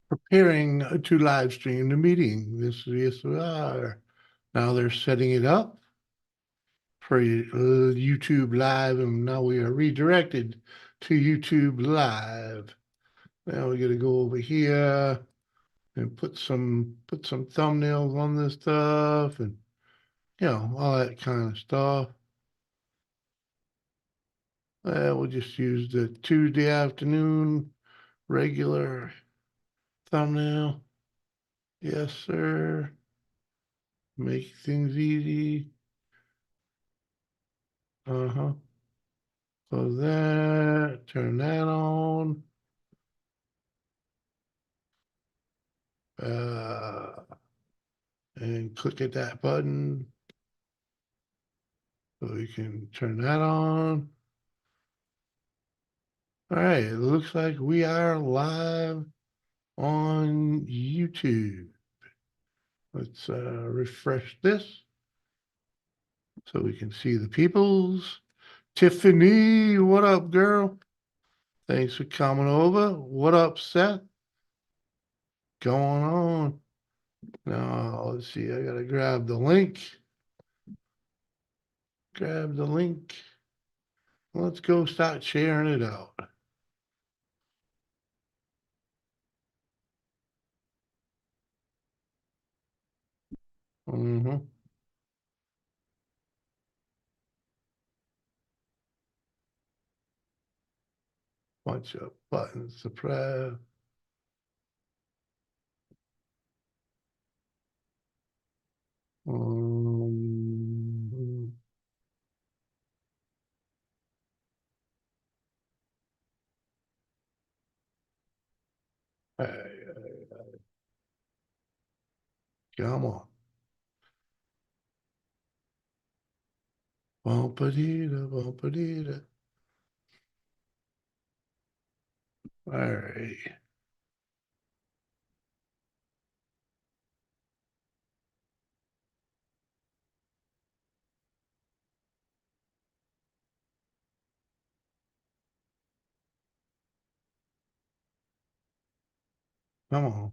preparing to live stream the meeting. Yes, we are. Now they're setting it up for YouTube Live, and now we are redirected to YouTube Live. Now we got to go over here and put some thumbnails on this stuff, and all that kind of stuff. We'll just use the Tuesday afternoon regular thumbnail. Yes, sir. Make things easy. Uh-huh. Close that, turn that on. And click at that button so we can turn that on. All right, it looks like we are live on YouTube. Let's refresh this so we can see the peoples. Tiffany, what up, girl? Thanks for coming over. What up, Seth? Going on? Now, let's see. I got to grab the link. Grab the link. Let's go start sharing it out. Mm-hmm. Bunch of buttons to press. Um, hey, come on. Bumpadita, bumpadita. All right. Come on.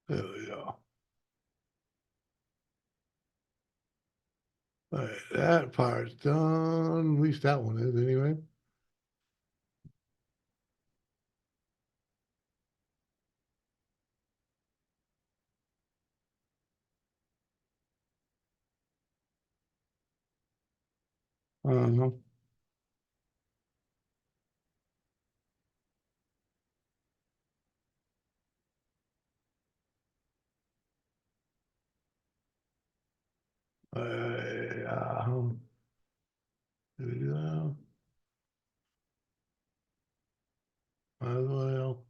There we go. All right, that part's done. At least that one is anyway. Uh-huh. Uh-huh. There we go. Might as well.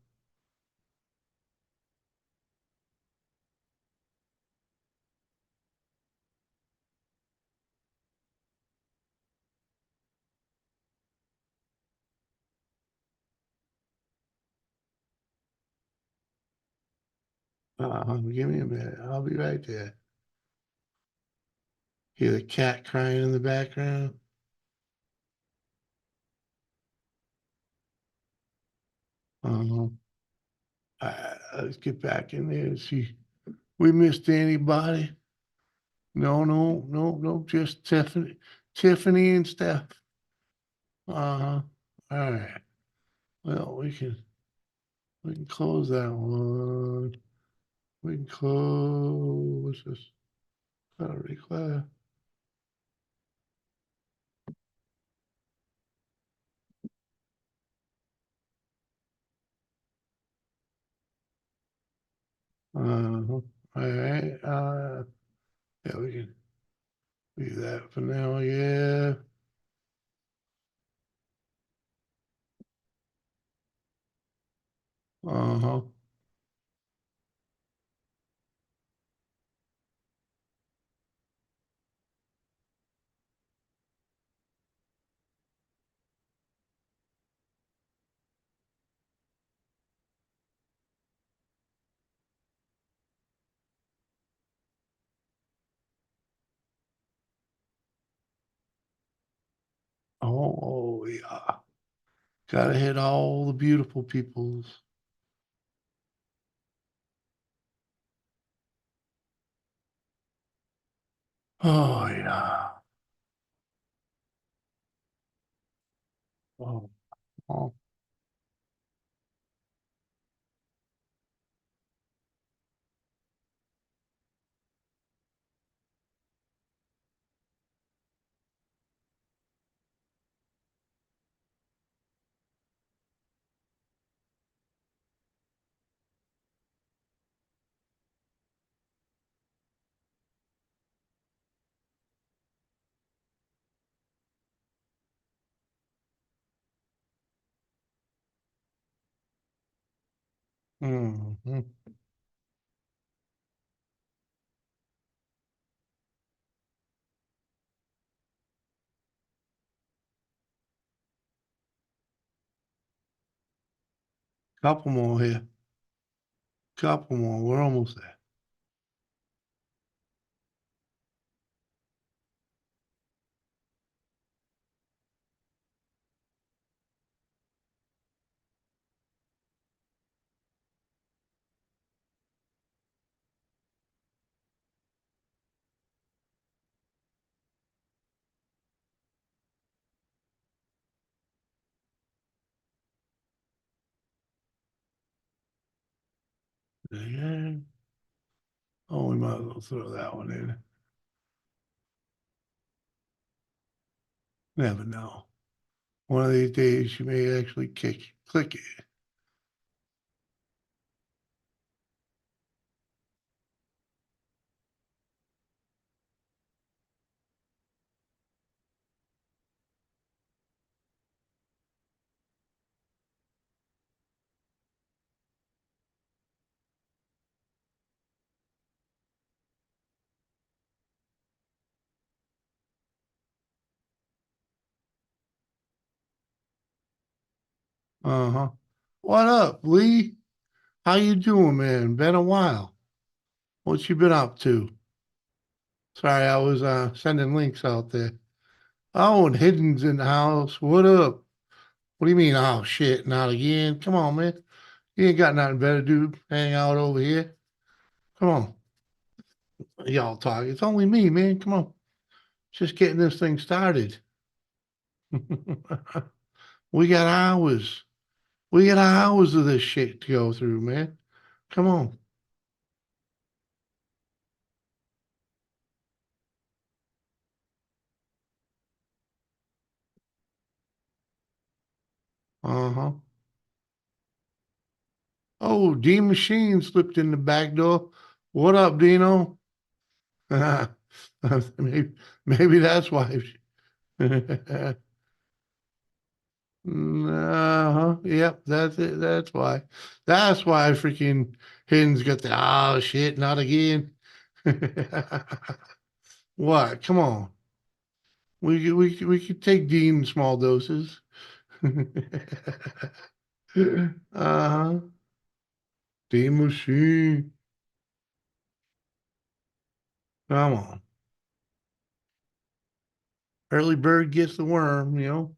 Give me a minute. I'll be right there. Hear the cat crying in the background. Uh-huh. Let's get back in there and see. We missed anybody? No, no, no, no, just Tiffany and Steph. Uh-huh. All right. Well, we can close that one. We can close this. Request. Uh-huh. All right. Yeah, we can do that for now. Yeah. Uh-huh. Oh, yeah. Gotta hit all the beautiful peoples. Oh yeah. Oh, oh. Mhm. Couple more here. Couple more. We're almost there. Yeah. Oh, we might as well throw that one in. Never know. One of these days, you may actually click it. Uh-huh. What up, Lee? How you doing, man? Been a while. What you been up to? Sorry, I was sending links out there. Oh, and Hidden's in the house. What up? What do you mean? Oh shit, not again. Come on, man. You ain't got nothing better to do. Hang out over here. Come on. Y'all talk. It's only me, man. Come on. Just getting this thing started. We got hours. We got hours of this shit to go through, man. Come on. Uh-huh. Oh, D Machine slipped in the back door. What up, Dino? maybe, maybe that's why. Uh-huh. Yep, that's it. That's why. That's why freaking Hidden's got the oh shit, not again. What? Come on. We could take Dean in small doses. Uh-huh. Dean Machine. Come on. Early bird gets the worm, you know.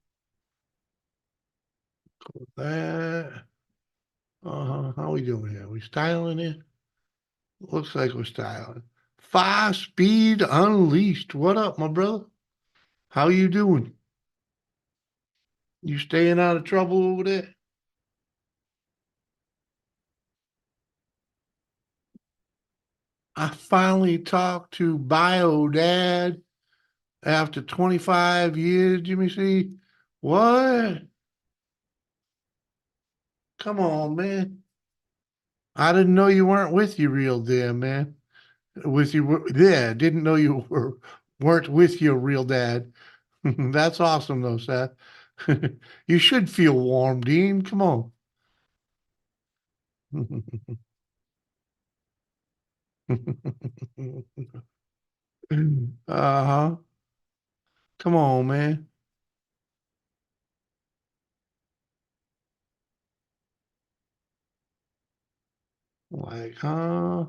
That. Uh-huh. How we doing here? We styling it? Looks like we're styling. Five Speed Unleashed. What up, my brother? How you doing? You staying out of trouble over there? I finally talked to Bio Dad after 25 years. Jimmy C. What? Come on, man. I didn't know you weren't with your real dad, man. With you, yeah, didn't know you weren't with your real dad. That's awesome, though, Seth. You should feel warm, Dean. Come on. Uh-huh. Come on, man. Like, huh?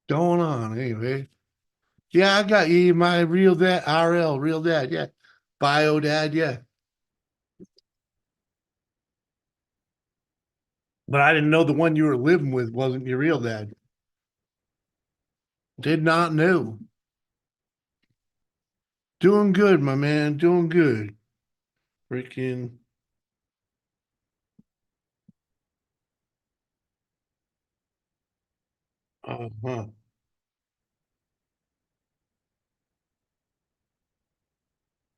Going on anyway. Yeah, I got you. My real dad, RL, real dad. Yeah. Bio dad. Yeah. But I didn't know the one you were living with wasn't your real dad. Did not know. Doing good, my man. Doing good. Freaking. Uh-huh.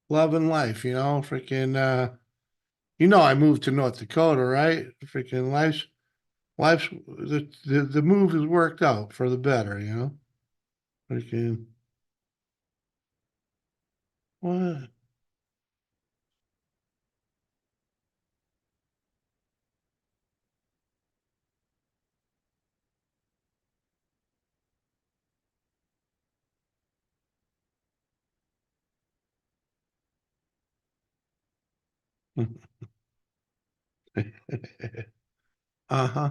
Loving life, freaking I moved to North Dakota, right? Freaking life's the move has worked out for the better. Freaking what? Uh-huh.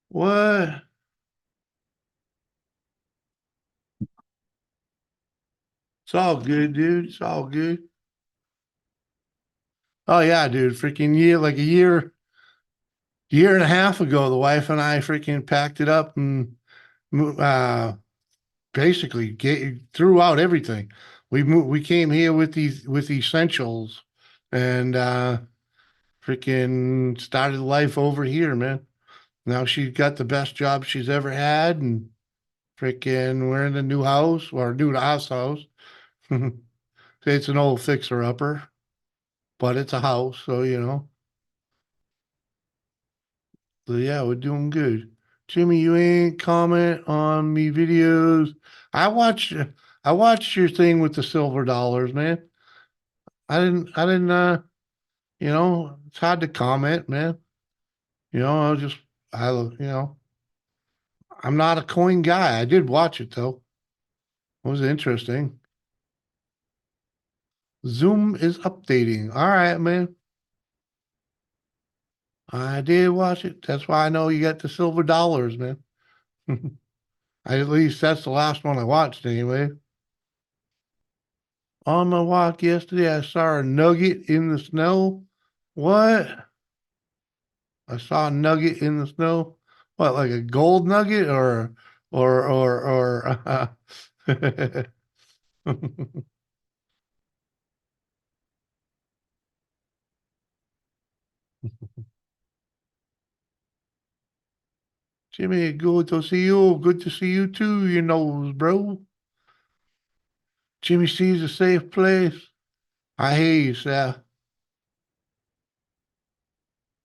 What? It's all good, dude. It's all good. Oh yeah, dude. Freaking like year and a half ago, the wife and I freaking packed it up and uh basically threw out everything. We came here with these with essentials and freaking started life over here, man. Now she's got the best job she's ever had and freaking we're in a new house or new to us house. It's an old fixer upper, but it's a house, so. So yeah, we're doing good. Jimmy, you ain't comment on me videos. I watched I watched your thing with the silver dollars, man. I didn't it's hard to comment, man. I was just I'm not a coin guy. I did watch it though. It was interesting. Zoom is updating. All right, man. I did watch it. That's why I know you got the silver dollars, man. At least that's the last one I watched anyway. On my walk yesterday, I saw a nugget in the snow. What? I saw a nugget in the snow. What, like a gold nugget or Jimmy, good to see you. Good to see you too, bro. Jimmy sees a safe place. I hear you, Seth.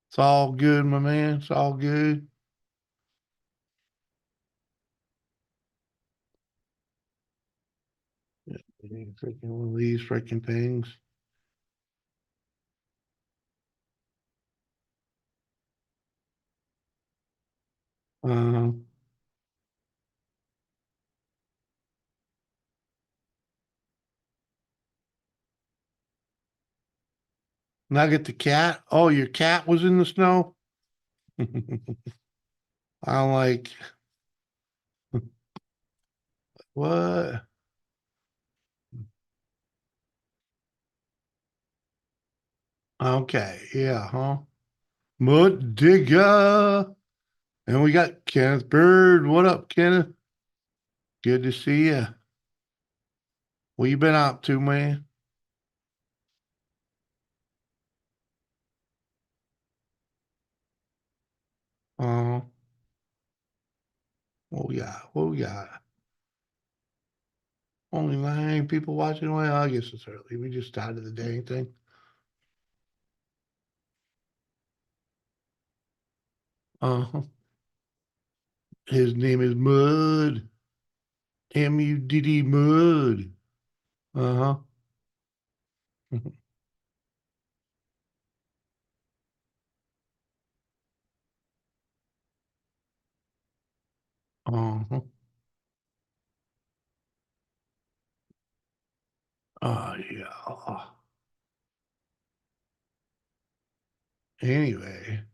It's all good, my man. It's all good. Yeah, freaking one of these freaking things. Uh, Nugget the cat. Oh, your cat was in the snow? I'm like, what? Okay, yeah, huh? Mud digger. And we got Kenneth Bird. What up, Kenneth? Good to see you. What you been up to, man? Uh, what we got? What we got? Only 9 people watching. Well, I guess it's early. We just started the dang thing. Uh-huh. His name is Mud. Mudd Mud. Uh-huh. Uh-huh. Oh yeah. Anyway,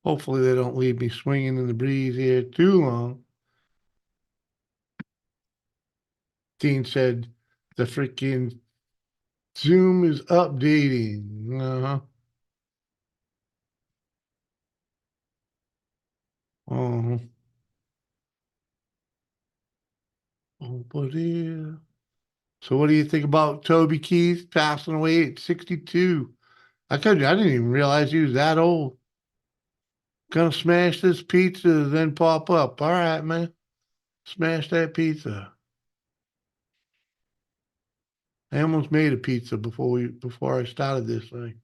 Hopefully they don't leave me swinging in the breeze here too long. Dean said the freaking Zoom is updating. Uh-huh. Oh, but yeah. So what do you think about Toby Keith passing away at 62? I told you, I didn't even realize he was that old. Gonna smash this pizza, then pop up. All right, man. Smash that pizza. I almost made a pizza before I started this thing.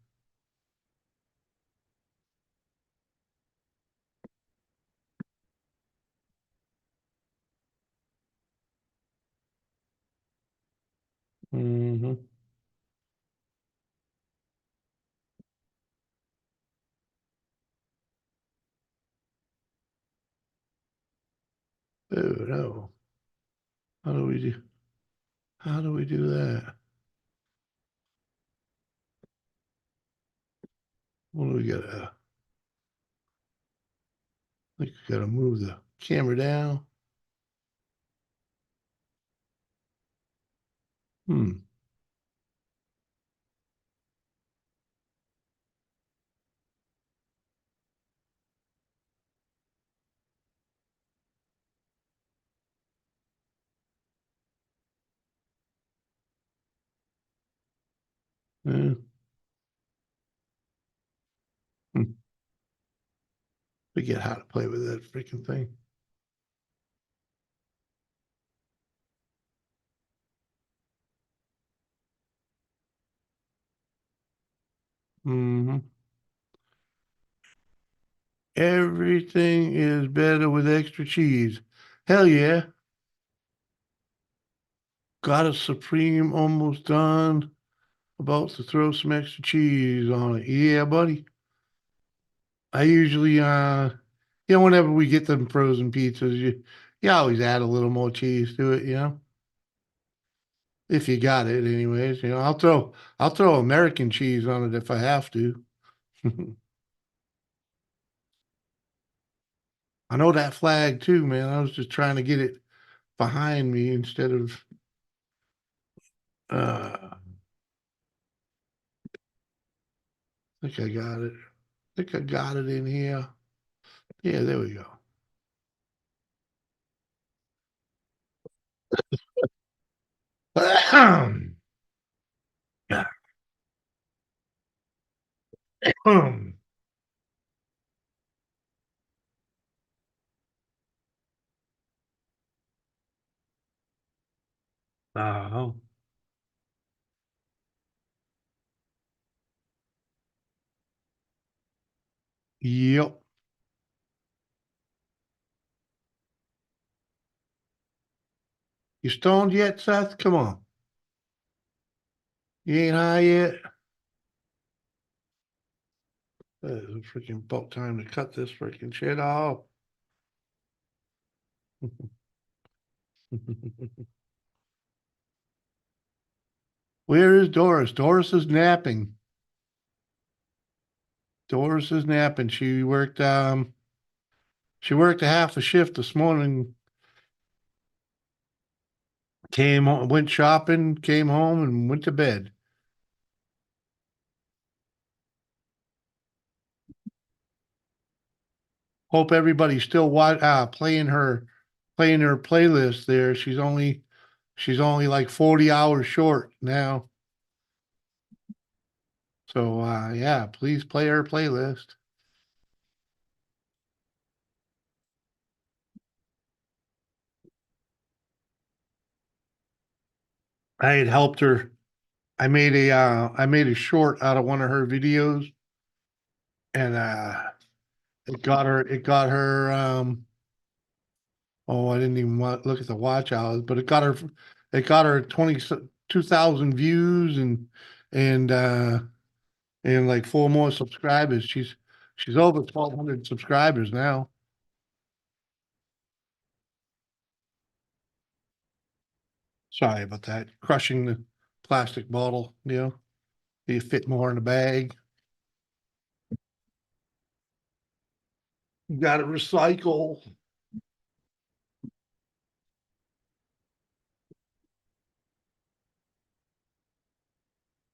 Mm-hmm. Oh no. How do we do how do we do that? What do we gotta I think we gotta move the camera down. Hmm. Yeah. Hmm. Forget how to play with that freaking thing. Mm-hmm. Everything is better with extra cheese. Hell yeah. Got a Supreme almost done. About to throw some extra cheese on it. Yeah, buddy. I usually whenever we get them frozen pizzas, you always add a little more cheese to it, if you got it anyways. I'll throw American cheese on it if I have to. I know that flag too, man. I was just trying to get it behind me instead of I think I got it. I think I got it in here. Yeah, there we go. Oh, yep. You stoned yet, Seth? Come on. You ain't high yet? It's freaking about time to cut this freaking shit off. Where is Doris? Doris is napping. Doris is napping. She worked a half a shift this morning, came home, went shopping, came home and went to bed. Hope everybody's still playing her playlist there. She's only like 40 hours short now. So yeah, please play her playlist. I had helped her. I made a short out of one of her videos, and oh, I didn't even look at the watch hours, but it got her 22,000 views and like four more subscribers. She's over 1,200 subscribers now. Sorry about that. Crushing the plastic bottle, you fit more in a bag. You got to recycle.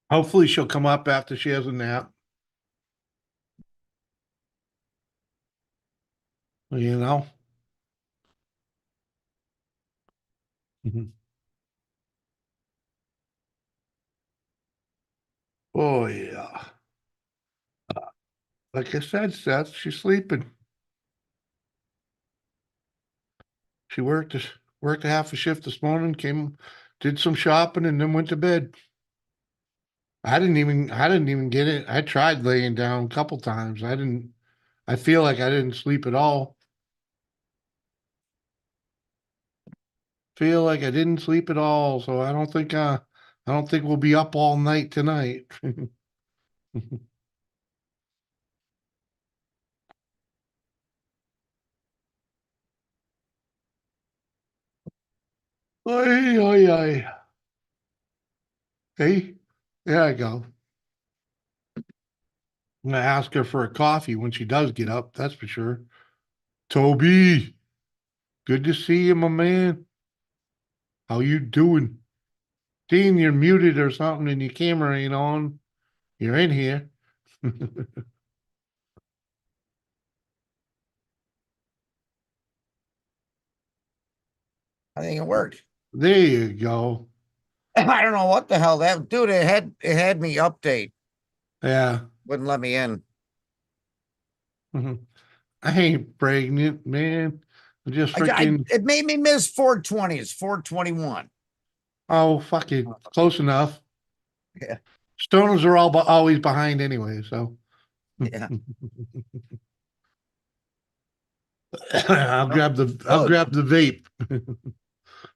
Hopefully she'll come up after she has a nap. You know? Mhm. Oh, yeah. Like I said, Seth, she's sleeping. She worked a half a shift this morning, came, did some shopping, and then went to bed. I didn't even get it. I tried laying down a couple times. I feel like I didn't sleep at all. Feel like I didn't sleep at all. So I don't think we'll be up all night tonight. Oy, oy, oy. Hey, there I go. I'm gonna ask her for a coffee when she does get up, that's for sure. Toby, good to see you, my man. How you doing? Seeing you're muted or something and your camera ain't on. You're in here. I think it worked. There you go. I don't know what the hell that dude. It had me update. Yeah. Wouldn't let me in. Mhm. I ain't pregnant, man. I just I freaking, it made me miss 420. It's 421. oh, fuck it. Close enough. Yeah, Stoners are always behind anyway, so. yeah. Oh, I'll dude, grab the vape.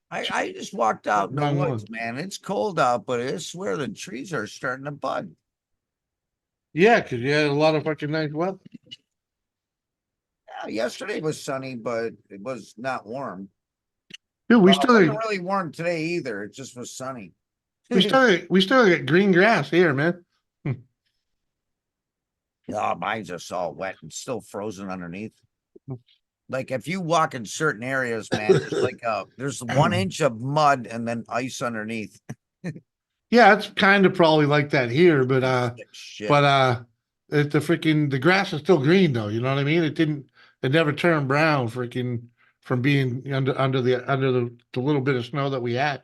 I just walked out in the Wrong woods, one. man. It's cold out, but I swear the trees are starting to bud. Yeah, because you had a lot of fucking nice weather. Yeah, yesterday was sunny, but it was not warm. Dude, Well, it wasn't really warm today either. It just was sunny. we still got green grass here, man. Oh, mine's just all wet and still frozen underneath. Like if you walk in certain areas, man, there's 1 inch of mud and then ice underneath. Yeah, it's kind of probably like that here, It's like shit. but the grass is still green though. You know what I mean? It never turned brown, freaking from being the little bit of snow that we had,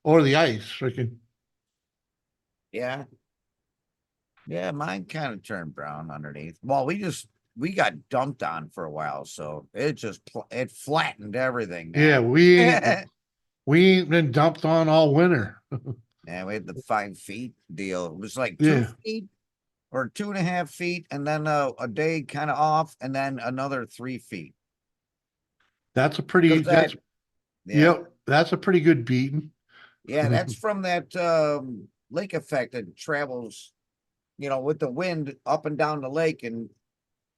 or the ice, freaking. Yeah. Yeah, mine kind of turned brown underneath. Well, we got dumped on for a while, so it flattened everything, Yeah, man. we ain't been dumped on all winter. Yeah, we had the 5 feet deal. It was like two Yeah, feet or 2.5 feet, and then a day kind of off, and then another 3 feet. that's a Because pretty that, that's yeah, yep, that's a pretty good beating. yeah, that's from that lake effect that travels, with the wind up and down the lake. And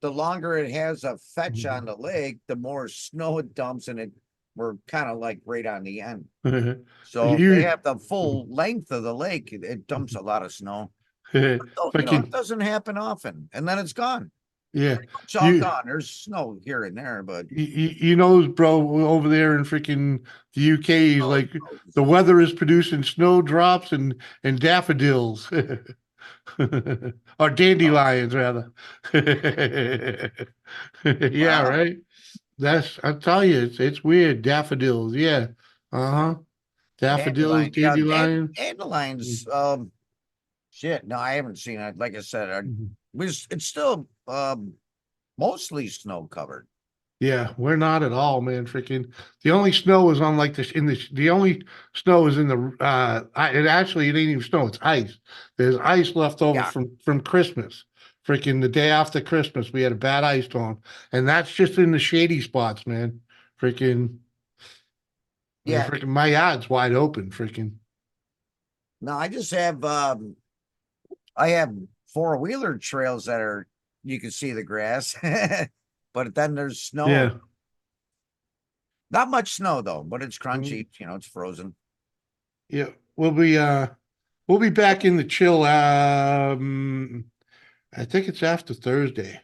the longer it has a fetch on the lake, the more snow it dumps, and we're kind of like right on the end. So if they You have the full length of the lake, it dumps a lot of snow. So, it fucking doesn't happen often, and then it's gone. yeah. It's all You gone. There's snow here and there, but you know, bro, over there in freaking the UK, is oh, like the weather is producing snowdrops and daffodils, or dandelions rather. Yeah, wow. right. I tell you, it's weird. Daffodils, yeah. Uh-huh. Daffodils, Dandelion, yeah, dandelions. dandelions. Shit, no, I haven't seen it. Like I said, Mhm. it's still mostly snow covered. Yeah, we're not at all, man. Freaking the only snow is on like this in the only snow is in the it ain't even snow, it's ice. There's ice left over Yeah, from Christmas. Freaking the day after Christmas, we had a bad ice storm. And that's just in the shady spots, man. Freaking yeah. freaking my yard's wide open, freaking. No, I have 4-wheeler trails that are you can see the grass, but then there's snow. Yeah. Not much snow though, but it's Mm, crunchy. It's frozen. yeah. We'll be back in the chill I think it's after Thursday.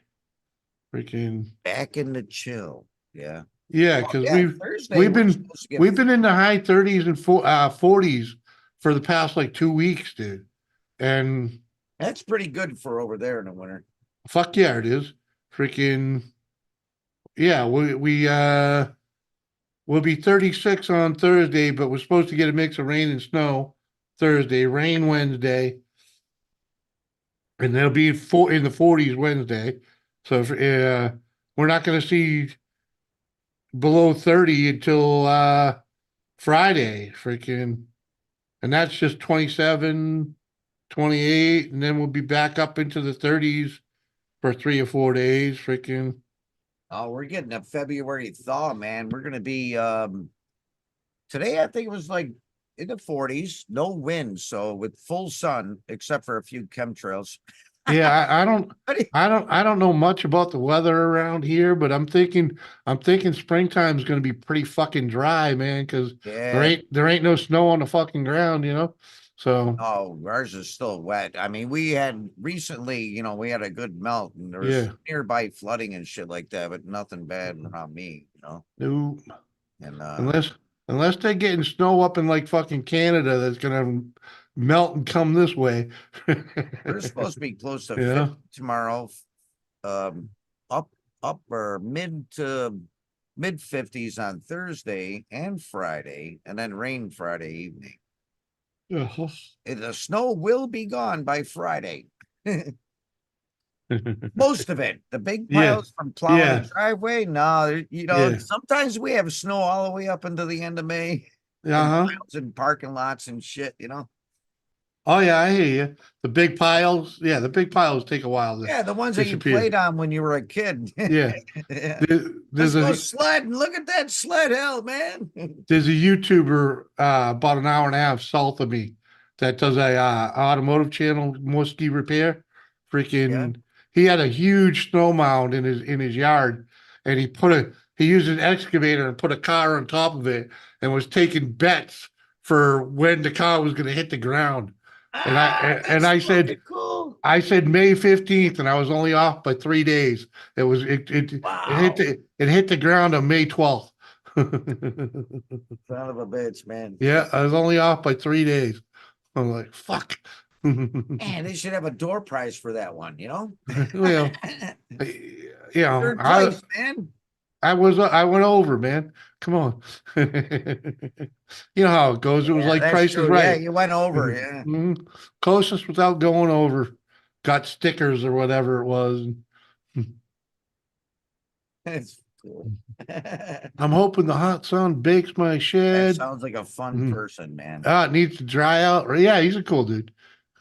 Freaking Back in the chill. Yeah. yeah, Oh, because yeah. Thursday, we've we're been supposed to get we've been in the high 30s and 40s for the past like 2 weeks, dude. And that's pretty good for over there in the winter. fuck yeah, it is. Freaking yeah, we'll be 36 on Thursday, but we're supposed to get a mix of rain and snow Thursday, rain Wednesday, and they'll be in the 40s Wednesday. So we're not going to see below 30 until Friday, freaking, and that's just 27, 28, and then we'll be back up into the 30s for 3 or 4 days, freaking. Oh, we're getting a February thaw, man. We're gonna be today I think it was like in the 40s, no wind, so with full sun, except for a few chemtrails. Yeah, I don't know much about the weather around here, but I'm thinking springtime is going to be pretty fucking dry, man, because Yeah. there ain't no snow on the fucking ground, you know. So Oh, ours is still wet. I mean, we had recently, we had a good melt and there was yeah, nearby flooding and shit like that, but nothing bad around me. no, And unless they're getting snow up in like fucking Canada, that's gonna melt and come this way. we're supposed to be close to 50 Yeah. tomorrow. Um, up or mid 50s on Thursday and Friday, and then rain Friday evening. Uh-huh. The snow will be gone by Friday. Most of it. The big Yeah, piles from plowing the yeah, driveway. No, yeah. sometimes we have snow all the way up into the end of May in Uh-huh. piles and parking lots and shit. Oh yeah, I hear you. The big piles, yeah, the big piles take a while to Yeah, the ones that you disappear. played on when you were a kid. Yeah. Yeah. There's Let's go a sledding. Look at that sled hill, man. there's a YouTuber about an hour and a half south of me that does a automotive channel, Morski Repair. Yeah. Freaking, he had a huge snow mound in his yard, and he used an excavator and put a car on top of it, and was taking bets for when the car was going to hit the ground. And That's I fucking cool. said May 15th, and I was only off by 3 days. Wow. It hit the ground on May 12th. Son of a bitch, man. Yeah, I was only off by 3 days. I'm like, fuck. Man, they should have a door prize for that one. Well, Third place, man. I went over, man. Come on. You know how it goes. It was Yeah, like that's Price is true. Yeah, Right. you went over. Yeah. Mhm. Closest without going over. Got stickers or whatever it was. That's cool. That I'm hoping the hot sun bakes my shed. sounds like a fun Mhm. person, man. Ah, it needs to dry out. Yeah, he's a cool dude.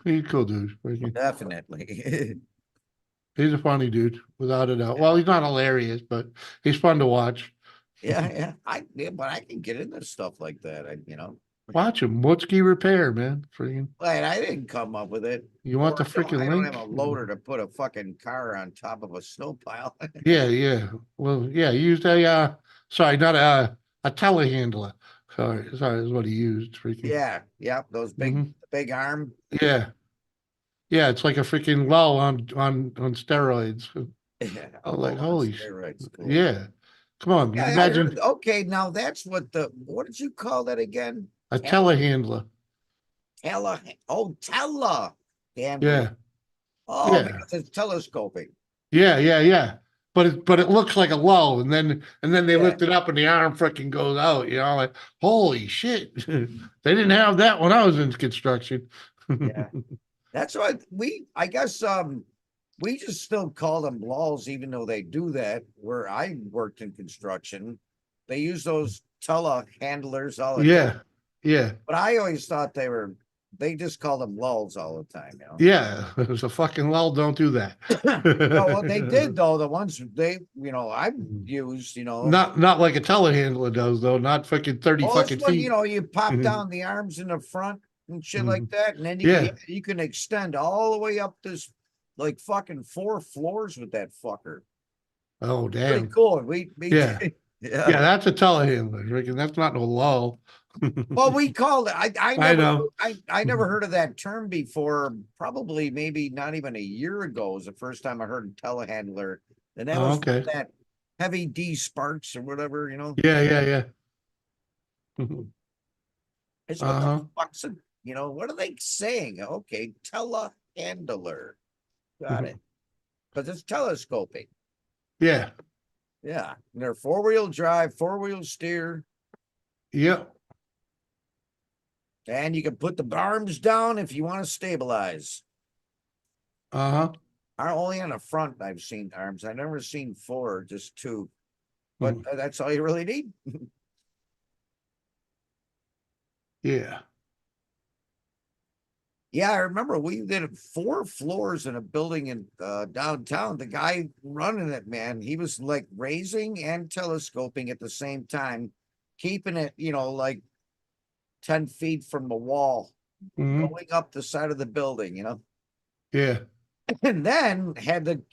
He's a cool dude. Definitely. He's a funny dude, without a doubt. Well, he's not hilarious, but he's fun to watch. Yeah. But I can get into stuff like that. Watch him. What's repair, man? Freaking, Wait, I didn't come up with it. you want Or the I freaking don't have a link? loader to put a fucking car on top of a snow pile. Yeah, yeah. Well, yeah, he used sorry, not a telehandler. Sorry, is what he used. Freaking. Yeah, those Hmm. big arm. Yeah, yeah. It's like a freaking lull on steroids. A I'm like, low on holy, steroids. Cool. yeah. Come on, Yeah, I heard. imagine Okay, now that's what did you call that again? a Tele, telehandler. tele handler. Yeah, Oh, yeah. because it's telescoping. Yeah, yeah, yeah. But it looks like a lull, and then they Yeah, lift it up, and the arm freaking goes out. You know, like holy shit! They didn't have that when I was in construction. yeah. That's what I guess we just still call them laws, even though they do that. Where I worked in construction, they use those telehandlers all the time. Yeah, yeah, But I always thought they just call them lulls all the time. yeah. It's a fucking lull. Don't do that. No, well, they did though. The ones I've used. Not like a telehandler does though. Not fucking 30 Well, it's fucking when feet. you pop down the arms in the front and shit like that, and then Yeah. you can extend all the way up this like fucking 4 floors with that fucker. Oh Pretty damn. cool. We Yeah. yeah. Yeah, that's a telehandler, freaking. That's not no lull. Well, we called it. I know. I never heard of that term before. Probably maybe not even a year ago was the first time I heard telehandler And that Oh, was okay. that heavy D Sparks or whatever, Yeah, yeah, yeah. Mhm. I said, what the Uh-huh. fuck's it? What are they saying? Okay, telehandler. Got it. Mhm. Because it's telescoping. Yeah. Yeah. And they're four-wheel drive, four-wheel steer. Yep. And you can put the arms down if you want to stabilize. Uh-huh. Only on the front I've seen arms. I've never seen four, just two. But Mhm. that's all you really need. Yeah. Yeah, I remember we did 4 floors in a building in downtown. The guy running it, man, he was like raising and telescoping at the same time, keeping it, like 10 feet from the wall, Hmm. going up the side of the building. Yeah. And then had to,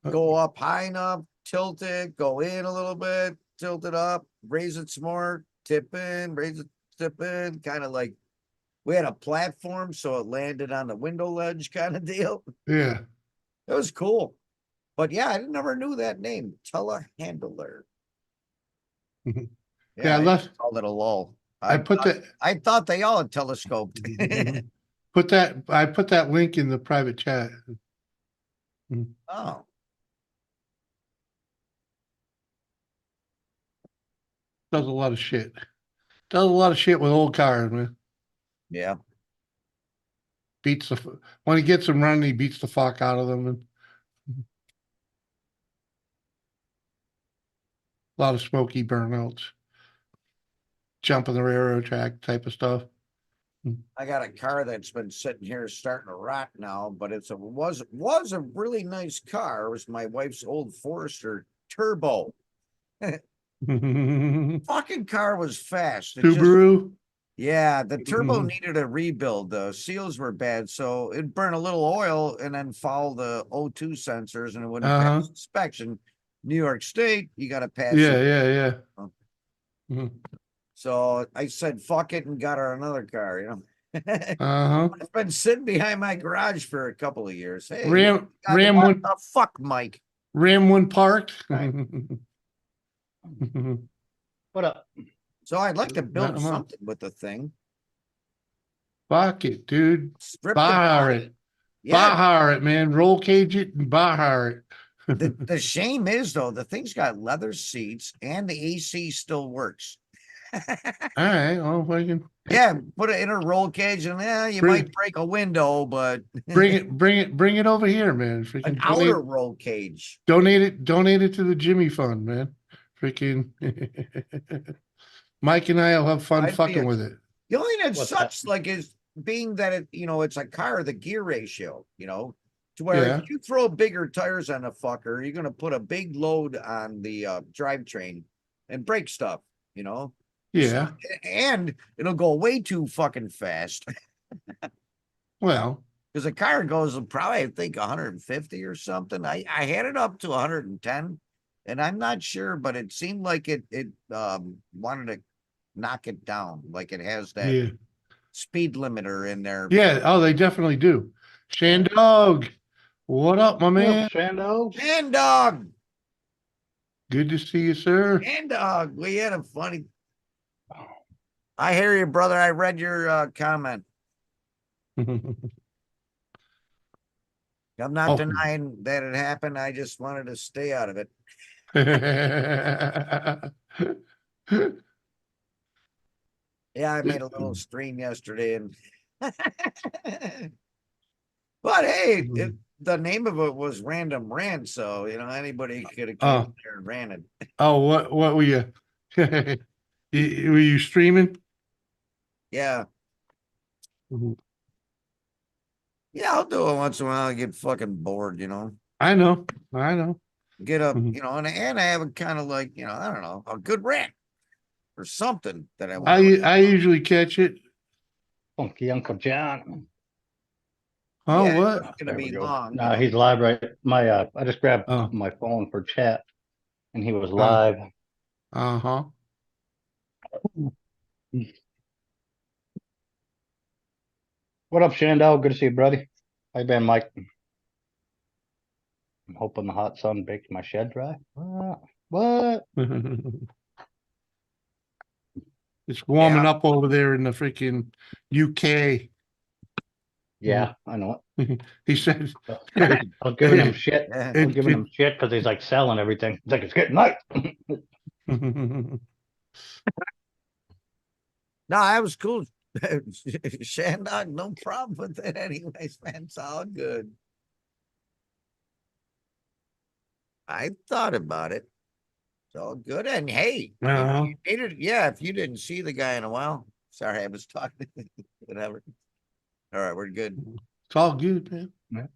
Uh, go up high enough, tilt it, go in a little bit, tilt it up, raise it some more, tip in, raise it, tip in, kind of like we had a platform, so it landed on the window ledge kind of deal. Yeah. It was cool. But yeah, I never knew that name, telehandler. Mhm. Yeah, Yeah, I I left called it a lull. I I put thought that I thought they all had telescoped. I put that link in the private chat. Mhm. Oh, Does a lot of shit. Does a lot of shit with old cars, man. yeah. Beats when he gets them running, he beats the fuck out of them, and a lot of smoky burnouts, jumping the railroad track type of stuff. I got a car that's been sitting here starting to rot now, but was a really nice car. It was my wife's old Forester Turbo. Fucking car was fast. It just Subaru. Yeah, the turbo Uh needed a rebuild. The seals were bad, so it'd burn a little oil and then foul the O2 sensors and it wouldn't huh. pass inspection. New York State, you got to pass it. Yeah, yeah, yeah. Mhm. So I said, fuck it, and got her another car. Uh huh. It's been sitting behind my garage for a couple of years. Hey, Ram what one the fuck, Mike? Ram one parked. Right. What up? So I'd like to Not build a month. something with the thing. Fuck it, dude. Strip the Bahar body. it. Yeah, Bahar it, man. Roll cage it and Bahar it. the shame is though, the thing's got leather seats and the AC still works. All right. Well, we can Yeah, put it in a roll cage and yeah, you might bring break a window, but bring it over here, man. an Freaking outer roll cage. donate it to the Jimmy Fund, man. Freaking Mike and I'll have fun I'd be fucking with it. the only thing that What's that? sucks like is being that it's a car, the gear ratio, to where if Yeah. you throw bigger tires on a fucker, you're gonna put a big load on the drivetrain and break stuff, you know. So Yeah. and it'll go way too fucking fast. Well, Because the car goes probably, I think, 150 or something. I had it up to 110, and I'm not sure, but it seemed like it wanted to knock it down, like it has that yeah. speed limiter in there. Yeah. Oh, they definitely do. Yeah. Shandog, what up, my What up, man? Shando? And dog, Good to see you, sir. and dog. We had a funny. I hear you, brother. I read your comment. I'm not Oh. denying that it happened. I just wanted to stay out of it. Yeah, I made a little stream yesterday, and but hey, the name of it was Random Rant, so anybody could have came Oh, in there and ranted. oh, what were you? Were you streaming? Yeah, yeah, I'll do it once in a while. I get fucking bored. I know, I know. Get up, and I have a kind of like, I don't know, a good rant or something that I want to. I usually catch it. Funky Uncle John. Oh, Yeah, it's what? not gonna There we be go. long. No, he's live right. I just grabbed Oh, my phone for chat, and he was uh, live. uh-huh. What up, Shando? Good to see you, buddy. How you been, Mike? I'm hoping the hot sun bakes my shed dry. What? It's warming Yeah. up over there in the freaking UK. Yeah, I know He said, it. I was giving him shit. Yeah. I was giving him shit because he's like selling everything. He's like, it's getting night. No, that was cool. Shandog, no problem with it anyways, man. It's all good. I thought about it. It's all good. And hey, Uh-huh. you needed, yeah, if you didn't see the guy in a while. Sorry, I was talking. Whatever. All right, we're good. It's all good, man. Yeah.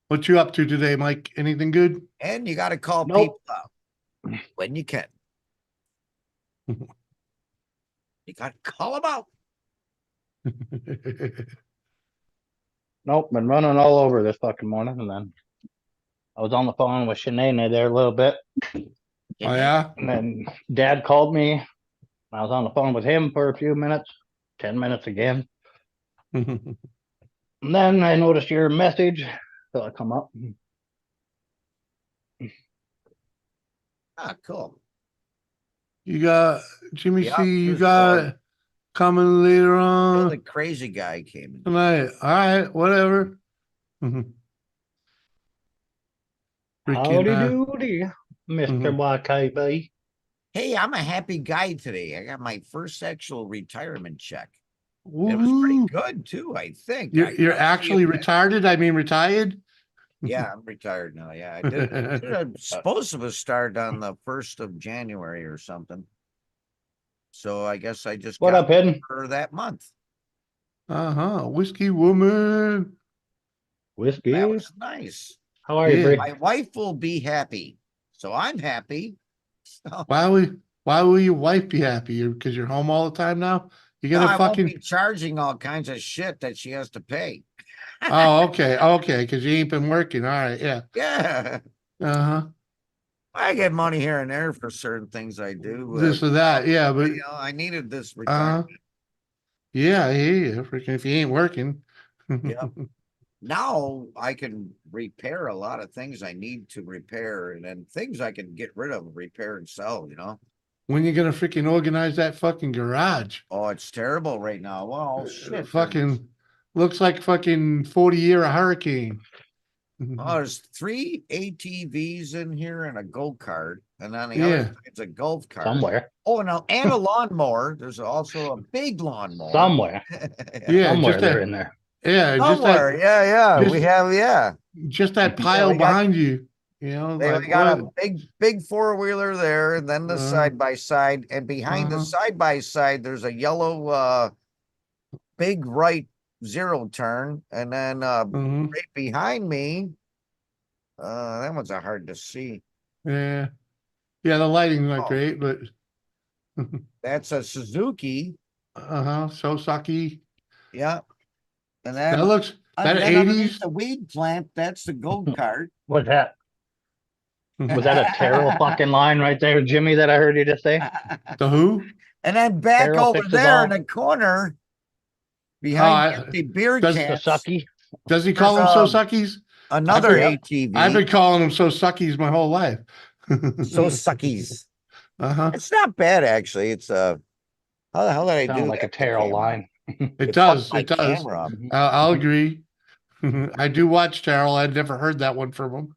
What you up to today, Mike? Anything good? And you got to call Nope. people out when you can. You got to call them out. Nope, been running all over this fucking morning, and then I was on the phone with Shanae there a little bit, Oh, yeah? and then Dad called me. I was on the phone with him for a few minutes, 10 minutes again, and then I noticed your message, so I come up. Ah, cool. You got, Jimmy Yeah, C, you there's got more. coming later The on crazy guy came in. tonight. All right, whatever. Howdy Freaking, doody, Mr. mhm. YKB. Hey, I'm a happy guy today. I got my first actual retirement check. It was pretty Woohoo. good too, I think. You're actually retired? I mean, retired? Yeah, I'm retired now. Yeah, I did. I'm supposed to start on the 1st of January or something. So I guess I just What got up, Hidden? for that month. Uh-huh. Whiskey woman. That Whiskey. was nice. How are you, Yeah. Bree? My wife will be happy. So I'm happy. So, Why will your wife be happy? Because you're home all the time now? You no, gonna I won't be fucking charging all kinds of shit that she has to pay. Oh, okay, because you ain't been working. All right, yeah. Yeah. Uh-huh. I get money here and there for certain things I do. This or that, yeah, but You know, I needed this retirement. yeah, I hear you. Freaking if you ain't working. Yeah. Now I can repair a lot of things I need to repair, and then things I can get rid of, repair and sell, you know. When you gonna freaking organize that fucking garage? Oh, it's terrible right now. Well, shit. Fucking looks like fucking 40-year hurricane. Oh, there's 3 ATVs in here and a go-kart, and on the Yeah. other side's a golf cart. Somewhere. Oh, no, and a lawnmower. There's also a big lawnmower. Somewhere. Yeah, Somewhere just they're that. in there. Yeah, Somewhere, yeah. We just- have, yeah. just that Yeah, pile we got behind you. You know, we like got a what? big 4-wheeler there, and then the Uh-huh. side by side, and behind the Uh-huh. side by side, there's a yellow big right 0 turn, and then Mhm. right behind me, that one's hard to see. Yeah. Yeah, the lighting's not Oh. great, but That's a Suzuki, so sucky. yeah. And That then looks that underneath 80s. the weed plant, that's the go-kart. What's that? Was that a Terrell fucking line right there, Jimmy, that I heard you just say? The who? And then back Terrell over fixes there all. in the corner, behind the I- empty beer does- The cans, sucky. Does he call them There's, so suckies? another I've ATV. been calling them so suckies my whole life. So suckies. Uh-huh. It's not bad actually. It's how the hell did I Sound do like a that? The Terrell camera. line. It It fucked does. my It does. camera up. I'll agree. I do watch Terrell. I'd never heard that one from him.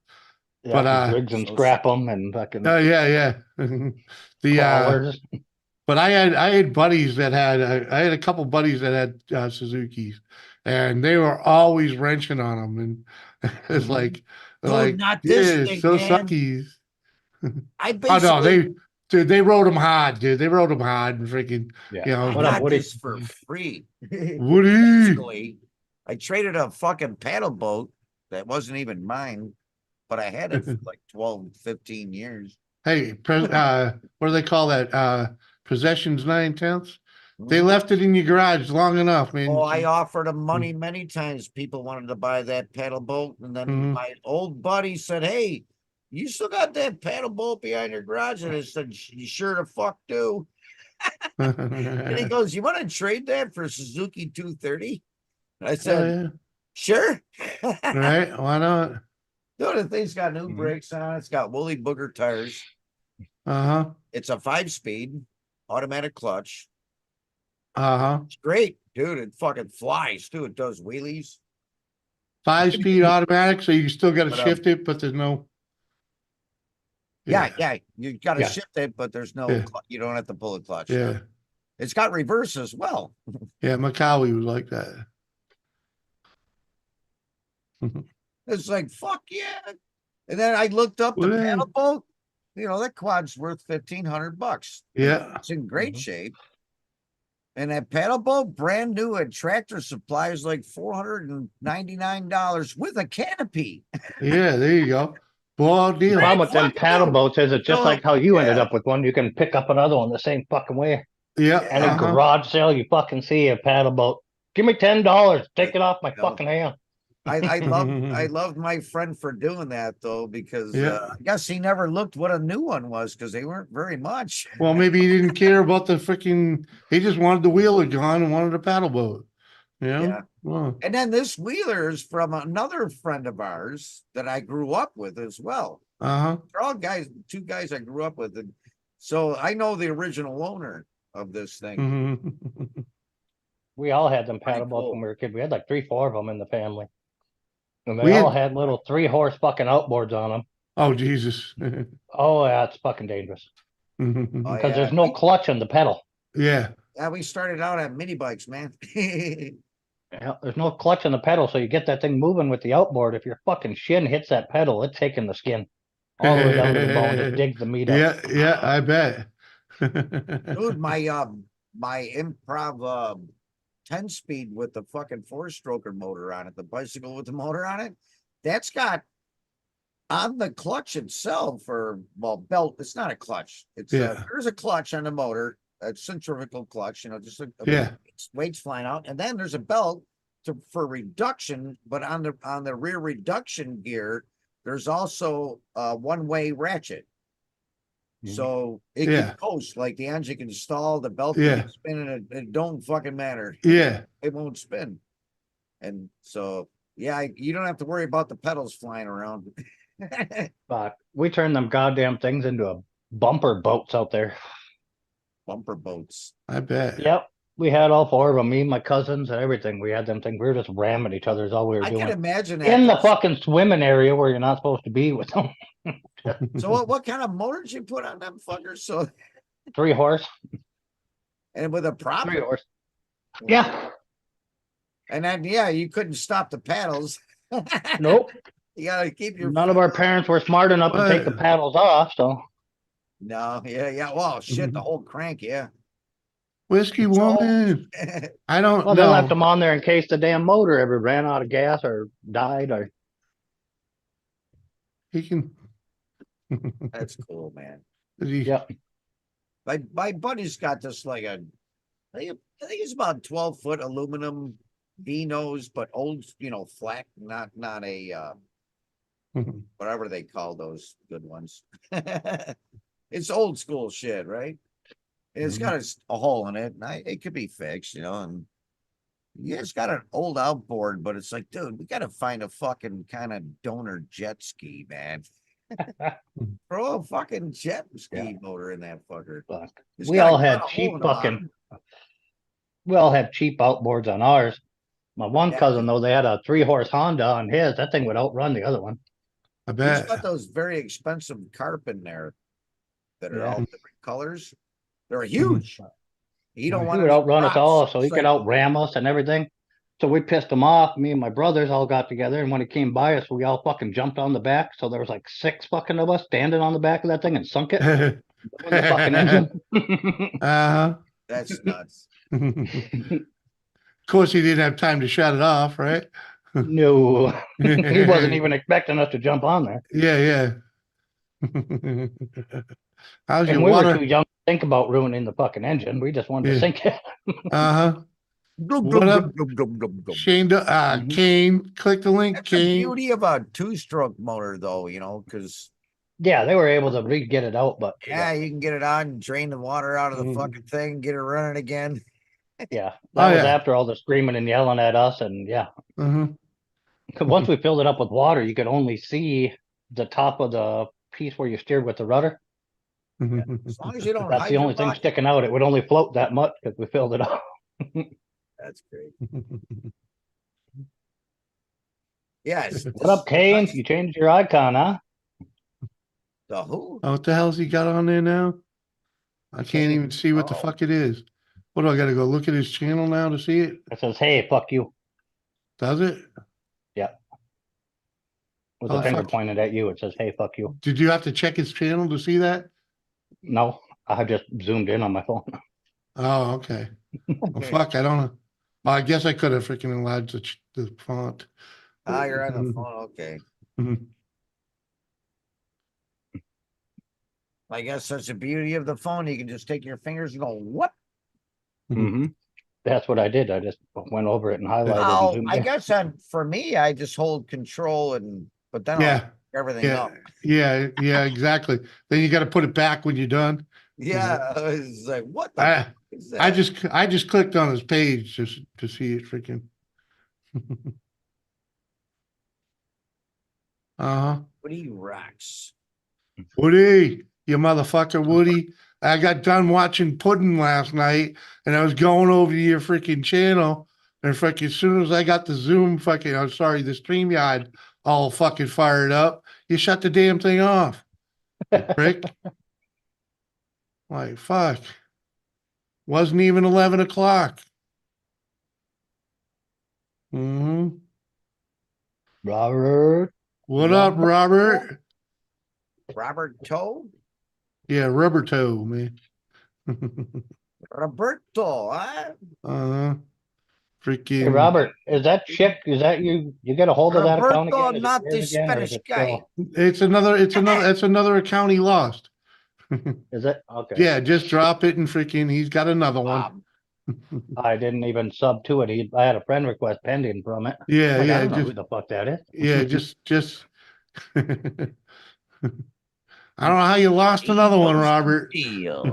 Yeah, But Griggs and so scrap them and fucking yeah. The crawlers. but I had buddies that had I had a couple buddies that had Suzuki's, and they were always wrenching on them, and it's Mhm. Dude, not this yeah, thing, so man. suckies. I Oh no, basically they rode them hard, dude. They rode them hard and freaking, Yeah. you know. I What up, got Woody? this for free. Woody. Basically, I traded a fucking paddle boat that wasn't even mine, but I had it for like 12, 15 years. Hey, what do they call that? Possessions 9/10. They Mhm. left it in your garage long enough, man. Oh, I offered them money many times. People wanted to buy that paddle boat. And then Mhm. my old buddy said, hey, you still got that paddle boat behind your garage? And I said, you sure the fuck do. And he goes, you want to trade that for Suzuki 230? And I Oh, said, yeah. Sure. right? Why not? Dude, the thing's got new Mhm. brakes on it. It's got woolly booger tires. Uh-huh. It's a 5-speed automatic clutch. Uh-huh. It's great, dude. It fucking flies too. It does wheelies. 5-speed automatic, so you still gotta But, shift it, but there's no. yeah. You got to Yeah. shift it, but there's no, Yeah. you don't have to pull a clutch. Yeah. It's got reverse as well. Yeah, Macaulay was like that. It's like, fuck yeah. And then I looked up the Well, paddle boat. You know, that quad's worth $1,500. yeah. It's in great Mhm. shape. And that paddle boat, brand new at Tractor Supply, is like $499 with a canopy. Yeah, there you go. Blowout The deal. problem with them fucking paddle dope. boats is it's just So, like how you ended yeah. up with one. You can pick up another one the same fucking way. Yeah. Any Uh-huh. garage sale you fucking see a paddle boat. Give me $10. Take it off my No. fucking hand. I loved my friend for doing that though, because Yeah. I guess he never looked what a new one was because they weren't very much. Well, maybe he didn't care about the freaking, he just wanted the wheeler gone and wanted a paddle boat. You know? Yeah. Well, And then this wheeler is from another friend of ours that I grew up with as well. uh-huh. They're all guys, two guys I grew up with. And so I know the original owner of this thing. Mhm. We all had them Pretty paddle boats cool. when we were kids. We had like 3, 4 of them in the family. And they We all had- had little 3-horse fucking outboards on them. Oh, Jesus. Oh, yeah, it's fucking dangerous. Oh, Because yeah. there's no We- clutch in the pedal. Yeah. Yeah, we started out at mini bikes, man. Yeah, there's no clutch in the pedal, so you get that thing moving with the outboard. If your fucking shin hits that pedal, it's taking the skin all the way down to the bone, just digs the meat up. Yeah, I bet. Dude, my improv 10-speed with the fucking 4-stroker motor on it, the bicycle with the motor on it, that's got on the clutch itself, or well, belt, it's not a clutch. It's Yeah. there's a clutch on the motor, a centrifugal clutch, you know, just a Yeah. weights flying out, and then there's a belt for reduction, but on the rear reduction gear, there's also a one-way ratchet. Mhm. So it Yeah. can coast, like the engine can stall, the belt Yeah. can spin, and it don't fucking matter. Yeah. It won't spin. And so, yeah, you don't have to worry about the pedals flying around. But we turned them goddamn things into a bumper boats out there. Bumper boats. I bet. Yep. We had all 4 of them, me, my cousins, and everything. We had them things. We were just ramming each other is all we were I can doing. imagine that. In the 'cause- fucking swimming area where you're not supposed to be with them. So what kind of motors you put on them fuckers? So 3-horse. and with a prop, 3-horse. Yeah. and then yeah, you couldn't stop the paddles. Nope. You gotta keep your None of our parents were smart enough to take the What? paddles off, so no, yeah. Well, shit, the whole crank, yeah. Whiskey So- woman. I don't well, they left know. them on there in case the damn motor ever ran out of gas or died or He can. That's cool, man. yeah. My buddy's got this like I think it's about 12-foot aluminum V nose, but old, you know, flat, not a whatever they call those good ones. It's old school shit, right? And it's got a hole in it, and it could be fixed, you know. And yeah, it's got an old outboard, but it's like, dude, we got to find a fucking kind of donor jet ski, man. Throw a fucking jet ski motor in that fucker. Fuck. It's We got a all had hole cheap in the bottom. fucking. We all had cheap outboards on ours. My one Yeah. cousin though, they had a 3-horse Honda on his. That thing would outrun the other one. I He's bet. got those very expensive carp in there that are Yeah. all different colors. They're huge. You don't He want would any outrun us props. all, so he It's could like, outram us and everything. So we pissed him off. Me and my brothers all got together, and when he came by us, we all fucking jumped on the back. So there was like 6 fucking of us standing on the back of that thing and sunk it with the fucking engine. Uh-huh. that's nuts. Of course, he didn't have time to shut it off, right? No, he wasn't even expecting us to jump on there. Yeah. How's your And we were water? too young to think about ruining the fucking engine. We just wanted Yeah. to sink it. Uh-huh. Glum, What glum, up? glum, glum, glum, glum. Shane, Mhm. Kane, click the link, That's the Kane. beauty of a 2-stroke motor, though, you know, because Yeah, they were able to get it out, but yeah, you can get it on and drain the water out of the Mhm. fucking thing, get it running again. yeah, that Oh, was yeah. after all the screaming and yelling at us, and yeah, Uh-huh. Once we filled it up with water, you could only see the top of the piece where you steered with the rudder. As long as you don't That's the only thing hydrolock it, sticking out. It would only float that much because we filled it up. that's great. Yes. What up, Kane? You changed your icon, huh? The who? Oh, what the hell's he got on there now? I can't even see what the Oh. fuck it is. What do I gotta go look at his channel now to see it? It says, "Hey, fuck you." Does it? With Oh, a finger fuck. pointed at you, it says, "Hey, fuck you." Did you have to check his channel to see that? No, I just zoomed in on my phone. Oh, okay. Well, fuck, I don't know. Well, I guess I could have freaking enlarged the font. Ah, you're on the phone, okay. Mhm. I guess that's the beauty of the phone. You can just take your fingers and go, what? Mm-hmm. That's what I did. I just went over it and highlighted and Oh, zoomed I in. guess for me, I just hold control but then I'll Yeah, pick everything yeah, up. yeah, exactly. Then you got to put it back when you're done. Yeah, it's like, what the I fuck is I that? just clicked on his page just to see it freaking. Uh-huh. Woody rocks. Woody, you motherfucker, Woody. I got done watching Puddin' last night and I was going over to your freaking channel. And freaking as soon as I got the Zoom fucking, I'm sorry, the StreamYard all fucking fired up, you shut the damn thing off. You prick. Like, fuck. Wasn't even 11 o'clock. Hmm. Robert. What up, Robert? Robert Toe? Yeah, rubber toe, man. Roberto, huh? uh, Hey, freaking. Robert, is that chick? Is that you? You get a hold of that account Roberto, again? Is it not the yours again, or is Spanish it guy. still? It's another account he lost. Is it okay? Yeah, just drop it and freaking he's got another one. I didn't even sub to it. I had a friend request pending from it. Yeah, Like, I yeah, don't know who just the fuck that is. yeah, just I don't know how you lost another one, Robert. Deal.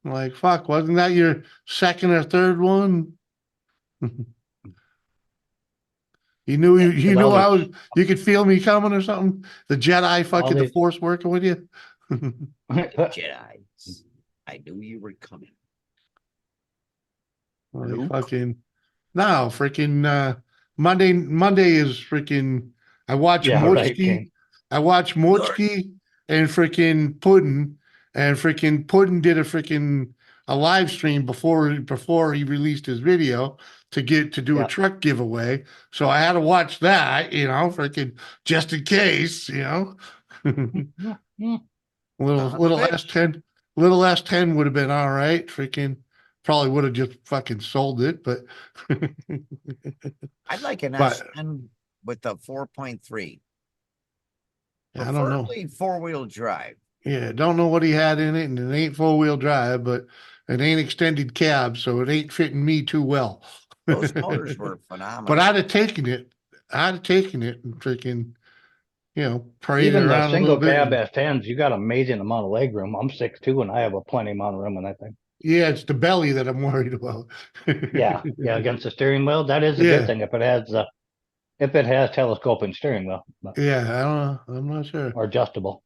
Like, fuck, wasn't that your second or third one? You knew I was you could feel me coming or something. The Jedi fucking the Force working with you. Jedi. I knew you were coming. Like, fucking no, freaking Monday is freaking I watch Yeah, right, Mochki. King. I watch Mochki and freaking Puddin, and freaking Puddin did a live stream before he released his video to do a Yeah. truck giveaway. So I had to watch that, freaking just in case, little S10 would have been all right. Freaking probably would have just fucking sold it, but I'd like an But- S10 with a 4.3. I don't know. Preferably four-wheel drive. Yeah, don't know what he had in it, and it ain't 4-wheel drive, but it ain't extended cab, so it ain't fitting me too well. Those motors were phenomenal. But I'd have taken it. And freaking, paraded Even the around a single little bit. cab S10s, you got amazing amount of leg room. I'm 6'2" and I have a plenty amount of room in that thing. Yeah, it's the belly that I'm worried about. Yeah, against the steering wheel, that is a Yeah. good thing if it has telescoping steering wheel. But, Yeah, I don't know. I'm not sure. or adjustable.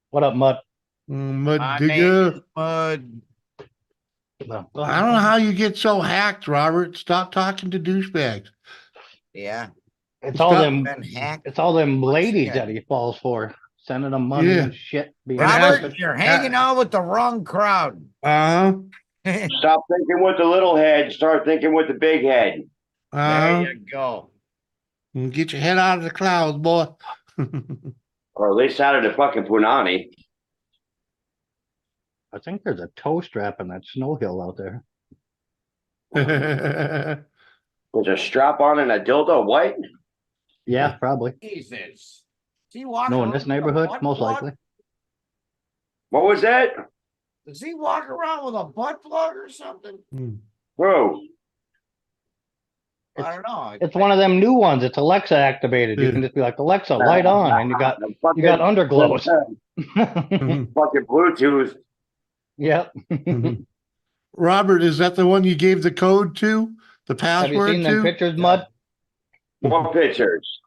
What up, Mutt? Mud My digger. name is Mud. Well, I don't know how you get so hacked, Robert. Stop talking to douchebags. Yeah. It's all them. Been hacked. It's all them Once ladies again. that he falls for, sending them money Yeah. and shit. being Robert, selfish. you're hanging out with the wrong crowd. Uh-huh. Stop thinking with the little head, start thinking with the big head. There Uh-huh. you go. Get your head out of the clouds, boy. Or at least out of the fucking punani. I think there's a toe strap in that snow hill out there. There's a strap on and a dildo. What? Yeah, probably. Jesus. Is he walking No, in around this with a neighborhood, butt most plug? likely. What was that? Does he walk around with a butt plug or something? Whoa. I don't know. It's one of them new ones. It's Alexa activated. You can just be like, Alexa, light on, and you got underglows. Mhm. Fucking Bluetooth. Yep. Mhm. Robert, is that the one you gave the code to? The Have you seen password them too? pictures, Mud? What pictures?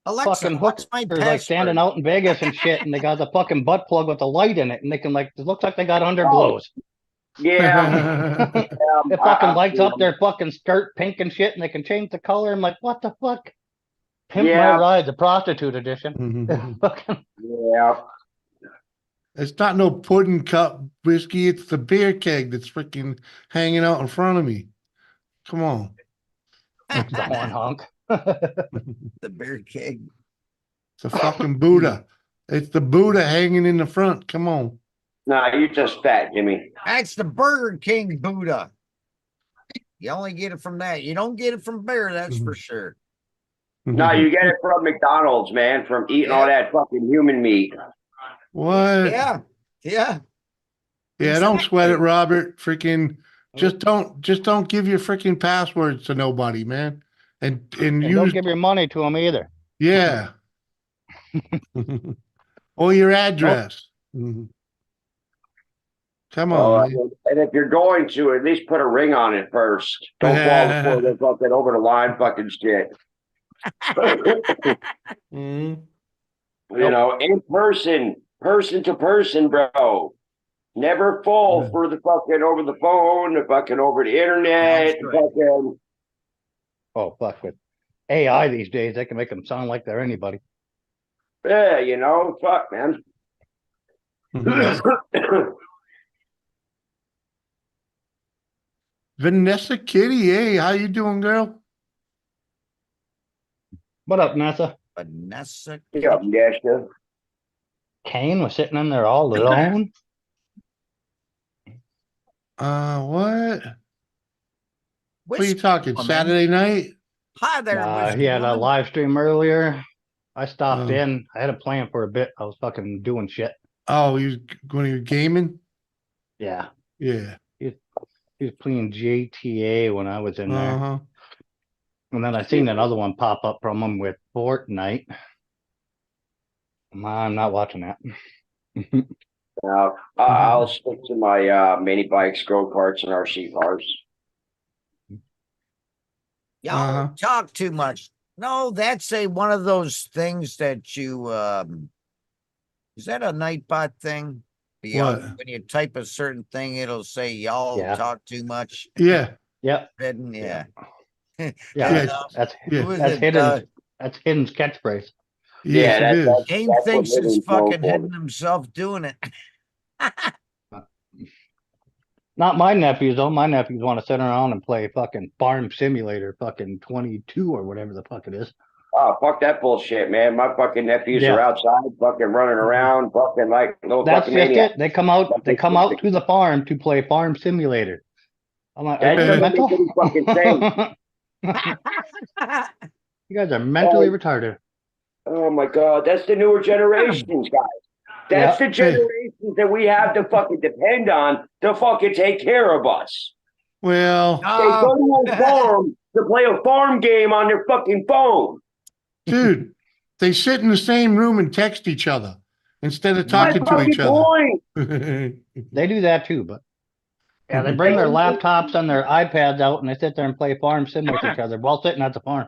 Alexa, Fucking what's my hookers like standing password? out in Vegas and shit, and they got the fucking butt plug with the light in it, and they can like, it looks like they got Oh, underglows. yeah. It fucking lights up their fucking skirt pink and shit, and they can change the color. I'm like, what the fuck? Pimp My Yeah. Ride, the prostitute edition. Fucking Yeah. It's not no pudding cup whiskey. It's the beer keg that's freaking hanging out in front of me. Come on. the horn honk. The beer keg. It's a fucking Buddha. It's the Buddha hanging in the front. Come on. Nah, you just fat, Jimmy. That's the Burger King Buddha. You only get it from that. You don't get it from beer, that's for sure. No, you get it from McDonald's, man, from eating all that fucking human meat. What? Yeah. Yeah. Yeah, don't sweat it, Exactly. Robert. Freaking just don't give your freaking passwords to nobody, man. And And use don't give your money to them either. yeah. Or your address. Mhm. Come on, man. And if you're going to, at least put a ring on it first. Don't fall before they fucking over the line fucking shit. Mhm. You know, in person to person, bro. Never fall Yeah. for the fucking over the phone, the fucking over the internet, That's right. fucking. Oh, fuck with AI these days, they can make them sound like they're anybody. Yeah, you know, fuck, man. Vanessa Kitty, hey, how you doing, girl? What up, NASA? Vanessa. Yeah, Dasha. Kane was sitting in there all alone. What? What are you Whiskey talking? woman. Saturday night? Hi there, whiskey He had a woman. live stream earlier. I stopped Oh. in. I had a plan for a bit. I was fucking doing shit. Oh, he was going to gaming? Yeah. Yeah. He was playing GTA when I was in there. Uh-huh. And then I seen another one pop up from him with Fortnite. I'm not watching that. I'll stick to my mini bikes, go karts, and RC cars. Y'all Uh-huh. talk too much. No, that's one of those things that you is that a Nightbot thing? What? When you type a certain thing, it'll say y'all Yeah. talk too much. Yeah. Yep. And yeah. Yeah. Yeah. That's Yeah. Who is that's it? hidden. That's Hidden's catchphrase. Yes, Yeah, it is. Game That's what thinks it's Hidden's known fucking for. hidden himself doing it. Not my nephews though. My nephews want to sit around and play fucking Farm Simulator, fucking 22 or whatever the fuck it is. Oh, fuck that bullshit, man. My fucking nephews Yeah. are outside, fucking running around, fucking like little That's fucking just maniacs. it. They come out to the farm to play Farm Simulator. I'm like, are you That guys doesn't make any fucking mental? You guys are mentally retarded. Oh my god, that's the newer generations, guys. That's the generations that we have to fucking depend on to fucking take care of us. Well, They go to a farm to play a farm game on their fucking phone. dude, they sit in the same room and text each other instead of My talking to fucking each other. point. They do that too, but yeah, they bring their laptops and their iPads out and they sit there and play Farm Sim with each other while sitting at the farm.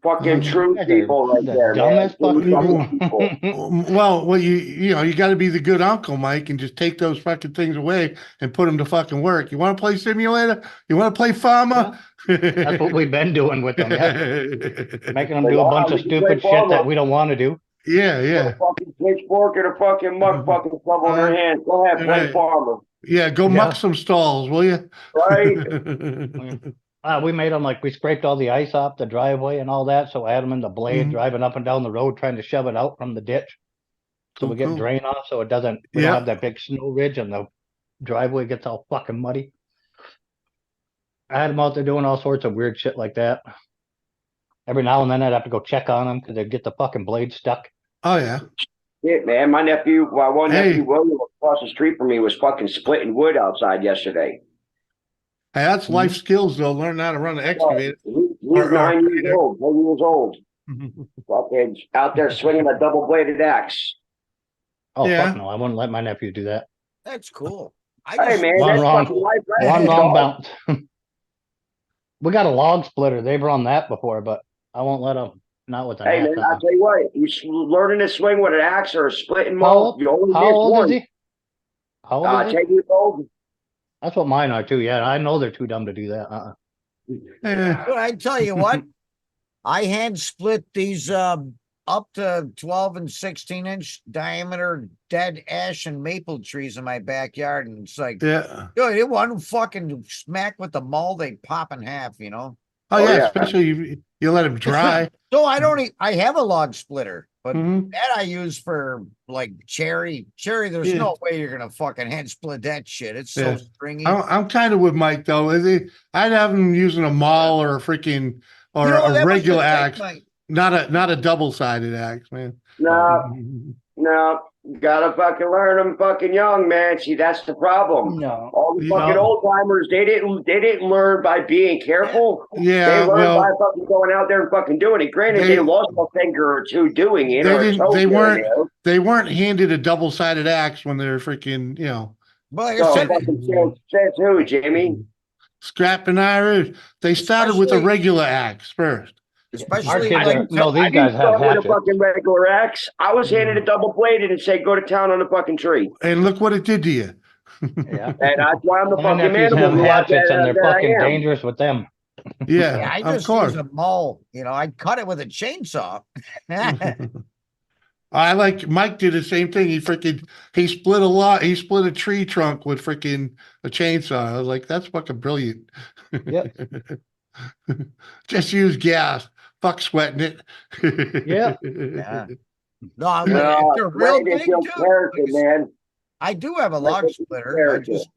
Fucking true You guys are people right the there, man. dumbest True fucking people. Well, you got to be the good uncle, Mike, and just take those fucking things away and put them to fucking work. You want to play simulator? You want to play farmer? That's what we've been doing with them, yeah. Making them Like, do a oh, bunch we of can play stupid shit farmer. that we don't want to do. Yeah, Put yeah. a fucking pitchfork and a fucking muck fucking shovel in their hands. Go ahead, play Right. farmer. Yeah, go Yeah. muck some stalls, will you? Right? We made them like we scraped all the ice off the driveway and all that. So I had them in the blade driving up and down the road trying to shove it out from the ditch. So we get Cool. drain off so it doesn't, we don't have that big snow ridge and the driveway gets all fucking muddy. I had them out there doing all sorts of weird shit like that. Every now and then I'd have to go check on them because they'd get the fucking blade stuck. Oh, yeah. Shit, man. My nephew, one Hey. nephew, William, across the street from me was fucking splitting wood outside yesterday. Hey, that's life skills, though. Learn how to run an excavator. He's Or 9 years grader. old, 10 years old. Fucking out there swinging a double-bladed axe. Oh, Yeah. fuck no. I wouldn't let my nephew do that. That's cool. Hey, man, One that's wrong- fucking life. One wrong bounce. We got a log splitter. They've run that before, but I won't let them. Not with an Hey axe. man, I'll tell you what, learning to swing with an axe or a splitting How mow, old, you only how miss old one. is he? How old is he? 10 years old. That's what mine are too. Yeah, I know they're too dumb to do that. Eh, But I tell you what, I hand split these up to 12 and 16-inch diameter dead ash and maple trees in my backyard, and it's like, yeah. dude, it one fucking smack with the maul, they pop in half, you know. Oh, Oh, yeah, yeah. especially if you let them dry. So I don't. I have a log splitter, but Mhm. that I use for like cherry. There's Yeah. no way you're gonna fucking hand split that shit. It's so Yeah. stringy. I'm kind of with Mike though. I'd have him using a maul or a freaking or You know, a that was the regular thing, axe, Mike. not a double-sided axe, man. No, gotta fucking learn them fucking young, man. See, that's the problem. No. All the Yeah. fucking old timers, they didn't learn by being careful. They Yeah, learned by well, fucking going out there and fucking doing it. Granted, They- they lost a finger or two doing it, they or a didn't. toe They here and weren't. there. They weren't handed a double-sided axe when they're freaking, But like I So said, fucking says who, Jamie? Scrap and Irish. They started with a Especially- regular axe first. Our especially kids like are no. I These guys didn't have start with a hatchets. fucking regular axe. I was handed a double bladed and said, "Go to town on the fucking tree." And look what it did to you. Yeah. And that's why I'm the My fucking nephews man. have who I- hatchets, and they're that I fucking am. dangerous with them. Yeah, yeah, I of just course. use a maul. You know, I cut it with a chainsaw. I like Mike did the same thing. He split a lot. He split a tree trunk with freaking a chainsaw. I was like, that's fucking brilliant. Yep. Just use gas. Fuck sweating it. Yeah. Yeah. No, I'm No, if they're real Brandon big, built dude. character, man. I do have a Like log a splitter. I character. just,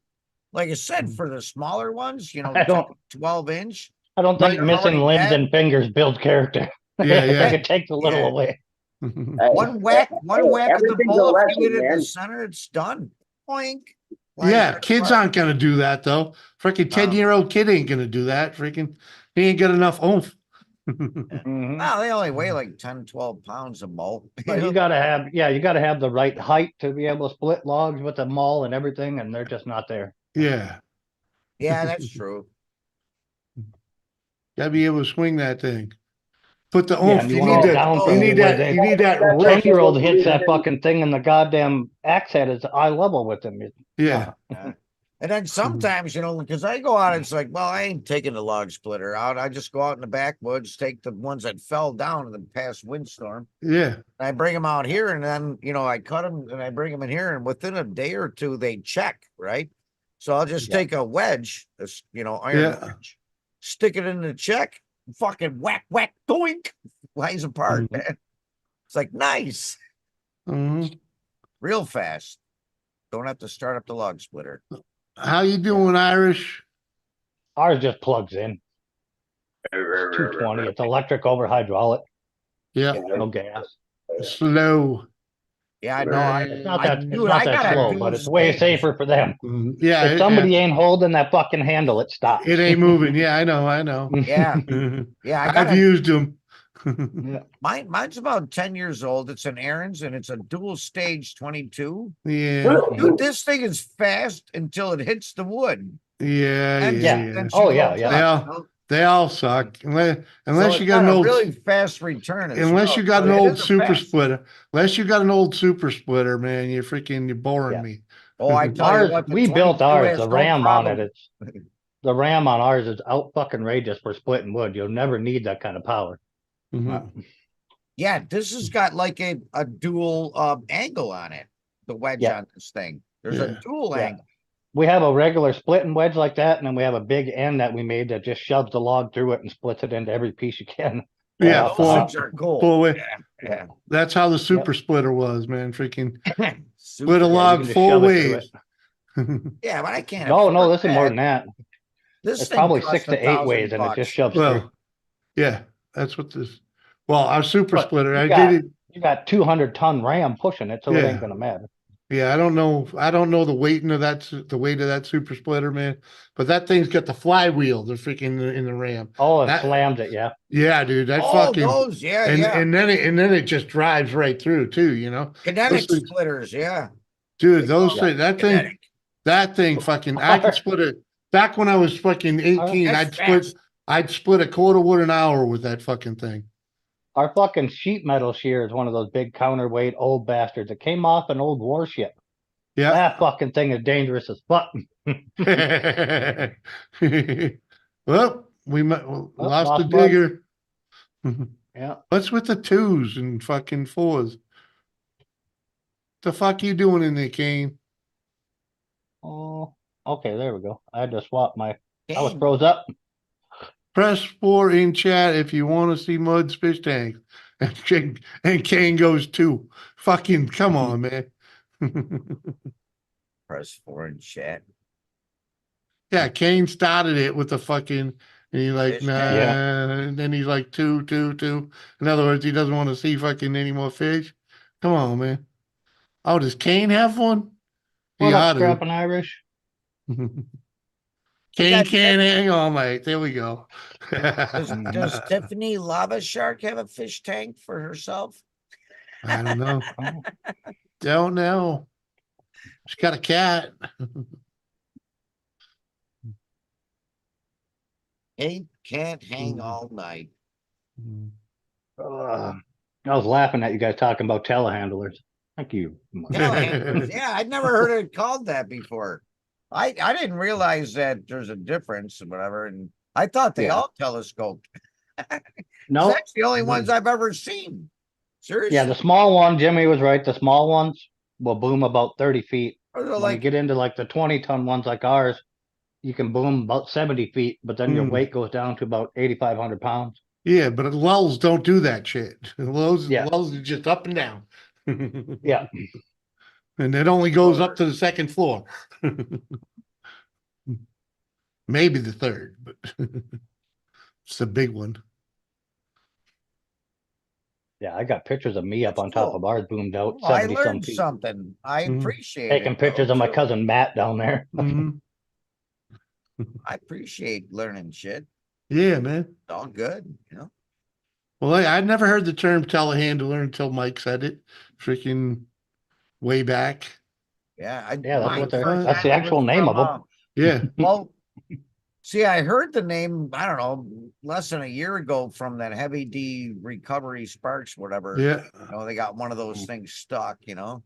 like I said, for the smaller ones, you know, I don't- 12-inch. I don't think They're missing already limbs dead. and fingers build character. Yeah, I yeah. think it takes a little Yeah. away. Hey, One whack of the everything's a ball. If you lesson, hit it in man. the center, it's done. Boink. Yeah, kids aren't gonna do that though. Freaking No. 10-year-old kid ain't gonna do that. Freaking, he ain't got enough oomph. Mhm. Well, they only weigh like 10, 12 pounds a mole. But you gotta have, you gotta have the right height to be able to split logs with the maul and everything, and they're just not there. Yeah, Yeah, that's true. gotta be able to swing that thing. Put the Yeah, oomph. and you You want need all that. down You from need you where that. they- You need that. That rip. 10-year-old hits that fucking thing, and the goddamn axe head is eye level with him. Yeah. And then sometimes, you know, because I go out, it's like, well, I ain't taking the log splitter out. I just go out in the backwoods, take the ones that fell down in the past windstorm. Yeah. And I bring them out here, and then, you know, I cut them and I bring them in here, and within a day or two, they check, right? So I'll just Yeah. take a wedge, this, you know, iron Yeah. wedge, stick it in the check, fucking whack, whack, doink, flies apart, Mhm. man. It's like, nice, Mhm. real fast. Don't have to start up the log splitter. How you doing, Irish? Ours just plugs in. 220. It's electric over hydraulic, Yeah. no gas. Slow. Yeah, I know. It's not I that, it's do it. not I that gotta slow, do but it's way things. safer for them. Yeah. If somebody ain't holding that fucking handle, it stops. It ain't moving. Yeah, I know. I know. Yeah, yeah. I I've gotta. used them. Mine's about 10 years old. It's an Aaron's, and it's a dual stage 22. Yeah. Dude, this thing is fast until it hits the wood. Yeah. And Yeah. Yeah. then Oh, she yeah, goes yeah. up, They you all, know? they all suck. Unless So you it's got an a old really fast return. as unless well, you got but an it old is a super fast. splitter. Unless you got an old super splitter, man, you're boring Yeah. me. Oh, I tell you Ours, what, the we built 22 ours. has The no ram on it. problem. The ram on ours is out fucking rageous for splitting wood. You'll never need that kind of power. Mhm. Yeah, this has got like a dual angle on it. The wedge Yeah. on this thing. There's Yeah. a dual Yeah. angle. We have a regular splitting wedge like that, and then we have a big end that we made that just shoves the log through it and splits it into every piece you can. Yeah, those full- things are cool. full way. Yeah. That's how the super splitter was, man. Freaking Super- split a Yeah, you log can just full shove it through ways. Yeah, but I can't. No, no, afford this is more than that. This It's thing probably costs 6 to 8 $1,000 ways, and it just bucks. shoves through. Well, yeah, that's what this. Well, our super But splitter, you I got- did it. You got 200-ton ram pushing it, so it Yeah. ain't gonna matter. Yeah, I don't know. I don't know the weight of that super splitter, man. But that thing's got the flywheel, the freaking in the ram. Oh, it That- slams it, yeah. Yeah, dude, that Oh, fucking those, yeah, and yeah. and then it just drives right through too. You know, Kinetic those things- splitters, yeah. dude, those Yeah, things, kinetic. that thing fucking. I could split it back when I was fucking 18. That's I'd split. fast. I'd split a quarter wood an hour with that fucking thing. Our fucking sheet metal shear is one of those big counterweight old bastards. It came off an old warship. Yeah. That fucking thing is dangerous as fuck. Well, lost the lost bud. digger. Yeah. What's with the twos and fucking fours? The fuck you doing in there, Kane? Oh, okay, there we go. I had to swap my. I was Dang. froze up. Press 4 in chat if you want to see Mud's fish tank. And Kane goes 2. Fucking come on, man. Press 4 in chat. Yeah, Kane started it with the fucking, and he's like, Fish nah, tank. Yeah. and then he's like, 2, 2, 2. In other words, he doesn't want to see fucking any more fish. Come on, man. Oh, does Kane have one? He What up, ought to. Scrapping Irish? Hey, Kane guys, can't hang on, mate. There we go. Does Tiffany Lava Shark have a fish tank for herself? I don't know. Oh, Don't know. She's got a cat. Can't hang all night. I was laughing at you guys talking about telehandlers. Thank you. Telehandlers. Yeah, I'd never heard it called that before. I didn't realize that there's a difference or whatever, and I thought they Yeah. all telescoped. No, That's the only ones I've ever seen. Seriously. yeah, the small one, Jimmy was right. The small ones will boom about 30 feet. Or they're When like, you get into like the 20-ton ones like ours, you can boom about 70 feet, but then your Mm. weight goes down to about 8,500 pounds. Yeah, but lulls don't do that shit. Lulls Yeah. are just up and down. Yeah. And it only goes up to the second floor. Maybe the third, but it's a big one. Yeah, I got pictures of me up That's on top cool. of ours boomed out oh, I 70 some learned feet. something. I Mhm. appreciate Taking it. pictures though, of my too. cousin Matt down there. Mhm. I appreciate learning shit. Yeah, man. It's all good, you know. Well, I'd never heard the term telehandler until Mike said it. Freaking way back. Yeah, Yeah, that's mine what they're. first That's the time was actual name of from, them. Yeah. well, see, I heard the name, I don't know, less than a year ago from that Heavy D Recovery Sparks, whatever. Yeah. You know, they got one of those things stuck, you know,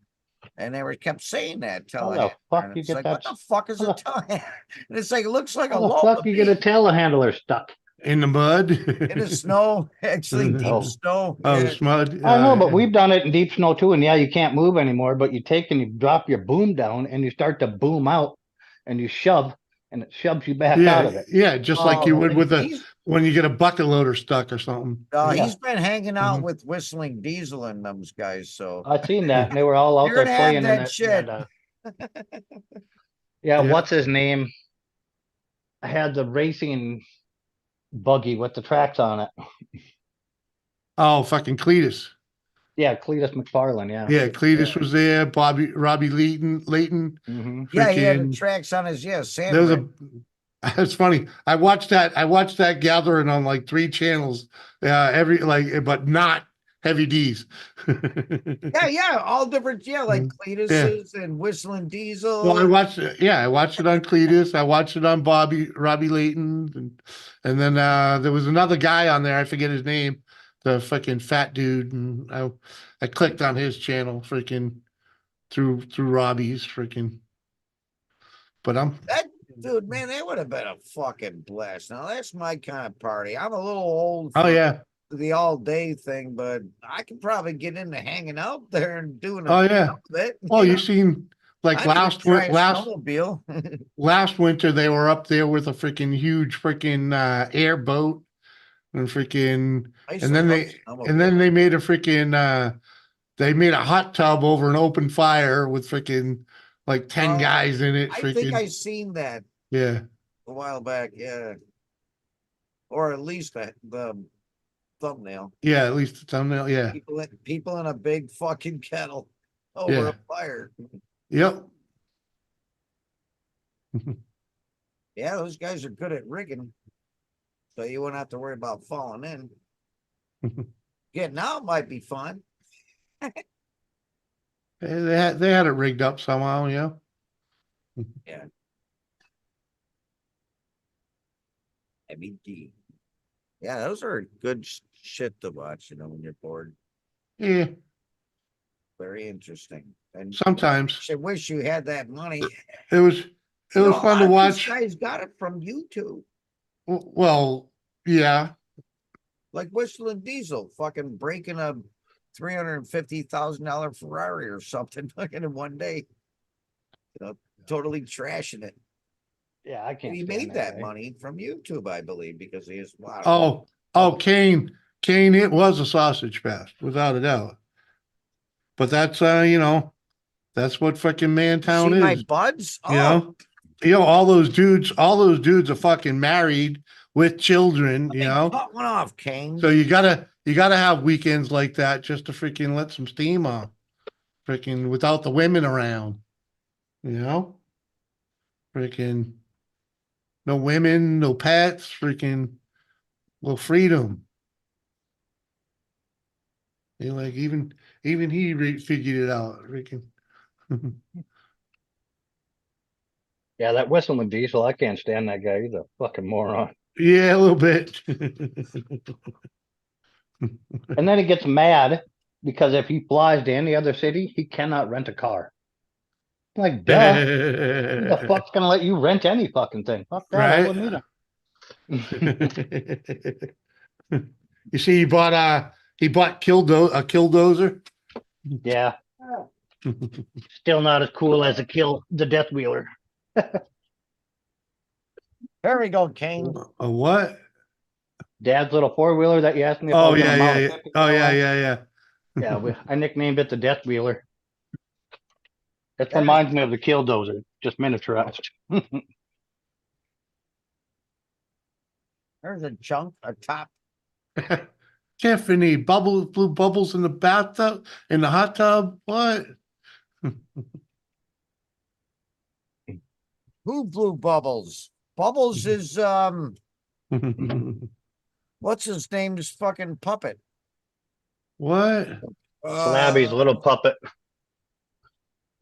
and they were kept saying that How the telehandler. fuck And you it's get like, that? what the fuck is a How the- telehandler? And it's like, it looks like a How the lump fuck of you get a meat telehandler stuck? In the mud. in the snow, actually deep Oh. snow. Oh, Yeah. smud. I know, but Yeah. we've done it in deep snow too, and yeah, you can't move anymore, but you take and you drop your boom down and you start to boom out and you shove and it shoves you back out of it. Yeah, just like you would with he's, when you get a bucket loader stuck or something. Yeah. he's been hanging out Mhm. with Whistling Diesel and those guys, so I seen that and they were all out You're there gonna have playing in that it. shit. Yeah, Yeah. what's his name? I had the racing buggy with the tracks on it. Oh, fucking Cletus. Yeah, Cletus McFarlane. Yeah. Yeah, Cletus was there. Robbie Layton. Mhm. yeah, he had the Freaking- tracks on his sand There's rig. It's funny. I watched that gathering on like 3 channels. But not Heavy D's. Yeah, all different. Yeah, like Cletus's and Whistling Diesel. Well, I watched it on Cletus. I watched it on Robbie Layton, and then there was another guy on there. I forget his name, the fucking fat dude, and I clicked on his channel, freaking through Robbie's, freaking. But That dude, man, that would have been a fucking blast. Now that's my kind of party. I'm a little old oh for yeah, the all day thing, but I could probably get into hanging out there and doing oh yeah. it. Well, you seen like last snowmobile. last winter they were up there with a freaking huge freaking airboat and freaking and then they made a freaking they made a hot tub over an open fire with freaking like 10 guys in it. I think I seen that yeah, a while back, yeah. Or at least the thumbnail. yeah, at least the thumbnail. Yeah, People in a big fucking kettle over a fire. yep. Yeah, those guys are good at rigging. So you wouldn't have to worry about falling in. Getting out might be fun. They had it rigged up somehow, yeah. Yeah. Heavy D. Yeah, those are good shit to watch, when you're bored. Yeah, Very interesting. And sometimes I wish you had that money. it was You know, a fun to lot of these watch. guys got it from YouTube. Well, yeah. Like Whistling Diesel fucking breaking a $350,000 Ferrari or something fucking in one day. Totally trashing it. Yeah, I can't. And he stand made that guy. money from YouTube, I believe, because he is wow. Oh, Kane, it was a sausage fest, without a doubt. But that's that's what fucking See Mantown my is. buds? You know, all those dudes are fucking married with children, They cut one off, Kane. So you gotta have weekends like that just to freaking let some steam off. Freaking without the women around. Freaking no women, no pets, freaking little freedom. Like even he figured it out. Freaking Yeah, that whistling diesel, I can't stand that guy. He's a fucking moron. yeah, a little bit. And then he gets mad because if he flies to any other city, he cannot rent a car. Like, duh. Who the fuck's gonna let you rent any fucking thing? Fuck that, I Right? wouldn't either. You see, he bought a killdozer. Yeah, still not as cool as the Death Wheeler. There we go, Kane. A what? Dad's little 4-wheeler that you asked me if I Oh was yeah, gonna mount yeah, a yeah. 50 Oh yeah, on. yeah. Yeah, I nicknamed it the Death Wheeler. It reminds me of the Killdozer, just miniaturized. There's a chunk, a top. Tiffany, blue bubbles in the bathtub, in the hot tub. What? Who blew Bubbles? Bubbles is what's his name? This fucking puppet. What? Slabby's little puppet.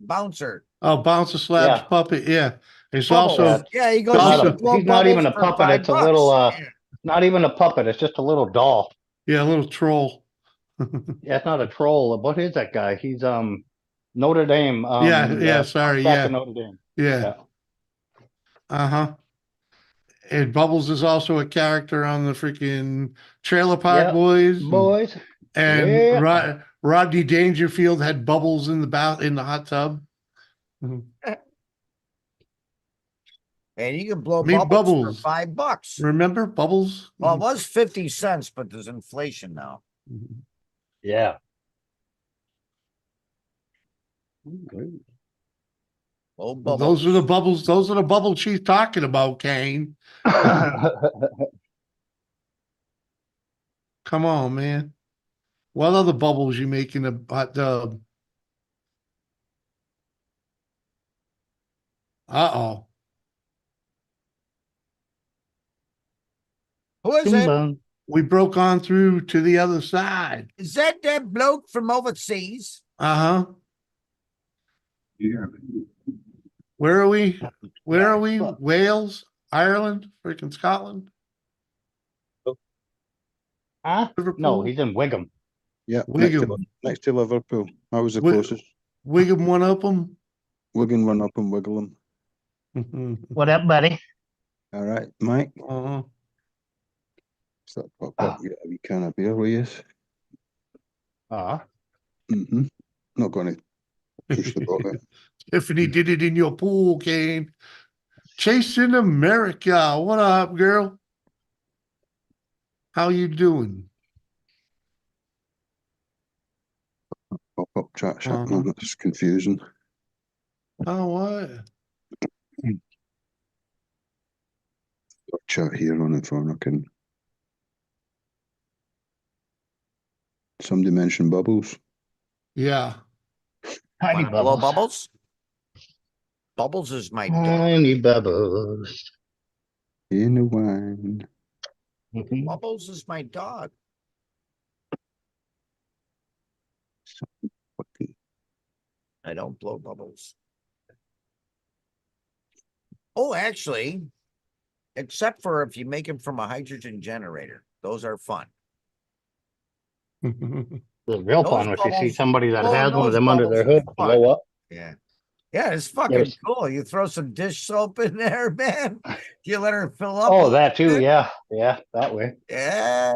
Bouncer. Oh, Bouncer Slab's Yeah. puppet. Yeah. It's Bubbles. also Yeah, he goes. He's not, "You also- can blow he's not even a bubbles for puppet. It's a little, $5." not even a puppet. It's just a little doll. yeah, a little troll. Yeah, it's not a troll. What is that guy? He's Notre Dame. Yeah, sorry, back yeah. in Notre Dame. Yeah. Yeah. Uh-huh. And Bubbles is also a character on the freaking Trailer Park Yep. Boys. Boys. And Yeah. Rodney Dangerfield had bubbles in the hot tub. And you can blow Me, bubbles for Bubbles. $5. Remember Bubbles? Well, it was 50 cents, but there's inflation now. Yeah. Oh, Well, those are the bubbles. Those are the bubbles she's talking about, Kane. Come on, man. What other bubbles you make in the hot tub? Uh-oh. Who is it? We broke on through to the other side. Is that bloke from overseas? Uh-huh. Yeah. Where are we? Where are we? Wales? Ireland? Freaking Scotland? Huh? Liverpool? No, he's in Wigan. Yeah, Wigan. next to Liverpool. I was the Wi- closest. Wigan one up them. Wigan run up and wiggle them. What up, buddy? All right, Mike. Uh-huh. So pop up, get a wee can of beer with you. Not going to push the bottle. Tiffany did it in your pool, Kane. Chasing America. What up, girl? How you doing? Pop up chat shop. Uh-huh. No, that's confusing. Oh, what? Got chat here on the phone. I can. Somebody mentioned bubbles. Yeah. Tiny Wanna blow bubbles. bubbles? Bubbles is my dog. Tiny bubbles. In the wine. Bubbles is my dog. Okay. I don't blow bubbles. Oh, actually, except for if you make them from a hydrogen generator. Those are fun. The real Nose fun was you see bubbles- somebody that blowing has one of nose them under their bubbles is hood fun. blow up. Yeah. Yeah, it's Yeah, fucking it's- cool. You throw some dish soap in there, man. You let her fill up. a Oh, little that too. bit. Yeah, yeah, that way. Yeah.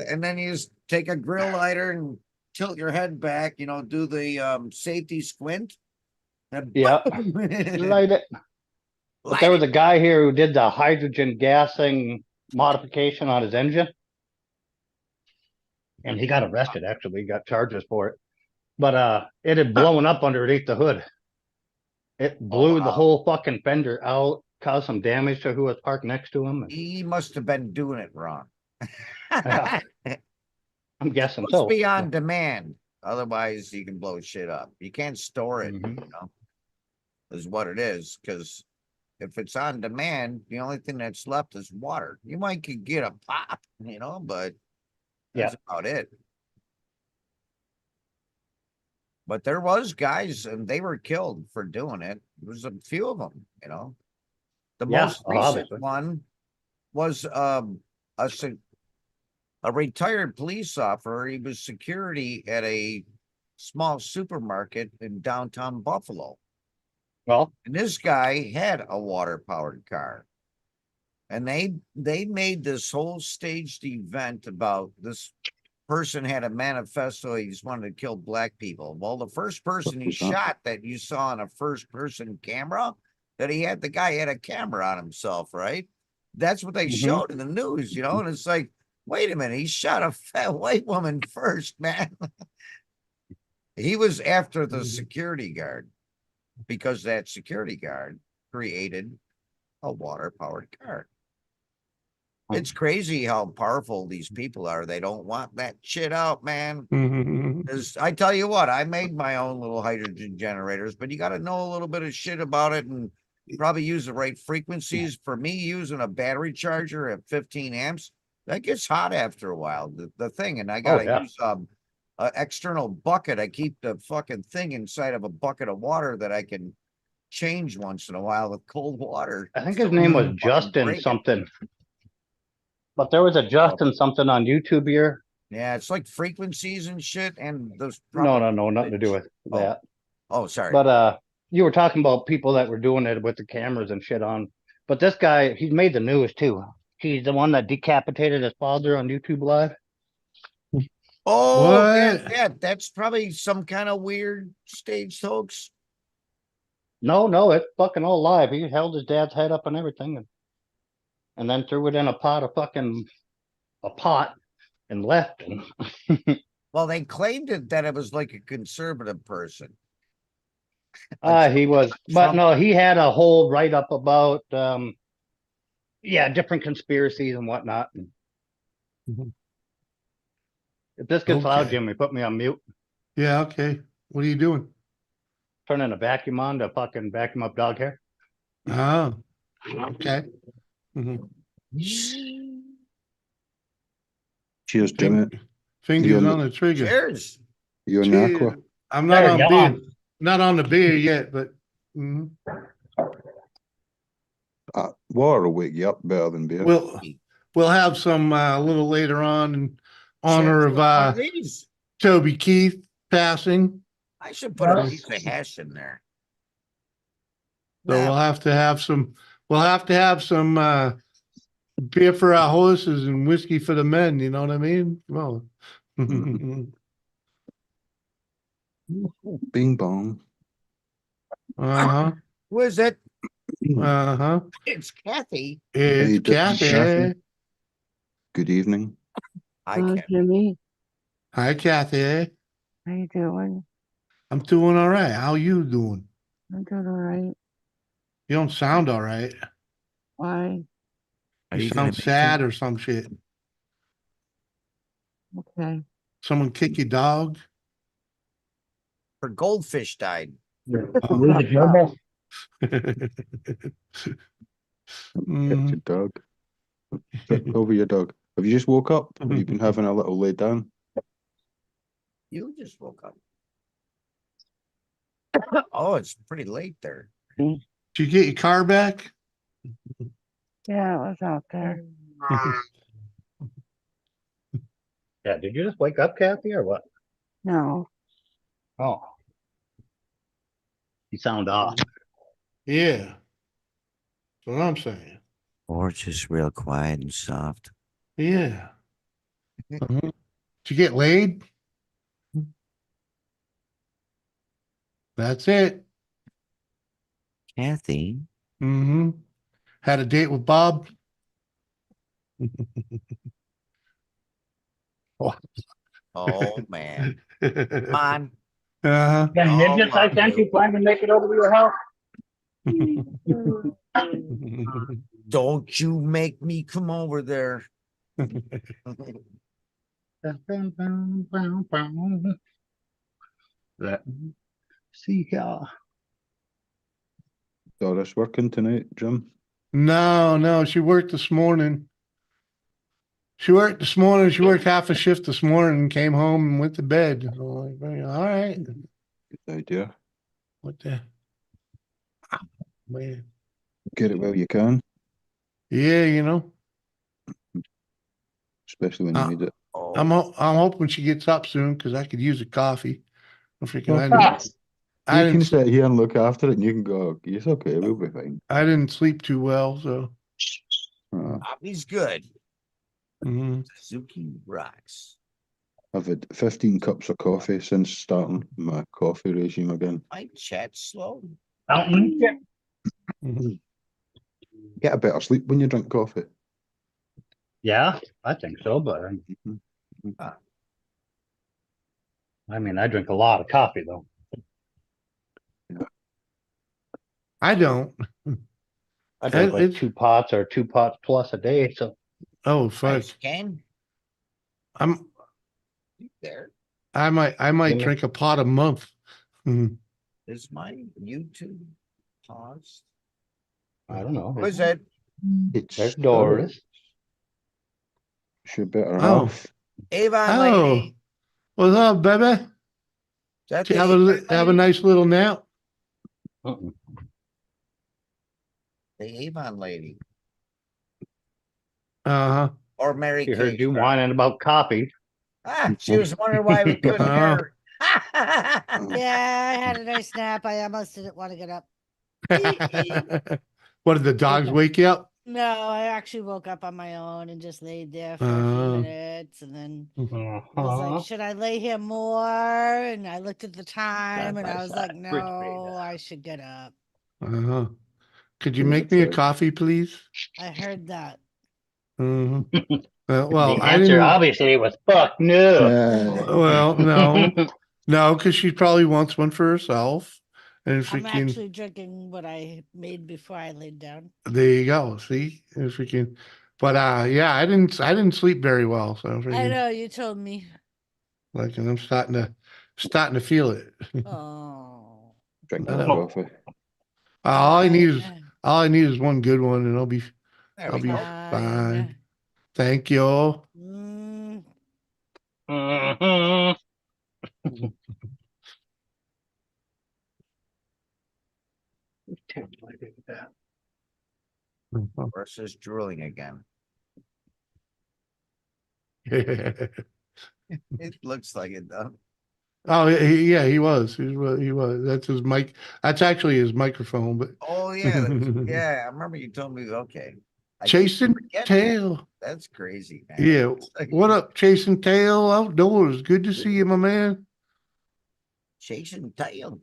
And then you just take a grill lighter and tilt your head back, do the safety squint. And Yeah. boom. Light it. But there Light was a guy here who did the hydrogen gassing modification on his engine. And he got arrested, actually. He got charges for it. But it had blown up underneath the hood. It blew the wow. whole fucking fender out, caused some damage to who was parked next to him. And He must have been doing it wrong. Yeah. I'm guessing Must so. be on demand. Otherwise, you can blow shit up. You can't store it, Mhm. is what it is. Because if it's on demand, the only thing that's left is water. You might could get a pop, but that's about it. But there was guys and they were killed for doing it. There was a few of them, The Yeah, most recent obviously. one was a retired police officer. He was security at a small supermarket in downtown Buffalo. Well, And this guy had a water powered car. And they made this whole staged event about this person had a manifesto. He just wanted to kill black people. Well, the first person he was that? shot that you saw on a first person camera, the guy had a camera on himself, right? That's what they Mhm. showed in the news, and it's like, wait a minute, he shot a fat white woman first, man. He was after the security guard because that security guard created a water powered car. It's crazy how powerful these people are. They don't want that shit out, man. Because I tell you what, I made my own little hydrogen generators, but you got to know a little bit of shit about it and probably use the right frequencies. For me, using a battery charger at 15 amps, that gets hot after a while, the thing. And I got to yeah. use an external bucket. I keep the fucking thing inside of a bucket of water that I can change once in a while with cold water. I think his name was Fucking Justin break it. something. But there was a Justin something on YouTube here. Yeah, it's like frequencies and shit, and those. No, nothing to do with Oh. that. Oh, sorry. But you were talking about people that were doing it with the cameras and shit on. But this guy, he's made the news too. He's the one that decapitated his father on YouTube Live. Oh, What? yeah, that's probably some kind of weird stage hoax. No, it's fucking all live. He held his dad's head up and everything, and then threw it in a pot and left. And Well, they claimed that it was like a conservative person. he was, but Trump- no, he had a whole write up about different conspiracies and whatnot. Mhm. If this gets loud, Okay. Jimmy, put me on mute. Yeah, okay. What are you doing? Turning a vacuum on to fucking vacuum up dog hair. Oh, okay. Mhm. Cheers, Jimmy. Fingers You're on the trigger. Cheers. You're an Cheers. aqua. I'm not on There, beer. yawn. Not on the beer yet, but mhm. Water will wake you up better than beer. We'll have some a little later on in honor Cheers of with one of these. Toby Keith passing. I should put a piece of hash in there. So we'll have to have some. We'll have to have some beer for our horses and whiskey for the men. You know what I mean? Well, Bing bong. uh-huh. Who is it? Uh-huh. It's Kathy. It's you doing, Kathy. Kathy? Good evening. I Hello, can't. Jimmy. Hi, Kathy. How you doing? I'm doing all right. How you doing? I'm doing all right. You don't sound all right. Why? Are You you gonna sound make sad it? or some shit. Okay. Someone kick your dog? Her goldfish died. Oh. Pet Mm. your dog. Sit over your dog. Have you just woke up? Have you been having a little lay down? You just woke up. Oh, it's pretty late there. Did you get your car back? Yeah, it was out there. Yeah, did you just wake up, Kathy, or what? No. Oh. You sound off. Yeah. That's what I'm saying. Or just real quiet and soft. Yeah. Did you get laid? That's it. Kathy. Mm-hmm. Had a date with Bob. Oh man. Come on. Uh-huh. The midgets I sent you plan to make it over to your house? Don't you make me come over there. See ya. Doris working tonight, Jim? No, she worked this morning. She worked this morning. She worked half a shift this morning and came home and went to bed. So I'm like, all right. Good idea. What the man? Get it while you can, Yeah, you know. especially when you Uh, need it. Oh, I'm hoping she gets up soon because I could use a coffee. I'm freaking. You can sit here and look after it, and you can go, it's okay, we'll be fine. I didn't sleep too well, so. he's good. Mhm. Suzuki rocks. I've had 15 cups of coffee since starting my coffee regime again. My chat slow. Fountain. Mhm. Get a better sleep when you drink coffee. Yeah, I think so, but Mhm. I mean, I drink a lot of coffee though. I don't. I drink like It's 2 pots or 2 pots plus a day. So oh fuck. Nice, Ken. I'm There I might Give me- drink a pot a month. Mhm. is my YouTube paused. I don't know. What is that? It's There's Doris. You're better Oh. off. Avon Oh, lady. what's up, baby? Is that Did you the have Avon a lady? nice little nap? Uh-uh. The Avon lady. Uh-huh. Or Mary She Kay. heard you sorry. whining about coffee. She was wondering why we couldn't Uh-huh. hear. Yeah, I had a nice nap. I almost didn't want to get up. What did the dogs wake you up? No, I actually woke up on my own and just laid there for a few Uh. minutes and then I was Uh-huh. like, should I lay here more? And I looked at the time and I was like, side, fridge no, I should get up. Uh-huh. Could you Give it make a me a try. coffee, please? I heard that. Mhm. Well, The I answer didn't. obviously was fuck no. Well, no, because she probably wants one for herself. And I'm freaking, actually drinking what I made before I laid down. there you go. See, and freaking, but yeah, I didn't sleep very well. So I freaking, know you told me. like, and I'm starting to feel it. Oh. Drink I more know. coffee. Fine. All I need is one good one, and There I'll we be go. fine. Thank you. Mm, Mhm. Versus drooling again. It looks like it though. Oh, yeah, he was. He was. That's his mic. That's actually his microphone. But Oh yeah, yeah. I remember you told me. Okay, I keep chasing forgetting that. tail. That's crazy, man. Yeah. It's like What up, chasing tail outdoors? Good to see you, my man. chasing tail?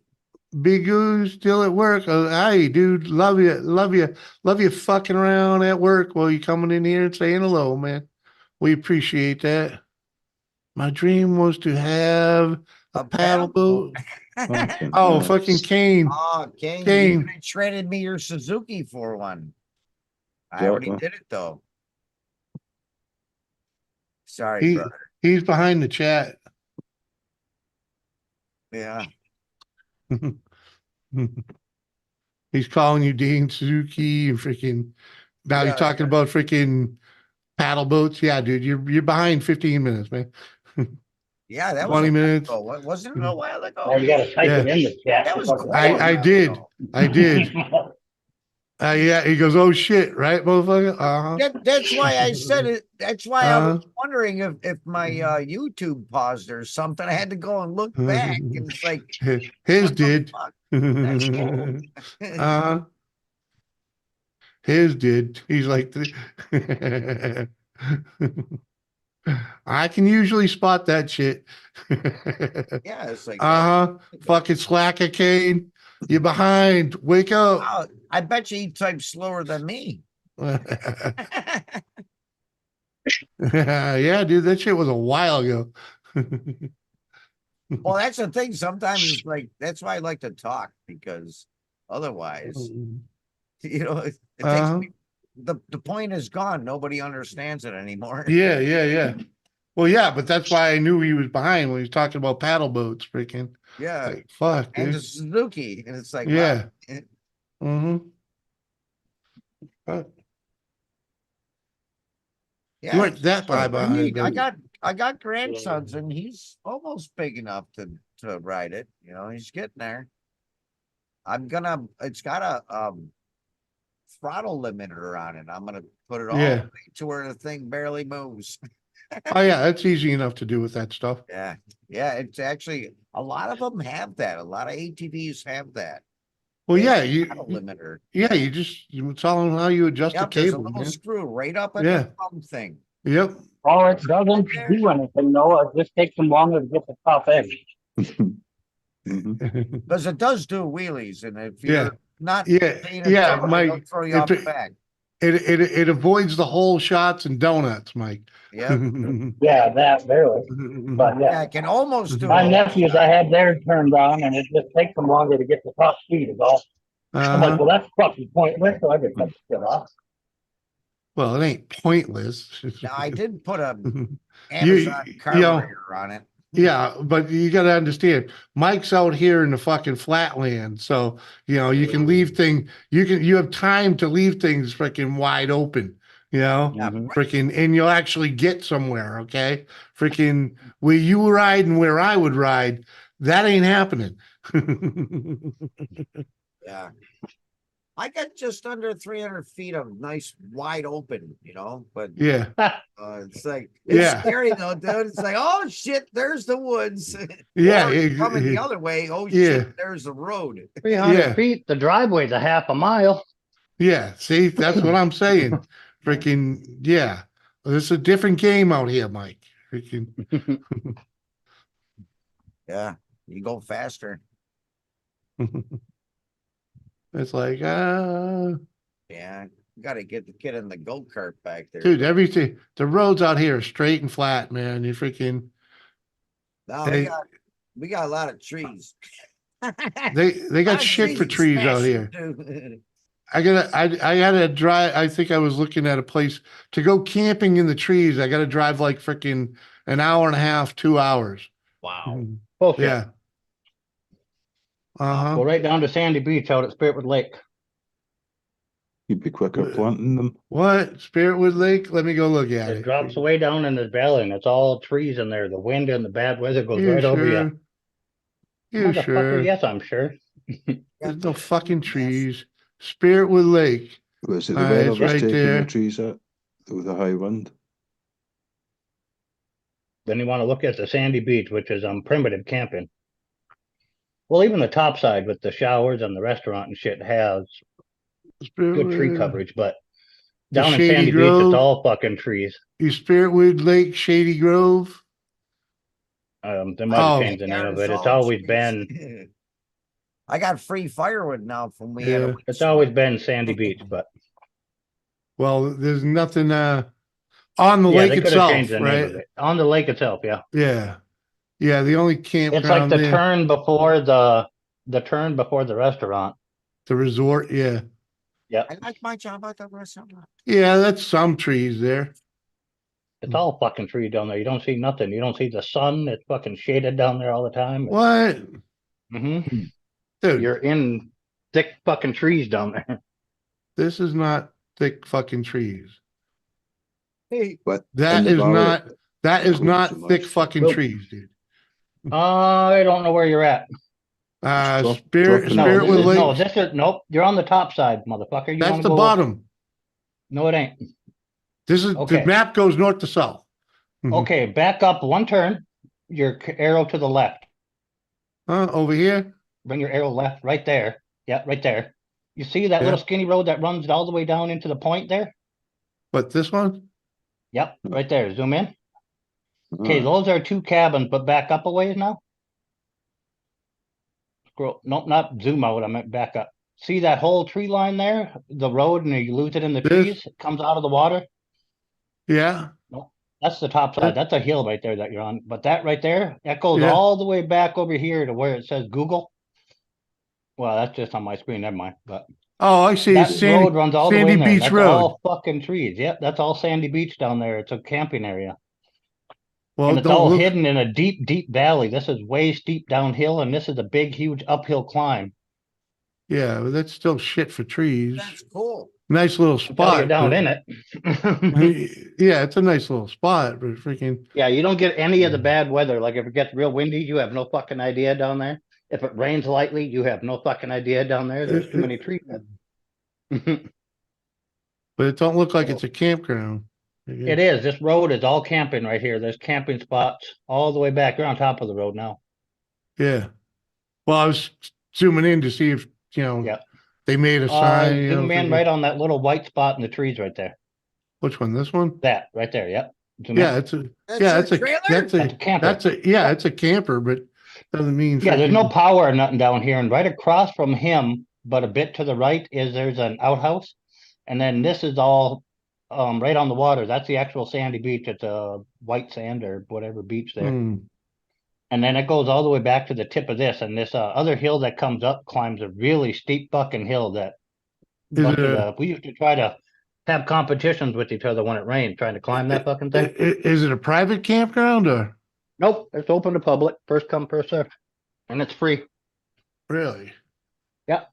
Big Goose still at work. Hey, dude, love you fucking around at work while you coming in here and saying hello, man. We appreciate that. My dream was to have a paddle boat. Fucking Oh, hell. fucking Kane. Oh, King, you Kane. could have traded me your Suzuki for one. I already Exactly. did it though. Sorry, He brother. he's behind the chat. Yeah. He's calling you Dean Suzuki and freaking now he's Yeah, talking about freaking paddle boats. Yeah, dude, you're behind 15 minutes, man. yeah, that was 20 a while minutes. ago. Wasn't it a while ago? Now you gotta type Yeah. it in the chat. That was Fucking quite a I while did. ago. I did. Yeah, he goes, oh shit, right, motherfucker? Uh-huh. That's why I said it. That's why I was Uh-huh. wondering if my YouTube paused or something. I had to go and look back, and it's like, His what the did. fuck? That's cool. Uh-huh. His did. He's like, I can usually spot that shit. Yeah, it's like, Uh-huh. Fucking slacker Kane. You're behind. Wake up. wow, I bet you he types slower than me. Yeah, dude, that shit was a while ago. Well, that's the thing. Sometimes it's like that's why I like to talk, because otherwise, it takes Uh-huh. me. The point is gone. Nobody understands it anymore. Yeah. Well, yeah, but that's why I knew he was behind when he was talking about paddle boats, freaking. Yeah, Like, fuck, and the dude. Suzuki, and it's like, Yeah. wow. Mm-hmm. Yeah, You weren't that far sure. I mean, behind, though. I got grandsons, and he's almost big enough to ride it. He's getting there. It's got a throttle limiter on it. I'm gonna put it all Yeah. the way to where the thing barely moves. Oh, yeah, that's easy enough to do with that stuff. Yeah, it's actually a lot of them have that. A lot of ATVs have that. Well, They yeah, have a throttle limiter. you tell them how you adjust the Yep, there's a cable, little man. screw right up at Yeah. the thumb thing. Yep. Oh, it doesn't do anything, Noah. It just takes them longer to get the top edge. Mhm. Because it does do wheelies, and if Yeah. you're not Yeah, paying yeah, attention, Mike, it'll throw you if off the it- back. It avoids the whole shots and donuts, Mike. Yep. Yeah, that barely. But Yeah, yeah, I can almost do my it. nephews, I had theirs turned on, and it just takes them longer to get the top speed. Is all. I'm like, Uh-huh. well, that's fucking pointless. So I just cut the shit off. Well, it ain't pointless. Now, I did put a you, Amazon you know, carburetor on it. yeah, but you got to understand, Mike's out here in the fucking flatland, so you can leave you have time to leave things freaking wide open, Mhm. freaking, and you'll actually get somewhere. Okay, freaking where you ride and where I would ride, that ain't happening. Yeah. I got just under 300 feet of nice wide open, but Yeah, it's like, it's Yeah. scary though, dude. It's like, oh shit, there's the woods. yeah, Or it's coming the other way. Oh Yeah. shit, there's the road. 300 Yeah. feet. The driveway's a half a mile. yeah. See, that's what I'm saying. Freaking yeah, it's a different game out here, Mike. Freaking. Yeah, you go faster. It's like, Yeah, you got to get the kid in the go-kart back there. dude, everything, the roads out here are straight and flat, man. You freaking, No, they- we got a lot of trees. they got shit for trees out here. I gotta drive. I think I was looking at a place to go camping in the trees. I gotta drive like freaking an hour and a half, 2 hours. Wow. Bullshit. Yeah. Go Uh-huh. right down to Sandy Beach out at Spiritwood Lake. You'd be quicker planting them. What? Spiritwood Lake? Let me go look at It it. drops way down in this valley, and it's all trees in there. The wind and the bad weather goes You right over you. sure? You Motherfucker, sure? yes, I'm sure. There's no fucking trees. Spiritwood Lake. Was it the Aye, weather it's was right taking there. the trees out with the high wind? Then you want to look at the Sandy Beach, which is primitive camping. Well, even the top side with the showers and the restaurant and shit has good tree Spiritwood. coverage, but The down in Shady Sandy Beach, Grove. it's all fucking trees. Is Spiritwood Lake Shady Grove? They might have Oh. changed the name of it. It's all always trees. been I got free firewood now from we had Yeah. it's always been Sandy Beach, but Well, there's nothing on the yeah, lake they could have itself, changed the name right? of it. On the lake itself, yeah. Yeah. Yeah, the only It's like campground the there, turn before the turn before the restaurant. the resort, yeah. I like my job at the restaurant. Yeah, that's some trees there. It's all fucking tree down there. You don't see nothing. You don't see the sun. It's fucking shaded down there all the time. What? Mm-hmm. Dude, You're in thick fucking trees down there. this is not thick fucking trees. Hey, But That in the is valley, not that is Cool, not so thick much. fucking Nope. trees, dude. I don't know where you're at. Drop- Spirit, dropping No, Spirit this with is, no, Lakes. this is, nope, you're on the top side, motherfucker. You That's wanna the go? bottom. No, it ain't. This is, the Okay. map goes north to south. Mhm. Okay, back up one turn, your arrow to the left. Over here? Bring your arrow left, right there. Yeah, right there. You see that little Yeah. skinny road that runs all the way down into the point there? What, this one? Yep, right there. Zoom in. Uh, Okay, those are 2 cabins, but back up a ways now. Scroll, nope, not zoom out. I meant back up. See that whole tree line there? The road, and you lose it in the This? trees. It comes out of the water. Yeah, Nope, that's the top Yeah. side. That's a hill right there that you're on. But that right there, that goes Yeah. all the way back over here to where it says Google. Well, that's just on my screen. Never mind. But oh, I see, that Sandy, road runs all the way Sandy in there. Beach That's Road. all fucking trees. Yep, that's all Sandy Beach down there. It's a camping area. Well, And it's don't all look, hidden in a deep, deep valley. This is way steep downhill, and this is a big, huge uphill climb. yeah, but that's still shit for trees. That's cool. Nice little Until you're spot. down but- in it. Yeah, it's a nice little spot, but freaking, Yeah, you don't get any of the bad weather. Like if it gets real windy, you have no fucking idea down there. If it rains lightly, you have no fucking idea down there. There's too many trees. but it don't look like it's a campground. It is. This road is all camping right here. There's camping spots all the way back. You're on top of the road now. Yeah. Well, I was zooming in to see if, Yeah. they made a sign, Zoom in freaking- right on that little white spot in the trees right there. which one, this one? That right there. Yep. Zoom Yeah, in. it's a, That's yeah, your that's a, trailer? that's That's a a, camper. it's a camper, but doesn't mean. Yeah, there's no freaking- power or nothing down here. And right across from him, but a bit to the right, there's an outhouse. And then this is all right on the water. That's the actual sandy beach. It's a white sand or whatever beach there. Hmm. And then it goes all the way back to the tip of this. And this other hill that comes up climbs a really steep fucking hill that Is bunch it of a- we used to try to have competitions with each other when it rained, trying to climb that fucking thing. Is it a private campground or Nope, it's open to public, first come, first serve. And it's free. really? Yeah.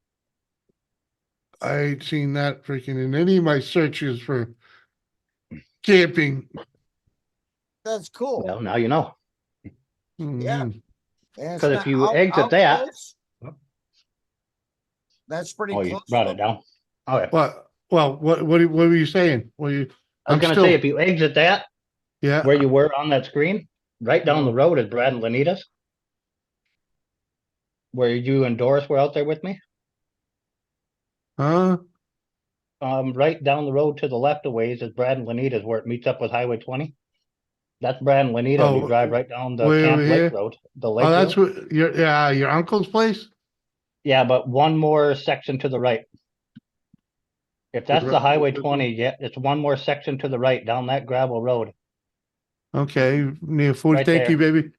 I ain't seen that freaking in any of my searches for camping. That's cool. Well, now you know. Yeah. Mhm. And it's 'Cause if not you exit that- close. That's pretty Oh, you close. brought it down. Okay. What were you saying? Were you, I was I'm gonna still- say, if you exit that, yeah, where you were on that screen, right down the road is Brad and Lanita's. Where you and Doris were out there with me. huh? Right down the road to the left a ways is Brad and Lanita's where it meets up with Highway 20. That's Brad and Lanita. Oh, You drive right down the way Camp over Lake here? Road. The lake Oh, that's road. what, your uncle's place? Yeah, but one more section to the right. If that's the right- Highway 20, yeah, it's one more section to the right down that gravel road. Okay, near 40, Right thank you, baby.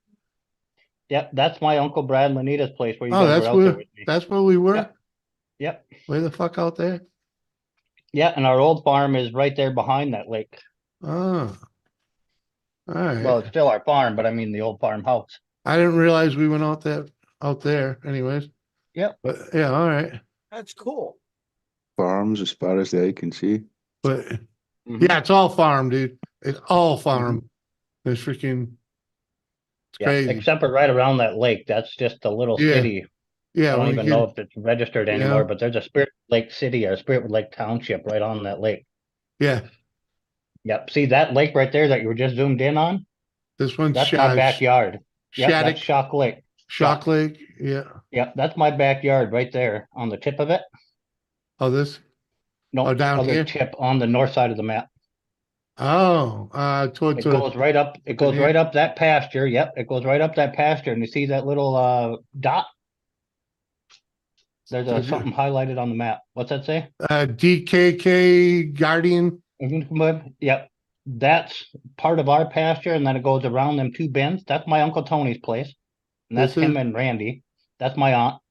Yep, that's my Uncle Brad and Lanita's place where you Oh, guys that's were out there where, with me. that's where we were? Yep. Yep. Way the fuck out there? Yeah, and our old farm is right there behind that lake. Oh. All Well, right. it's still our farm, but I mean the old farmhouse. I didn't realize we went out there anyways. Yep. But yeah, all right. That's cool. farms as far as the eye can see. But Mhm. yeah, it's all farm, dude. It's all farm. It's freaking, it's Yeah, crazy. except for right around that lake. That's just a little Yeah. city. Yeah, I don't when even you know get, if it's registered Yeah. anymore, but there's a Spirit Lake City or Spirit Lake Township right on that lake. yeah, Yep. See that lake right there that you were just zoomed in on? this one's That's my backyard. Yep, that's Shattuck, Shock Lake. Shock Lake, yeah. Yep, that's my backyard right there on the tip of it. Oh, this, No, Oh, down other here? tip on the north side of the map. towards It goes right up, it goes here? right up that pasture. Yep, it goes right up that pasture. And you see that little dot? There's Does it? something highlighted on the map. What's that say? DKK Guardian. Yep, that's part of our pasture, and then it goes around them 2 bends. That's my Uncle Tony's place. And that's This him is- and Randy. That's my aunt.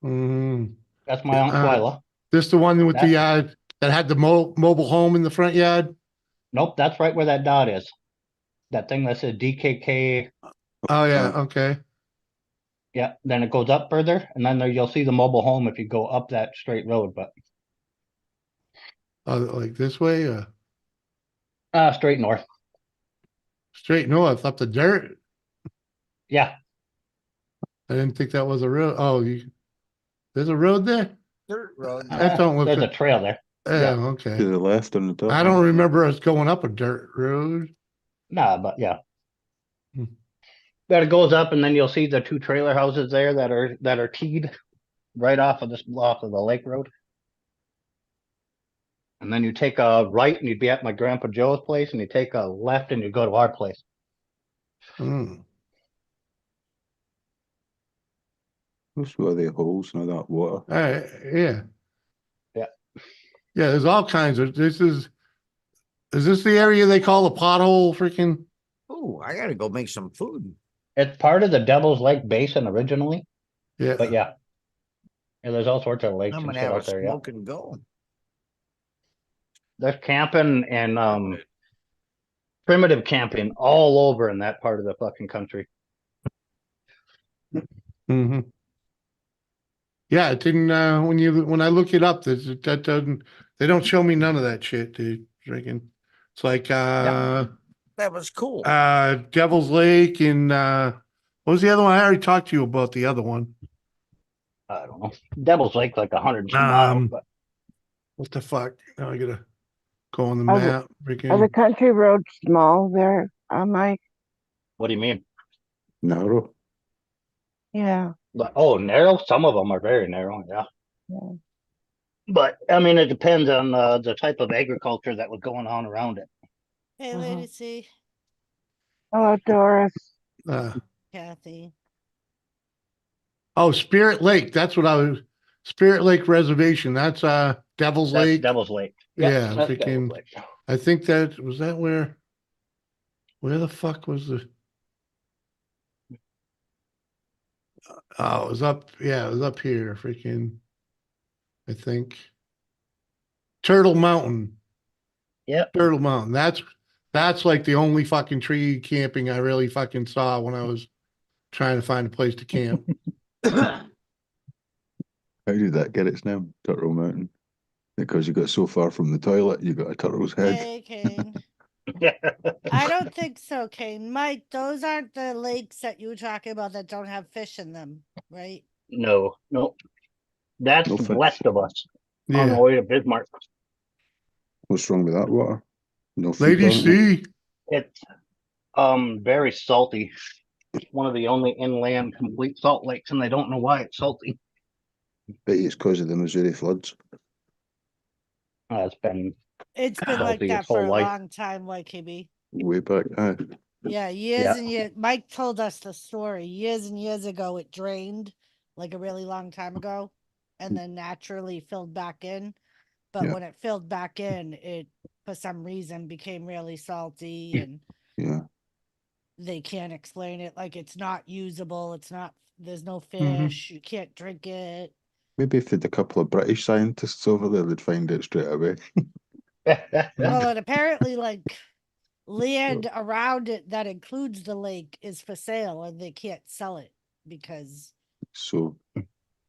Mm, That's my aunt Twyla. this the one with the, that had the mobile home in the front yard? Nope, that's right where that dot is. That thing that says DKK. Oh, yeah, okay. Yeah, then it goes up further, and then there you'll see the mobile home if you go up that straight road, but Oh, like this way, straight north. straight north, up the dirt? Yeah. I didn't think that was a road. Oh, there's a road there? Dirt road. That don't look There's a good. trail there. Yeah, To okay. the left on the top. I don't remember us going up a dirt road. Nah, but yeah. Hmm. But it goes up, and then you'll see the 2 trailer houses there that are teed right off of the lake road. And then you take a right, and you'd be at my grandpa Joe's place, and you take a left, and you go to our place. Hmm. Those were the holes and all that water. Yeah. Yeah. Yeah, there's all kinds of, is this the area they call a pothole freaking? Ooh, I gotta go make some food. It's part of the Devil's Lake Basin originally, Yeah. but yeah. Yeah, there's all sorts of lakes I'm and gonna shit have a out there. Yeah, smoke and go. there's camping and primitive camping all over in that part of the fucking country. Hmm. Yeah, it didn't, when I look it up, that doesn't, they don't show me none of that shit, dude. Freaking, it's like, That was cool. Devil's Lake and, what was the other one? I already talked to you about the other one. I don't know. Devil's Lake's like 100 and some miles, but What the fuck? Now I gotta go on the Are the- map. Are the Freaking, country roads small there, Mike? what do you mean? Narrow. Yeah. But narrow. Some of them are very narrow. Yeah. Yeah. But I mean, it depends on the type of agriculture that was going on around it. Hey, Uh-huh. Lady C, Hello, Doris. Kathy. oh, Spirit Lake. That's what I was, Spirit Lake Reservation. That's, Devil's That's Lake. Devil's Lake. Yeah, that's freaking, Devil's Lake. I think was that where the fuck was the, oh, it was up, yeah, it was up here, freaking, I think. Turtle Mountain, Yep. Turtle Mountain. That's like the only fucking tree camping I really fucking saw when I was trying to find a place to camp. How did that get its name? Turtle Mountain. Because you got so far from the toilet, you got a turtle's head. Hey, Kane. I don't think so, Kane. Mike, those aren't the lakes that you were talking about that don't have fish in them, right? No. That's No fish. west of us on the Yeah. way to Bismarck. What's wrong with that water? No fish Lady on it? C. It's very salty. It's one of the only inland complete salt lakes, and they don't know why it's salty. Bet you it's because of the Missouri floods. It's been It's been Salty like its that for whole a life. long time, YKB. Way back. Aye. Yeah, years Yeah. and years. Mike told us the story. Years and years ago, it drained like a really long time ago and then naturally filled back in. But Yeah. when it filled back in, it for some reason became really salty and Yeah. they can't explain it. Like it's not usable. It's not, there's no Mhm. fish. You can't drink it. Maybe if they had a couple of British scientists over there, they'd find it straight away. Well, and apparently, like land around it that includes the lake is for sale and they can't sell it because So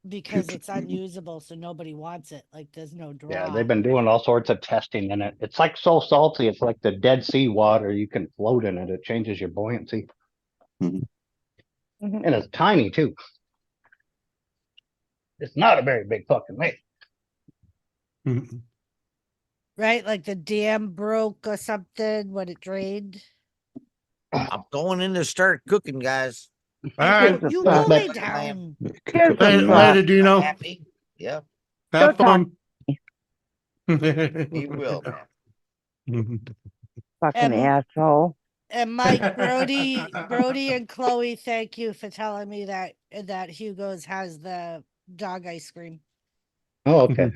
because Good. it's unusable, so nobody wants it. Like there's no draw. Yeah, they've been doing all sorts of testing in it. It's like so salty, it's like the Dead Sea water. You can float in it. It changes your buoyancy. Mhm. Mhm. And it's tiny too. It's not a very big fucking lake. Mhm. Right? Like the dam broke or something when it drained. I'm going in to start cooking, guys. All right. Here's You a go thought. lay But- down. Here's a Later, thought. later, Dino. Happy? Yeah, Have Go talk. fun. he will. Fucking Um, asshole. And Mike, Brody and Chloe, thank you for telling me that Hugo's has the dog ice cream. Oh, okay.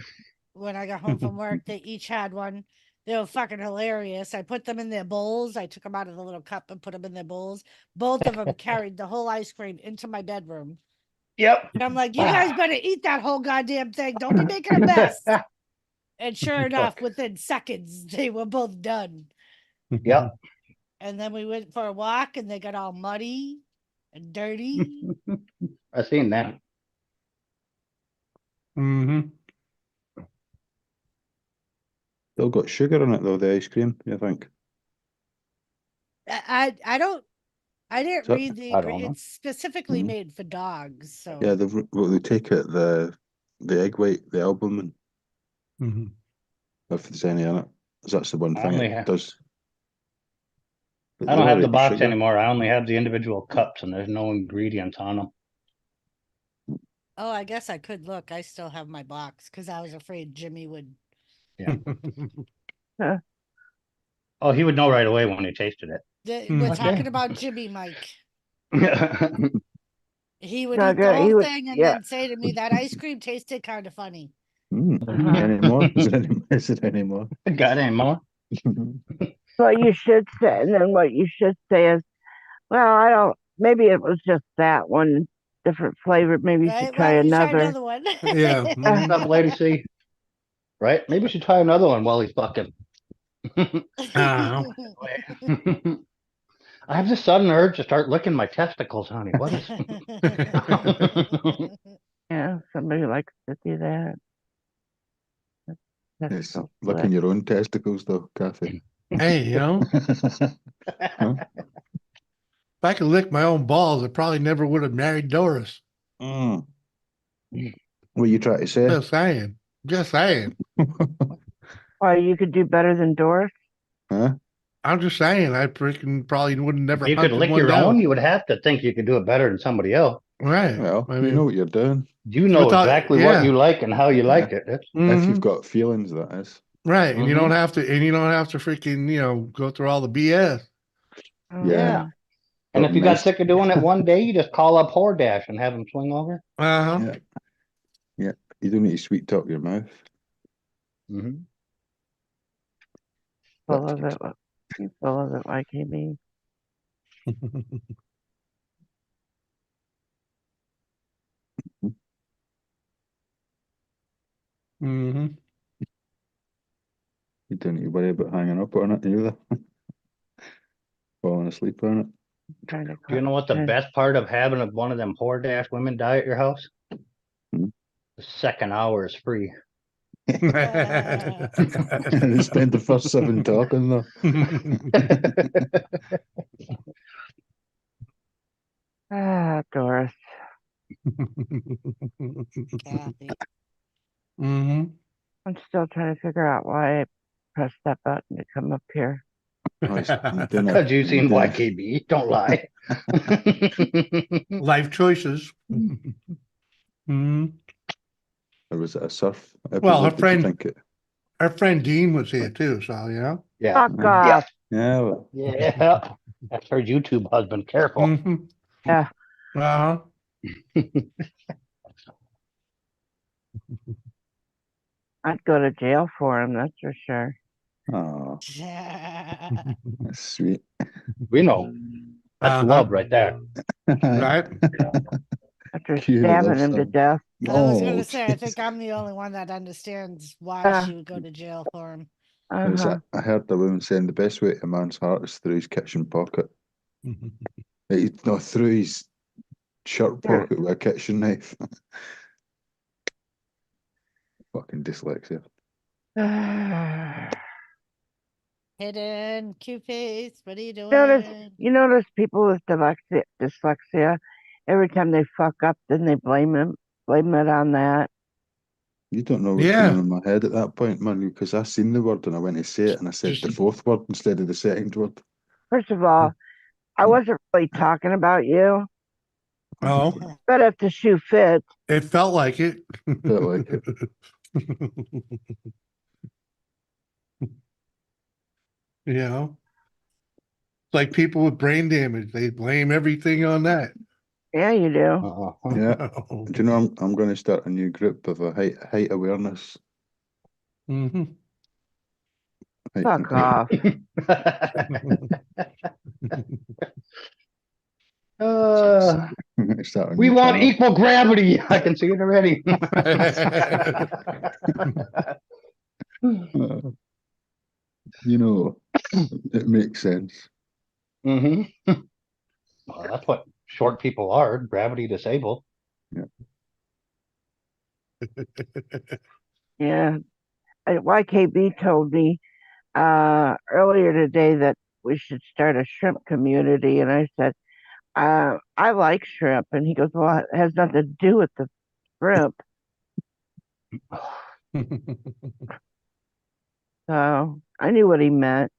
When I got home from work, they each had one. They were fucking hilarious. I put them in their bowls. I took them out of the little cup and put them in their bowls. Both of them carried the whole ice cream into my bedroom. Yep. And I'm like, you guys better eat that whole goddamn thing. Don't be making a mess. And sure enough, within seconds, they were both done. Yep. And then we went for a walk and they got all muddy and dirty. I seen that. Hmm. Still got sugar in it though, the ice cream, you think? I don't I didn't So- read the, I don't know. it's specifically Mhm. made for dogs, so. Yeah, they take it the egg white, the albumin, Mhm. if there's any in it. 'Cause that's the one I thing only it ha- does. But I they're don't have the alright box sugar. anymore. I only have the individual cups and there's no ingredients on them. Oh, I guess I could look. I still have my box because I was afraid Jimmy would. Oh, he would know right away when he tasted it. We're Okay. talking about Jimmy, Mike. He would No, eat the good, he whole would- thing and yeah. then say to me that ice cream tasted kind of funny. Uh-huh. Any more? Is it any more? Got any more? What you should say, and then what you should say is, well, I don't, maybe it was just that one different flavor. Maybe you should Right? try Why don't you try another. another one? Yeah. What's up, Lady C? Right? Maybe we should try another one while he's fucking. Uh, I have this sudden urge to start licking my testicles, honey. What is? Yeah, somebody likes to do that. That's It's so licking your own testicles, though, Kathy. hey, if I could lick my own balls, I probably never would have married Doris. Mm. What you trying to say? Just saying. Just saying. Why you could do better than Doris? Huh? I'm just saying. I freaking probably would have never If you could hunted lick one your down. own, you would have to think you could do it better than somebody else. Right. Well, I you mean, know what you're doing. You know Without- exactly yeah. what you like and how you like it. That's- If mhm. you've got feelings, that is. Right. And you Mhm. don't have to, freaking, go through all the BS. Oh, Yeah. And Got if you got nice- sick of doing it one day, you just call up Hordash and have him swing over. Uh-huh. Yeah. Yeah. You don't need to sweet talk your mouth. Mm-hmm. full of it. You full of it, like me. hmm You don't need to worry about hanging up on it either. Falling asleep on it. Trying to Do you know what the best part of having one of them Hordash women die at your house? Hmm. The second hour is free. They spend the first 7 talking, though. Doris. Kathy. hmm I'm still trying to figure out why I pressed that button to come up here. Nice. You done it. Because you've seen You done- YKB. Don't lie. Life choices. hmm Or was it a surf episode? Well, her did you friend- think it? Our friend Dean was here too, so. Yeah. Fuck off. Yeah, well, Yeah. That's her YouTube husband. Careful. Mhm. Yeah. Uh-huh. I'd go to jail for him, that's for sure. oh, Yeah. that's sweet. We know. That's Uh-huh. love right there. Right? After Cute, stabbing love him to song. death. I was Oh, gonna say, I jeez. think I'm the only one that understands why Yeah. she would go to jail for him. What was Uh-huh. that? I heard the woman saying the best way to a man's heart is through his kitchen pocket. No, through his shirt Yeah. pocket with a kitchen knife. Fucking dyslexia. Hidden, cute face. What are you doing? You notice people with dyslexia, every time they fuck up, then they blame it on that. You don't know what's Yeah. going on in my head at that point, man, because I seen the word and I went to say it and I said the Just- 4th word instead of the 2nd word. First of all, I wasn't really talking about you, Oh, but if the shoe fits, it felt like it. Felt like it. It's like people with brain damage. They blame everything on that. yeah, you do. Uh-huh. Yeah. Do you know I'm going to start a new group of a height awareness. hmm height Fuck control. Uh, Start a we new want channel. equal gravity. I can see it already. You know, it makes sense. hmm Well, that's what short people are, gravity disabled. Yeah. YKB told me earlier today that we should start a shrimp community, and I said, I like shrimp. And he goes, well, it has nothing to do with the shrimp. So I knew what he meant.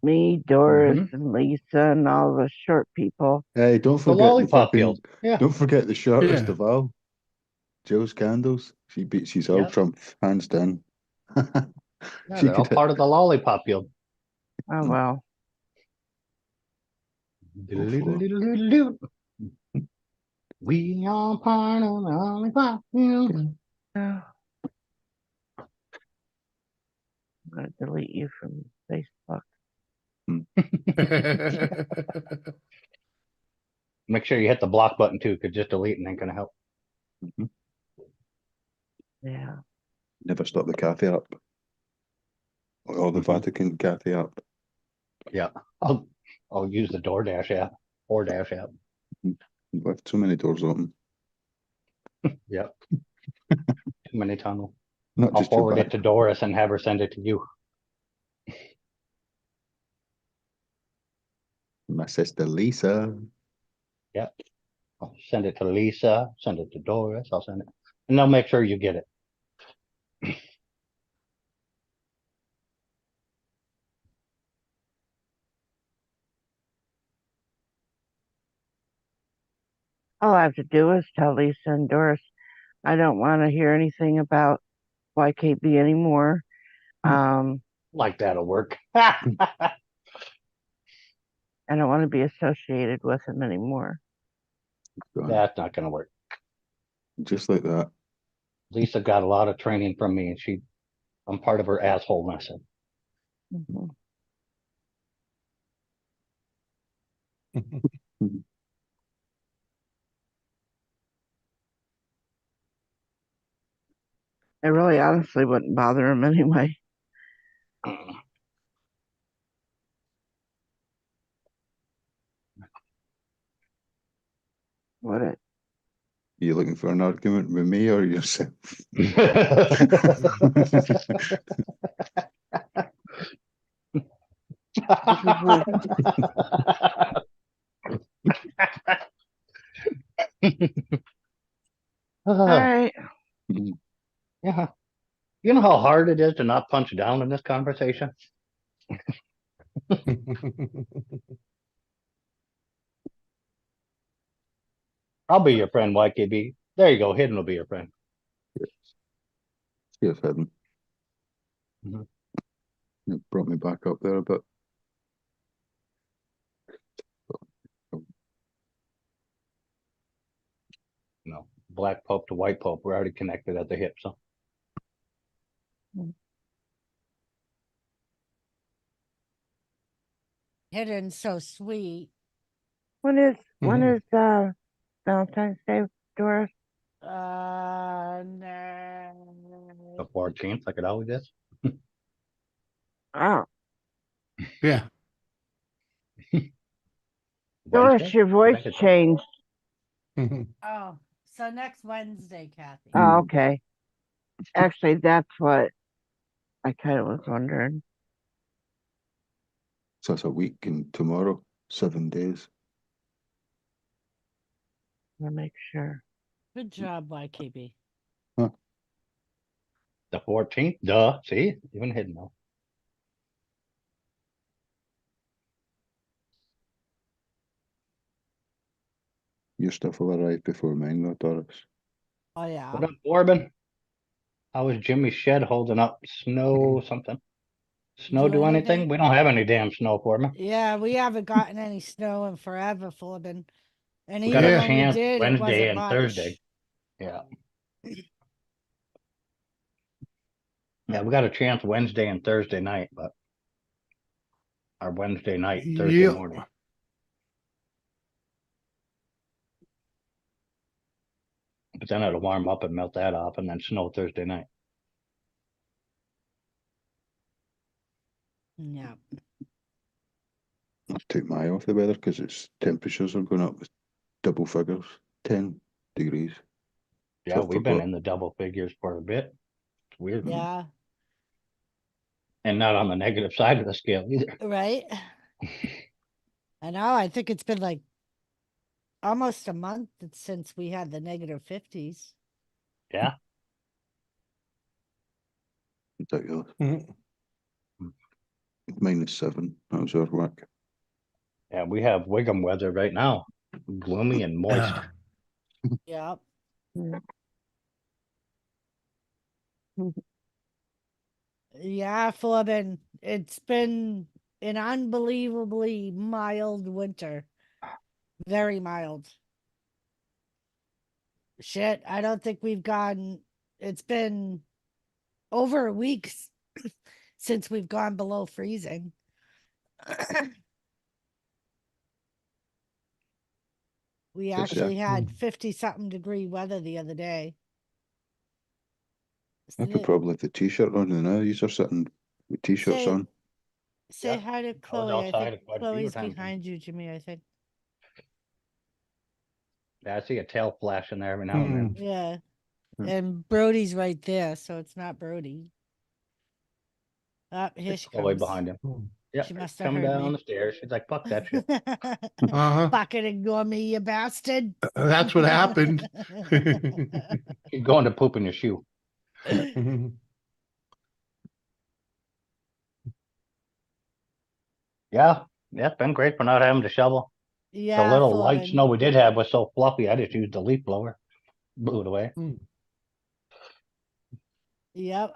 Me, Doris, Mhm. and Lisa, and all the short people. Hey, don't The forget the lollipop fucking. field. Yeah. Don't forget the shortest Yeah. of all. Jill's candles. She beats his old Yep. trump hands down. Yeah, She they're all could hit. part of the lollipop field. Oh, well. Go for it. We are part of the lollipop field. I'm going to delete you from Facebook. Make sure you hit the block button too, because just deleting ain't gonna help. Yeah. Never stop the Cathy up. Or the Mhm. Vatican Cathy up. Yeah, I'll use the DoorDash app or Dash app. Left so many doors open. Yep. Too many tunnels. Not I'll just your forward back. it to Doris and have her send it to you. My sister Lisa. Yep. I'll send it to Lisa, send it to Doris, I'll send it. And they'll make sure you get it. All I have to do is tell Lisa and Doris I don't want to hear anything about YKB anymore. Like that'll work. I don't want to be associated with him anymore. Gone. That's not gonna work. Just like that. Lisa got a lot of training from me, and I'm part of her asshole lesson. Mhm. It really honestly wouldn't bother him anyway. Would it? You looking for an argument with me or yourself? All right. Yeah. You know how hard it is to not punch down in this conversation? I'll be your friend, YKB. There you go. Hidden will be your friend. Yes, hidden. Mhm. It brought me back up there a bit. No, black pope to white pope. We're already connected at the hip, so. Hidden's so sweet. When is Valentine's Day, Doris? No. The 14th, like it always is. Oh, Yeah. Doris, Wednesday? your voice Make it- changed. Oh, so next Wednesday, Kathy. Oh, okay. Actually, that's what I kind of was wondering. So it's a week and tomorrow, 7 days. To make sure. Good job, YKB. The 14th? Duh. See? Even hidden though. Your stuff will arrive before mine, though, Doris. Oh yeah. What up, Corbin? How is Jimmy's shed holding up? Snow something? Snow Do do anything? anything? We don't have any damn snow, Corbin. Yeah, we haven't gotten any snow in forever, Forbin. And We got even a Yeah. when we chance did, it Wednesday wasn't and much. Thursday. Yeah. Yeah, we got a chance Wednesday and Thursday night, but our Wednesday night, Thursday Yep. morning. But then it'll warm up and melt that off and then snow Thursday night. Yeah. I took my eye off the weather because its temperatures are going up with double figures, 10 degrees. Yeah, So I we've been forgot. in the double figures for a bit. It's weird. Yeah. And not on the negative side of the scale either. Right. I know. I think it's been like almost a month since we had the -50s. Yeah. Ridiculous. Mhm. -7. That was our work. Yeah, we have Wiggum weather right now. Gloomy and moist. Yeah. Yep. Mhm. Yeah, Forbin. It's been an unbelievably mild winter. Very mild. Shit, I don't think we've gone. It's been over a week since we've gone below freezing. We Yes, yeah. actually had 50 something degree weather the other day. I could probably have the t-shirt on and now you're sitting with t-shirts Say- on. Say Yeah, hi to I was Chloe. I outside think quite a few Chloe's times. behind you, Jimmy. I think. Yeah, I see a tail flashing there every now and then. Yeah. Hmm. And Brody's right there, so it's not Brody. Here There's she Chloe comes. behind him. Yeah, She must have coming heard down me. the stairs. She's like, fuck that shit. Uh-huh. Fucking ignore me, you bastard. That's what happened. She's going to poop in your shoe. Yeah, it's been great for not having to shovel. Yeah, The little light Forbin. snow we did have was so fluffy, I just used the leaf blower. Blew it away. Yep,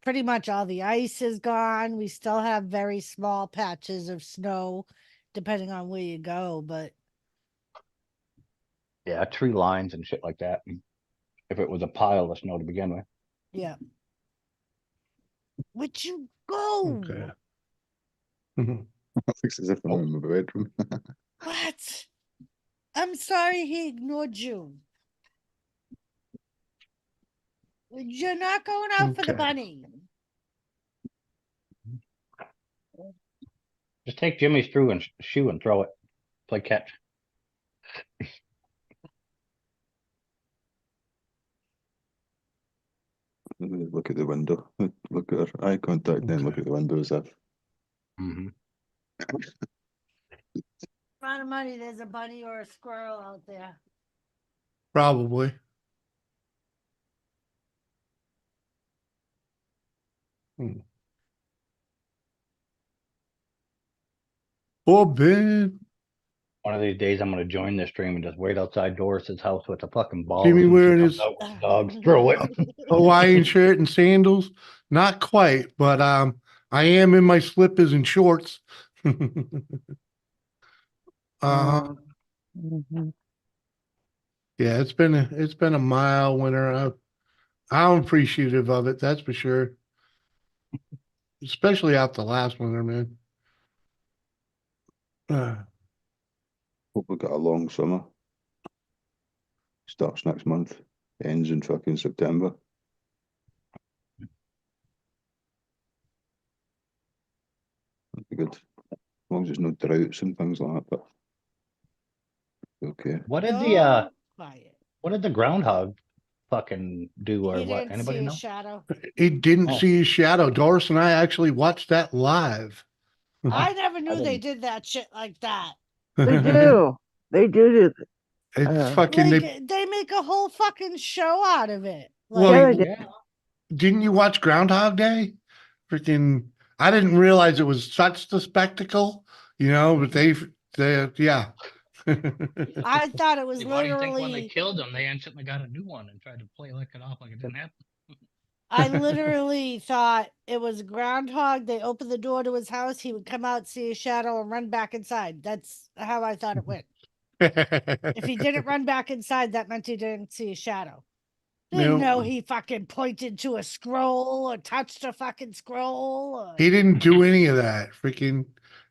pretty much all the ice is gone. We still have very small patches of snow, depending on where you go, but Yeah, tree lines and shit like that. And if it was a pile of snow to begin with. yeah. Would you go? Okay. Looks as if I'm in my bedroom. What? I'm sorry he ignored you. You're not going out for the Okay. bunny. Just take Jimmy's through and shoe and throw it. Play catch. Look at the window. Look at her eye contact, then look Okay. at the window as if. Mm-hmm. Amount of money, there's a bunny or a squirrel out there. Probably. Forbin. One of these days, I'm gonna join this stream and just wait outside Doris's house with a fucking ball. Jimmy as soon as she wearing comes his out with the dogs, throw it. Hawaiian shirt and sandals. Not quite, but I am in my slippers and shorts. Mhm. Yeah, it's been a mild winter. I'm appreciative of it, that's for sure. Especially after last winter, man. Hope we got a long summer. Starts next month. Ends in fucking September. That'd be good. As long as there's no droughts and things like that, but okay. What did You're quiet. what did the groundhog fucking do or He what? didn't Anybody see a know? shadow. He didn't Oh. see his shadow. Doris and I actually watched that live. I never knew they didn't. did that shit like that. They do. They do. It's fucking Like they make a whole fucking show out of it. Well, Like, Yeah, they did. Yeah. didn't you watch Groundhog Day? Freaking I didn't realize it was such the spectacle, but yeah. I thought it was Why do you think when they literally, killed him, they instantly got a new one and tried to play like it off like it didn't happen? I literally thought it was Groundhog. They opened the door to his house. He would come out, see a shadow, and run back inside. That's how I thought it went. If he didn't run back inside, that meant he didn't see a shadow. Didn't know he fucking pointed to a scroll or touched a fucking scroll. Or... He didn't do any of that. Freaking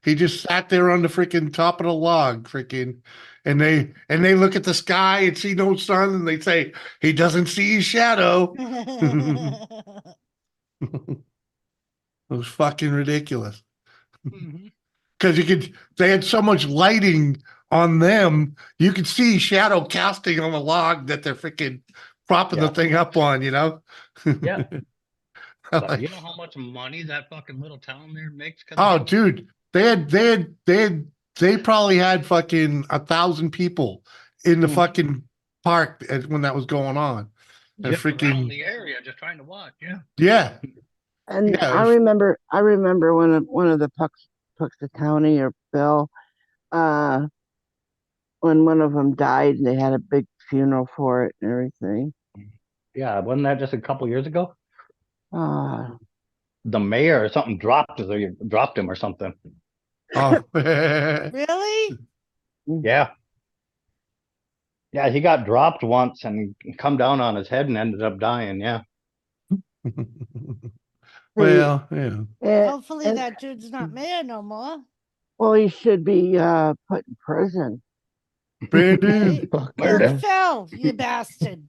he just sat there on the freaking top of the log, freaking, and they look at the sky and see no sun, and they say he doesn't see his shadow. It was fucking ridiculous. Because they had so much lighting on them, you could see shadow casting on the log that they're freaking propping the thing up on, Yeah. But Like, you know how much money that fucking little town there makes? oh, dude, they had They probably had fucking 1,000 people in the Hmm. fucking park when that was going on. And Just around freaking the area, just trying to watch. Yeah. yeah, And yeah. I remember one of the Puxatawny or Bill, uh, when one of them died and they had a big funeral for it and everything. Yeah, wasn't that just a couple years ago? Uh, The mayor or something dropped him or something. Oh, Really? Yeah. Yeah, he got dropped once and he come down on his head and ended up dying. Yeah. well, yeah. Hopefully and, that dude's not mayor no more. well, he should be put in prison. Brandon. Right? Fucking Kill hell. Phil, you bastard.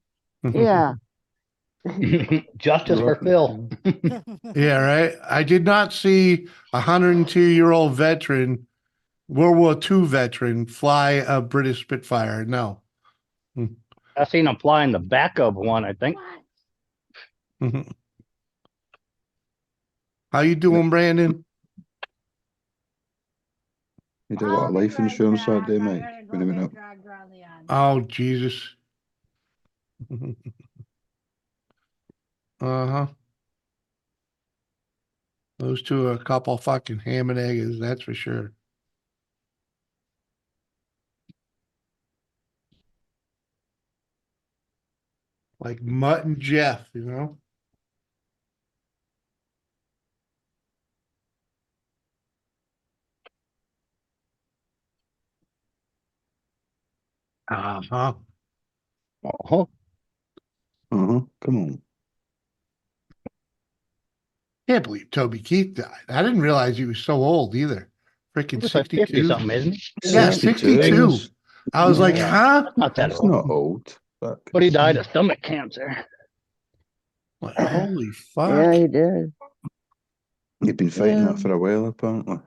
Yeah. Justice for Phil. Yeah, right. I did not see a 102-year-old veteran, World War II veteran, fly a British Spitfire. No. I seen him fly in the back of one, I think. How you doing, Brandon? You did a lot of life insurance that day, Mike. When he went up. Oh, Jesus. Uh-huh. Those two are a couple fucking ham and eggers, that's for sure. Like Mutt and Jeff, you know? Uh-huh. Oh, Come on. Can't believe Toby Keith died. I didn't realize he was so old either. Freaking it's like 50 62. something, isn't he? Yeah, 62. 62. I was like, Yeah. huh? Not that That's old. not old. Fuck. But he died of stomach cancer. Like, holy fuck. Yeah, he did. You've been fighting Yeah. that for a while, apparently.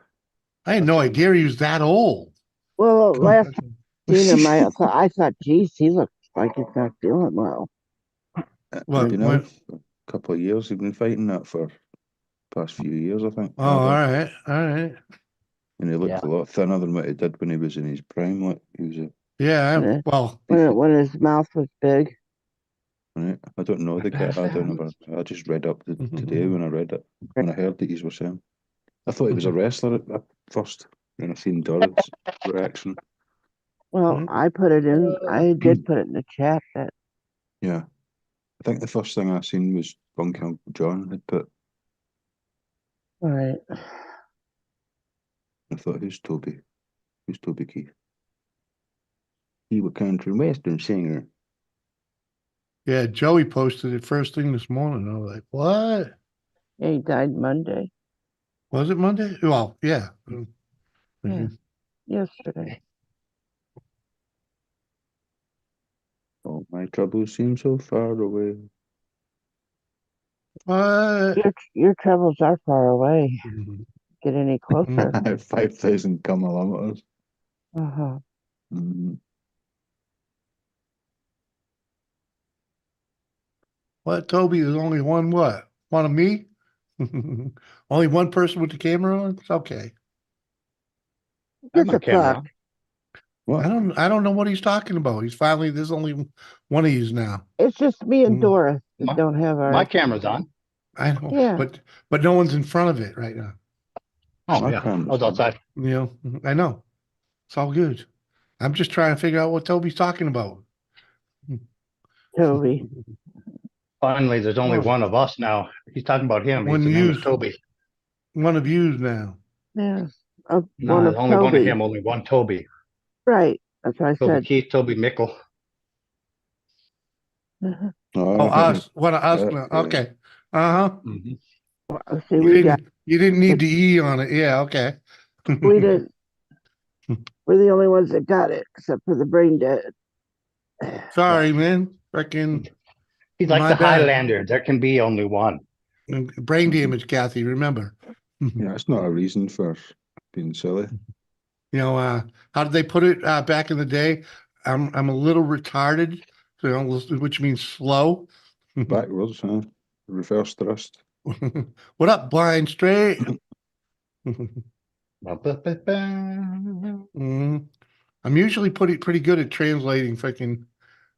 I had no idea he was that old. Well, last time I seen him, I thought, geez, he looks like he's not feeling well. What, You know, a couple of years. You've been fighting that for past few years, I think. oh, all right. All right. And he looked Yeah. a lot thinner than what he did when he was in his prime. Like he was a Yeah. Well, When his mouth was big. right. I don't know the guy. I just read up today when I read it. When I heard that you were saying, I thought he was a wrestler at first. When I seen Dorot's reaction. Well, I did put it in the chat that Yeah. I think the first thing I seen was Funky Uncle John had put. all right. I thought, who's Toby? Who's Toby Keith? He was country and western singer. yeah, Joey posted it first thing this morning. I was like, what? Yeah, he died Monday. Was it Monday? Well, yeah. Yeah. Yesterday. Oh, my troubles seem so far away. What? Your troubles are far away. Get any closer. 5,000 kilometers. Uh-huh. What, Toby? There's only one what? One of me? Only one person with the camera on? It's okay. I have Just my a camera fuck. on. What? I don't know what he's talking about. There's only one of these now. It's just me and Doris that My- don't have My our camera's on. I know, Yeah. but no one's in front of it right now. Oh, My yeah. I camera's was on. outside. You know, I know. It's all good. I'm just trying to figure out what Toby's talking about. Toby. Finally, there's only Oh. one of us now. He's talking about him. One His name is use. Toby. One of yous now. Yeah. No, One there's of only one of Toby. him, only one Toby. Right. That's what I Toby said. Keith, Toby Mickle. Uh-huh. Oh, us. One of us now. yeah. Okay. Uh-huh. Mm-hmm. See, we got You didn't need the E on it. Yeah, okay. we didn't. We're the only ones that got it, except for the brain dead. Sorry, man. Freaking He's like my the bad. Highlander. There can be only one. Brain damage, Kathy, remember. Yeah, it's not a reason for being silly. You know, how did they put it back in the day? I'm a little retarded, you know, which means slow. Backwards, huh? Reverse thrust. What up, blind straight? Mhm. I'm usually pretty good at translating freaking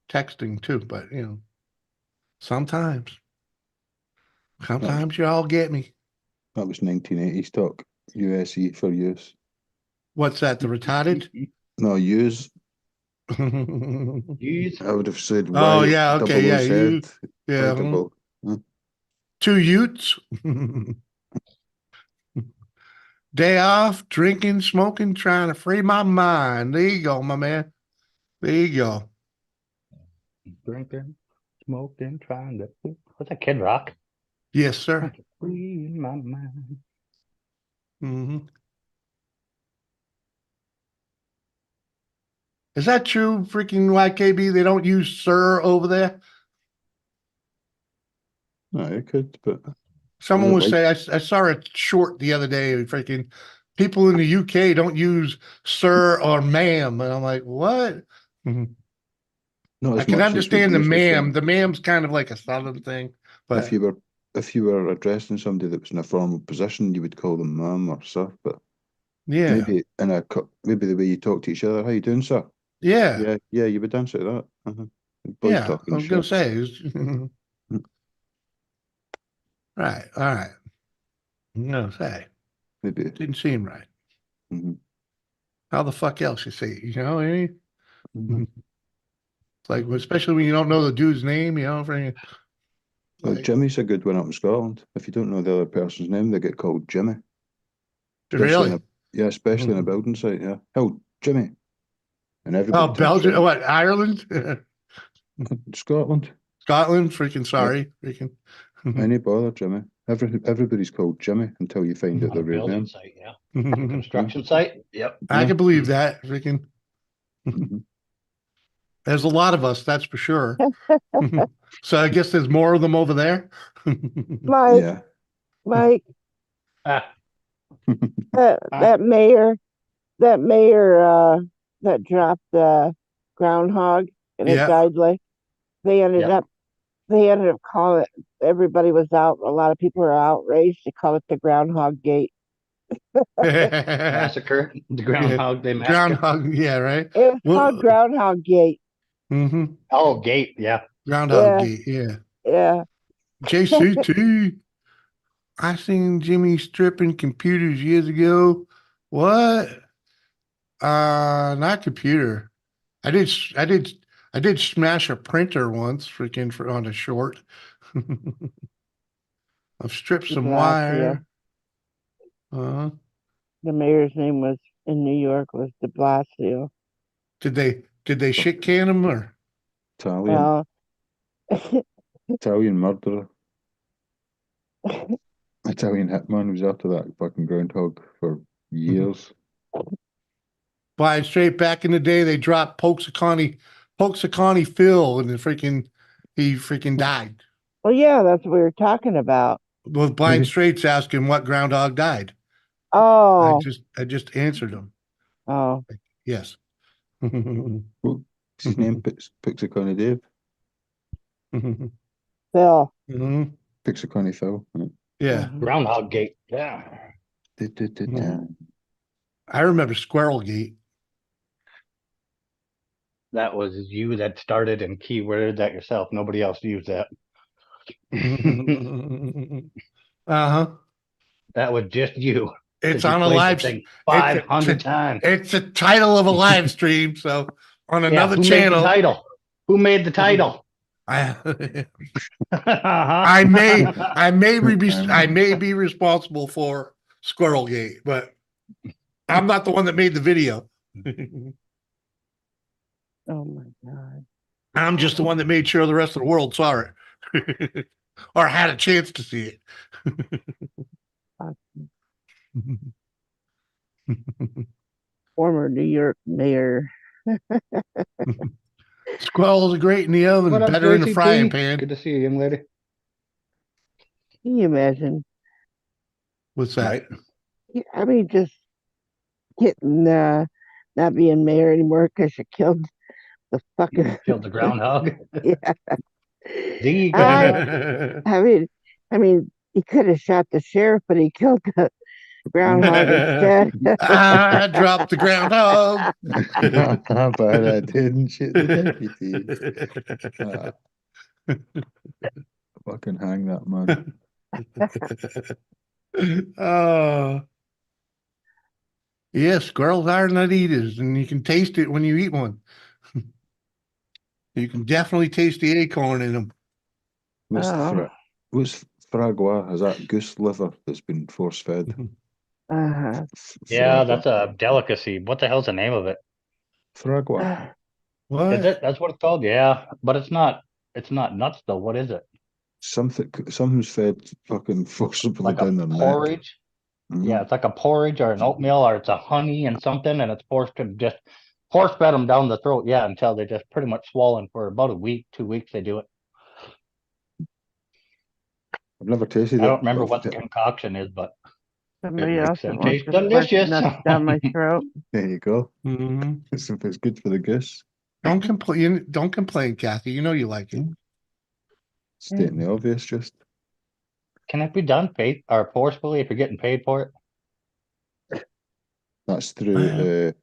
texting too, but sometimes y'all get me. That was 1980s talk. USE for use. What's that? The retarded? No, use. Jeez. I would have said Oh Y yeah, okay, double yeah, O Z. yeah. Y double. Huh? 2 Utes. Day off, drinking, smoking, trying to free my mind. There you go, my man. There you go. Drinking, smoking, trying to. What's that, Kid Rock? Yes, sir. Free in my mind. Hmm. Is that true, freaking YKB? They don't use sir over there? No, it could, but Someone was like- saying, I saw a short the other day, freaking people in the UK don't use sir or ma'am. And I'm like, what? Mhm. not I as can much as we understand the usually say. ma'am. The ma'am's kind of like a southern thing, but If you were addressing somebody that was in a formal position, you would call them ma'am or sir. But yeah, maybe maybe the way you talk to each other, how you doing, sir? yeah, Yeah, you would answer that. Boys yeah. I talking was gonna shit. say, right, all right. I'm gonna say, Maybe. didn't seem right. Mhm. How the fuck else you say, Mhm. It's like, especially when you don't know the dude's name, freaking, Well, like, Jimmy's a good one up in Scotland. If you don't know the other person's name, they get called Jimmy. really? Especially in a building site. Yeah. Oh, Jimmy, and Oh, everybody turns Belgium, around. what, Ireland? Scotland. Scotland, freaking sorry, freaking. Any bother, Jimmy. Everybody's called Jimmy until you find out On a their real building name. site, yeah. Construction site. Yep. I Yeah. can believe that, freaking. Mhm. There's a lot of us, that's for sure. So I guess there's more of them over there. Mike, Yeah. Mike, Ah, that mayor, that dropped the groundhog and it Yeah. died like they ended Yep. up they ended up calling it. Everybody was out. A lot of people were outraged to call it the Groundhog Gate. massacre. The Groundhog Day massacre. Groundhog, yeah, right. It was called Well, Groundhog Gate. Oh, gate. Yeah. Groundhog Yeah, Gate, yeah. yeah. JCT. I seen Jimmy stripping computers years ago. What? Not computer. I did. I did smash a printer once, freaking on a short. I've stripped De some Blasio. wire. Uh, The mayor's name was in New York was De Blasio. did they shit can him or? Italian. Well, Italian murderer. Italian hitman was after that fucking groundhog for years. Flying straight back in the day, they dropped Pokesacani Phil, and he freaking died. well, yeah, that's what we were talking about. Well, Blind Straight's asking what groundhog died. Oh, I just answered him. oh, Yes. Well, his name Pixiconi Dave. Phil. Pixiconi Phil. Yeah. Mhm. Groundhog Gate. Yeah. I remember Squirrel Gate. That was you that started and keyworded that yourself. Nobody else used that. Uh-huh. That was just you. It's 'Cause you on a played the live thing it's 500 times. It's the title of a live stream, so on Yeah, another who made the channel. title? Who made the title? I Uh-huh. I may be responsible for Squirrel Gate, but I'm not the one that made the video. Oh my God. I'm just the one that made sure the rest of the world saw it or had a chance to see it. Former New York mayor. Squirrels are great in the oven, What up, better in the frying JCT? pan. Good to see you, young lady. Can you imagine? What's that? Right. I mean, just getting not being mayor anymore because you killed the fucking Killed the groundhog. yeah. The I groundhog. I mean, he could have shot the sheriff, but he killed Groundhog is dead. I dropped the groundhog. But I didn't shoot the deputy. Fucking hang that man. Oh, yeah, squirrels are nut eaters, and you can taste it when you eat one. You can definitely taste the acorn in them. What's Oh. what's fragua? Is that goose liver that's been force fed? Uh-huh. Yeah, that's a delicacy. What the hell's the name of it? Fragua. What? Is it? That's what it's called? Yeah, but it's not. It's not nuts though. What is it? Something's fed fucking forcibly Like a down their neck. porridge? Mhm. Yeah, it's like a porridge or an oatmeal or it's a honey and something, and it's forced to just force fed them down the throat. Yeah, until they just pretty much swollen for about a week, 2 weeks. They do it. I've never tasted I it. don't remember but what the concoction is, but Somebody it else makes that them wants taste to force delicious. nuts down my throat. there you go. Mhm. It's good for the goose. Don't complain. Don't complain, Kathy. You know you like it. Stating the obvious, just Can it be done paid or forcefully if you're getting paid for it? that's through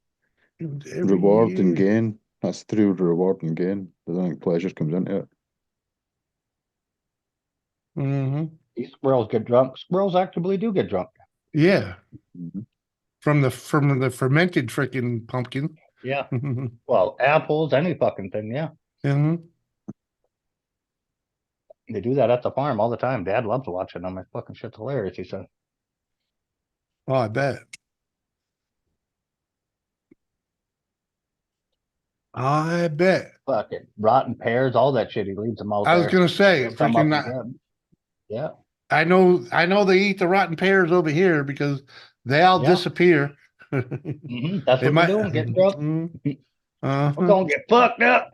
Every reward and year. gain. That's through reward and gain. I don't think pleasure comes into it. Mhm. These squirrels get drunk. Squirrels actually do get drunk. Yeah, Mhm. from the fermented freaking pumpkin. Yeah. Mhm. Well, apples, any fucking thing. Yeah. They do that at the farm all the time. Dad loves watching them. It's fucking shit's hilarious, he said. Oh, I bet. I bet. Fucking rotten pears, all that shit. He leaves them out I was there. gonna say, He'll come up freaking. and grab 'em. Yeah. I know they eat the rotten pears over here because they all Yeah. disappear. That's They what might. they're doing, getting drunk. Mhm. We're Uh-huh. gonna get fucked up.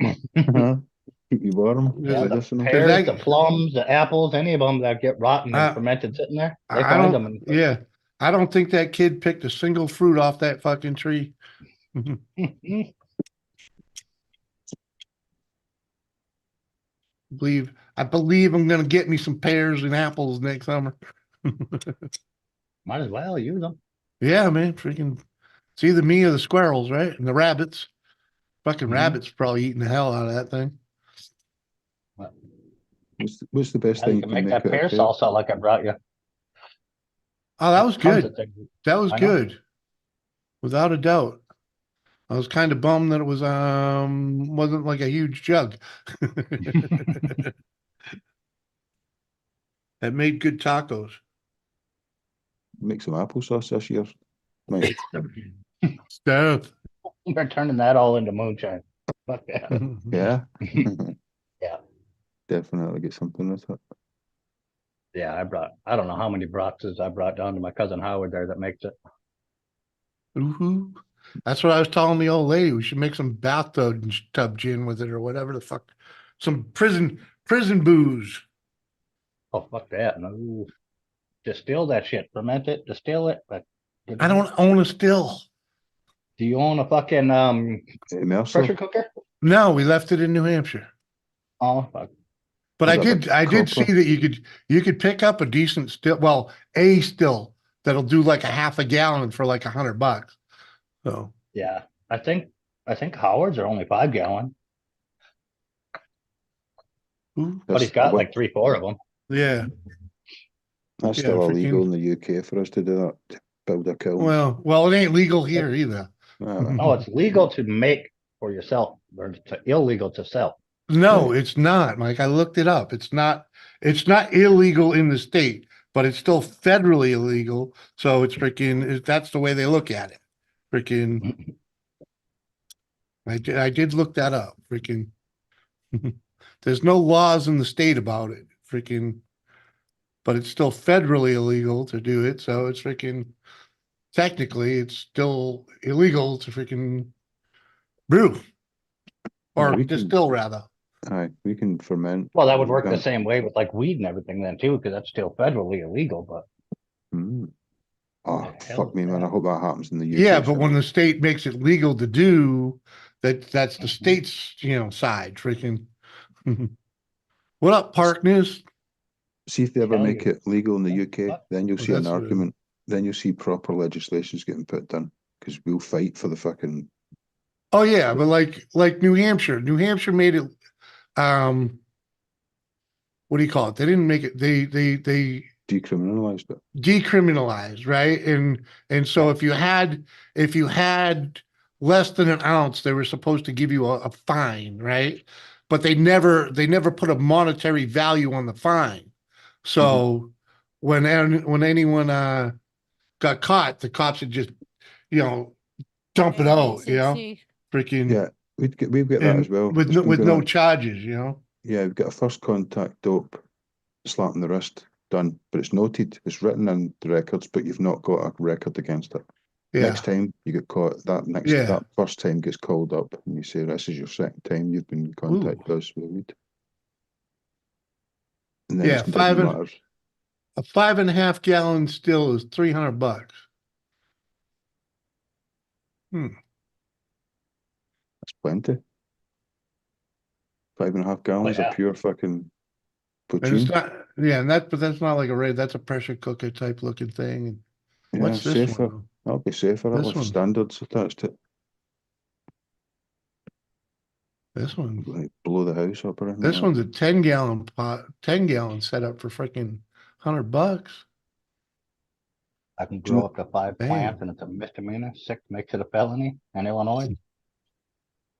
Keep you warm. Yeah, the Medicinal. pears, the plums, the apples, any of them that get rotten and Uh, fermented sitting there, they I find them. don't. And Yeah, I don't think that kid picked a single fruit off that fucking tree. I believe I'm gonna get me some pears and apples next summer. might as well use them. Yeah, man, freaking. It's either me or the squirrels, right? And the rabbits. Fucking Mhm. rabbits probably eating the hell out of that thing. What's the best Now thing you you can can make make that out pear of pear? salsa like I brought you. Oh, that was Tons good. of things. That was I know. good. Without a doubt. I was kind of bummed that it was wasn't like a huge jug. That made good tacos. Make some applesauce this year. Might. Stuff. We're turning that all into moonshine. Fuck yeah. Yeah. Yeah. Definitely get something with it. Yeah, I don't know how many boxes I brought down to my cousin Howard there that makes it. Ooh, that's what I was telling the old lady. We should make some bathtub gin with it or whatever the fuck. Some prison booze. Oh, fuck that. No. Distill that shit. Ferment it, distill it. But I don't own a still. do you own a fucking Immerser. pressure cooker? No, we left it in New Hampshire. Oh, fuck. But Is I that did like see copper? that you could pick up a decent still, well, a still that'll do like a half a gallon for like $100. So Yeah. I think Howard's are only 5 gallon, but he's got like 3-4 of them. yeah. That's Yeah, still illegal freaking. in the UK for us to do that. To build a kiln. Well, it ain't legal here either. No, it's legal to make for yourself, or it's illegal to sell. No, Right. it's not, Mike. I looked it up. It's not illegal in the state, but it's still federally illegal. So it's freaking, that's the way they look at it. Freaking, I did look that up. Freaking, there's no laws in the state about it. Freaking, but it's still federally illegal to do it. So it's freaking, technically, it's still illegal to freaking brew Yeah, or we can. distill rather. Aye, we can ferment. Well, that would work the Can't- same way with like weed and everything then too, because that's still federally illegal. But Mm. Oh, The hell fuck is me, man. that? I hope that happens in the UK. Yeah, but when soon. the state makes it legal to do that's the state's, side freaking. What up, Park News? See if they ever Hell make yeah. it legal in the UK, Fuck. then you'll see an That's what it is. argument. then you'll see proper legislations getting put done because we'll fight for the fucking. Oh yeah, but like New Hampshire made it, what do you call it? They didn't make it, they Decriminalized it. decriminalized, right? And so if you had less than an ounce, they were supposed to give you a fine, right? But they never put a monetary value on the fine. So when anyone got caught, the cops would just, dump it out, freaking, Yeah, we've got that and as well. with It's no, been with going no on. charges, Yeah, we've got a first contact dope, slap in the wrist, done. But it's noted, it's written in the records, but you've not got a record against it. Yeah. Next time you get caught, that first time gets called up, and you say, "This is your second time you've been in contact with us with weed." And then Yeah, it doesn't matter. a 5.5 gallon still is $300. That's plenty. 5.5 gallons yeah. of pure fucking And it's poutine. not, but that's not like that's a pressure cooker type looking thing. And Yeah, what's this safer. one? That'll be safer. That'll This have one. standards attached to it. This one. Like blow the house up or anything. This like one's a 10-gallon pot, 10-gallon setup for freaking $100. I can you grow know- up to 5 Damn. plants and it's a misdemeanor. 6 makes it a felony in Illinois.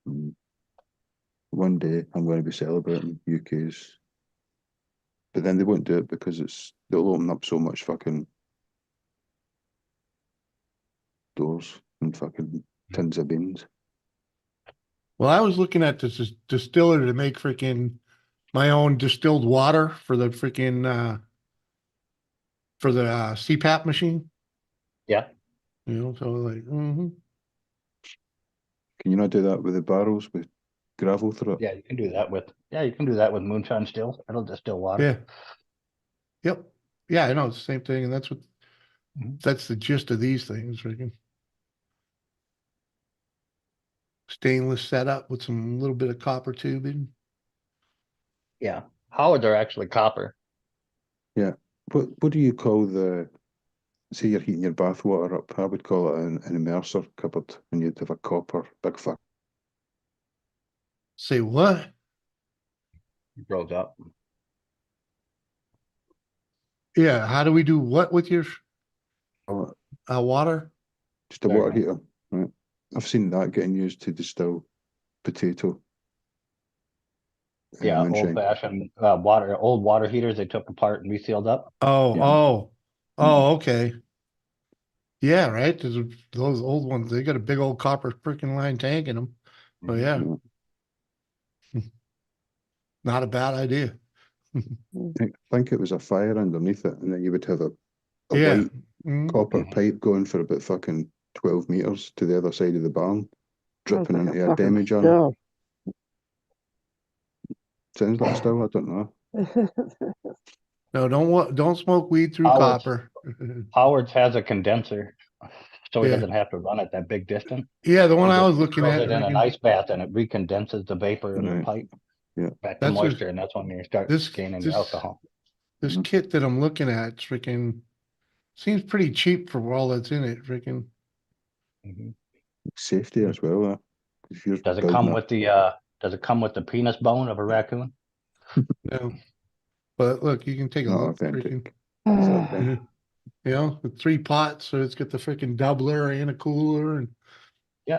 that. One day I'm going to be celebrating UK's, but then they won't do it because they'll open up so much fucking doors and fucking tins of beans. Well, I was looking at this distiller to make freaking my own distilled water for the freaking CPAP machine. Yeah. So like, Can you not do that with the barrels with gravel through it? Yeah, you can do that with moonshine still. It'll distill water. yeah. Yep. Yeah, I know it's the same thing, and Mhm. that's the gist of these things, freaking. Stainless setup with some little bit of copper tubing. Yeah. Howards are actually copper. Yeah. What do you call say you're heating your bath water up? I would call it an immerser cupboard, and you'd have a copper big fuck. Say what? It grows up. Yeah, how do we do what with your Oh, water? just a There you water go. heater. Right. I've seen that getting used to distill potato. Yeah, moonshine. old fashioned old water heaters they took apart and resealed up. Oh, okay. Yeah, right. Those old ones, they got a big old copper freaking line tank in them. Oh yeah, not a bad idea. I think it was a fire underneath it, and then you would have a Yeah. white Mhm. copper pipe going for about fucking 12 meters to the other side of the barn, dripping Sounds like into a a fucking demijohn. still. Sounds like a still, I don't know. No, don't smoke weed through Howard's- copper. Howard's has a condenser, so he Yeah. doesn't have to run it that big distance. Yeah, the one He I just was looking throws at. it in an freaking- ice bath and it recondenses the vapor in the Right. pipe. Yeah. Back to That's what- moisture, and that's when you start this- gaining this- your alcohol. This Mhm. kit that I'm looking at, freaking seems pretty cheap for all that's in it. Freaking. Mhm. Safety as well. If you're Does it building come a- with the penis bone of a raccoon? No, but look, you can take a Not look. authentic. Freaking, with 3 pots, so it's got the freaking doubler and a cooler, and Yeah.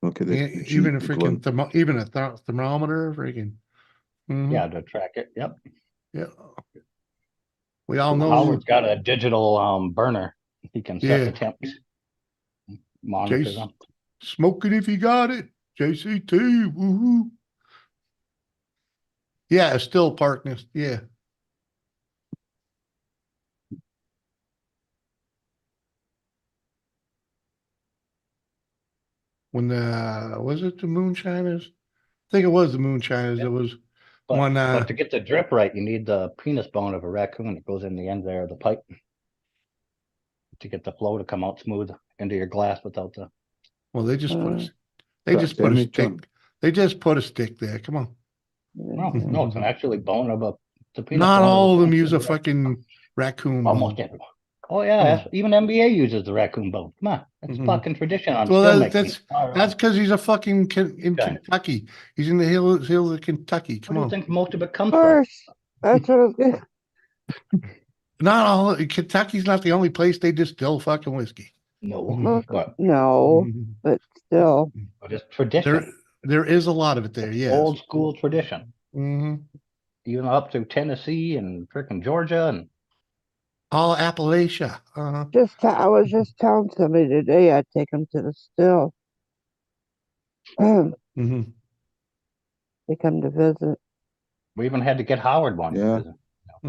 Look at the even a Jeep freaking blunt. even a thermometer, freaking. Mhm. Yeah, to track it. Yep. Yeah. We all know. Howard's got a digital burner. He can set the Yeah. temps. Monitor Jace, them. smoke it if you got it. JCT, woohoo. Yeah, it's still partners. Yeah. When was it the moonshiners? I think it was the moonshiners. Yep. It was But, one. but to get the drip right, you need the penis bone of a raccoon that goes in the end there of the pipe to get the flow to come out smooth into your glass without the. Well, they just put Uh, a Demi stick. John. They just put a stick there. Come on. No, it's an actually bone of a The peanut Not one all of them the use a raccoon. fucking raccoon Almost bone. everyone. Oh yeah, even NBA uses the raccoon bone. Come on, that's Mhm. fucking tradition on Well, still that, making. that's because he's a fucking in Okay. Kentucky. He's in the hills of Kentucky. Where Come do you on. think most of it comes Of from? course. That's what I was gonna. Not all. Kentucky's not the only place they distill fucking whiskey. No, Look, but no, but still. it's tradition. There is a lot of it there. Yes. Old school tradition. Hmm. Even up to Tennessee and freaking Georgia and All Appalachia. Uh-huh. I was just telling somebody today I'd take them to the still. They Hmm. come to visit. we even had to get Howard one. Yeah. 'Cause,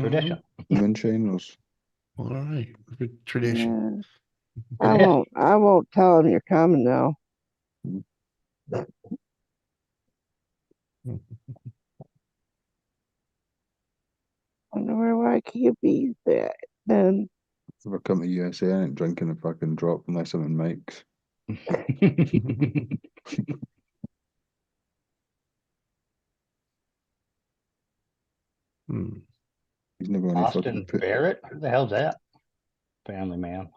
tradition. Moonshiners. All right. Tradition. Yeah. I won't tell them you're coming now. Wonder where I keep bees at then. If I come to USA, I ain't drinking a fucking drop unless I'm in Mike's. Hmm. He's never only Austin fucking put. Barrett? Who the hell's that? Family man.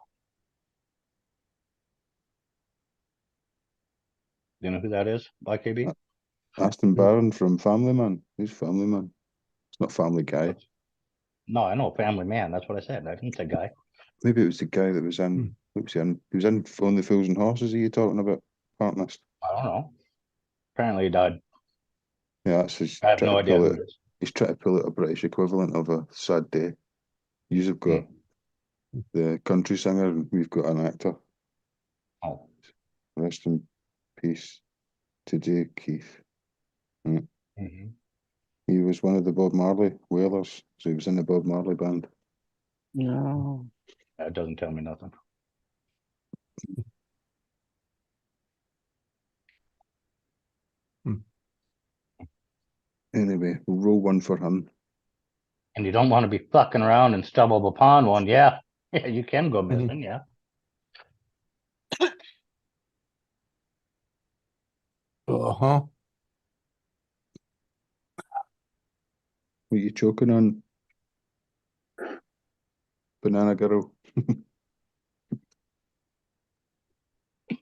You know who that is? By KB? Aston Baron from Family Man. Who's Family Man? It's not Family Guy. No, I know Family Man. That's what I said. I didn't say guy. Maybe it was the guy that was in. What was he in? He was in Only Fools and Horses. Are you talking about? Partners. I don't know. Apparently he died. Yeah, that's his. I have Trying no to idea pull who it. it is. He's trying to pull it a British equivalent of a sad day. You've got the country singer, and we've got an actor. Oh. Rest in peace to Jay Keith. Mm-hmm. He was one of the Bob Marley Wailers, so he was in the Bob Marley band. No. That doesn't tell me nothing. Anyway, we'll roll one for him. And you don't want to be fucking around and stumble upon one. Yeah. Yeah, you can go missing. Yeah. Uh-huh. What are you choking on? Banana girl.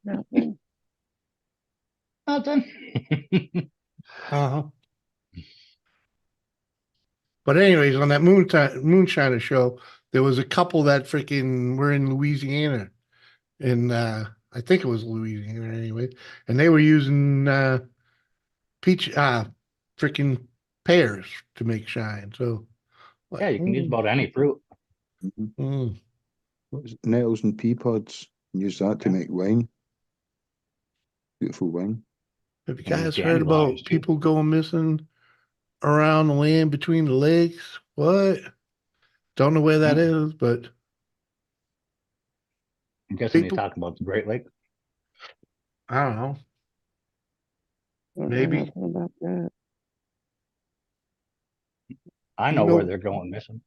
Nothing. Nothing. Uh-huh. But anyways, on that Moonshiner show, there was a couple that freaking were in Louisiana. And I think it was Louisiana anyway. And they were using peach freaking pears to make shine. So Yeah, you can use about any fruit. What was it? Nettles and pea pods. Use that to make wine. Beautiful wine. have you And guys heard dandelions, about too. people going missing around the land between the lakes? What? Don't know where that is, but I'm guessing people, you're talking about the Great Lake. I don't know. Don't know Maybe. nothing about that. I You know where know. they're going missing.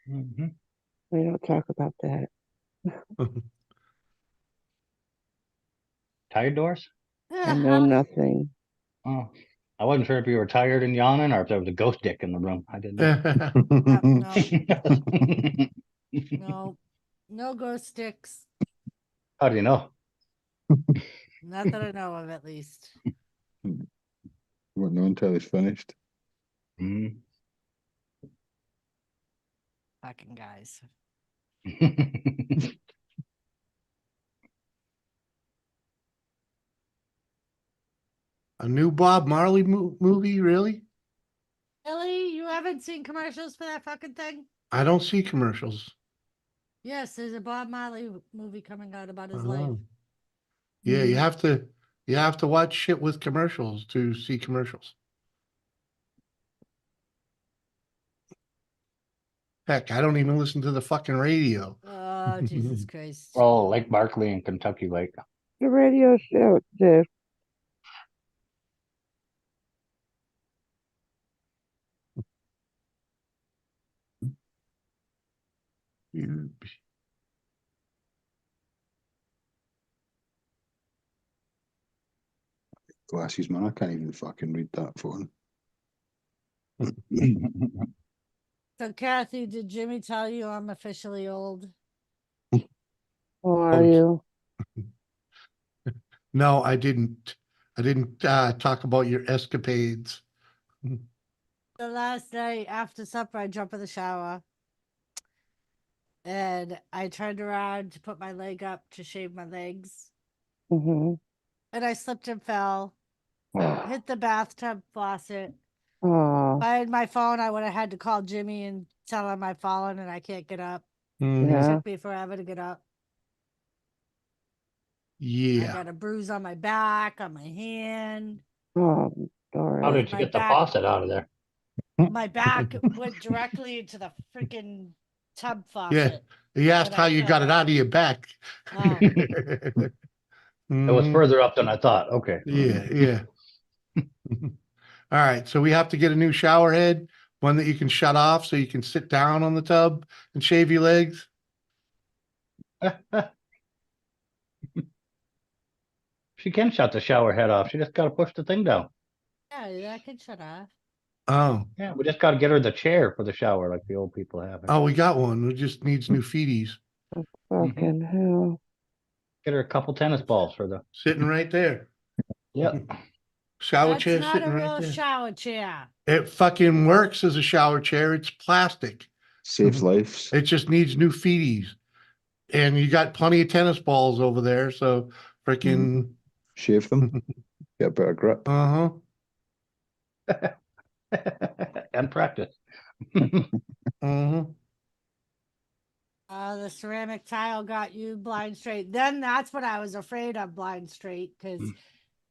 Mhm. We don't talk about that. Tired doors? I know nothing. Oh, I wasn't sure if you were tired and yawning or if there was a ghost dick in the room. I didn't know. No, no ghost sticks. How do you know? Not that I know of, at least. Won't know until it's finished. Mhm. Fucking guys. A new Bob Marley movie, really? Really? You haven't seen commercials for that fucking thing? I don't see commercials. Yes, there's a Bob Marley movie coming out about his life. Oh. Yeah, you Mhm. have to watch shit with commercials to see commercials. Heck, I don't even listen to the fucking radio. Oh, Jesus Christ. Oh, Lake Barkley and Kentucky Lake. The radio show exists. Glasses, man. I can't even fucking read that phone. So Kathy, did Jimmy tell you I'm officially old? Who are Oh, you? No, I didn't. I didn't talk about your escapades. The last night after supper, I jump in the shower. And I turned around to put my leg up to shave my legs. Mm-hmm. And I slipped and fell. Hit the bathtub faucet. If Oh, I had my phone, I would have had to call Jimmy and tell him I've fallen and I can't get up. Mhm. It yeah. took me forever to get up. I Yeah. got a bruise on my back, on my hand. Oh, How Dory. did you My get the back- faucet out of there? My back went directly into the freaking tub Yeah. faucet. You asked But how I you fell got it down. out of your back. Oh, It was Mhm. further up than I thought. Okay. Yeah, yeah. All right, so we have to get a new shower head, one that you can shut off so you can sit down on the tub and shave your legs. She can shut the shower head off. She just got to push the thing down. yeah, that could shut off. Oh, Yeah, we just got to get her the chair for the shower like the old people have it. oh, we got one. It just needs new feeties. Fucking hell. Get her a couple tennis balls for the. Sitting right there. Yep. Shower That's chair not sitting a right real there. shower chair. It fucking works as a shower chair. It's plastic. Saves lives. It just needs new feeties. And you got plenty of tennis balls over there, so freaking Shave them. Get a better grip. uh-huh. And practice. Uh-huh. The ceramic tile got you blind straight. Then that's what I was afraid of, blind straight, because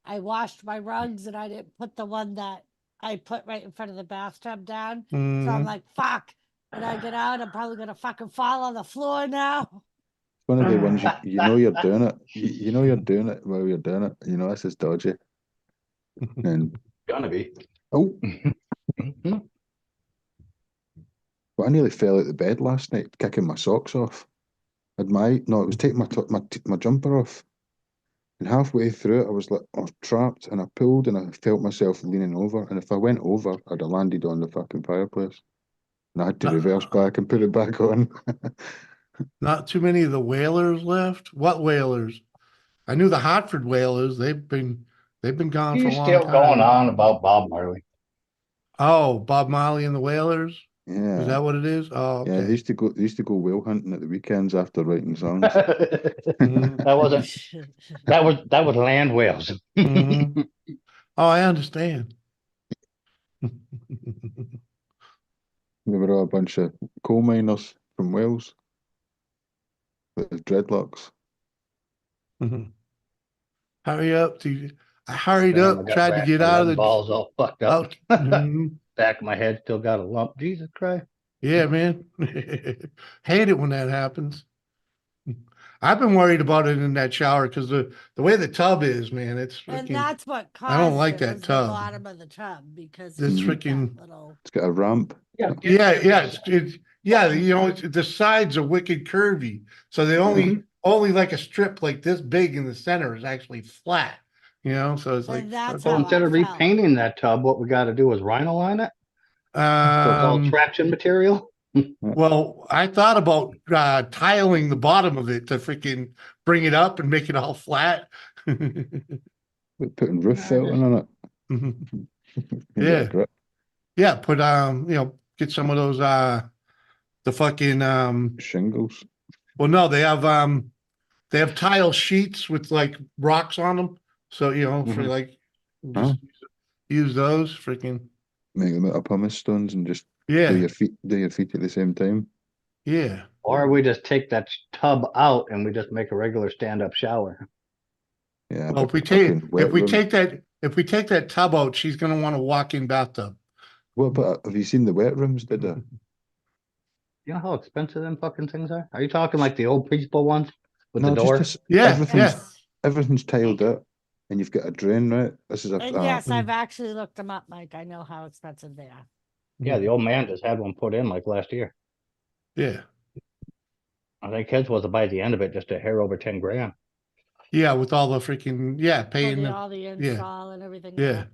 I washed my rugs and I didn't put the one that I put right in front of the bathtub down. So I'm Mhm. like, fuck. When I get out, I'm probably gonna fucking fall on the floor now. It's one of the ones you know you're doing it. You know you're doing it while you're doing it. You know this is dodgy. And Gonna be. oh, but I nearly fell out the bed last night, kicking my socks off. It was taking my jumper off. And halfway through it, I was trapped, and I pulled, and I felt myself leaning over. And if I went over, I'd have landed on the fucking fireplace. And I had to reverse back and put it back on. Not too many of the whalers left. What whalers? I knew the Hartford whalers. They've been gone for a He's long still time. going on about Bob Marley. Oh, Bob Marley and the Whalers. Is Yeah. that what it is? Oh, Yeah, okay. they used to go whale hunting at the weekends after writing songs. Mhm. That wasn't. That was land whales. Mhm. Oh, I understand. We were all a bunch of coal miners from Wales with dreadlocks. Hurry up! I hurried Damn, I up, got tried to wrapped get my out of leg the balls all fucked up. out. Mhm. Back of my head still got a lump. Jesus Christ. Yeah, man. Hate it when that happens. I've been worried about it in that shower because the way the tub is, man, it's And freaking. that's what I don't caused like it that was the tub. bottom of the tub because This it's freaking. that little. It's got a ramp. Yeah, yeah. You know, the sides are wicked curvy, so they only like a strip like this big in the center is actually flat. You know, so it's like And that's So how instead I of felt. repainting that tub, what we got to do is rhino-line it. So it's all traction material. Well, I thought about tiling the bottom of it to freaking bring it up and make it all flat. Like putting roof I felting on it. You get a Yeah, grip. yeah. Put get some of those the fucking Shingles. well, no, they have tile sheets with like rocks on them. So, you know, for Mhm. like just use those freaking Make them out of pumice stones and just do yeah, your feet at the same time. yeah. Or we just take that tub out and we just make a regular stand-up shower. Yeah, Well, but fucking wet room. if we take that tub out, she's gonna want a walk-in bathtub. What about, have you seen the wet rooms? Did I? You know how expensive them fucking things are? Are you talking like the old people ones with No, the door? just Yeah, everything's yeah. everything's tiled up, and you've got a drain, right? This is a And yes, I've actually looked them up, Mike. I know how expensive they are. Yeah, the old man just had one put in like last year. Yeah. I think his was by the end of it just a hair over 10 grand. Yeah, with all the freaking paying All the install and everything. yeah.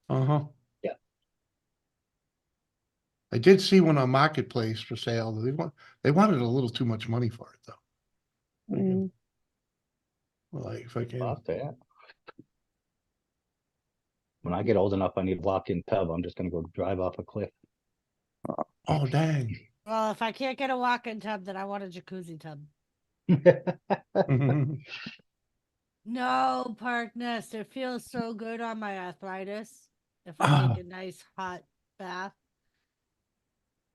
Uh-huh. Yeah. I did see one on Marketplace for sale. They wanted a little too much money for it though. Mm. Like if I can. Fuck that. When I get old enough, I need a walk-in tub. I'm just gonna go drive off a cliff. Oh dang. Well, if I can't get a walk-in tub, then I want a jacuzzi tub. No, Parkness. It feels so good on my arthritis if I take a nice hot bath.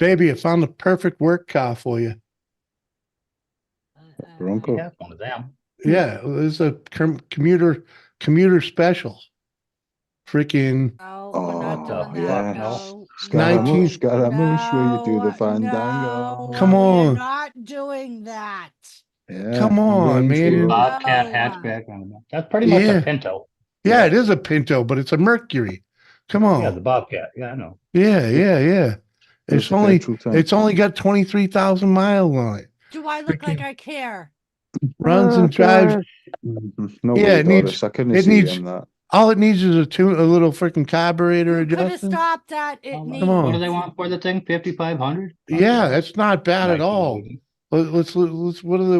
Baby, I found the perfect work car for you. Bronco. I have one of them. Yeah, it's a commuter special. Freaking No, we're not Oh, doing fuck that. no. No. Nineteen- Scaramouche, where you do the No, fandango. Come we're on. not doing that. Yeah, Come on, Range man. Rover. Bobcat No. hatchback on the back. That's pretty much Yeah. a Pinto. Yeah, it is a Pinto, but it's a Mercury. Come on. Yeah, the Bobcat. Yeah, I know. Yeah. Where's It's the only petrol tank? it's only got 23,000 miles on it. Do I look like Freaking- I care? Runs and Oh, drives. gosh. No Yeah, way, it needs- Doris. I couldn't it see needs- it in that. All it needs is a little freaking carburetor You could have adjustment. stopped that. It Come needs. on. What do they want for the thing? 5,500? Yeah, that's not bad at all. 1980. Let's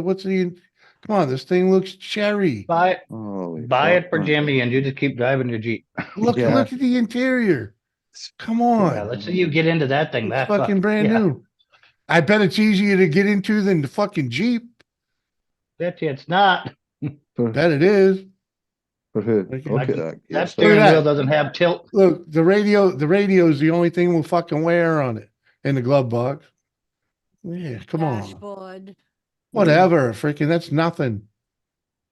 what's the come on, this thing looks cherry. Buy it. Holy Buy fuck, it for man. Jimmy, and you just keep driving your Jeep. Look Yeah. at the interior. Come on. Yeah, let's see you get into that thing. It's That fucking brand new. I bet it's easier to get into than the fucking Jeep. Bet you it's not. For, Bet it is. for who? Okay. Look at that. That Yes, steering that. wheel doesn't have tilt. Look, the radio is the only thing we'll fucking wear on it in the glove box. Yeah, come on. Dashboard. Whatever. Freaking that's nothing.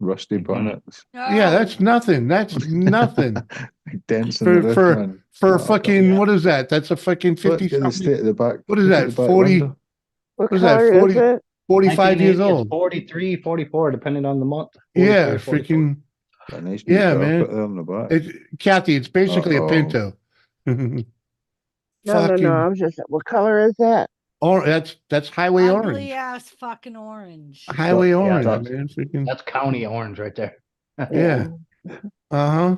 rusty bonnets. Yeah, that's nothing. That's nothing. Dents in For- the roof, for- man. For Oh, fucking yeah. what is that? That's a fucking Look 50 at the something. state of the back. What is look at that, the back 40? window. What What is that, color 40? is it? 45 years 1980, old. It's 43, 44, depending on the month. Yeah, 43, 44. freaking Got a nice new Yeah, carpet man. there on the back. Kathy, it's basically a Uh-oh. Pinto. No. Fucking I was just, what color is that? or that's highway Ugly orange. ass fucking orange. Highway Yeah, orange, that's- man. Freaking That's county orange right there. yeah. Uh-huh.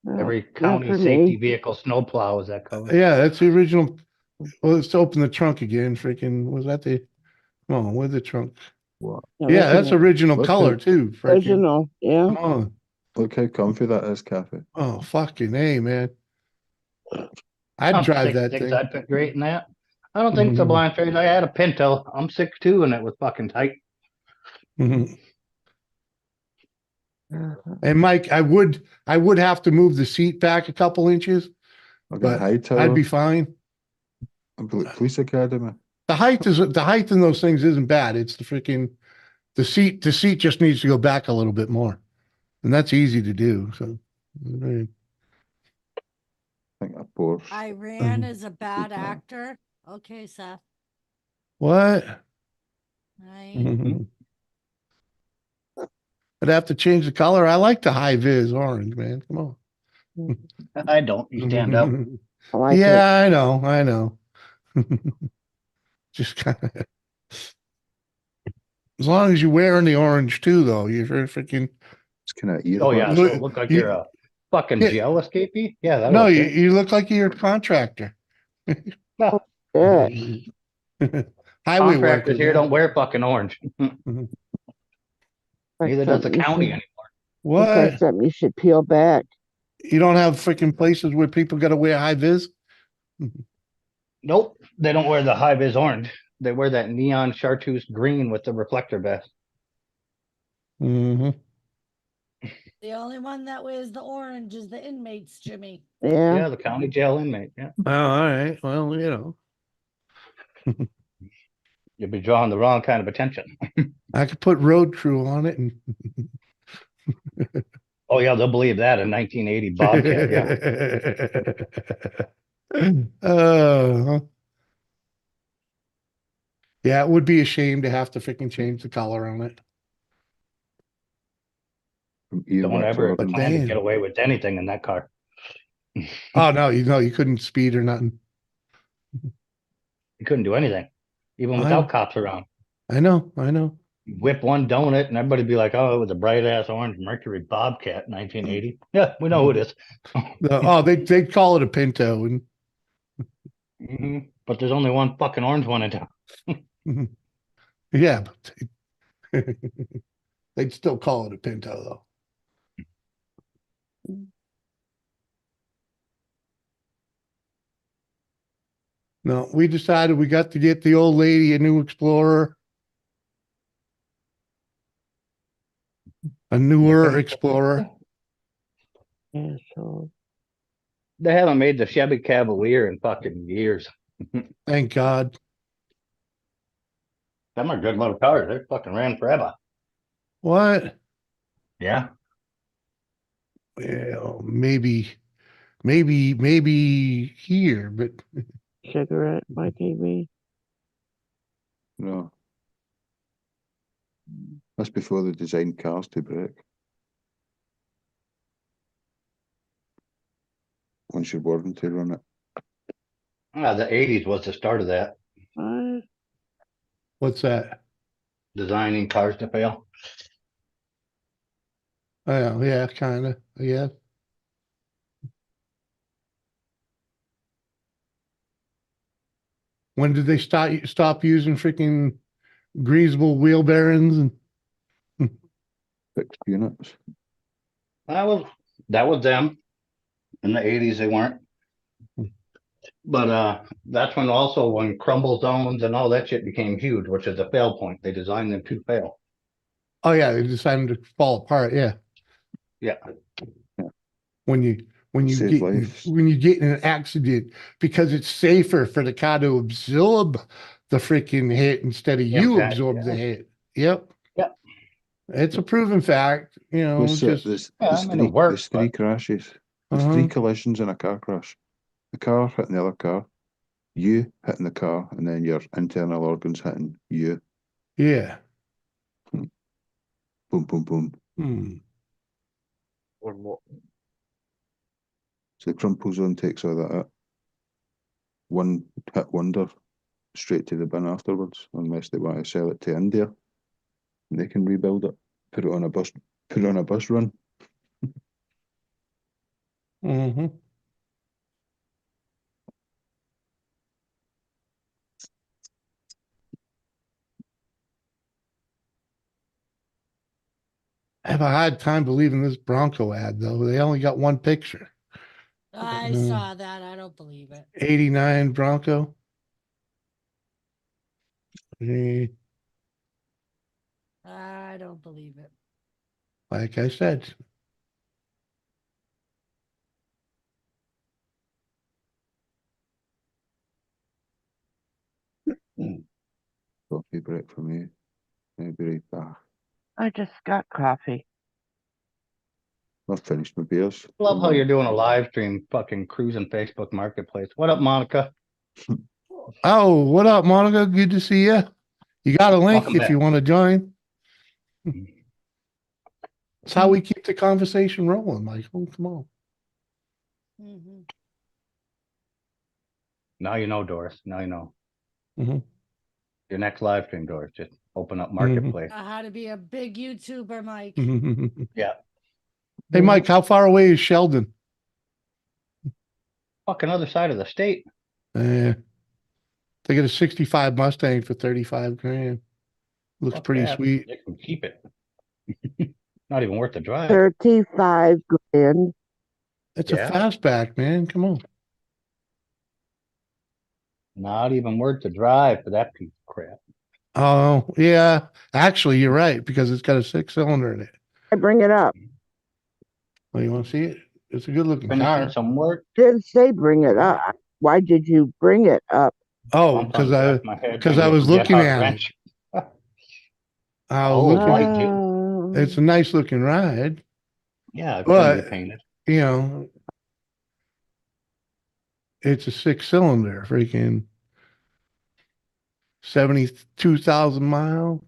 No, Every not county for safety me. vehicle snowplow is that color. Yeah, that's the original. Well, let's open the trunk again. Freaking was that the come on, where's the trunk? What? Yeah, that's original Look color at- too. Freaking Original, yeah. come on. Look how comfy that is, Kathy. Oh fucking A, man. I'm I'd drive that 6'6", thing. I'd fit great in that. I don't think so, blind face. I had a Pinto. I'm 6'2", and it was fucking tight. Mhm. Uh-huh. And Mike, I would have to move the seat back a couple inches. I got But high tower. I'd be fine. Police academy. The height in those things isn't bad. It's the freaking the seat just needs to go back a little bit more. And that's easy to do. So I think a Porsche. Iran is a bad actor. Okay, Seth. what? Right. I'd have to change the color. I like the high vis orange, man. Come on. I don't. You stand up. I like it. Yeah, I know. Just kind of as long as you're wearing the orange too, though, you're freaking It's kind of Oh yeah, Look- so it look like you- you're a fucking Yeah. gel escapee. Yeah, that no, looks you, good. you look like you're a contractor. No, Yeah. Highway worker. contractors here man. don't wear fucking orange. Like Neither does the something you county should- anymore. looks like What? something you should peel back. You don't have freaking places where people got to wear high vis? Nope, they don't wear the high vis orange. They wear that neon chartreuse green with the reflector vest. Mm-hmm. The only one that wears the orange is the inmates, Jimmy. Yeah. Yeah, the county jail inmate. Yeah, Oh, all right. Well, you know, you'll be drawing the wrong kind of attention. I could put road crew on it and Oh yeah, they'll believe that in 1980 Bobcat. Yeah, yeah, it would be a shame to have to freaking change the color on it. don't ever But plan to damn. get away with anything in that car. Oh no, you couldn't speed or nothing. You couldn't do anything, even I- without cops around. I know. You whip one donut and everybody'd be like, "Oh, it was a bright ass orange Mercury Bobcat, 1980." Yeah, we know who it is. They'd call it a Pinto, and Mhm. But there's only one fucking orange one in town. Yeah, but they'd still call it a Pinto though. No, we decided we got to get the old lady a new Explorer. A newer Explorer. Yeah, so They haven't made the Chevy Cavalier in fucking years. Thank God. Them are good little cars. They fucking ran forever. What? Yeah. Well, maybe here, but cigarette, my TV. No. That's before they designed cars to break. Once you're warranty run it. The 80s was the start of that. What? what's that? Designing cars to fail. Oh, yeah, kind of. Yeah. When did they stop using freaking greasable wheel bearings? And Fixed units. That was them. In the 80s they weren't. But that's when crumble zones and all that shit became huge, which is a fail point. They designed them to fail. oh yeah, they decided to fall apart. Yeah. Yeah. When you Save lives. when you get in an accident, because it's safer for the car to absorb the freaking hit instead of you Impact, absorb the yeah. hit. Yep. Yep. It's a proven fact. You know, There's, just it works, there's three crashes. There's uh-huh. three collisions in a car crash. The car hitting the other car, you hitting the car, and then your internal organs hitting you. Yeah. Boom, boom, boom. Hmm. One more. So the crumple zone takes all that out. One hit wonder, straight to the bin afterwards, unless they want to sell it to India. And they can rebuild it, put it on a bus run. Mm-hmm. I have a hard time believing this Bronco ad though. They only got one picture. I saw that. I don't believe it. 89 Bronco. I don't believe it. Like I said. Coffee break for me. I'll be right back. I just got coffee. I've finished my beers. Love how you're doing a live stream, fucking cruising Facebook Marketplace. What up, Monica? Oh, what up, Monica? Good to see you. You got a link Welcome if back. you want to join. That's how we keep the conversation rolling, Michael. Come on. Mhm. Now you know, Doris. Now you know. Mhm. Your next live stream, Doris. Just open up Marketplace. How to be a big YouTuber, Mike. Yeah. Hey, Mike, how far away is Sheldon? Fucking other side of the state. They get a 65 Mustang for 35 grand. Looks Fuck pretty that. sweet. They can keep it. Not even worth the drive. 35 grand. It's Yeah. a fastback, man. Come on. Not even worth the drive for that piece of crap. Oh, yeah. Actually, you're right, because it's got a 6-cylinder in it. I bring it up. Well, you want to see it? It's a good looking Finishing car. some work. Didn't say bring it up. Why did you bring it up? Oh, Bump on because the back of my head, I maybe was a get looking hard at it. wrench. I was Oh, looking. white too. It's a nice looking ride, Yeah, it's gonna be but painted. you know, it's a 6-cylinder, freaking 72,000 miles.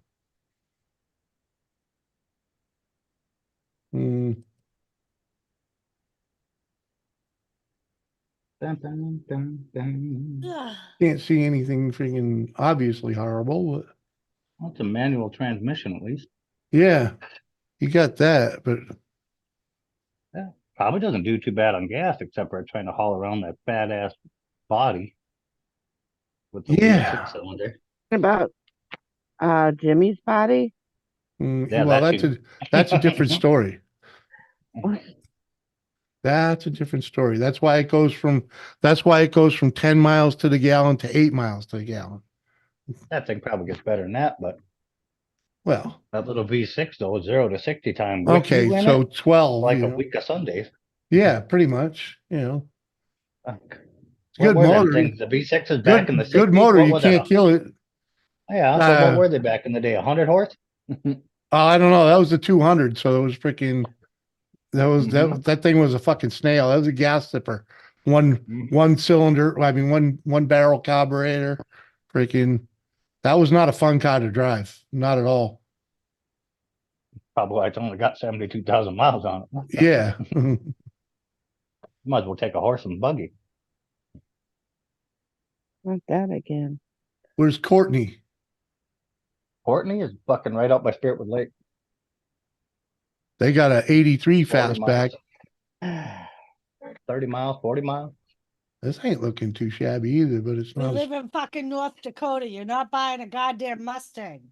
Dun, dun, dun, dun. Ugh. Can't see anything freaking obviously horrible, but Well, it's a manual transmission at least. yeah, you got that. But Yeah, probably doesn't do too bad on gas, except for trying to haul around that fat ass body. with the Yeah. cylinder. About Jimmy's body. Yeah, Well, that's that's a different story. What? That's a different story. That's why it goes from 10 miles to the gallon to 8 miles to the gallon. That thing probably gets better than that, but Well, that little V6 though, 0 to 60 time with okay, you in so it, 12, like a week of Sundays. Yeah, pretty much, Fuck. It's What good were them motor. things? The V6 is back in the Good 60s. motor. What You was can't it? kill it. Yeah, but what were they back in the day? 100 horse? I don't know. That was the 200. So it was freaking, Mhm. that thing was a fucking snail. That was a gas sipper. Mhm. One cylinder. I mean, one barrel carburetor. Freaking, that was not a fun car to drive. Not at all. Probably it's only got 72,000 miles on it. Yeah. Might as well take a horse and buggy. Not that again. Where's Courtney? Courtney is fucking right up by Spiritwood Lake. They got a 83 40 fastback. miles. 30 miles, 40 miles. This ain't looking too shabby either, but it's We not. live in fucking North Dakota. You're not buying a goddamn Mustang.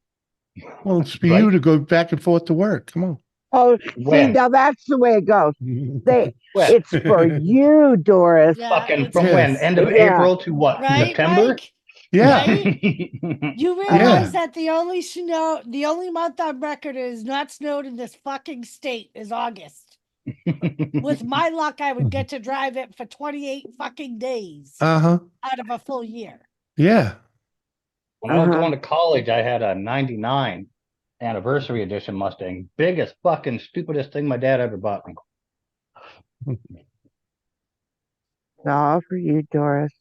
Well, it's for Right. you to go back and forth to work. Come on. Oh, see, When? now that's the way it goes. They, When? it's for you, Doris. Yeah, Fucking it's from Yeah. when? End of Yeah. April to what? right, September? Mike? Yeah. Right? You Yeah. realize that the only month on record is not snowed in this fucking state is August. With my luck, I would get to drive it for 28 fucking days Uh-huh. out of a full year. Yeah. When I was Uh-huh. going to college, I had a 99 anniversary edition Mustang. Biggest fucking stupidest thing my dad ever bought me. It's all for you, Doris.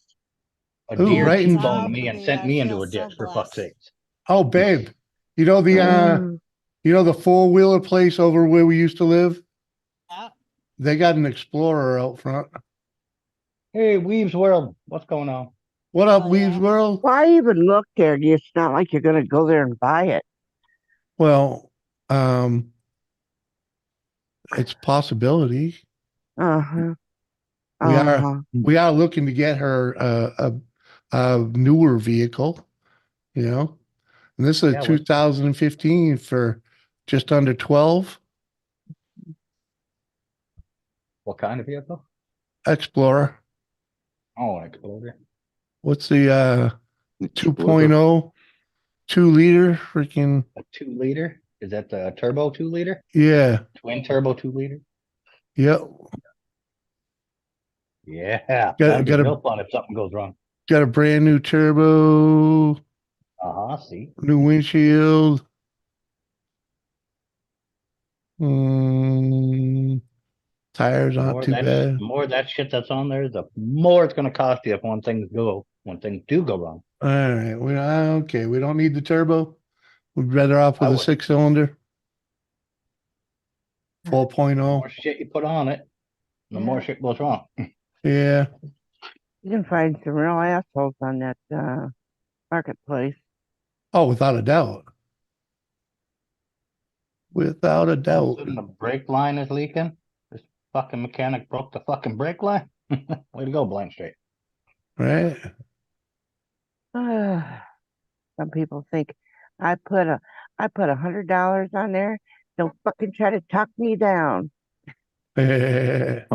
A Ooh, deer right in- T-boned me Oh, and for sent me, me I into feel a so ditch for fuck's blessed. sakes. Oh, babe. You know the Oh. four-wheeler place over where we used to live? Yeah. They got an Explorer out front. Hey, Weaves World, what's going on? What up, Oh, Weaves yeah. World? Why even look there? It's not like you're going to go there and buy it. Well, it's a possibility. Uh-huh. We are Uh-huh. we are looking to get her a newer vehicle, and this is a Yeah, what- 2015 for just under 12 What kind of vehicle? Explorer. Oh, an Explorer. What's the Exploder. 2.0 2-liter freaking A 2-liter? Is that the turbo 2-liter? yeah. Twin turbo 2-liter? Yep. Yeah, Got- that'd be got a- real fun if something goes wrong. Got a brand new turbo, See? new windshield. Mm, tires The aren't more too that, bad. the more that shit that's on there, the more it's gonna cost you if when things do go wrong. All right. Okay. We don't need the turbo. We're better off I with a would. 6-cylinder. 4.0. The more shit you put on it, the more shit goes wrong. Yeah. You can find some real assholes on that marketplace. Oh, without a doubt. Without a All doubt. of a sudden the brake line is leaking. This fucking mechanic broke the fucking brake line. Way to go, Blind Straight. Right. Some people think I put $100 on there. Don't fucking try to talk me down. I've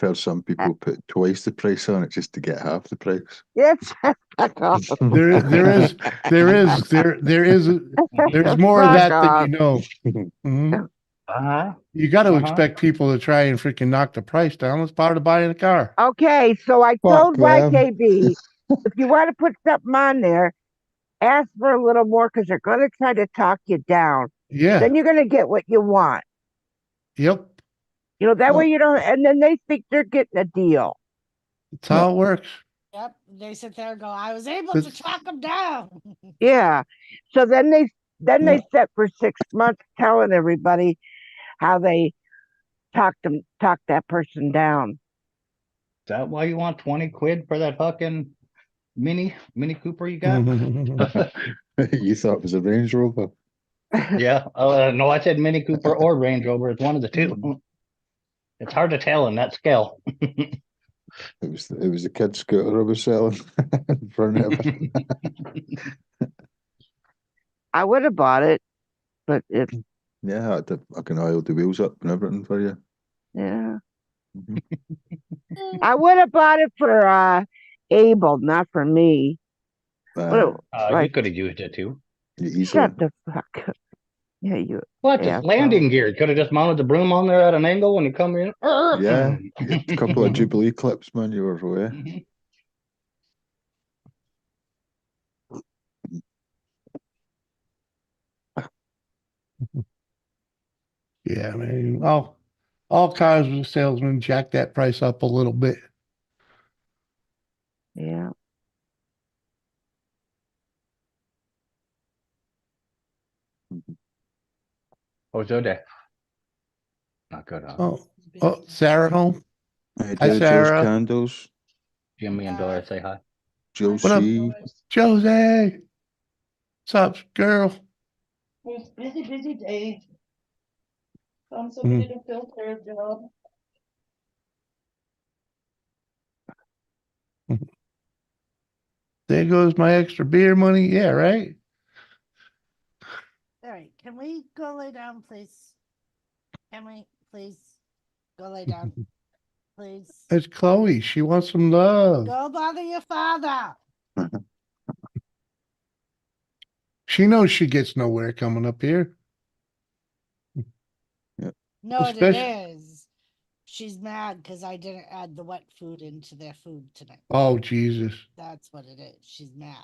heard some people put twice the price on it just to get half the price. Yes, fuck off. There's more of Fuck that than off. you know. Mhm. You got to expect people to try and freaking knock the price down. That's part of buying a car. Okay, so I Fuck told them. YKB, if you want to put something on there, ask for a little more because they're going to try to talk you down. Yeah. Then you're going to get what you want. Yep. That way you don't, and then they think they're getting a deal. That's how it works. Yep. They sit there and go, I was able But- to talk them down. Yeah. So then they sit for 6 months telling everybody how they talked that person down. Is that why you want 20 quid for that fucking Mini Cooper you got? You thought it was a Range Rover? Yeah. No, I said Mini Cooper or Range Rover. It's one of the two. It's hard to tell in that scale. It was the kid scooter I was selling in front of it. I would have bought it, but it, Yeah, I can oil the wheels up and everything for you. yeah. Mhm. I would have bought it for Abel, not for me. What, Uh, You like, could have used it too. you easily. shut the fuck up. Yeah, you What? It's asshole. landing gear. Could have just mounted the broom on there at an angle when you come in. Yeah, a couple of Jubilee clips, man, you were away. Yeah, man. All cars with salesmen jack that price up a little bit. Yeah. How's your day? Not good, huh? Oh, Sarah home? Hey, Hi, Joe's Sarah. Candles, Jimmy and Dora say hi. What up, Josie. Jose? What's up, girl? It's busy day. Found Mm. somebody to fill their job. There goes my extra beer money. Yeah, right? All right, can we go lay down, please? Can we please go lay down, please? It's Chloe. She wants some love. Go bother your father. She knows she gets nowhere coming up here. No, it Especially- is. She's mad because I didn't add the wet food into their food tonight. Oh, Jesus. That's what it is. She's mad.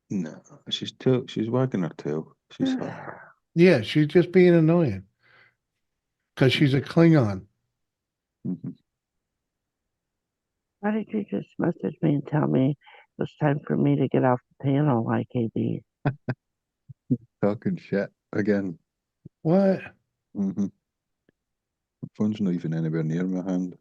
No, she's wagging her tail. She's fine. Yeah, she's just being annoying. Because she's a Klingon. Mhm. Why did you just message me and tell me it was time for me to get off the panel like AB? Talking shit again. What? Mm-hmm. The phone's not even anywhere near my hand.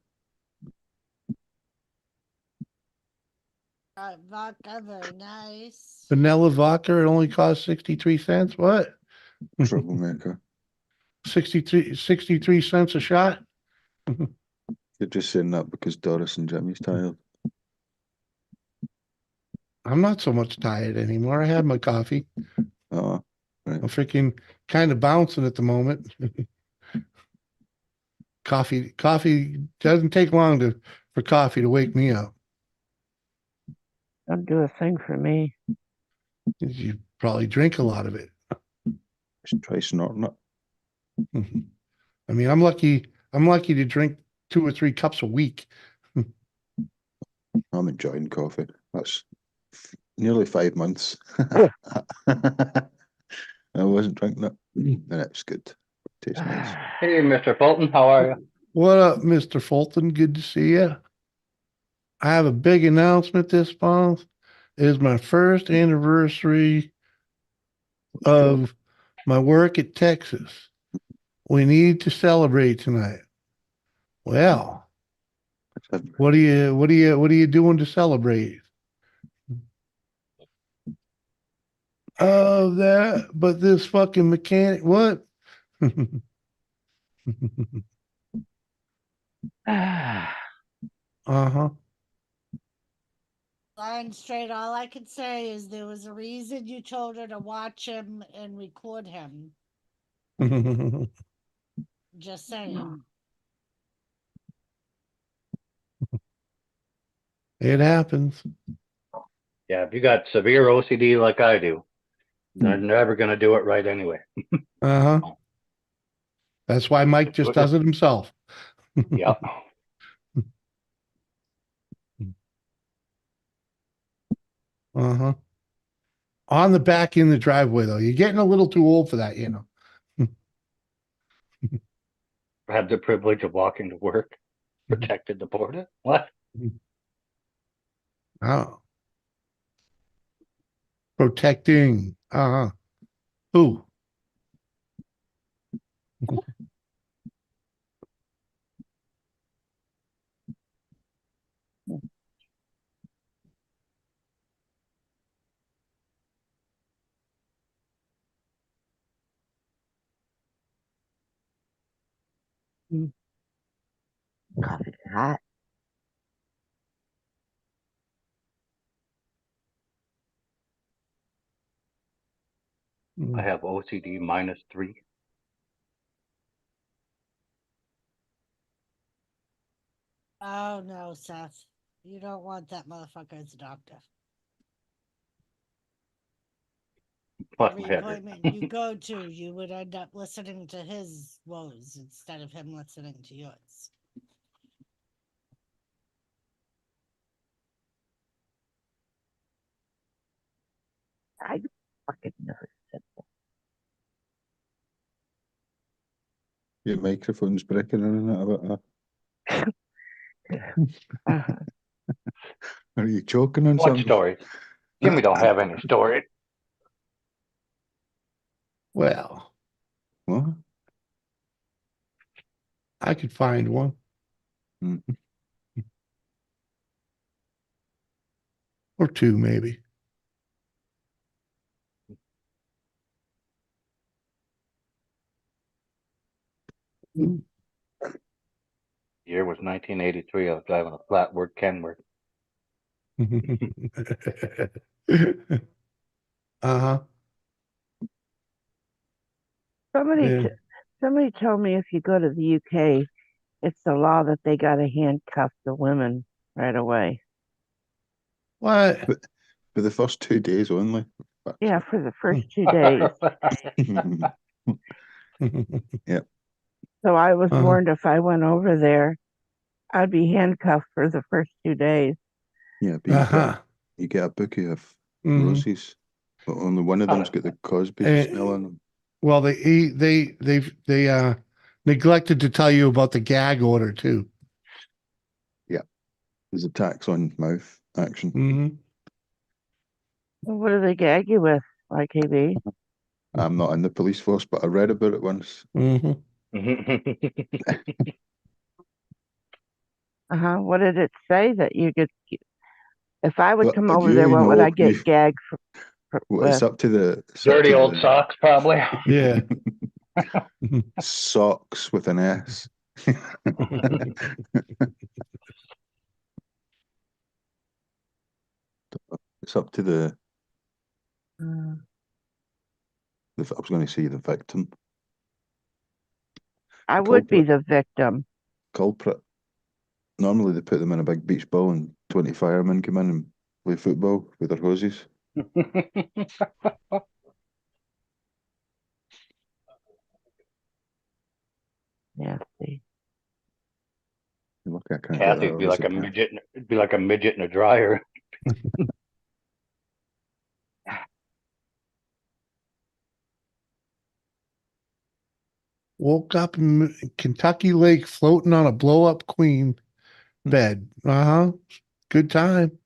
Vodka, very nice. Vanilla vodka, it only costs 63 cents. What? Troublemaker. 63 cents a shot? You're just saying that because Doris and Jimmy's tired. I'm not so much tired anymore. I had my coffee. Oh, I'm freaking kind of bouncing at the moment. Coffee doesn't take long for coffee to wake me up. Don't do a thing for me. You probably drink a lot of it. just try snorting it. I mean, I'm lucky to drink 2 or 3 cups a week. I'm enjoying coffee. That's nearly 5 months. I wasn't drinking it, and it's good. Tastes nice. Hey, Mr. Fulton, how are you? What up, Mr. Fulton? Good to see you. I have a big announcement this month. It is my first anniversary of my work at Texas. We need to celebrate tonight. Well, what are you doing to celebrate? Oh, but this fucking mechanic, what? Uh-huh. Lying straight, all I can say is there was a reason you told her to watch him and record him. Just saying. It happens. Yeah, if you got severe OCD like I do, they're never going to do it right anyway. Uh-huh. That's why Mike just does it himself. Yeah. Uh-huh. On the back in the driveway, though. You're getting a little too old for that, you know. I had the privilege of walking to work, protected the border. What? Oh. Protecting. Uh-huh. Who? Coffee hot. I have OCD -3. Oh no, Seth. You don't want that motherfucker as a doctor. Plus Every my head. appointment you go to, you would end up listening to his woes instead of him listening to yours. I fucking never said Your microphone's breaking in and out about that. Uh-huh. Are you choking on What something? stories? Jimmy don't have any stories. Well, What? I could find one. Mm. Or two, maybe. Year was 1983. I was driving a flatward Kenworth. Uh-huh. Somebody, Yeah. somebody told me if you go to the UK, it's the law that they got to handcuff the women right away. What? For the first 2 days only. Yeah, for the first 2 days. Yep. So I was Uh-huh. warned if I went over there, I'd be handcuffed for the first 2 days. Yeah, but Uh-huh. you get a bookie of Mhm. roses, but only one of them's got the Cosby smell on them. Well, they neglected to tell you about the gag order too. There's a tax on mouth action. Mm-hmm. Well, what do they gag you with, YKB? I'm not in the police force, but I read about it once. Mm-hmm. What did it say that you could? If I would But come over there, what would I get gagged well, it's with? up to the Dirty old socks, probably. Yeah. socks with an S. It's up to the Uh, I was going to say the victim. I would be Culprit. the victim. Culprit. Normally they put them in a big beach ball and 20 firemen come in and play football with their hoses. Nasty. Look, I can't get Kathy'd that be like a recipe. midget. It'd be like a midget in a dryer. Woke up in Kentucky Lake floating on a blow up queen bed. Uh-huh. Good time.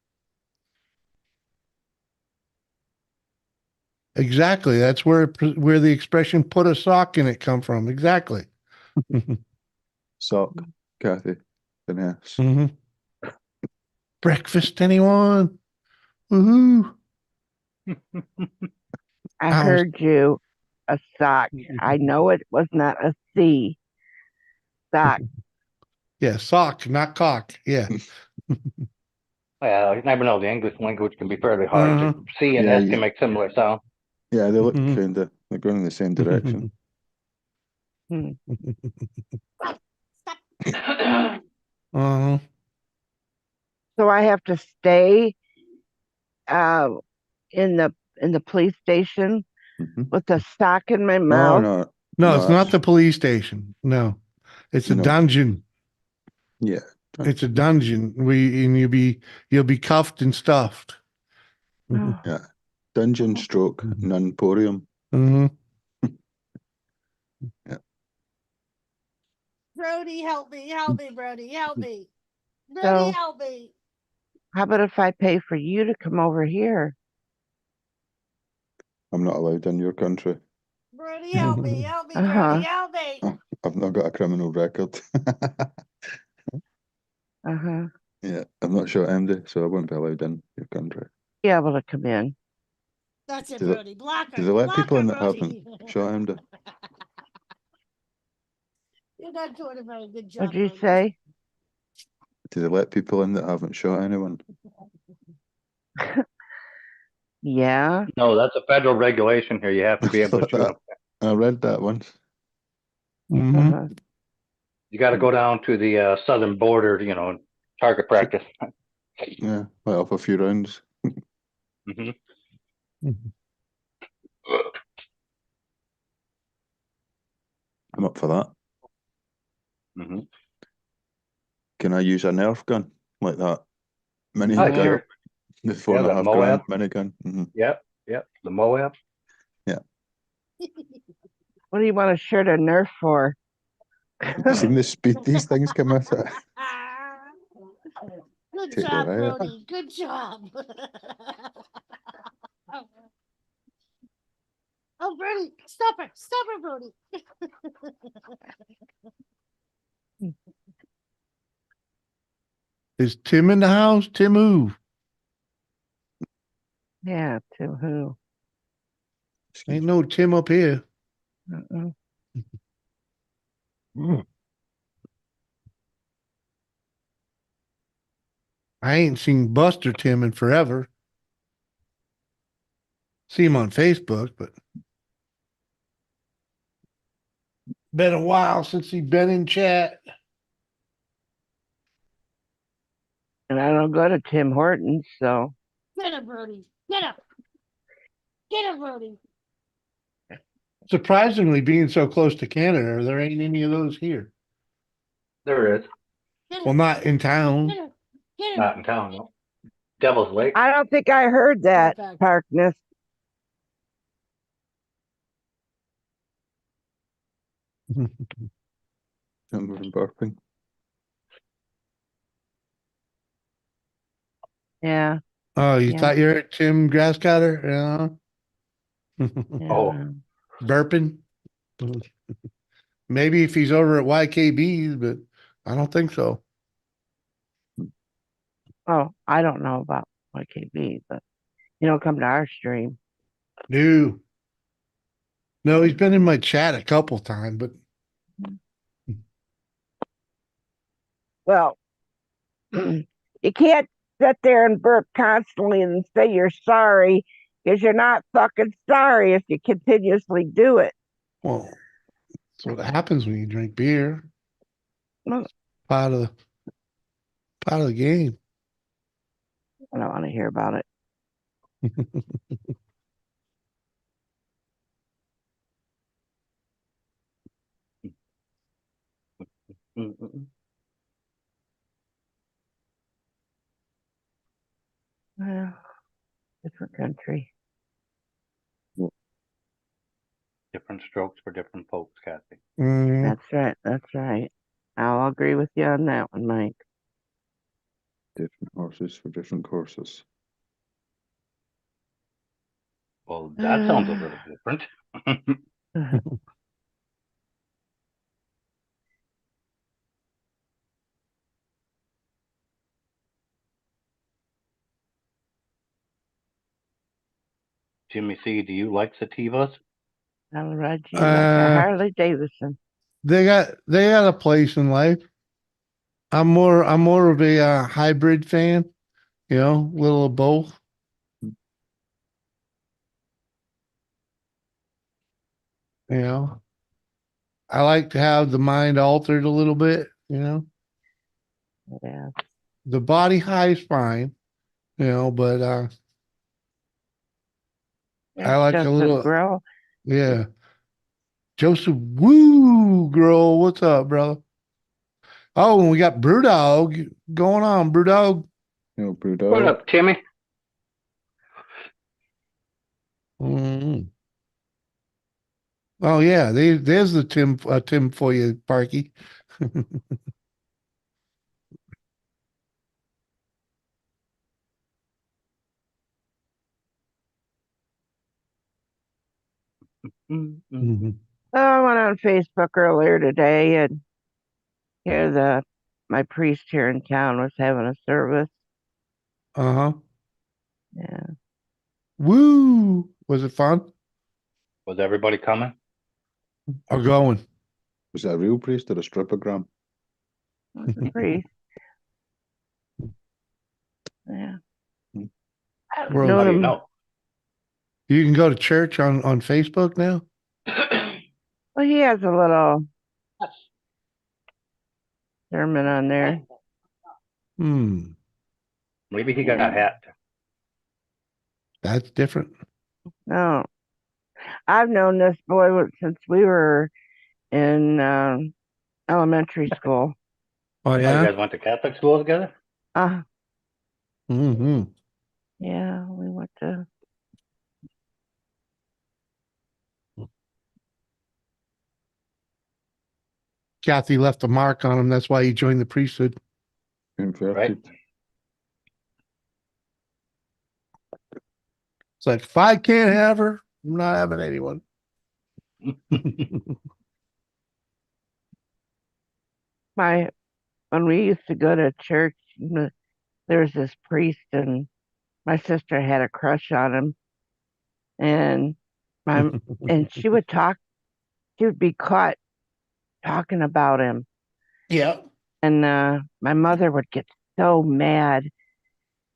Exactly. That's where the expression "put a sock in it" come from. Exactly. Sock, Kathy, an S. Mm-hmm. Breakfast, anyone? Woohoo! I I was- heard you. A sock. I know it was not a C. Sock. Yeah, sock, not cock. Yeah. Well, you never know. The English language can be fairly hard. Uh-huh. C and Yeah, S can make similar sound. Yeah, they look Mhm. kind of, they're going in the same direction. Hmm. Uh-huh. So I have to stay uh, in the police station Mhm. with a sock in my No, mouth. no, No, no, it's not that's, the police station. No, it's a No. dungeon. yeah. It's a dungeon. And you'll be cuffed and stuffed. Oh, Yeah. Dungeon stroke, nunporium. Mm-hmm. Yeah. Brody, help me, Brody, help me. So- Brody, help me. how about if I pay for you to come over here? I'm not allowed in your country. Brody, help me, help me, Uh-huh. Brody, help me. I've not got a criminal record. Uh-huh. Yeah, I'm not sure MD, so I won't be allowed in your country. Be able to come in. That's it, Do they- Brody. Block her. Do they let Block people her, in that Brody. haven't shot MD? You're not doing a very good job. What'd you Brody. say? Do they let people in that haven't shot anyone? Yeah. No, that's a federal regulation here. You have to be able to thought shoot that. them. I read that once. Mhm. Uh-huh. You got to go down to the southern border, target practice. Yeah, let off a few rounds. hmm Mhm. I'm up for that. hmm Can I use a Nerf gun like that? Mini Oh, gun, sure. the 4.5 Moab. grand minigun. Yep. The Moab. What do you want a shirt of Nerf for? Seen the speed these things come with it? Good Take the job, right out. Brody. Good job. Oh, Brody, stop her. Stop her, Brody. Is Tim in the house? Tim who? Yeah, to who? Ain't no Tim up here. Uh-uh. I ain't seen Buster Tim in forever. See him on Facebook, but been a while since he been in chat. And I don't go to Tim Hortons, so Get her, Brody. Get her. Get her, Brody. Surprisingly, being so close to Canada, there ain't any of those here. There is. Get Well, her. not in town. Get her. Get her. Not in town, no. Devil's Lake. I don't think I heard that, back. Harkness. I'm burping. Yeah, Oh, you Yeah. thought you were Tim Grasscutter? Yeah. yeah. Oh. Burping. Maybe if he's over at YKB's, but I don't think so. Oh, I don't know about YKB, but you don't come to our stream. No. No, he's been in my chat a couple times, but Well, you can't sit there and burp constantly and say you're sorry because you're not fucking sorry if you continuously do it. well, that's what happens when you drink beer. Well, Part of the game. I don't want to hear about it. Mm-mm. Well, different country. Different strokes for different folks, Kathy. Mhm. That's right. That's right. I'll agree with you on that one, Mike. Different horses for different courses. Well, that sounds a little different. Jimmy C, do you like sativas? I'll ride you like a Harley Davidson. They got a place in life. I'm more of a hybrid fan, little of both. I like to have the mind altered a little bit. Yeah. The body high is fine, but I like a Joseph little, Grill. yeah. Joseph Woo girl, what's up, brother? Oh, and we got Brewdog going on, Brewdog. Brewed What out. up, Timmy? Mm. Oh yeah, there's the Tim for you, Parky. Mm-mm. Mhm. Oh, I went on Facebook earlier today and here my priest here in town was having a service. Uh-huh. Yeah. Woo! Was it fun? Was everybody coming? Or going? Was that a real priest or a stripogram? It was a priest. Yeah. Mm. I've World- How known do you him. know? You can go to church on Facebook now? Well, he has a little sermon on there. Hmm. Maybe he got hacked. That's different. No, I've known this boy since we were in elementary school. Oh, Oh, you yeah? guys went to Catholic school together? Mm-hmm. Yeah, we went to. Kathy left a mark on him. That's why he joined the priesthood. Inverted. It's like, if I can't have her, I'm not having anyone. When we used to go to church, there was this priest, and my sister had a crush on him, and my and she would talk. She would be caught talking about him, Yeah. and my mother would get so mad,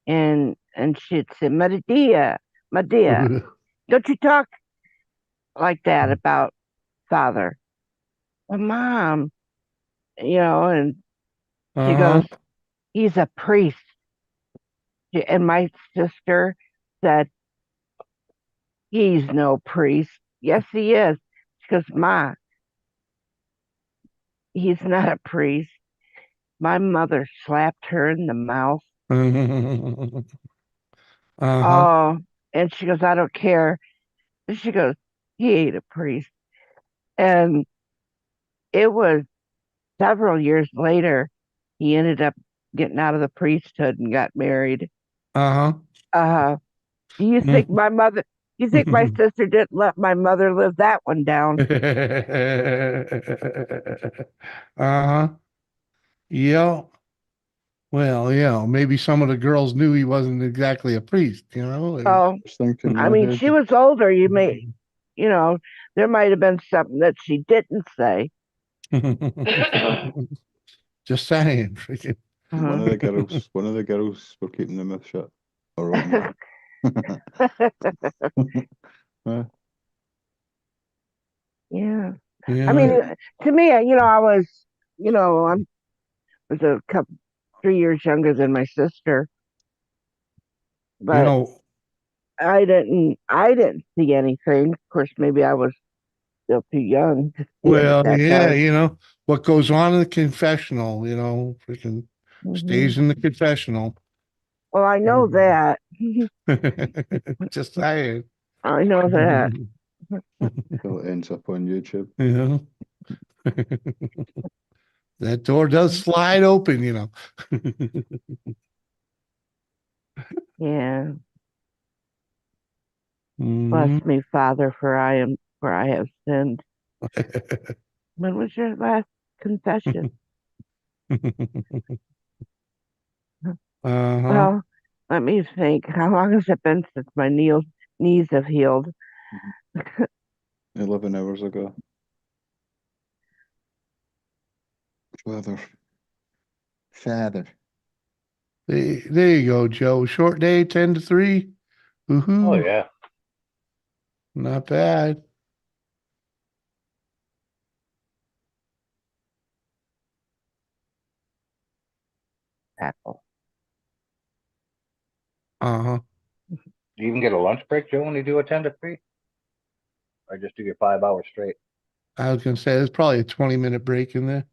and she'd say, Medea, don't you talk like that about father. Well, mom, and she Uh-huh. goes, he's a priest. And my sister said, he's no priest. Yes, he is. She goes, Ma, he's not a priest. My mother slapped her in the mouth. Uh-huh. Oh, and she goes, I don't care. And she goes, he ain't a priest. And it was several years later, he ended up getting out of the priesthood and got married. Uh-huh. Do you think you think my sister didn't let my mother live that one down? Uh-huh. Yeah. Well, yeah, maybe some of the girls knew he wasn't exactly a priest, you know? Oh, Just thinking in I my mean, head. she was older. There might have been something that she didn't say. Just saying. Freaking. One of the girls were keeping their mouth shut. Or open. Yeah. I mean, Yeah. to me, I was a couple, 3 years younger than my sister, You but know, I didn't see anything. Of course, maybe I was still too young to see it at well, that yeah, time. what goes on in the confessional, freaking Hmm. stays in the confessional. Well, I know that. Just saying. I know that. Till it ends up on YouTube. You know, that door does slide open, Yeah. Mhm. Bless me, Father, for I have sinned. When was your last confession? Uh-huh. Well, let me think. How long has it been since my knees have healed? 11 hours ago. Father. There you go, Joe. Short day, 10 to 3. Oh, Woohoo. yeah. Not bad. Apple. Uh-huh. Do you even get a lunch break, Joe, when you do a 10 to 3? Or just do your 5 hours straight? I was gonna say there's probably a 20-minute break in there.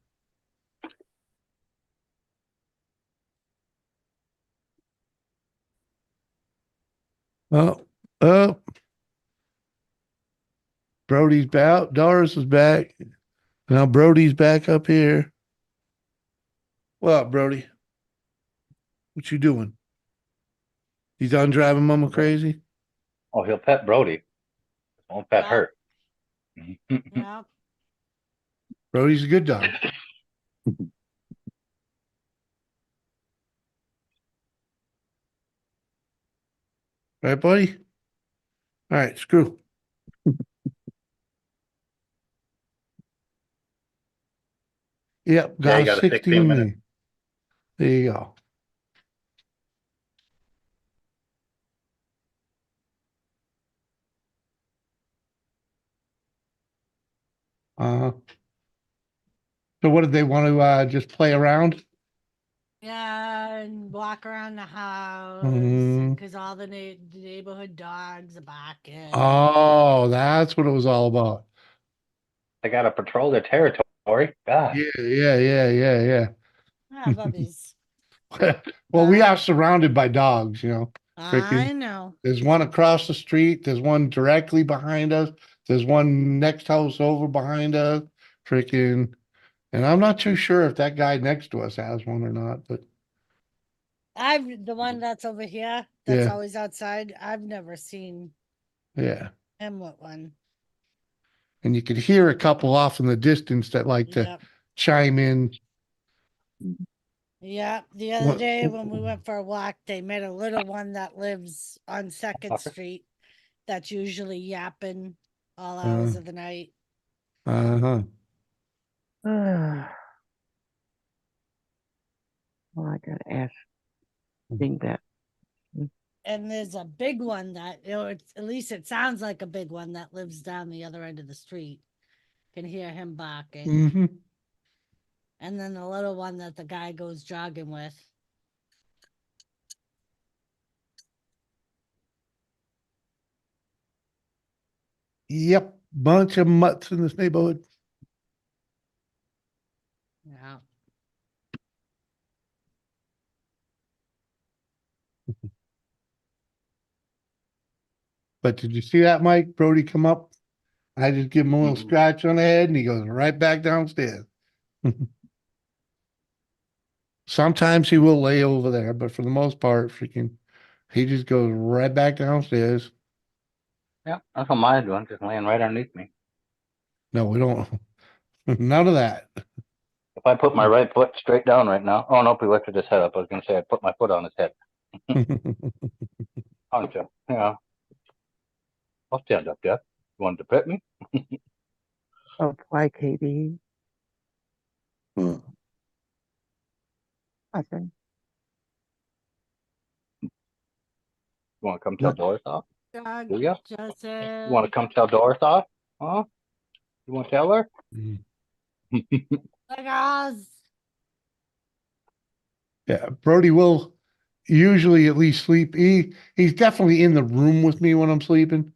Oh, oh. Brody's back. Doris is back. Now Brody's back up here. What up, Brody? What you doing? You done driving Mama crazy? Oh, he'll pet Brody. Won't pet Yeah. her. Yeah. Brody's a good dog. Right, buddy? All right, screw. Yep, Yeah, got you a got a 16 16 minute. me. There you go. Uh, so what did they want to just play around? Yeah, and walk around the house Mm. because all the neighborhood dogs are barking. Oh, that's what it was all about. They gotta patrol their territory. God. Yeah. Ah, puppies. Well, we are surrounded by dogs, I Freaking, know. there's one across the street, there's one directly behind us, there's one next house over behind us, freaking, and I'm not too sure if that guy next to us has one or not, but The one that's over here that's yeah, always outside. I've never seen yeah. him with one. And you could hear a couple off in the distance that like to Yep. chime in. Yeah, the other What- day when we went for a walk, they met a little one that lives on Second Fucker. Street. That's usually yapping all Uh, hours of the night. Uh-huh. Well, I gotta ask. Think that. And there's a big one that it's, at least it sounds like a big one that lives down the other end of the street. Can hear him barking. Mm-hmm. And then the little one that the guy goes jogging with. Yep, bunch of mutts in this neighborhood. Yeah. But did you see that, Mike? Brody come up. I just give him a little scratch on the head and he goes right back downstairs. Sometimes he will lay over there, but for the most part, freaking, he just goes right back downstairs. Yeah, that's what mine's doing, just laying right underneath me. No, we don't. None of that. If I put my right foot straight down right now, oh nope, he lifted his head up. I was gonna say I put my foot on his head. Aren't you? Yeah. I'll stand up, Jeff. You wanted to pet me? Oh, why, Katie? Uh, Nothing. You wanna come tell Yeah. Doris off? Dog Do ya? Joseph. You wanna come tell Doris off? Huh? You wanna tell her? Look, Oz. Yeah, Brody will usually at least sleep. He's definitely in the room with me when I'm sleeping,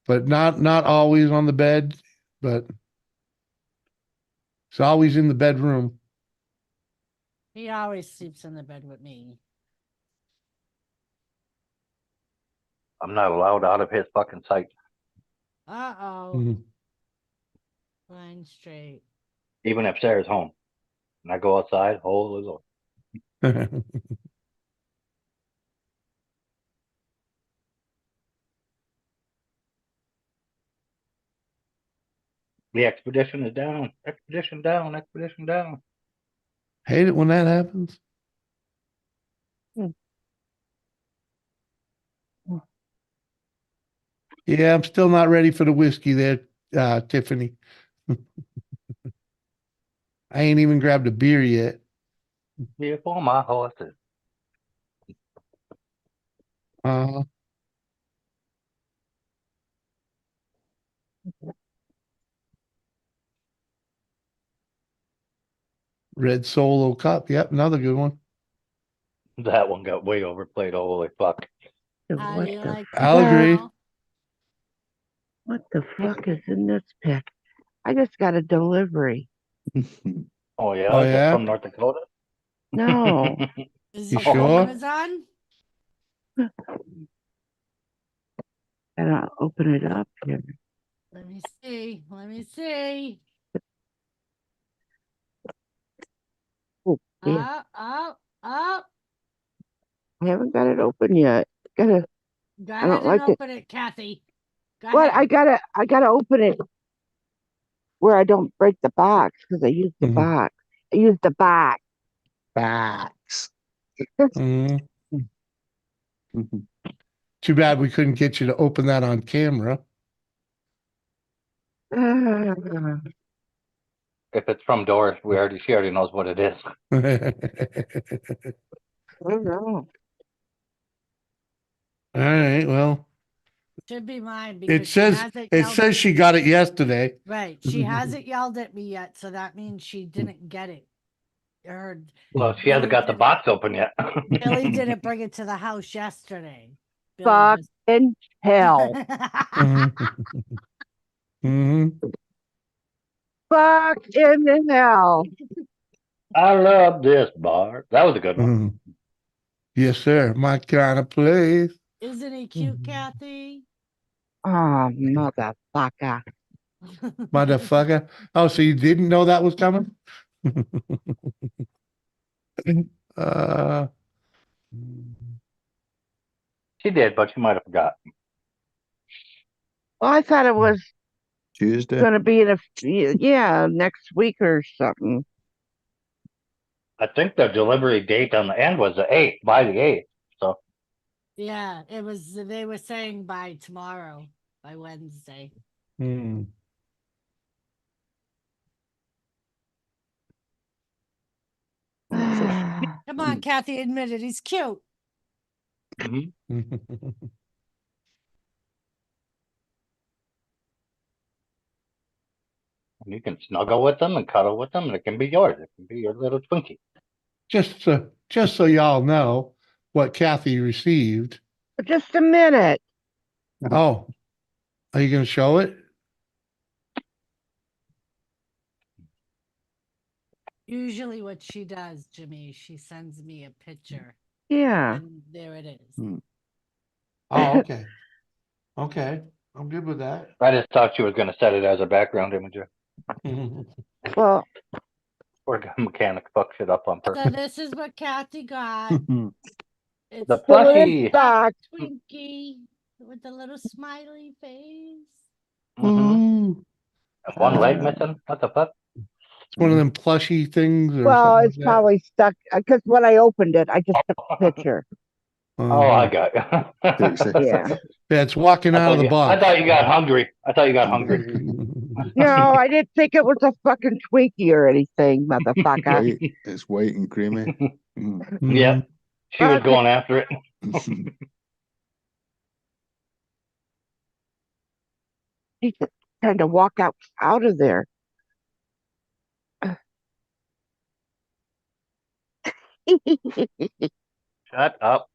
but not always on the bed, but he's always in the bedroom. He always sleeps in the bed with me. I'm not allowed out of his fucking sight. Uh-oh. Mhm. Line straight. Even if Sarah's home. And I go outside, holy Lord. The expedition is down. Expedition down. Expedition down. Hate it when that happens. Yeah, I'm still not ready for the whiskey there, Tiffany. I ain't even grabbed a beer yet. Here for my horses. Uh, Red Solo Cup. Yep, another good one. That one got way overplayed. Holy fuck. How What do you the like I'll that agree. now? What the fuck is in this pack? I just got a delivery. Oh yeah, Oh, is that yeah? from North Dakota? No. Is You it from sure? Amazon? And I'll open it up here. Let me see. Let me see. Oh, yeah. Oh. I haven't got it open yet. Gotta. Go I ahead don't and like it. open it, Kathy. Go What? ahead. I gotta open it where I don't break the box because I used the Mhm. box. I used the box. Facts. Mhm. Too bad we couldn't get you to open that on camera. If it's from Doris, she already knows what it is. I don't know. All right, well, Should be mine It because she says, hasn't it yelled says at she me. got it yesterday. Right. She hasn't yelled at me yet, so that means she didn't get it. Or Well, she hasn't Billy got the didn't- box open yet. Billy didn't bring it to the house yesterday. Billy just Fucking hell. Hmm. Fucking hell. I love this bar. That was a good one. Yes, sir. My kind of place. Isn't he cute, Kathy? Oh, motherfucker. Motherfucker. Oh, so you didn't know that was coming? uh, She did, but she might have forgot. Well, I thought it was Tuesday. going to be in next week or something. I think the delivery date on the end was the 8th, by the 8th. So Yeah, it was. They were saying by tomorrow, by Wednesday. hmm. Come on, Kathy, admit it. He's cute. mhm. You can snuggle with them and cuddle with them, and it can be yours. It can be your little Twinkie. Just so y'all know what Kathy received. Just a minute. Oh, are you going to show it? Usually, what she does, Jimmy, she sends me a picture, Yeah. and there it is. Hmm. Oh, okay. Okay. I'm good with that. I just thought she was going to set it as a background imager. Well, Or mechanic fucks it up on So purpose. this is what Kathy got. It's The so plushie. it's back. Twinkie with the little smiley face. Mhm. Ooh, One leg missing. What the fuck? it's one of them plushy things or Well, something it's like probably stuck because when I opened it, I just took a picture. that. Oh, I Uh-huh. got you. Takes a- Yeah. Yeah, it's walking out of the I box. thought you got hungry. I thought you got hungry. No, I didn't think it was a fucking Twinkie or anything, motherfucker. White. It's white and creamy. Mm. Yeah, she was Okay. going after it. He's just trying to walk out of there. Shut up.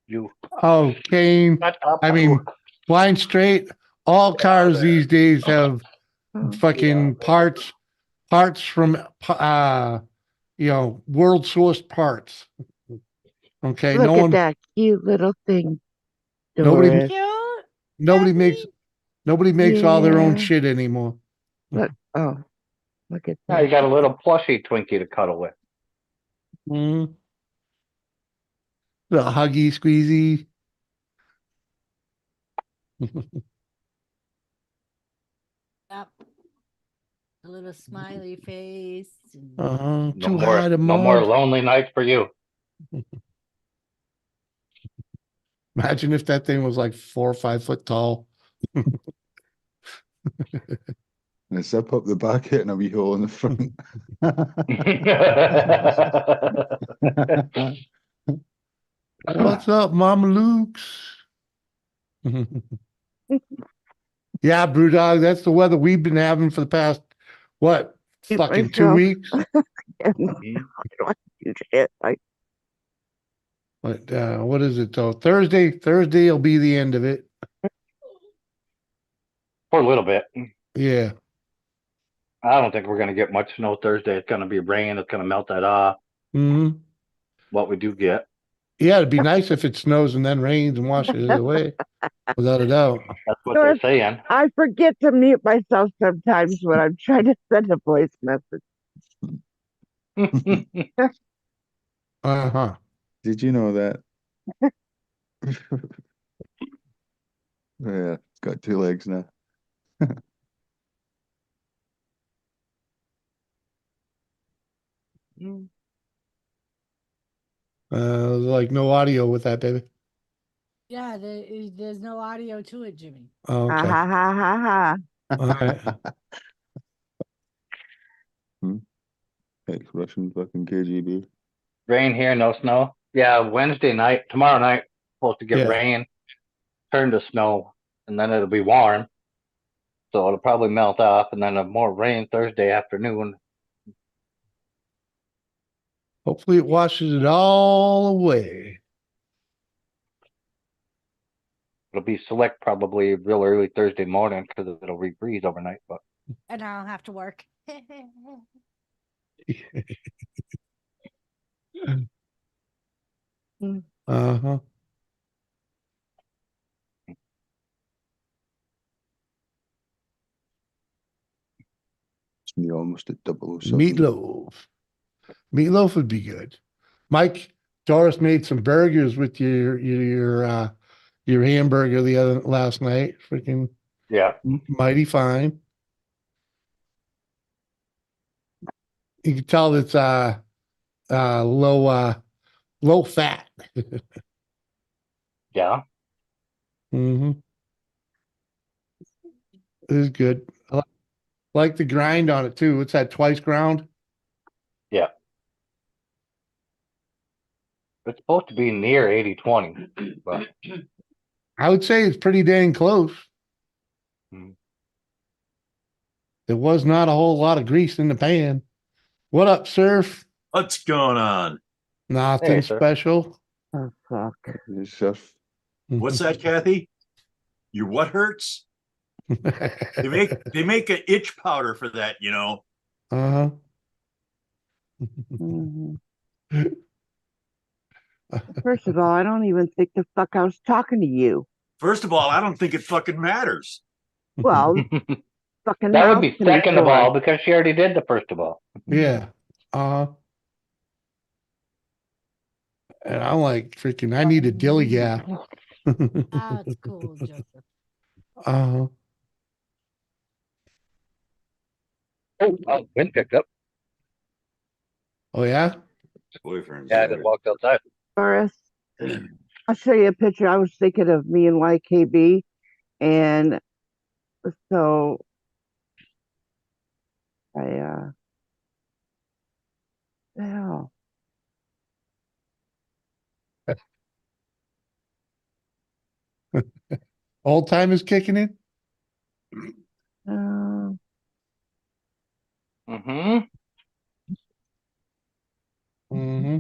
You Oh, Kane. shut up. I mean, blind straight. All cars these days have fucking parts from world sourced parts. Okay, Look at that cute little thing, nobody Doris. Cute. nobody Kathy? makes all their own Yeah. shit anymore. Look, oh, look at Now you that. got a little plushy Twinkie to cuddle with. Mm. The huggy squeezy. Yep. A little smiley face. And No Too high to no more mud. lonely nights for you. Imagine if that thing was like 4 or 5 foot tall. And a zip up the back, hitting a wee hole in the front. What's up, Mama Luke's? Yeah, Brewdog, that's the weather we've been having for the past, what, Keep fucking 2 myself- weeks? But what is it though? Thursday will be the end of it. For a little bit. Yeah. I don't think we're going to get much snow Thursday. It's going to be rain. It's going to melt that off. Hmm. What we do get. Yeah, it'd be nice if it snows and then rains and washes it away. Without a doubt. That's what they're saying. I forget to mute myself sometimes when I'm trying to send a voice message. Uh-huh. Did you know that? Yeah, it's got 2 legs now. Like no audio with that, baby. yeah, there's no audio to it, Jimmy. Oh, Ha okay. ha ha ha ha. All right. Ex-Russian fucking KGB. Rain here, no snow. Yeah, Wednesday night, tomorrow night, supposed to get Yeah. rain. turn to snow, and then it'll be warm. So it'll probably melt off, and then more rain Thursday afternoon. Hopefully it washes it all away. It'll be slick probably real early Thursday morning because it'll rebreathe overnight. But And I don't have to work. Uh-huh. It's me almost at 007. Meatloaf. Meatloaf would be good. Mike, Doris made some burgers with your hamburger last night. Freaking yeah, mighty fine. You can tell it's low fat. yeah. Mm-hmm. It is good. I like the grind on it too. What's that, twice ground? Yeah. It's supposed to be near 80-20, but I would say it's pretty dang close. Mhm. There was not a whole lot of grease in the pan. What up, Surf? What's going on? Nothing Hey, sir. special. Oh fuck. Yes, Surf. What's that, Kathy? Your what hurts? They make an itch powder for that, you know. Uh-huh. Mhm. First of all, I don't even think the fuck I was talking to you. First of all, I don't think it fucking matters. Well, fucking That would mouth be to me second of sore. all because she already did the first of all. Yeah. And I'm like, freaking, I need a dilly gap. Oh, it's cool, Joseph. Uh-huh. Oh, wind picked up. Oh, yeah? Boyfriend. Yeah, I just walked outside. Doris, I'll show you a picture. I was thinking of me and YKB, and so I the hell. Old time is kicking in? Uh, Mm-hmm. Mm-hmm.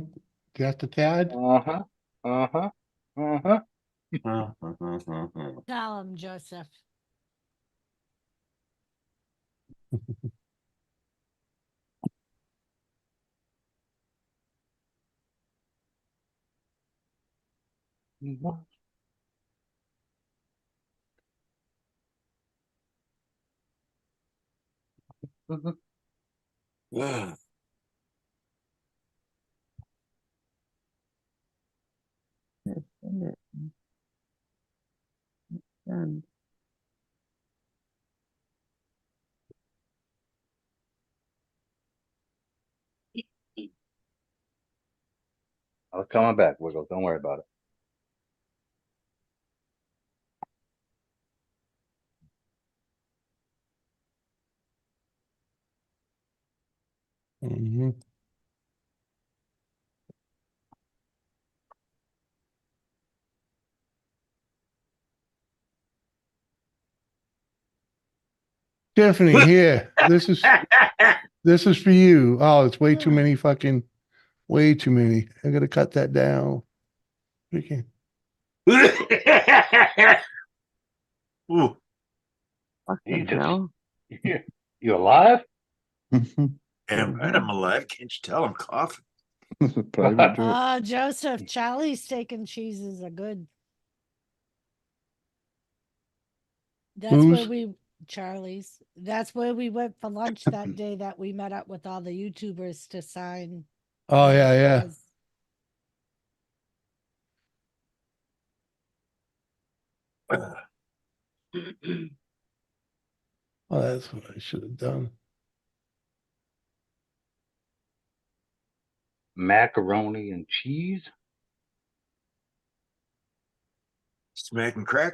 Got the tad? Uh-huh. Uh-huh. Uh-huh. Tell him, Joseph. send it. Send. I was coming back, Wiggles. Don't worry about it. Mm-hmm. Tiffany, here. This is for you. Oh, it's way too many way too many. I gotta cut that down. Freaking. Ooh, Fucking Jesus. hell. You alive? and I'm alive. Can't you tell I'm coughing? Private joke. Oh, Joseph, Charlie's steak and cheeses are good. That's where Who's? Charlie's. That's where we went for lunch that day that we met up with all the YouTubers to sign. Oh, their yeah, yeah. cars. Oh, that's what I should have done. Macaroni and cheese? Smack and crack.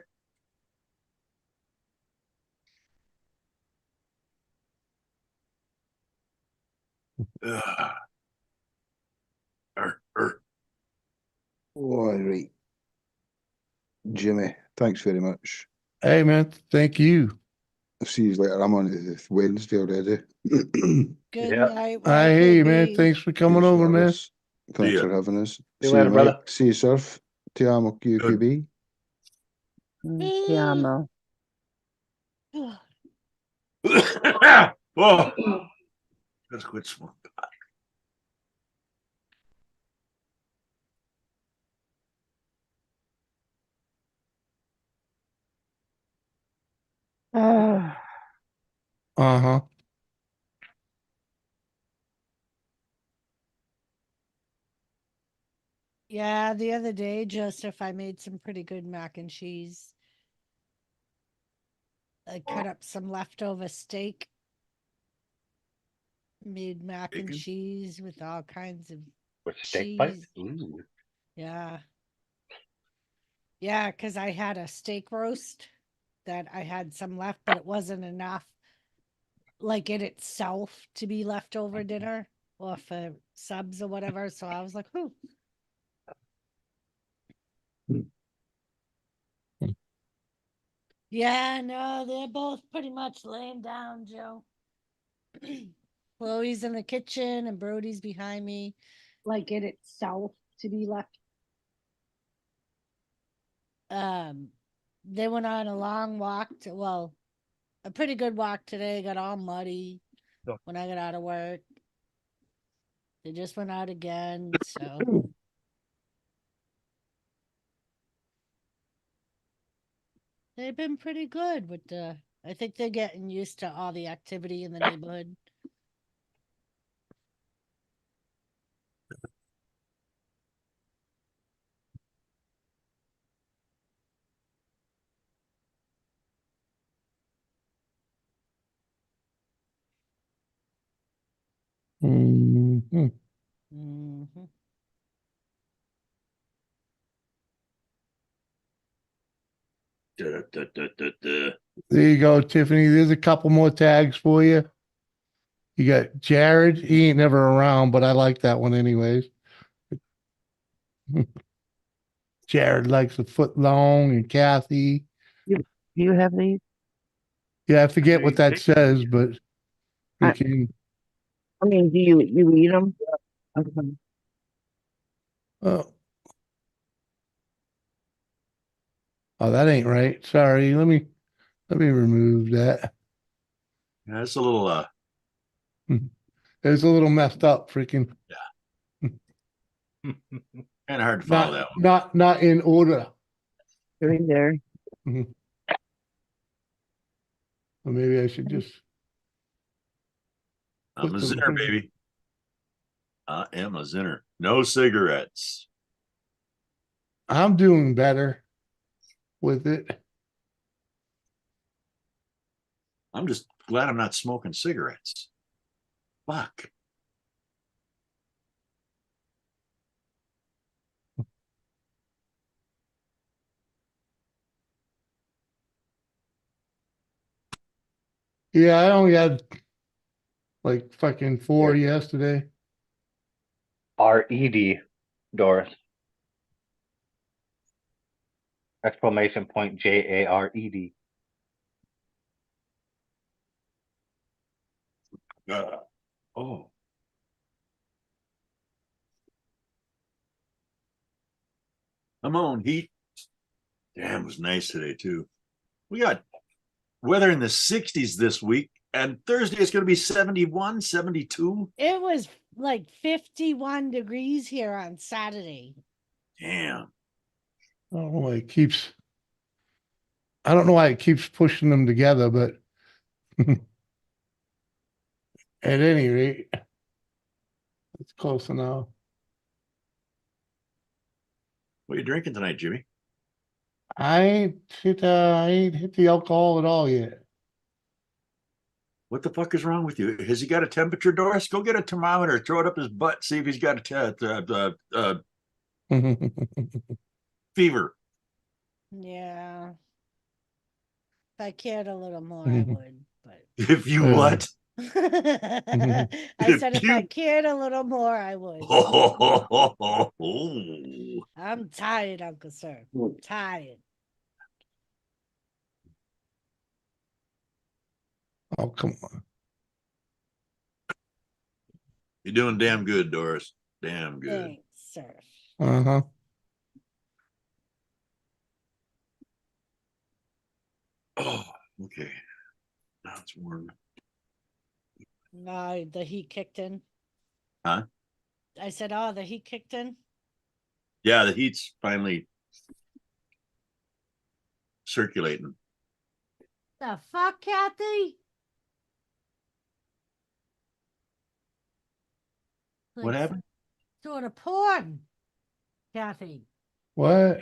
Ugh. All right. Jimmy, Thanks very much. Hey, man, thank you. I'll see you later. I'm on it Wednesday already. Good Yeah. night. I hear you, man. YKB. Thanks for coming over, man. Fellas. Thanks ya. for having us. See you later, mate. brother. See you, Surf. Ti amo, QQB. Ti amo. Whoa. Let's quit smoking. Ah, Uh-huh. Yeah, the other day, Joseph, I made some pretty good mac and cheese. I cut up some leftover steak, made mac and Bacon? cheese with all kinds of With steak bites. cheese. Ooh. Yeah. Yeah, because I had a steak roast that I had some left, but it wasn't enough, like in itself, to be leftover dinner or for subs or whatever. So I was like, "Who?" Yeah, no, they're both pretty much laying down, Joe. Chloe's in the kitchen and Brody's behind me, like in itself to be left. They went on a long walk well, a pretty good walk today, got all muddy when I got out of work. They just went out again, so they've been pretty good with the I think they're getting used to all the activity in the neighborhood. Mhm. Mhm. There you go, Tiffany. There's a couple more tags for you. You got Jared. He ain't never around, but I like that one anyways. Jared likes a foot long, and Kathy. do you have these? Yeah, I forget what that says, but we I- can. I mean, do you eat them? Okay. Oh, oh, that ain't right. Sorry. Let me remove that. Yeah, it's a little It's a little messed up. Freaking kind of hard to follow that one. not in order. Right there. Or maybe I should just. I'm put a some- zinner, baby. I am a zinner. No cigarettes. I'm doing better with it. I'm just glad I'm not smoking cigarettes. Fuck. Yeah, I only had like fucking 4 yesterday. RED, Doris. Exclamation point JARED. Oh. I'm on heat. Damn, it was nice today too. We got weather in the 60s this week, and Thursday it's going to be 71, 72. It was like 51 degrees here on Saturday. Damn. I don't know why it keeps. I don't know why it keeps pushing them together, but at any rate, it's close enough. What are you drinking tonight, Jimmy? I ain't hit the alcohol at all yet. What the fuck is wrong with you? Has he got a temperature, Doris? Go get a thermometer, throw it up his butt, see if he's got a fever. Yeah. If I cared a little more, I would, but If you what? I said if I cared a little more, I would. I'm tired, Uncle Sir. Tired. Oh, come on. You're doing damn good, Doris. Damn good. Thanks, sir. Uh-huh. Oh, okay. Now it's warm. No, the heat kicked in. Huh? I said, oh, the heat kicked in. Yeah, the heat's finally circulating. The fuck, Kathy? What happened? Sort of porn, Kathy. What?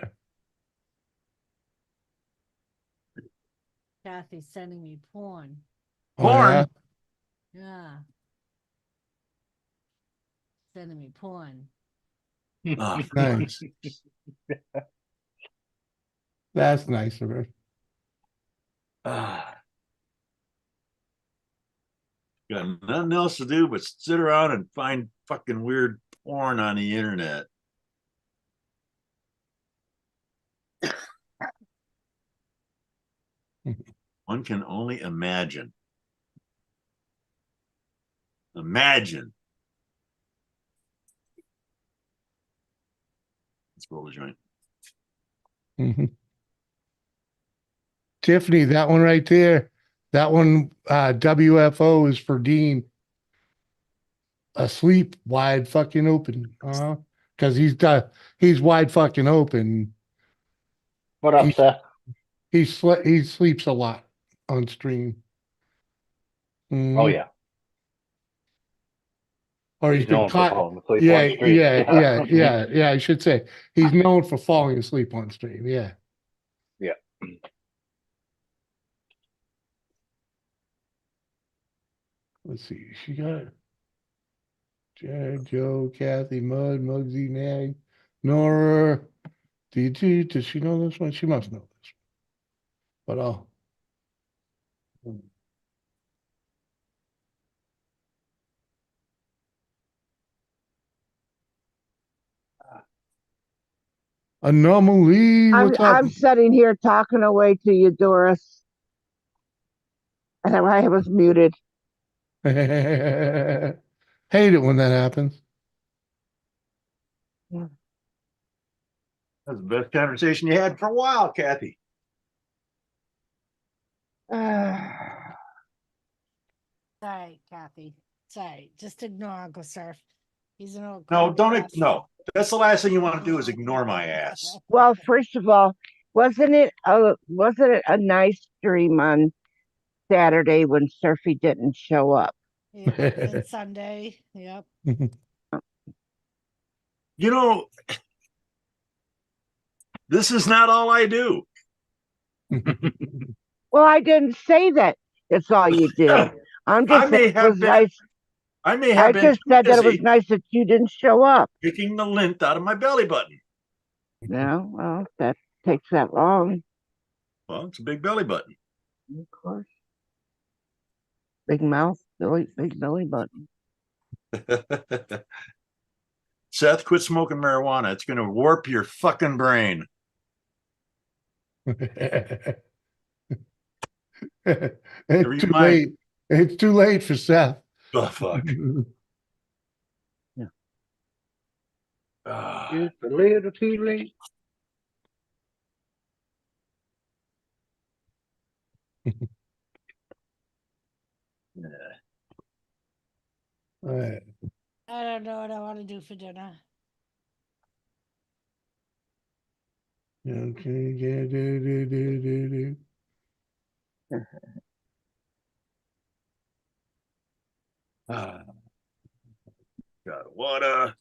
Kathy's sending me porn. Oh, Porn? yeah? Yeah. Sending me porn. Oh, Nice. That's nice of her. ah. Got nothing else to do but sit around and find fucking weird porn on the internet. One can only imagine. Imagine. Let's roll the joint. Mhm. Tiffany, that one right there, that one, WFO is for Dean. Asleep, wide fucking open. Because he's wide fucking open. What up, He- Seth? He sleeps a lot on stream. Oh Mhm. yeah, Or he's he's been known for caught. falling asleep Yeah, on stream. yeah. I should say he's known for falling asleep on stream. Yeah. Yeah. Let's see. She got Jared, Joe, Kathy, Mud, Muggsy, Nag, Nora. Does she know this one? She must know this one. But Anomaly, what's up? I'm sitting here talking away to you, Doris. And I was muted. Hate it when that happens. That's the best conversation you had for a while, Kathy. Sorry, Kathy. Sorry. Just ignore Uncle Surf. He's an old No, crabby don't. bastard. No, that's the last thing you want to do is ignore my ass. Well, first of all, wasn't it a nice stream on Saturday when Surfy didn't show up? Yeah, and Sunday. Yep. You know, this is not all I do. Well, I didn't say that. It's all you do. I'm just saying it was nice. I may I have been just too said that it was busy nice that you didn't show up. picking the lint out of my belly button. No, well, that takes that long. Well, it's a big belly button. Of course. Big mouth, big belly button. Seth, quit smoking marijuana. It's going to warp your fucking brain. It's too late. It's too late for Seth. Oh, fuck. Yeah. Ah. It's a little too late. All right. I don't know what I want to do for dinner. Okay, yeah, do. Ah. Got water.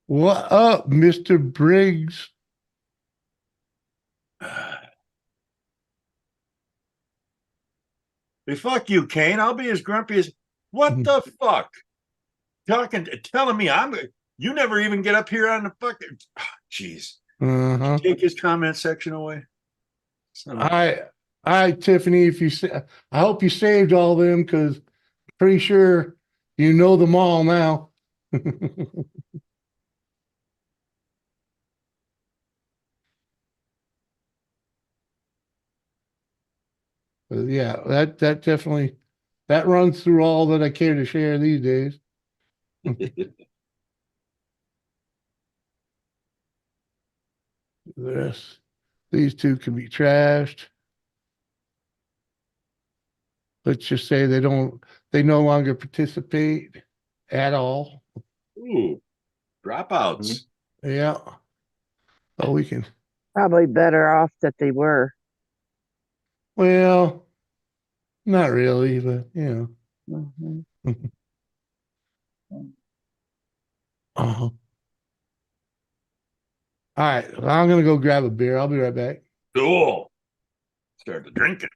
What up, Mr. Briggs? Hey, fuck you, Kane. I'll be as grumpy as what the fuck? Telling me you never even get up here on the fucking jeez. Uh-huh. Take his comment section away. I, Tiffany, I hope you saved all them because pretty sure you know them all now. Yeah, that definitely that runs through all that I care to share these days. These two can be trashed. Let's just say they no longer participate at all. Ooh, dropouts. Yeah. Oh, we can, Probably better off that they were. well, not really, but Mhm. Uh-huh. All right. Well, I'm gonna go grab a beer. I'll be right back. Cool. Start to drink it.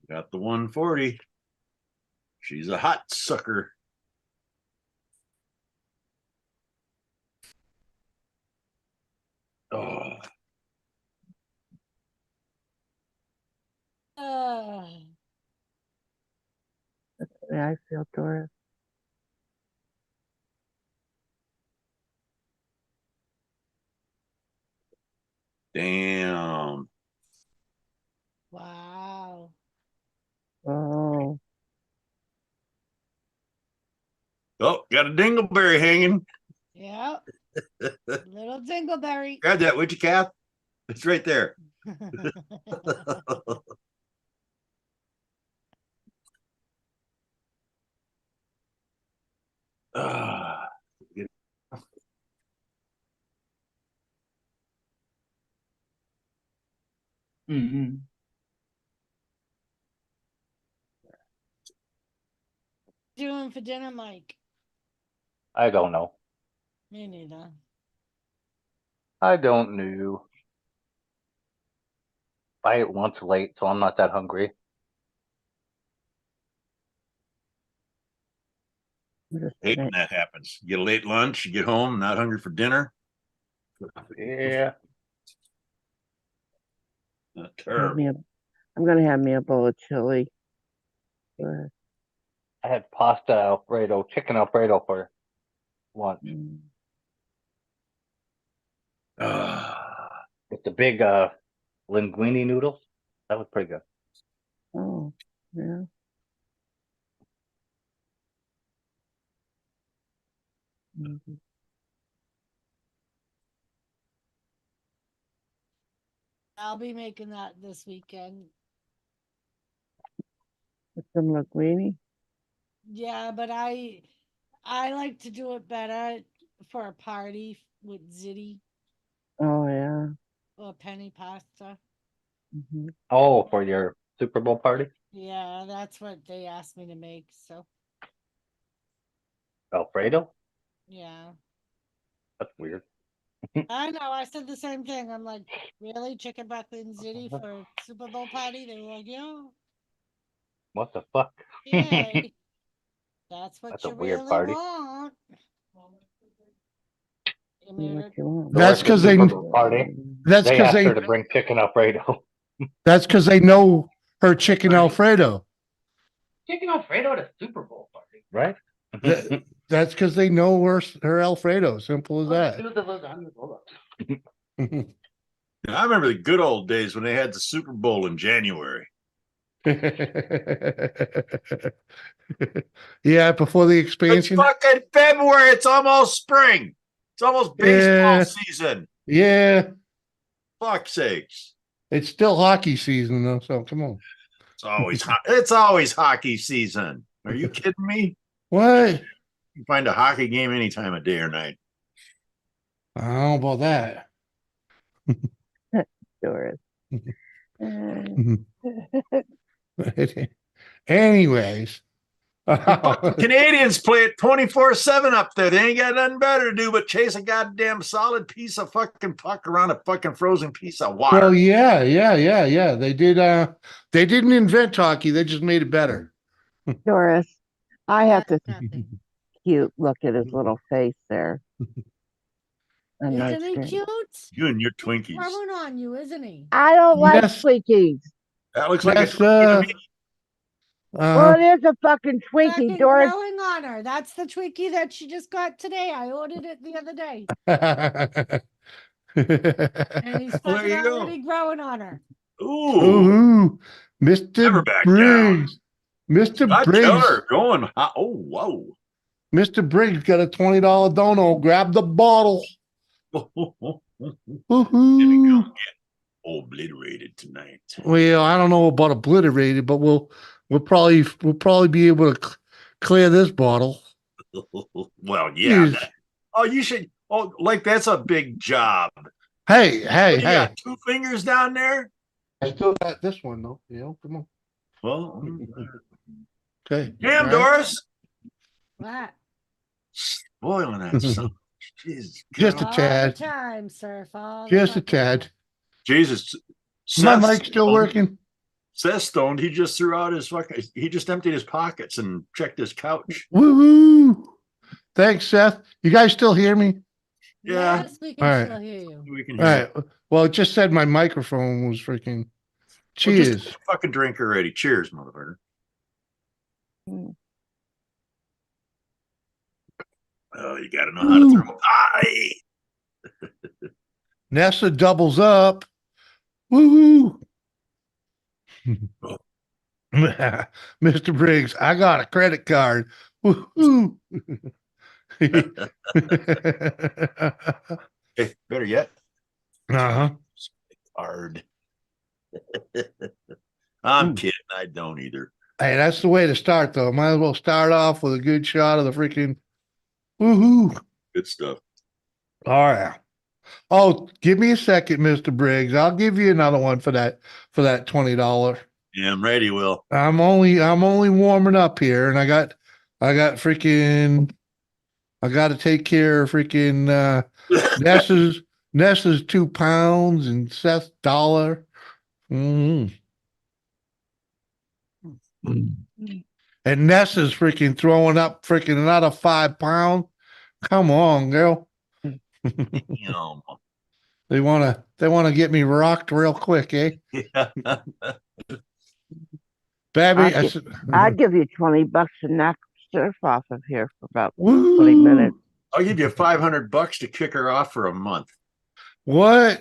Got the 140. She's a hot sucker. Oh, Yeah, I feel Doris. damn. Wow. Oh, Oh, got a dingleberry hanging. Yep. Little dingleberry. Grab that, would you, Kath? It's right there. Ah, Mm-hmm. Doing for dinner, Mike? I don't know. Me neither. I don't know. I ate lunch late, so I'm not that hungry. hate when that happens. You get a late lunch, you get home, not hungry for dinner. Yeah. Terrible. I'm gonna have me a bowl of chili. Sure. I had pasta Alfredo, chicken Alfredo for lunch. Mm. Ah, With the big linguine noodles. That was pretty good. Oh, yeah. Mhm. I'll be making that this weekend. With some linguine. Yeah, but I like to do it better for a party with ziti Oh yeah. or penny pasta. Hmm. Oh, for your Super Bowl party? Yeah, that's what they asked me to make. So Alfredo? yeah. That's weird. I know, I said the same thing. I'm like, really? Chicken broccoli and ziti for a Super Bowl party? They were like, yeah. What the fuck? Yay. That's what That's a you weird really party. want. You See what muted. you want. That's Doris, the because they Super Bowl party. that's They because asked they her to bring chicken Alfredo. that's because they know her chicken Alfredo. Chicken Alfredo at a Super Bowl party, right? That's because they know her Alfredo. Simple as that. I remember the good old days when they had the Super Bowl in January. Yeah, before the It's expansion. fucking February. It's almost spring. It's almost baseball Yeah. season. Yeah, Fuck's sakes. it's still hockey season though, so come on. It's always hockey season. Are you kidding me? What? You can find a hockey game any time of day or night. I don't know about that. Doris. Anyways. Fucking Canadians play it 24/7 up there. They ain't got nothing better to do but chase a goddamn solid piece of fucking puck around a fucking frozen piece of water. Well, yeah. They didn't invent hockey, they just made it better. Doris, I have to Nothing. cute look at his little face there. On my Isn't he screen. cute? You and your He's Twinkies. growing on you, isn't he? I don't like Yes. Twinkies. That looks like Yes, a Twinkie to me. Well, it is a fucking Twinkie, Fucking Doris. growing on her. That's the Twinkie that she just got today. I ordered it the other day. And he's Well, there fucking you go. already growing on her. Ooh, Ooh, Mr. never back down. Briggs. Mr. Scott Briggs. Keller going. Oh, whoa. Mr. Briggs got a $20 dono. Grab the bottle. Woohoo. Obliterated tonight. Well, I don't know about obliterated, but we'll probably be able to clear this bottle. Well, yeah. Jeez. Oh, you should. Oh, like that's a big job. Hey, You got 2 fingers down there. I still got this one though. You know, come on. Well, Okay. damn, All right. Doris, What? spoiling that son. Jesus, Just a All tad. the time, surf. All the Just a fucking tad. time. Jesus. My Seth mic's still Stone- working. Seth Stone, he just threw out his fucking. He just emptied his pockets and checked his couch. Woohoo! Thanks, Seth. You guys still hear me? Yeah. Yes, we can All right. still hear you. We can All hear. right. Well, it just said my microphone was freaking. Well, just Cheers. take a fucking drink already. Cheers, motherfucker. Mm. Oh, you got to know how to throw a pie. Nessa doubles up. Woohoo! Mr. Briggs, I got a credit card. Woohoo! Hey, better yet, Uh-huh. hard. I'm Ooh. kidding. I don't either. Hey, that's the way to start, though. Might as well start off with a good shot of the freaking woohoo. Good stuff. All right. Oh, give me a second, Mr. Briggs. I'll give you another one for that $20. Yeah, I'm ready, Will. I'm only warming up here, and I got freaking I got to take care of freaking Nessa's 2 pounds and Seth's $1. Mm. And Nessa's freaking throwing up freaking another 5 pounds. Come on, girl. Damn. They wanna get me rocked real quick, eh? Yeah. Babby, I'd give you $20 and knock surf off of here for about Woo! 20 minutes. I'll give you $500 to kick her off for a month. What?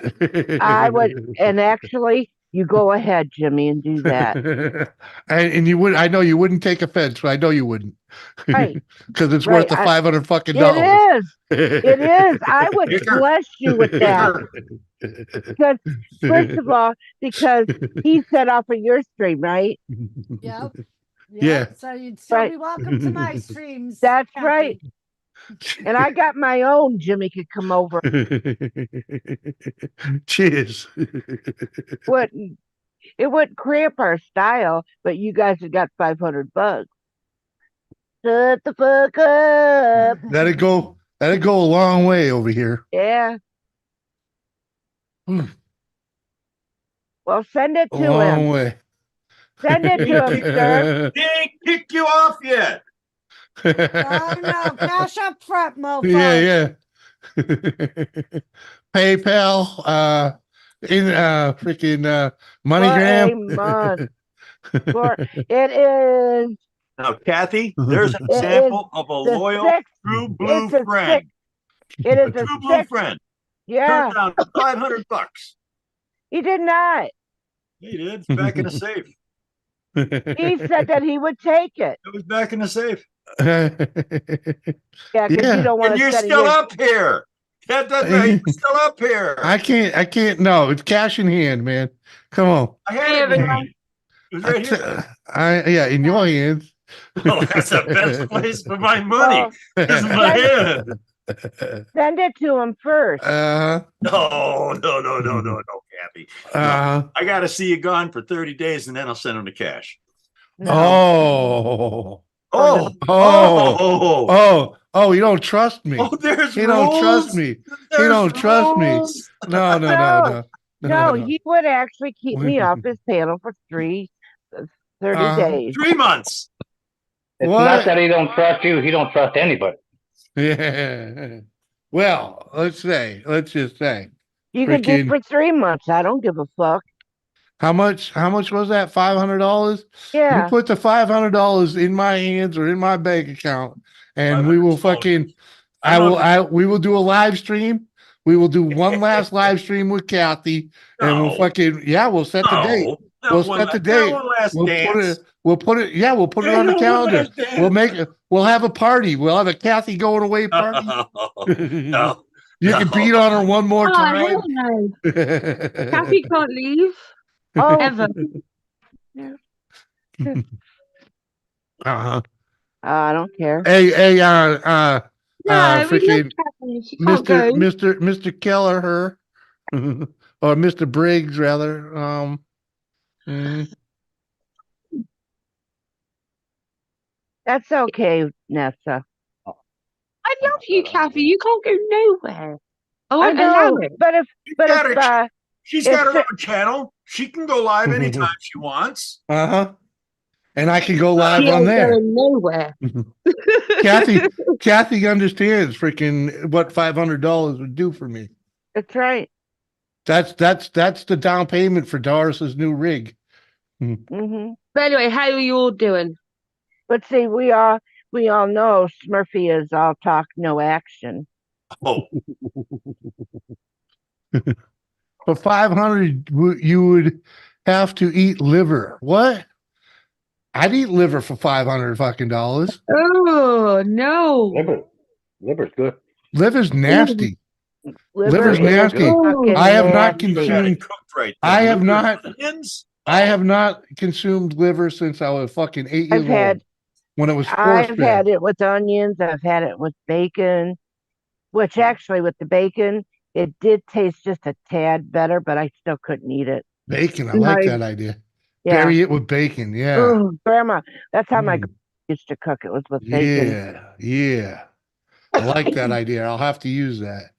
I would, and actually, you go ahead, Jimmy, and do that. and you would. I know you wouldn't take offense, but I know you wouldn't. Right. Because it's Right, worth the $500 fucking It dollars. is. It is. I would Kicker. bless you with that. Because, first of all, because he set off of your stream, right? Yep. Yeah. So you'd still Right. be welcome to my streams. That's Kathy. right. And I got my own. Jimmy could come over. Cheers. It wouldn't cramp our style, but you guys have got $500. Shut the fuck up. That'd go a long way over here. Yeah. Hmm. Well, send it A to long him. way. Send it to him, sir. He ain't kicked you off yet. Oh no, cash up front, mofo. Yeah. PayPal, in freaking MoneyGram. It is Now, Kathy, there's an It example of a the loyal, sixth. true blue It's a friend. It A is a true blue six. friend. Yeah, Turned down $500. he did not. He did. It's back in the safe. He said that he would take it. It was back in the safe. Yeah, because Yeah. you don't want And to you're set still it. up here. That's right. You're still up here. I can't. No, it's cash in hand, man. Come on. I had it. in hand. It was right here. Yeah, in your hands. Oh, that's the best place for my money. Well, Is my head. send it to him first. Uh, No, Kathy. uh, I got to see you gone for 30 days and then I'll send him the cash. No. oh, Oh, oh, you don't trust me. Oh, there's He rules. don't trust me. There's don't trust me. rules. No. No, he would actually keep me off his panel for 30 days. 3 months. It's What? not that he don't trust you. He don't trust anybody. Yeah. Well, let's just say, You can do freaking- for 3 months. I don't give a fuck. how much was that? $500? You Yeah. put the $500 in my hands or in my bank account, and we will 500. fucking. I don't know We will do a live stream We will do one last live stream with Kathy, and we'll No. fucking we'll set the date. No, not We'll one set the last- not date. one last We'll dance. put it. We'll put it. Yeah, we'll put it Yeah, on the no, one calendar. last dance. We'll make it. We'll have a party. We'll have a Kathy going away party. No, You can beat on her one more Oh, time. hell no. Kathy can't leave. Oh, Ever. Uh-huh. I don't care. Hey, No, we love freaking Kathy. She can't go. Mr. Kelleher, or Mr. Briggs rather. Mm, That's okay, Nessa. I love you, Kathy. You can't go nowhere. I I won't allow know, it. but if got her uh, she's if got her it- own channel. She can go live anytime she wants. uh-huh. And I can go live She on ain't there. going nowhere. Kathy understands freaking what $500 would do for me. that's right. That's the down payment for Doris's new rig. Hmm. But anyway, how are you all doing? But see, we all know Smurfy is all talk, no action. Oh, For 500, you would have to eat liver. What? I'd eat liver for 500 fucking dollars. Oh, no. Liver's good. Liver's nasty. Liver Liver's is nasty. fucking I have not nasty. you got it consumed. cooked right. I then. have Liver not- and onions? I have not consumed liver since I was fucking 8 years I've had old. When it was force I've fed. had it with onions. I've had it with bacon, which actually with the bacon, it did taste just a tad better, but I still couldn't eat it. Bacon. I like No. that idea. Yeah. Bury it with bacon. Yeah. Oh, grandma, that's how my Mm. grandma used to cook it, was with bacon. Yeah. Yeah. I like that idea. I'll have to use that.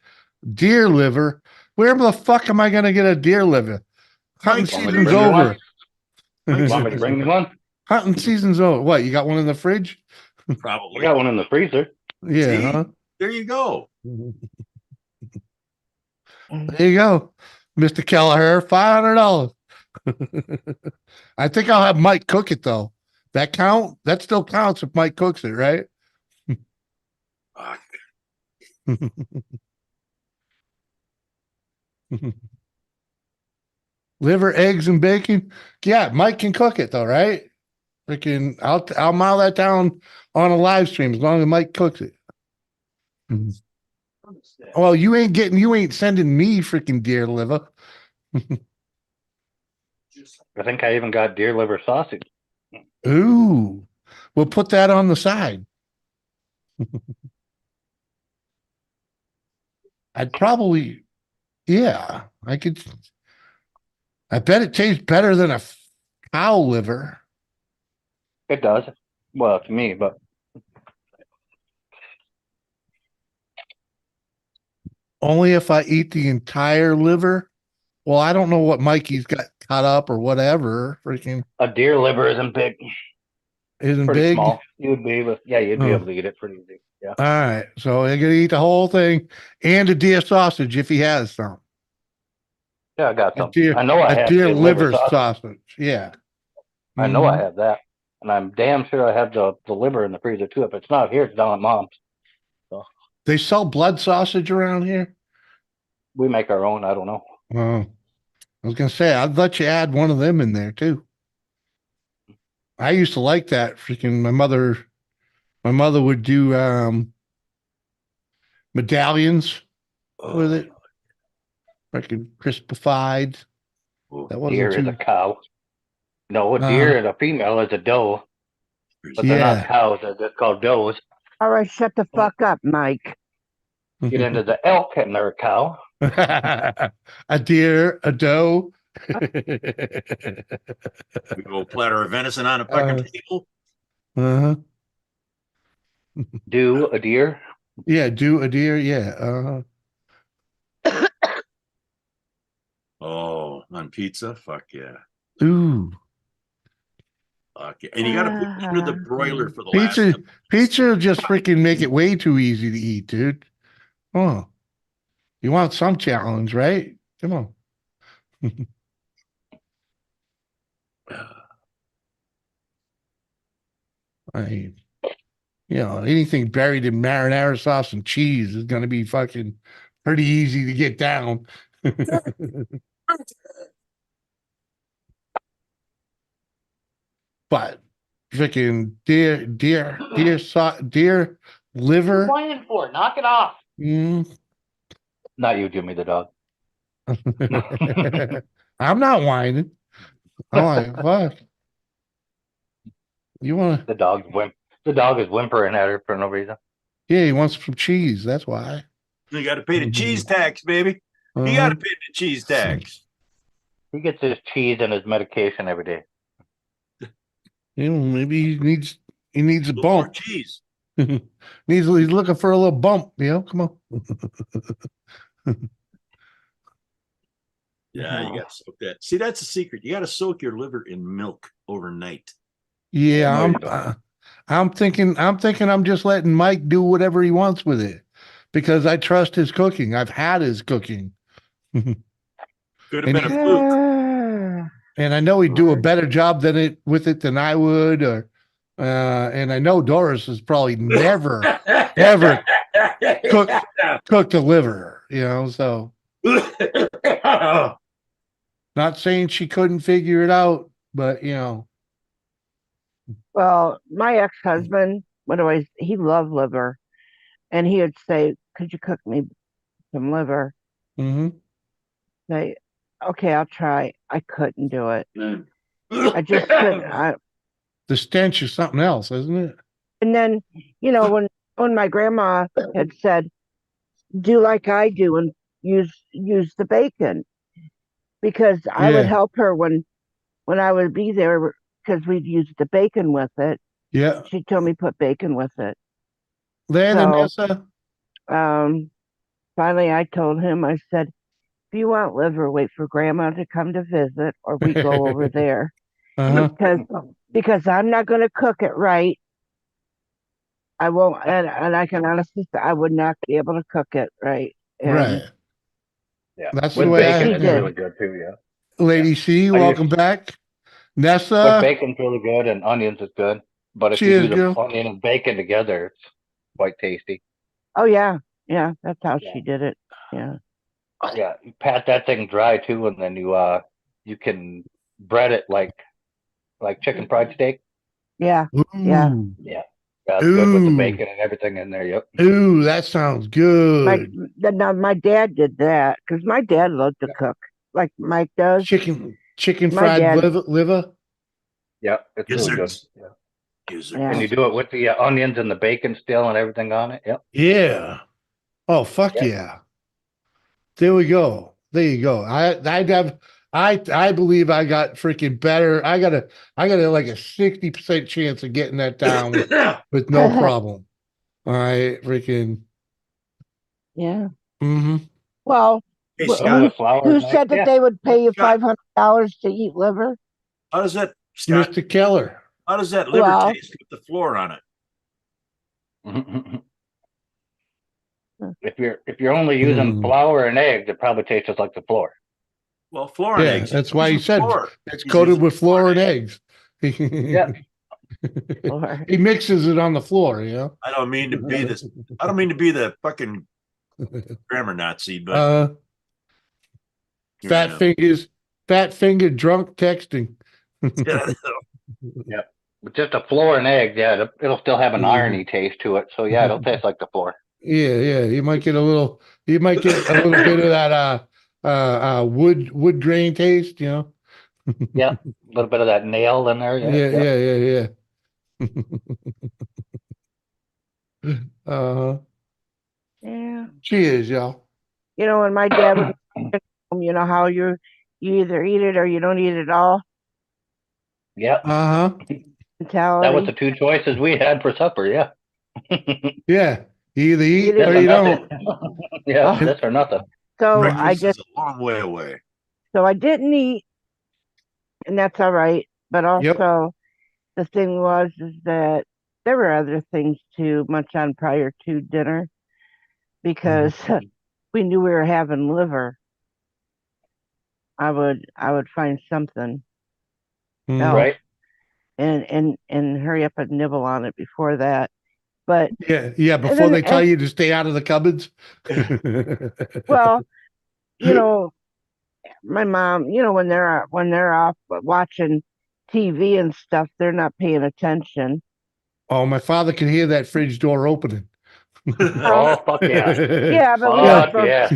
Deer liver. Where the fuck am I going to get a deer liver? Hunting Mike, season's bring you one? over. You want me to bring you one? Hunting season's over. What? You got one in the fridge? I Probably. got one in the freezer. Yeah. See? Huh? There you go. There you go, Mr. Kelleher. $500. I think I'll have Mike cook it though. That count? That still counts if Mike cooks it, right? Fuck. Liver, eggs, and bacon. Yeah, Mike can cook it though, right? Freaking, I'll mile that down on a live stream as long as Mike cooks it. Mhm. Well, you ain't sending me freaking deer liver. I think I even got deer liver sausage. Ooh, we'll put that on the side. I'd probably, yeah, I could. I bet it tastes better than a cow liver. It does. Well, to me, but Only if I eat the entire liver. Well, I don't know what Mikey's got cut up or whatever. Freaking a deer liver isn't big. isn't Pretty big. small. You'd be able, you'd be Oh. able to eat it pretty easy. Yeah. All right, so I'm gonna eat the whole thing and a deer sausage if he has some. Yeah, I got A some. deer, I know I a have deer deer liver sausage. sausage. Yeah. I know I Mhm. have that. And I'm damn sure I have the liver in the freezer too. If it's not here, it's down at mom's. They sell blood sausage around here. We make our own. I don't know. Oh, I was gonna say I'd let you add one of them in there too. I used to like that. Freaking my mother would do medallions with it. Freaking crispified. That wasn't Deer is too. a cow. No, a deer is a female is a doe, but they're Yeah. not cows. They're just called does. All right, shut the fuck up, Mike. Get into the elk and they're a cow. A deer, a doe. We go platter of venison on a fucking table. Uh-huh. Do a deer. Yeah, do a deer. Yeah. Uh-huh. Oh, on pizza? Fuck yeah. Ooh. Fuck yeah. And you got to put it under the broiler for the last. Pizza will just freaking make it way too easy to eat, dude. Oh, you want some challenge, right? Come on. I mean, anything buried in marinara sauce and cheese is going to be fucking pretty easy to get down. But freaking deer liver. whining for? Knock it off. Mm. Not you, Jimmy the dog. I'm not whining. I'm like, fuck. You want to? The dog is whimpering at her for no reason. Yeah, he wants some cheese. That's why. You got to pay the cheese tax, baby. You got to pay the cheese tax. He gets his cheese and his medication every day. You know, maybe he needs a little more bump. cheese. He's looking for a little bump. You know, come on. Yeah, you got to soak that. See, that's a secret. You got to soak your liver in milk overnight. Yeah, I'm thinking I'm just letting Mike do whatever he wants with it because I trust his cooking. I've had his cooking. Could have And been a fluke. And I know he'd do a better job with it than I would, or and I know Doris has probably never ever cooked a liver, you know, so not saying she couldn't figure it out, but you know. Well, my ex-husband he loved liver, and he would say, "Could you cook me some liver?" Mm-hmm. Say, "Okay, I'll try." I couldn't do it. I just couldn't. The stench is something else, isn't it? And then, you know, when my grandma had said, "Do like I do and use the bacon," because I would help her when I would be there because we'd use the bacon with it. Yeah. She told me put bacon with it. Nessa. Finally, I told him, I said, "If you want liver, wait for Grandma to come to visit, or we go over there." Because I'm not going to cook it right. I won't, and I can honestly say I would not be able to cook it right. Right. Yeah. That's with the way bacon, I it's really good too, yeah. Lady C, welcome back. Nessa. With bacon's really good and onions is good. But if you do the onion and bacon together, it's quite tasty. Oh yeah. Yeah, that's how she did it. Yeah. Yeah. You pat that thing dry too, and then you can bread it like chicken fried steak. Yeah. Ooh. Yeah. Yeah. That's good with the bacon and everything in there. Yep. Ooh, that sounds good. My dad did that because my dad loved to cook like Mike does. Chicken fried liver. Yeah, it's really good. Yeah. And you do it with the onions and the bacon still and everything on it. Yep. Yeah. Oh fuck yeah. There we go. There you go. I believe I got freaking better. I got like a 60% chance of getting that down with no problem. All right, freaking. Yeah. Mm-hmm. Well, Hey, who said that they would pay you $500 to eat liver? How does that, Scott, Mr. Keller? How does that liver taste with the floor on it? If you're only using flour and eggs, it probably tastes just like the floor. Well, flour and eggs. That's why he said flour. It's coated with flour and eggs. Yeah. He mixes it on the floor, you know. I don't mean to be this. I don't mean to be the fucking grammar Nazi, but fat finger drunk texting. Yeah. But just a flour and eggs, yeah, it'll still have an irony taste to it. So yeah, it'll taste like the floor. Yeah. You might get a little bit of that wood grain taste, you know. Yeah, a little bit of that nail in there. Yeah. Yeah. Cheers, y'all. You know, when my dad would, you know how you either eat it or you don't eat it all. Yep. That was the two choices we had for supper. Yeah. Yeah. You either eat or you don't. Yeah, this or nothing. So breakfast is a long way away. So I didn't eat, and that's all right. But also, the thing is that there were other things to munch on prior to dinner because we knew we were having liver. I would find something else, right, and hurry up and nibble on it before that. But Yeah. Before then, they tell you to stay out of the cupboards. well, you know, my mom, when they're off watching TV and stuff, they're not paying attention. Oh, my father could hear that fridge door opening. Oh, fuck yeah. Yeah, but Fuck yeah.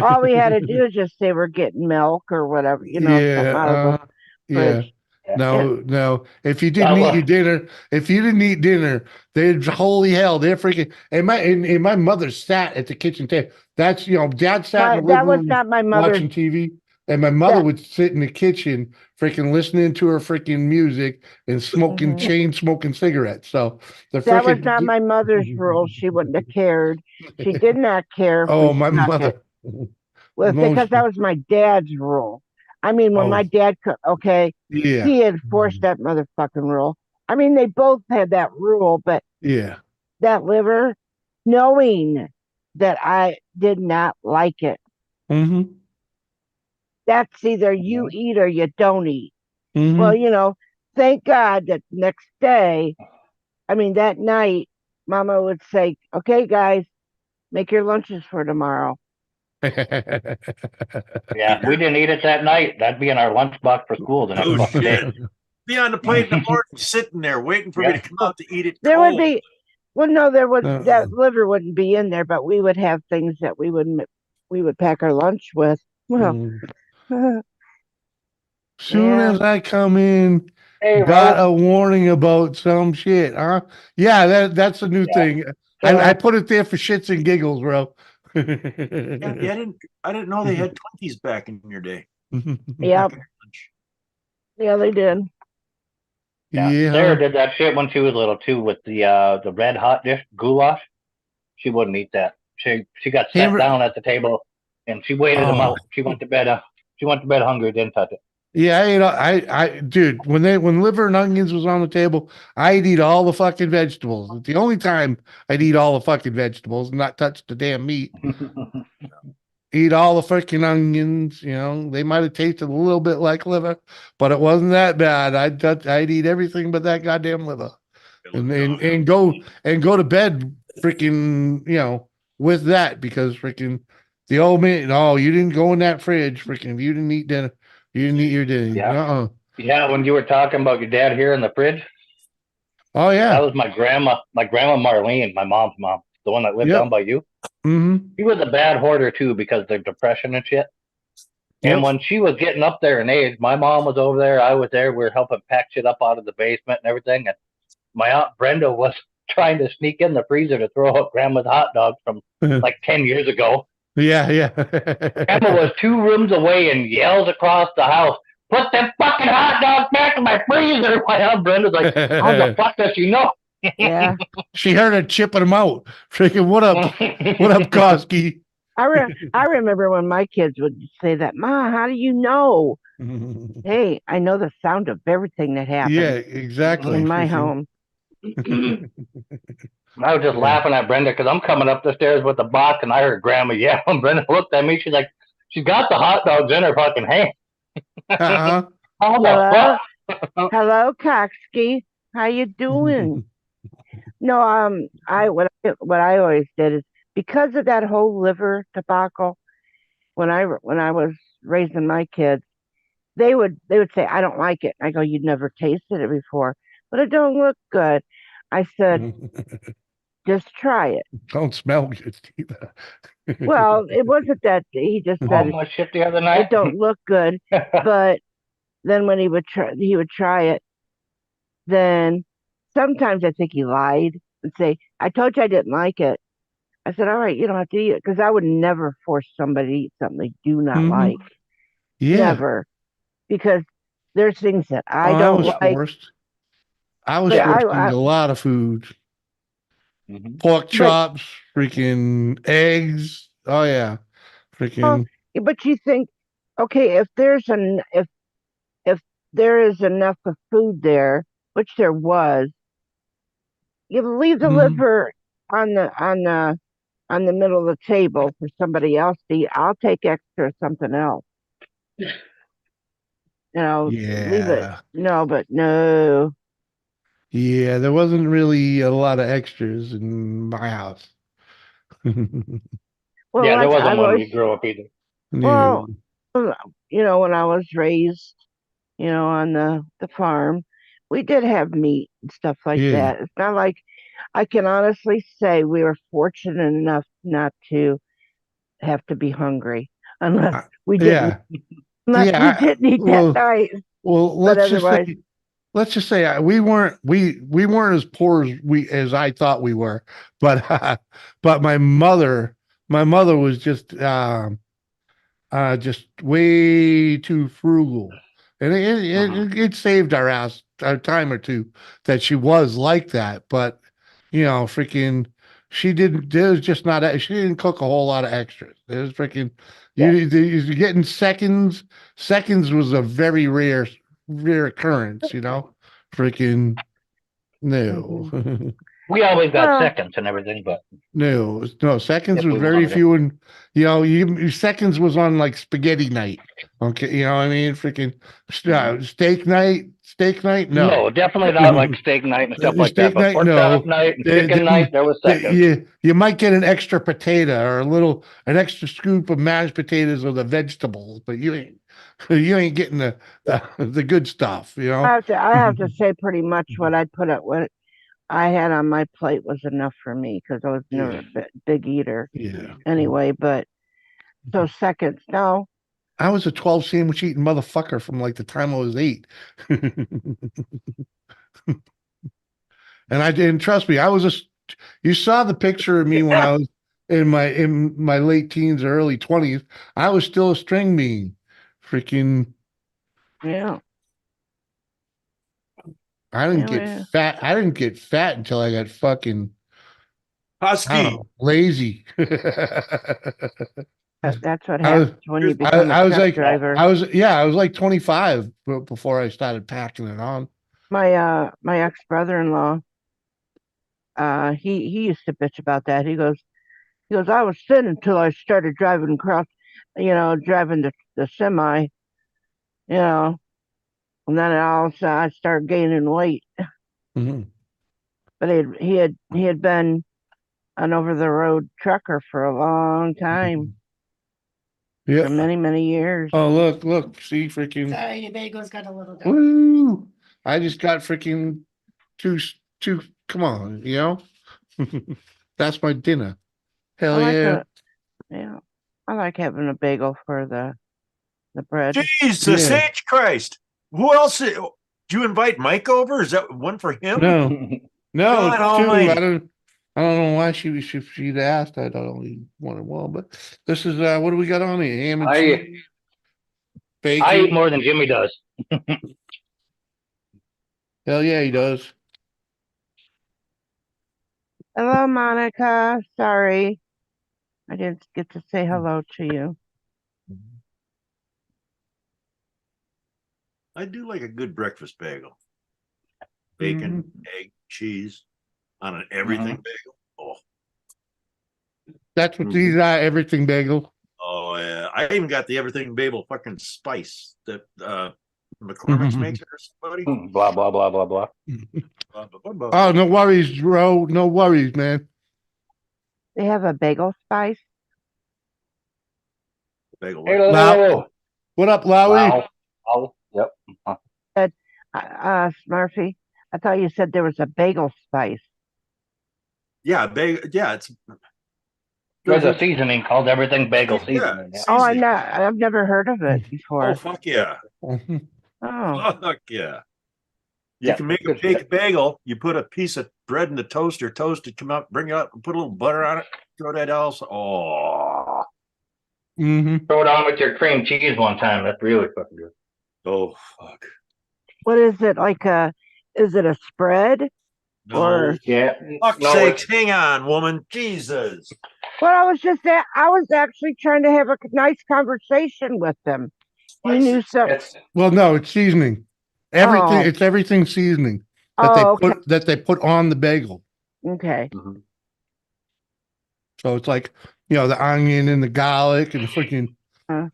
all we had to do is just say we're getting milk or whatever, something out of the fridge. No. If you didn't eat your dinner, they'd holy hell, they're freaking. And my mother sat at the kitchen table. That's Dad sat in the That living was room not my mother's. watching TV, and my mother That- would sit in the kitchen, freaking listening to her freaking music and smoking Mhm. smoking cigarettes. So That was not my mother's rule. She wouldn't have cared. She did not care if Oh, we my snuck mother. it. Well, No, because that was my dad's rule. I mean, when my dad could, yeah, he enforced that motherfucking rule. I mean, they both had that rule, but yeah. that liver, knowing that I did not like it, Mm-hmm. that's either you eat or you don't eat. Mm-hmm. Well, thank God that next day, that night, Mama would say, "Okay, guys, make your lunches for tomorrow." Yeah, if we didn't eat it that night, that'd be in our lunchbox for school the next Oh fucking day. shit! Be on the plate in the morning, sitting there waiting for me to come out to eat it. There would be, no, there would No. that liver wouldn't be in there, but we would have things that we would pack our lunch with. Well, Soon Yeah. as I come in, Hey, got Ro. a warning about some shit, huh? Yeah, that's a new thing. I put it there for shits and giggles, bro. Yeah, I didn't know they had Twinkies back in your day. Yep. Yeah, they did. Yeah. Sarah did that shit when she was little too with the red hot dish goulash. She wouldn't eat that. She got sat down at the table and she waited them out. She went to bed. She went to bed hungry. Didn't touch it. Yeah, dude, when liver and onions was on the table, I'd eat all the fucking vegetables. It's the only time I'd eat all the fucking vegetables and not touch the damn meat. Eat all the freaking onions, they might have tasted a little bit like liver, but it wasn't that bad. I'd eat everything but that goddamn liver. And go to bed freaking, with that, because freaking the old man, oh, you didn't go in that fridge, freaking, you didn't eat dinner. You didn't eat your dinner. Yeah. Yeah, when you were talking about your dad here in the fridge. Oh yeah. That was my grandma Marlene, my mom's mom, the one that lived down by you. Mm-hmm. She was a bad hoarder too because of the depression and shit. And when she was getting up there in age, my mom was over there, I was there, we were helping pack shit up out of the basement and everything. And my Aunt Brenda was trying to sneak in the freezer to throw out Grandma's hot dogs from like 10 years ago. Yeah. Grandma was 2 rooms away and yells across the house, "Put them fucking hot dogs back in my freezer." My Aunt Brenda's like, how the fuck does she know? Yeah. She heard her chipping them out. Freaking, what up, Koski? I remember when my kids would say that, "Ma, how do you know?" Hey, I know the sound of everything that happens. Yeah, exactly. In my home. I was just laughing at Brenda because I'm coming up the stairs with the box and I heard Grandma yell. And Brenda looked at me. She's like, she's got the hot dogs in her fucking hand. How the fuck? Hello, Koski. How you doing? No, what I always did is, because of that whole liver debacle, when I was raising my kids, they would say, "I don't like it." I go, "You'd never tasted it before, but it don't look good." I said, "Just try it." Don't smell good either. Well, it wasn't that he just said my shit the other night. It don't look good, but then when he would try it. Then sometimes I think he lied and say, "I told you I didn't like it." I said, "All right, you don't have to eat it," because I would never force somebody to eat something they do not like. Yeah. Never. Because there's things that I I don't was like. forced. I was forced to eat a lot of food. Pork chops, freaking eggs. Oh yeah. Freaking. But you think, okay, if there is enough of food there, which there was, you leave the liver on the middle of the table for somebody else to eat. I'll take extra something else. Leave it. No, but no. Yeah, there wasn't really a lot of extras in my house. Well, Yeah, there like I wasn't when was, we grew up either. well, No. when I was raised, on the farm, we did have meat and stuff like Yeah. that. It's not like I can honestly say we were fortunate enough not to have to be hungry unless I- we didn't yeah. unless we Yeah. didn't eat that night. Well, But otherwise, let's just say we weren't as poor as I thought we were, but but my mother was just way too frugal, and it saved our ass a time or two that she was like that. But freaking, she didn't. There was just not. She didn't cook a whole lot of extras. There's freaking Yeah. you're getting seconds. Seconds was a very rare occurrence. Freaking no. mhm. We always got Well, seconds and everything, but No, seconds if was we very wanted it. few, and seconds was on like spaghetti night. Okay, you know what I mean? Freaking steak night. No, No, definitely not like steak night and stuff like that. steak But night. pork chop No, night and chicken night, then there was seconds. you might get an extra potato or an extra scoop of mashed potatoes or the vegetables, but you ain't getting the good stuff. I have to say pretty much what I had on my plate was enough for me because I was never Yeah, a big eater yeah. anyway. But so seconds, no. I was a 12 sandwich eating motherfucker from like the time I was 8. And I didn't trust me. You saw the picture of me when I was in my late teens or early 20s. I was still a string bean. Freaking, Yeah, I didn't yeah, get yeah. fat. I didn't get fat until I got fucking, I don't Husky. know, lazy. That's what I was, happens when you Here's- become a I was truck like, driver. I was like 25 before I started packing it on. My ex-brother-in-law, he used to bitch about that. He goes, I was thin until I started driving across, driving the semi, and then all of a sudden I started gaining weight. Mhm. But he had been an over-the-road trucker for a long time, for Yeah. many, many years. Oh, look, see, freaking, Sorry, your bagels got a little dark. woo! I just got freaking two, two. Come on, that's my dinner. I Hell like yeah, yeah, I like having a bagel for the bread. Jesus yeah. H Christ. Who else? Did you invite Mike over? Is that one for him? No, no, God it's two. almighty. I don't know why she'd asked. I don't only wanted one, but this is what do we got on here? Ham and I cheese, I eat bacon. more than Jimmy does. Hell yeah, he does. Hello, Monica. Sorry, I didn't get to say hello to you. I do like a good breakfast bagel. Bacon, Mhm. egg, cheese on an everything bagel. Oh, That's what these are. Everything bagel. oh yeah. I even got the everything bagel fucking spice that McCormick's makes it or somebody. Blah blah blah blah blah. Oh, no worries, bro. No worries, man. They have a bagel spice. Bagel Hey, what? Low. What up, Lowry? Wow. Oh, yep. Said, Smurfy, I thought you said there was a bagel spice. Yeah, bagel. Yeah, it's There's a seasoning called everything bagel yeah. seasoning. Yeah. Oh, Seasoning. I've never heard of it Oh before. fuck yeah. Oh, Fuck yeah. You Yeah, can make a good baked shit. bagel. You put a piece of bread in the toaster, toast it, come out, bring it up, and put a little butter on it, throw that else. Oh, Throw it on with your cream cheese one time. That's really fucking good. oh fuck. what is it like? Is it a spread No. or? Yeah. Fuck No, sakes, hang on, woman. Jesus. Well, I was actually trying to have a nice conversation with them. He knew Spices. some. it's Well, no, it's seasoning. Oh, It's everything seasoning oh, okay, that they put on the bagel. okay. So it's like, the onion and the garlic and the freaking Uh,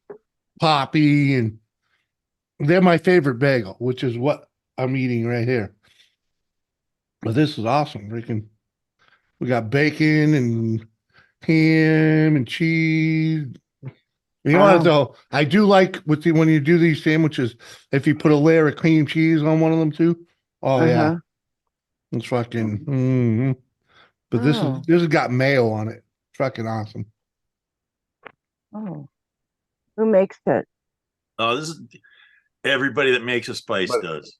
poppy, and they're my favorite bagel, which is what I'm eating right here. But this is awesome. We got bacon and ham and cheese. You know what though? I do like when you do these sandwiches, if you put a layer of cream cheese on one of them too. Oh yeah, it's fucking. But this has got mayo on it. Fucking awesome. Oh, who makes it? Oh, this is everybody that makes a spice does.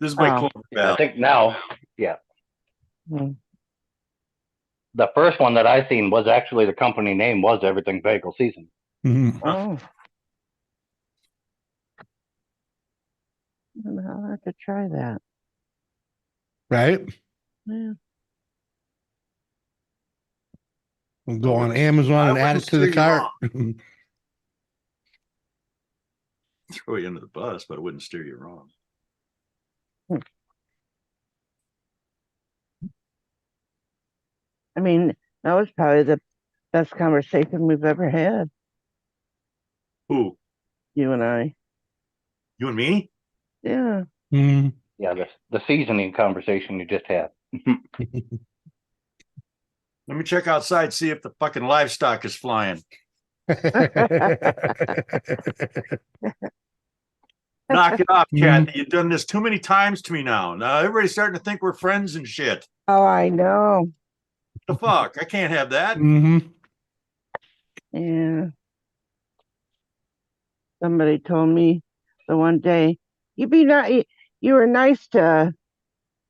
This is my Clover I Valley. think now, yeah. The first one that I seen was actually the company name was Everything Bagel Season. Oh. I'll have to try that. Right? Yeah. We'll go on Amazon and add it to the cart. Throw you under the bus, but it wouldn't steer you wrong. I mean, that was probably the best conversation we've ever had. Who? You and I. You and me? Yeah. Yeah, the seasoning conversation you just had. Let me check outside, see if the fucking livestock is flying. Knock it off, Kathy. You've done this too many times to me now. Now everybody's starting to think we're friends and shit. Oh, I know. The fuck? I can't have that. Yeah. Somebody told me the one day, you were nice to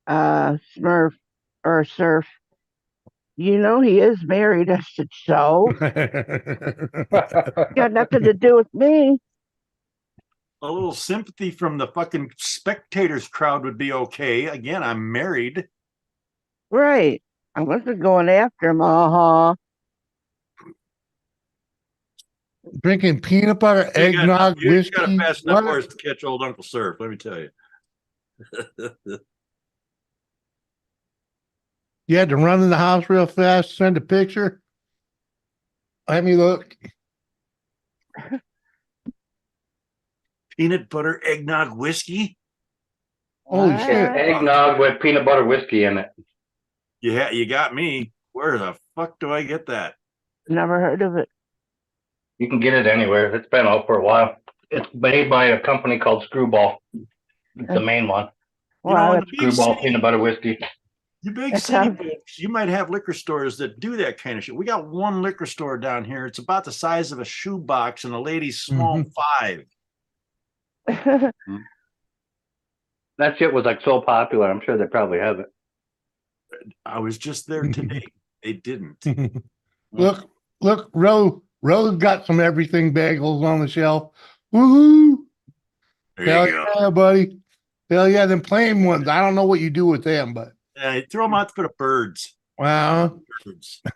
Smurf or Surf. You know he is married. I said, so? Got nothing to do with me. A little sympathy from the fucking spectators crowd would be okay. Again, I'm married. Right. I wasn't going after him. Drinking peanut butter, eggnog, whiskey. You got a fast enough horse to catch old Uncle Surf, let me tell you. You had to run in the house real fast, send a picture. Let me look. Peanut butter, eggnog, whiskey? Holy shit. Eggnog with peanut butter whiskey in it. Yeah, you got me. Where the fuck do I get that? Never heard of it. You can get it anywhere. It's been out for a while. It's made by a company called Screwball. It's the main one. Well, Screwball peanut butter whiskey. You big city folks, you might have liquor stores that do that kind of shit. We got one liquor store down here. It's about the size of a shoebox and a lady's small 5. That shit was like so popular. I'm sure they probably have it. I was just there today. They didn't. Look, Rose got some everything bagels on the shelf. Woohoo! Hell yeah, buddy. Hell yeah, them plain ones. I don't know what you do with them, but throw them out for the birds. Wow.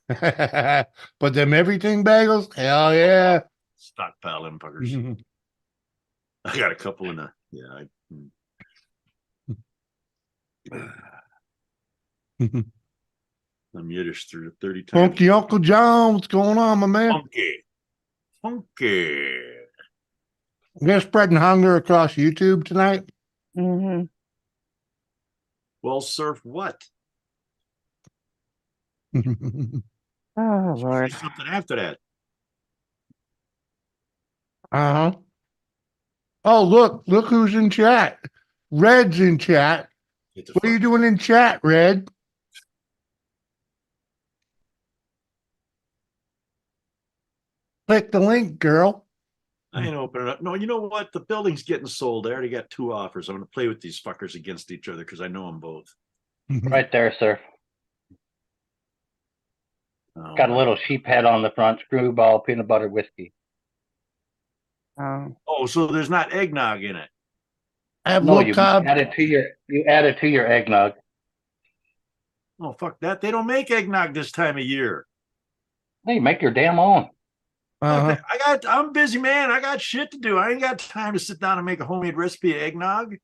But them everything bagels, hell yeah. Stockpile them fuckers. I got a couple in I'm Yiddish through 30 times. Funky Uncle John, what's going on, my man? Funky. We're spreading hunger across YouTube tonight. Well, Surf what? Oh, Lord. Something after that. Oh, look who's in chat. Red's in chat. What are you doing in chat, Red? Click the link, girl. I ain't opening up. No, you know what? The building's getting sold. I already got 2 offers. I'm going to play with these fuckers against each other because I know them both. Right there, sir. Got a little sheep head on the front. Screwball peanut butter whiskey. Oh, so there's not eggnog in it. No, you add it to your eggnog. Oh, fuck that. They don't make eggnog this time of year. Hey, make your damn own. I'm busy, man. I got shit to do. I ain't got time to sit down and make a homemade recipe of eggnog.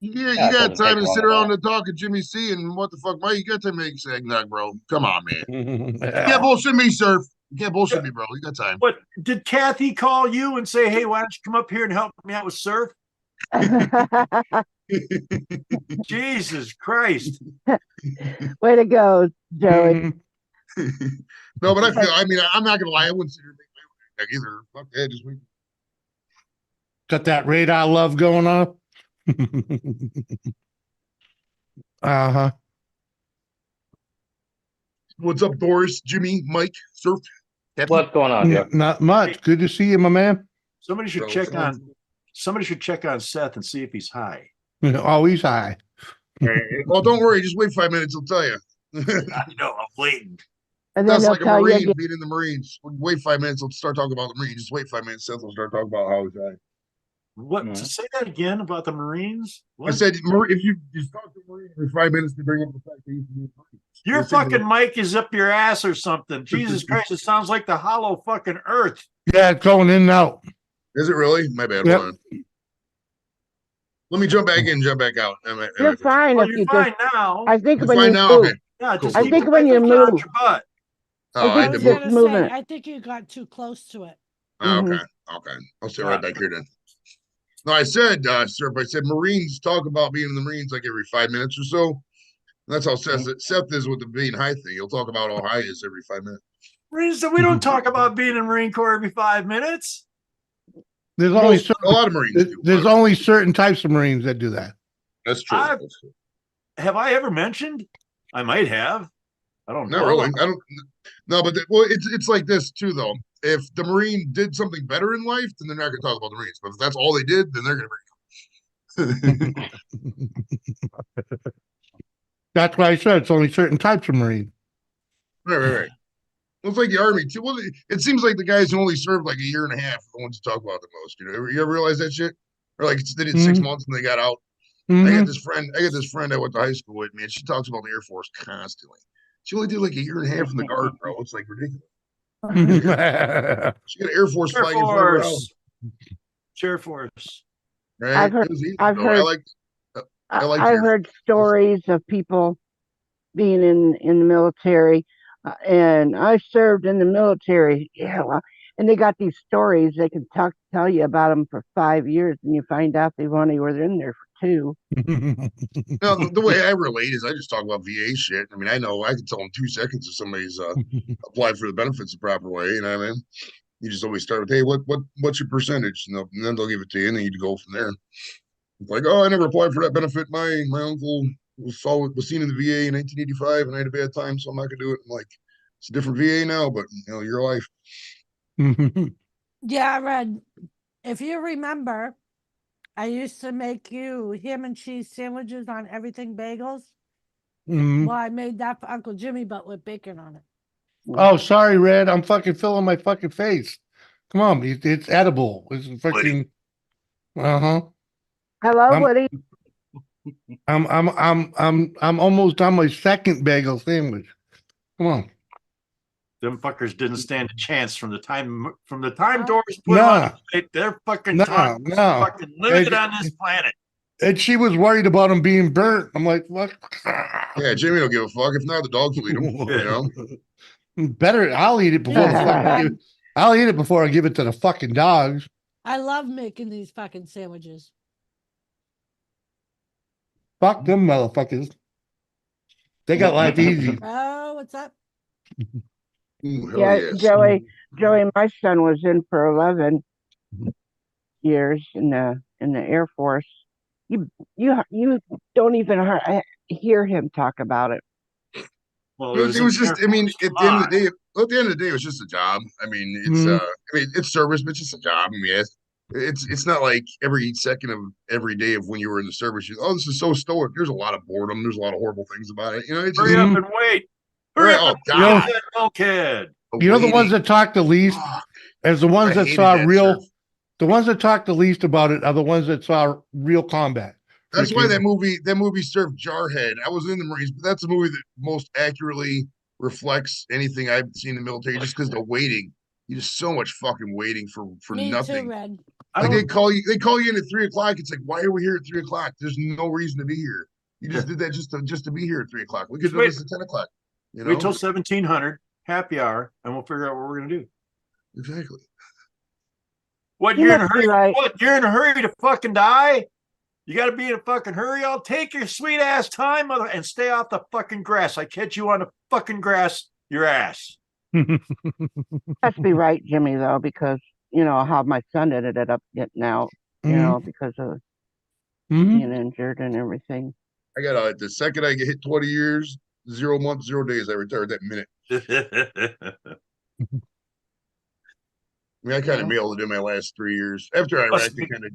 Yeah, you got time to sit around and talk to Jimmy C and what the fuck, Mike? You got time to make eggnog, bro. Come on, man. You can't bullshit me, Surf. You can't bullshit me, bro. You got time. What, did Kathy call you and say, hey, why don't you come up here and help me out with Surf? Jesus Christ. Way to go, Joey. Mhm. No, but I mean, I'm not gonna lie, I wouldn't sit here and make my own deck either. Fuck that, just wait. Got that radar love going on. Uh-huh. What's up, Doris, Jimmy, Mike, Surf? Captain? What's going on, Jeff? Not much. Good to see you, my man. Somebody should check on Seth and see if he's high. Always high. Well, don't worry, just wait 5 minutes, he'll tell you. I know, I'm waiting. And then That's they'll like a tell you Marine again. being in the Marines. Wait 5 minutes, he'll start talking about the Marines. Just wait 5 minutes, Seth will start talking about how he's high. What? Mhm. To say that again about the Marines? I What? said, if you just talk to Marine every 5 minutes to bring up the fact that he's in the Marines. Your You'll think fucking mic is up your ass or something. Jesus Christ, it sounds like the hollow fucking earth. Yeah, it's going in and out. Is it really? My bad. Yep. Hold on. Let me jump back in, jump back out. You're fine Well, if you're you fine just. now. I think You're when fine you now? move. Okay. Yeah, Cool, just I cool, think cool. when you microphone out move. your butt. Oh, I I I think did was move. just gonna moving say, it. I think you got too close to it. Oh, Mhm. okay. Okay. I'll sit right back here then. No, I said, sir, I said Marines talk about being in the Marines like every 5 minutes or so. That's how Seth is with the being high thing. He'll talk about how high he is every 5 minutes. Marines, we don't talk about being in Marine Corps every 5 minutes. There's only A lot of Marines do. there's only certain types of Marines that do that. That's true. That's true. Have I ever mentioned? I might have. I don't Not know. really. I don't. No, but well, it's like this too, though. If the Marine did something better in life, then they're not going to talk about the Marines. But if that's all they did, then they're going to bring That's why I said it's only certain types of Marines. Right. Well, it's like the Army too. Well, it seems like the guys who only served like a year and a half are the ones who talk about the most. You ever realize that shit? Or like they did 6 months and they got out. I got this friend I went to high school with, man. She talks about the Air Force constantly. She only did like a year and a half in the Guard, bro. It's like ridiculous. She got an Air Force Air flag in front of her house. Force. Air Force. Right? I've heard. It was easy, I've though. heard. I I've heard stories of people being in the military, and I served in the military. Yeah, well, and they got these stories. They can tell you about them for 5 years, and you find out they've only were in there for 2. No, the way I relate is I just talk about VA shit. I mean, I know I can tell in 2 seconds if somebody's applied for the benefits the proper way. You know what I mean? You just always start with, hey, what's your percentage? And then they'll give it to you, and then you go from there. It's like, oh, I never applied for that benefit. My uncle was seen in the VA in 1985, and I had a bad time, so I'm not gonna do it. I'm like, it's a different VA now, but your life. Yeah, Red. If you remember, I used to make you ham and cheese sandwiches on everything bagels. Mhm. Well, I made that for Uncle Jimmy, but with bacon on it. Oh, sorry, Red. I'm fucking filling my fucking face. Come on, it's edible. It's fucking. Uh-huh. Hello, Woody. I'm almost on my second bagel sandwich. Come on. Them fuckers didn't stand a chance from the time Doris put them Nah. on the plate. They're fucking time No. fucking limited on this planet. And she was worried about them being burnt. I'm like, what? Yeah, Jimmy don't give a fuck. If not, the dogs will eat them. Better, I'll eat it before I'll eat it before I give it to the fucking dogs. I love making these fucking sandwiches. Fuck them motherfuckers. They got life easy. Oh, what's up? Yeah, Joey, my son was in for 11 years in the Air Force. You don't even hear him talk about it. Well, It was just, I mean, at the end of the day, it was just a job. I mean, it's service, but it's just a job. I mean, it's not like every second of every day of when you were in the service, this is so stoic. There's a lot of boredom. There's a lot of horrible things about it. It's hurry up and wait. Hurry up and God. that milkhead. You know the ones that talk the least as the ones that saw real. The ones that talk the least about it are the ones that saw real combat. That's why that movie served Jarhead. I was in the Marines, but that's a movie that most accurately reflects anything I've seen in the military. Just because the waiting, you just so much fucking waiting for Me nothing. too, Red. Like they call you in at 3:00. It's like, why are we here at 3:00? There's no reason to be here. You just did that just to be here at 3:00. We could do this at 10:00. Wait till 1700 happy hour, and we'll figure out what we're gonna do. Exactly. What, you're in a hurry? What, you're in a hurry to fucking die? You got to be in a fucking hurry. I'll take your sweet ass time, mother, and stay off the fucking grass. I catch you on the fucking grass, your ass. Must be right, Jimmy, though, because you know how my son ended up getting out, you know, because of being injured and everything. I got the second I get hit 20 years, 0 months, 0 days, I retired that minute. I mean, I kind of mailed it in my last 3 years. After Iraq, I kind of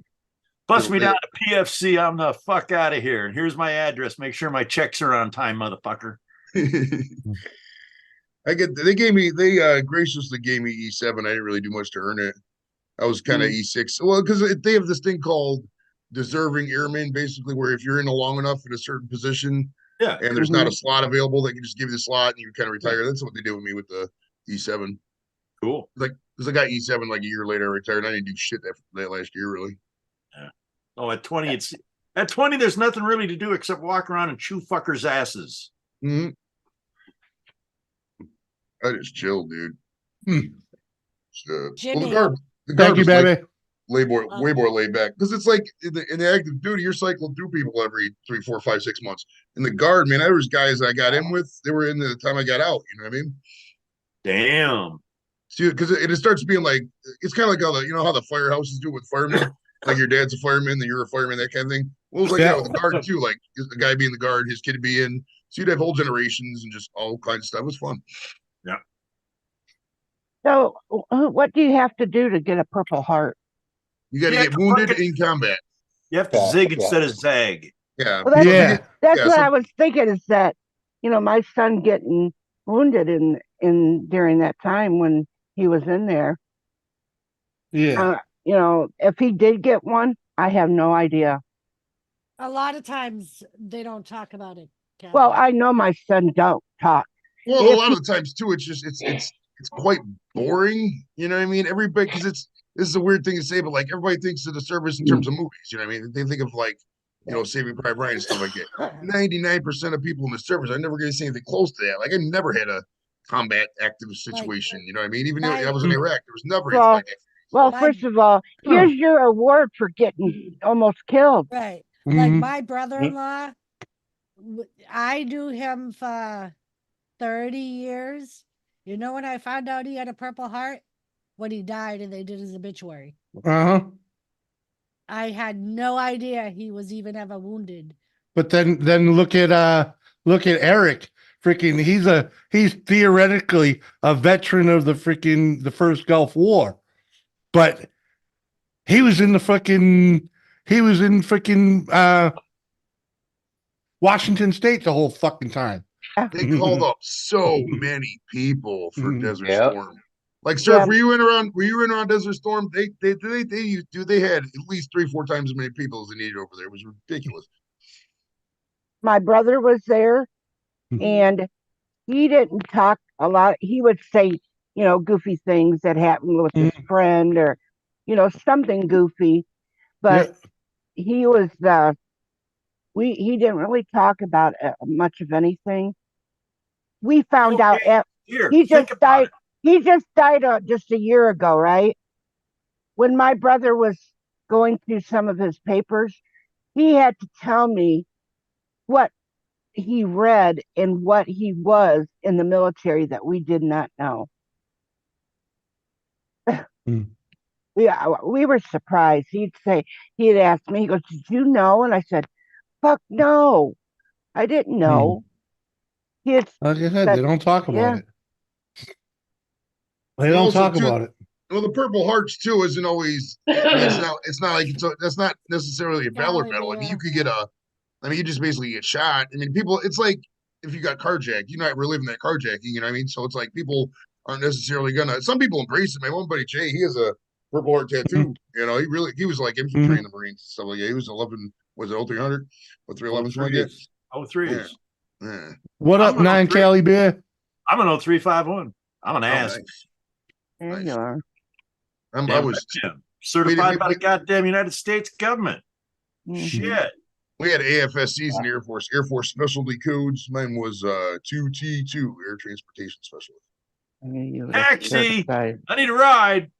bust me down to PFC. I'm the fuck out of here. And here's my address. Make sure my checks are on time, motherfucker. They graciously gave me E7. I didn't really do much to earn it. I was kind of E6. Well, because they have this thing called deserving airmen, basically, where if you're in long enough in a certain position, and there's not a slot available, they can just give you the slot and you kind of retire. That's what they did with me with the E7. Cool. Like, because I got E7 like a year later, I retired. I didn't do shit that last year, really. Yeah. Oh, at 20, at 20, there's nothing really to do except walk around and chew fuckers' asses. I just chilled, dude. Jimmy. Well, the Thank you, baby. Way more laid back, because it's like in the active duty, you're cycling through people every 3, 4, 5, 6 months. In the guard, man, there was guys I got in with, they were in the time I got out. You know what I mean? Damn. See, because it starts being like, it's kind of like how the firehouses do with firemen. Like your dad's a fireman, then you're a fireman, that kind of thing. Well, it was like that with the guard too. Like the guy being the guard, his kid would be in. So you'd have whole generations and just all kinds of stuff. It was fun. Yeah. So, what do you have to do to get a Purple Heart? You got to get wounded in combat. You have to zig instead of zag. Yeah. Well, that's what I was thinking, is that, you know, my son getting wounded in during that time when he was in there. Yeah. You know, if he did get one, I have no idea. A lot of times they don't talk about it. Kathy. Well, I know my son don't talk. Well, a lot of the times too, it's just it's quite boring. You know what I mean? Everybody, because this is a weird thing to say, but like everybody thinks of the service in terms of movies. You know what I mean? They think of like, you know, Saving Private Ryan and stuff like that. 99% of people in the service are never going to see anything close to that. Like I never had a combat active situation. You know what I mean? Even though I was in Iraq, there was never anything like that. Well, first of all, here's your award for getting almost killed. Right. Like my brother-in-law, I knew him for 30 years. You know when I found out he had a Purple Heart? When he died and they did his obituary. I had no idea he was even ever wounded. But then look at Eric. Freaking, he's theoretically a veteran of the first Gulf War. But he was in Washington State the whole fucking time. They called up so many people for Desert Storm. Like, sir, were you in around Desert Storm? They had at least 3-4 times as many people as they needed over there. It was ridiculous. My brother was there, and he didn't talk a lot. He would say, you know, goofy things that happened with his friend, or, you know, something goofy. But he was he didn't really talk about much of anything. We found out he just died. He just died just a year ago, right? When my brother was going through some of his papers, he had to tell me what he read and what he was in the military that we did not know. We were surprised. He'd ask me, he goes, "Did you know?" And I said, "Fuck no, I didn't know." Like I said, they don't talk about it. They don't talk about it. Well, the Purple Hearts too isn't always. It's not like that's not necessarily a valor medal. I mean, you could get you just basically get shot. I mean, people. It's like if you got carjacked, you're not reliving that carjacking. You know what I mean? So it's like people aren't necessarily gonna. Some people embrace it. My one buddy Jay, he has a Purple Heart tattoo. You know, he was like infantry in the Marines and stuff like that. He was 11. Was it 0300 or 311? Oh, threes. Yeah. What up, 9 Cali Beer? I'm an 0351. I'm an ass. Nice. There you are. I was certified by the goddamn United States government. Shit. We had AFSCs in the Air Force Specialty Codes. Mine was 2T2, Air Transportation Specialist. Taxi! I need a ride.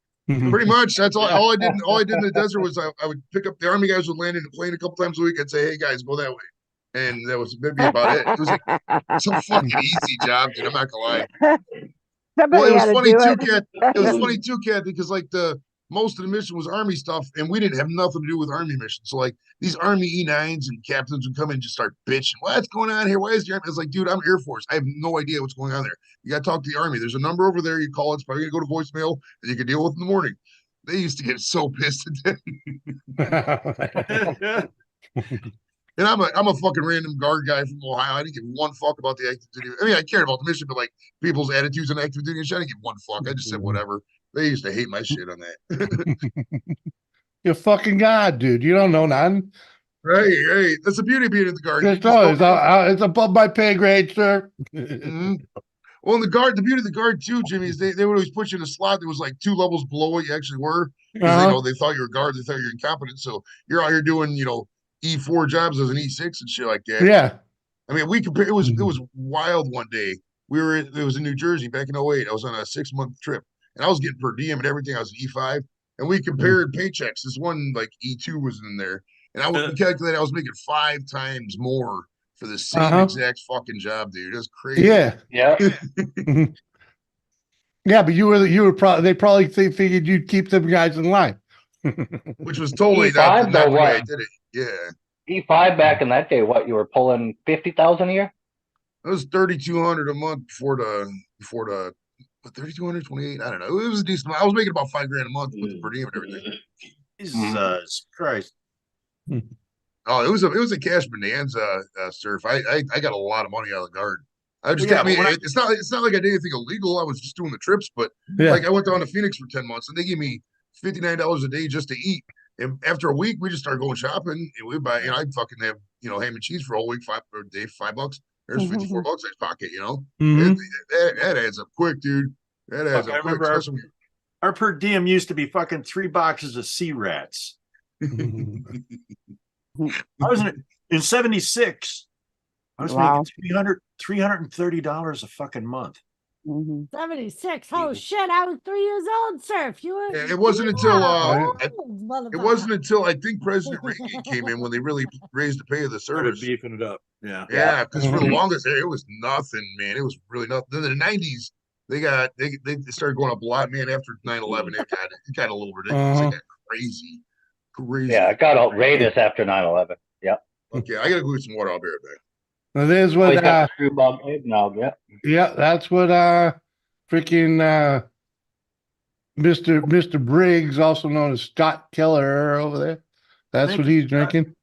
Pretty much. That's all I did. All I did in the desert was I would pick up the army guys would land in the plane a couple times a week. I'd say, "Hey guys, go that way," and that'd be about it. It was like so fucking easy job, dude. I'm not gonna lie. Well, Somebody it was had to funny do too, it. Kat. It was funny too, Kat, because like most of the mission was army stuff, and we didn't have nothing to do with army missions. So like these army E9s and captains would come in and just start bitching. What's going on here? Why is the army? It's like, dude, I'm Air Force. I have no idea what's going on there. You got to talk to the army. There's a number over there. You call it. It's probably gonna go to voicemail, and you can deal with it in the morning. They used to get so pissed at them. And I'm a fucking random guard guy from Ohio. I didn't give one fuck about the active duty. I mean, I cared about the mission, but like people's attitudes on active duty and shit, I didn't give one fuck. I just said whatever. They used to hate my shit on that. You're fucking God, dude. You don't know nothing. Right. That's the beauty of being in the guard. It's above my pay grade, sir. Mm-hmm. Well, in the beauty of the guard too, Jimmy, is they would always put you in a slot that was like 2 levels below what you actually were. Because they thought you were a guard, they thought you were incompetent. So you're out here doing, E4 jobs as an E6 and shit like that. Yeah. I mean, we compared. It was wild one day. It was in New Jersey back in 08. I was on a 6-month trip, and I was getting per diem and everything. I was an E5, and we compared paychecks. This one like E2 was in there, and we calculated I was making 5 times more for the same exact fucking job, dude. It was crazy. Yeah. Yeah, but they probably figured you'd keep them guys in line. Which was totally not the way I did it. Yeah. E5 back in that day, what you were pulling 50,000 a year? It was 3,200 a month before the 3,200, 28. I don't know. It was a decent. I was making about $5,000 a month with the per diem and everything. Jesus Christ. Oh, it was a cash bonanza, surf. I got a lot of money out of the guard. It's not like I did anything illegal. I was just doing the trips, but like I went down to Phoenix for 10 months and they gave me $59 a day just to eat. And after a week, we just started going shopping and we buy, I'd fucking have, ham and cheese for a whole week, $5 $5. There's $54 in his pocket, That adds up quick, dude. That adds up quick. Our per diem used to be fucking 3 boxes of sea rats. I was in 76. I was making $330 a fucking month. 76. Oh shit! I was 3 years old, sir. If you were, it wasn't until I think President Reagan came in when they really raised the pay of the service. Started beefing it up. Yeah. Yeah, because for the longest it was nothing, man. It was really nothing. Then in the 90s, they started going up a lot, man. After 9/11, it got a little ridiculous. It got crazy. Yeah, it got outrageous after 9/11. Yep. Okay, I gotta go get some water. I'll be right back. Well, there's what eggnog, yeah, that's what freaking Mr. Briggs, also known as Scott Keller over there. That's what he's drinking.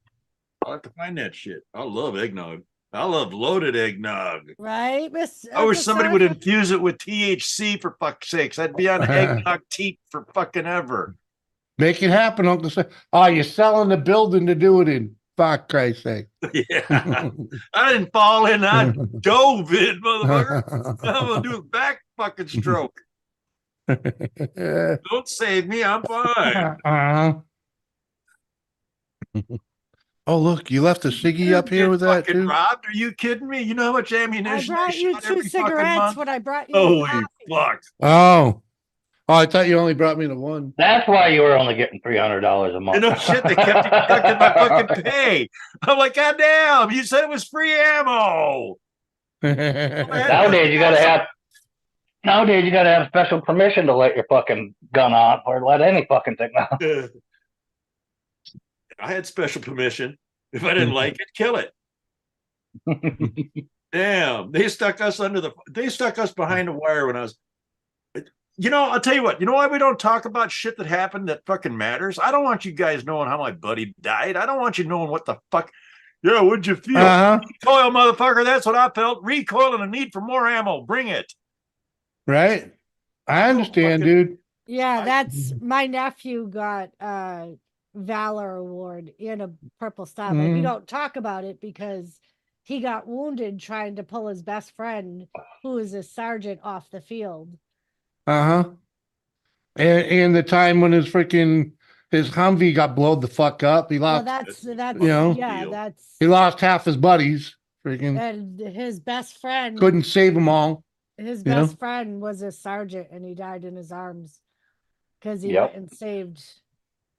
I'll have to find that shit. I love eggnog. I love loaded eggnog. Right, Miss? I wish somebody would infuse it with THC for fuck's sakes. I'd be on eggnog teep for fucking ever. Make it happen, Uncle Sam. Oh, you're selling the building to do it in. Fuck Christ's sake. Yeah. I didn't fall in. I dove in, motherfucker. I'm going to do a back fucking stroke. Don't save me. I'm fine. Oh, look, you left a ciggy up here with that too? Robbed? Are you kidding me? You know how much ammunition I brought you 2 cigarettes when I brought you. Holy fuck. Oh, I thought you only brought me the one. That's why you were only getting $300 a month. No shit, they kept deducting my fucking pay. I'm like, God damn, you said it was free ammo. Nowadays you gotta have special permission to let your fucking gun on or let any fucking thing out. I had special permission. If I didn't like it, kill it. Damn, they stuck us behind the wire when I was. I'll tell you what, why we don't talk about shit that happened that fucking matters? I don't want you guys knowing how my buddy died. I don't want you knowing what the fuck. Yeah, what'd you feel? Recoil, motherfucker. That's what I felt. Recoil and a need for more ammo. Bring it. Right. I understand, dude. Yeah, that's my nephew got a Valor Award and a Purple Star. But we don't talk about it because he got wounded trying to pull his best friend, who is a sergeant, off the field. And the time when his Humvee got blown the fuck up, he lost. Well, he lost half his buddies. And his best friend couldn't save them all. His best friend was a sergeant, and he died in his arms because he Yep. went and saved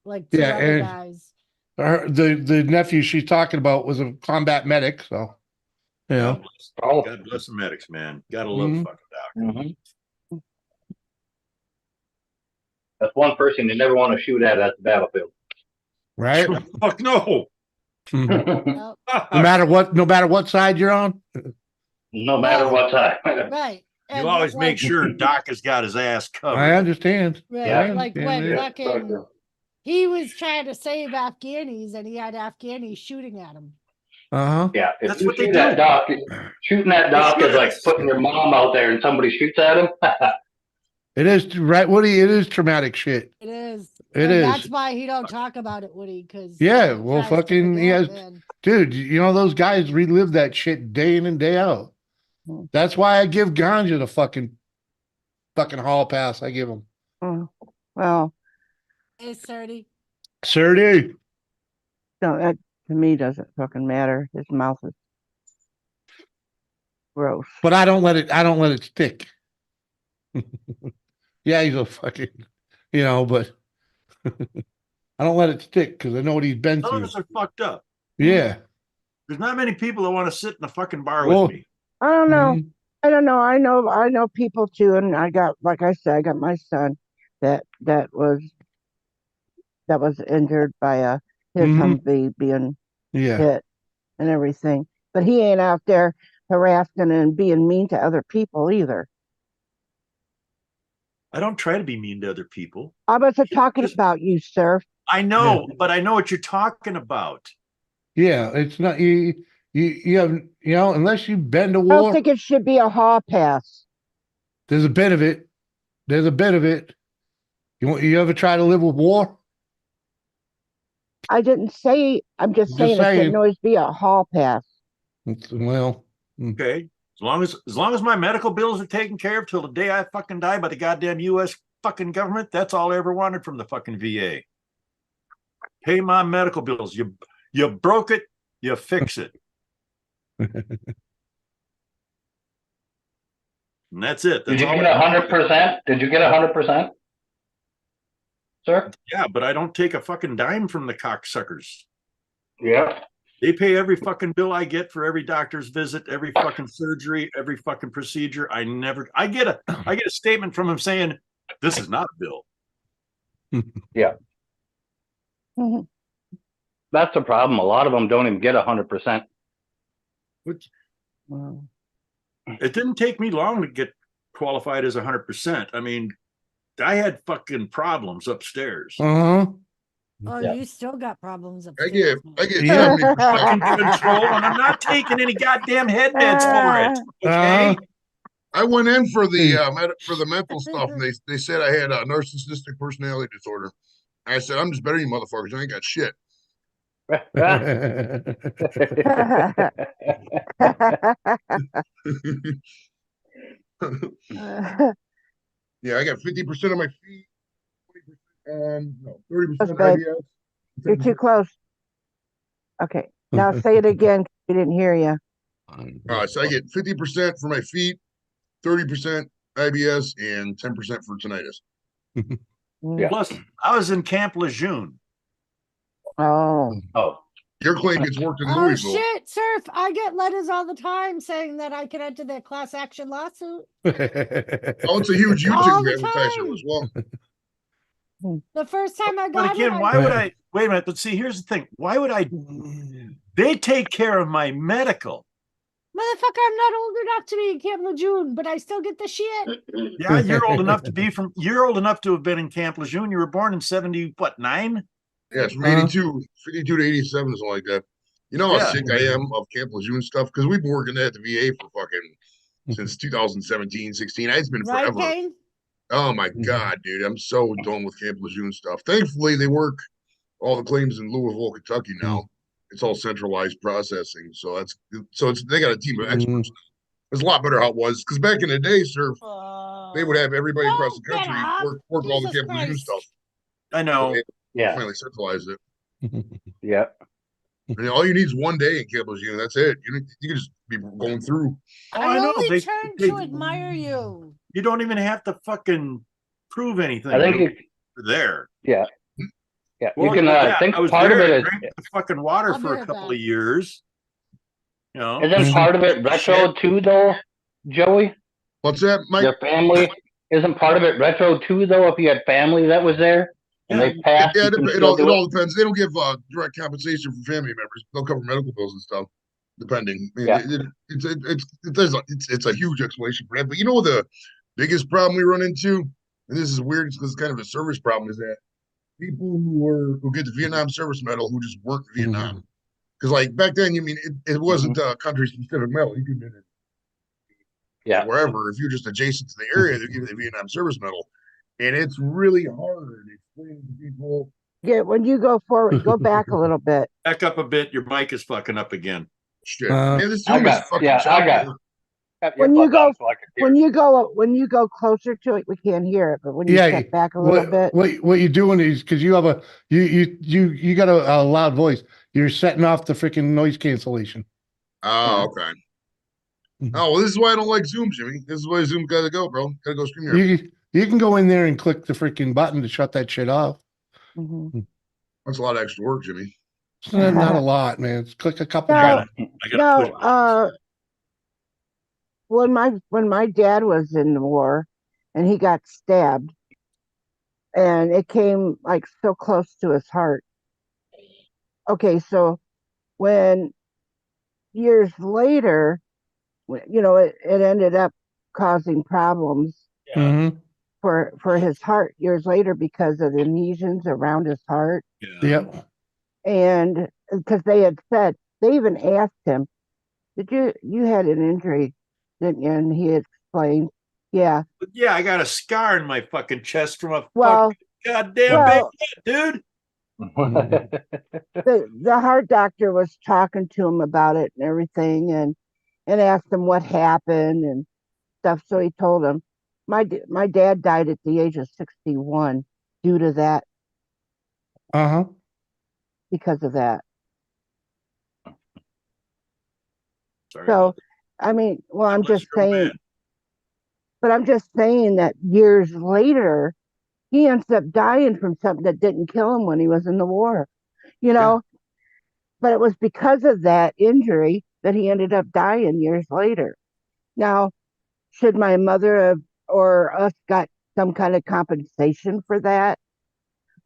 like 2 Yeah, other and guys. the nephew she's talking about was a combat medic, so you know. Oh. God bless the medics, man. Gotta love Mhm. fucking doctor. Mhm. That's one person you never want to shoot at the battlefield. Right? Fuck no. No Yep. no matter what side you're on. No matter Well, what time. right. You And always make like, sure Doc has got his ass I covered. understand. right, Yeah. like when that. fucking he was trying to save Afghanis and he had Afghanis shooting at him. Uh-huh. Yeah, if That's you what they shoot that do. doc, shooting that doc is like Yes. putting your mom out there and somebody shoots at him. It is right, Woody. It is traumatic shit. It is. It and is. That's why he don't talk about it, Woody, because Yeah, well, fucking, he has, man. dude. You know those guys relive that shit day in and day out. That's why I give Ganja the fucking hall pass. I give him. Well, Hey, Serty. Serty. no, that to me doesn't fucking matter. His mouth is gross. But I don't let it stick. Yeah, he's a fucking, but I don't let it stick because I know what he's been Some of through. us are fucked up. Yeah. There's not many people that want to sit in a fucking bar Well, with me. I don't know. Mhm. I don't know. I know people too, and I got, like I said, I got my son that was injured by his Mhm. Humvee being Yeah. hit and everything. But he ain't out there harassing and being mean to other people either. I don't try to be mean to other people. I wasn't talking about you, sir. I know, but I know what you're talking about. Yeah. It's not you have unless you've been to I don't war, think it should be a hall pass. there's a bit of it. There's a bit of it. You ever try to live with war? I didn't say. I'm just Just saying it shouldn't saying. always be a hall pass. Well, Okay. As long as my medical bills are taken care of till the day I fucking die by the goddamn US fucking government, that's all I ever wanted from the fucking VA. Pay my medical bills. You broke it, you fix it. And that's it. Did That's you all. get 100%? Did you get 100%? Sir? Yeah, but I don't take a fucking dime from the cocksuckers. Yeah. They pay every fucking bill I get for every doctor's visit, every fucking surgery, every fucking procedure. I get a statement from them saying, this is not a bill. Yeah. That's the problem. A lot of them don't even get 100%. Which it didn't take me long to get qualified as 100%. I mean, I had fucking problems upstairs. uh-huh. Oh, Yeah. you still got problems I upstairs. get Yeah. 70%. Fucking control, and I'm not taking any goddamn head meds for it. Okay. I went in for the mental stuff, and they said I had a narcissistic personality disorder. I said, I'm just better than you motherfuckers. I ain't got shit. Yeah, I got 50% of my feet, 20%, no, 30% That's big. IBS. You're too close. Okay, now say it again. We didn't hear you. So I get 50% for my feet, 30% IBS, and 10% for tinnitus. Yeah. Plus, I was in Camp Lejeune. Oh. Oh. Your claim gets worked in Oh Louisville. shit, Surf! I get letters all the time saying that I can enter their class action lawsuit. Oh, it's a huge All YouTube the advertiser time. as well. The first time I But got again, it, why would I wait a minute? But see, here's the thing. Why would I? They take care of my medical. Motherfucker, I'm not old enough to be in Camp Lejeune, but I still get the shit. Yeah, you're old enough to be from. You're old enough to have been in Camp Lejeune. You were born in 9? Yeah, it's from 82 to 87, something like that. You know how Yeah. sick I am of Camp Lejeune stuff? Because we've been working at the VA for fucking since 2017, 16. It's been Right, forever. Kane? Oh my God, dude. I'm so done with Camp Lejeune stuff. Thankfully, they work all the claims in Louisville, Kentucky now. It's all centralized processing. So they got a team of experts. It's a lot better how it was. Because back in the day, sir, they would have everybody across the Get country up. work all the Jesus Camp Lejeune Christ. stuff. I know. So they Yeah. finally centralized it. Yeah. And all you need is one day in Camp Lejeune. That's it. You can just be going through. Oh, I I know. only They- turned they- to admire you. You don't even have to fucking prove anything. I think there. Yeah. Yeah. Well, you can yeah, think I was part of there. it I is drank the fucking water I'll be for a right couple back. of years. You know, isn't part of it retro Shit. too though, Joey? What's that, Mike? Your family isn't part of it retro too though, if you had family that was there and Yeah. they passed, Yeah, you can it still all do it. depends. They don't give direct compensation for family members. They'll cover medical bills and stuff, depending. I mean, Yeah. it's a huge explanation for that. But you know the biggest problem we run into, and this is weird because it's kind of a service problem, is that people who get the Vietnam service medal who just weren't in Vietnam. Because like back then, you mean it wasn't a country specific medal. You could have been in wherever. If you're just adjacent to the area, they give you the Vietnam service medal. And it's really hard explaining to people. Yeah, when you go forward, go back a little bit. Back up a bit. Your mic is fucking up again. Shit. Man, this Zoom I is got- fucking yeah, I choppy. got- When you go, when you go closer to it, we can't hear it. But when you Yeah, step back a little bit, what you're doing is because you have you got a loud voice. You're setting off the freaking noise cancellation. Oh, okay. Oh, well, this is why I don't like Zoom, Jimmy. This is why Zoom gotta go, bro. Gotta go screen here. You can go in there and click the freaking button to shut that shit off. That's a lot of extra work, Jimmy. It's not a lot, man. It's click a couple No, buttons. when my dad was in the war and he got stabbed and it came like so close to his heart. Okay, so when years later, you know, it ended up causing problems for his heart years later because of the lesions around his heart. Yep. And because they had said, they even asked him, "Did you had an injury, didn't you?" And he explained, "Yeah." But yeah, I got a scar in my fucking chest from a Well, fucking goddamn big hit, dude. The heart doctor was talking to him about it and everything, and asked him what happened and stuff. So he told him, my dad died at the age of 61 due to that. Because of that. Sorry. So, I mean, well, I'm just saying, but I'm just saying that years later, he ends up dying from something that didn't kill him when he was in the war, you know. But it was because of that injury that he ended up dying years later. Now, should my mother have or us got some kind of compensation for that?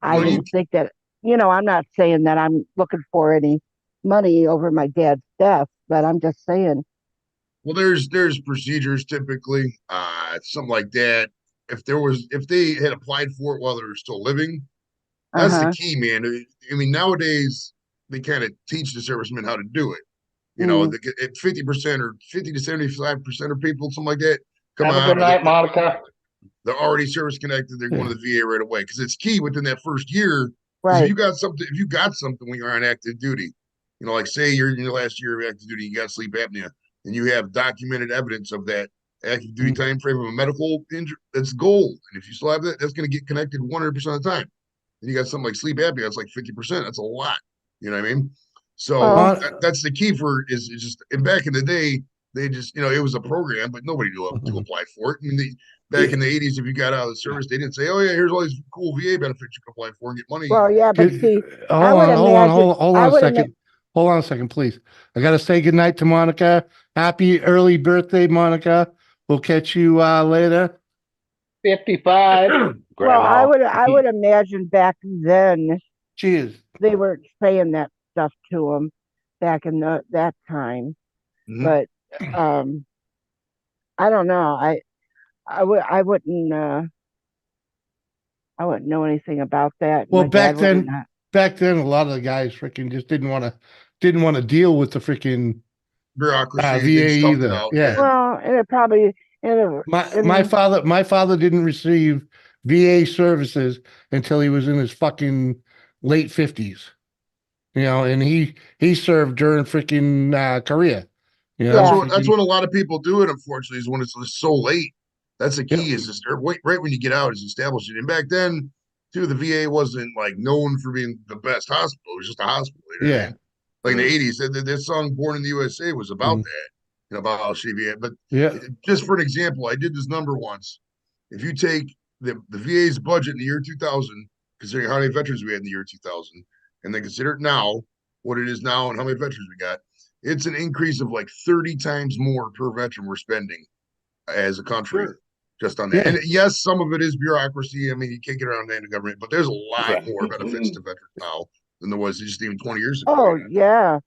I didn't think that, you know, I'm not saying that I'm looking for any money over my dad's death, but I'm just saying. Well, there's procedures typically, something like that. If they had applied for it while they were still living, that's the key, man. I mean, nowadays they kind of teach the servicemen how to do it. You know, at 50% or 50 to 75% of people, something like that, come Have on. a good night, Monica. They're already service connected. They're going to the VA right away because it's key within that first year. Right. If you got something when you're on active duty, you know, like say you're in your last year of active duty, you got sleep apnea, and you have documented evidence of that active duty time frame of a medical injury, that's gold. And if you still have that, that's going to get connected 100% of the time. And you got something like sleep apnea, that's like 50%. That's a lot. You know what I mean? So that's the key for is just. And back in the day, they just, you know, it was a program, but nobody knew to apply for it. I mean, back in the 80s, if you got out of the service, they didn't say, "Oh yeah, here's all these cool VA benefits you can apply for and get money." Well, yeah, but see, hold on a second. Hold on a second, please. I gotta say goodnight to Monica. Happy early birthday, Monica. We'll catch you later. 55. Well, I would imagine back then. Cheers. They were saying that stuff to him back in that time, but I don't know. I wouldn't know anything about that. Well, back then, a lot of the guys freaking just didn't want to deal with the freaking bureaucracy VA either. Yeah. Well, and it probably my father didn't receive VA services until he was in his fucking late 50s. You know, and he served during freaking Korea. You know, that's when a lot of people do it. Unfortunately, is when it's so late. That's the key. Is just right when you get out is establish it. And back then, too, the VA wasn't like known for being the best hospital. It was just a hospital. You know what I mean? Like in the 80s, that song "Born in the USA" was about that. You know, about how shitty VA. But just for an example, I did this number once. If you take the VA's budget in the year 2000, considering how many veterans we had in the year 2000, and then consider it now, what it is now, and how many veterans we got, it's an increase of like 30 times more per veteran we're spending as a country. Sure. Just on that. Yeah. And yes, some of it is bureaucracy. I mean, you can't get around the government, but there's a lot Right. more benefits to veterans now than there was just even 20 years ago. Oh, yeah.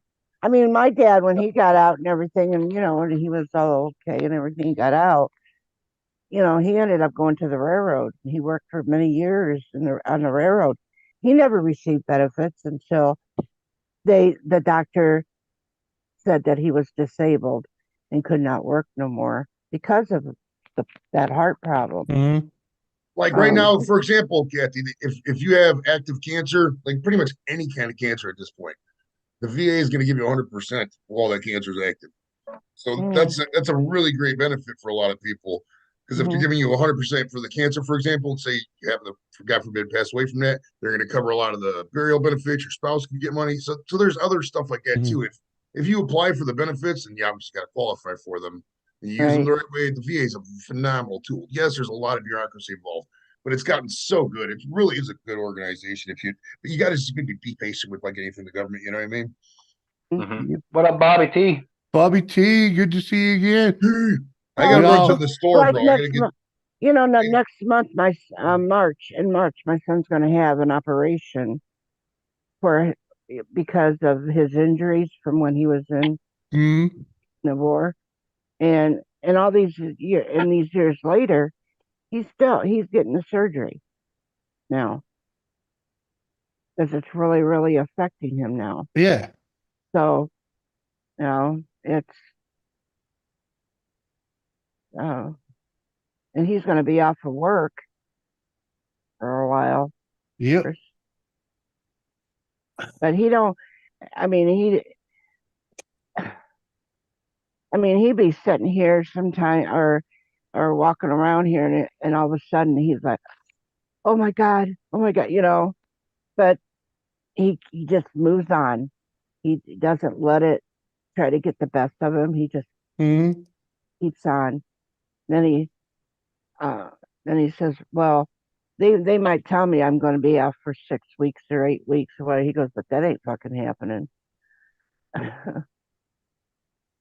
I mean, my dad, when he got out and everything, and, and he was all okay and everything, he got out, he ended up going to the railroad. He worked for many years on the railroad. He never received benefits until the doctor said that he was disabled and could not work no more because of that heart problem. Mhm. Like right now, for example, Kathy, if you have active cancer, like pretty much any kind of cancer at this point, the VA is going to give you 100% of all that cancer is active. So that's a really great benefit for a lot of people. Because if they're giving you 100% for the cancer, for example, and say you happen to, God forbid, pass away from that, they're going to cover a lot of the burial benefits. Your spouse can get money. So there's other stuff like that too. If you apply for the benefits, and you obviously got to qualify for them, and you use them the right way, the VA is a phenomenal tool. Yes, there's a lot of bureaucracy involved, but it's gotten so good. It really is a good organization. But you got to just be patient with like anything in the government. You know what I mean? What up, Bobby T? Bobby T, good to see you again. I gotta We run all- to the store, Like bro. I next gotta get. month, next month, in March, my son's going to have an operation because of his injuries from when he was in Mhm. the war, and all these years later, he's getting the surgery now because it's really, really affecting him now. Yeah. So, it's and he's going to be off of work for a while. Yep. But he don't. I mean, he'd be sitting here sometime or walking around here, and all of a sudden he's like, oh my God, But he just moves on. He doesn't let it try to get the best of him. He just keeps on. Then he says, well, they might tell me I'm going to be out for 6 weeks or 8 weeks or whatever. He goes, but that ain't fucking happening. All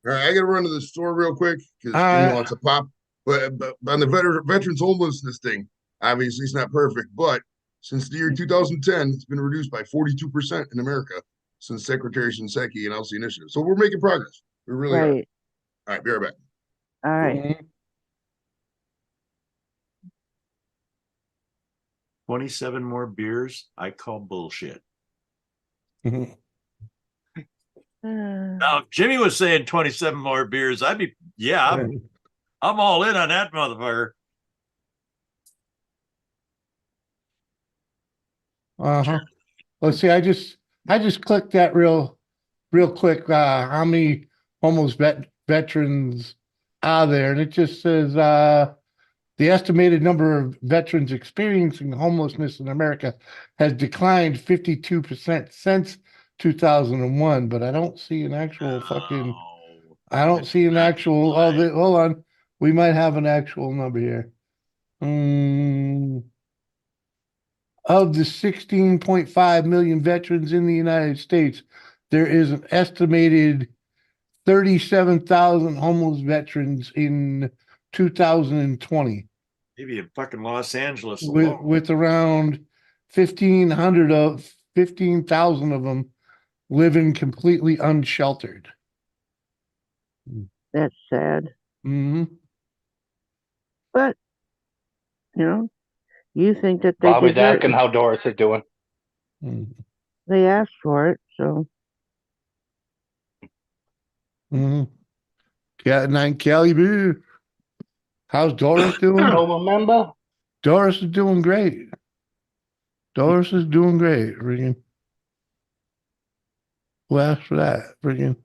right, I gotta run to the store real quick because All Jimmy right. wants a pop. But on the veterans homelessness thing, obviously it's not perfect, but since the year 2010, it's been reduced by 42% in America since Secretary Shinseki and LC initiative. So we're making progress. We really are. All Right. right, be right back. All right. Mhm. 27 more beers. I call bullshit. Mhm. Now, if Jimmy was saying 27 more beers, I'd be, I'm all in on that motherfucker. Uh-huh. Let's see. I just clicked that real quick. How many homeless veterans are there? And it just says the estimated number of veterans experiencing homelessness in America has declined 52% since 2001. But I don't see an actual fucking. I don't see an actual. Hold on. We might have an actual number here. Of the 16.5 million veterans in the United States, there is an estimated 37,000 homeless veterans in 2020, Maybe in fucking Los Angeles with alone. with around 15,000 of them living completely unsheltered. That's sad. Mm-hmm. But, you think that they Bobby's deserve asking how Doris is doing. They asked for it, so. Mm-hmm. Cat 9 Cali Boo. How's Doris doing? Don't remember? Doris is doing great. Doris is doing great. Freaking. Who asked for that? Freaking.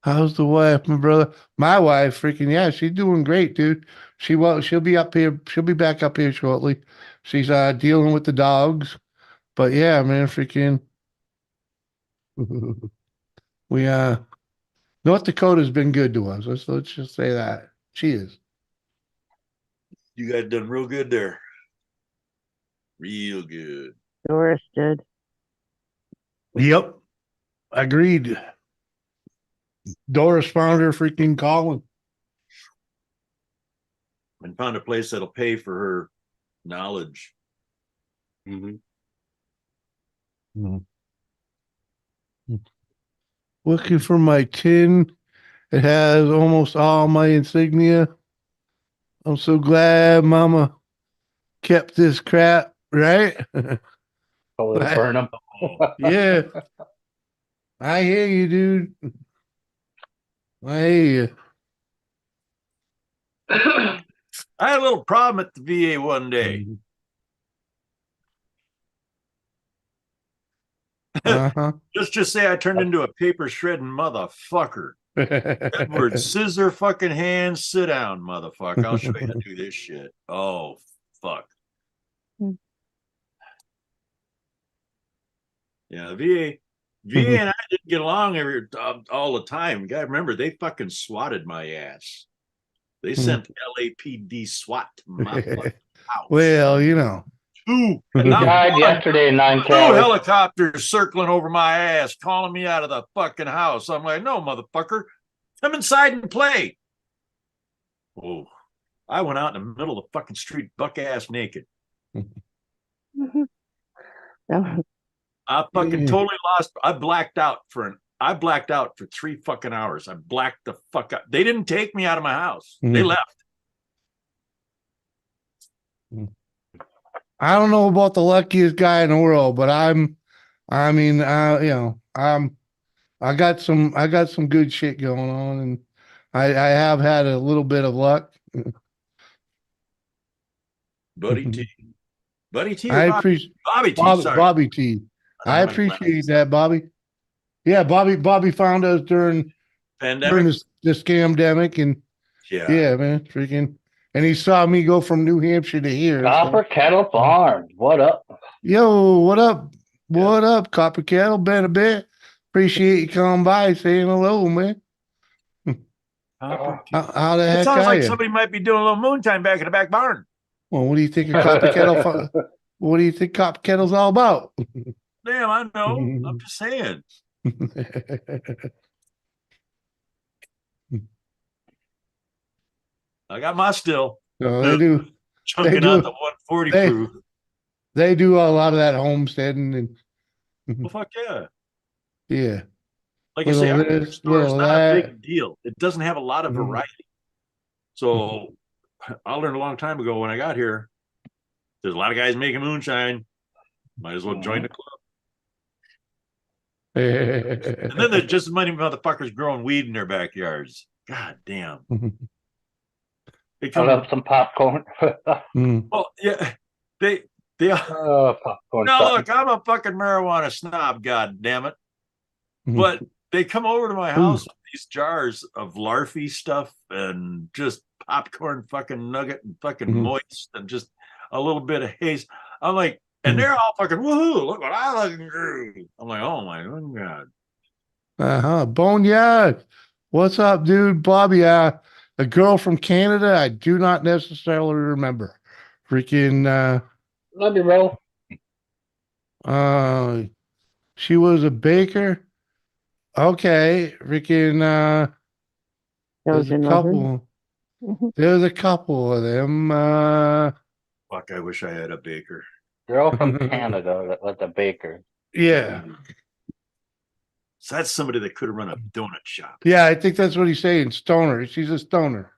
How's the wife, my brother? My wife, freaking, yeah, she's doing great, dude. She'll be up here. She'll be back up here shortly. She's dealing with the dogs, but yeah, man, freaking. We North Dakota's been good to us. Let's just say that she is. You guys done real good there. Real good. Doris did. Yep. Agreed. Doris found her freaking calling. And found a place that'll pay for her knowledge. Looking for my tin. It has almost all my insignia. I'm so glad Mama kept this crap, right? Totally burn them. Yeah. I hear you, dude. I hear you. I had a little problem at the VA one day. Uh-huh. Let's just say I turned into a paper shredding motherfucker. Edward, scissor fucking hands, sit down, motherfucker. I'll show you how to do this shit. Oh, fuck. Yeah, VA and I didn't get along all the time. You gotta remember, they fucking swatted my ass. They sent LAPD SWAT to my fucking house. Well, you know. He died yesterday in 9 Two Cali. helicopters circling over my ass, calling me out of the fucking house. I'm like, no, motherfucker, come inside and play. Oh, I went out in the middle of the fucking street, buck ass naked. I fucking totally lost. I blacked out for 3 fucking hours. I blacked the fuck out. They didn't take me out of my house. They left. I don't know about the luckiest guy in the world, but I got some good shit going on, and I have had a little bit of luck. Buddy T. Buddy T. I appreciate Bobby T. Sorry. Bobby T. I appreciate that, Bobby. Yeah, Bobby found us during Pandemic. the scamdemic, and yeah, man, freaking. And he saw me go from New Hampshire to here. Copper Kettle Farms. What up? Yo, what up? What up, Copper Kettle? Been a bit. Appreciate you coming by, saying hello, man. How the it heck sounds are like you? somebody might be doing a little moonshine back in the back barn. Well, what do you think of Copper Kettle? What do you think Copper Kettle's all about? Damn, I know. I'm just saying. I got my still. No, they do. Chunking out the 140 proof. They do a lot of that homesteading and. Well, fuck yeah. Yeah. Like I say, our store is not a big deal. It doesn't have a lot of variety. So I learned a long time ago when I got here, there's a lot of guys making moonshine. Might as well join the club. And then there's just as many motherfuckers growing weed in their backyards. God damn. I love some popcorn. Well, yeah, they popcorn. now look, I'm a fucking marijuana snob, god damn it. But they come over to my house with these jars of larfy stuff and just popcorn fucking nugget and fucking moist and just a little bit of haze. I'm like, and they're all fucking woohoo, look what I like and do. I'm like, oh my god. Boneyard. What's up, dude? Bobby, a girl from Canada, I do not necessarily remember. Freaking love you, bro. She was a baker. Okay, freaking there's a couple. There's a couple of them. Fuck, I wish I had a baker. Girl from Canada that was a baker. Yeah. So that's somebody that could have run a donut shop. Yeah, I think that's what he's saying. Stoner. She's a stoner.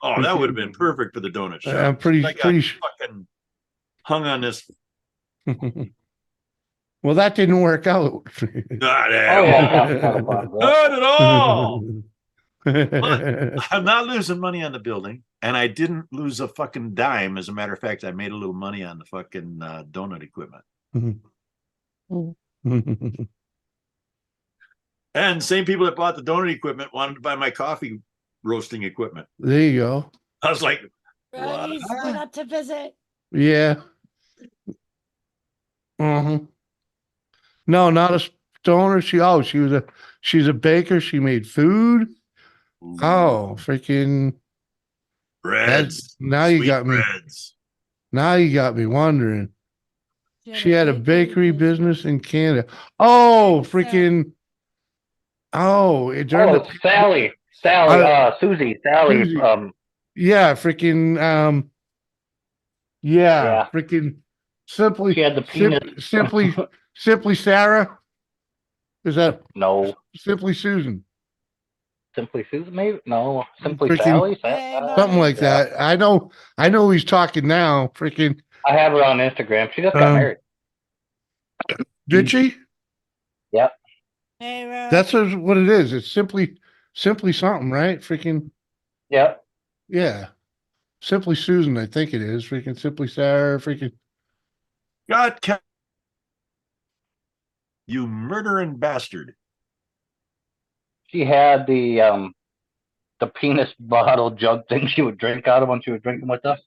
Oh, that would have been perfect for the donut shop. I'm pretty fucking hung on this. Well, that didn't work out. Not at all. I'm not losing money on the building, and I didn't lose a fucking dime. As a matter of fact, I made a little money on the fucking donut equipment. And same people that bought the donut equipment wanted to buy my coffee roasting equipment. There you go. I was like, Ronnie's went up to visit. Yeah. No, not a stoner. She's a baker. She made food. Oh, freaking. Reds. Now you Sweet got me. Reds. Now you got me wondering. She She had a bakery business in Canada. Oh, And so- freaking. Oh, during Oh, the it's Sally. Sally, Susie, Sally, Susie. Yeah, freaking Yeah. freaking simply She had the penis. simply Sarah. Is that No. Simply Susan? Simply Susan, maybe? No. Simply Freaking Sally? something like Yeah. that. I know he's talking now. Freaking I have her on Instagram. She just got married. did she? Yep. Hey, Ro. That's what it is. It's simply something, right? Freaking Yep. yeah. Simply Susan, I think it is. Freaking Simply Sarah, freaking God, you murdering bastard. She had the penis bottle jug thing she would drink out of when she was drinking with us.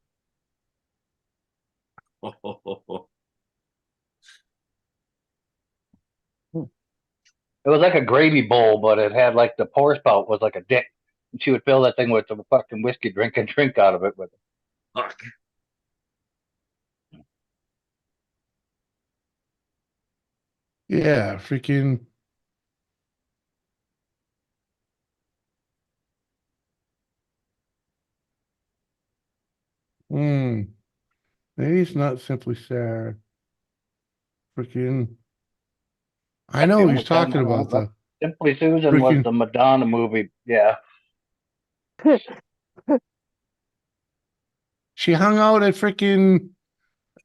It was like a gravy bowl, but it had like the pour spout was like a dick. And she would fill that thing with some fucking whiskey drink and drink out of it with it. Fuck. yeah, freaking maybe it's not Simply Sarah. Freaking I That's the know only he's time talking I about remember. the Simply Susan was freaking the Madonna movie. Yeah. she hung out at freaking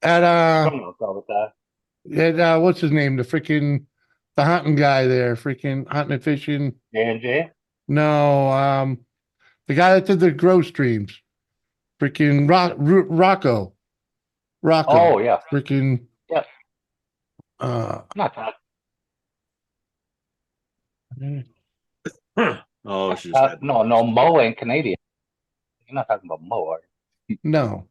at All the time. what's his name? The hunting guy there, freaking hunting and fishing. J&J? No, the guy that did the grow streams. Freaking Rocco. Oh, yeah. Freaking Yes. not that. Oh, she's had no, Mo ain't Canadian. You're not talking about Mo, are you? No.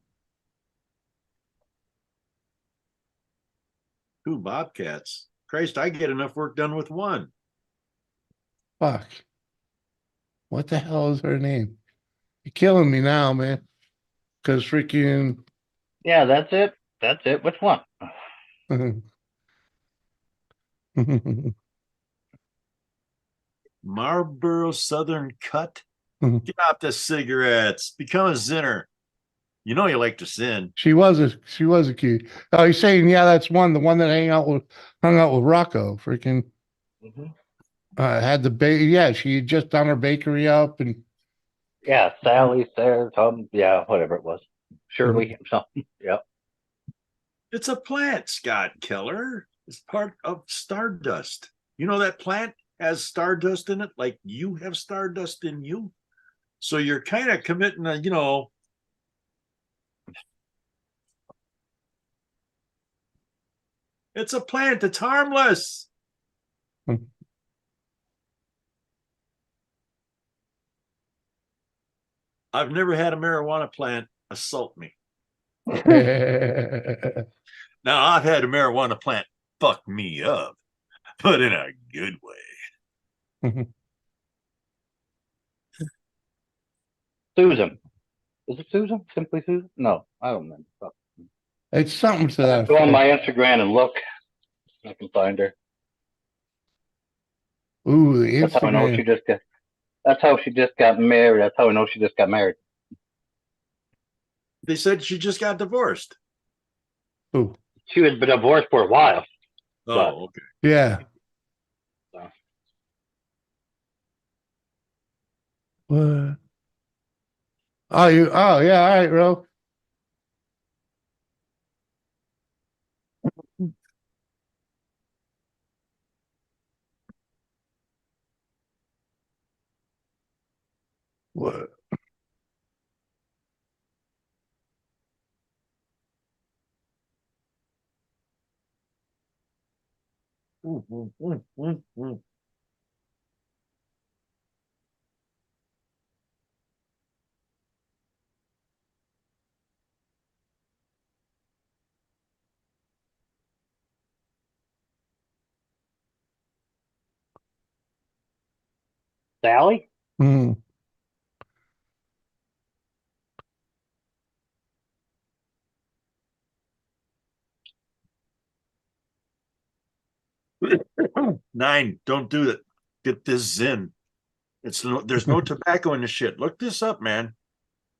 2 bobcats. Christ, I get enough work done with one. Fuck. What the hell is her name? You're killing me now, man. Because freaking Yeah, that's it. That's it. Which one? Marlboro Southern Cut. Get off the cigarettes. Become a sinner. You know you like to sin. She was a cute. Oh, he's saying, yeah, that's the one that hung out with Rocco. Freaking had the yeah, she had just done her bakery up and yeah, Sally, Sarah, Tom, yeah, whatever it was. Shirley, something. Yep. It's a plant, Scott Keller. It's part of stardust. You know that plant has stardust in it, like you have stardust in you. So you're kind of committing a, it's a plant. It's harmless. I've never had a marijuana plant assault me. Now, I've had a marijuana plant fuck me up, but in a good way. Susan. Is it Susan? Simply Susan? No, I don't remember. It's something to that. Go on my Instagram and look. I can find her. Ooh, the That's how I know Instagram. she just got. That's how she just got married. That's how I know she just got married. They said she just got divorced. Ooh. She was been divorced for a while. Oh, okay. Yeah. So. What? Oh, yeah, all right, Ro. What? Sally? Hmm. 9, don't do it. Get this Zen. There's no tobacco in the shit. Look this up, man.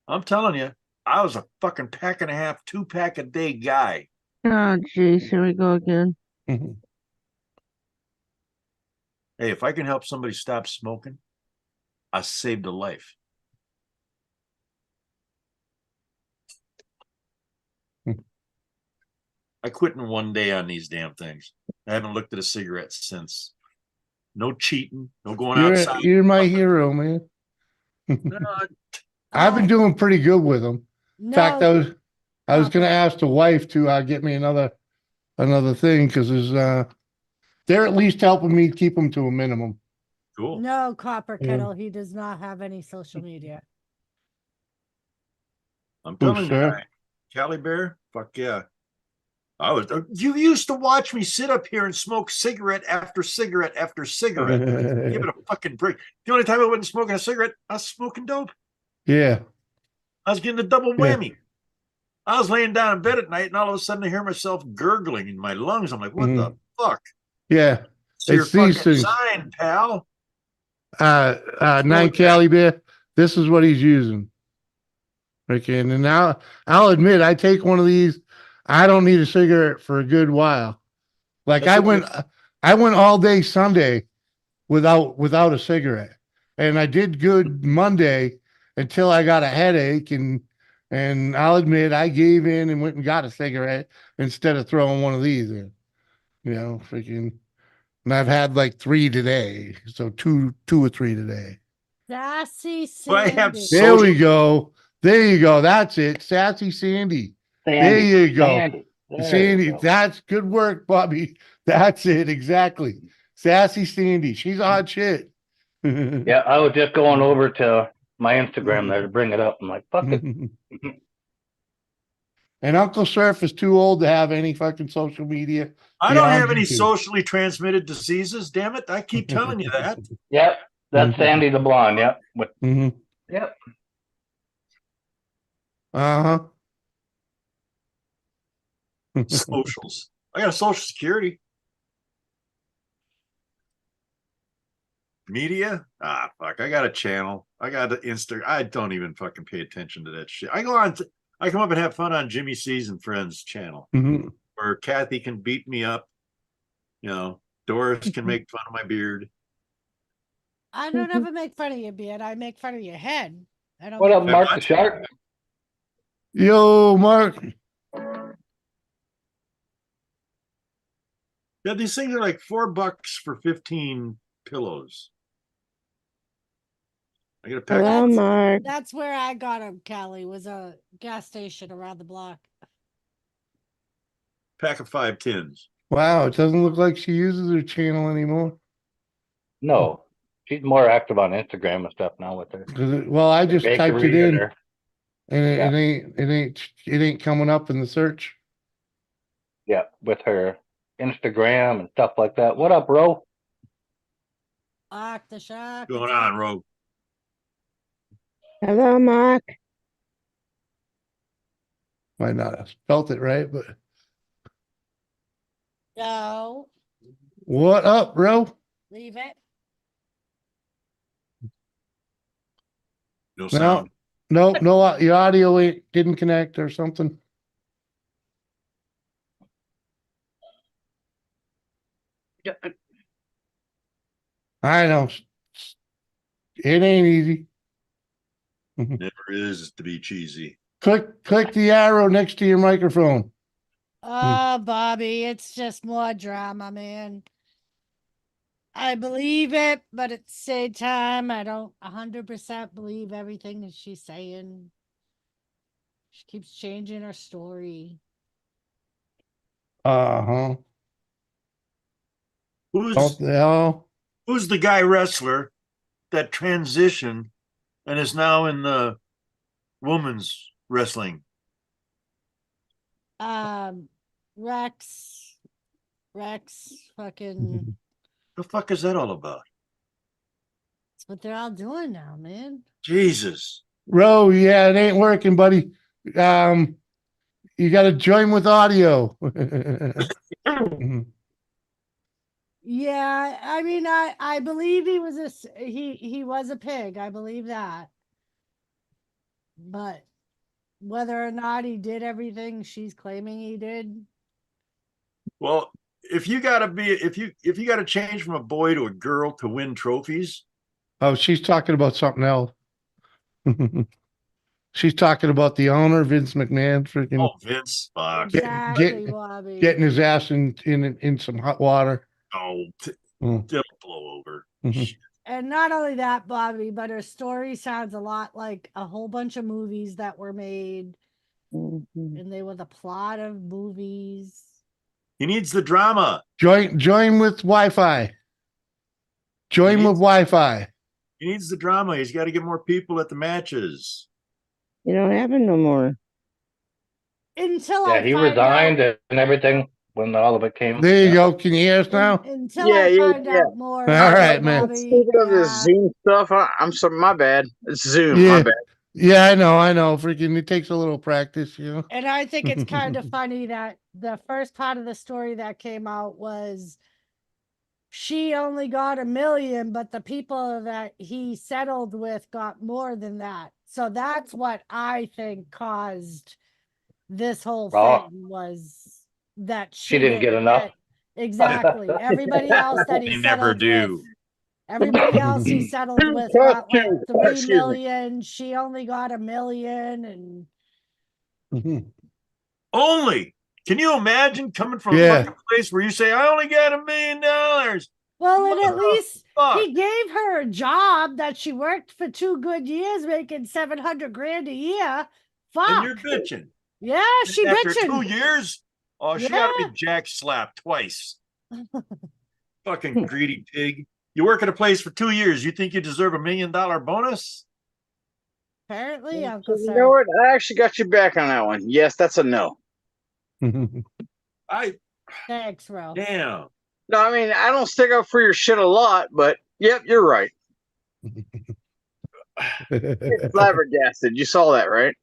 I'm telling you, I was a fucking pack and a half, 2-pack a day guy. Oh, jeez, here we go again. Hey, if I can help somebody stop smoking, I saved a life. I quit in one day on these damn things. I haven't looked at a cigarette since. No cheating, no going outside. You're my hero, man. I've been doing pretty good with them. In fact, I was going to ask the wife to get me another thing because they're at least helping me keep them to a minimum. Cool. No, Copper Kettle. He does not have any social media. I'm telling you, sir? Cali Bear, fuck yeah. You used to watch me sit up here and smoke cigarette after cigarette after cigarette. Give it a fucking break. The only time I wasn't smoking a cigarette, I was smoking dope. Yeah. I was getting a double whammy. I was laying down in bed at night and all of a sudden I hear myself gurgling in my lungs. I'm like, what the fuck? Yeah. So you're It's these fucking things. sign, pal. 9 Cali Bear, this is what he's using. Okay, and now I'll admit I take one of these. I don't need a cigarette for a good while. Like I went all day Sunday without a cigarette, and I did good Monday until I got a headache, and I'll admit I gave in and went and got a cigarette instead of throwing one of these in. You know, freaking. And I've had like 3 today, so two or 3 today. Sassy Sandy. Sandy. There we go. There you go. That's it. Sassy Sandy. There you go. Sandy. That's good work, Bobby. That's it. Exactly. Sassy Sandy. She's a hot shit. Yeah, I was just going over to my Instagram there to bring it up. I'm like, fuck it. And Uncle Surf is too old to have any fucking social media. I don't have any YouTube. socially transmitted diseases, damn it. I keep telling you that. Yep. That's Sandy the blonde. Yep. Yep. Uh-huh. Socials. I got a social security. Media? Ah, fuck. I got a channel. I got the Insta. I don't even fucking pay attention to that shit. I come up and have fun on Jimmy C's and Friends channel where Kathy can beat me up. You know, Doris can make fun of my beard. I don't ever make fun of your beard. I make fun of your head. I don't. What up, Mark the Shark? Yo, Mark. Yeah, these things are like $4 for 15 pillows. I got a pack. Hello, Mark. That's where I got him, Callie, was a gas station around the block. Pack of 5 tins. Wow, it doesn't look like she uses her channel anymore. No, she's more active on Instagram and stuff now with her. Well, I just typed it in, Her. and it ain't coming up in the search. Yeah, with her Instagram and stuff like that. What up, bro? The shark. What's going on, Rogue? Hello, Mark. Might not have spelt it right, but No. what up, bro? Leave it. No sound. No, your audio didn't connect or something. I know. It ain't easy. Never is to be cheesy. Click the arrow next to your microphone. Oh, Bobby, it's just more drama, man. I believe it, but at the same time, I don't 100% believe everything that she's saying. She keeps changing her story. Uh-huh. Who's the guy wrestler that transitioned and is now in the women's wrestling? Rex, fucking. The fuck is that all about? That's what they're all doing now, man. Jesus. Ro, yeah, it ain't working, buddy. You got to join with audio. Yeah, I mean, I believe he was he was a pig. I believe that. But whether or not he did everything she's claiming he did, Well, if you gotta change from a boy to a girl to win trophies, Oh, she's talking about something else. She's talking about the owner, Vince McMahon, freaking oh Vince, fuck. exactly, Bobby. getting his ass in some hot water. Oh, Mm. it'll blow over. Mhm. And not only that, Bobby, but her story sounds a lot like a whole bunch of movies that were made, Mhm. and they were the plot of movies. He needs the drama. Join with Wi-Fi. Join with Wi-Fi. He needs the drama. He's got to get more people at the matches. You don't have it no more. Until Yeah, I he find resigned out, and everything when all of it came. There you Yeah. go. Can you hear us now? until Yeah, I yeah, find yeah. out more. All about right, it, man. Bobby, Speaking of the Zoom stuff, I'm sorry, my bad. It's Zoom, my Yeah. bad. Yeah, I know. Freaking, it takes a little practice, you know. and I think it's kind of funny that the first part of the story that came out was she only got 1 million, but the people that he settled with got more than that. So that's what I think caused this whole Oh. thing was that She didn't get enough. Exactly. Everybody else that he They never settled do. with, everybody else he settled with got like 3 Excuse me. million. She only got 1 million, and Only. Can you imagine coming from a Yeah. fucking place where you say, I only got $1 million? well, and at least Fuck. he gave her a job that she worked for 2 good years, making 700 grand a year. Fuck. And you're bitching. Yeah, she After bitching. 2 years? Oh, she got to Yeah. be jack slapped twice. Fucking greedy pig. You work at a place for 2 years. You think you deserve $1 million bonus? Apparently, So Uncle you Sir. know what? I actually got you back on that one. Yes, that's a no. Thanks, Ro. Damn. No, I mean, I don't stick up for your shit a lot, but yep, you're right. It's flabbergasted. You saw that, right?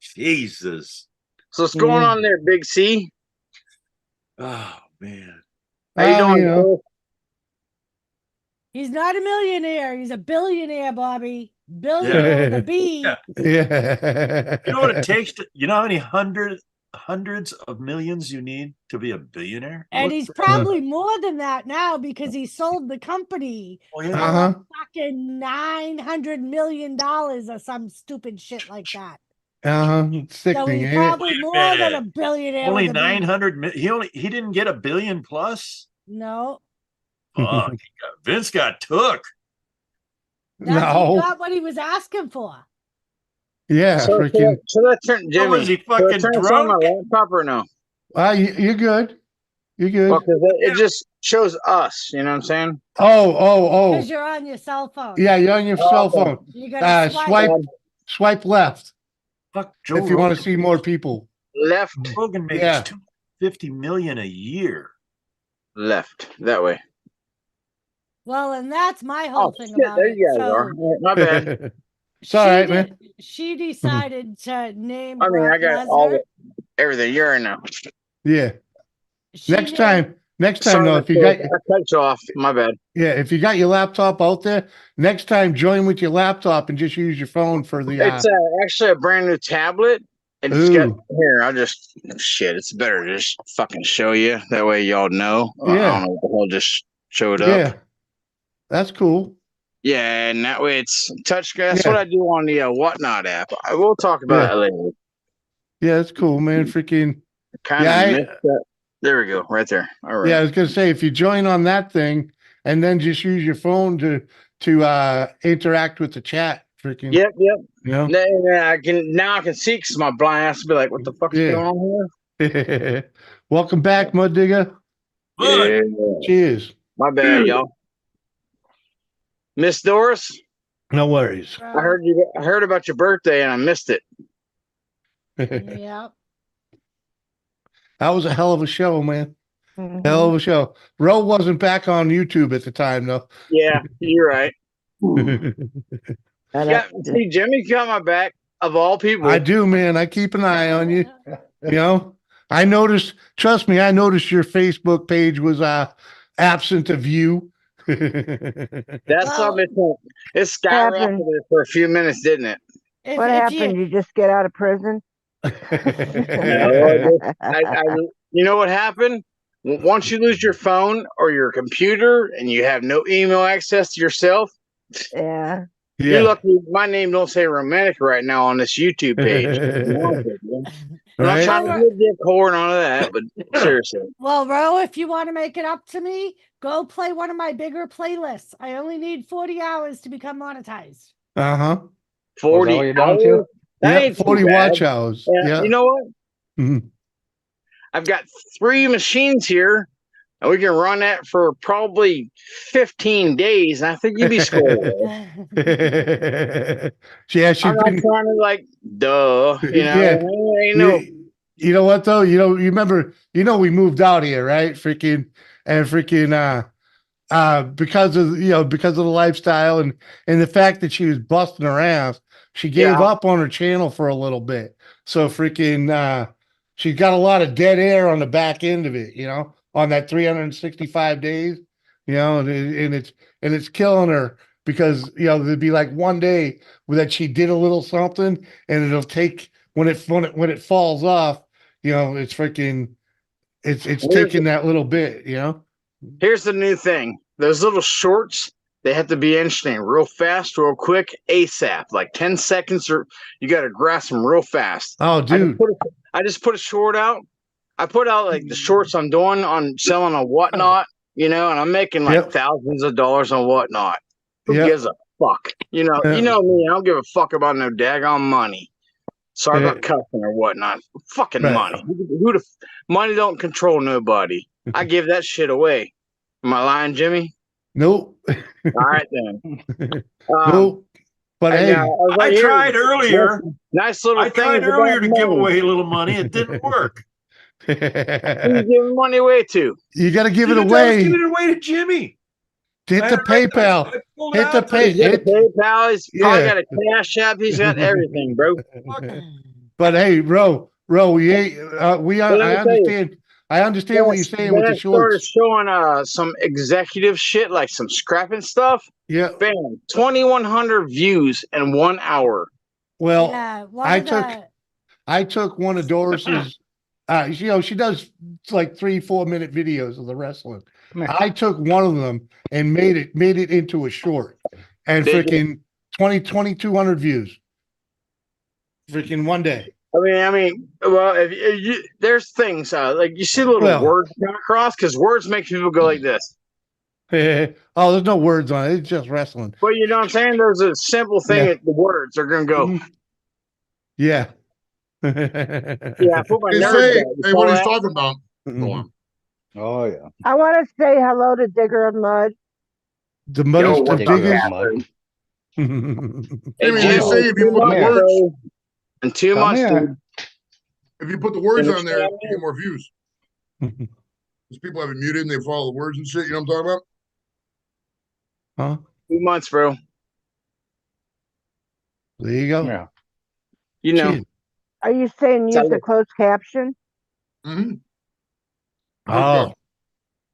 Jesus. So what's going on there, Big C? Oh, man. How you doing, you know. Cole? He's not a millionaire. He's a billionaire, Bobby. Billionaire with a B. Yeah. Yeah. You know what it takes to, you know how many hundreds of millions you need to be a billionaire? And Look he's for- probably more than that now because he sold the company Oh, for yeah. Uh-huh. fucking $900 million or some stupid shit like that. It's So sickening, he's ain't it? probably Wait a more than a minute. billionaire. Only with a B. 900. He didn't get $1 billion plus. No. Fuck. Vince got took. He No. got what he was asking for. Yeah, So freaking. should I turn Jimmy? was he should I fucking turn this on my drunk? laptop or no? You're good. You're good. Well, 'cause it just shows us. You know what I'm saying? Oh. Because you're on your cell phone. Yeah, you're on your cell okay. phone. You gotta swipe. Swipe left Fuck Joe if you want to Rogan. see more people. Left, Rogan makes Yeah. $250 million a year. left, that way. Well, and that's my whole Oh thing shit! about There it. you guys So are. My bad. It's all right, man. She decided to name I mean, Brock I got all Lesnar. everything. You're in now. Yeah. She Next named- time though, if you got I cut you off. My bad. if you got your laptop out there, next time join with your laptop and just use your phone for the It's actually a brand new tablet. And it's got Ooh. here. I'll just shit. It's better to just fucking show you. That way y'all know. I Yeah. don't know what the hell just showed up. Yeah. That's cool. Yeah, and that way it's touch. That's Yeah. what I do on the Whatnot app. I will talk about Yeah. it later. Yeah, that's cool, man. Freaking Kind Yeah, of missed that. There we go, right there. All right. yeah, I was gonna say if you join on that thing and then just use your phone to interact with the chat, freaking Yep. you know. I can see because my blind ass will be like, "What the fuck's Yeah. going on here?" Welcome back, Mud Digger. Yeah. Cheers. My bad, y'all. Miss Doris, No worries. I heard about your birthday and I missed it. Yep. That was a hell of a show, man. Mhm. Hell of a show. Ro wasn't back on YouTube at the time, though. Yeah, you're right. And Yeah, see, Jimmy got my back of all people. I do, man. I keep an eye on you. You know, I noticed, trust me, I noticed your Facebook page was absent of you. That's Well- something. It skyrocketed for a few minutes, didn't it? What happened? You just get out of prison? No, you know what happened? Once you lose your phone or your computer and you have no email access to yourself, Yeah. you're lucky my name don't say romantic right now on this YouTube page. I'm not trying to be a dick whore and all of that, but seriously. Well, Ro, if you want to make it up to me, go play one of my bigger playlists. I only need 40 hours to become monetized. 40 what you're down to? hours? That Yeah, ain't too 40 bad. watch hours. Yeah. You know what? Mhm. I've got 3 machines here, and we can run that for probably 15 days. And I think you'd be squared away. Yeah, she's I'm not been. trying to like, duh. You know, Yeah. ain't no. You know what though? You remember, we moved out here, right? Freaking because of the lifestyle and the fact that she was busting her ass, she gave up on her channel for a little bit. So she got a lot of dead air on the back end of it, on that 365 days, and it's killing her because there'd be like one day that she did a little something and it'll take when it falls off, it's taking that little bit, Here's the new thing. Those little shorts, they have to be interesting real fast, real quick, ASAP. Like 10 seconds, or you got to grasp them real fast. Oh, dude. I just put a short out. I put out like the shorts I'm doing on selling on Whatnot, and I'm making like thousands of dollars on Whatnot. Who gives a fuck? You know me. I don't give a fuck about no daggone money. Sorry about cussing or whatnot. Fucking money. Money don't control nobody. I give that shit away. Am I lying, Jimmy? Nope. All right then. Nope. But hey, I tried earlier. Nice little thing. I tried earlier to give away a little money. It didn't work. Who you giving money away to? You got to give it I was away. giving it away to Jimmy. Hit the PayPal. Hit the PayPal. He's probably got a Cash App. He's got everything, bro. But hey, Ro, I understand. I understand what you're saying with the shorts. Started showing some executive shit, like some scrapping stuff. Yeah. Bam, 2,100 views in 1 hour. Well, Yeah, I took one of Doris's. She does like 3-4 minute videos of the wrestling. I took one of them and made it into a short, and freaking 2,200 views. Freaking one day. I mean, well, if there's things like you see little words come across because words make people go like this. Oh, there's no words on it. It's just wrestling. But you know what I'm saying? There's a simple thing that the words are going to go. Yeah. Yeah, I put my hey, what he's talking about. Go on. Oh, yeah. I want to say hello to Digger of Mud. The mud is the diggers. Hey, man, you say if you put the words and too much, dude. If you put the words on there, you get more views. Because people have it muted and they follow the words and shit. You know what I'm talking about? Huh? 2 months, bro. There you go. Yeah. You know. Jeez. Are you saying use the closed caption? Mm-hmm. Oh.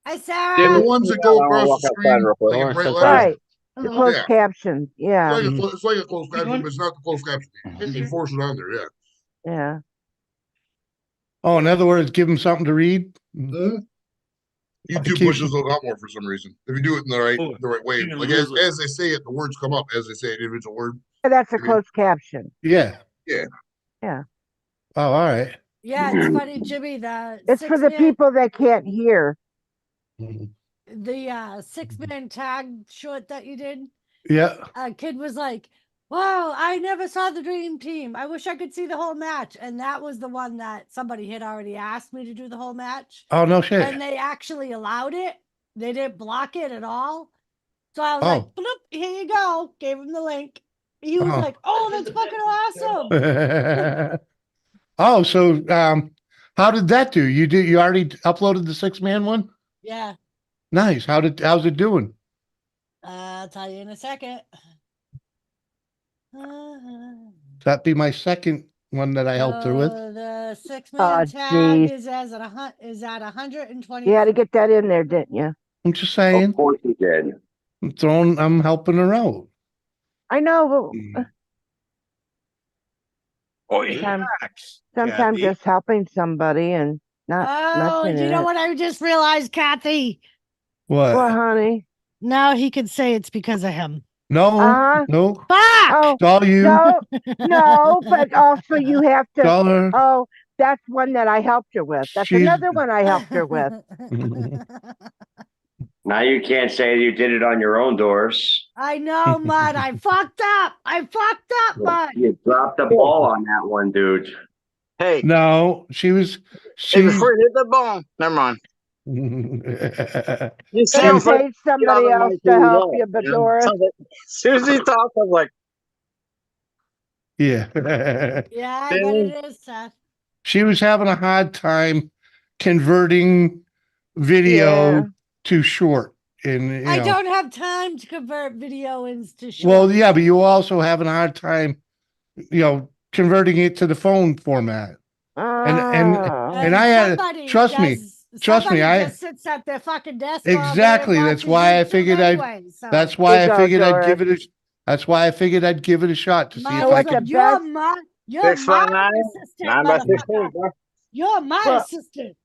Hi, Sarah. The ones that go across the screen, like in bright letters. Right. The closed caption. Yeah. It's like a closed caption, but it's not the closed caption. You force it on there, yeah. Yeah. Oh, in other words, give them something to read. Mm-hmm. YouTube pushes those out more for some reason. If you do it in the right way, like as they say it, the words come up as they say an individual word. That's a closed caption. Yeah. Yeah. Yeah. Oh, all right. Yeah, it's funny, Jimmy. It's for the people that can't hear. The 6-man tag short that you did. Yeah. A kid was like, "Wow, I never saw the Dream Team. I wish I could see the whole match." And that was the one that somebody had already asked me to do the whole match. Oh, no shit. And they actually allowed it. They didn't block it at all. So I was like, "Bloop, here you go." Gave him the link. He was like, "Oh, that's fucking awesome." Oh, so how did that do? You already uploaded the 6-man one? Yeah. Nice. How's it doing? I'll tell you in a second. That'd be my second one that I helped her with. So the 6-man tag geez. is at 120. You had to get that in there, didn't you? I'm just saying. Of course he did. I'm helping her out. I know, but Oh, sometimes Kathy. just helping somebody and not Oh, messing you in know it. what I just realized, Kathy? What? Well, honey. Now he can say it's because of him. No, no. Fuck! Oh, It's all you. no, but also you have It's to. all her. Oh, that's one that I helped her with. That's She's- another one I helped her with. Now you can't say you did it on your own, Doris. I know, Mud. I fucked up. Mud. You dropped the ball on that one, dude. Hey, No, she was. hey, before you hit the ball, never mind. You Could sound have paid somebody else to help you, but Doris. As soon as he talked, I was like, Yeah. Yeah, I bet it is, Seth. She was having a hard time converting video to short. And I don't have time to convert video into short. Well, yeah, but you also having a hard time, converting it to the phone format. And I had trust me, I just sits at their fucking desk. exactly. That's why I figured that's why I figured I'd give it that's why I figured I'd give it a shot to see if I could. You're my assistant, 9x16, bro. You're my assistant.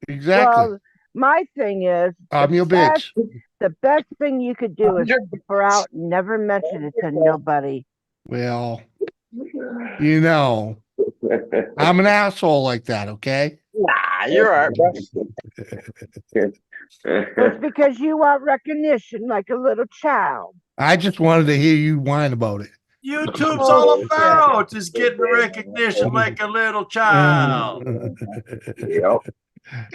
Exactly. Well, my thing is, I'm your bitch. The best thing you could do is help her out and never mention it to nobody. Well, I'm an asshole like that, okay? Nah, you're all right, bro. It's because you want recognition like a little child. I just wanted to hear you whine about it. YouTube's all about is getting recognition like a little child. Yep.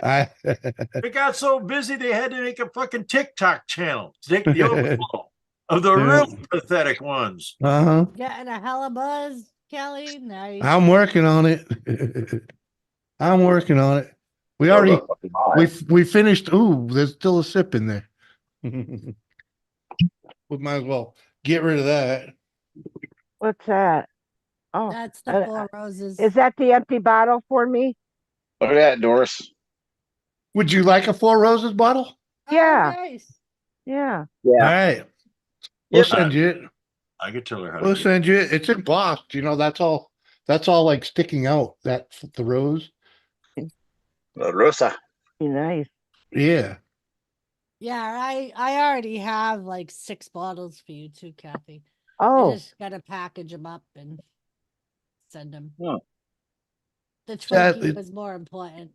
They got so busy they had to make a fucking TikTok channel to take the overflow of the real pathetic ones. Getting a hella buzz, Kelly. Nice. I'm working on it. I'm working on it. We already we finished. Ooh, there's still a sip in there. We might as well get rid of that. What's that? Oh, that's the 4 Roses. Is that the empty bottle for me? Look at that, Doris. Would you like a 4 Roses bottle? Yeah. Oh, nice. Yeah. All right. We'll send you it. I could tell her how We'll to send you it. It's embossed. That's all like sticking out. The rose. La Rosa. Nice. Yeah. Yeah, I already have like 6 bottles for you too, Kathy. Oh. I just gotta package them up and send them. Oh. The Twinkie was more important.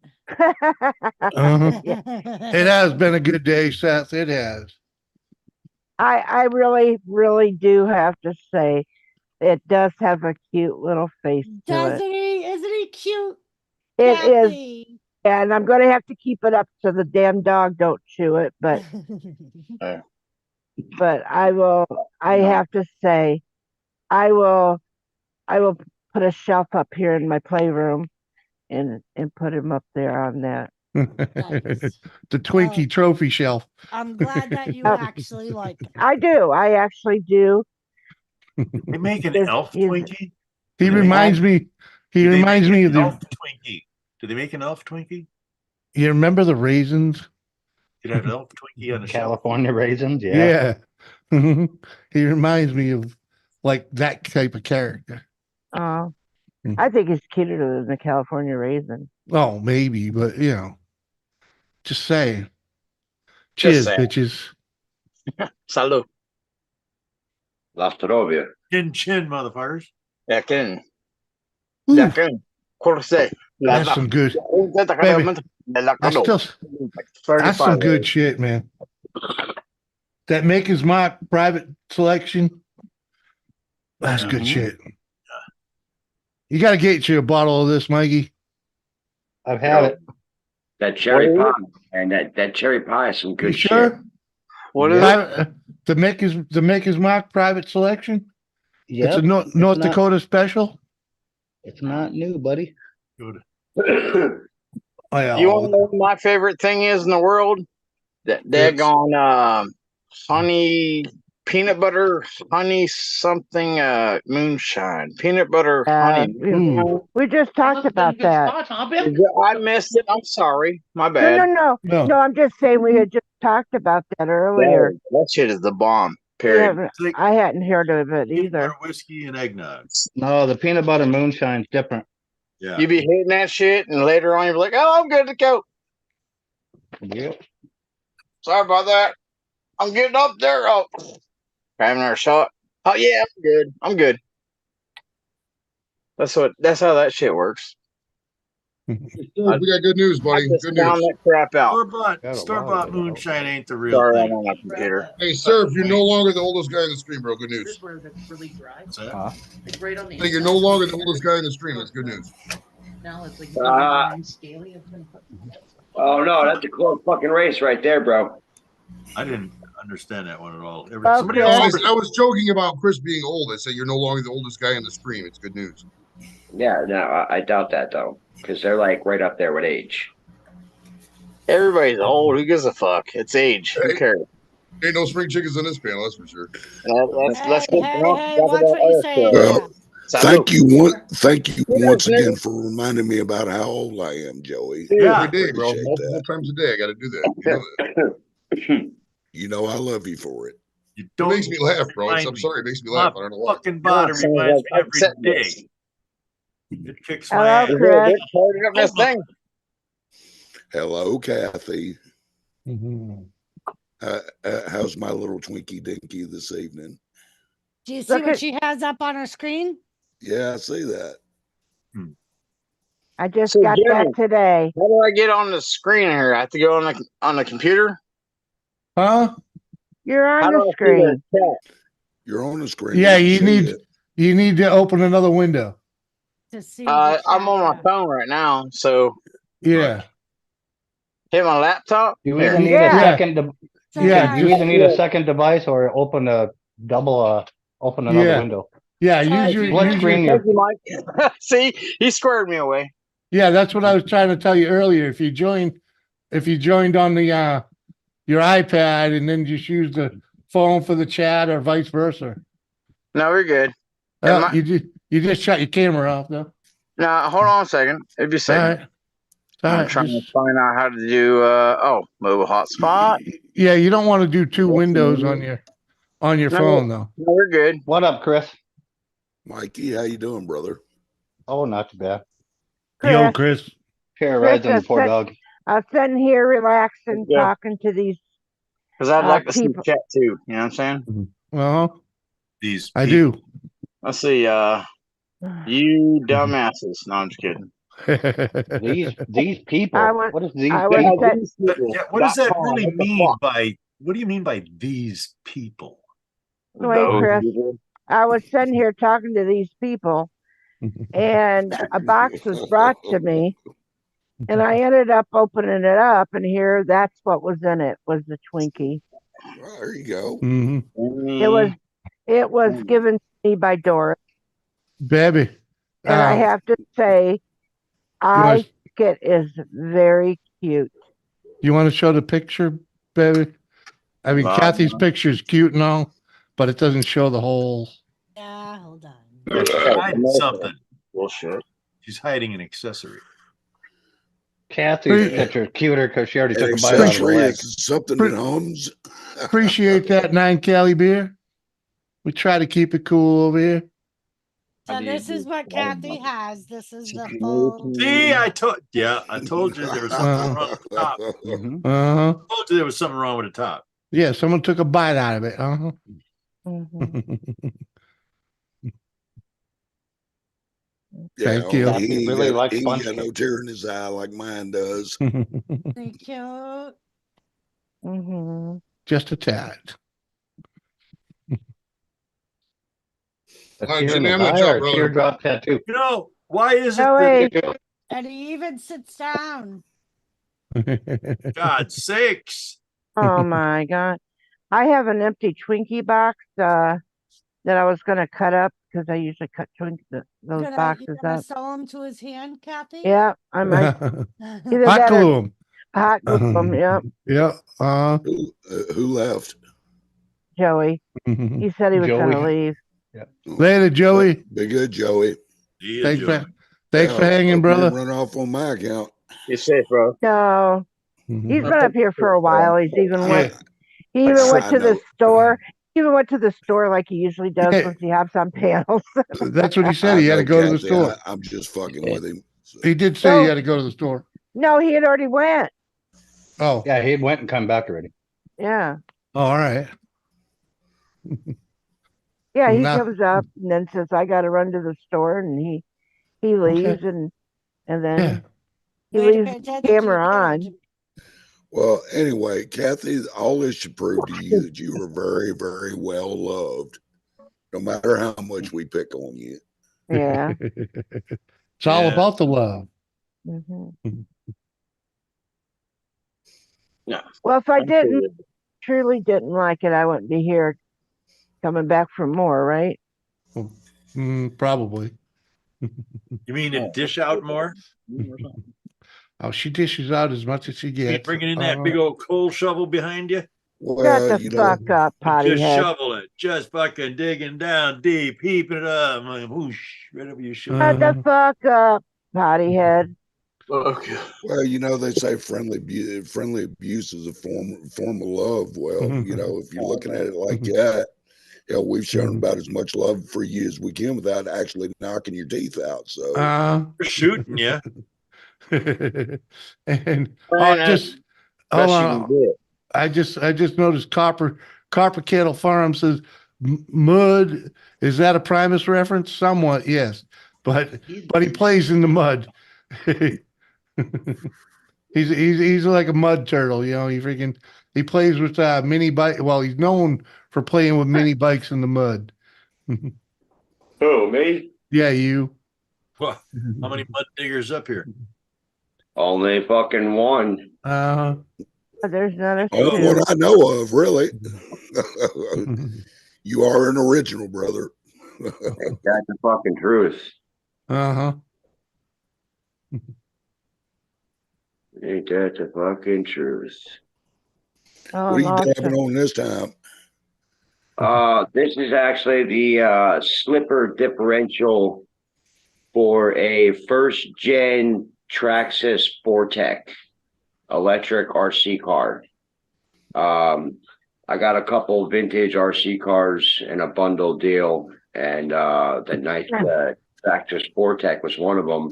It has been a good day, Seth. It has. I really, really do have to say, it does have a cute little face to Doesn't he? Isn't he cute? It Kathy? is. And I'm going to have to keep it up so the damn dog don't chew it. But I have to say, I will put a shelf up here in my playroom and put him up there on that. Nice. The Twinkie trophy shelf. I'm glad that you actually like it. I do. I actually do. They make an elf Twinkie? He reminds me. He reminds me of the elf Twinkie. Do they make an elf Twinkie? You remember the raisins? Did I have elf Twinkie on the California shelf? raisins? Yeah. He reminds me of like that type of character. Oh, I think he's cuter than the California raisin. Oh, maybe, but just saying. Cheers, bitches. Salud. La Strovia. Chin, motherfuckers. Yeah, Ken. Yeah, Ken. Corse. That's some good. Baby, that's some good shit, man. That Maker's Mark private selection. That's good shit. You got to get you a bottle of this, Mikey. I've had it. That cherry pie, and that cherry pie is some good shit. What is it? The Maker's Mark private selection? Yep. It's a North Dakota special. It's not new, buddy. Good. You want to know what my favorite thing is in the world? That daggone honey peanut butter honey something moonshine. Peanut butter honey. We just talked about that. I missed it. I'm sorry. My No, bad. no. I'm just saying we had just talked about that earlier. That shit is the bomb. We Period. haven't- I hadn't heard of it either. Whiskey and eggnog. No, the peanut butter moonshine's different. Yeah. You be hitting that shit, and later on you're like, "Oh, I'm good to go." Yep. Sorry about that. I'm getting up there. Oh, having our shot. Oh yeah, I'm good. I'm good. That's how that shit works. We got good news, buddy. Good news. That crap out. Store-bought moonshine ain't the real Sorry, thing. I'm on my computer. Hey, sir, if you're no longer the oldest guy in the stream, bro, good news. What's that? Like right on the I think you're no longer the oldest guy in the stream. That's good news. Now it's like scaly. Oh no, that's a close fucking race right there, bro. I didn't understand that one at all. Okay. I was joking about Chris being old. I said you're no longer the oldest guy in the stream. It's good news. Yeah, no, I doubt that though, because they're like right up there with age. Everybody's old. Who gives a fuck? It's age. Who cares? Ain't no spring chickens in this panel, that's for sure. Let's Hey, watch what you say. Well, thank you once again for reminding me about how old I am, Joey. Every day, bro. Appreciate Multiple that. times a day. I got to do that. You know that. You know I love you for it. You It makes me laugh, bro. I'm sorry, it makes me laugh. I don't know why. Fucking body reminds me every day. It kicks my ass. Hello, Kathy. How's my little Twinkie Dinky this evening? Do you see what she has up on her screen? Yeah, I see that. I just got that today. How do I get on the screen here? I have to go on the computer? Huh? You're on the screen. You're on the screen. Yeah, I can you see need to open another window. To see. I'm on my phone right now, so Yeah. hit my laptop. You Here. either need a second. Yeah, You either need a second device or open another window. Yeah, use Split screen. Thank you, Mike. See, he squared me away. Yeah, that's what I was trying to tell you earlier. If you joined on the your iPad and then just use the phone for the chat or vice versa. No, we're good. You just shut your camera off though. Now, hold on a second. It'd be a second. I'm trying to find out how to do mobile hotspot. Yeah, you don't want to do two windows on your phone though. No, we're good. What up, Chris? Mikey, how you doing, brother? Oh, not too bad. Yo, Chris. Here, rides on the poor dog. I'm sitting here relaxing, talking to these. Because I'd like to see people. chat too. You know what I'm saying? Well, I do. Let's see. You dumbasses. No, I'm just kidding. These people. What is these Yeah, people? what does that really mean by? What do you mean by these people? Wait, Chris. I was sitting here talking to these people, and a box was brought to me, and I ended up opening it up, and here, that's what was in it, was the Twinkie. There you go. It was given to me by Doris. Baby. And I have to say, I think it is very cute. You want to show the picture, baby? I mean, Kathy's picture is cute and all, but it doesn't show the whole. Yeah, hold on. She's hiding something. Bullshit. She's hiding an accessory. Kathy's picture is cuter because she already took a bite out of the Accessory leg. is something that hums. Appreciate that 9 Cali beer. We try to keep it cool over here. So this is what Kathy has. This is the full. See, I told you there was something wrong with the top. Uh-huh. I told you there was something wrong with the top. Yeah, someone took a bite out of it. Uh-huh. Thank you. He really ain't likes got Bunch no tear in his eye like mine does. Thank you. Just a tad. A tear in his eye or a teardrop tattoo? You know, why is it Oh, wait. And he even sits down. God's sakes. Oh my God. I have an empty Twinkie box that I was going to cut up because I usually cut those boxes You're gonna up. sew him to his hand, Kathy? Yeah, I might. Either Hot that or glue 'em. hot glue 'em, yeah. Yeah. Who left? Joey. He said he was going to Joey. leave. Later, Joey. Be good, Joey. Yeah, Thanks Joey. for, thanks for hanging, hope you brother. didn't run off on my account. You're safe, bro. No, he's been up here for a while. He's even went. He even went Side to the note. store. He even went to the store like he usually does Yeah. once he hops on panels. That's what he said. I He had to know, go to the Kathy, store. I'm just fucking with him. So. He did say he No. had to go to the store. No, he had already went. Oh, Yeah, he went and come back already. Yeah. oh, all right. Yeah, he Nah. comes up and then says, "I got to run to the store," and he leaves and then Yeah. he Way to leaves pay the attention to camera your on. kid. Well, anyway, Kathy, all this should prove to you that you are very, very well loved, no matter how much we pick on you. Yeah. It's all Yeah. about the love. hmm No. Well, if I I'm didn't cool. truly didn't like it, I wouldn't be here coming back for more, right? Probably. You mean to dish out more? Oh, she dishes out as much as she You mean gets. bringing in that big old coal shovel behind you? Shut Well, the you know, fuck up, potty Just head. shovel it. Just fucking digging down deep, heaping it up. I'm like, whoosh, right over your shoulder. Shut the fuck up, potty head. Okay. well, you know, they say friendly abuse is a form of love. Well, you know, if you're looking at it like that, you know, we've shown about as much love for you as we can without actually knocking your teeth out. So We're shooting you. And Man, just best hold you can on. do. I just noticed Copper Cattle Farm says mud. Is that a Primus reference? Somewhat, yes. But he plays in the mud. he's like a mud turtle, you know. He plays with mini bike. Well, he's known for playing with mini bikes in the mud. Who, me? Yeah, you. Well, how many mud diggers up here? Only fucking one. There's another only two. one I know of, really. You are an original, brother. Ain't that the fucking truth? Uh-huh. Ain't that the fucking truth? Oh, What are you I'm dabbing on this time? This is actually the slipper differential for a first gen Traxxas Sportec electric RC car. I got a couple vintage RC cars in a bundle deal, and the nice Traxxas Sportec was one of them.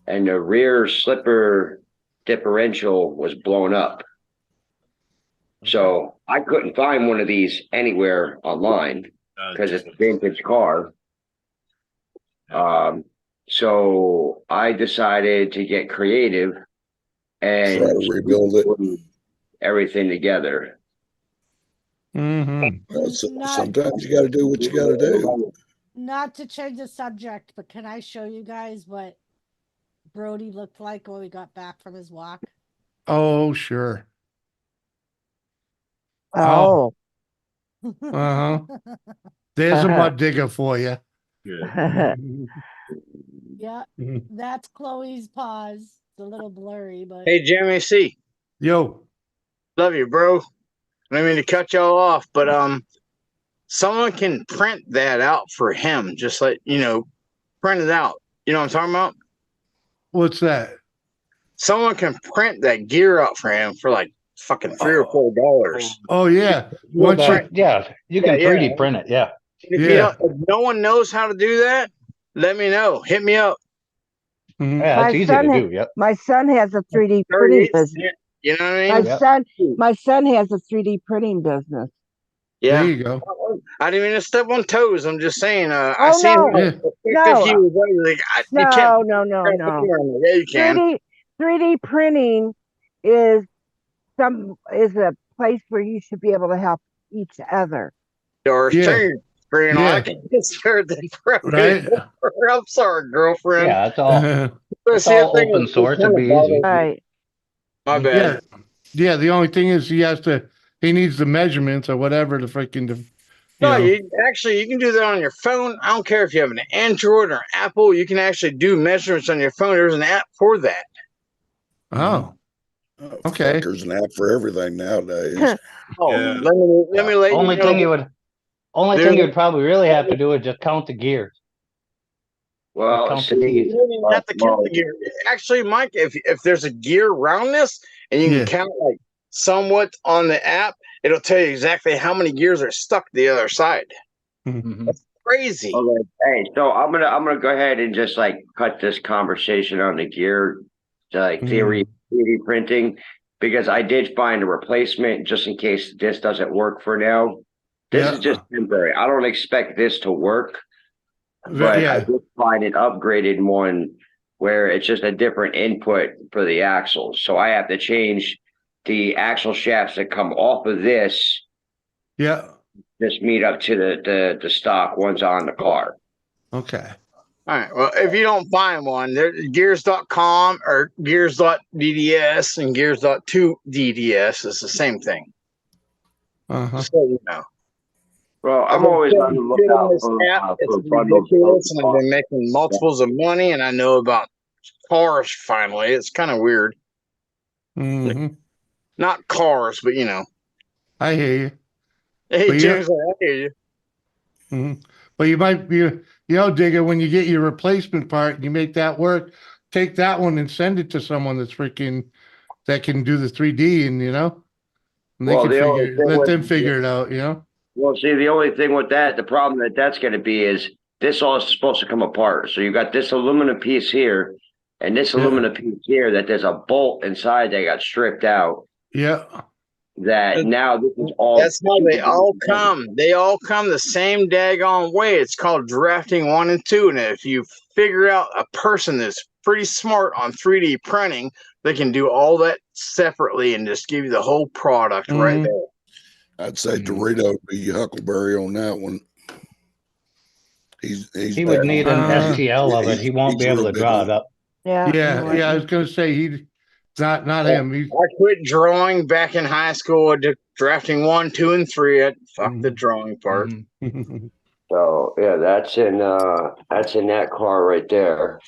And the rear slipper differential was blown up. So I couldn't find one of these anywhere online because it's a vintage car. So I decided to get creative and Try to rebuild it. put everything together. Well, sometimes you got to do what you got to do. Not to change the subject, but can I show you guys what Brody looked like when we got back from his walk? Oh, sure. Oh. Uh-huh. There's a mud digger for you. Yeah, that's Chloe's paws. It's a little blurry, but Hey, Jeremy C. Yo. Love you, bro. I don't mean to cut y'all off, but someone can print that out for him. Just like, print it out. You know what I'm talking about? What's that? Someone can print that gear out for him for like fucking $3 or $4. Oh yeah. You can 3D print it. Yeah. If no one knows how to do that, let me know. Hit me up. Yeah, it's easy to do. Yep. My son has a 3D printing business. You know what I mean? My son has a 3D printing business. Yeah. There you go. I didn't mean to step on toes. I'm just saying. I Oh, seen no. how effective he was. Like, you can't. No. Yeah, you can. 3D printing is a place where you should be able to help each other. Or turn your screen on. I can start the right. I'm sorry, girlfriend. Yeah, it's all it's all open source. It'd be easy. Right. My bad. Yeah. The only thing is he needs the measurements or whatever to freaking. No, you can do that on your phone. I don't care if you have an Android or Apple. You can actually do measurements on your phone. There's an app for that. Oh. Okay. Fuck, there's an app for everything nowadays. Oh, Yeah. let me let you Only know. thing you would There's- probably really have to do is just count the gears. Well, count the see, keys. You don't even have to count the gear. Actually, Mike, if there's a gear around this and you Yeah. can count like somewhat on the app, it'll tell you exactly how many gears are stuck the other side. Mhm. That's crazy. okay, hey, so I'm gonna go ahead and just like cut this conversation on the gear, like theory 3D printing, because I did find a replacement just in case this doesn't work for now. This is just temporary. I don't expect this to work, but I did find an upgraded one where it's just a different input for the axles. So I have to change the axle shafts that come off of this. Yeah. Just meet up to the stock ones on the car. Okay. All right. Well, if you don't find one, there's gears.com or gears.dds and gears.2dds is the same thing. Uh-huh. Just so you know. Well, I'm always on the lookout this for, app. It's for bundles. ridiculous, and I've been making multiples of money, and I know about cars finally. It's kind of weird. Mm-hmm. Not cars, but you know. I hear you. Hey, But James, I hear you. Mhm. But you might be, Digger, when you get your replacement part and you make that work, take that one and send it to someone that can do the 3D and, and they Well, can the only thing let with them figure it out, Well, see, the only thing with that, the problem that's going to be is this all is supposed to come apart. So you got this aluminum piece here and this aluminum piece here that there's a bolt inside that got stripped out. Yeah. That now this is all. That's how they all come. They all come the same daggone way. It's called drafting 1 and 2. And if you figure out a person that's pretty smart on 3D printing, they can do all that separately and just give you the whole product right there. I'd say Dorito would be Huckleberry on that one. He would need an STL of it. He won't be able to draw it up. Yeah. Yeah. I was going to say he's not him. I quit drawing back in high school. I did drafting 1, 2, and 3. Fuck the drawing part. So yeah, that's in that car right there.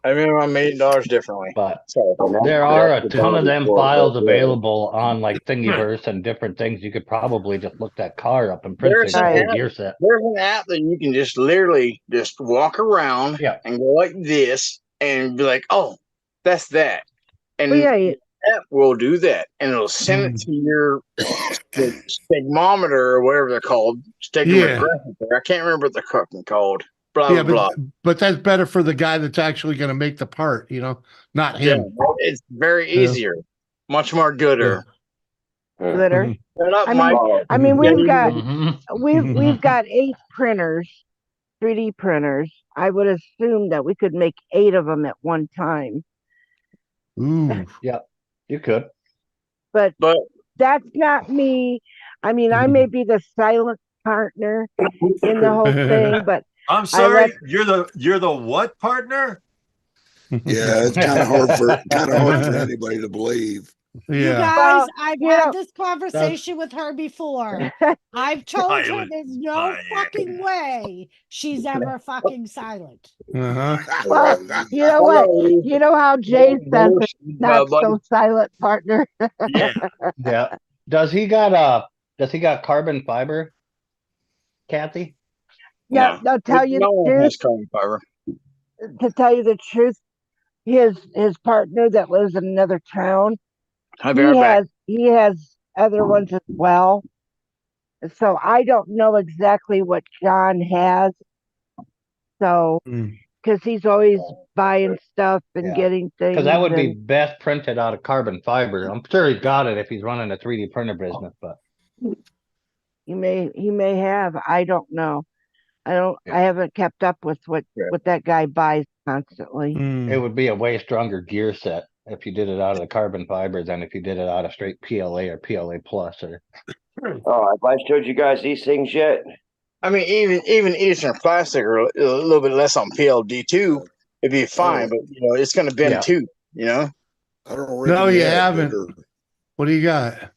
I remember I made $8 differently. But so, there are a ton of them files available on like Thingiverse and different things. You could probably just look that car up and print There's the an whole app- gear set. There's an app that you can just literally just walk around and go like this and be like, oh, that's that. And the app will do that. And it'll send it to your stegmometer or whatever they're called. Stegmographic. I can't remember what they're fucking called. Blah, blah, but that's better for the guy that's actually going to make the part, not him. Yeah, it's very easier. Much more gooder. Glitter. Shut up, I Mike. mean, we've got Mm-hmm. we've got 8 printers, 3D printers. I would assume that we could make 8 of them at one time. Ooh. Yeah, you could. But that's not me. I mean, I may be the silent partner in the whole thing, but I'm sorry, you're the what partner? Yeah, it's kind of hard for anybody to believe. You guys, Well, I've had this conversation with her before. I've told her there's no fucking way she's ever fucking silent. Well, you know what? You know how Jay says it's not so silent, partner. Yeah. Does he got carbon fiber, Kathy? Yeah, I'll tell you the truth. Carbon fiber. To tell you the truth, his partner that lives in another town, he has other ones as well. So I don't know exactly what John has. So because he's always buying stuff and getting things. Because that would be best printed out of carbon fiber. I'm sure he's got it if he's running a 3D printer business, but he may have. I don't know. I haven't kept up with what that guy buys constantly. It would be a way stronger gear set if you did it out of the carbon fiber than if you did it out of straight PLA or PLA plus or. Oh, have I showed you guys these things yet? I mean, even Eastern plastic or a little bit less on PLD2, it'd be fine. But it's going to bend too. I don't. No, you haven't. What do you got?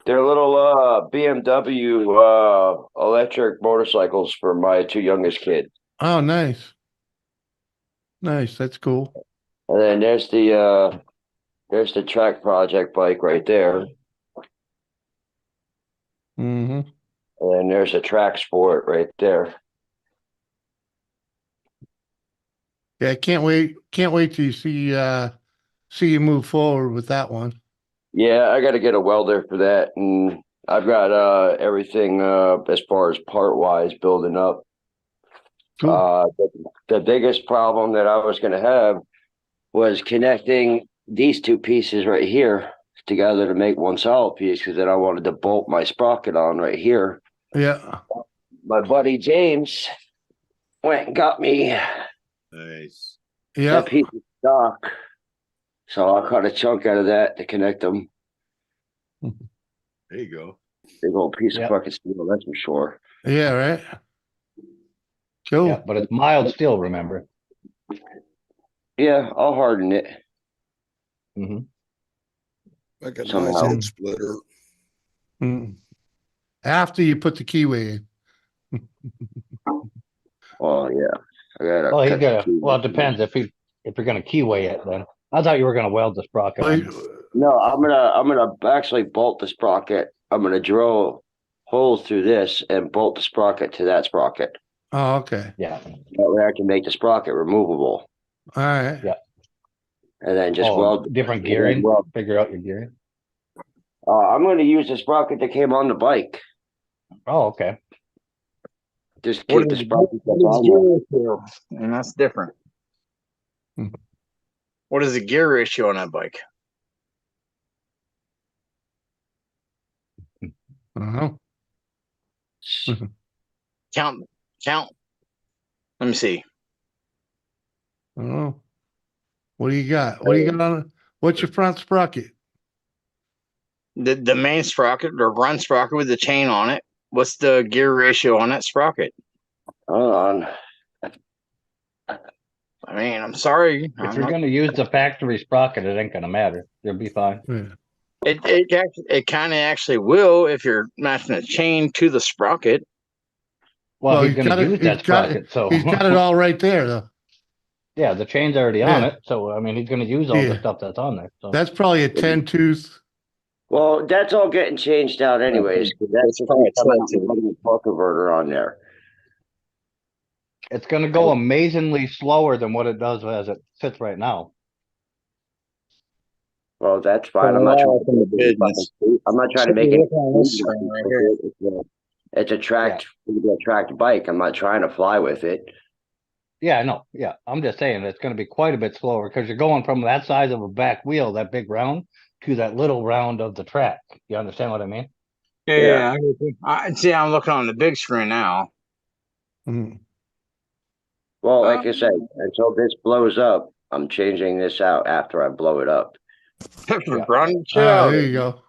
They're little BMW electric motorcycles for my 2 youngest kids. Oh, nice. Nice. That's cool. And then there's the There's the track project bike right there. Mm-hmm. And then there's a track sport right there. Yeah, can't wait till you see you move forward with that one. Yeah, I got to get a welder for that, and I've got everything as far as part wise building up. Cool. The biggest problem that I was going to have was connecting these two pieces right here together to make one solid piece, because then I wanted to bolt my sprocket on right here. Yeah. My buddy James went and got me Nice. Yeah. that piece of stock, so I cut a chunk out of that to connect them. There you go. Big old piece Yep. of fucking steel, that's for sure. Yeah, right. Cool. Yeah, but it's mild steel, remember. Yeah, I'll harden it. Mm-hmm. Like a nice Somehow. head splitter. Mm. After you put the keyway in. Oh yeah, I gotta. Well, he's cut gonna. the key. Well, it depends if you're gonna keyway it. Then I thought you were gonna weld the sprocket. Well, on. No, I'm gonna actually bolt the sprocket. I'm gonna drill holes through this and bolt the sprocket to that sprocket. Oh, okay. Yeah. That way I can make the sprocket removable. All right. Yeah. And then just weld different and then gearing. weld. Figure out your gearing. I'm gonna use the sprocket that came on the bike. Oh, okay. Just What keep the is sprocket that's on there. and that's different. Hmm. What is the gear ratio on that bike? Uh-huh. Count. Let me see. Oh. What do you got? What do you got on it? What's your front sprocket? The main sprocket, the run sprocket with the chain on it. What's the gear ratio on that sprocket? Hold on. I mean, I'm sorry. If you're gonna use the factory sprocket, it ain't gonna matter. You'll be fine. Yeah. It kind of actually will if you're matching a chain to the sprocket. Well, he's gonna use that sprocket, so he's got it all right there, though. yeah, the chain's already on Yeah. it. So I mean, he's gonna use all the Yeah. stuff that's on there. So That's probably a 10 tooth. Well, that's all getting changed out anyways. 'Cause that's just probably coming 12 out and putting a torque converter on there. it's gonna go amazingly slower than what it does as it sits right now. Well, that's fine. I'm not trying to make it. It's a tracked bike. I'm not trying to fly with it. Yeah, I know. Yeah, I'm just saying it's going to be quite a bit slower because you're going from that size of a back wheel, that big round, to that little round of the track. You understand what I mean? Yeah. I see. I'm looking on the big screen now. Mm. Well, like I said, until this blows up, I'm changing this out after I blow it up. There you go.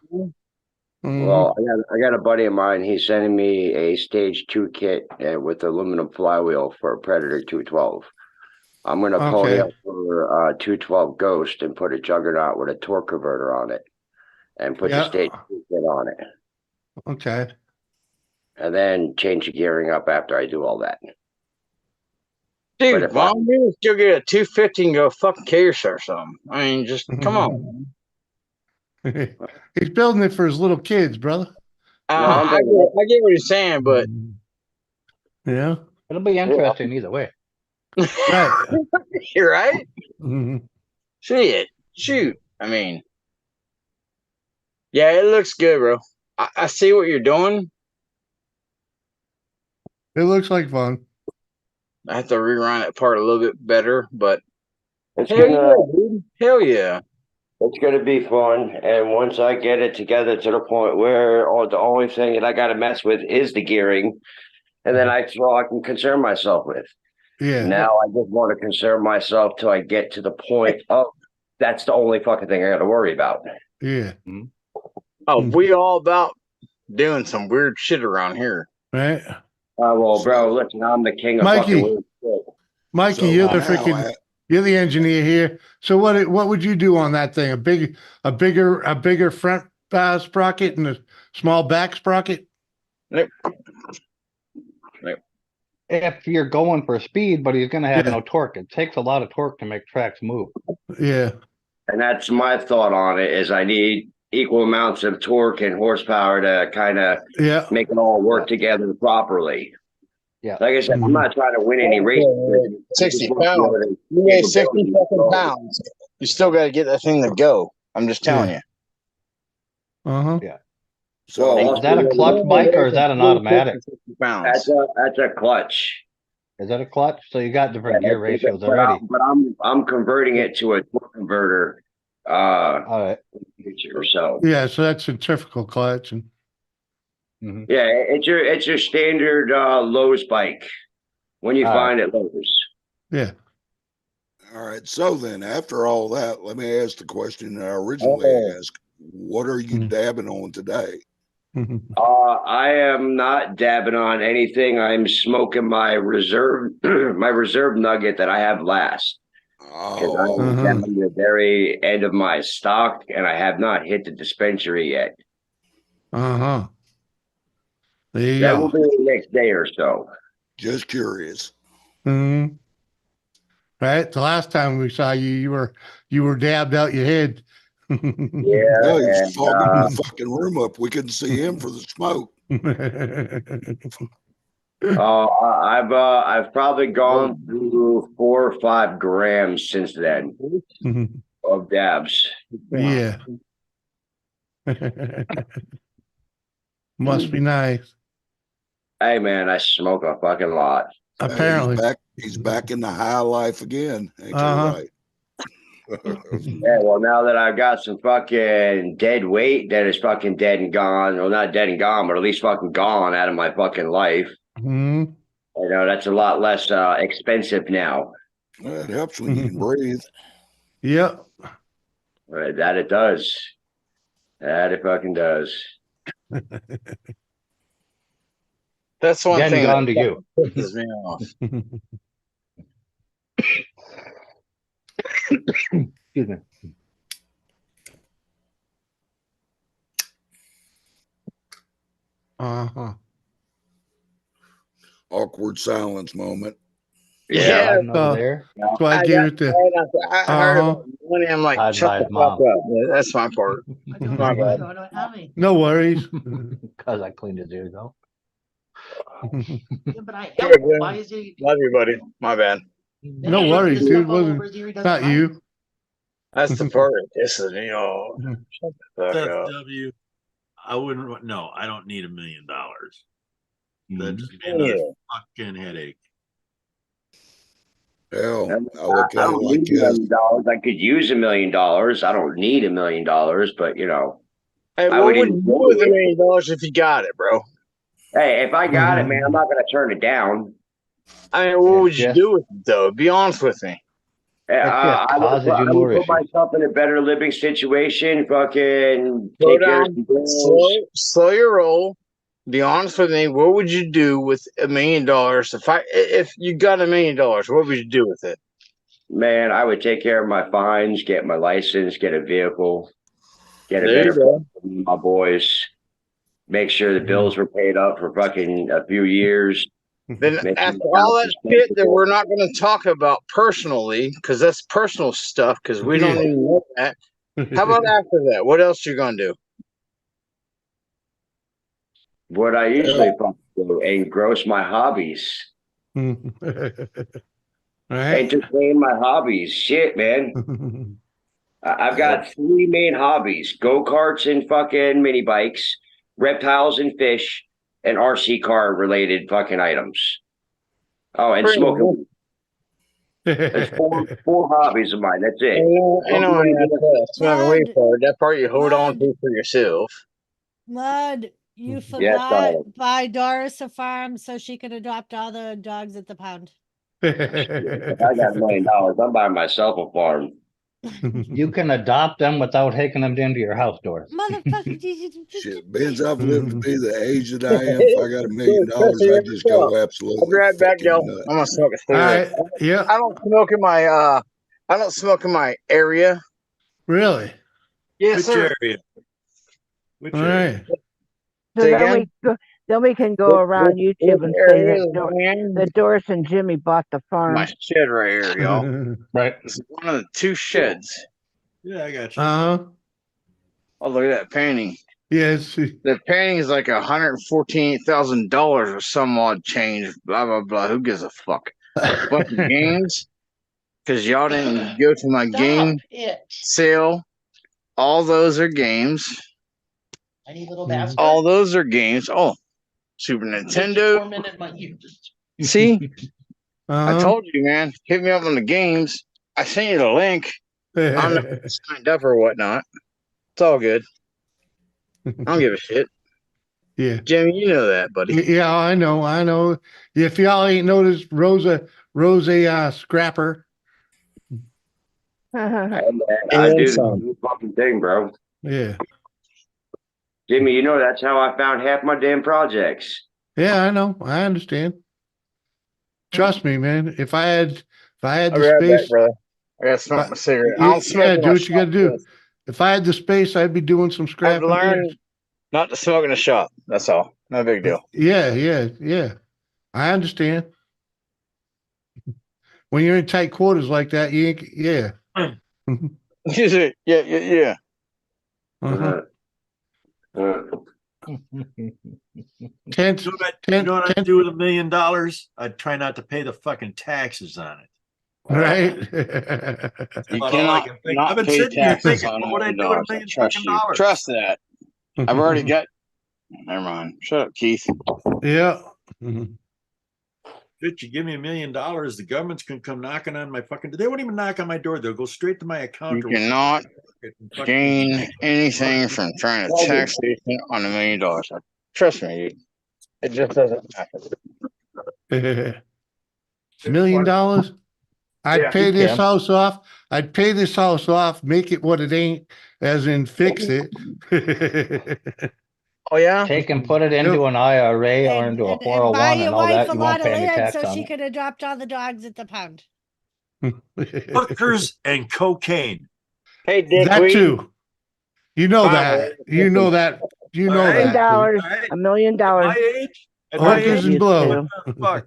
Mhm. Well, I got a buddy of mine. He's sending me a stage 2 kit with aluminum flywheel for a Predator 212. I'm gonna pony Okay. up for 212 Ghost and put a Juggernaut with a torque converter on it, and put the Yeah. stage 2 kit on it, Okay. and then change the gearing up after I do all that. Dude, if why don't you still get a 250 and go fucking kill yourself or something? I mean, just come on. He's building it for his little kids, brother. I get what he's saying, but Yeah. It'll be interesting either way. Right. You're right. Mhm. Shoot. I mean, yeah, it looks good, bro. I see what you're doing. It looks like fun. I have to rerun that part a little bit better, but It's hell yeah, dude. Hell yeah. It's gonna be fun, and once I get it together to the point where the only thing that I got to mess with is the gearing, and then I can concern myself with. Yeah. Now I just want to concern myself till I get to the point of that's the only fucking thing I got to worry about. Yeah. Oh, we all about doing some weird shit around here. Right. Well, bro, listen, I'm the king of Mikey. fucking weird shit. Mikey, So you're the now freaking you're the engineer here. So what would you do on that thing? A bigger front sprocket and a small back sprocket? Nope. If you're going for speed, but he's going to have Yeah. no torque. It takes a lot of torque to make tracks move. Yeah. And that's my thought on it is I need equal amounts of torque and horsepower to kind of make it all work together properly. Yeah. Like I said, I'm not trying to win any races. 60 pounds. You weigh 60 fucking pounds. You still got to get that thing to go. I'm just telling you. Yeah. So is that a clutch bike or is that an automatic? That's a clutch. Is that a clutch? So you got different gear ratios already. But I'm converting it to a torque converter. All right. Or so. Yeah, so that's centrifugal clutch and. Yeah, it's your standard Lowe's bike when you find it Lowe's. Yeah. All right. So then, after all that, let me ask the question that I originally asked. What are you dabbing on today? I am not dabbing on anything. I'm smoking my reserve nugget that I have last. Because I'm down to the very end of my stock, and I have not hit the dispensary yet. There you that go. will be the next day or so. Just curious. Right. The last time we saw you, you were dabbed out your head. Yeah, no, he was fogging the fucking room up. We couldn't see him for the smoke. I've probably gone through 4 or 5 grams since then of dabs. Yeah. Must be nice. Hey man, I smoke a fucking lot. Apparently, he's back in the high life again. Ain't you right? Yeah, well, now that I've got some fucking dead weight that is fucking dead and gone, well, not dead and gone, but at least fucking gone out of my fucking life. You know, that's a lot less expensive now. Well, it helps when you can breathe. Yep. That it does. That it fucking does. That's one Again, thing gone that to you. pisses me off. Excuse me. Awkward silence moment. Yeah, there. That's why I gave it to. I heard about money. I'm like, shut the fuck up. That's my part. My bad. No worries. Because I cleaned his ears out. But I Here, help. Why is he? Love you, buddy. My bad. No worries, dude. Wasn't not you. That's the part that pisses me off. Shut the fuck up. W. I wouldn't. No, I don't need $1 million. That's Yeah. another fucking headache. Hell, I don't need $1 million. I could use $1 million. I don't need $1 million, but you know. Hey, what would you do with $1 million if you got it, bro? Hey, if I got it, man, I'm not gonna turn it down. I mean, what would you do with it, though? Be honest with me. I would put myself in a better living situation. Fucking take care of some bills. Slow your roll. Be honest with me. What would you do with $1 million? If you got $1 million, what would you do with it? Man, I would take care of my fines, get my license, get a vehicle, get a There you better go. for my boys. Make sure the bills were paid up for fucking a few years. Then after all that shit that we're not going to talk about personally, because that's personal stuff, because we don't even know that. How about after that? What else you going to do? What I usually do, engross my hobbies. Entertain my hobbies. Shit, man. I've got 3 main hobbies: go-karts and fucking mini bikes, reptiles and fish, and RC car related fucking items. Oh, and smoking. There's 4 hobbies of mine. That's it. I know that's not way forward. That part you hold on to for yourself. Mud, you Yes, forgot darling. buy Doris a farm so she can adopt all the dogs at the pound. If I got $1 million, I'm buying myself a farm. You can adopt them without taking them into your house doors. Motherfucker, Shit, Ben's I've lived to be the age that I am. If I got $1 million, I'd just go absolutely. I'll be right back, yo. nuts. I'm gonna smoke a All cigarette. right. Yeah. I don't smoke in my I don't smoke in my area. Really? Yes, sir. Area? All right. So then we can go around YouTube and say that Doris and Jimmy bought the farm. My shed right here, y'all. Right. It's one of the 2 sheds. Yeah, I got you. Oh, look at that painting. Yes. The painting is like $114,000 or some odd change. Blah blah blah. Who gives a fuck? Bunch of games because y'all didn't go to my game sale. All those are games. Tiny little bastard. All those are games. Oh, Super Nintendo. Tormented my ears. See, I Uh-huh. told you, man. Hit me up on the games. I sent you the link. I don't know if you signed up or whatnot. It's all good. I don't give a shit. Yeah. Jimmy, you know that, buddy. Yeah, I know. If y'all ain't noticed, Rosa scrapper. I do the fucking thing, bro. Yeah. Jimmy, you know that's how I found half my damn projects. Yeah, I know. I understand. Trust me, man. If I had I'll the be right back, space, brother. I gotta smoke my cigarette. I don't smoke yeah, in do my what you got to shop, do. yes. If I had the space, I'd be doing some I've scrapping. learned not to smoke in the shop. That's all. No big deal. Yeah. I understand. When you're in tight quarters like that, you ain't, yeah. Yeah. Uh-huh. You know what I'd do with $1 million? I'd try not to pay the fucking taxes on it. Right? You About all I cannot can think. not I've been pay sitting here taxes thinking, on what would I do with $1 $1 million. million Trust fucking you. dollars? Trust that. I've already got. Never mind. Shut up, Keith. Yeah. Bitch, you give me $1 million, the government's gonna come knocking on my fucking. They won't even knock on my door. They'll go straight to my account. You cannot gain anything from trying to tax you on $1 million. Trust me, dude. It just doesn't happen. $1 million? I'd Yeah, pay you this can. house off. I'd pay this house off, make it what it ain't, as in fix it. Oh yeah. Take and put it into an IRA or into a And 401 buy and your all wife that. a You lot won't of pay any land tax so on she it. could adopt all the dogs at the pound. Hookers and cocaine. Hey, Dick. That too. You know that. You know that. You know $1 that. Too. $1 million. At my age, Hookers and blow. Fuck.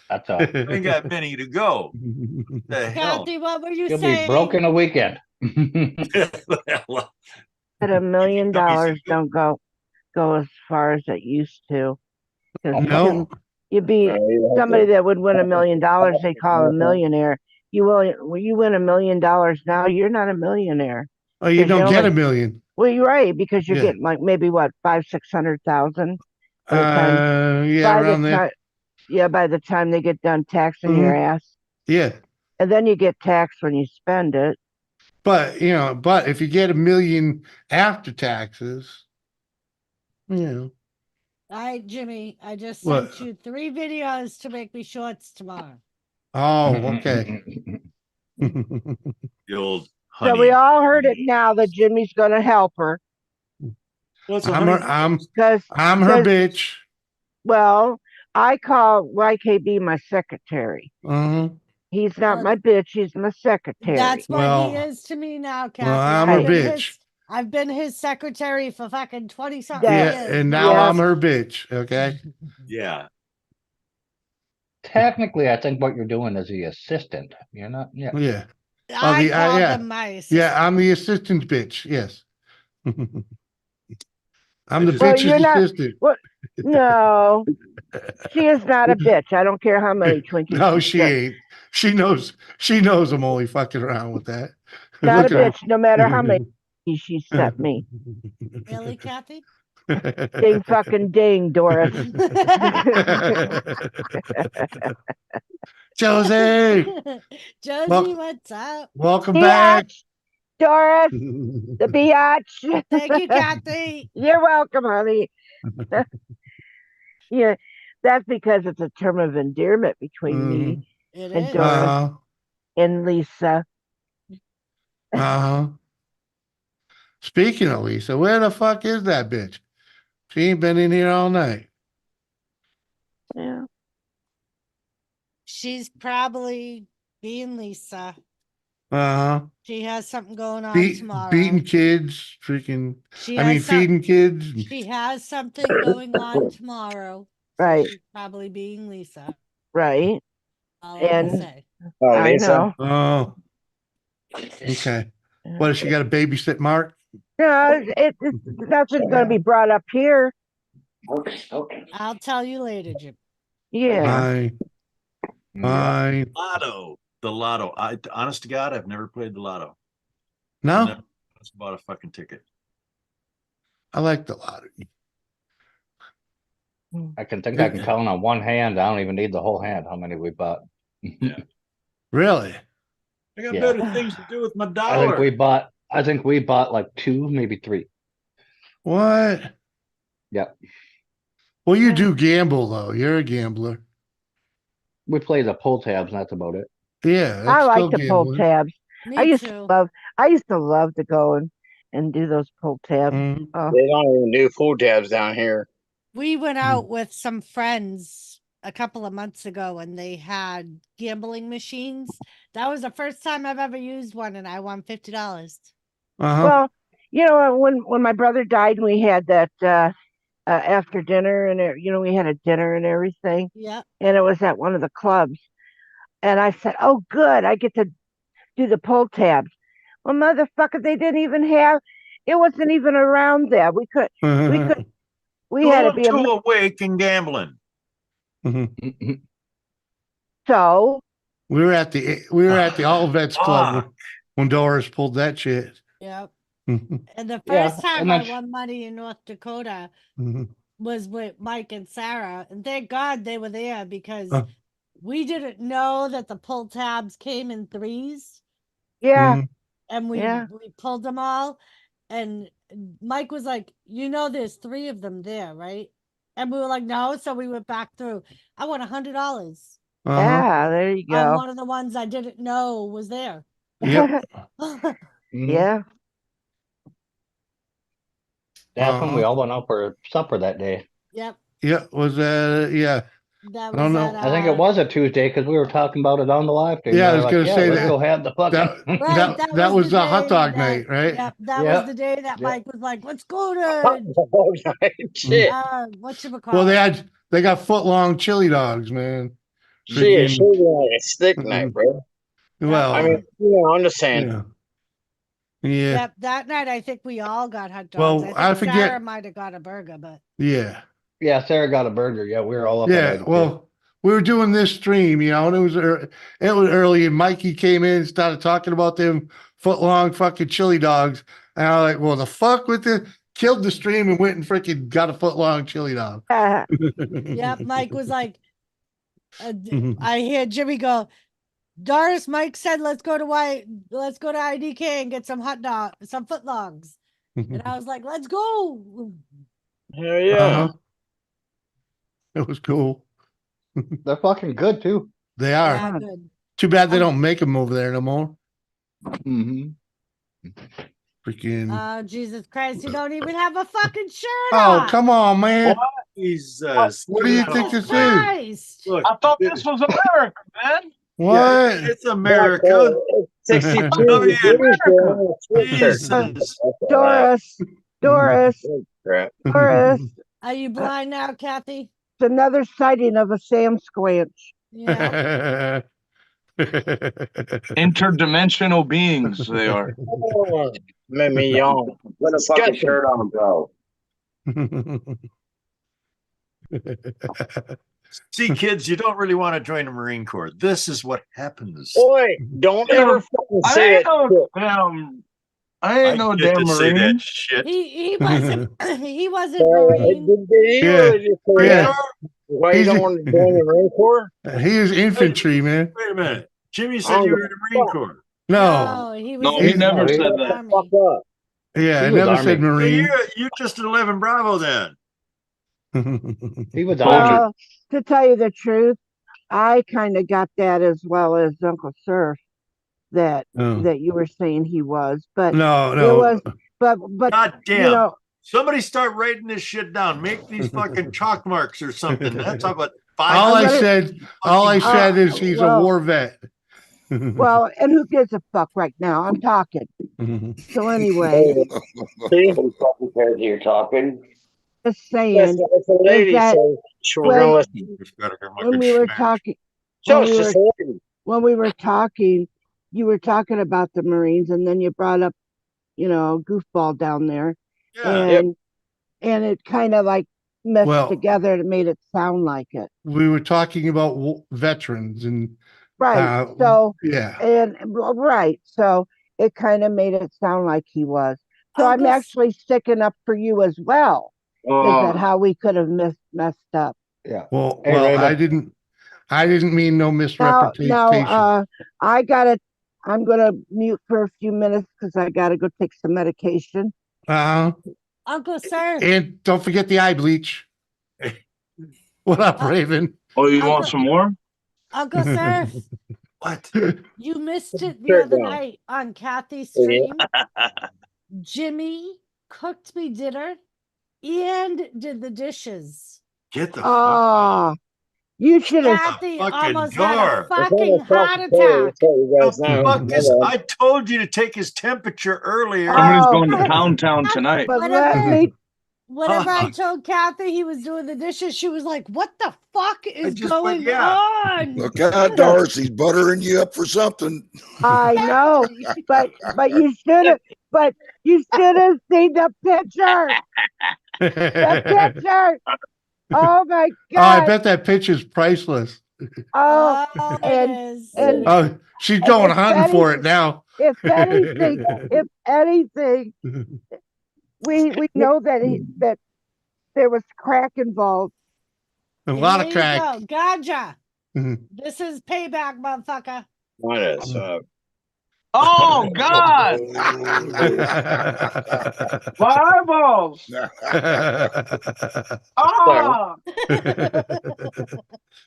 That's all. I ain't got many to go. The hell? Kathy, what were you You'll saying? be broke in a weekend. But $1 million don't go as far as it used to. Because No. you'd be somebody that would win $1 million. They call a millionaire. You win $1 million now. You're not a millionaire. Oh, you don't get $1 million. Well, you're right, because you're Yeah. getting like maybe what 500,000-600,000 by the time. Yeah, around there. Yeah, by the time they get done taxing your ass. Yeah. And then you get taxed when you spend it. But if you get $1 million after taxes, All right, Jimmy, I just What? sent you 3 videos to make me shorts tomorrow. Oh, okay. The old honey. So we all heard it now that Jimmy's going to help her. I'm her bitch. Well, I call YKB my secretary. He's not my bitch. He's my secretary. That's what he is to me now, Kathy. I'm her bitch. I've been his secretary for fucking 20-something Yeah, years. and now I'm her bitch. Okay. Yeah. Technically, I think what you're doing is the assistant. You're not. Yeah. Yeah. I call them my assistant. Yeah, I'm the assistant bitch. Yes. I'm the Well, bitch's you're not. assistant. What? No, she is not a bitch. I don't care how many Twinkies. No, she ain't. She knows I'm only fucking around with that. Not Look a at her. bitch, no matter how many she sent me. Really, Kathy? Ding fucking ding, Doris. Josie. Josie, what's up? Welcome back. Doris, the biatch. Thank you, Kathy. You're welcome, honey. Yeah, that's because it's a term of endearment between me and Doris and Lisa. Speaking of Lisa, where the fuck is that bitch? She ain't been in here all night. Yeah. She's probably being Lisa. She has something going on tomorrow. Beating kids, freaking. Feeding kids. She has something going on tomorrow. Right. She's probably being Lisa. Right. All I can say. I know. Oh. Okay. What, has she got to babysit Mark? No, nothing's going to be brought up here. Okay. I'll tell you later, Jim. Yeah. Fine. Fine. Lotto. The lotto. Honest to God, I've never played the lotto. No, Never bought a fucking ticket. I like the lottery. I can think I can count on one hand. I don't even need the whole hand. How many we bought? Really? I got Yeah. better things to do with my I dollar. think we bought like 2, maybe 3. What? Yep. Well, you do gamble though. You're a gambler. We play the pull tabs. That's about it. Yeah, I that's like still to pull gambling. tabs. Me I used too. to love to go and do those pull tabs. Mhm. They don't even do pull tabs down here. We went out with some friends a couple of months ago and they had gambling machines. That was the first time I've ever used one and I won $50. Well, you know, when my brother died and we had that after dinner and we had a dinner and everything. Yeah. And it was at one of the clubs. And I said, "Oh, good, I get to do the pull tabs." Well, motherfucker, they didn't even have. It wasn't even around there. We had to be too awake and gambling. So we were at the All Vets Club when Doris pulled that shit. Yep. Mhm. And the Yeah, first time and I that's- won money in North Dakota Mhm. was with Mike and Sarah. And thank God they were there because Oh. we didn't know that the pull tabs came in 3s. yeah, Mhm. And we Yeah. pulled them all. And Mike was like, there's 3 of them there, right? And we were like, no. So we went back through. I won $100 yeah, there you on go. one of the ones I didn't know was there. Yep. Yeah. That's when we all went out for supper that day. Yep. Yeah. Was that? Yeah. That I don't was know. at I think it was a Tuesday because we were talking about it on the live stream. Yeah, I We was were going to say let's that. go have the fucking. Right, that was the day hot dog that- night, right? Yep, that Yeah. was the day that Yeah. Mike was like, "Let's go to Shit. whatchamacallit." They got foot long chili dogs, man. Shit, Freaking- should be like a stick night, bro. Well, I mean, I'm just saying. yeah. Yeah. Yep, that night I think we all got hot Well, dogs. I I think forget- Sarah might have got a burger, but Yeah. Yeah, Sarah got a burger. Yeah, we were all up. Yeah. Well, we were doing this stream, and it was early, and Mikey came in and started talking about them foot long fucking chili dogs. And I was like, well, the fuck with it? Killed the stream and went and freaking got a foot long chili dog. yep, Mike was like, I hear Jimmy go, Doris, Mike said, let's go to IDK and get some some footlongs. And I was like, let's go. Hell yeah. Uh-huh. It was cool. They're fucking good too. They are. Yeah, good. Too bad they don't make them over there no more. Mm-hmm. Freaking. Oh, Jesus Christ. You don't even have a fucking shirt Oh, on. come on, man. Jesus. What do you think this is? Christ. Look, I thought this was America, man. What? yeah, it's America. 62 Oh, yeah. degrees there on a sweatshirt. Jesus. Doris, Crap. Doris, Are you blind now, Kathy? it's another sighting of a Sam Squanch. Yeah. Interdimensional beings, they are. Oh, made me yawn. Put a fucking Disgusting. shirt on, bro. See, kids, you don't really want to join the Marine Corps. This is what happens. Boy, don't ever fucking say it. I ain't no get damn to say Marine. that shit. He wasn't he wasn't Marine. Yeah. Why you don't want to join the Marine Corps? He is infantry, man. Wait a minute. Jimmy said you were in the Marine Corps. No. He was No, he in never the said that. Army. Fuck up. Yeah, I He was never said Army. Marine. You're just an 11 Bravo then. He was Well, to tell you the truth, I kind of got that as well as Uncle Surf that you were saying he was, but No. it was, but God damn. you know, Somebody start writing this shit down. Make these fucking chalk marks or something. That's about all I 500. said is he's a war vet. well, and who gives a fuck right now? I'm talking. So anyway, What fucking cares you're talking? just saying That's a lady, is that so we're gonna listen. when we were talking, So when it's we just were, a lady. when we were talking, you were talking about the Marines, and then you brought up, goofball down there, Yeah. and it kind of like meshed Well- together and made it sound like it. We were talking about veterans and Right. So yeah. right. So it kind of made it sound like he was. So I'm Uncle actually sticking up for you as well. Is that how we could have messed up? Yeah. Well, Hey, well, Raven. I didn't mean no Now, misrepresentation. I'm gonna mute for a few minutes because I gotta go take some medication. Uncle Sir. And don't forget the eye bleach. What up, Raven? Oh, you want some more? Uncle Sir, What? you missed it the Sure, other go. night on Kathy's Yeah. stream. Jimmy cooked me dinner and did the dishes. Get the Oh, you should have. Kathy fucking almost had a door. fucking heart attack. The fuck is, I told you to take his temperature earlier. Somebody's Oh, going to Pound Town tonight. But Whatever. let me. Whenever I told Kathy he was doing the dishes, she was like, "What the fuck is going yeah. on?" Look out, Darcy's buttering you up for something. I know, but you should have. But you should have seen the picture. The picture. Oh my Oh, I god. bet that picture's priceless. Oh, Oh, and it is. Oh, she's and going if hunting for it now. If anything, we know that there was crack involved. A lot of There crack. you go. Gotcha. Mhm. This is payback, motherfucker. What is Oh God! My eyeballs! Ah!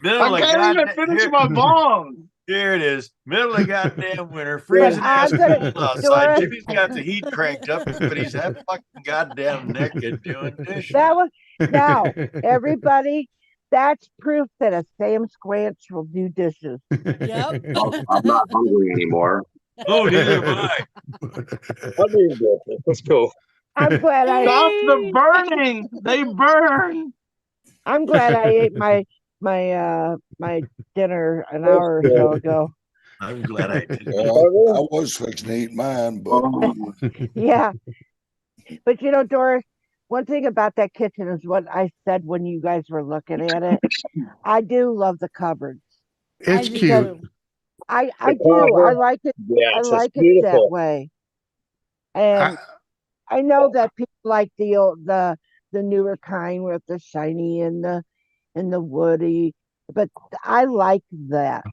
Middle I of can't even goddamn- finish here- my bong. Here it is. Middle of goddamn winter, freezing ass I'm gonna- cold outside. Doris- Jimmy's got the heat cranked up, but he's half fucking goddamn naked doing dishes. That was now everybody. That's proof that a Sam Squanch will do dishes. Yep. I'm not hungry anymore. Oh, neither am I. That's cool. I'm glad Stop the burning! They burn! I'm glad I ate my dinner an hour or so ago. I'm glad I did. I was fixing to eat mine, but Yeah. But Doris, one thing about that kitchen is what I said when you guys were looking at it. I do love the cupboards. It's I do cute. too. I The do. I cupboard. like it. Yeah, I it's just like it that beautiful. way. And I know that people like the newer kind with the shiny and the woody, but I like that.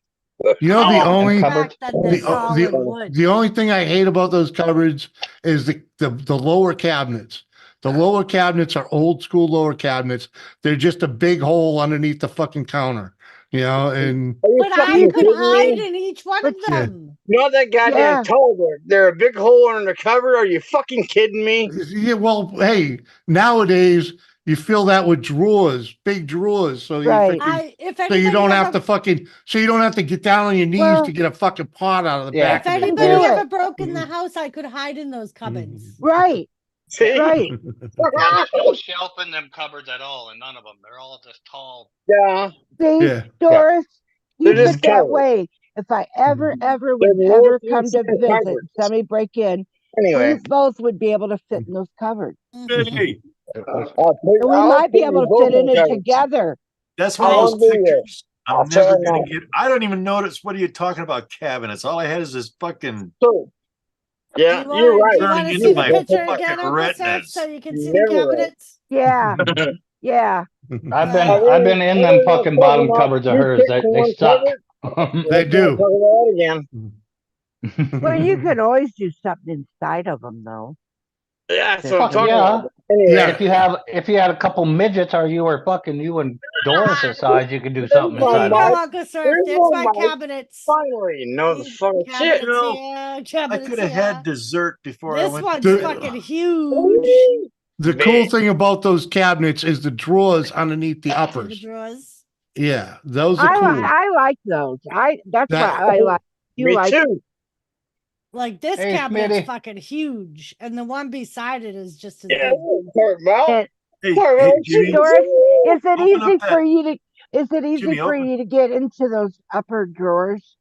You know, the I like only fact that they're solid wood. the only thing I hate about those cupboards is the lower cabinets. The lower cabinets are old school lower cabinets. They're just a big hole underneath the fucking counter, and But I could hide in each one of Yeah. them. Not that goddamn Yeah. tall. They're a big hole under the cover. Are you fucking kidding me? yeah, well, hey, nowadays you fill that with drawers, big drawers, so you Right. freaking, If so anybody you don't have ever, to fucking, so you don't have to get down on your knees Well- to get a fucking pot out of the Yeah. back if of it. anybody do ever it. broke in the house, I could hide in those cupboards. Right. See? Right. There's no shelf in them cupboards at all, and none of them. They're all just tall. Yeah. See, Yeah. Doris, They're keep just it that covered. way. If I ever They're would more ever than come to seven visit, cupboards. somebody break in, Anyway, we both would be able to fit in those cupboards. Hey, I'll And we might be able to fit in it together. that's I one of those won't be there. pictures I'll I'm never tell you gonna now. get. I don't even notice. What are you talking about cabinets? All I had is this fucking So, yeah, Do you you're wanna- right. Do you Turning want to into see the my picture fucking again, Uncle Seth, retinas. so you can see Never the will. cabinets? Yeah. Yeah. I've been in them fucking bottom cupboards of hers. They suck. They do. Cover that again. Well, you can always do something inside of them, though. Yeah, that's what I'm Fuck talking yeah. about. Anyway, Yeah. If you had a couple midgets, or you and Doris' size, you could do something There's There inside you my of go, it. Uncle Seth. There's There's one, my Mike. cabinets. finally, you know the fucking shit. Cabinets No. here, I cabinets could have here. had dessert before I This went. one's to- fucking huge. The cool thing about those cabinets is the drawers underneath the The uppers. drawers. Yeah, those are cool. I like those. That's That- what I like. You Me like too. Like this Hey, cabinet's Smitty. fucking huge, and the one beside it is just as Yeah, big. talk about. it. Hey, Talk hey, about Jimmy, Doris, is it Open up easy that- for you to is it easy Jimmy, for open- you to get into those upper drawers?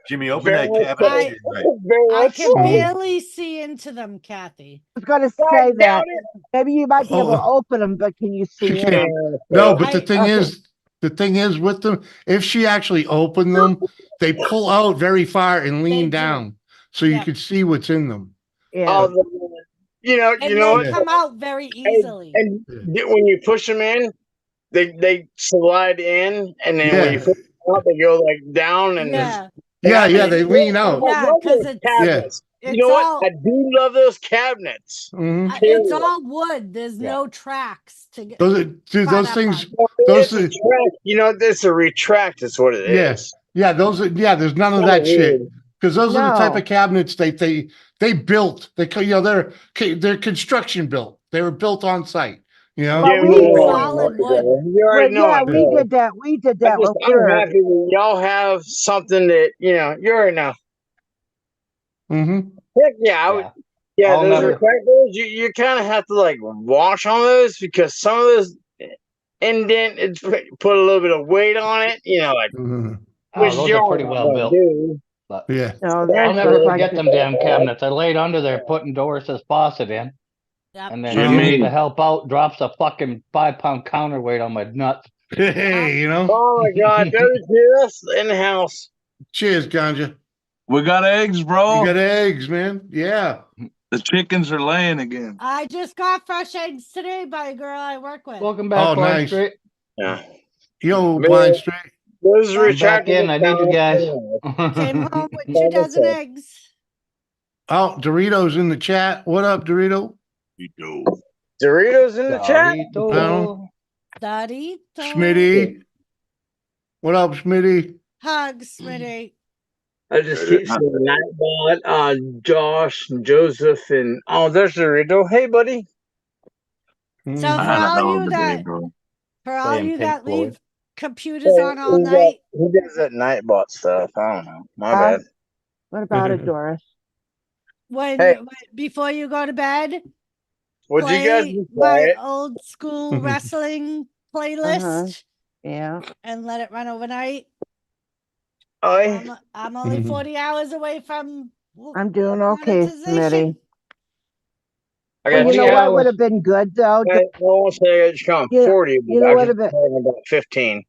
Jimmy, open Very that much cabinet. so. to your right. Very I much can so. barely see into them, Kathy. I was going to I say doubt that. it. Maybe you might be able to Oh, open them, but can you she see in can't. them? No, but the I- thing okay. is, with them, if she actually opened them, they pull out very far and They lean do. down, so you Yep. can see what's in them. Yeah. You know And what? they come out very easily. And when you push them in, they slide in, and then when you Yeah, push them out, they go like down and Yeah. they lean out. I Yeah, love because those it's cabinets. You it's know what? all I do love those cabinets. Mhm. it's Period. all wood. There's Yeah. no tracks to get Those are, dude, climb those up things. on. Those It's a are, track. You know, it's a retract. Is what it yeah, is. yeah. Those are, yeah. There's none of Kinda that shit weird. because those are the type No. of cabinets they built. They're construction built. They were built on site. You know. Well, Give we me It's one. solid wood. You already know I we know. did that. We did that when we I'm were. happy that y'all have something that you know. You already know. Mm-hmm. Heck yeah, I would. Yeah. Yeah, I'll those never- retractors, you kind of have to like watch on those because some of those indent, it's put a little bit of weight on it. You know, like Mm-hmm. which those are y'all pretty not well gonna built. do. But Yeah. No, I'll there's never just like forget them damn cabinets. I laid under there putting Doris's faucet in, Yep. and then Jimmy. Jimmy to help out drops a fucking 5-pound counterweight on my nuts. Hey, you know. Oh my God, those yes in the house. Cheers, Ganja. We got eggs, You bro. got eggs, man. Yeah. The chickens are laying again. I just got fresh eggs today by a girl I work with. Welcome back, Oh, Blind nice. Street. Yeah, Yo, Man. Blind Street. those I'm I'm back retractors. in. I need you guys. Came home with 2 dozen eggs. Oh, Doritos in the chat. What up, Dorito? Doritos in the chat. Dorito. Dorito. Smitty. What up, Smitty? Hugs, Smitty. I just keep seeing Nightbot, Josh, and Joseph, and oh, there's Dorito. Hey, buddy. So Mhm. for I had a all hell you of a day, that bro. for all Playing you Pink that Floyd. leave computers on all Who night, does that Nightbot stuff? I don't know. My bad. What about it, Doris? Hey. before you go to bed, Would you guys play be my quiet? old school wrestling playlist Yeah. and let it run overnight. I I'm only 40 hours away from I'm doing okay, Smitty. monetization. I Well, got you know what would have been good though? I won't say I just come You- 40, you but know I what just about- talking about 15.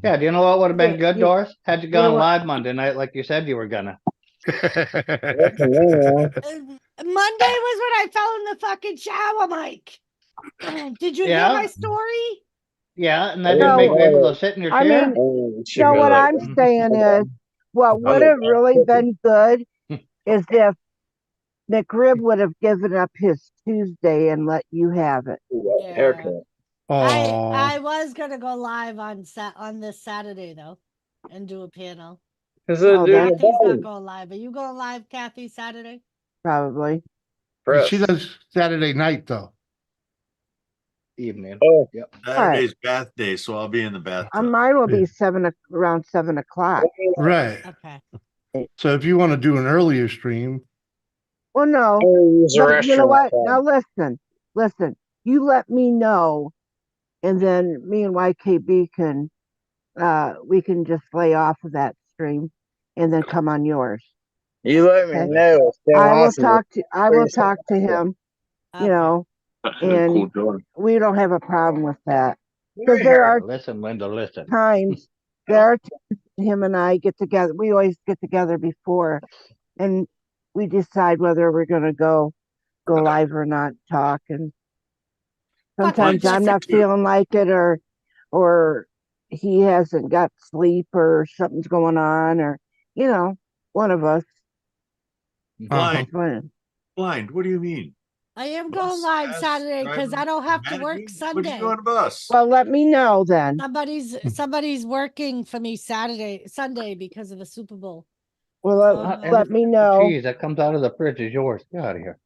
Yeah, do you know what would have been good, you- Doris? Had you you know gone what- live Monday night like you said you were gonna. Monday was when I fell in the fucking shower, Mike. Did you hear Yeah. my story? Yeah, and that didn't make you able to sit in your I chair. mean, so what I'm saying is, what would have really been good is if McRib would have given up his Tuesday and let you have it. Haircut. I was gonna go live on this Saturday though, and do a panel. Oh, that's Kathy's not going live. Are you going live, Kathy, Saturday? probably. She does Saturday night though. Evening. Oh, yep. Saturday's bath day, so I'll be in the bathtub. Mine will be around 7 o'clock. Right. Okay. So if you want to do an earlier stream, Well, no. use the But you know restroom what? outside. Now listen. You let me know, and then me and YKB can we can just lay off of that stream, and then come on yours. You let me Okay. know. I will talk to him. You know, and we don't have a problem with that because there are Listen, Linda, listen. times him and I get together. We always get together before, and we decide whether we're going to go live or not. Talk, and sometimes I'm not feeling like it, or he hasn't got sleep, or something's going on, or one of us. Blind. Blind. What do you mean? I am going live Saturday because I don't have to work Sunday. What'd you do on the bus? Well, let me know then. Somebody's working for me Sunday because of the Super Bowl. Well, let me know. Cheese that comes out of the fridge is yours. Get out of here.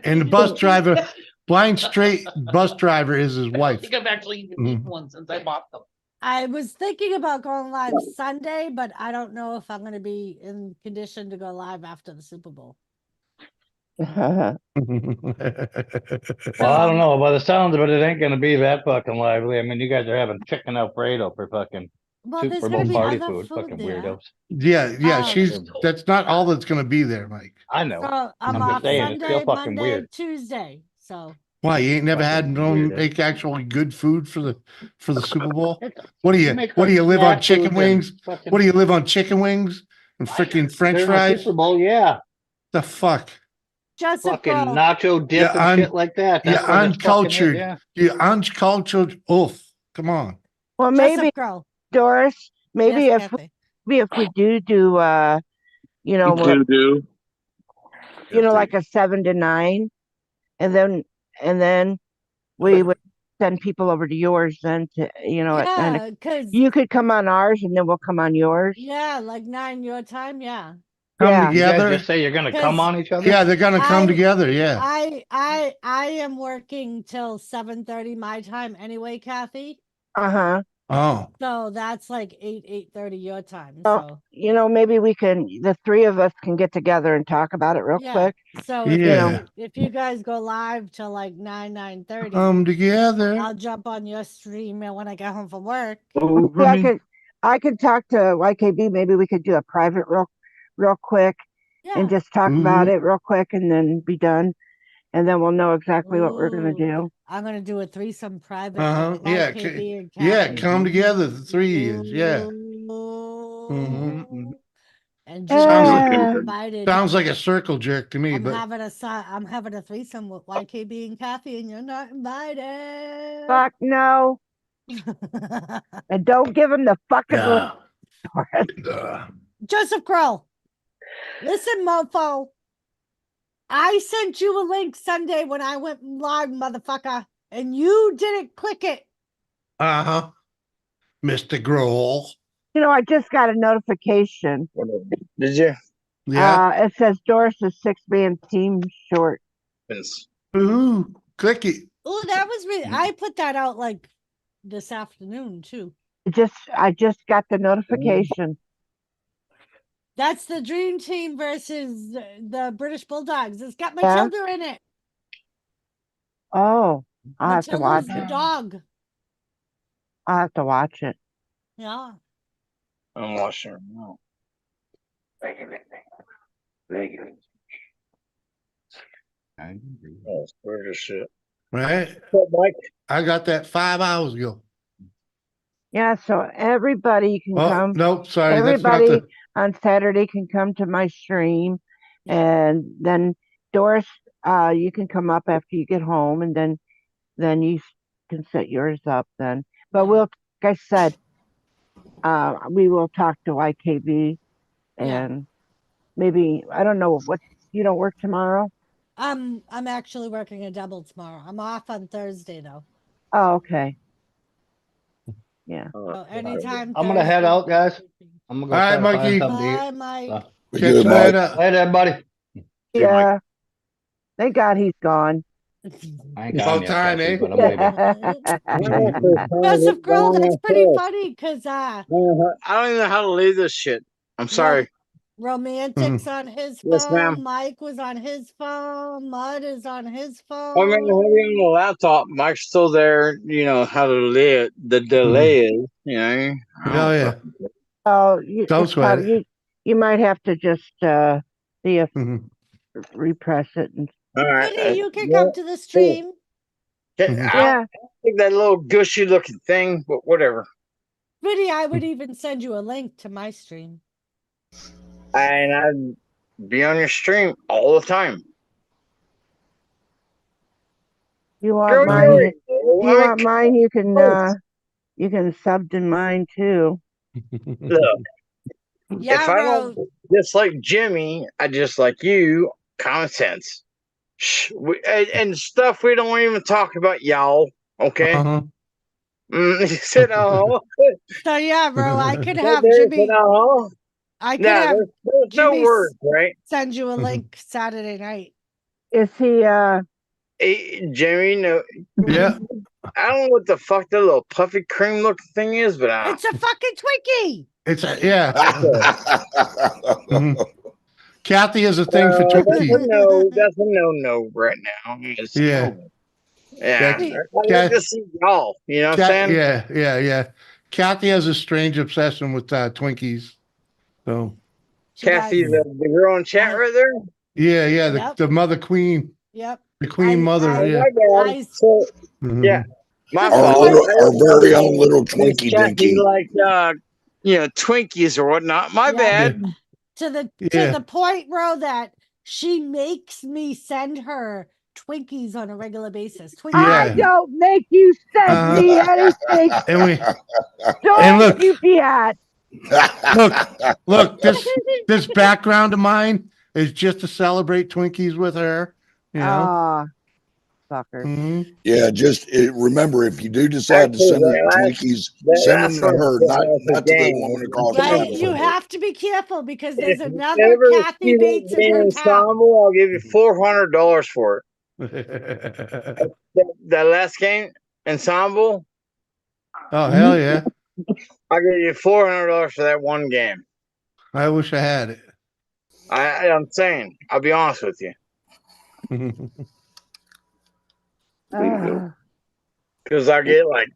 And the bus driver, Blind Straight bus driver is his wife. I think I've actually even eaten one since I bought them. I was thinking about going live Sunday, but I don't know if I'm going to be in condition to go live after the Super Bowl. Well, I don't know. By the sounds of it, it ain't gonna be that fucking lively. I mean, you guys are having chicken Alfredo for fucking Well, there's Super gonna Bowl be party other food. food Fucking there. weirdos. Yeah. Um, That's not all that's gonna be there, Mike. I know. So I'm I'm off just saying, it's still Sunday, fucking Monday, weird. Tuesday. So Why you ain't never had Fucking no weirdo. make actually good food for the Super Bowl? It's- What do you you make what do like you live on snack chicken foods and wings? fucking- What do you live on chicken wings and freaking French During the fries? Super Bowl, yeah. The fuck? Joseph Fucking Girl. nacho dip and shit like that. That's You're what it's fucking is, uncultured. yeah. You're uncultured. Oof. Come on. Well, maybe Joseph Girl. Doris, maybe Yes, if Kathy. we do you know, Do. like a 7 to 9, and then we would send people over to yours then to at 9. Yeah, because You could come on ours, and then we'll come on yours. yeah, like 9 your time. Yeah. Come Yeah. You guys together. just say you're gonna come 'Cause on each other? Yeah, they're gonna come I- together. Yeah. I am working till 7:30 my time anyway, Kathy. Uh-huh. Oh. So that's like 8:30 your time. Well, So maybe the three of us can get together and talk about it real yeah. quick. So Yeah. if you guys go live till like 9:30, Come together. I'll jump on your stream when I get home from work. See, I could talk to YKB. Maybe we could do a private real quick Yeah. and just talk about it real quick and then be done. And then we'll know exactly what we're gonna do. I'm gonna do a threesome private. with Yeah. YKB and Yeah. Kathy. Come together. The three of you. Yeah. And Sounds Jimmy invited. Sounds like a circle jerk to me, I'm but having a threesome with YKB and Kathy, and you're not invited. Fuck no. And don't give him the fucking yeah. Joseph Kroll. Listen, mofo. I sent you a link Sunday when I went live, motherfucker, and you didn't click it. Uh-huh. Mr. Grohl. I just got a notification. Did you? Yeah. It says Doris's 6-man team short. Ooh, click it. Oh, that was really. I put that out like this afternoon too. I just got the notification. That's the Dream Team versus the British Bulldogs. It's got Yeah. Matilda in it. Oh, I'll have to watch Matilda's the it. dog. I'll have to watch it. Yeah. I'm watching it now. Oh, it's weird as shit. Right? Mike? I got that 5 hours ago. Yeah, so everybody can come. Nope, sorry. Everybody that's not on Saturday can come to my stream, and then Doris, you can come up after you get home, and then you can set yours up then. But we'll, like I said, we will talk to YKB, and maybe I don't know what you don't work tomorrow. I'm actually working a double tomorrow. I'm off on Thursday though. Oh, okay. Yeah. So anytime. I'm gonna head out, guys. I'm gonna go All right, try to find Mikey. something to Bye, eat. Mike. Catch you later. Later, everybody. Yeah. Thank God he's gone. I ain't About gone yet, time, Kathy, eh? but I'm leaving. Joseph Girl, that's pretty funny because I don't even know how to leave this shit. I'm sorry. Romantics on his Yes, phone. ma'am. Mike was on his phone. Mud is on his phone. I mean, on the laptop, Mike's still there. You know how to delay it. The delay is, you know. Oh, yeah. Oh, Don't sweat it. you might have to just see if repress it. And, All right. Vinny, you can come to the stream. yeah. Think that little gushy looking thing, but whatever. Vinny, I would even send you a link to my stream. And I'd be on your stream all the time. You want Girl, mine? you're You want mine? You can sub to mine too. Look, Yeah, if I don't dislike Jimmy, I dislike you. Common sense. Shh, and stuff we don't even talk about, y'all. Okay. He said, "Oh." So yeah, bro, I could Right have there, Jimmy. said, "Oh." I could Yeah, have there's no Jimmy words, right? send you a link Saturday night. Is he? Hey, Jimmy, no. Yeah. I don't know what the fuck that little puffy cream looking thing is, but It's a fucking Twinkie. It's yeah. Kathy has a thing for That's a Twinkies. no. That's a no right now. Yeah. Yeah. Cat- I like to see y'all. You know what I'm saying? Yeah. Kathy has a strange obsession with Twinkies. So She Kathy, does. the girl in chat right there. yeah, Yep. the mother queen, Yep. the queen mother. Oh, Yeah. my bad. I- So Mhm. yeah, my To the fault. point- Our very own little Miss Twinkie Kathy Dinky. like Twinkies or whatnot. My Yep. bad. To the Yeah. point, bro, that she makes me send her Twinkies on a regular basis. Twinkies. I Yeah. don't make you send me anything. And we Don't look. you fiat. Look, this background of mine is just to celebrate Twinkies with her. You know. Ah, sucker. Mhm. Yeah, just remember, if you do decide to Actually, send her that Twinkies, that send them last to one her, was not to the game. woman across Right, town. you have to be careful because there's If another you ever Kathy see that Bates in game her town. ensemble, I'll give you $400 for it. That last game ensemble, Oh hell yeah! I'll give you $400 for that one game. I wish I had it. I'm saying, I'll be honest with you, Ah, because I get like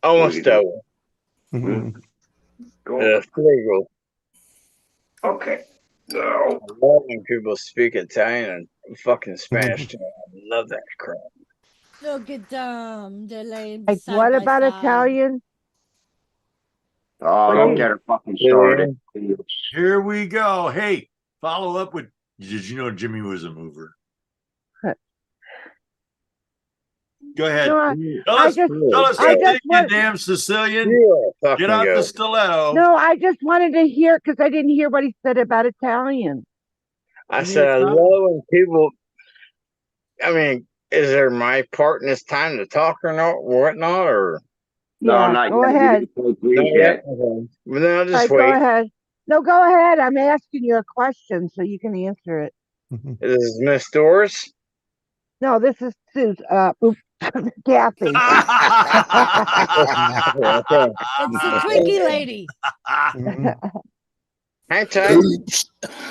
almost double. Frugal. Okay. I love when people speak Italian and fucking Spanish too. I love that crap. Look at them. They're laying like, side what by about side. Italian? Oh, What don't do get her fucking started. Here we go. Hey, follow up with. Did you know Jimmy was a mover? Go ahead. No, Tell I us, just you want- damn Sicilian. Yeah, Get out go. the stiletto. No, I just wanted to hear because I didn't hear what he said about Italian. I said I love when people. I mean, is there my part in this time to talk or not, or whatnot, or? No, Yeah, not go yet. ahead. You didn't yet. Okay. Well, then I'll All just right, wait. go ahead. No, go ahead. I'm asking you a question so you can answer it. This is Miss Doris. No, this is Kathy. Okay. It's the Twinkie lady. Hang tight.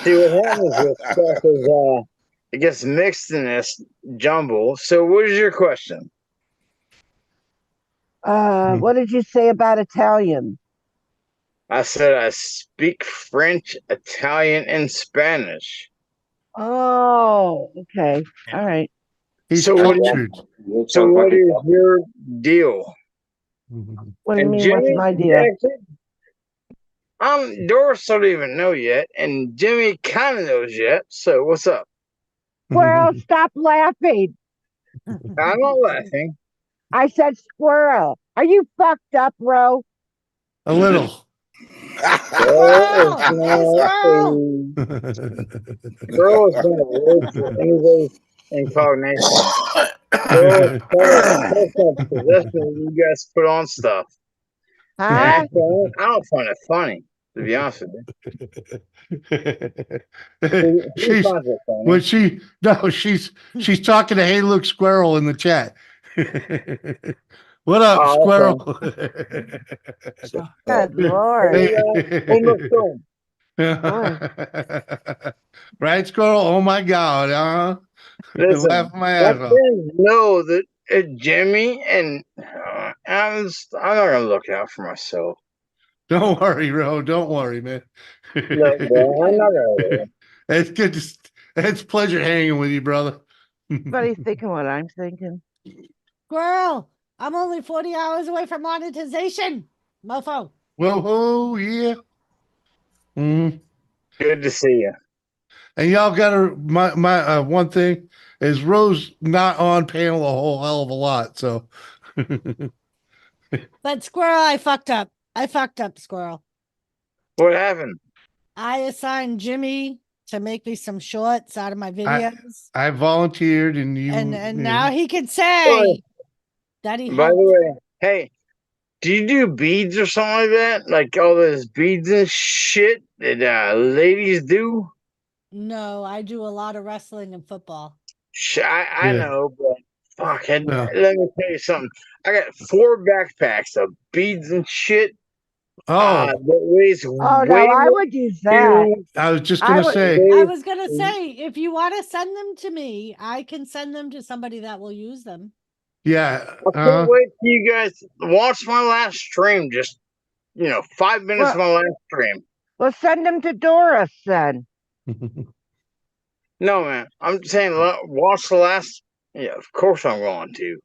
See what happens with stuff is it gets mixed in this jumble. So, what is your question? What did you say about Italian? I said I speak French, Italian, and Spanish. Oh, okay. All right. He's So cultured. what is your deal? What do you mean? What's my deal? Doris don't even know yet, and Jimmy kind of knows yet. So what's up? Squirrel, stop laughing. I'm not laughing. I said squirrel. Are you fucked up, bro? A little. Squirrel! Hey, squirrel! Girl is going to wait for anybody's incarnation. Girl, personal possession. You guys put on stuff. Huh? I don't find it funny, to be honest with you. she's when she's talking to Hey Luke Squirrel in the chat. What up, Squirrel? Good Lord. Right, Squirrel? Oh my God, huh? Listen, Laugh my my ass off. friends know that Jimmy and I'm not gonna look out for myself. Don't worry, Ro. Don't worry, man. No, bro, I'm not gonna. It's good. It's a pleasure hanging with you, brother. Everybody's thinking what I'm thinking. Squirrel, I'm only 40 hours away from monetization. Mofo. Whoa, yeah. Good to see you. And y'all got to my one thing is Rose not on panel a whole hell of a lot. So, but Squirrel, I fucked up. Squirrel. What happened? I assigned Jimmy to make me some shorts out of my videos. I volunteered, and you and now he can say that he. By the way, hey, do you do beads or something like that? Like all those beads and shit that ladies do? No, I do a lot of wrestling and football. I know, but fuck, let me tell you something. I got 4 backpacks of beads and shit. That weighs no, I would use that. I was just gonna say. I was gonna say, if you want to send them to me, I can send them to somebody that will use them. Yeah. I can't wait till you guys watch my last stream. Just 5 minutes of my last stream. Well, send them to Doris then. No, man. I'm saying watch the last. Yeah, of course I'm going to.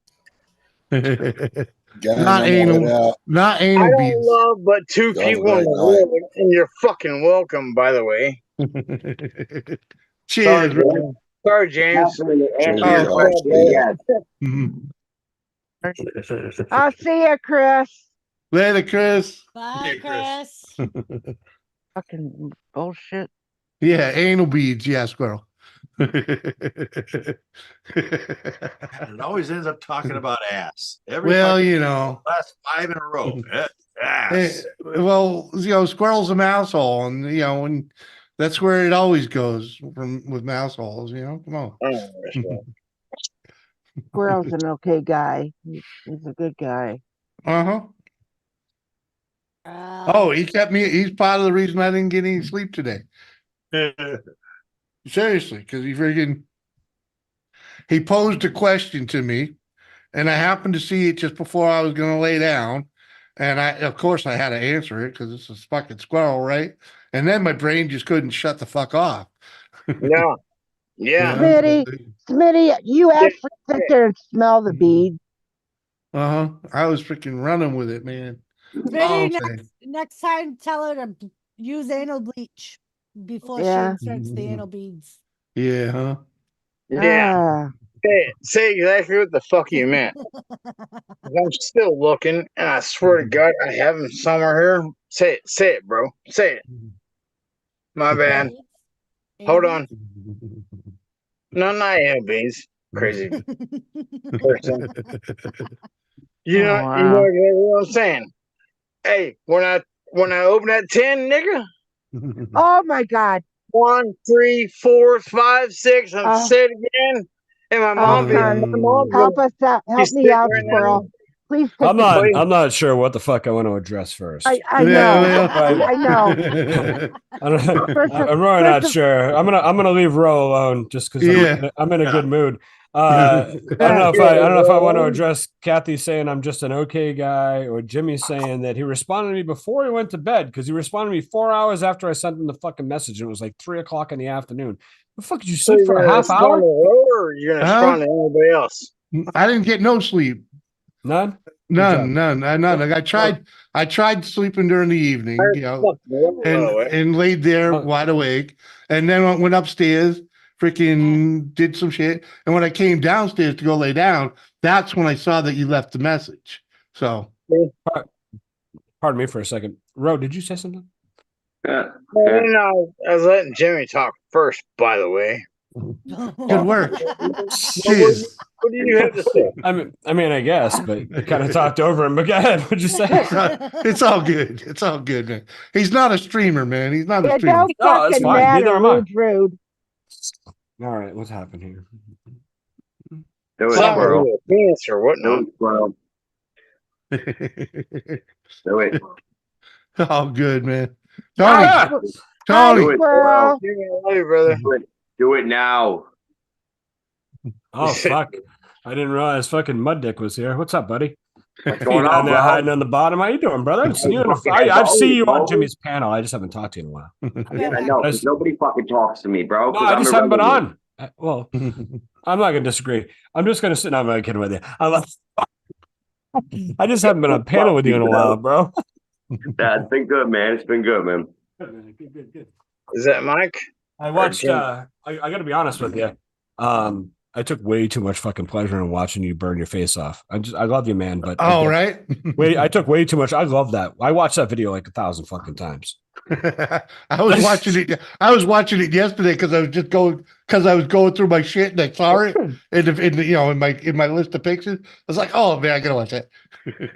Not anal. Not I anal don't beads. love but two Y'all have a people in great the night. world, and you're fucking welcome, by the way. Cheers, Sorry, bro. Sorry, James. Answer Oh, your question, yes. I'll see you, Chris. Later, Chris. Bye, Chris. Fucking bullshit. Yeah, anal beads. Yeah, squirrel. It always ends up talking about ass. Well, you know. Last 5 in a row. Hey, Ass. well, squirrel's a mouse hole, and and that's where it always goes with mouse holes. Come on. Squirrel's an okay guy. He's a good guy. Uh-huh. Oh, he kept me. He's part of the reason I didn't get any sleep today. Seriously, because he posed a question to me, and I happened to see it just before I was going to lay down. And of course, I had to answer it because it's a fucking squirrel, right? And then my brain just couldn't shut the fuck off. Yeah. Smitty, you actually sit there and smell the beads. Uh-huh. I was freaking running with it, man. Smitty, next time, tell her to use anal bleach before she inserts the anal beads. Yeah, huh? Yeah. Say exactly what the fuck you meant. I'm still looking, and I swear to God, I have him somewhere here. Say it, bro. Say it. My bad. Hold on. No, not anal beads. Crazy person. You know what I'm saying? Hey, when I open that 10, nigga. Oh my God. 1, 3, 4, 5, 6. I'm say it again. And my mom, help us out. Help me out, squirrel. Please take I'm not sure what the fuck I want to address first. I know. I know. I'm really not sure. I'm gonna leave Ro alone just because I'm in a good mood. I don't know if I want to address Kathy saying I'm just an okay guy, or Jimmy saying that he responded to me before he went to bed, because he responded to me 4 hours after I sent him the fucking message, and it was like 3 o'clock in the afternoon. The fuck, did you sleep for a half hour? Or you're gonna respond to anybody else? I didn't get no sleep. None. None. Like I tried sleeping during the evening, and laid there wide awake, and then I went upstairs, freaking did some shit, and when I came downstairs to go lay down, that's when I saw that you left the message. So, pardon me for a second. Ro, did you say something? Yeah. No, I was letting Jimmy talk first, by the way. Good work. Jeez. What do you have to say? I mean, I guess, but you kind of talked over him. But go ahead. What'd you say? It's all good. It's all good, man. He's not a streamer, man. He's not a streamer. Don't fucking matter. Rude. All right, what's happened here? Do it, squirrel. Penis or whatnot. Do it. Oh, good, man. Tony. Do it, squirrel. I love you, brother. Do it now. Oh fuck! I didn't realize fucking Mud Dick was here. What's up, buddy? What's going on, down there bro? hiding on the bottom. How you doing, brother? I've seen you I've seen you on Jimmy's panel. I just haven't talked to you in a while. Yeah, I know. Nobody fucking talks to me, bro. No, I just haven't been on. Well, I'm not gonna disagree. I'm just gonna sit. No, I'm not kidding with you. I just haven't been on panel with you in a while, bro. Yeah, it's been good, man. It's been good, man. Good. Is that Mike? I watched. I got to be honest with you. I took way too much fucking pleasure in watching you burn your face off. I love you, man. But right. I took way too much. I love that. I watched that video like 1,000 fucking times. I was watching it. I was watching it yesterday because I was going through my shit and I saw it in my list of pictures. I was like, oh man, I gotta watch that.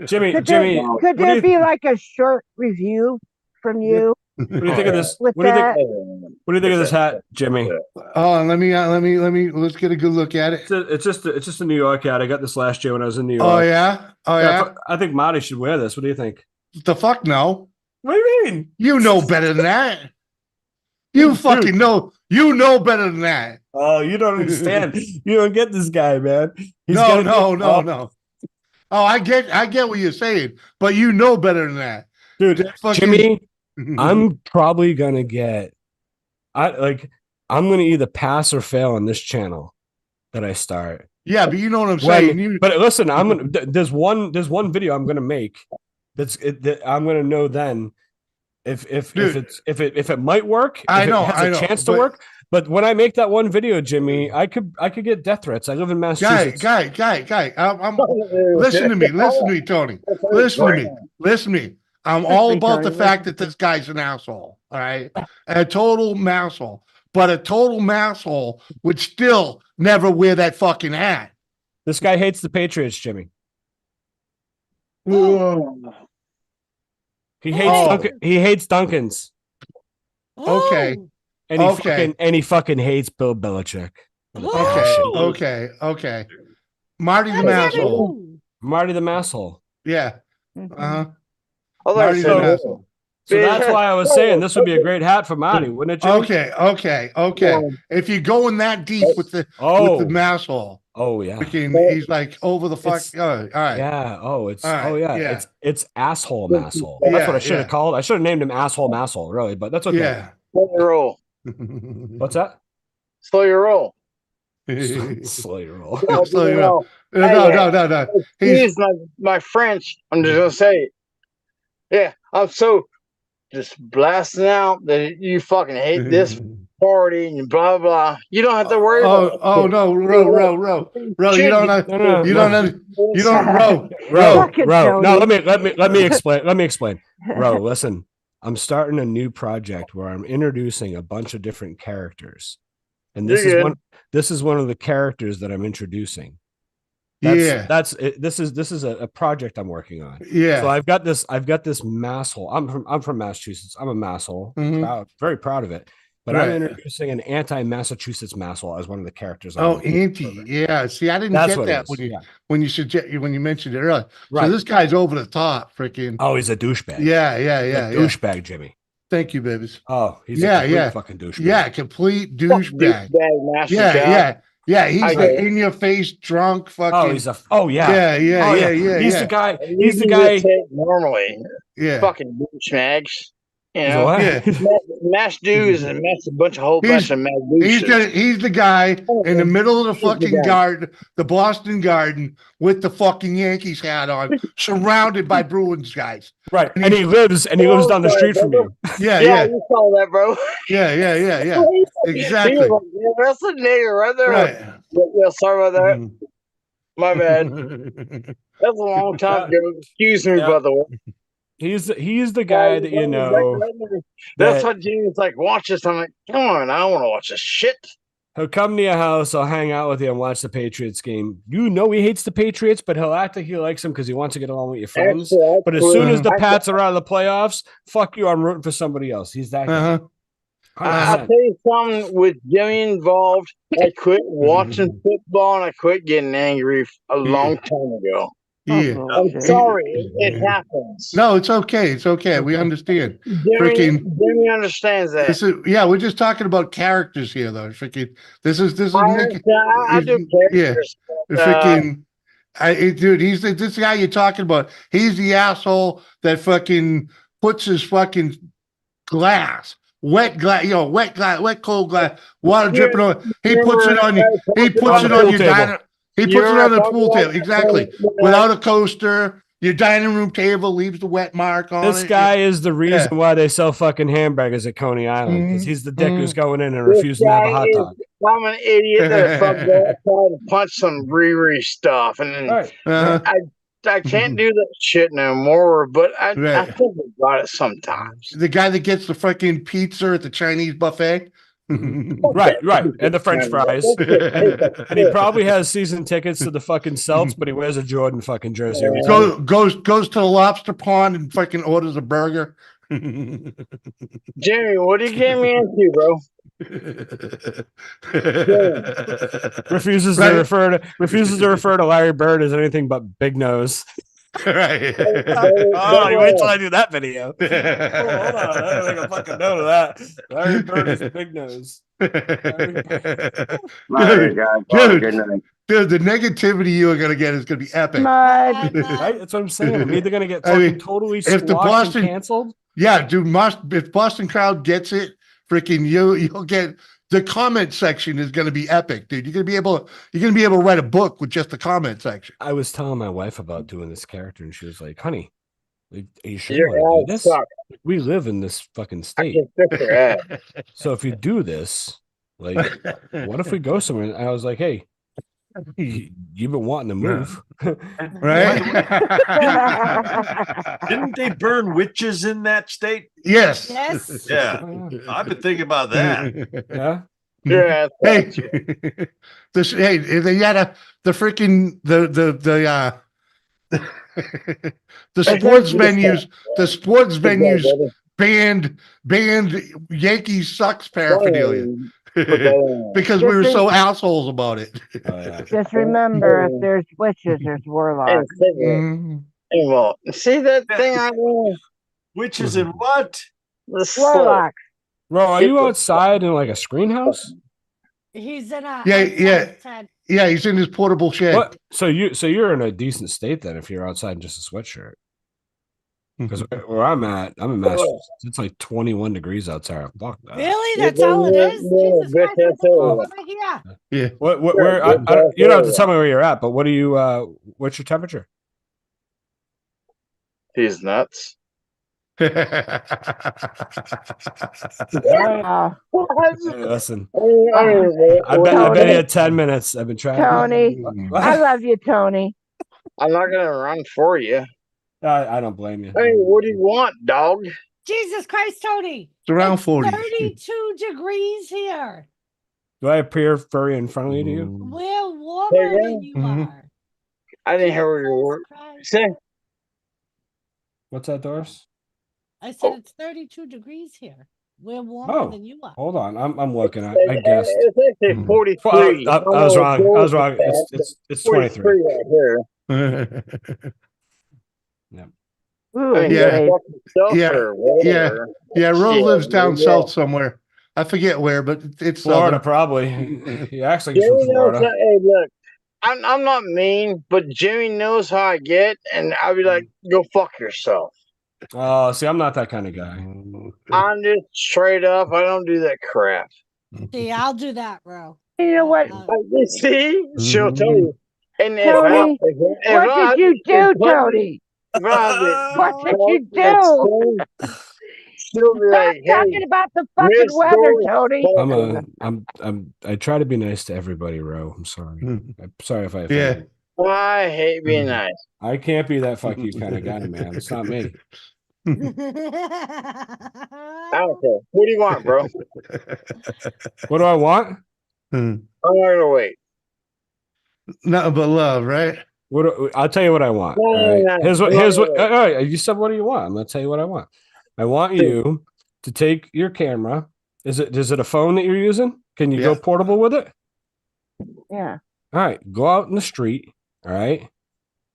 Jimmy, could there be like a short review from you? What do you think of this? What do you think of this hat, Jimmy? Oh, let's get a good look at it. It's just a New York hat. I got this last year when I was in New York. Oh yeah. I think Marty should wear this. What do you think? The fuck no. What do you mean? You know better than that. You fucking know. You know better than that. Oh, you don't understand. You don't get this guy, man. No. Oh, I get what you're saying, but you know better than that. Dude, fucking- Jimmy, I'm probably gonna get I'm gonna either pass or fail on this channel that I start. Yeah, but you know what I'm saying. But listen, I'm gonna there's one video I'm gonna make that I'm gonna know then if it might work. I know, it has a chance to work. But when I make that one video, Jimmy, I could get death threats. I live in Massachusetts. Guy. Listen to me, Tony. Listen to me. I'm all about the fact that this guy's an asshole. All right, a total masshole. But a total masshole would still never wear that fucking hat. This guy hates the Patriots, Jimmy. He hates he hates Duncan's. Okay. And he fucking hates Bill Belichick. Okay. Marty the masshole. Marty the masshole. Yeah. Marty the masshole. So that's why I was saying this would be a great hat for Marty, wouldn't it, Jimmy? Okay. If you're going that deep with the masshole. Oh yeah. He's like over the fuck. All right. Yeah. It's asshole masshole. That's what I should have called. I should have named him asshole masshole, really, but that's okay. Yeah. Slow your roll. What's that? Slow your roll. Slow your roll. Slow your roll. No. He's my French. I'm just gonna say it. Yeah, I'm so just blasting out that you fucking hate this party and blah blah. You don't have to worry about it. Oh no, row. You don't row. No, let me explain. Row, listen. I'm starting a new project where I'm introducing a bunch of different characters. And this is one of the characters that I'm introducing. This is a project I'm working on. Yeah. So I've got this masshole. I'm from Massachusetts. I'm a masshole. Very proud of it. But I'm introducing an anti-Massachusetts masshole as one of the characters. Anti. Yeah. See, I didn't get that when you mentioned it earlier. Right. So this guy's over the top, freaking. Oh, he's a douchebag. Yeah. Douchebag, Jimmy. Thank you, babies. Oh, he's a complete fucking douchebag. Yeah, complete douchebag. Yeah, he's like in your face, drunk, fucking. He's the guy. He's the guy. Normally, fucking douchebags. You know, mass dudes and a whole bunch of mad douches. He's the guy in the middle of the fucking garden, the Boston Garden, with the fucking Yankees hat on, surrounded by Bruins guys. Right, and he lives down the street from you. Yeah, you saw that, bro. Yeah. Exactly. That's a nigger right there. Right. Yeah, sorry about that. My bad. That's a long time ago. Excuse me, by the way. He's the guy that you know. That's what Jamie's like. Watch this. I'm like, come on, I don't want to watch this shit. He'll come to your house. I'll hang out with you and watch the Patriots game. You know he hates the Patriots, but he'll act like he likes them because he wants to get along with your friends. But as soon as the Pats are out of the playoffs, fuck you. I'm rooting for somebody else. He's that guy. I'll tell you something. With Jimmy involved, I quit watching football and I quit getting angry a long time ago. Yeah. I'm sorry. It happens. No, it's okay. It's okay. We understand. Jimmy understands that. We're just talking about characters here, though. Freaking, this is I do characters. Dude, he's this guy you're talking about. He's the asshole that fucking puts his fucking wet cold glass, water dripping on. He puts it on you. He puts it on your diner. He puts it on the pool table, exactly. Without a coaster, your dining room table leaves the wet mark on it. This guy is the reason why they sell fucking hamburgers at Coney Island, because he's the dick who's going in and refusing to have a hot dog. I'm an idiot that fucking tried to punch some Riri stuff, and I can't do that shit no more. But I think about it sometimes. The guy that gets the fucking pizza at the Chinese buffet. Right, and the French fries, and he probably has season tickets to the fucking Celts, but he wears a Jordan fucking jersey. Goes to the lobster pond and fucking orders a burger. Jamie, what do you get me into, bro? Refuses to refer to Larry Bird as anything but big nose. Right. Oh, wait till I do that video. Oh, hold on, I gotta make a fucking note of that. Larry Bird is big nose. Dude, All right, guys. Have a good night. dude, the negativity you are gonna get is gonna be epic. Bye, Mud. bud. Right? That's what I'm saying. I'm either gonna get I fucking mean, totally if the squashed Boston- and canceled. Yeah, dude, if Boston crowd gets it, freaking you'll get the comment section is gonna be epic, dude. You're gonna be able to write a book with just the comment section. I was telling my wife about doing this character, and she was like, "Honey, like, are you sure Your you want to do ass this? sucks. We live in this fucking I state. can fix your ass. So if you do this, like, what if we go somewhere?" And I was like, "Hey, you've been wanting to move, Right? Didn't they burn witches in that state? Yes. Yes. Yeah, I've been thinking about that. Yeah. Your ass Hey, sucks. hey, they had the freaking the sports venues, banned Yankees sucks paraphernalia because we were so assholes about it. Oh yeah. Just remember, if there's witches, there's And warlocks. cigarette. Mm. And well, see that thing I do? Witches in what? The slow. Warlocks. Bro, are you outside in like a screen house? He's in a Yeah. tent. Yeah, he's in his portable shed. What? So you're in a decent state then if you're outside in just a sweatshirt. Because where I'm in Massachusetts, it's like 21 degrees outside. Fuck that. Really? That's all it is? Jesus Christ, I thought it was over here. Yeah. Where you don't have to tell me where you're at, but what do you what's your temperature? He's nuts. Right. Hey, listen. I've been here 10 minutes. I've been trying. Tony, I love you, Tony. I'm not gonna run for you. I don't blame you. Hey, what do you want, dog? Jesus Christ, Tony. It's around 40. 32 degrees here. Do I appear furry and friendly to you? We're warmer than you are. I didn't hear what you were saying. What's that, Doris? I said it's 32 degrees here. We're warmer Oh, than you are. hold on. I'm looking. I guessed. It's actually 43. Well, I was wrong. I was wrong. It's 23. right here. Yeah. Ooh, I mean, Yeah. yeah. Yeah, Rose Shit, lives down yeah. south somewhere. I forget where, but it's Florida, southern. probably. He acts like he's from Jimmy knows Florida. hey, look, I'm not mean, but Jimmy knows how I get, and I'll be like, go fuck yourself. Oh, see, I'm not that kind of guy. I'm just straight up. I don't do that crap. See, I'll do that, bro. You know what? You see? She'll tell you. And Tony, what did you do, Tony? What did you do? She'll be Stop like, talking hey, about the fucking Miss weather, Doris, Tony. I try to be nice to everybody, Ro. I'm sorry. I'm sorry if I offended Yeah. you. I hate being nice. I can't be that fuck you kind of guy, man. It's not me. I don't care. What do you want, bro? What do I want? I'm not gonna wait. Nothing but love, right? I'll tell you what I want. All right? Here's what. All right, you said, what do you want? I'm gonna tell you what I want. I want you to take your camera. Is it a phone that you're using? Can you go portable with it? Yeah. All right, go out in the street. All right.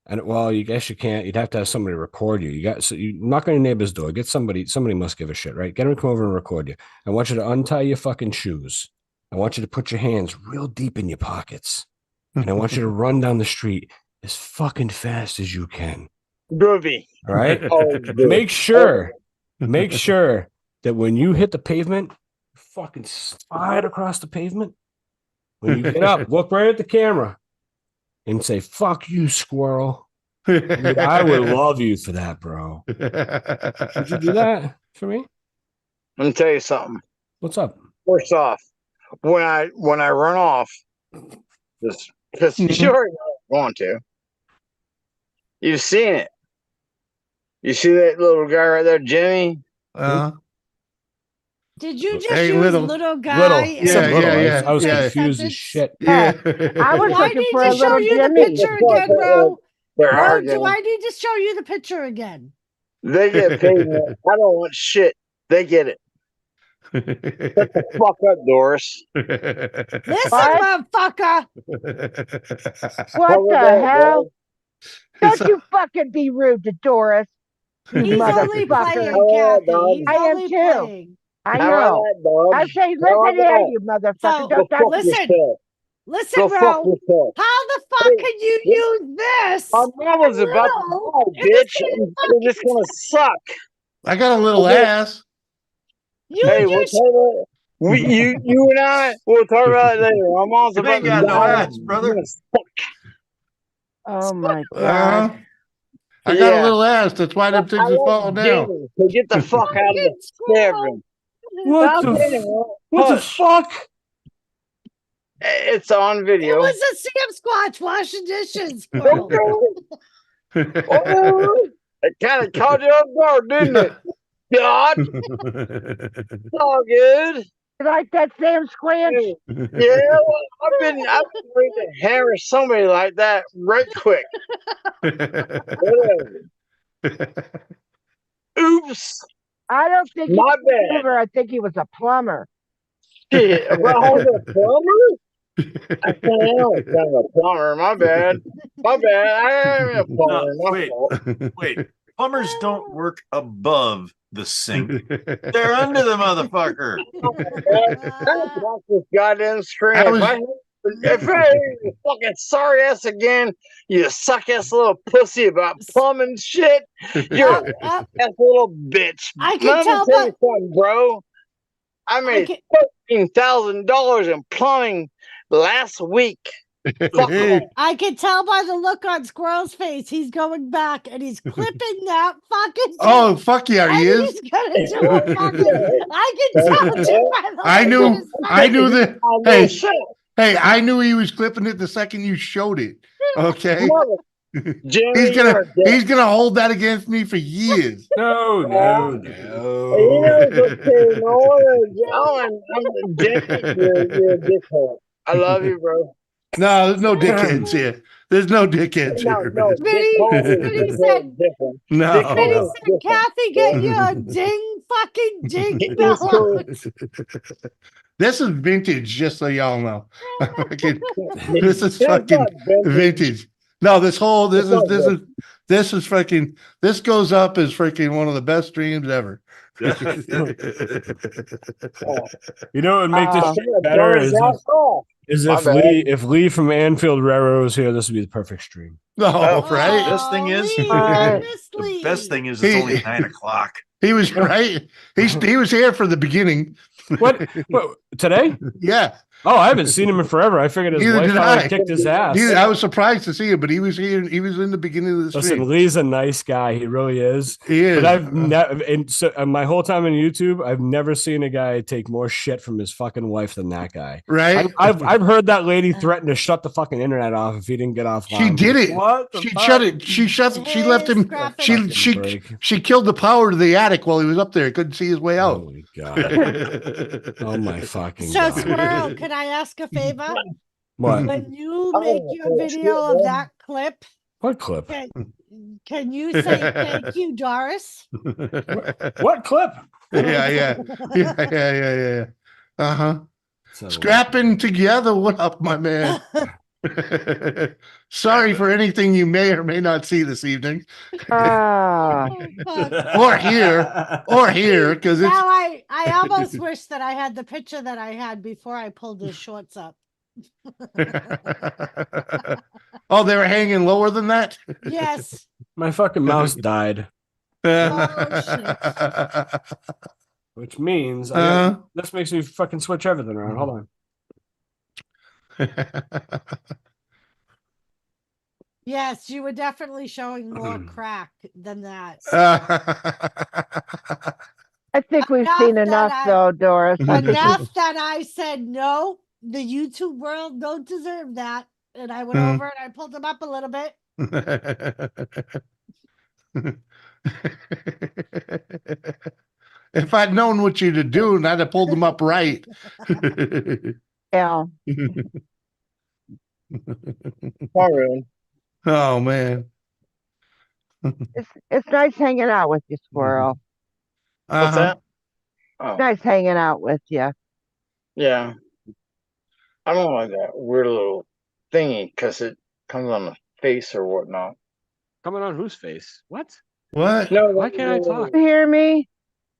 And well, you guess you can't. You'd have to have somebody record you. You knock on your neighbor's door. Get somebody. Somebody must give a shit, right? Get them to come over and record you. I want you to untie your fucking shoes. I want you to put your hands real deep in your pockets, and I want you to run down the street as fucking fast as you can. Groovy. All right. Oh, Make sure that when you hit the pavement, you fucking slide across the pavement. When you get up, look right at the camera and say, "Fuck you, squirrel." Dude, I would love you for that, bro. Would you do that for me? Let me tell you something. What's up? First off, when I run off, just because you already know I'm going to. You've seen it. You see that little guy right there, Jimmy? Did you just Hey, use little guy? Yeah. I was confused as shit. Yeah. I was Do I looking need for to a show little you the Jimmy. picture again, bro? They're Bro, hard, do man. I need to show you the picture again? They get paid. Man. I don't want shit. They get it. Shut the fuck up, Doris. Listen, motherfucker. What the hell? Don't you fucking be rude to Doris. You He's only motherfucker. playing, Kathy. He's I am only too. playing. I How about know. that, dog? I say, How about listen here, that? you motherfucker. So, Don't Go touch fuck me. listen. yourself. Listen, Go fuck Ro. yourself. How the fuck Hey, can you use this? my mama's about to Little die, in the bitch. same And fucking it's gonna suck. I got a little Okay. ass. You Hey, and we'll your talk about you and I. We'll talk about it later. My mom's You about ain't to got no die. ass, It's brother. gonna suck. Oh my God. I got a Yeah. little ass. That's why them things are falling down. Jamie, so get the fuck out of the bedroom. What Stop the hitting f- her. what the Hush. fuck? It's on It video. was a Sam Squatch washing dishes, squirrel. Oh, it kind of caught you off guard, didn't it? God, it's all good. You like that Sam Squanch? Yeah, well, I've been ready to hammer somebody like that right quick. Whatever. Oops, I don't think he my was a bad. mover. I think he was a plumber. Shit, well, I was a plumber. I was kind of a plumber. My bad. My bad. I am a plumber. My Wait, fault. wait. Plumbers don't work above the sink. They're under the motherfucker. I block this goddamn screen. I was- If I hear you fucking sorry ass again, you suck ass little pussy about plumbing shit, you're a ass little bitch. I can Let me tell tell you by- something, bro. I made $13,000 in plumbing last week. Fuck off. I can tell by the look on Squirrel's face. He's going back and he's clipping that fucking. Oh, fuck yeah, he and is. he's gonna do a fucking. I can tell too by the I look knew, on his I knew face. that. Hey, I knew he was clipping it the second you showed it. Okay. Jimmy, he's gonna hold that against me for years. No. You know, it's okay. No one, I'm Jimmy, you're a dickhole. I love you, bro. No, there's no dickheads here. There's no dickheads here. No, Vinny said, different. No. Vinny said, Kathy, get your ding fucking ding bell out. This is vintage, just so y'all know. This is fucking vintage. No, this is fucking, this goes up as freaking one of the best streams ever. You know what would make this better is if Lee from Anfield Railroad was here, this would be the perfect stream. No, right? The best thing is, the best thing is it's only 9 o'clock. He was right. He was here for the beginning. What today? Yeah. Oh, I haven't seen him in forever. I figured his Neither wife did finally I. kicked his ass. I was surprised to see him, but he was here. He was in the beginning of the stream. Listen, Lee's a nice guy. He really is. He is. But I've never, and so my whole time on YouTube, I've never seen a guy take more shit from his fucking wife than that guy. Right? I've heard that lady threaten to shut the fucking internet off if he didn't get off. She did it. What? She shut it. She left him. She killed the power to the attic while he was up there. He couldn't see his way out. Oh my god. Oh my fucking So, god. Squirrel, can I ask a favor? What? When you make your video of that clip, What clip? can you say thank you, Doris? What clip? Yeah. Uh-huh. Scrapping together. What up, my man? Sorry for anything you may or may not see this evening. Or here, because it's Now I almost wish that I had the picture that I had before I pulled his shorts up. Oh, they were hanging lower than that? Yes. My fucking mouse died. Which means this makes me fucking switch everything around. Hold on. Yes, you were definitely showing more crack than that. I think we've seen enough, though, Doris. Enough that I said no. The YouTube world don't deserve that, and I went over and I pulled them up a little bit. If I'd known what you to do, I'd have pulled them up right. Yeah. Oh man. It's nice hanging out with you, Squirrel. What's that? It's nice hanging out with you. Yeah. I don't like that weird little thingy because it comes on the face or whatnot. coming on whose face? What? What? No, Why can't I talk? You hear me?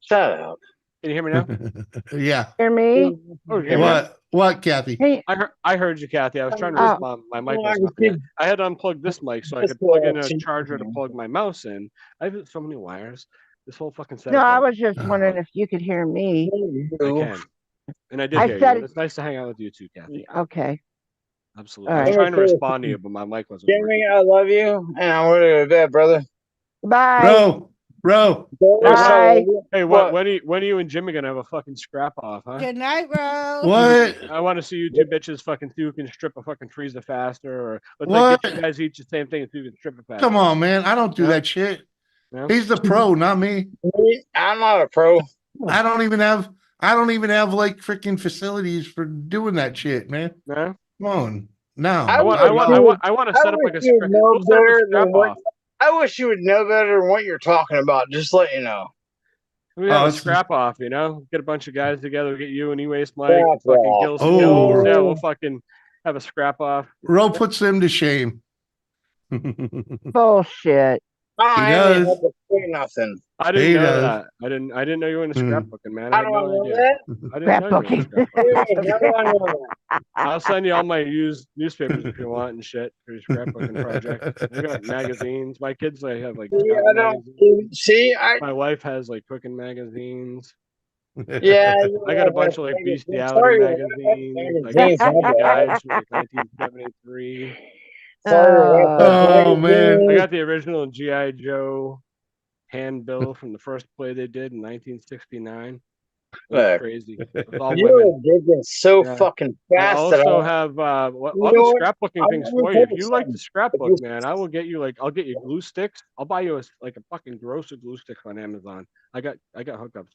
Shut up. Can you hear me now? Yeah. Hear me? Oh, you hear me now? What, Kathy? Hey, I heard you, Kathy. I was trying to Oh. respond. My mic wasn't up yet. I had to unplug this mic so I could plug in a charger to plug my mouse in. I have so many wires. This whole fucking setup. no, I was just wondering if you could hear me. I can. And I did I hear said you. It's nice to hang out with you too, Kathy. Okay. Absolutely. All I was right. trying to respond to you, but my mic wasn't working. Jimmy, I love you, and I'm going to go to bed, brother. Bye. Bro. Bye. Hey, when are you and Jimmy gonna have a fucking scrap off, huh? Good night, Ro. What? I want to see you two bitches fucking see who can strip a fucking freezer faster, or let's What? like get you guys each the same thing and see who can strip it faster. Come on, man. I don't do No? that shit. No? He's the pro, not me. I'm not a pro. I don't even have like freaking facilities for doing that shit, man. No? Come on. No. I want to set up like a scrap off. I wish you would know better than what you're talking about. Just let you know. We have a scrap off, you know? Get a bunch of guys together, get you and E-Waste Mike, and Scrap fucking off. Gil Oh. Skills. Yeah, we'll fucking have a scrap off. Ro puts them to shame. Bullshit. I does. ain't to say nothing. I didn't He know does. that. I didn't know you were into scrapbooking, man. I How had do I no know idea. that? I didn't know you were into scrapbooking. How do I know that? I'll send you all my used newspapers if you want and shit for your scrapbooking project. I got magazines. My kids have like See, I don't see. my wife has like cooking magazines. Yeah, I got a bunch of like bestiality magazines. I got guys from like 1973. Oh man. I got the original G.I. Joe handbill from the first play they did in 1969. That's crazy. It's all You're women. digging so fucking fast. I also have all the scrapbooking things for you. If you like the scrapbook, man, I will get you I'll get you glue sticks. I'll buy you a fucking gross of glue sticks on Amazon. I got hookups.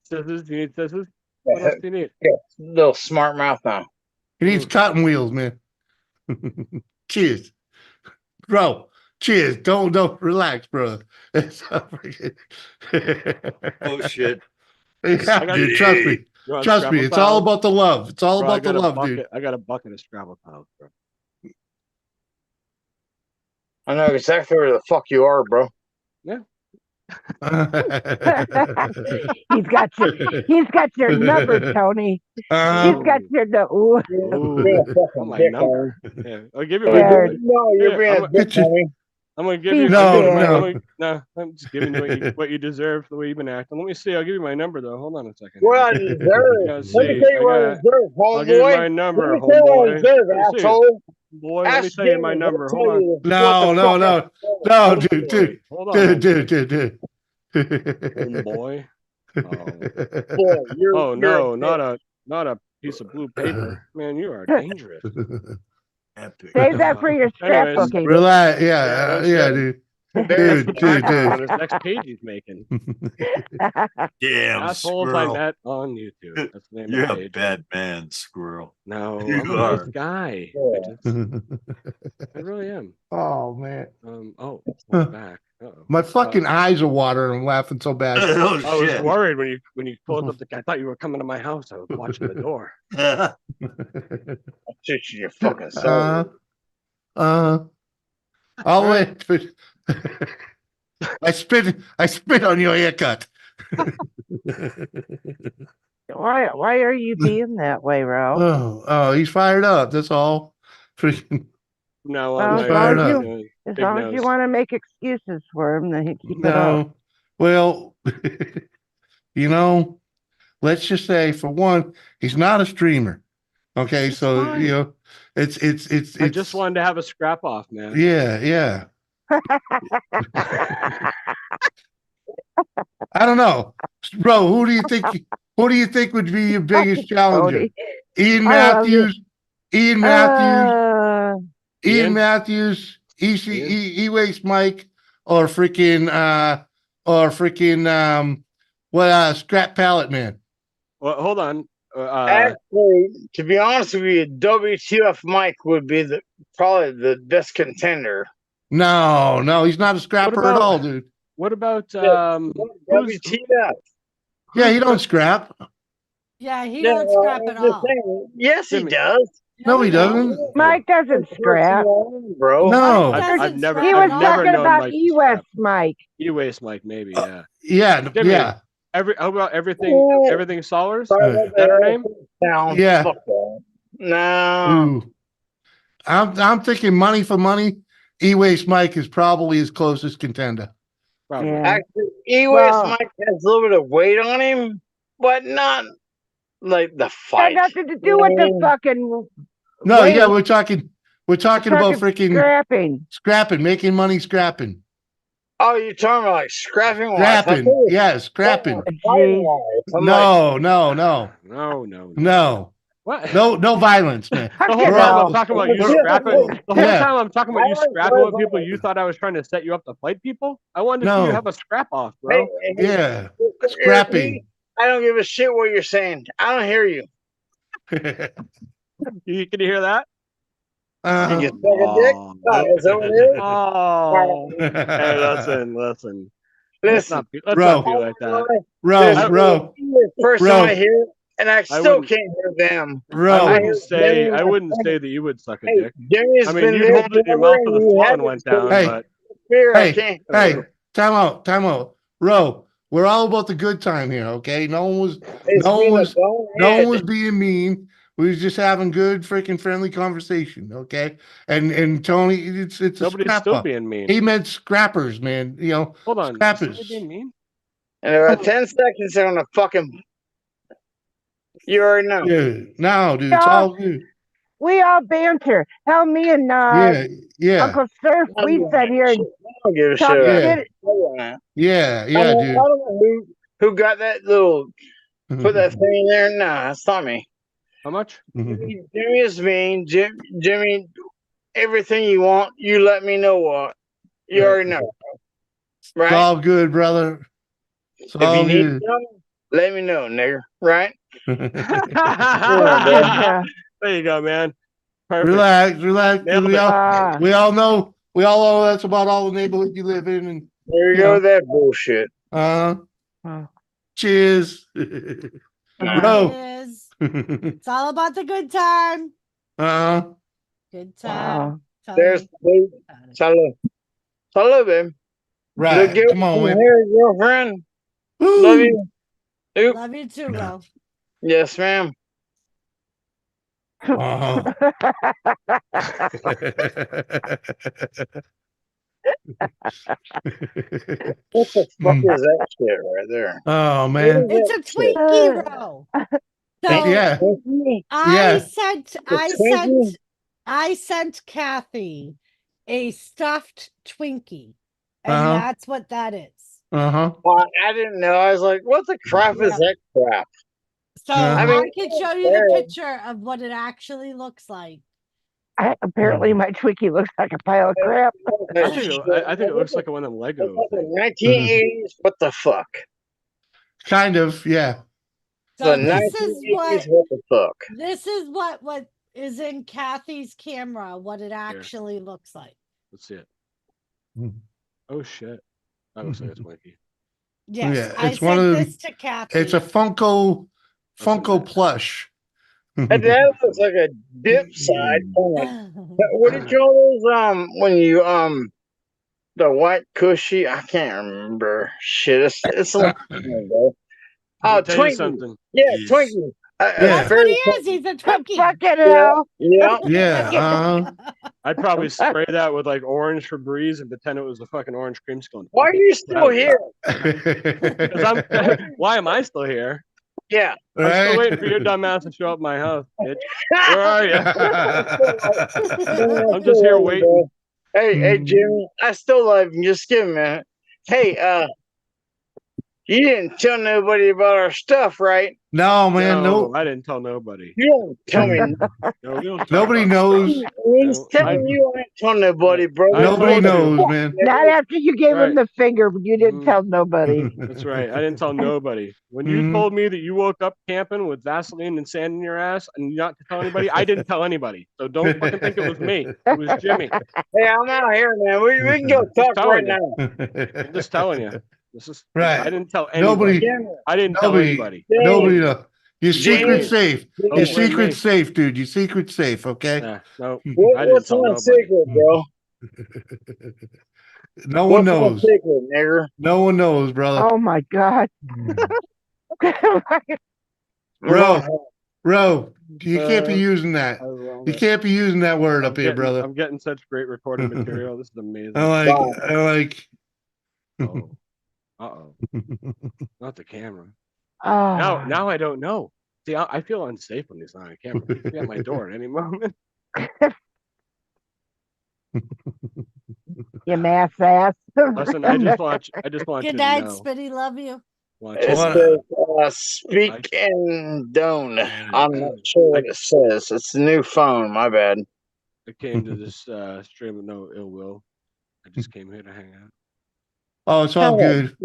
Scissors. Do you need scissors? What else do you need? Yeah, little smart mouth now. He needs cotton wheels, man. Cheers. Bro, cheers. Don't relax, brother. Oh shit. Yeah, dude, trust me. Trust me. It's all about the love. It's all about the love, dude. I got a bucket of Scrabble tiles, bro. I know exactly where the fuck you are, bro. Yeah. He's got your number, Tony. He's got your number. Oh, my number. Yeah. I'll give you my Scared. number. No, you're being a dick, Tony. I'm gonna give you No. I'm just giving you what you deserve the way you've been acting. Let me see. I'll give you my number though. Hold on a second. What I deserve. Let me tell you what I deserve, I'll give you homeboy. my number, Let me tell you what I homeboy. deserve, Let me see. asshole. Boy, let me tell you my number. Hold on. No, dude. Hold on. Dude. Homeboy. Boy, Oh no, not a piece of blue paper. Man, you are dangerous. Epic. Save that for your Anyways, scrapbooking. Relax. Yeah, dude. That's the Dude. background on his next page he's making. Damn, Assholes I squirrel. met on YouTube. That's the name You're of the a page. bad man, squirrel. No, You I'm a are. nice guy. I really am. Oh man. I'm back. Uh-oh. My fucking eyes are watering. I'm laughing so bad. Oh I was shit. worried when you closed up the. I thought you were coming to my house. I was watching the door. I'll shoot you in your fucking soul. I'll wait. I spit on your haircut. Why are you being that way, Ro? Oh, he's fired up. That's all. Freaking. No, Well, I'm as fired long up. as long as you want to make excuses for him, then keep it up. No. Well, let's just say for one, he's not a streamer. Okay, It's so fine. it's I just wanted to have a scrap off, man. Yeah. I don't know, bro. Who do you think would be your biggest challenger? Tony. Ian I love you. Ian Matthews, E-Waste Mike, or freaking Scrap Pallet Man. Well, hold on. Actually, to be honest with you, WTF Mike would be probably the best contender. No, he's not a scrapper at all, dude. What about WTF? Yeah, he don't scrap. Yeah, he don't scrap at all. Yes, he does. No, he doesn't. Mike doesn't scrap. Bro. No. Mike I've doesn't never, He scrap was at all. talking known about Mike to E-West, scrap. Mike. E-waste Mike, maybe, yeah. Yeah, Jimmy, yeah. How about everything Solars? Sorry Is about that her that. name? Down. Yeah. Fuck that. No. Ooh. I'm thinking money for money. E-Waste Mike is probably his closest contender. Probably. Yeah. Actually, E-Waste Well- Mike has a little bit of weight on him, but not like the Got fight. nothing to do with the fucking. No, weight. yeah, we're talking about freaking scrapping. scrapping, making money scrapping. Oh, you're talking about like scrapping wise. Scrapping. Yeah, scrapping. Jeez. No. No. What? No violence, man. The whole We're time all- I'm talking about you we're- scrapping. The whole Yeah. time I'm talking about you scrapping with people. You thought I was trying to set you up to fight people. I wanted to see you No. have a scrap off, bro. Yeah. Scrapping. I don't give a shit what you're saying. I don't hear you. Can you hear that? You get suck a dick? Oh, is that what it is? Oh. Hey, listen. Let's Listen, not be like that. Row. First Bro. time I hear it, and I still wouldn't- can't hear them. Bro. I wouldn't say that you would suck a Hey, dick. Jimmy's I mean, been you'd there hold it in your forever, mouth till and the you swelling haven't went down, Hey. but Fear, I Hey, can't. hey, time out. Row. We're all about the good time here, okay? No one was It's no one been a was bone no one head. was being mean. We was just having good freaking friendly conversation, okay? And Tony, it's a nobody's scrapper. still being mean. He meant scrappers, man. You know, Hold on. Is scrappers. somebody being mean? In about 10 seconds, they're gonna fucking. You already know. Yeah, no, dude, it's all good. We all banter. Hell, me and Yeah. Uncle Surf, I we don't sat here and I don't give a talk shit. Yeah. shit. Yeah, I don't dude. know who got that little put that thing in there. Nah, it's not me. How much? Jimmy is mean. Jimmy, everything you want, you let me know what. You already know. It's Right? all good, brother. It's If you all need good. something, let me know, nigga. Right? Yeah. There you go, man. Perfect. Relax. Nailed We it. all know that's about all the neighborhood you live in, and There you go with that bullshit. cheers. Bro. Yes. It's all about the good time. Good time. There's salud. Salud, babe. Right. Look, Come on, man. here, girlfriend. Love you. Oop. Love you too, Ro. Yes, ma'am. What the fuck is that shit right there? Oh man. It's a Twinkie, Ro. So Yeah. I sent Kathy a stuffed Twinkie, and Uh-huh. that's what that is. Well, I didn't know. I was like, what the crap is that crap? So I I mean, can show you the picture of what it actually looks like. Apparently, my Twinkie looks like a pile of crap. I think it looks like one of them Lego things. 1980s, what the fuck? Kind of, yeah. So The this is 1980s, what the fuck? This is what is in Kathy's camera, what it actually looks like. Let's see it. Oh shit. That looks like a Twinkie. Yes, Yeah, I it's one sent of this to Kathy. It's a Funko plush. And that looks like a dip side. What do you call those? When you the white cushy. I can't remember. Shit, it's a long time ago. Oh, Tell you Twinkie. something. Yeah, Twinkie. That's what he is. He's a Twinkie. Fucking hell. Yeah. Yeah. I'd probably spray that with like orange Febreze and pretend it was a fucking orange creamsicle. Why are you still here? Why am I still here? Yeah. I'm still waiting for your dumb ass to show up at my house, bitch. Where are you? I'm just here waiting. Hey, Jimmy, I still love you. Just give me a minute. Hey, you didn't tell nobody about our stuff, right? No, man, no. I didn't tell nobody. You don't tell me. No, we don't talk Nobody about knows. stuff. He's telling you I ain't telling nobody, bro. Nobody knows, man. Not after you gave him Right. the finger, but you didn't tell nobody. That's right. I didn't tell nobody. When you told me that you woke up camping with Vaseline and sand in your ass and not to tell anybody, I didn't tell anybody. So don't fucking think it was me. It was Jimmy. Hey, I'm out here, man. We can go talk right telling you. now. I'm just telling you. This is Right. I didn't tell Nobody- anybody. I didn't tell anybody. Nobody knows. Your secret James. safe. Oh, Your James. blame secret me. safe, dude. Your secret safe. Okay. Yeah, no, What, I didn't what's tell my nobody. secret, bro? No one What's my knows. secret, nigger? No one knows, brother. Oh my God. Bro, you can't be Uh, using that. I love You it. can't be using that word up here, brother. I'm getting such great recording material. This is amazing. I like. Oh, not the camera. Oh. Now I don't know. See, I feel unsafe when he's not on camera. He could be at my door at any moment. You mass ass. Listen, I just want you Good to night, know. Spitty. Love you. Want you It to What? know. says speak and don't. I'm not sure what it says. It's a new phone. My bad. I came to this stream with no ill will. I just came here to hang out. Oh, it's all good.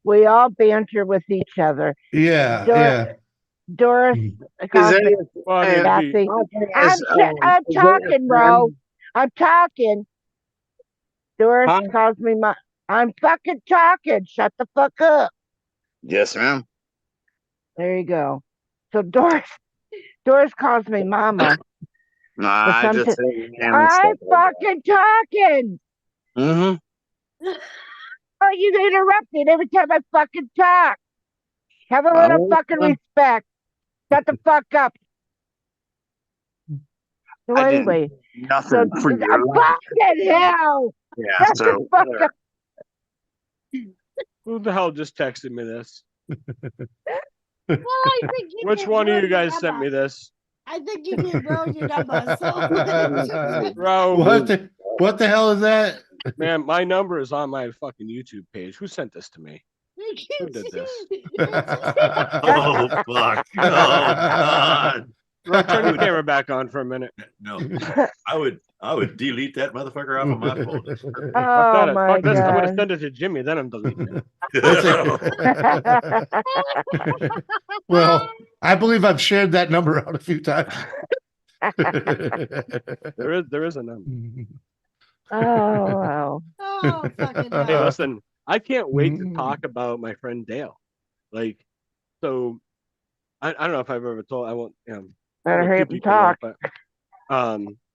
We all banter with each other. Yeah. Doris calls me Kathy. I'm talking, bro. I'm talking. Doris calls me I'm fucking talking. Shut the fuck up. Yes, ma'am. There you go. So Doris calls me mama. Nah, I just I'm fucking talking. Mm-hmm. Oh, you interrupted every time I fucking talk. Have a little fucking respect. Shut the fuck up. So anyway, nothing for your life. fucking hell. Yeah, Shut the fuck up. Who the hell just texted me this? Well, I think you Which gave one of Ro you your guys sent me number. this? I think you gave Ro your number. So Bro, what the hell is that? Man, my number is on my fucking YouTube page. Who sent this to me? Who did this? Oh fuck! Oh god! Bro, turn your camera back on for a minute. No, I would delete that motherfucker off of my phone. Oh my Fuck this. I'm gonna God. send it to Jimmy, then I'm deleting it. Well, I believe I've shared that number out a few times. There is a number. Oh wow. Oh fucking Hey, hell. listen, I can't wait to talk about my friend Dale. Like, so I don't know if I've ever told. I won't. Better hurry two up and people know, talk. but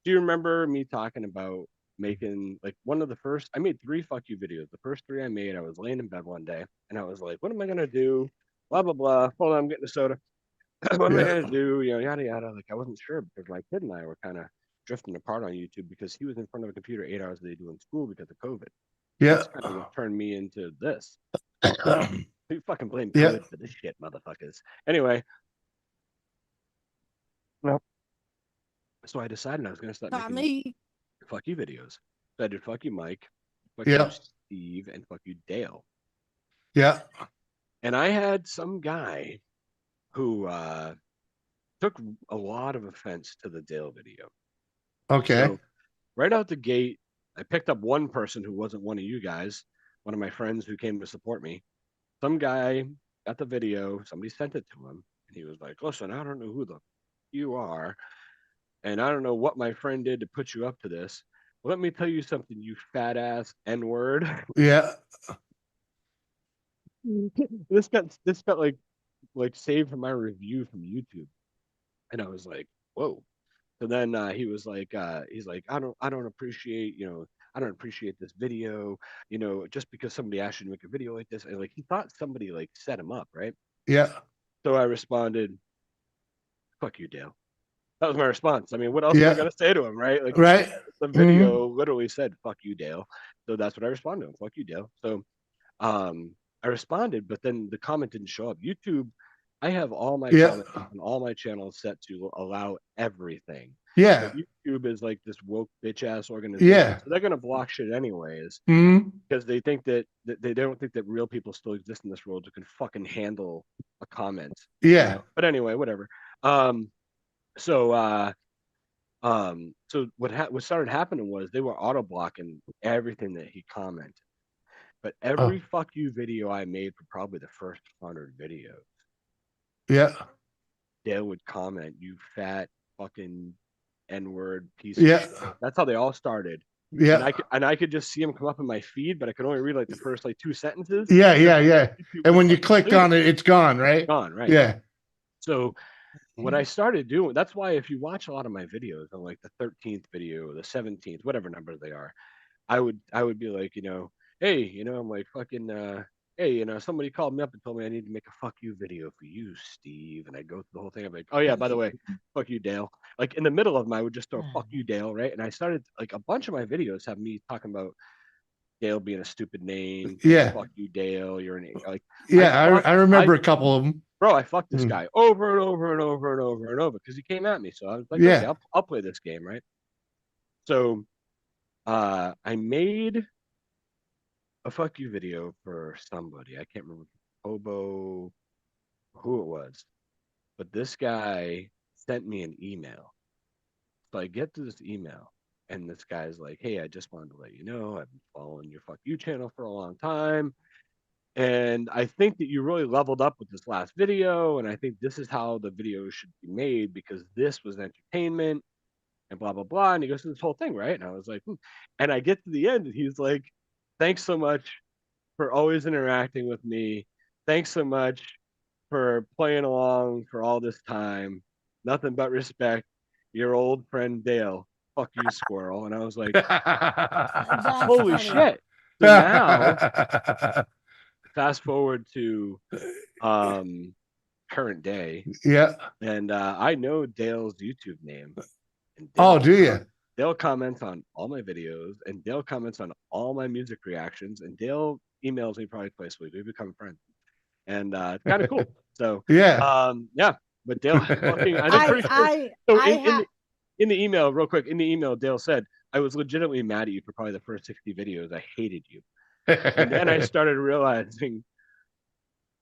do you remember me talking about making like one of the first? I made 3 fuck you videos. The first 3 I made, I was laying in bed one day and I was like, "What am I gonna do?" Blah blah blah. Hold on, I'm getting a soda. What am I gonna do? You know, yada yada. Like I wasn't sure because my kid and I were kind of drifting apart on YouTube because he was in front of a computer 8 hours a day doing school because of COVID. Yeah. That's kind of what turned me into this. You fucking blame Yeah. COVID for this shit, motherfuckers. Anyway. Nope. So I decided I was gonna start Not making me. fuck you videos. So I did fuck you Mike, fuck Yeah. you Steve, and fuck you Dale. Yeah. And I had some guy who took a lot of offense to the Dale video. Okay. So right out the gate, I picked up one person who wasn't one of you guys, one of my friends who came to support me. Some guy got the video, somebody sent it to him, and he was like, "Listen, I don't know who the you are, and I don't know what my friend did to put you up to this. Well, let me tell you something, you fat ass N-word." Yeah. This got like saved from my review from YouTube, and I was like, "Whoa." So then he was like, he's like, I don't appreciate, I don't appreciate this video, just because somebody asked you to make a video like this. And like, he thought somebody like set him up, right? Yeah. So I responded, "Fuck you, Dale." That was my response. I mean, what else am I going to say to him, right? Like, Right. The video literally said, "Fuck you, Dale." So that's what I responded to him. "Fuck you, Dale." So I responded, but then the comment didn't show up. YouTube, I have all my comments on all my channels set to allow everything. Yeah. But YouTube is like this woke bitch ass organization. Yeah. So they're gonna block shit anyways. Because they think that they don't think that real people still exist in this world who can fucking handle a comment. Yeah. But anyway, whatever. So what started happening was they were auto blocking everything that he commented. But every fuck you video I made for probably the first 100 videos, yeah, Dale would comment, "You fat fucking N-word piece Yeah. of shit." That's how they all started. Yeah. And I could just see them come up in my feed, but I could only read like the first like 2 sentences. Yeah, yeah, yeah. YouTube And would when you fucking clicked delete on it, it's gone, right? Gone, right? Yeah. So what I started doing, that's why if you watch a lot of my videos on like the 13th video, the 17th, whatever number they are, I would be like, hey, I'm like fucking hey, somebody called me up and told me I need to make a fuck you video for you, Steve. And I go through the whole thing. I'm like, oh yeah, by the way, fuck you, Dale. Like in the middle of them, I would just throw fuck you, Dale, right? And I started like a bunch of my videos have me talking about Dale being a stupid name. Yeah. Fuck you, Dale. You're an like. Yeah, I remember a couple of them. Bro, I fucked this guy over and over and over and over and over because he came at me. So I was like, Yeah. okay, I'll play this game, right? So I made a fuck you video for somebody. I can't remember Hobo, who it was, but this guy sent me an email. So I get to this email, and this guy's like, "Hey, I just wanted to let you know I've been following your fuck you channel for a long time, and I think that you really leveled up with this last video, and I think this is how the video should be made because this was entertainment." And blah blah blah, and he goes through this whole thing, right? And I was like, and I get to the end, and he's like, "Thanks so much for always interacting with me. Thanks so much for playing along for all this time. Nothing but respect. Your old friend Dale. Fuck you, squirrel." And I was like, holy shit. So now, fast forward to current day. Yeah. And I know Dale's YouTube name. And Dale, do you? Dale comments on all my videos, and Dale comments on all my music reactions, and Dale emails me probably twice a week. We become friends, and it's kind of cool. So yeah, yeah. But Dale, fucking, in the email, real quick, in the email, Dale said, "I was legitimately mad at you for probably the first 60 videos. I hated you," and then I started realizing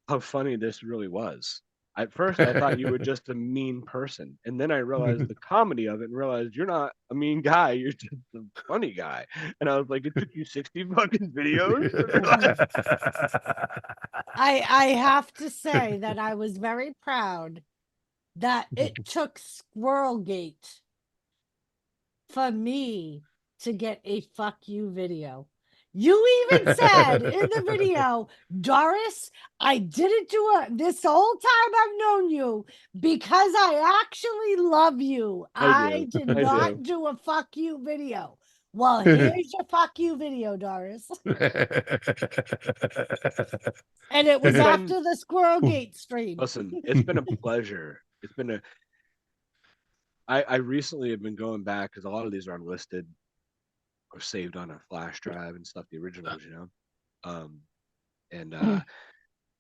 how funny this really was. At first, I thought you were just a mean person. And then I realized the comedy of it and realized you're not a mean guy. You're just a funny guy. And I was like, it took you 60 fucking videos. I have to say that I was very proud that it took Squirrelgate for me to get a fuck you video. You even said in the video, Doris, I didn't do it this whole time I've known you because I actually love you. I did not do a fuck you video. Well, here's your fuck you video, Doris. And it was after the Squirrelgate stream. Listen, it's been a pleasure. It's been I recently have been going back because a lot of these are unlisted or saved on a flash drive and stuff, the originals, I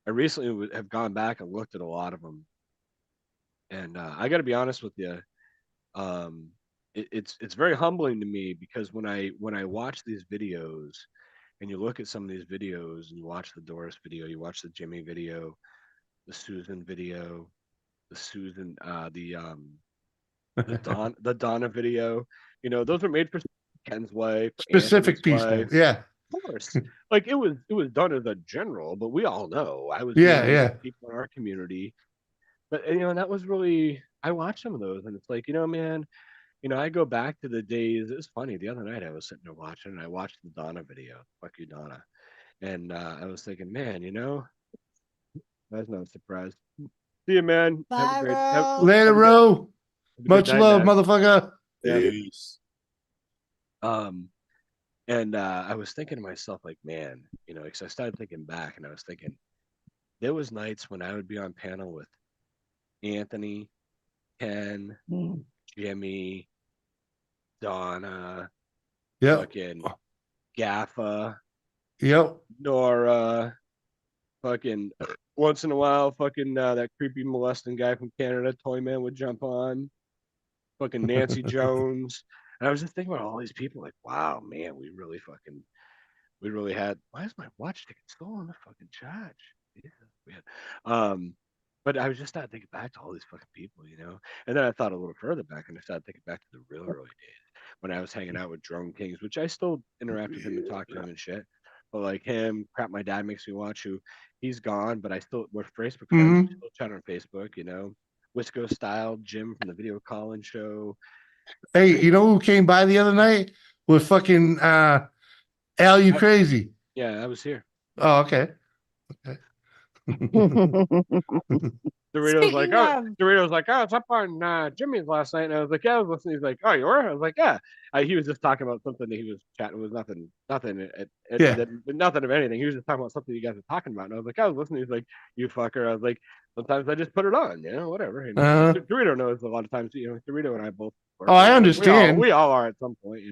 recently have gone back and looked at a lot of them, and I got to be honest with you, it's very humbling to me because when I watch these videos, and you look at some of these videos, and you watch the Doris video, you watch the Jimmy video, the Susan video, the Donna video, those were made for Ken's wife, specific people. Wife. Yeah, of course. Like it was done as a general, but we all know I was people in our community. But that was really, I watched some of those, and it's like, man, I go back to the days. It's funny. The other night I was sitting there watching, and I watched the Donna video. Fuck you, Donna. And I was thinking, man, that's not a surprise. See you, man. Bye, have a great later, Ro. Much love, man. motherfucker. Peace. And I was thinking to myself, like, man, because I started thinking back, and I was thinking, there was nights when I would be on panel with Anthony, Ken, Jimmy, Donna, fucking Gaffa, Nora, fucking once in a while, fucking that creepy molesting guy from Canada, Toyman would jump on, fucking Nancy Jones. And I was just thinking about all these people, like, wow, man, we really had. Why is my watch ticket still on the fucking charge? Yeah, but I was just started thinking back to all these fucking people, And then I thought a little further back, and I started thinking back to the real early days when I was hanging out with Drone Kings, which I still interact with him and talk to him and shit. But like him, Crap My Dad Makes Me Watch, he's gone, but we're Facebook friends. Still chat on Facebook, Wisco Style, Jim from the Video Calling Show. Hey, you know who came by the other night? with fucking Al, you crazy? Yeah, I was here. Oh, okay. Dorito's like, Speaking oh, of- Dorito's like, oh, it's up on Jimmy's last night, and I was like, yeah, I was listening. He's like, oh, you were? I was like, yeah. He was just talking about something that he was chatting. It was nothing, Yeah. nothing of anything. He was just talking about something you guys were talking about, and I was like, I was listening. He's like, you fucker. I was like, sometimes I just put it on, whatever. Dorito knows a lot of times, Dorito and I both. Oh, I understand. We all are at some point,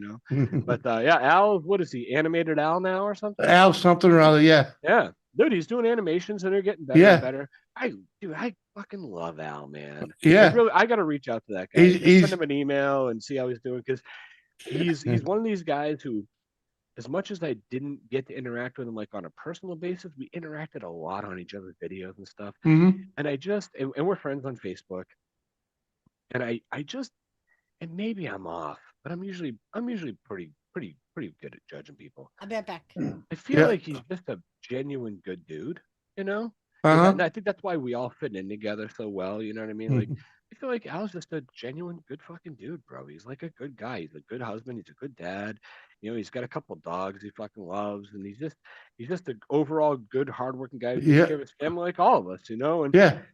But yeah, Al, what is he? Animated Al now or something? Al something or other, yeah. Yeah, dude, he's doing animations and they're getting better and better. I fucking love Al, man. Yeah. I got to reach out to that guy. Just send him an email and see how he's doing, because he's one of these guys who, as much as I didn't get to interact with him like on a personal basis, we interacted a lot on each other's videos and stuff. Mhm. And I just and we're friends on Facebook. And I just, and maybe I'm off, but I'm usually pretty good at judging people. I'll be right back. I feel like he's just a genuine good dude, And I think that's why we all fit in together so well. You know what I mean? Like, I feel like Al's just a genuine good fucking dude, bro. He's like a good guy. He's a good husband. He's a good dad. He's got a couple dogs he fucking loves, and he's just an overall good, hardworking guy who takes care of his family like all of us. And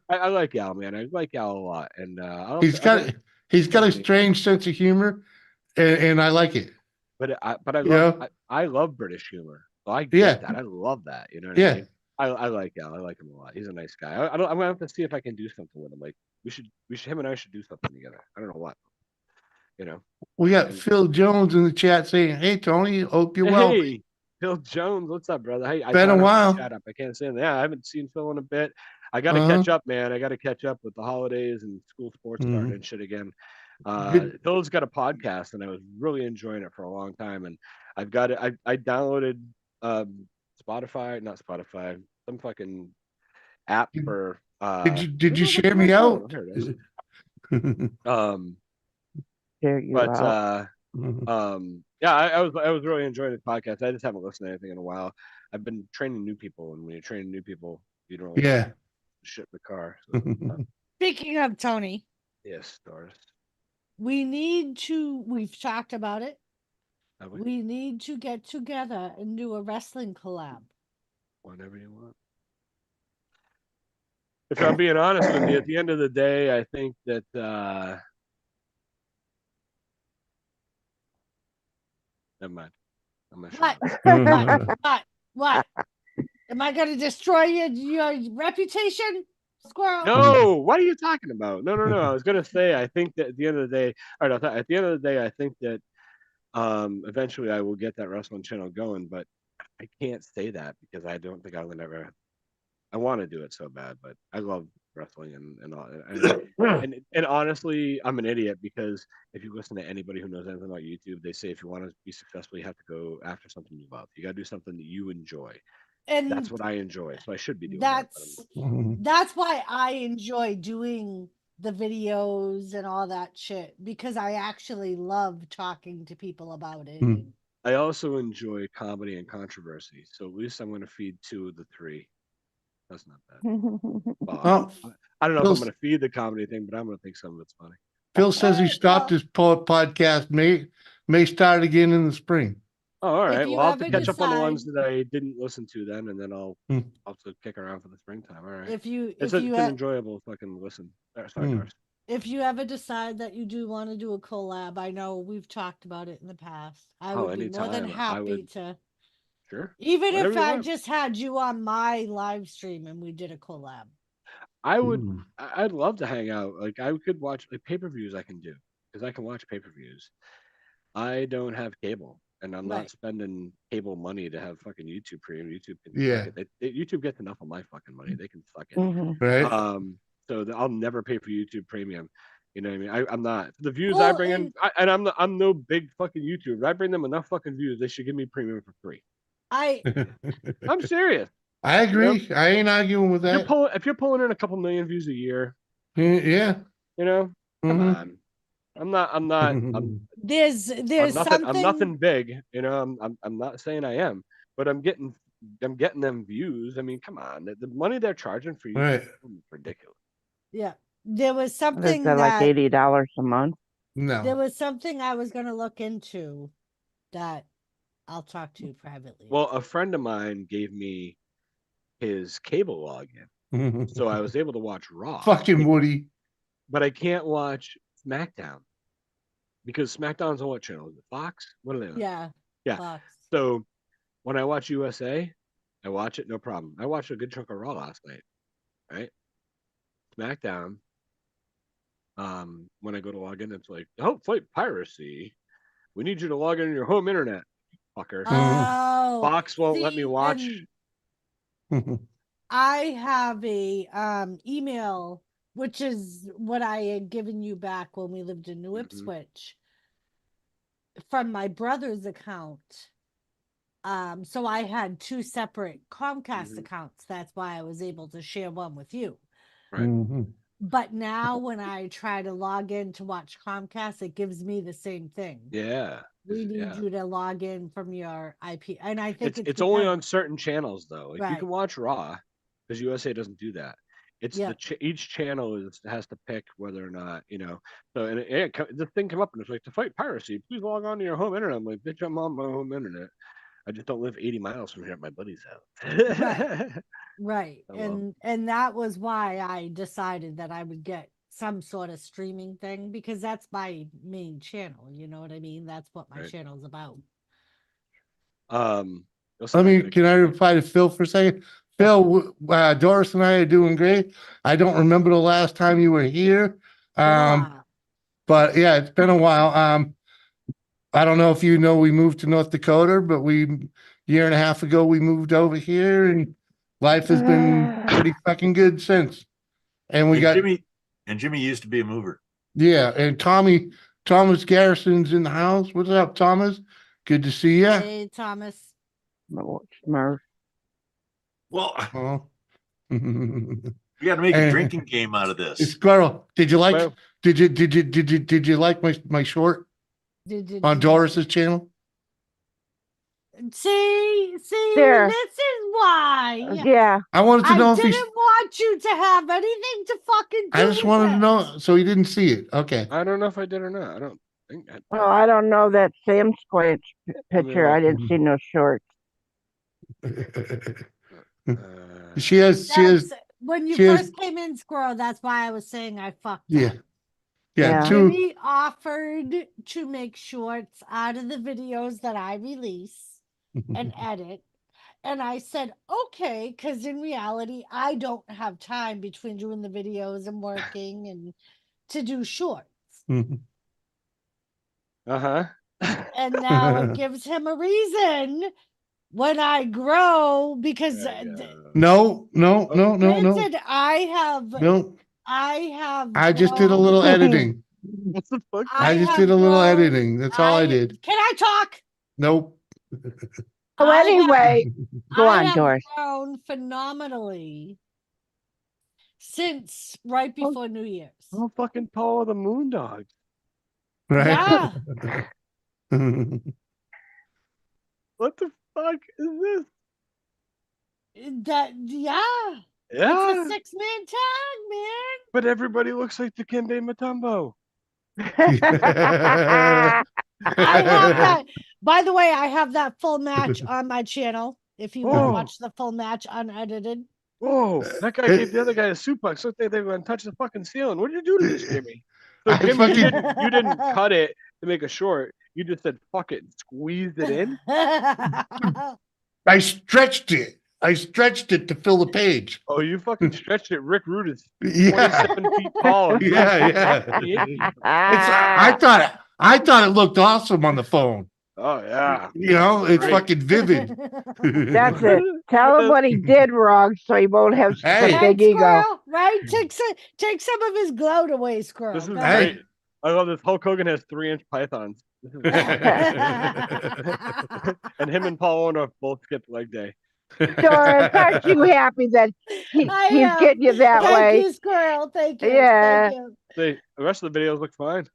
I like Al, man. I like Al a lot, and he's got a strange sense of humor, and I like it. But I love British humor. So I get that. I love that. You know what I mean? I like Al. I like him a lot. He's a nice guy. I'm gonna have to see if I can do something with him. Like him and I should do something together. I don't know what. We got Phil Jones in the chat saying, "Hey Tony, hope you're well." Hey, Phil Jones, what's up, brother? Hey, been a while. Chat up. I can't say that. Yeah, I haven't seen Phil in a bit. I got to catch up, man. I got to catch up with the holidays and school sports starting and shit again. Phil's got a podcast, and I was really enjoying it for a long time. And I've got it. I downloaded Spotify, not Spotify, some fucking app for. Did you share me out? Here it is. I was really enjoying the podcast. I just haven't listened to anything in a while. I've been training new people, and when you're training new people, you don't really shit in the car. So, Speaking of Tony, yes, Doris, we've talked about it. We need to get together and do a wrestling collab. Whenever you want. If I'm being honest with you, at the end of the day, I think that never mind. I'm not sure. What? Am I going to destroy your reputation, squirrel? No. What are you talking about? No. I was going to say, I think that at the end of the day, at the end of the day, I think that eventually I will get that wrestling channel going, but I can't say that because I don't think I would ever. I want to do it so bad, but I love wrestling and all. And honestly, I'm an idiot because if you listen to anybody who knows anything about YouTube, they say if you want to be successful, you have to go after something you love. You got to do something that you enjoy. And that's what I enjoy. So I should be doing that's why I enjoy doing the videos and all that shit, because I actually love talking to people about it. I also enjoy comedy and controversy. So at least I'm going to feed 2 of the 3. That's not bad. I don't know if I'm going to feed the comedy thing, but I'm going to think some of it's funny. Phil says he stopped his podcast. May start again in the spring. Oh, all right. Well, I'll have to catch up on the ones that I didn't listen to then, and then I'll also kick around for the springtime. All right. It's an enjoyable fucking listen. Sorry, if you ever decide that you do want to do a collab, I know we've talked about it in the past. I would be more than happy to. Sure. Even if I just had you on my live stream and we did a collab. I'd love to hang out. Like I could watch pay-per-views I can do because I can watch pay-per-views. I don't have cable and I'm not spending cable money to have fucking YouTube Premium. YouTube can YouTube gets enough of my fucking money. They can suck it. Right. So I'll never pay for YouTube Premium. You know what I mean? I'm not. The views I bring in, I'm no big fucking YouTuber. I bring them enough fucking views. They should give me premium for free. I'm serious. I agree. I ain't arguing with that. If you're pulling in a couple million views a year, yeah. Come on. I'm not. There's something. I'm nothing big. I'm not saying I am, but I'm getting them views. I mean, come on. The money they're charging for you is ridiculous. Yeah, there was something that like $80 a month. No, there was something I was going to look into that I'll talk to you privately. Well, a friend of mine gave me his cable login, so I was able to watch Raw. Fucking Woody. But I can't watch SmackDown because SmackDown's on what channel? Is it Fox? What are they on? Yeah. Yeah. Fox. So when I watch USA, I watch it no problem. I watched a good chunk of Raw last night, right? SmackDown. When I go to log in, it's like, oh, fight piracy. We need you to log in on your home internet, fucker. Oh, Fox won't let me see, watch. I have a email, which is what I had given you back when we lived in New Ipswich, from my brother's account. So I had 2 separate Comcast accounts. That's why I was able to share one with you. Right. But now when I try to log in to watch Comcast, it gives me the same thing. Yeah. We need you to log in from your IP. And I think It's only on certain channels though. Like you Right. can watch Raw because USA doesn't do that. It's Yeah. each channel has to pick whether or not, So and the thing come up and it's like, to fight piracy, please log on to your home internet. I'm like, bitch, I'm on my home internet. I just don't live 80 miles from here at my buddy's house. Right. Oh, well. And that was why I decided that I would get some sort of streaming thing, because that's my main channel. You know what I mean? That's what my channel's about. Can I reply to Phil for a second? Phil, Doris and I are doing great. I don't remember the last time you were here. But yeah, it's been a while. I don't know if you know, we moved to North Dakota, but year and a half ago, we moved over here and life has been pretty fucking good since. And Jimmy used to be a mover. Yeah. And Thomas Garrison's in the house. What's up, Thomas? Good to see you. Hey, Thomas. Smurf. Well, we got to make a drinking game out of this. Squirrel, did you like my short on Doris's channel? See, There. this is why. Yeah. I wanted to know I if didn't want you to have anything to fucking do I just with wanted to it. know, so he didn't see it. Okay. I don't know if I did or not. I don't think I Well, I don't know that Sam Squanch picture. I didn't see no shorts. She has when you she has- first came in, Squirrel, that's why I was saying I fucked yeah. up. Yeah. Jimmy offered to make shorts out of the videos that I release and edit. And I said, okay, because in reality, I don't have time between doing the videos and working and to do shorts. Uh-huh. And now it gives him a reason when I grow, because No. granted, I just did a grown. little editing. What the fuck? I just did a little editing. That's all I did. Can I talk? Nope. Oh, anyway, go I on, have Doris. grown phenomenally since right before New Year's. How fucking tall are the Moondogs? Right. Yeah. What the fuck is this? Yeah. Yeah. It's a 6-man tag, man. But everybody looks like the Kende Matumbo. I have that. By the way, I have that full match on my channel. If you want to watch the full match unedited. Whoa, that guy gave the other guy a suplex. Looked like they were going to touch the fucking ceiling. What did you do to this, Jimmy? So, Jimmy, you didn't cut it to make a short. You just said, fuck it, and squeezed it in? I stretched it. To fill the page. Oh, you fucking stretched it. Rick Rude is Yeah. 27 feet tall. And Yeah. I thought it looked awesome on the phone. Oh, yeah. It's fucking vivid. That's it. Tell him what he did wrong so he won't have such a big ego. Squirrel, right? Take some of his gloat away, Squirrel. This is Go great. I love this. Hulk Hogan has 3-inch pythons. This is and him and Paul Orndorff both skipped leg day. Doris, aren't you happy that he's getting you that way? Thank you, Squirrel. Thank you. Yeah. Thank you. The rest of the videos look fine.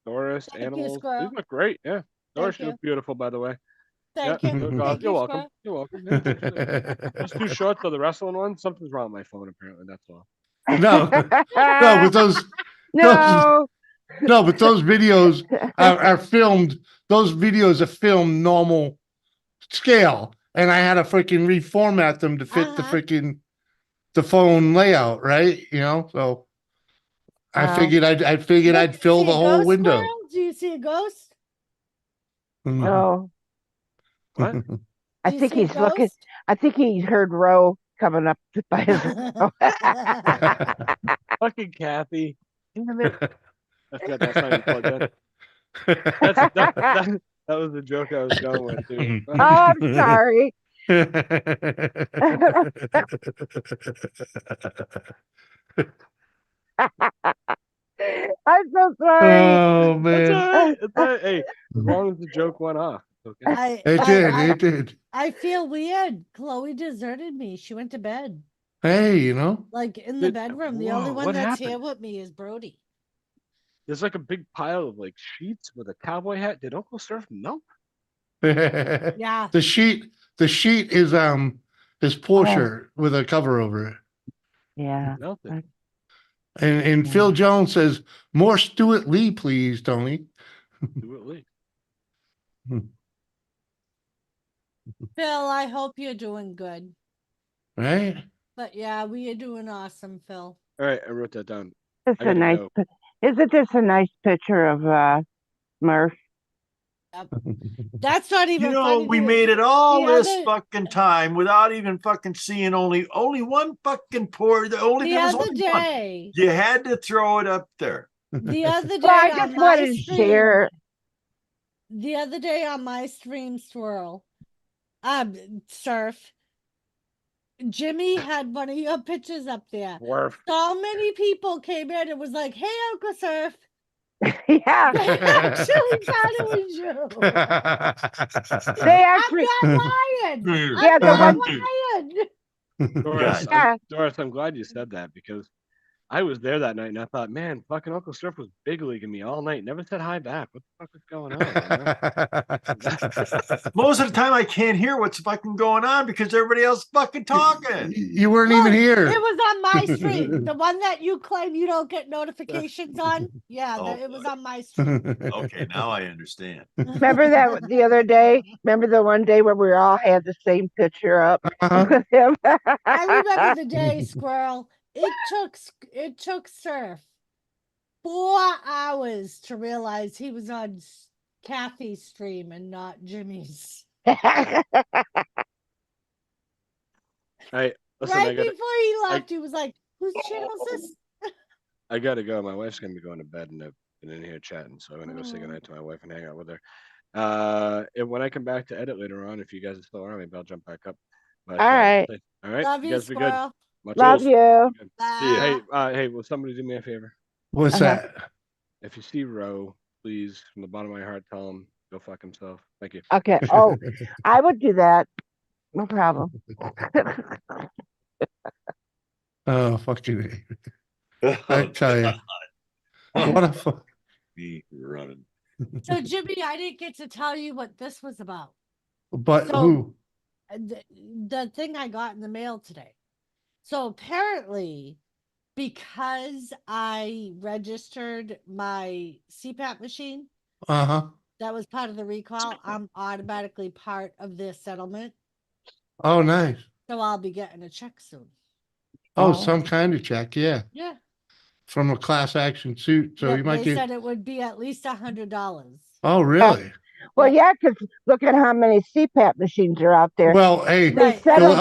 Doris, animals. Squirrel. These look great. Yeah. Doris, you you. look beautiful, by the way. Thank Yeah, you. look Thank awesome. you, You're welcome. Squirrel. You're welcome. Yeah, just too short for the wrestling one. Something's wrong with my phone, apparently. That's all. No, with those. No. No, but those videos are filmed. Those videos are filmed normal scale, and I had to freaking reformat them to fit the freaking the phone layout, right? You know, so I figured I'd fill the whole window. Squirrel? Do you see a ghost? No. What? I Do you think see a he's looking. ghost? I think he heard Roe coming up by his window. Fucking Kathy. Damn it. That's not even plugged in. That was the joke I was going with, too. Oh, I'm sorry. I'm so sorry. Oh That's all man. right. It's all right. Hey, as long as the joke went off. it's Okay. It did. I feel weird. Chloe deserted me. She went to bed. Hey, you know. Like in the bedroom. The only Whoa, one what that's happened? here with me is Brody. There's like a big pile of like sheets with a cowboy hat. Did Uncle Surf melt? Yeah. The sheet is Porsche with a cover over it. Yeah. Melted. And Phil Jones says, more Stuart Lee, please, Tony. Stuart Lee. Phil, I hope you're doing good. Right? But yeah, we are doing awesome, Phil. All right, I wrote that down. It's I a gotta nice. go. Isn't this a nice picture of Murph? That's not even You know, funny. we made it all the this other- fucking time without even fucking seeing only one fucking pour. The there was other only one. day, You had to throw it up there. the other day Well, I on just my wanted to stream, share. the other day on my stream, Swirl, Surf, Jimmy had one of your pictures up there. Swerf. So many people came in and was like, "Hey, Uncle Surf." Yeah. They actually thought it was you. They actually. I'm not lying. Yeah, I'm the not one. lying. Doris, Yeah. Doris, I'm glad you said that because I was there that night and I thought, man, fucking Uncle Surf was big leaguing me all night. Never said hi back. What the fuck is going on? Most of the time, I can't hear what's fucking going on because everybody else fucking talking. You weren't even here. It was on my stream. The one that you claim you don't get notifications on. Yeah, it was on my stream. Okay, now I understand. Remember that the other day? Remember the one day where we all had the same picture up with him? I remember the day, Squirrel. It took Surf 4 hours to realize he was on Kathy's stream and not Jimmy's. Hey, listen, Right before he left, he was like, "Whose channel is this?" I gotta go. My wife's gonna be going to bed and I've been in here chatting, so I'm gonna go say goodnight to my wife and hang out with her. And when I come back to edit later on, if you guys are still around, maybe I'll jump back up. But, All right. all right. Love you, guys be good. Squirrel. Much Love love. you. See you. Hey, will somebody do me a favor? What's that? If you see Roe, please, from the bottom of my heart, tell him go fuck himself. Thank you. Okay. Oh, I would do that. No problem. Oh, fucking. I tell you. What a fuck. Be running. So, Jimmy, I didn't get to tell you what this was about. But So, who? The thing I got in the mail today. So apparently, because I registered my CPAP machine, that was part of the recall. I'm automatically part of this settlement. Oh, nice. So I'll be getting a check soon. Oh, some kind of check, yeah. Yeah. From a class action suit. So you might they get. said it would be at least $100. Oh, really? Well, yeah, because look at how many CPAP machines are out there. Well, hey, if they settle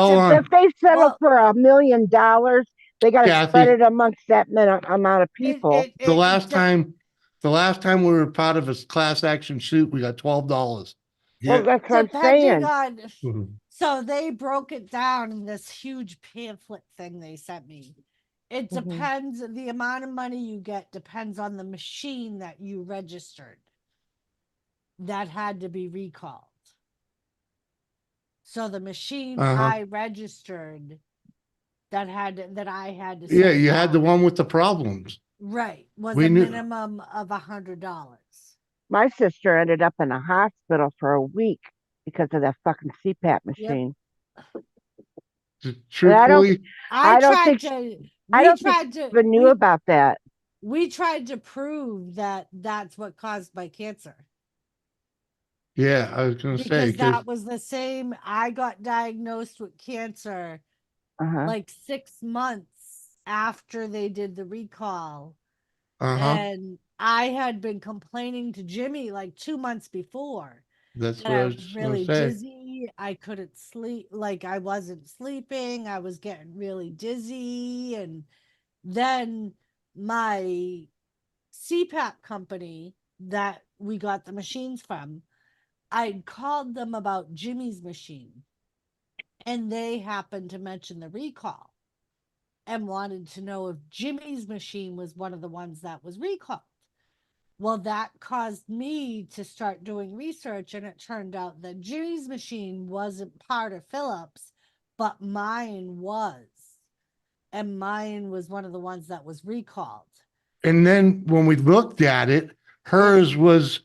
for $1 million, they got to Kathy, spread it amongst that amount of people. The last time we were part of a class action suit, we got $12. Well, that's what I'm saying. So they broke it down in this huge pamphlet thing they sent me. It depends, the amount of money you get depends on the machine that you registered that had to be recalled. So the machine I registered that I had to Yeah, you had the one with the problems. Right. Was We a knew- minimum of $100. My sister ended up in a hospital for a week because of that fucking CPAP machine. Truthfully, I don't think she even knew about that. we tried to prove that that's what caused my cancer. Yeah, I was gonna say Because that was the same. I got diagnosed with cancer like 6 months after they did the recall. And I had been complaining to Jimmy like 2 months before that's that what I I was was just gonna really say. dizzy. I couldn't sleep. Like I wasn't sleeping. I was getting really dizzy. And then my CPAP company that we got the machines from, I called them about Jimmy's machine. And they happened to mention the recall and wanted to know if Jimmy's machine was one of the ones that was recalled. Well, that caused me to start doing research, and it turned out that Jimmy's machine wasn't part of Phillips, but mine was. And mine was one of the ones that was recalled. And then when we looked at it, hers was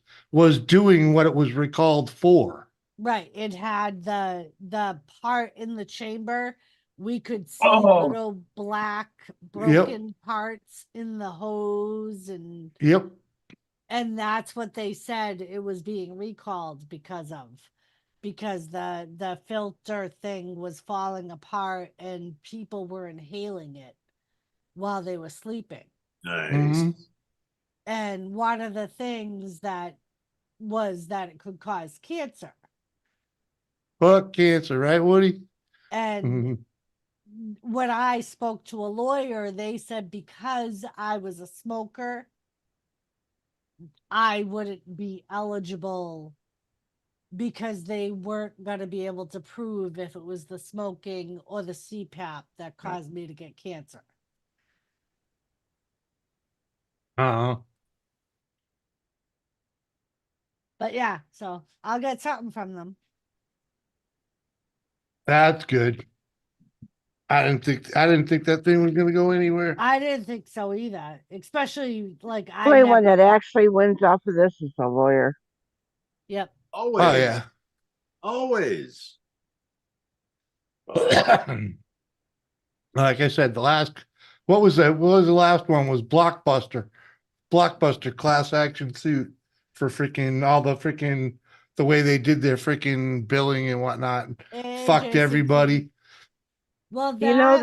doing what it was recalled for. Right. It had the part in the chamber. We could see little black broken parts in the hose and Yep. and that's what they said it was being recalled because of, because the filter thing was falling apart and people were inhaling it while they were sleeping. Nice. And one of the things that was that it could cause cancer. Fuck cancer, right, Woody? And when I spoke to a lawyer, they said because I was a smoker, I wouldn't be eligible because they weren't going to be able to prove if it was the smoking or the CPAP that caused me to get cancer. But yeah, so I'll get something from them. That's good. I didn't think that thing was gonna go anywhere. I didn't think so either, especially like The only one that actually wins off of this is the lawyer. Yep. Always. Oh yeah. Always. Like I said, what was that? What was the last one? Was Blockbuster. Blockbuster class action suit for freaking all the way they did their freaking billing and whatnot. And Fucked Jason everybody. Well, You know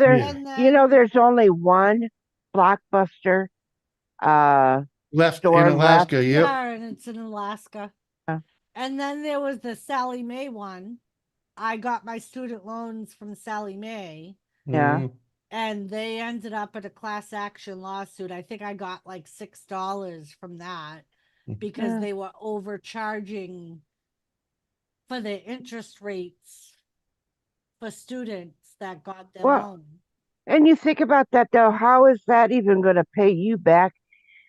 there's only one Blockbuster left store in Alaska. left. Yep. Yeah, and it's in Alaska. And then there was the Sally Mae one. I got my student loans from Sally Mae. Yeah. And they ended up at a class action lawsuit. I think I got like $6 from that because they were overcharging for the interest rates for students that got their loan. And you think about that though, how is that even going to pay you back?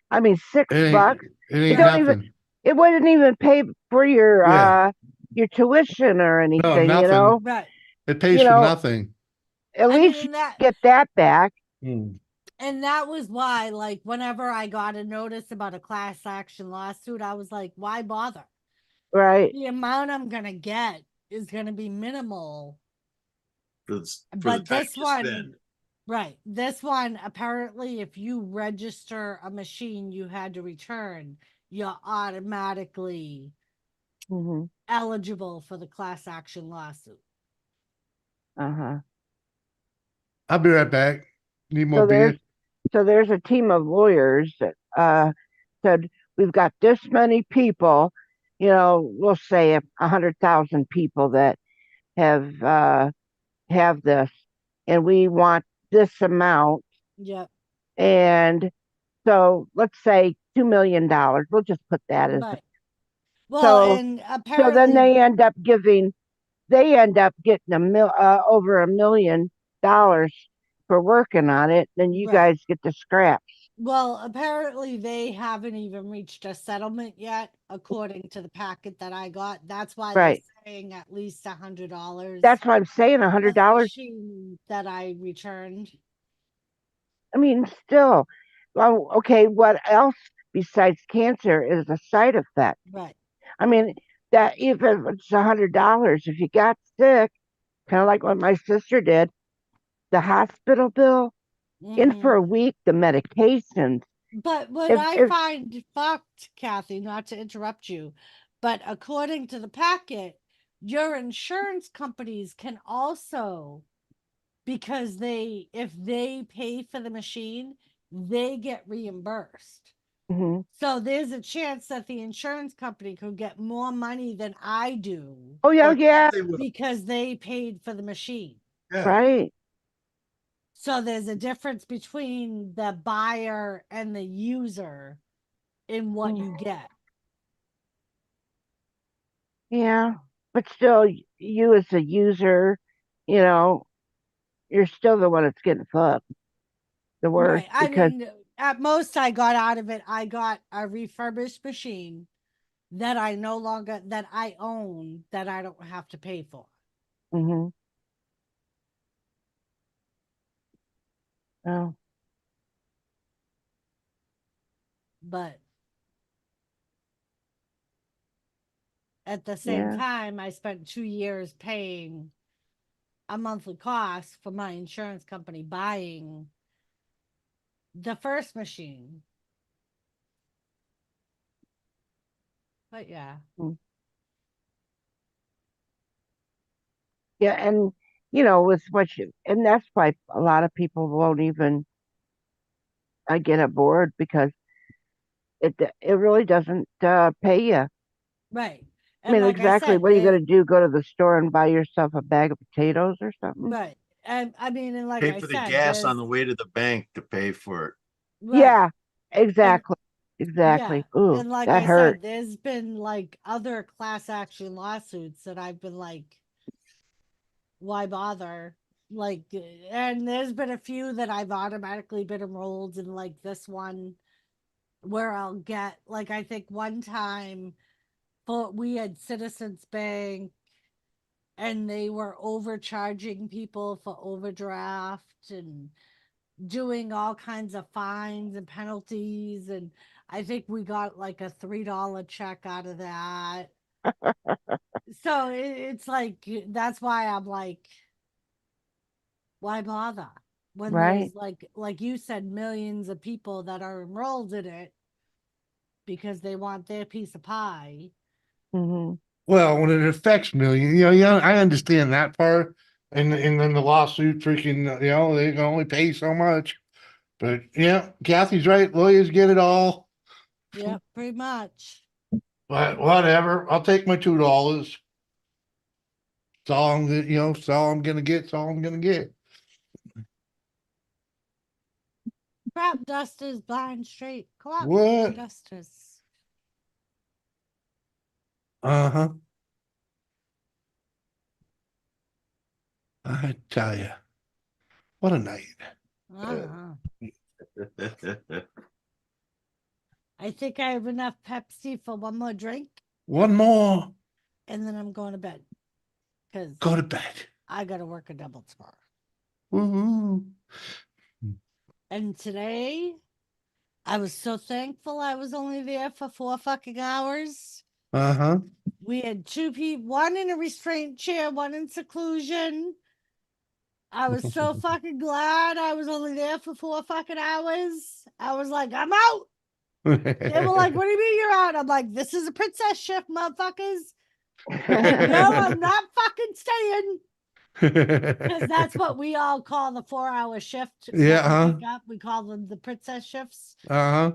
I mean, $6. It ain't nothing. It wouldn't even pay for your tuition or anything, nothing. you know. Right. It pays for nothing. At least you get that back. And that was why, like, whenever I got a notice about a class action lawsuit, I was like, why bother? Right. The amount I'm going to get is going to be minimal. But this one, right. This one, apparently, if you register a machine you had to return, you're automatically eligible for the class action lawsuit. I'll be right back. Need more beer? So there's a team of lawyers that said we've got this many people, you know, we'll say 100,000 people that have this, and we want this amount. Yep. And so let's say $2 million. We'll just put that as well, and apparently, so then they end up getting over $1 million for working on it. Then you guys get the scraps. Well, apparently they haven't even reached a settlement yet, according to the packet that I got. That's why they're saying at least $100. That's what I'm saying, $100 that I returned. I mean, still, well, okay. What else besides cancer is a side effect? Right. I mean, that even if it's $100, if you got sick, kind of like what my sister did, the hospital bill in for a week, the medications, But what If I if find fucked, Kathy, not to interrupt you, but according to the packet, your insurance companies can also, because if they pay for the machine, they get reimbursed. Mhm. So there's a chance that the insurance company could get more money than I do Oh yeah, yeah, They will. because they paid for the machine. Yeah. right. So there's a difference between the buyer and the user in what you get. Yeah, but still, you as a user, you know, you're still the one that's getting fucked the worst Right. I because mean, at most I got out of it, I got a refurbished machine that I no longer that I own that I don't have to pay for. hmm oh, But at the same yeah. time, I spent 2 years paying a monthly cost for my insurance company buying the first machine. But yeah. Mm. Yeah, and you know, with what you and that's why a lot of people won't even get aboard because it really doesn't pay you. Right. I And mean, like I exactly said, what are you going to do? Go to the store and buy yourself a bag of potatoes or something? right. And I mean, and like Pay I for the said, gas there's on the way to the bank to pay for it. right. Yeah, And exactly. yeah. Exactly. Ooh, And like that I hurt. said, there's been like other class action lawsuits that I've been like, why bother? Like, and there's been a few that I've automatically been enrolled in, like this one where I'll get, like, I think one time we had Citizens Bank and they were overcharging people for overdraft and doing all kinds of fines and penalties. And I think we got like a $3 check out of that. So it's like, that's why I'm like, why bother when Right. there's like you said, millions of people that are enrolled in it because they want their piece of pie. hmm Well, when it affects millions, yeah, I understand that part. And then the lawsuit freaking, they can only pay so much. But yeah, Kathy's right. Lawyers get it all. Yeah, pretty much. But whatever. I'll take my $2. It's all it's all I'm gonna get. It's all I'm gonna get. Crap dusters, blind straight. Crap What? dusters. Uh-huh. I tell you, what a night. Uh-huh. I think I have enough Pepsi for one more drink. One more. And then I'm going to bed. Because go to bed. I got to work a double tomorrow. Woo-hoo. And today, I was so thankful I was only there for 4 fucking hours. Uh-huh. We had 2 people, one in a restraint chair, one in seclusion. I was so fucking glad I was only there for 4 fucking hours. I was like, I'm out. They were like, what do you mean you're out? I'm like, this is a princess shift, motherfuckers. And no, I'm not fucking staying. Because that's what we all call the 4-hour shift. Yeah. Pick up. We call them the princess shifts. Uh-huh.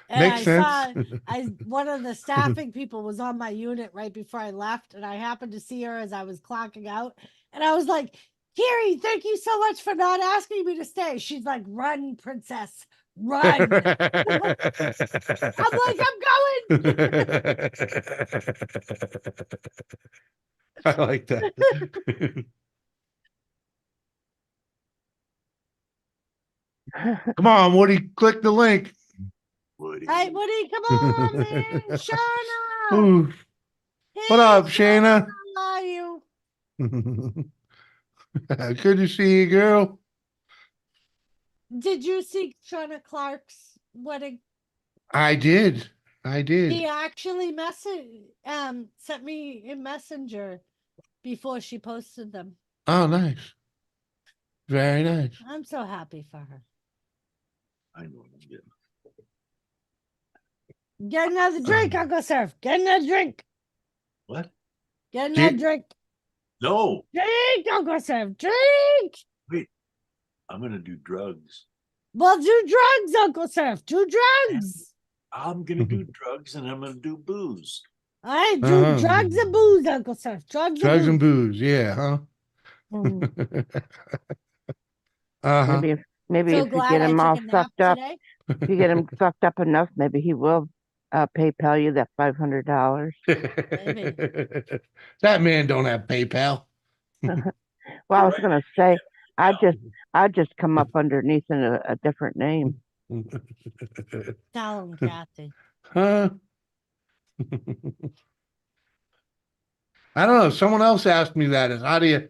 And Makes I sense. saw one of the staffing people was on my unit right before I left, and I happened to see her as I was clocking out, and I was like, Carrie, thank you so much for not asking me to stay. She's like, run, princess, run. I'm like, I'm going. I like that. Come on, Woody, click the link. Woody. Hey, Woody, come on, man. Shauna. Ooh. Hey, What up, Shayna? how are you? Good to see you, girl. Did you see Shauna Clark's wedding? I did. He actually sent me a messenger before she posted them. Oh, nice. Very nice. I'm so happy for her. I know what I'm getting. Get another drink, Uncle Surf. Get another drink. What? Get another drink. No. Drink, Uncle Surf. Drink. Wait. I'm gonna do drugs. Well, do drugs, Uncle Surf. Do drugs. I'm gonna do drugs and I'm gonna do booze. All right, do drugs and booze, Uncle Surf. Drugs and booze. booze. Yeah, huh? Maybe So if you glad get I him all took a nap sucked up, today. if you get him sucked up enough, maybe he will PayPal you that $500. That man don't have PayPal. Well, I was gonna say, I'd just come up underneath in a different name. Tell him, Kathy. Huh? I don't know. Someone else asked me that. Is how do you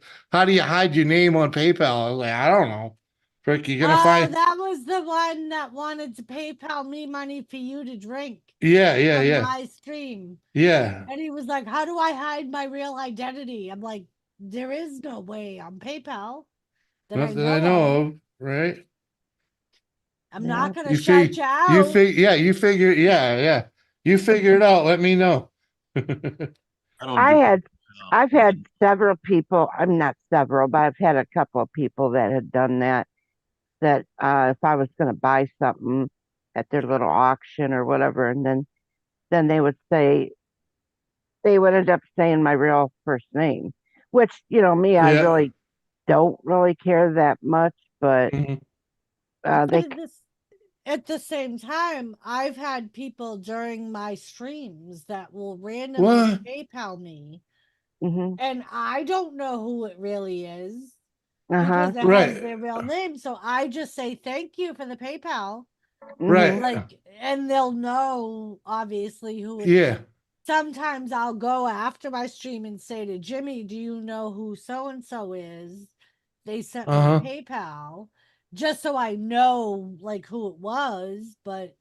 hide your name on PayPal? I was like, I don't know. Frick, you're gonna find. That was the one that wanted to PayPal me money for you to drink. Yeah, on my stream. Yeah. And he was like, "How do I hide my real identity?" I'm like, "There is no way on PayPal that Not I that I know of, right? I'm not gonna You shout you out. You figure, yeah. You figure it out. Let me know. I've had several people, I'm not several, but I've had a couple of people that had done that. That if I was going to buy something at their little auction or whatever, and then they would end up saying my real first name, which me, I really don't really care that much, but at the same time, I've had people during my streams that will randomly PayPal me, and I don't know who it really is because it has their real name. So I just say thank you for the PayPal, like, and they'll know obviously who it is. Sometimes I'll go after my stream and say to Jimmy, "Do you know who so and so is? They sent me a PayPal." Just so I know like who it was, but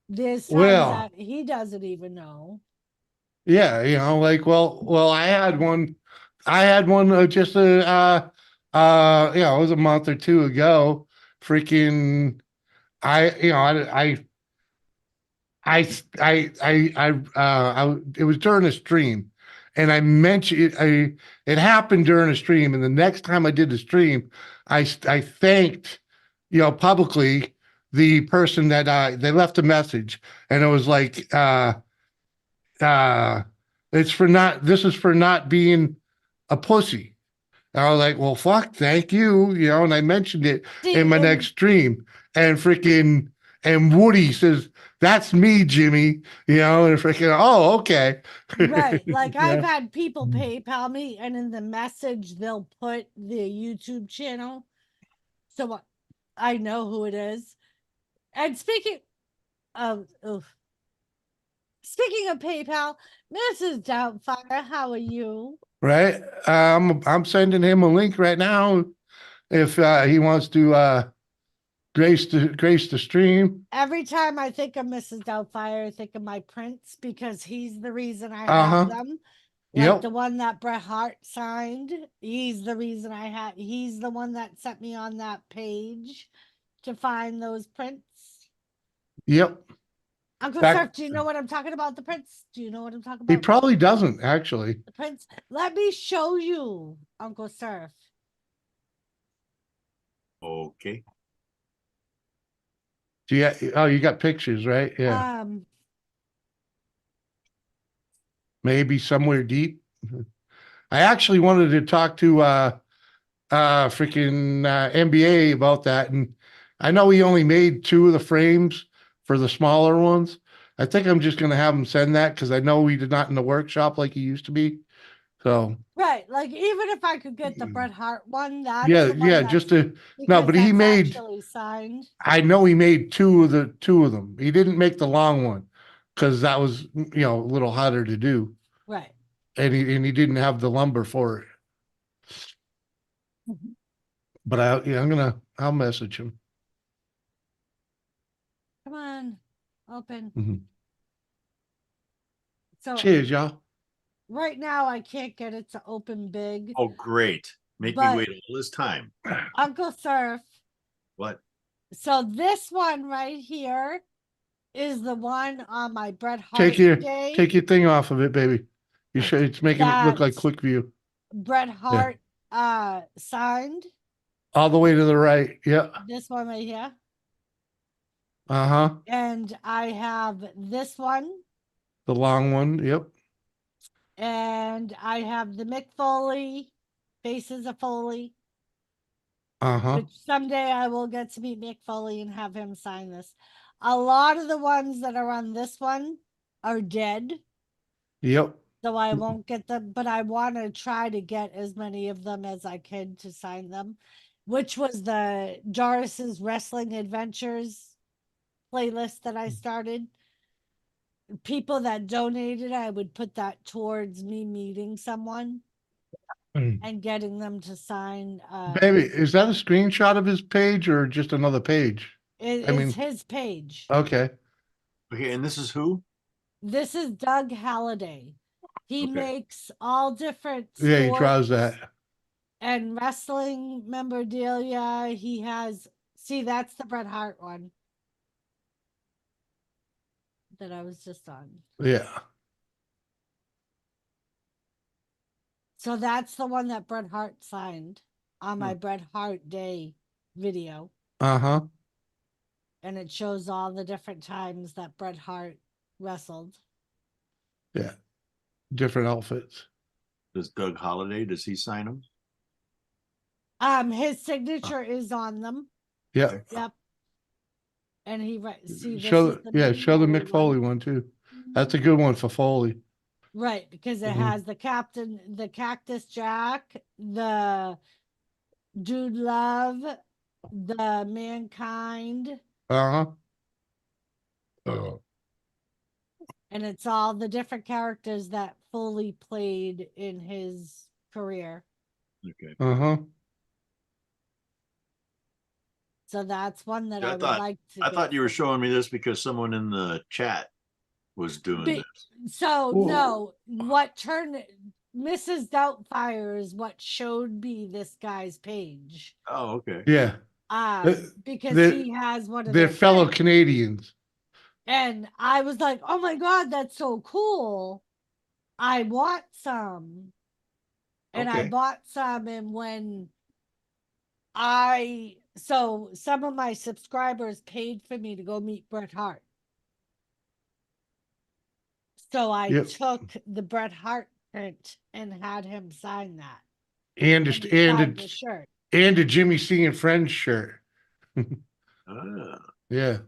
there's times that he doesn't even know. Yeah, like I had one just it was a month or two ago. Freaking it was during a stream, and I mentioned it happened during a stream, and the next time I did the stream, I thanked publicly the person that they left a message, and it was like this is for not being a pussy. And I was like, well, fuck, thank you, and I mentioned it in my next stream, and Woody says, "That's me, Jimmy," and freaking, oh, okay. Right. Like I've had people PayPal me, and in the message they'll put the YouTube channel, so I know who it is. And speaking of PayPal, Mrs. Doubtfire, how are you? Right. I'm sending him a link right now if he wants to grace the stream. Every time I think of Mrs. Doubtfire, I think of my prince because he's the reason I have them. Like the one that Bret Hart signed. He's the reason he's the one that sent me on that page to find those prints. Yep. Uncle Surf, do you know what I'm talking about? The prince? Do you know what I'm talking about? He probably doesn't, actually. The prince. Let me show you, Uncle Surf. Okay. You got pictures, right? Yeah. Maybe somewhere deep. I actually wanted to talk to freaking NBA about that, and I know he only made 2 of the frames for the smaller ones. I think I'm just gonna have him send that because I know he did not in the workshop like he used to be. So right, like even if I could get the Bret Hart one, that's just to but he made actually signed. I know he made 2 of them. He didn't make the long one because that was a little harder to do. Right. And he didn't have the lumber for it. But I'll message him. Come on, open. So cheers, y'all. Right now, I can't get it to open big. Oh, great. Make me wait all this time. Uncle Surf. What? So this one right here is the one on my Bret Hart Take your day. thing off of it, baby. You should. It's making it look like That quick view. Bret Hart signed. All the way to the right. Yeah. This one right here. Uh-huh. And I have this one. The long one. Yep. And I have the Mick Foley, Faces of Foley. Uh-huh. Which someday I will get to meet Mick Foley and have him sign this. A lot of the ones that are on this one are dead. Yep. So I won't get them, but I want to try to get as many of them as I can to sign them, which was the Doris's Wrestling Adventures playlist that I started. People that donated, I would put that towards me meeting someone and getting them to sign. Baby, is that a screenshot of his page or just another page? It's his page. Okay. Okay, and this is who? This is Doug Halliday. He makes all different Yeah, he draws sports that. and wrestling memorabilia. He has, see, that's the Bret Hart one that I was just on. Yeah. So that's the one that Bret Hart signed on my Bret Hart Day video. Uh-huh. And it shows all the different times that Bret Hart wrestled. Yeah. Different outfits. Does Doug Holliday, does he sign them? His signature is on them. Yeah. Yep. And he see this Show is the show the Mick Foley one too. That's a good one for Foley. Right, because it has the captain, the Cactus Jack, the Dude Love, the Mankind, Uh-huh. and it's all the different characters that Foley played in his career. Okay. Uh-huh. So that's one that I would thought, like to I get thought you were for- showing me this because someone in the chat was doing Be- this. So Whoa. no, what turned Mrs. Doubtfire is what showed me this guy's page. Oh, okay. Yeah. Because they're- he has one of They're their fellow prints. Canadians. And I was like, oh my God, that's so cool. I want some. And I Okay. bought some. And when so some of my subscribers paid for me to go meet Bret Hart. So I Yep. took the Bret Hart print and had him sign that. And he a, signed the shirt. and a Jimmy C and Friends shirt. Yeah.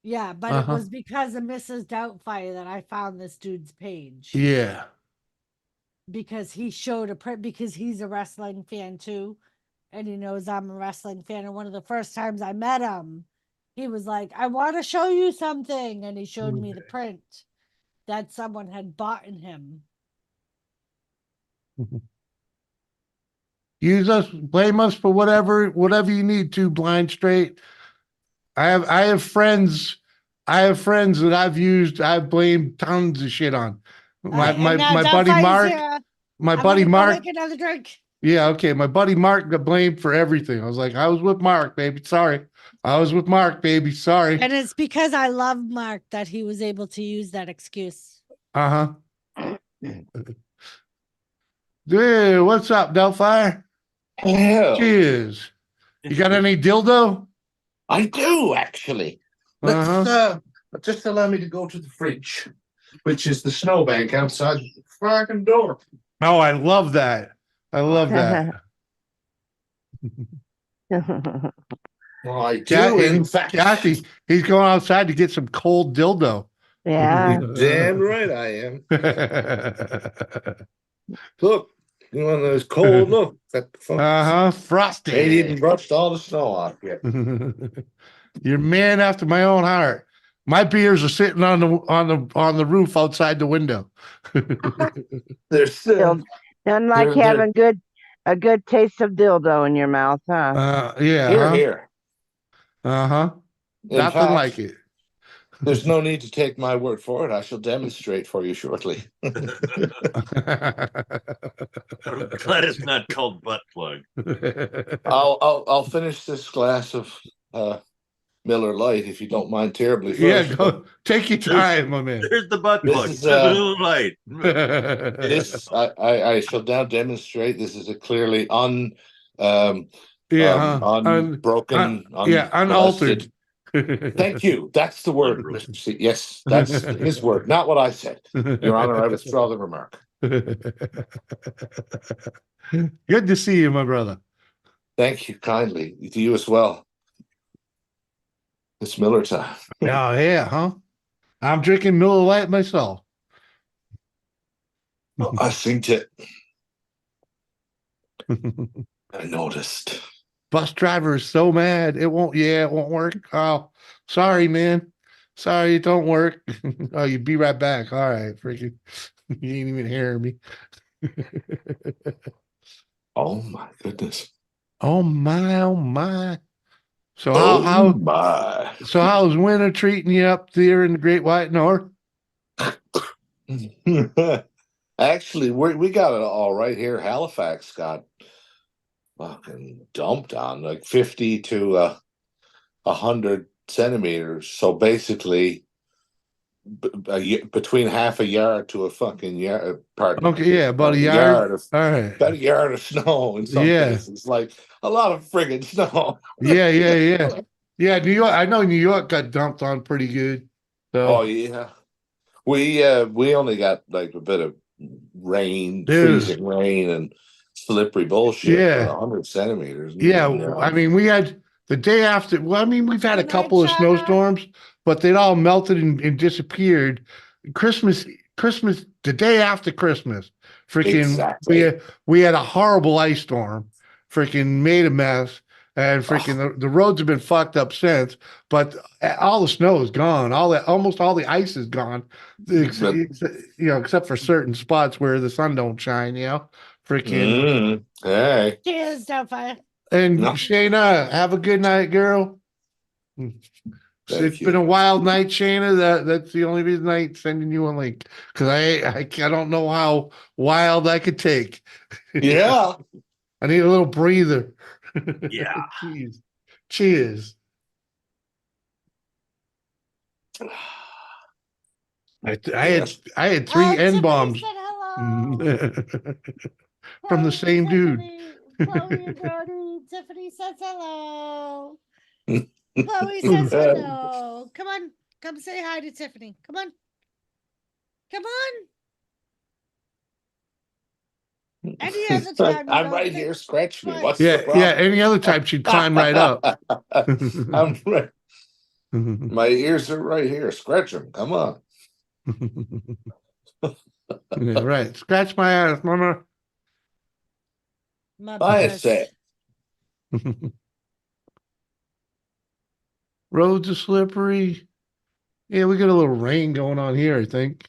Yeah, but it was because of Mrs. Doubtfire that I found this dude's page. Yeah. Because he showed a print, because he's a wrestling fan too. And he knows I'm a wrestling fan. And one of the first times I met him, he was like, I want to show you something. And he showed me the print that someone had bought in him. Use us, blame us for whatever you need to, blind straight. I have friends that I've blamed tons of shit on. My buddy Mark. My buddy Mark. Make another drink. Yeah, okay. My buddy Mark got blamed for everything. I was like, I was with Mark, baby. Sorry. I was with Mark, baby. Sorry. And it's because I love Mark that he was able to use that excuse. Uh-huh. Dude, what's up, Delphi? Hello. Cheers. You got any dildo? I do, actually. Let's just allow me to go to the fridge, which is the snowbank outside the fucking door. Oh, I love that. I love that. Well, I do, in fact. Kathy, he's going outside to get some cold dildo. Yeah. Damn right I am. Look, you want those cold? Look, that frosty. Ain't even brushed all the snow off yet. You're a man after my own heart. My beers are sitting on the roof outside the window. They're still nothing like having a good taste of dildo in your mouth, huh? Yeah. Here. Nothing fact, like it. There's no need to take my word for it. I shall demonstrate for you shortly. I'm glad it's not called butt plug. I'll finish this glass of Miller Lite, if you don't mind terribly. Yeah, First, go take your time, my man. There's the butt This plug. is, Miller Lite. this I shall now demonstrate. This is a clearly Yeah, unbroken, unaltered. unmolested. Thank you. That's the word, Mr. C. Yes, that's his word, not what I said. Your Honor, I withdraw the remark. Good to see you, my brother. Thank you kindly. To you as well. It's Miller time. Oh, yeah, huh? I'm drinking Miller Lite myself. I synced it. I noticed. Bus driver is so mad. It won't work. Oh, sorry, man. Sorry, it don't work. Oh, you be right back. All right, freaking. You ain't even hearing me. Oh my goodness. Oh my, oh my. So Oh my. So how's winter treating you up there in the Great White North? Actually, we got it all right here. Halifax got fucking dumped on, like 50 to 100 centimeters. So basically, between half a yard to a fucking yard. Pardon. Okay, yeah, about a yard. All right. About a yard of snow in some Yeah. cases, like a lot of friggin' snow. Yeah. Yeah, New York. I know New York got dumped on pretty good. So, Oh yeah, we only got like a bit of rain, Dude. freezing rain, and slippery bullshit. Yeah. But 100 centimeters. Yeah, I mean, we had the day after. Well, I mean, we've had a couple of snowstorms, but they'd all melted and disappeared. Christmas, the day after Christmas, freaking, Exactly. we had a horrible ice storm, freaking made a mess, and freaking the roads have been fucked up since. But all the snow is gone. Almost all the ice is gone, except for certain spots where the sun don't shine. Freaking. Hey. Cheers, Doubtfire. And Shayna, have a good night, girl. It's been a wild night, Shayna. That's the only reason I ain't sending you a link, because I don't know how wild I could take. Yeah. I need a little breather. Yeah. Cheers. I had three N bombs from the same dude. Chloe and Brody, Tiffany says hello. Chloe says hello. Come on, come say hi to Tiffany. Come on. Any other time, I'm right here. Scratch me. What's the Yeah. problem? Any other time she'd climb right up. I'm right. My ears are right here. Scratch them. Come on. Yeah, right. Scratch my ass, mama. I say. Roads are slippery. Yeah, we got a little rain going on here, I think.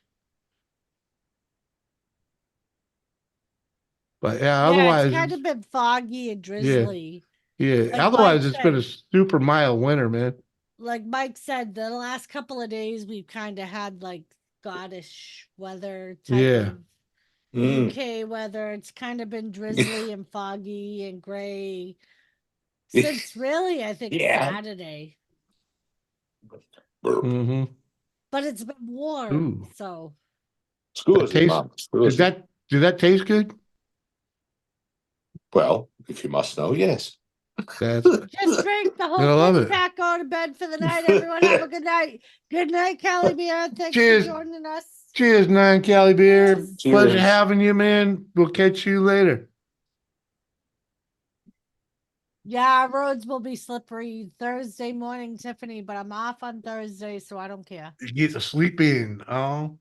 But yeah, otherwise it's kind of been foggy and drizzly. Yeah. Like Otherwise Mike it's been a super mild winter, man. Like Mike said, the last couple of days we've kind of had like Scottish weather type of UK weather. It's kind of been drizzly and foggy and gray since really, I think, Saturday. Mm-hmm. But it's been warm, so. Did that taste good? Well, if you must know, yes. That's Just drink the whole I love thing, it. pack, go to bed for the night. Everyone have a good night. Good night, Callie Beer. Thanks Cheers. for joining us. Cheers, Nine Cali Beer. Cheers. Pleasure having you, man. We'll catch you later. Yeah, roads will be slippery Thursday morning, Tiffany, but I'm off on Thursday, so I don't care. You get to sleep in. Oh.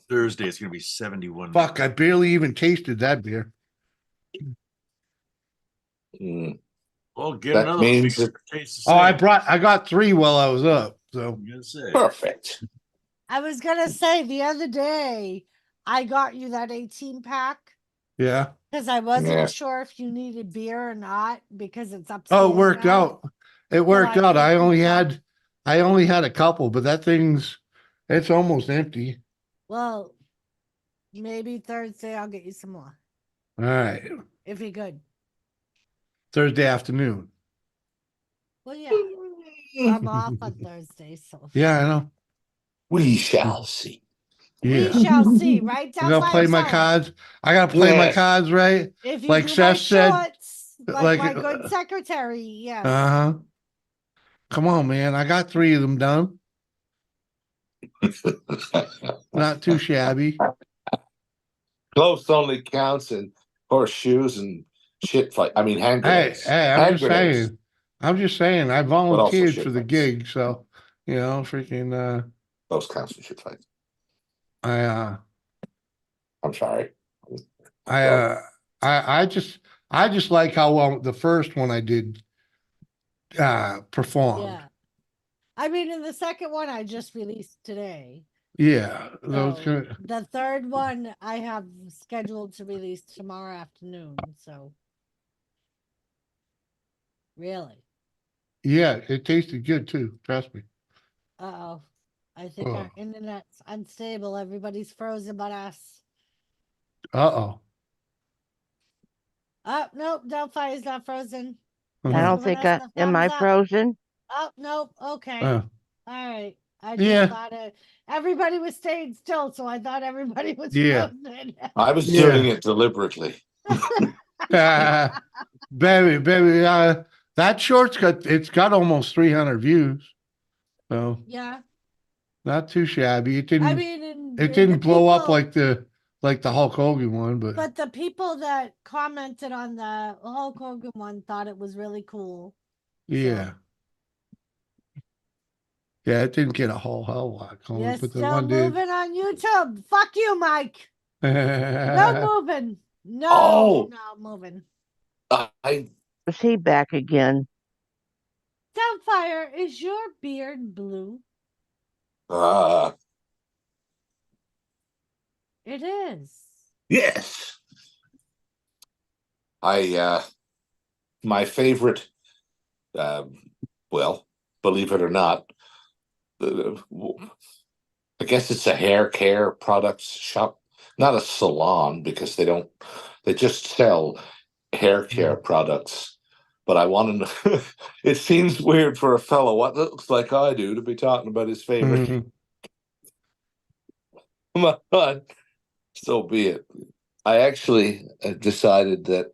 Thursday it's gonna be 71. Fuck, I barely even tasted that beer. Well, get That another means one. I got 3 while I was up. So perfect. I was gonna say the other day I got you that 18 pack yeah. because I wasn't sure if you needed beer or not because it's upstairs. Oh, it worked out. It worked out. I only had a couple, but it's almost empty. Well, maybe Thursday I'll get you some more. All right. If you're good. Thursday afternoon. Well, yeah. I'm off on Thursday, so Yeah, I know. We shall see. we Yeah. shall see. Right I down gotta play my cards. I gotta play my Yes. cards right. If you Like do my Seth said. shorts, like my good secretary, yes. Uh-huh. Come on, man. I got 3 of them done. Not too shabby. Close only counts in horseshoes and shit fight. I mean, hand grenades. Hey, I'm hand just grenades. saying. I'm just saying. I But also volunteered shit for the fights. gig, so freaking. Those counts in shit fights. I'm sorry. I just like how well the first one I did performed. Yeah. I mean, in the second one I just released today. Yeah. So the third one I have scheduled to release tomorrow afternoon. So really. Yeah, it tasted good too. Trust me. Uh-oh. I think our internet's unstable. Everybody's frozen but us. Uh-oh. Oh, nope. Delphi is not frozen. I don't think am I frozen? Oh, nope. Okay. Uh. All right. I Yeah. just thought everybody was staying still, so I thought everybody was Yeah. frozen. I was doing it deliberately. Baby, that short's got almost 300 views. So Yeah. not too shabby. It didn't. I mean, it didn't blow up people- like the Hulk Hogan one, But the people that commented on the Hulk Hogan one thought it was really cool. yeah. Yeah, it didn't get a whole hell lot going, You're but the still one did. moving on YouTube. Fuck you, Mike. No moving. No, Oh. no moving. Is he back again? Doubtfire, is your beard blue? It is. Yes. My favorite, well, believe it or not, I guess it's a hair care products shop, not a salon because they just sell hair care products. But I want to know, it seems weird for a fellow what looks like I do to be talking about his favorite. Come on, so be it. I actually decided that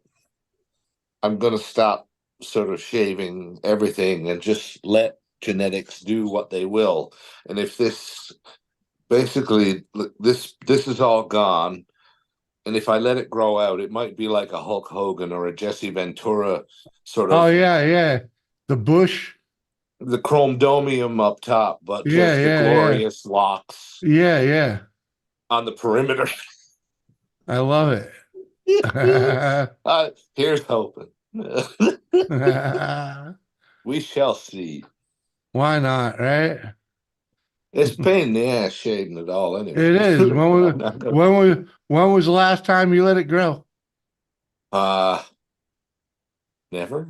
I'm going to stop sort of shaving everything and just let genetics do what they will. And if this basically this is all gone, and if I let it grow out, it might be like a Hulk Hogan or a Jesse Ventura sort of. Oh yeah. The bush. The chromodomium up top, but Yeah, just the glorious locks. Yeah. On the perimeter. I love it. Here's hoping. We shall see. Why not, right? It's a pain in the ass shaving it all anyway. It is. When was the last time you let it grow? Never.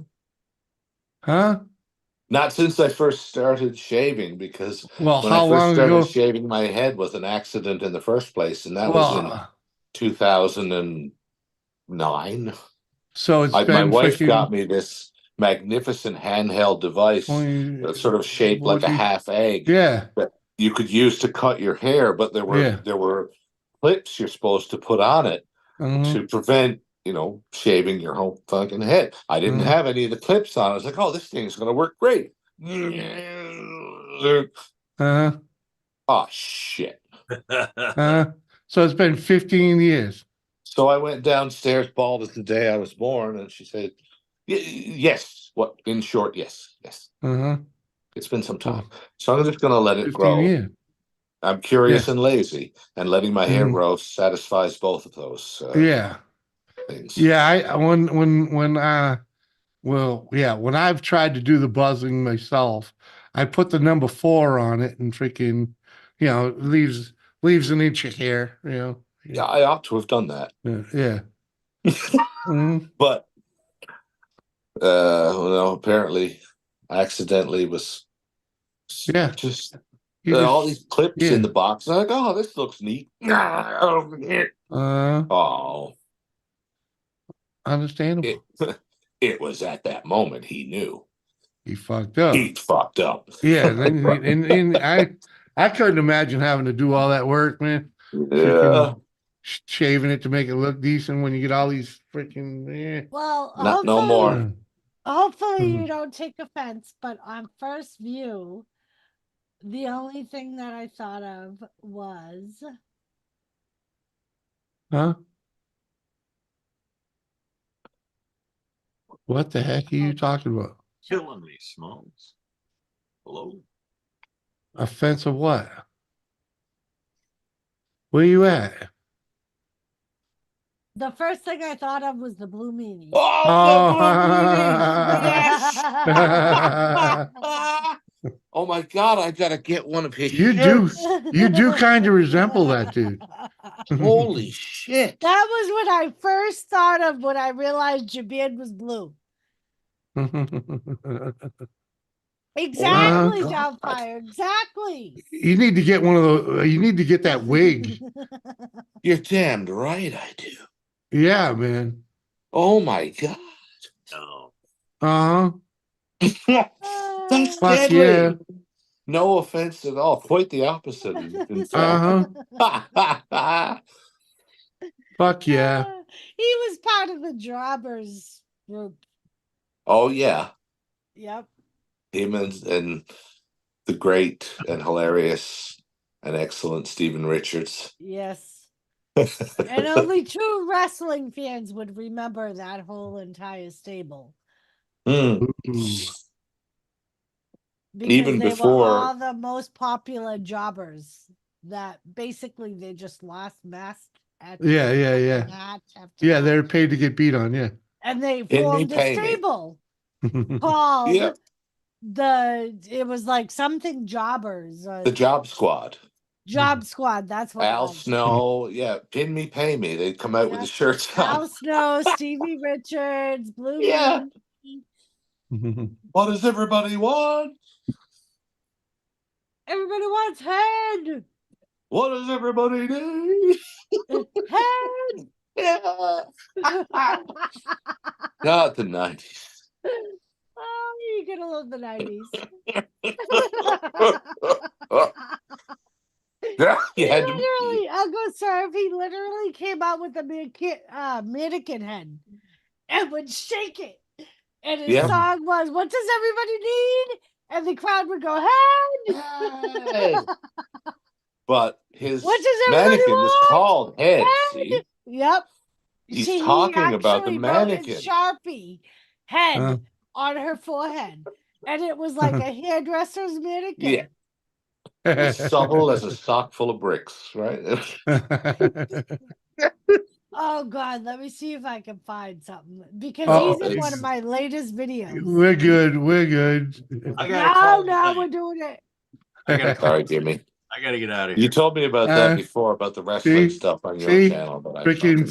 Huh? Not since I first started shaving, because Well, when how I first long started ago? shaving my head was an accident in the first place, and that was in 2009. So it's my been wife freaking got me this magnificent handheld device that's sort of shaped like a half egg. Yeah. That you could use to cut your hair, but there were clips you're supposed to put on it to prevent shaving your whole fucking head. I didn't have any of the clips on. I was like, oh, this thing's gonna work great. Oh shit. So it's been 15 years. So I went downstairs bald as the day I was born, and she said, yes. What? In short, yes. It's been some time. So I'm just going to let it grow. Years. I'm curious and lazy, and letting my hair grow satisfies both of those things. Yeah, when I've tried to do the buzzing myself, I put the number 4 on it and freaking, leaves an inch of hair, Yeah, I ought to have done that. Yeah. But apparently I accidentally was just all these clips in the box. I'm like, oh, this looks neat. Understandable. It was at that moment he knew. he fucked up. He fucked up. Yeah, and I couldn't imagine having to do all that work, man. Yeah. Freaking shaving it to make it look decent when you get all these freaking. Well, Not no more. Hopefully you don't take offense, but on first view, the only thing that I thought of was Huh? What the heck are you talking about? Killing me, Smalls. Hello. Offense of what? Where you at? the first thing I thought of was the blue meanie. Oh, Oh. oh my god, I gotta get one of his You shirts. do kind of resemble that dude. Holy shit. That was what I first thought of when I realized your beard was blue. Exactly, God. Doubtfire. Exactly. You need to get one of those. You need to get that wig. You're damned right I do. Yeah, man. Oh my god. No. Uh-huh. That's Fuck deadly. yeah. No offense at all. Quite the opposite, in fact. Uh-huh. Fuck yeah. He was part of the Jobbers group. Oh yeah. Yep. Him and the great and hilarious and excellent Stephen Richards. Yes. And only true wrestling fans would remember that whole entire stable. Mm. Because Even they before were all the most popular jobbers that basically they just lost mask at Yeah. match after Yeah, match. they're paid to get beat on, yeah. And they Pin me, formed a pay me. stable called Yep. it was like something jobbers. The Job Squad. Job Squad, that's what it Al was. Snow, yeah, pin me, pay me. They'd come out with the shirts on. Al Snow, Stevie Richards, Blue Yeah. Meanie. What does everybody want? Everybody wants head. What does everybody need? Head. Yeah. Not the 90s. Oh, you're gonna love the 90s. Yeah, He you had literally, Uncle Surf, he literally came out with a mannequin head and would shake it. And his Yeah. song was, "What does everybody need?" And the crowd would go, "Head!" Hey. But his What does everybody mannequin was want? called Head. Head! See, Yep. he's See, talking about the he actually wrote in mannequin. Sharpie head Uh. on her forehead. And it was like a hairdresser's mannequin. Yeah. Supple as a sock full of bricks, right? Oh God, let me see if I can find something because Oh, he's in one of my latest videos. We're good. We're good. I gotta call No, tonight. we're doing it. I gotta call. Sorry, Jimmy. I gotta get out of You here. told me about that before, about the wrestling stuff on your channel, but I freaking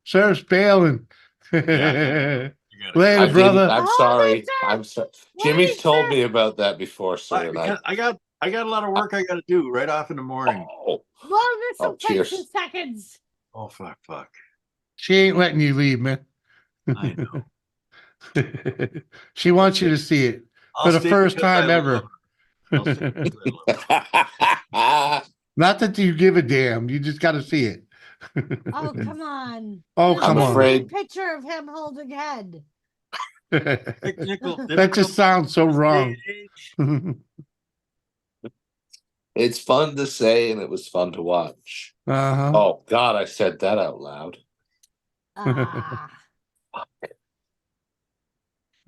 surf's bailing. Yeah. Later, brother. I'm sorry. I'm sorry. Jimmy's told me about that before, sir. And I got a lot of work I gotta do right off in the morning. Oh, Well, this will take cheers. 2 seconds. Oh fuck. She ain't letting you leave, man. I know. She wants you to see it I'll for the stay first because I time love ever. I'll stay because I love her. Not that you give a damn. You just got to see it. Oh, come on. Oh, There's come a on. afraid- picture of him holding head. That just sounds so wrong. It's fun to say, and it was fun to watch. Uh-huh. Oh God, I said that out loud. Ah.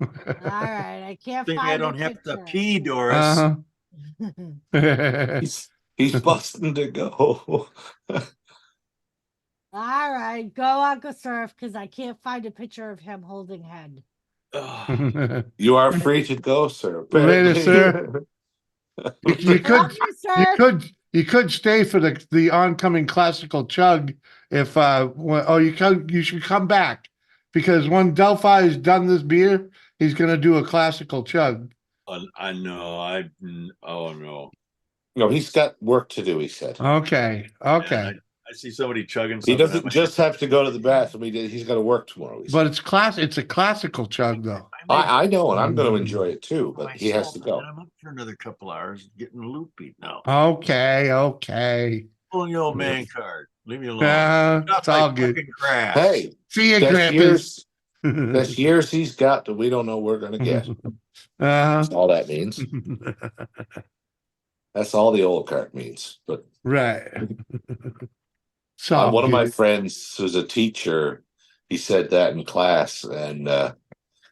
All right, I can't Think find I don't a have to picture. pee, Doris. Uh-huh. He's busting to go. All right, go Uncle Surf because I can't find a picture of him holding head. You are free to go, sir. Later, apparently. sir. You could stay for the oncoming classical chug if you should come back because when Delphi has done this beer, he's gonna do a classical chug. I know. Oh no. No, he's got work to do, he said. Okay. I I see somebody chugging He something. doesn't just have to go to the bathroom. He's got to work tomorrow. But it's it's a classical chug though. I know, and I'm going to enjoy it too. But he has to go. I'm up for another couple hours, getting loopy now. Okay. Pulling your old man card. Leave me alone. It's all good. Grass. Hey, see you, that's Grampus. That's years he's got that we don't know we're going to get. That's all that means. That's all the old cart means. But right. One of my friends who's a teacher, he said that in class, and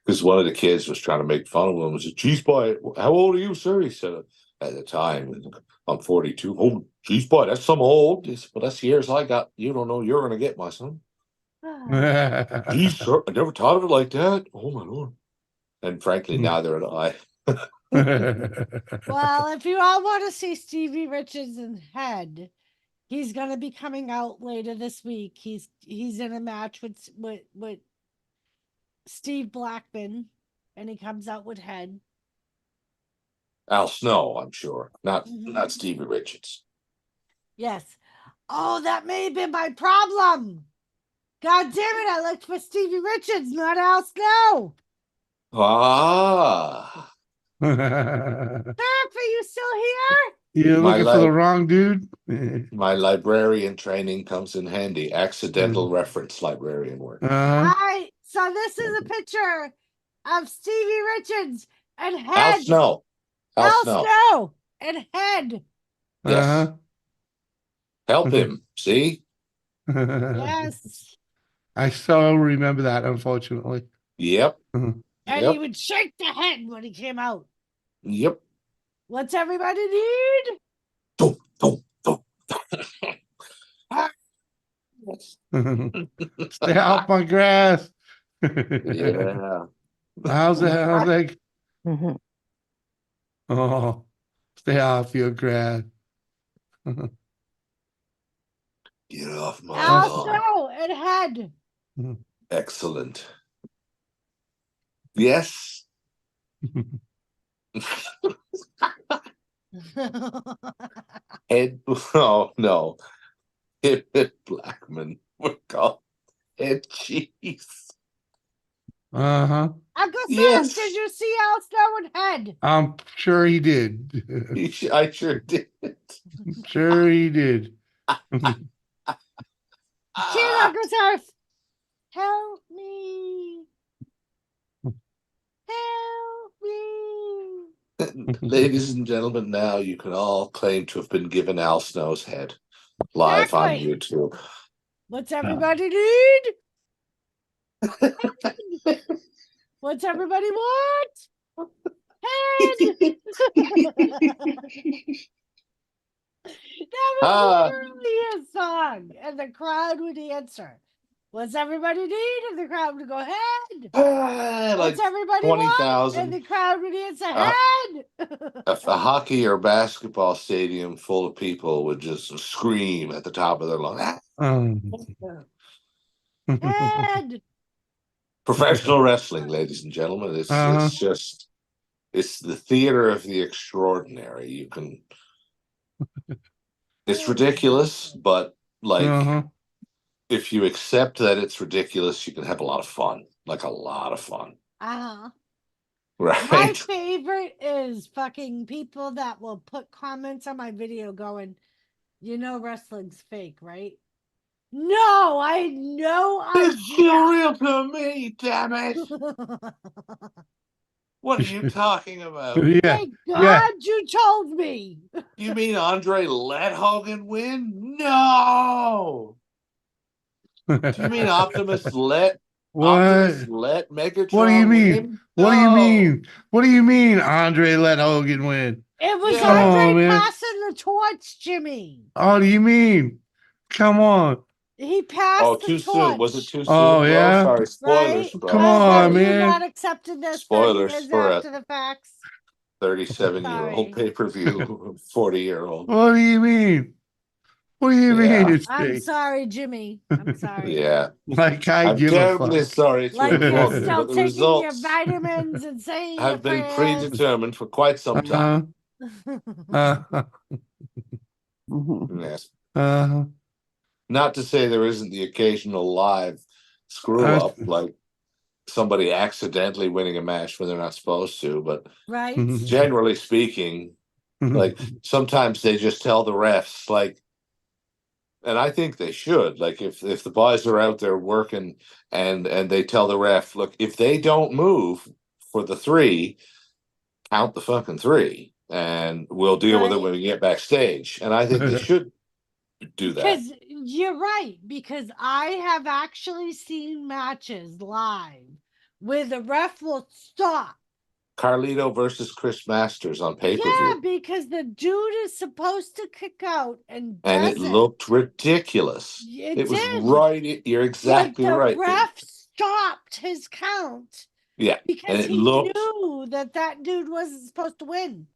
because one of the kids was trying to make fun of him. Was a cheese boy. How old are you, sir? He said at the time, I'm 42. Oh, cheese boy, that's some old. He said, well, that's years I got. You don't know you're going to get, my son. Geez, sir, I never thought of it like that. Oh my lord! And frankly, neither did I. Well, if you all want to see Stevie Richards in Head, he's gonna be coming out later this week. He's in a match with Steve Blackman, and he comes out with Head. Al Snow, I'm sure, not Stevie Richards. Yes. Oh, that may have been my problem. God damn it! I looked for Stevie Richards, not Al Snow. Ah. Burp, are you still here? You're looking for the wrong dude. My librarian training comes in handy. Accidental reference librarian work. So this is a picture of Stevie Richards and Head. Al Snow. Al Snow and Head. Yes. Help him. See? Yes. I so remember that, unfortunately. Yep. And he would shake the head when he came out. Yep. What's everybody need? Stay off my grass. Yeah. How's that? Oh, stay off your grass. Get off my Al lawn. Snow and Head. Excellent. Yes. Ed, oh no. Ed Blackman. We're called Ed Cheese. Uh-huh. Uncle Sam, Yes. did you see Al Snow and Head? I'm sure he did. I sure did. Sure he did. Cheers, Uncle Sam. Help me. Help me. Ladies and gentlemen, now you can all claim to have been given Al Snow's head live on YouTube. What's everybody need? What's everybody want? Head. That was literally his song, and the crowd would answer. What's everybody need? And the crowd would go, Head. What's like everybody 20,000. want? And the crowd would answer, Head. A hockey or basketball stadium full of people would just scream at the top of their lungs. Head. Professional wrestling, ladies and gentlemen. It's the theater of the extraordinary. You can. It's ridiculous, but if you accept that it's ridiculous, you can have a lot of fun. Like a lot of fun. Right. My favorite is fucking people that will put comments on my video going, you know wrestling's fake, right? No, I had no idea. It's still real to me, damn it. What are you talking about? Thank God you told me. You mean Andre let Hogan win? No. Do you mean Optimus let Megatron What do you mean? win? What do you No. mean? What do you mean Andre let Hogan win? It was Come on, Andre man. passing the torch, Jimmy. Oh, do you mean? Come on. He passed Oh, the too torch. soon. Was it too soon? Oh, bro? yeah? Sorry, spoilers, Right? bro. Come on, You're man. not accepting this Spoilers 30 years for after the facts. 37-year-old pay-per-view, 40-year-old. What do you mean? What do you mean it's I'm fake? sorry, Jimmy. I'm sorry. Yeah. Like I I'm give a terribly fuck. sorry to Like you're inform you, still but the taking your results vitamins and saying your have been prayers. predetermined for quite some time. Uh-huh. Yes. Uh-huh. Not to say there isn't the occasional live screw up, like somebody accidentally winning a match when they're not supposed to, but Right. generally speaking, like sometimes they just tell the refs, like, and I think they should, like, if the boys are out there working and they tell the ref, look, if they don't move for the 3, count the fucking 3, and we'll deal with it when we get backstage. And I think they should do that. Because you're right, because I have actually seen matches live where the ref will stop. Carlito versus Chris Masters on pay-per-view. Yeah, because the dude is supposed to kick out and And it doesn't. looked ridiculous. It was did. right. You're exactly like the right. ref stopped his count Yeah. because And it he looked, knew that dude wasn't supposed to win.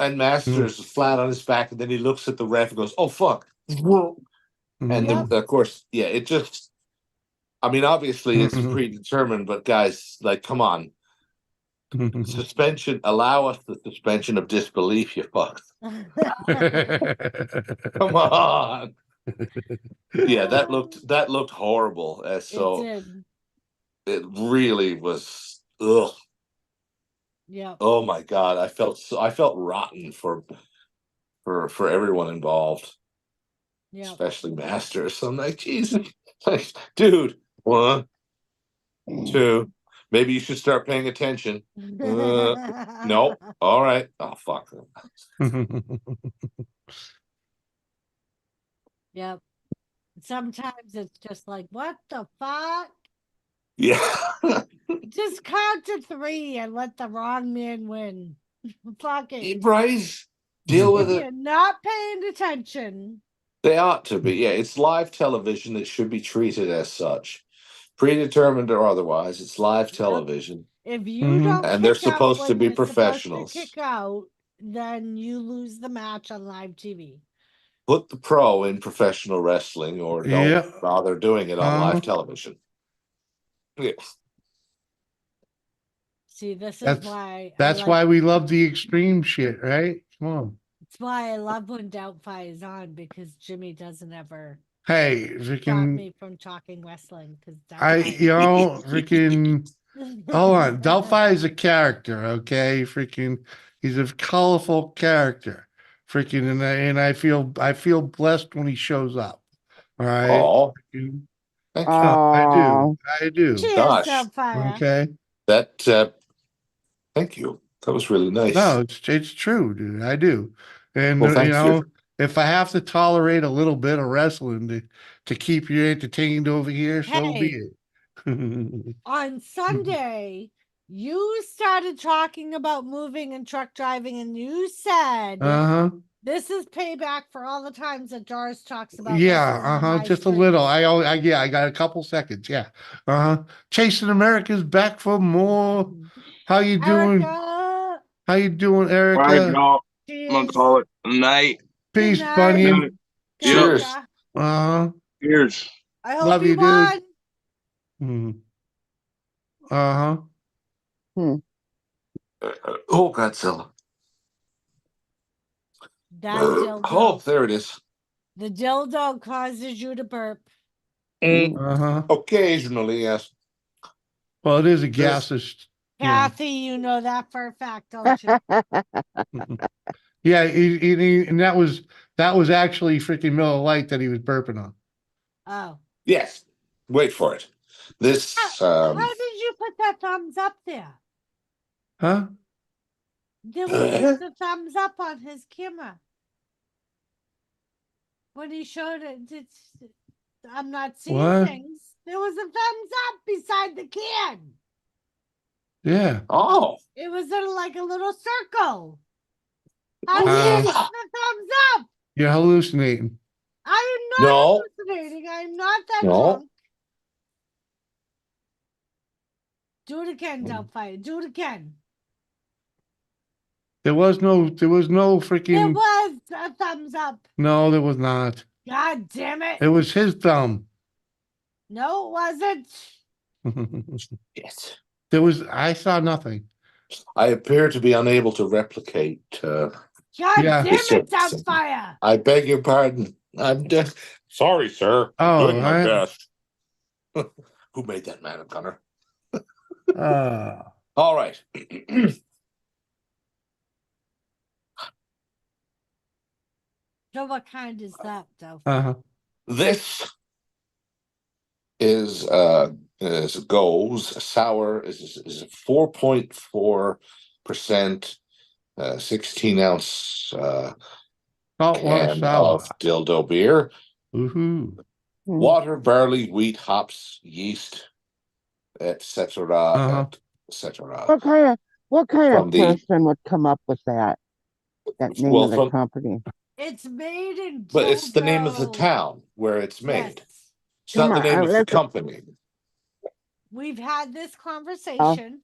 and Masters is flat on his back, and then he looks at the ref and goes, oh, fuck. And of course, yeah, it just, I mean, obviously it's predetermined, but guys, like, come on. Suspension, allow us the suspension of disbelief, you fuck. Come on. Yeah, that looked horrible. So it did. It really was. Ugh. Yeah. Oh my God, I felt rotten for everyone involved. Yeah. Especially Masters. So I'm like, Jesus, like, dude, 1, 2. Maybe you should start paying attention. No. All right. Oh, fuck. Yep. Sometimes it's just like, what the fuck? Yeah. Just count to 3 and let the wrong man win. Fuck it. Right. Deal with it. You're not paying attention. They ought to be. Yeah, it's live television. It should be treated as such. Predetermined or otherwise, it's live television. If you don't and they're kick out supposed to when be you're supposed to professionals. kick out, then you lose the match on live TV. Put the pro in professional wrestling or don't Yeah. bother doing it on live television. Yeah. See, this is That's why that's why we love the extreme shit, right? Come on. It's why I love when Doubtfire is on, because Jimmy doesn't ever Hey, stop freaking me from talking wrestling. Because freaking hold on. Delphi is a character, okay? Freaking he's a colorful character. Freaking and I feel blessed when he shows up. All right. Oh, I do. Cheers, Gosh. Doubtfire. Okay. That thank you. That was really nice. No, it's true, dude. I do. And Well, thank you. if I have to tolerate a little bit of wrestling to keep you entertained over here, so be it. On Sunday, you started talking about moving and truck driving, and you said, this is payback for all the times that Doris talks about. Yeah, just a little. I got a couple seconds. Yeah. Chasing America's back for more. How you doing? Erica. How you doing, All Erica? right, y'all. I'm gonna call it a night. Peace, Good night. Bunyan. Cheers. Cheers. I hope Love you, won. dude. Oh, Godzilla. That dildo. Oh, there it is. The dildo causes you to burp. Occasionally, yes. Well, it is a gaseous. Kathy, you know that for a fact, don't you? Yeah, and that was actually freaking Miller Lite that he was burping on. Oh. Yes. Wait for it. This. How did you put that thumbs up there? Huh? There was a thumbs up on his camera. When he showed it, I'm not seeing things. There was a thumbs up beside the can. Yeah. Oh. It was in like a little circle. How did you put the thumbs up? You're hallucinating. I am not hallucinating. I'm not that drunk. Do it again, Doubtfire. Do it again. There was no freaking. There was a thumbs up. No, there was not. God damn it. It was his thumb. No, it wasn't. Yes. I saw nothing. I appear to be unable to replicate. God damn it, Doubtfire. I beg your pardon. I'm just Sorry, sir. Oh, Doing my I- best. Who made that man a gunner? Uh, All right. So what kind is that, though? This is goes sour is 4.4%, 16-ounce saltwater can sour. of dildo beer. Woohoo. Water, barley, wheat, hops, yeast, etc., etc. What kind From of the person would come up with that name well, of the from company? It's made in but it's the name of the Dildo. town where it's made. Yes. It's not the Come on, name of the that's a- company. We've had this conversation.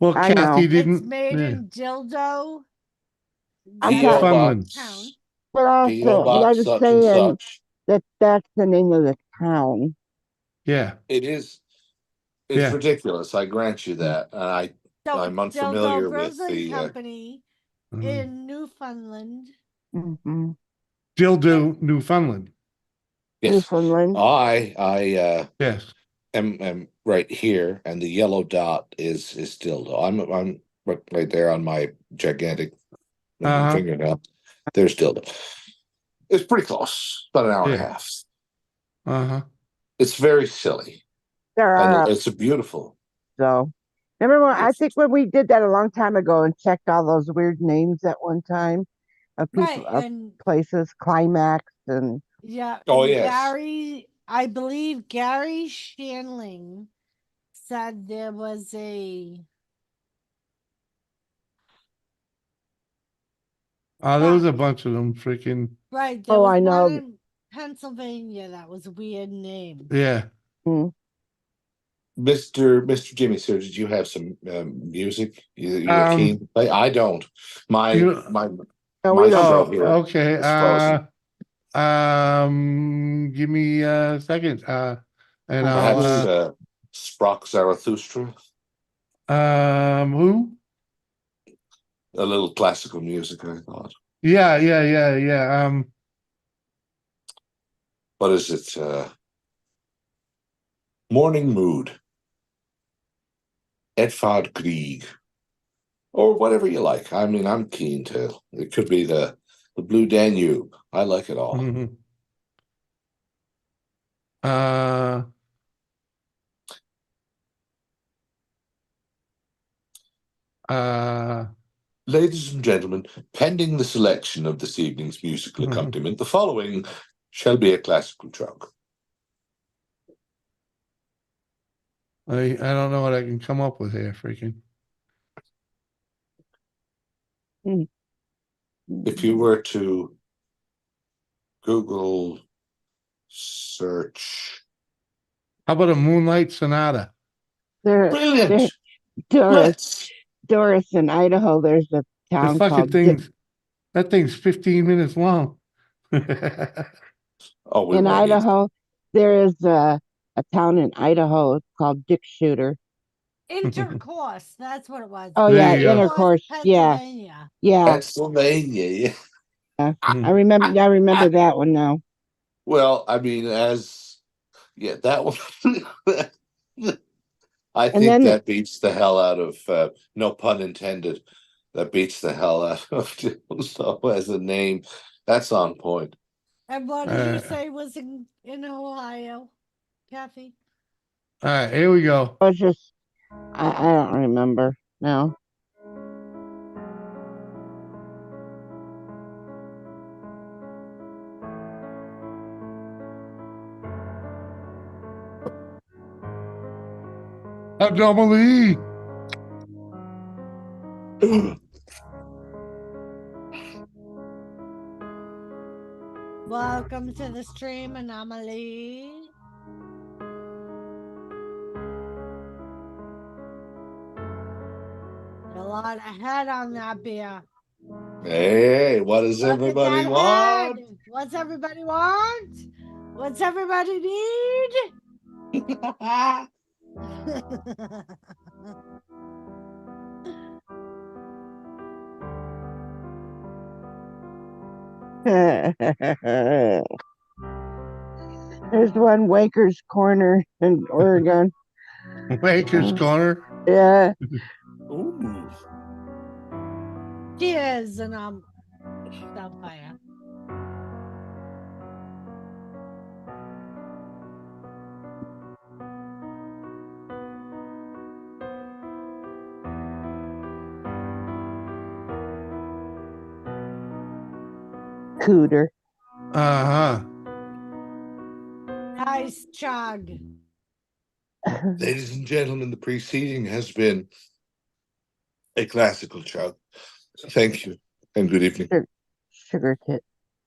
Well, I know. Kathy It's didn't. made yeah. in Dildo. I'm P.O. talking, Box, but P.O. also, but I Box was such and saying such. that that's the name of the town. Yeah. It is. It's Yeah. ridiculous. I grant you that. And So I'm it's unfamiliar Dildo with Brooklyn the. Company in Newfoundland. Mm-hmm. Dildo, Newfoundland. Yes, Newfoundland. I Yes. am right here, and the yellow dot is dildo. I'm right there on my gigantic fingernail. There's dildo. It's pretty close, about an hour and a half. It's very silly, There and are. it's a beautiful. So, remember when I think when we did that a long time ago and checked all those weird names at one time of people, Right, of and places, Climax and yeah. Oh, and yes. Gary, I believe Gary Shanling said there was a There was a bunch of them freaking. right. There Oh, was I know. one in Pennsylvania that was a weird name. Yeah. Mr. Jimmy, sir, did you have some music you're Um, keen to play? I don't. My you- my No, my we don't. show Oh, here okay. is frozen. Give me a second. And Perhaps I'll Sprock Zarathustra, who? a little classical music, I thought. Yeah. What is it? Morning Mood, Edvard Grieg, or whatever you like. I mean, I'm keen to. It could be the Blue Danube. I like it all. Ladies and gentlemen, pending the selection of this evening's musical accompaniment, the following shall be a classical chunk. I don't know what I can come up with here, freaking. If you were to Google search, How about a Moonlight Sonata? Brilliant. Doris in Idaho. There's a The town fucking called that thing's 15 minutes long. Oh, in Idaho. There is a town in Idaho called Dick Shooter. Intercourse. That's what it was. Oh There yeah, you go. Intercourse. Yeah, Pennsylvania. yeah. Pennsylvania. Yeah. I remember that one now. Well, I mean, that one. I And think then that beats the hell out of, no pun intended, that beats the hell out of so as a name. That's on point. And what did you say was in Ohio, Kathy? All right, here we go. I was just I don't remember now. Anomaly. Welcome to the stream, Anomaly. A lot of head on that beer. Hey, what does everybody want? Head. What's everybody want? What's everybody need? There's one Waker's Corner in Oregon. Waker's Corner. Yeah. Ooh. Cheers, and Sapphire. Cooter. Uh-huh. Nice chug. Ladies and gentlemen, the preceding has been a classical chug. Thank you and good evening. Sugar tit.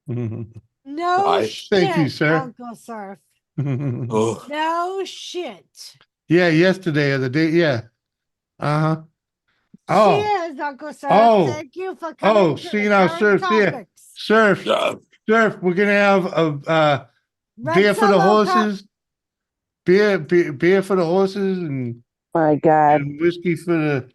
No shit, Thank you, sir. Uncle Surf. Oh. No shit. Yeah, yesterday or the day. Yeah. Uh-huh. Oh. Cheers, Uncle Surf. Oh. Thank you for coming Oh, to see the now, current Surf, yeah. topics. Surf. Surf, we're gonna have a beer for the Solo cup. horses. Beer for the horses and My God. and whiskey for the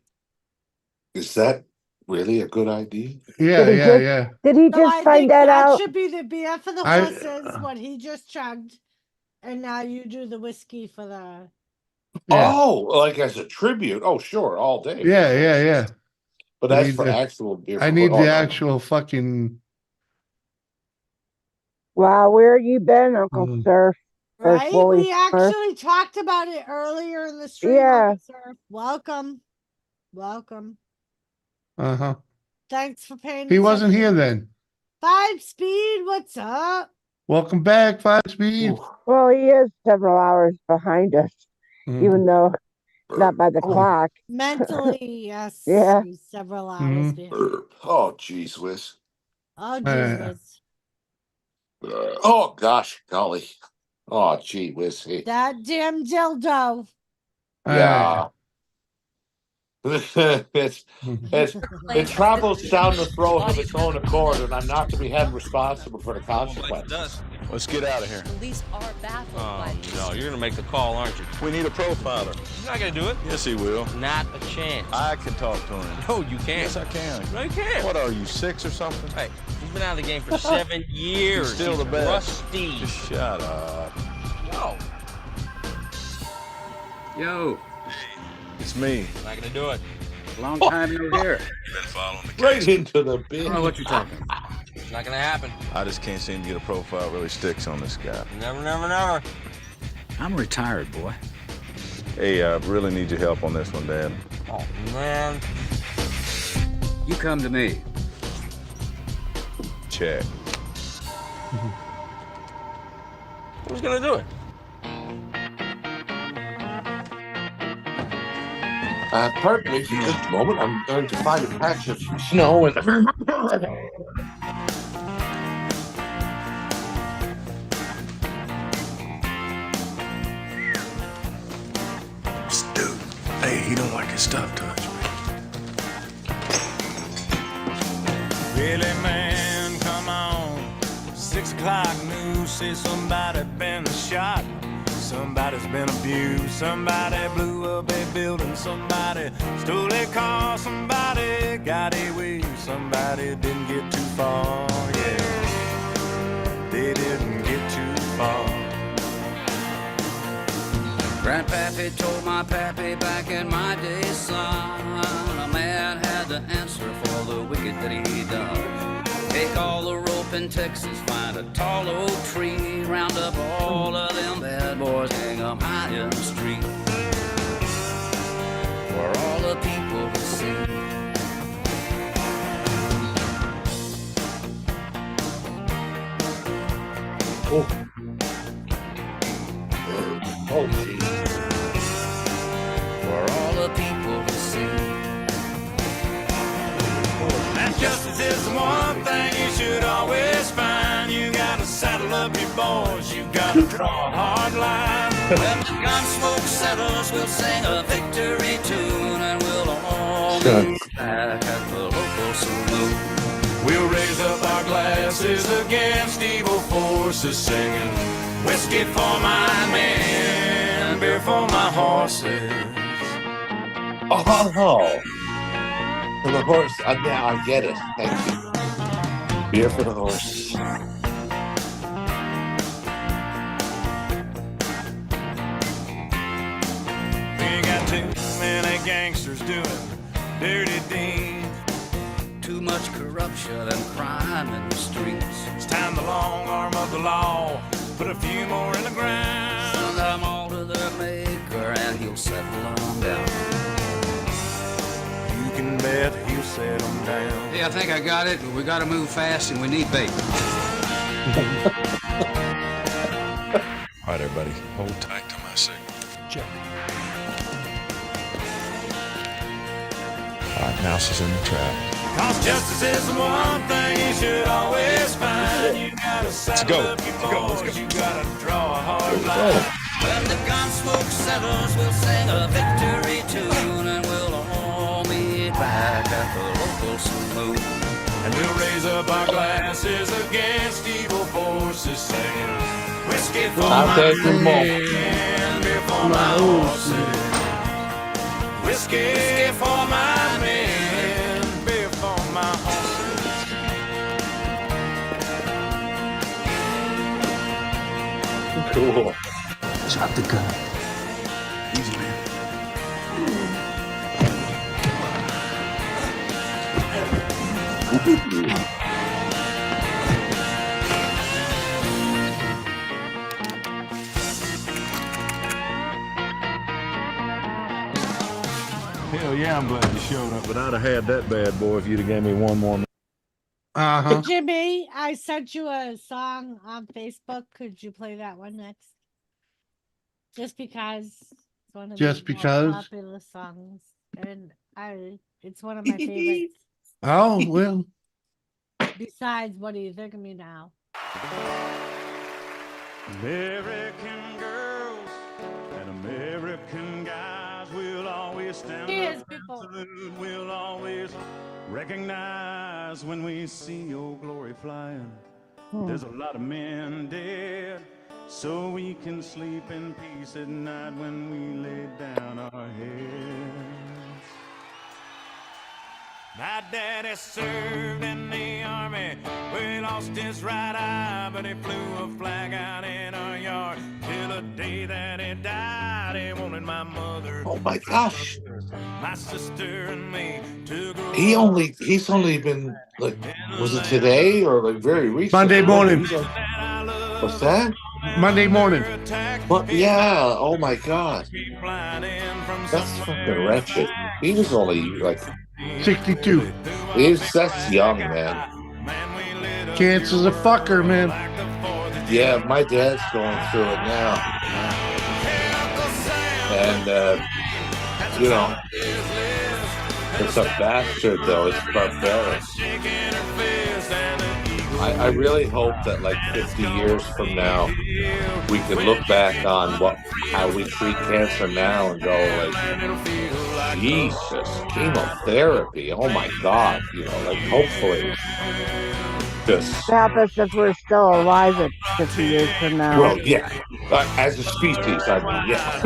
Is that really a good idea? yeah, Did he yeah, just- yeah. Did he So just I find think that that out? should be the beer for the I- horses, what he just chugged. And now you do the whiskey for the Yeah. Oh, like as a tribute. Oh, sure, all day. Yeah, yeah, yeah. But I that's need for the- actual beer. I for need oh, the no. actual fucking Wow, where you been, Uncle Surf? Or right. Fully We Surf? actually talked about it earlier in the stream. Yeah. Uncle Surf. Welcome. Welcome. uh-huh. Thanks for paying He wasn't attention. here then. 5 Speed, what's up? Welcome back, 5 Speed. Well, he is several hours behind us, even though not by the clock. Mentally, yes. Yeah. He's several hours behind. Oh, geez whiz. Oh, Jesus. Oh, gosh, golly. Oh, gee whiz. Hey. That damn dildo. Yeah. It travels down the throat of its own accord, and I'm not to be held responsible for the consequences. Let's get out of here. Police are baffled by this. No, you're gonna make the call, aren't you? We need a profiler. He's not gonna do it. Yes, he will. Not a chance. I can talk to him. No, you can't. Yes, I can. No, you can't. What are you, 6 or something? Hey, he's been out of the game for 7 years. He's still He's the best. rusty. Just shut up. No. Yo. It's me. Not gonna do it. Long time no here. You've been following the Right into the bin. I don't know what you're talking about. It's not gonna happen. I just can't seem to get a profile that really sticks on this guy. Never, never, never. I'm retired, boy. Hey, I really need your help on this one, Dad. Oh, man. You come to me. Check. Who's gonna do it? Pardon me for just a moment. I'm going to find a patch of snow and. Dude, hey, he don't like his stuff touched. Really, man, come on. 6 o'clock news says somebody been shot. Somebody's been abused. Somebody blew up a building. Somebody stole a car. Somebody got away. Somebody didn't get too far. Yeah, they didn't get too far. Grandpappy told my pappy back in my day, son, a man had to answer for the wicked that he done. Take all the rope in Texas, find a tall oak tree, round up all of them bad boys, hang them high in the street, for all the people to see. Oh, geez. For all the people to see. And justice is the one thing you should always find. You gotta saddle up your boys. You gotta draw a hard line. When the gun smoke settles, we'll sing a victory tune, and we'll all meet back at the local saloon. We'll raise up our glasses against evil forces, singing whiskey for my men, beer for my horses. Oh, for the horse. Now I get it. Thank you. Beer for the horse. gangsters doing dirty deeds. Too much corruption and crime in the streets. It's time the long arm of the law put a few more in the ground. Send them all to their maker and he'll settle them down. You can bet he'll settle them down. Hey, I think I got it, but we gotta move fast and we need bait. All right, everybody, hold tight to my signal. Check. All right, mouse is in the trap. Cause justice is the one thing you should always find. You gotta saddle up your boys, you gotta draw a hard line. When the gun smoke settles, we'll sing a victory tune and we'll all meet back at the local saloon. And we'll raise up our glasses against evil forces, saying, whiskey for my men, beer for my horses. Whiskey for my men, beer for my horses. Cool. Drop the gun. Easy, man. Hell yeah, I'm glad you showed up, but I'd have had that bad boy if you'd have gave me one more minute. Uh-huh. Jimmy, I sent you a song on Facebook. Could you play that one next? Just because it's one of Just the more because? popular songs, and it's one of my favorites. Oh, well. Besides, what do you think of me now? American girls and American guys will always stand Cheers, up people. and salute. We'll always recognize when we see your glory flying. There's a lot of men dead, so we can sleep in peace at night when we lay down our heads. My daddy served in the army, where he lost his right eye, but he flew a flag out in our yard till the day that he died. He wanted my mother, Oh my gosh. my sister, and me to grow He's only been like, was it today or like very recent? Monday morning. What's that? Monday morning. But yeah, oh my god. That's fucking wretched. He was only like 62. That's young, man. Cancer's a fucker, man. Yeah, my dad's going through it now. And you know, it's a bastard though, it's barbaric. I really hope that like 50 years from now we can look back on how we treat cancer now and go like, Jesus, chemotherapy, oh my god, you know, like hopefully just Happens if we're still alive at 50 years from now. well, yeah, as a species, I mean, yeah.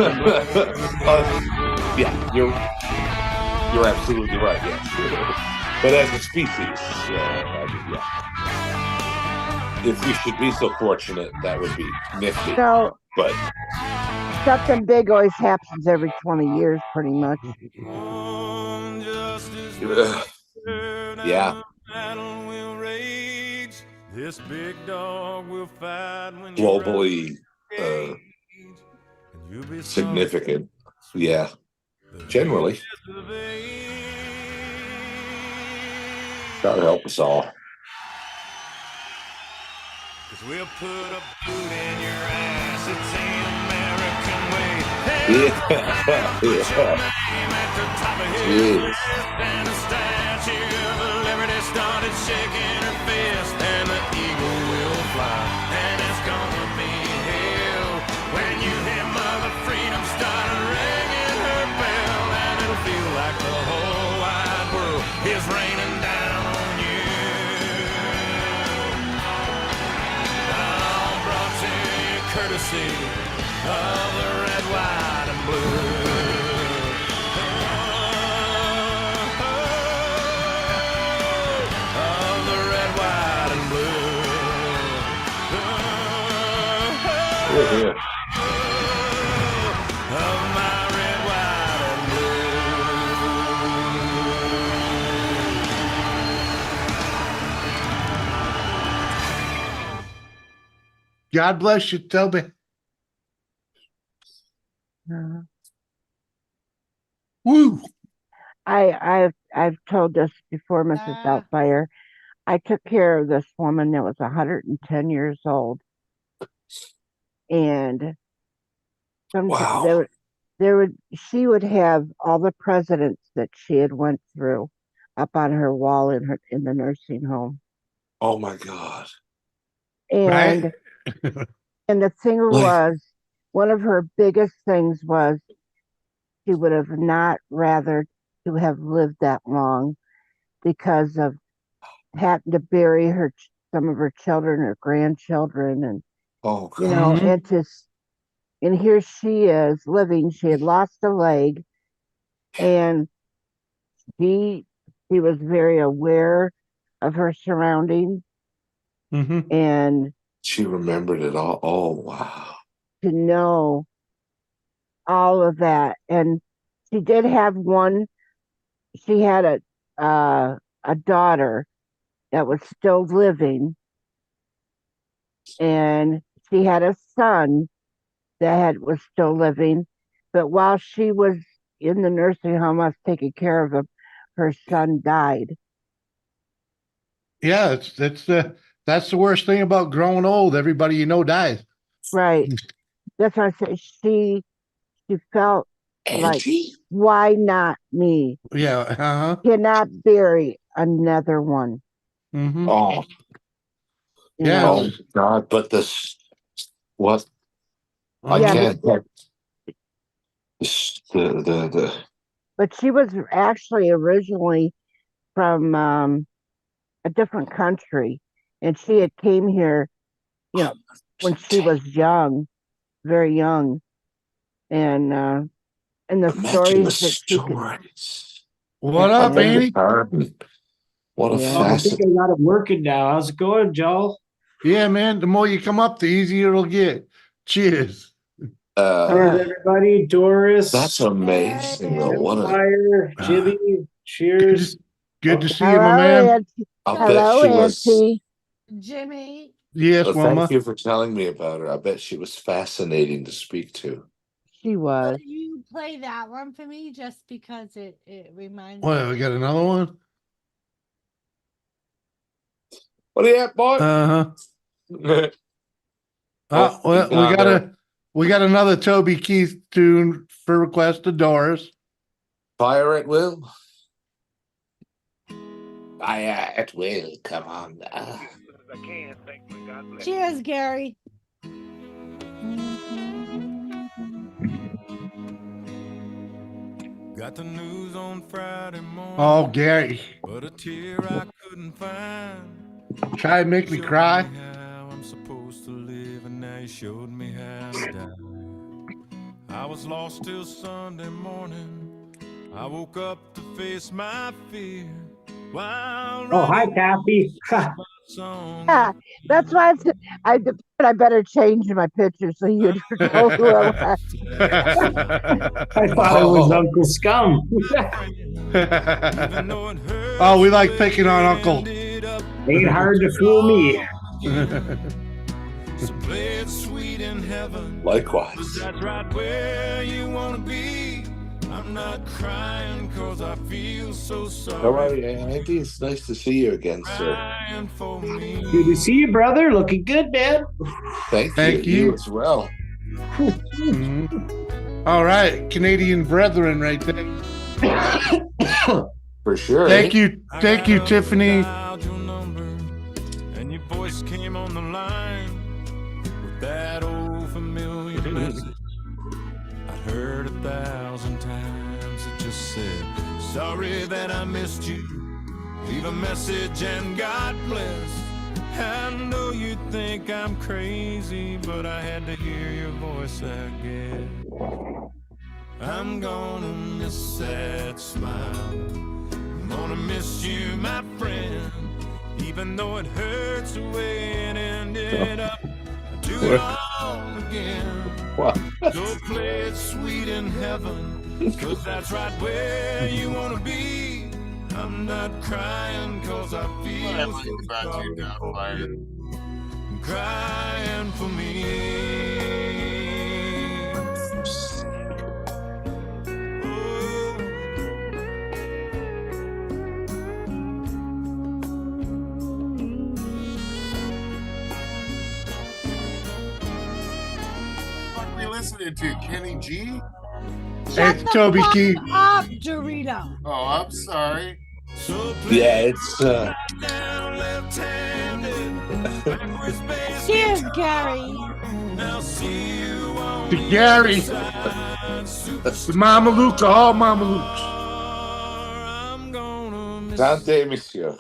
Yeah, you're absolutely right, yes. But as a species, I mean, yeah. If we should be so fortunate, that would be nifty. So, but something big always happens every 20 years, pretty much. Yeah. This big dog will fight when Globally significant. Yeah. Generally. God help us all. We'll put a boot in your ass. It's the American way. Jeez. And the statue of liberty started shaking her fist, and the eagle will fly, and it's gonna be hell when you hear Mother Freedom start ringing her bell, and it'll feel like the whole wide world is raining down on you. Courtesy of the red, white, and blue. Of the red, white, and blue. Of my red, white, and blue. God bless you, Toby. Woo. I've told this before, Mrs. Doubtfire. I took care of this woman that was 110 years old, and Wow. she would have all the presidents that she had went through up on her wall in the nursing home. Oh my God. And and the thing was, one of her biggest things was she would have not rather to have lived that long because of having to bury some of her children or grandchildren, and oh, you know, and here she is living. She had lost a leg, and she was very aware of her surroundings, and she remembered it all. Oh wow. To know all of that. And she did have she had a daughter that was still living, and she had a son that was still living. But while she was in the nursing home, I was taking care of him, her son died. Yeah, that's the worst thing about growing old. Everybody you know dies. Right. That's why I said she felt like, why not me? Yeah. Cannot bury another one. Oh. Yeah. Oh God, but this what I can't the But she was actually originally from a different country, and she had came here, you know, when she was young, very young, and the stories that she could. What up, Andy? What a I think I got it working now. How's it going, Joel? Yeah, man. The more you come up, the easier it'll get. Cheers. How's everybody? Doris. That's amazing, though. What a Fire, Jimmy. Cheers. Good to see you, my man. Hello, Auntie. Jimmy. Yes, Mama. Thank you for telling me about her. I bet she was fascinating to speak to. She was. Will you play that one for me just because it reminds me? Well, we got another one. What are you at, boy? Well, we got another Toby Keith tune for request of Doris. Fire at will. Fire at will. Come on. Cheers, Gary. Got the news on Friday morning. Oh, Gary. But a tear I couldn't find. Try to make me cry. How I'm supposed to live, and now you showed me how to die. I was lost till Sunday morning. I woke up to face my fear. Oh, hi, Kathy. Yeah, that's why I better change my picture so you'd know who I was. I thought it was Uncle Scum. Oh, we like picking on Uncle. Ain't hard to fool me. So play it sweet in heaven. Likewise. That's right where you wanna be. I'm not crying cause I feel so sorry. All right, Andy, it's nice to see you again, sir. Good to see you, brother. Looking good, man. Thank you. You as well. All right, Canadian brethren right there. For sure. Thank you, Tiffany. And your voice came on the line with that old familiar message I'd heard 1,000 times. It just said, sorry that I missed you. Leave a message and God bless. I know you think I'm crazy, but I had to hear your voice, I guess. I'm gonna miss that smile. I'm gonna miss you, my friend. Even though it hurts the way it ended up, I'll do it all again. Go play it sweet in heaven, cause that's right where you wanna be. I'm not crying cause I feel so sorry for you. I'm crying for me. What are we listening to? Kenny G? Shut It's the Toby fuck Keith. up, Dorito. Oh, I'm sorry. Yeah, it's Cheers, Gary. To Gary. With Mama Luca, all Mama Luke's. Dante Monsieur.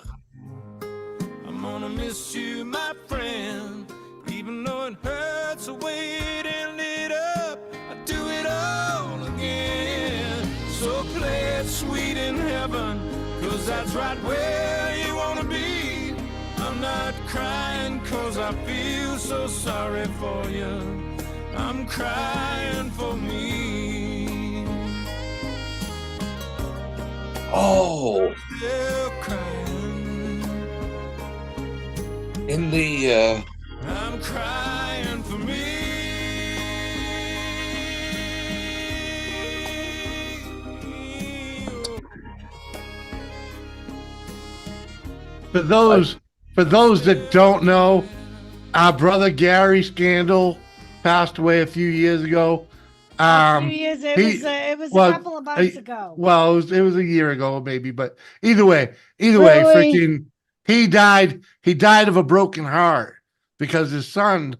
I'm gonna miss you, my friend. Even though it hurts the way it ended up, I do it all again. So play it sweet in heaven, 'cause that's right where you wanna be. I'm not crying 'cause I feel so sorry for you. I'm crying for me. Oh, Still crying. in the I'm crying for me. For those that don't know, our brother Gary Scandal passed away a few years ago. A few years. It was a couple of months ago. Well, it was a year ago, maybe, but either way, Really? freaking, he died of a broken heart because his son,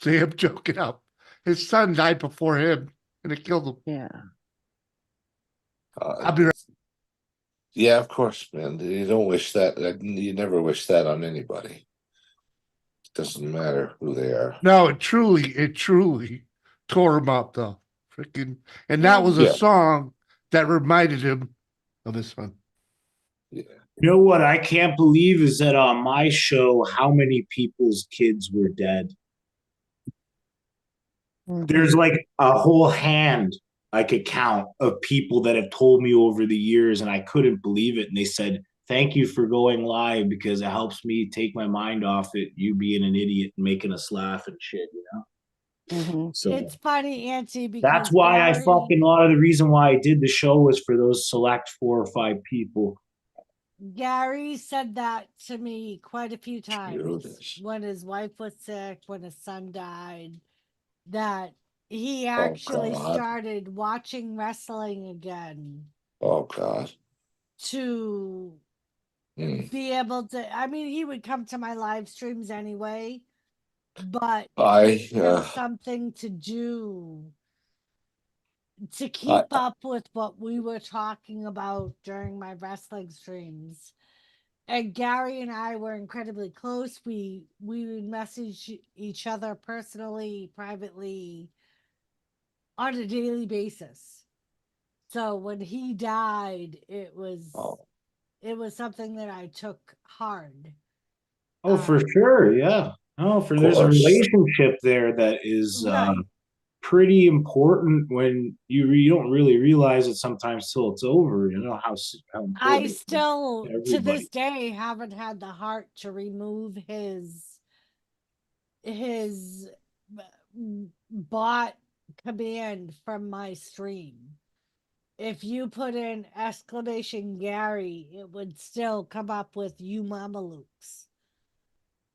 see him joking up, his son died before him and it killed him. Yeah. I'll be right. yeah, of course, man. You don't wish that. You never wish that on anybody. It doesn't matter who they are. No, it truly tore him up though. Freaking, and that was a Yeah. song that reminded him of his son. You know what I can't believe is that on my show, how many people's kids were dead. There's like a whole hand I could count of people that have told me over the years, and I couldn't believe it. And they said, "Thank you for going live because it helps me take my mind off it. You being an idiot and making us laugh and shit, you know." So It's funny, Auntie, because that's why I Gary- fucking a lot of the reason why I did the show was for those select 4 or 5 people. Gary said that to me quite a few times when his wife was sick, when his son died, that he actually God. started watching wrestling again Oh God. to be able to. I mean, he would come to my live streams anyway, but there's something to do to keep up with what we were talking about during my wrestling streams. And Gary and I were incredibly close. We would message each other personally, privately, on a daily basis. So when he died, it was something that I took hard. Oh, for sure, yeah. Oh, there's a relationship there that is pretty important when you don't really realize it sometimes till it's over. You know how important I it is still, to to everybody. this day, haven't had the heart to remove his bot command from my stream. If you put in exclamation Gary, it would still come up with you Mama Lukes.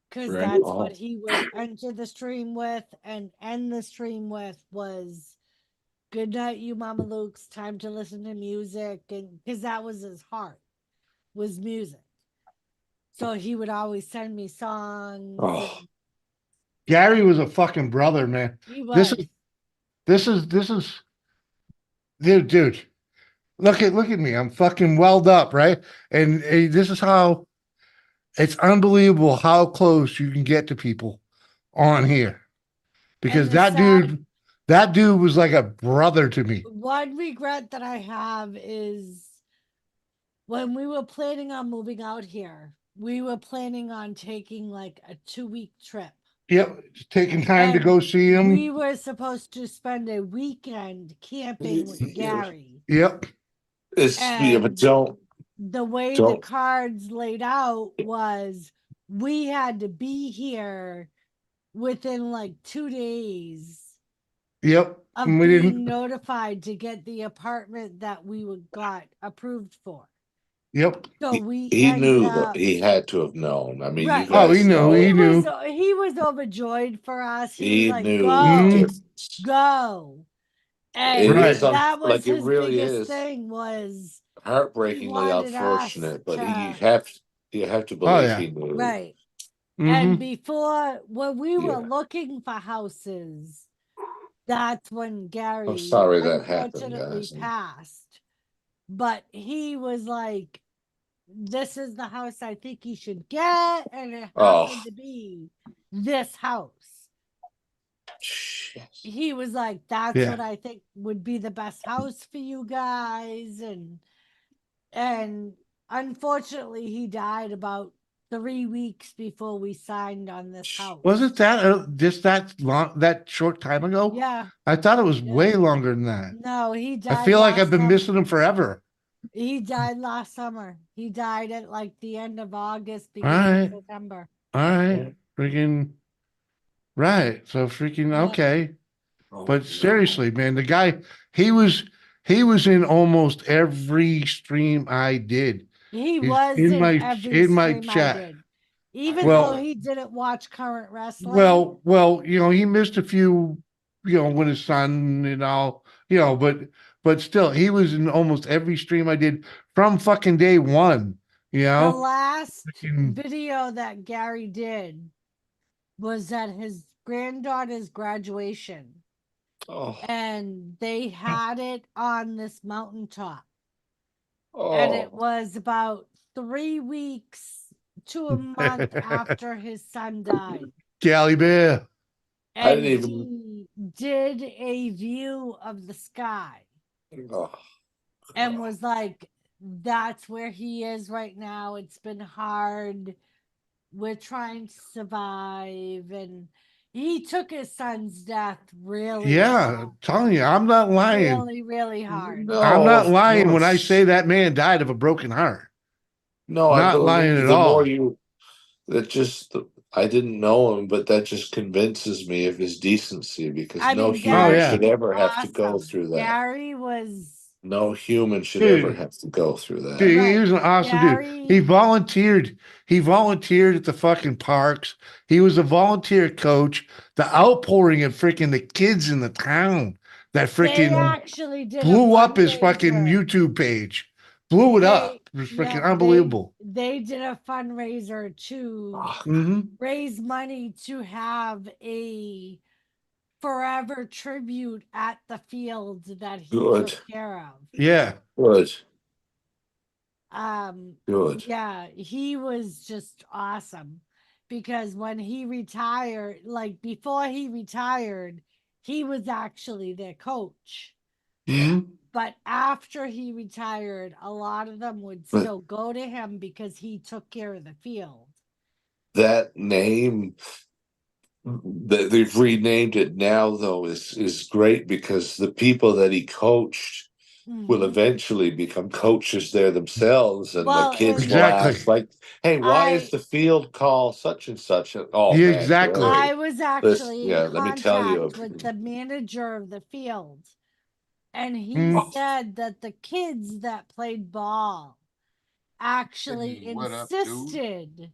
Because Right. that's what he would enter the stream with and end the stream with was good night, you Mama Lukes, time to listen to music. And because that was his heart, was music. So he would always send me songs. Oh. Gary was a fucking brother, man. He was. This is dude. Look at me. I'm fucking welled up, right? And this is how it's unbelievable how close you can get to people on here. Because that dude was like a brother to me. One regret that I have is when we were planning on moving out here, we were planning on taking like a 2-week trip. Yep, taking time to go see him. We were supposed to spend a weekend camping with Gary. Yep. But don't. The way the cards laid out was we had to be here within like 2 days Yep. of And we being didn't. notified to get the apartment that we got approved for. Yep. So we He ended knew that up he had to have known. I mean, you right. Oh, he guys knew. know He it. knew. He was overjoyed for us. He was He like, knew the "Go, difference. go," It and is Right. that was like it his really biggest is thing. Was he heartbreakingly wanted us unfortunate, but to you have to Oh believe yeah. he knew. right. Mm-hmm. And before, when we were Yeah. looking for houses, that's when Gary I'm sorry that happened, unfortunately guys. passed. But he was like, "This is the house I think you should get," and it Oh, happened to be this house. shit. He was like, "That's Yeah. what I think would be the best house for you guys," and unfortunately, he died about 3 weeks before we signed on this house. Was it that just that long, that short time ago? Yeah. I thought it was Yeah. way longer than that. No, he I died. feel like I've last been summer. missing him forever. He died last summer. He died at like the end of August, All beginning right. of September. All right. Freaking right. So freaking Yeah. okay. Oh, But no. seriously, man, the guy, he was in almost every stream I did. He He's was in in my every stream I chat. did, even Well, though he didn't watch current wrestling. well, he missed a few, with his son and all, but still, he was in almost every stream I did from fucking day one. The last Freaking- video that Gary did was at his granddaughter's graduation, Oh, and they had it on this mountaintop. And it oh, was about 3 weeks to a month after his son died. Galley Bear. I And didn't even. he did a view of the sky Oh, and was like, "That's where he is right now. It's been hard. We're trying to survive." And he took his son's death really Yeah, hard. telling you, I'm not lying. Really, really hard. no, I'm not of lying when I course. say that man died of a broken heart. No, I Not lying believe at the more all. you that just I didn't know him, but that just convinces me of his decency because I no mean, human Gary should was ever have to go awesome. through that. Gary was No human should ever Dude. have to go through that. Dude, he right. was an awesome dude. He Gary, volunteered. He volunteered at the fucking parks. He was a volunteer coach. The outpouring of freaking the kids in the town that they freaking actually did blew a up his fucking fundraiser. YouTube page. Blew it up. It was freaking unbelievable. They did a fundraiser to hmm raise money to have a forever tribute at the field that he Good. took care of. Yeah. Good. Good. Yeah, he was just awesome because when he retired, like before he retired, he was actually their coach. hmm But after he retired, a lot of them would But- still go to him because he took care of the field. That name that they've renamed it now though is great because the people that he coached will eventually become coaches there themselves, and Well, the kids and- will ask like, "Hey, why is the field called such and such?" Oh, Yeah, man, exactly. great. I was actually in let me tell you. contact with the manager of the field, and he Mm. said that the kids that played ball actually What up, insisted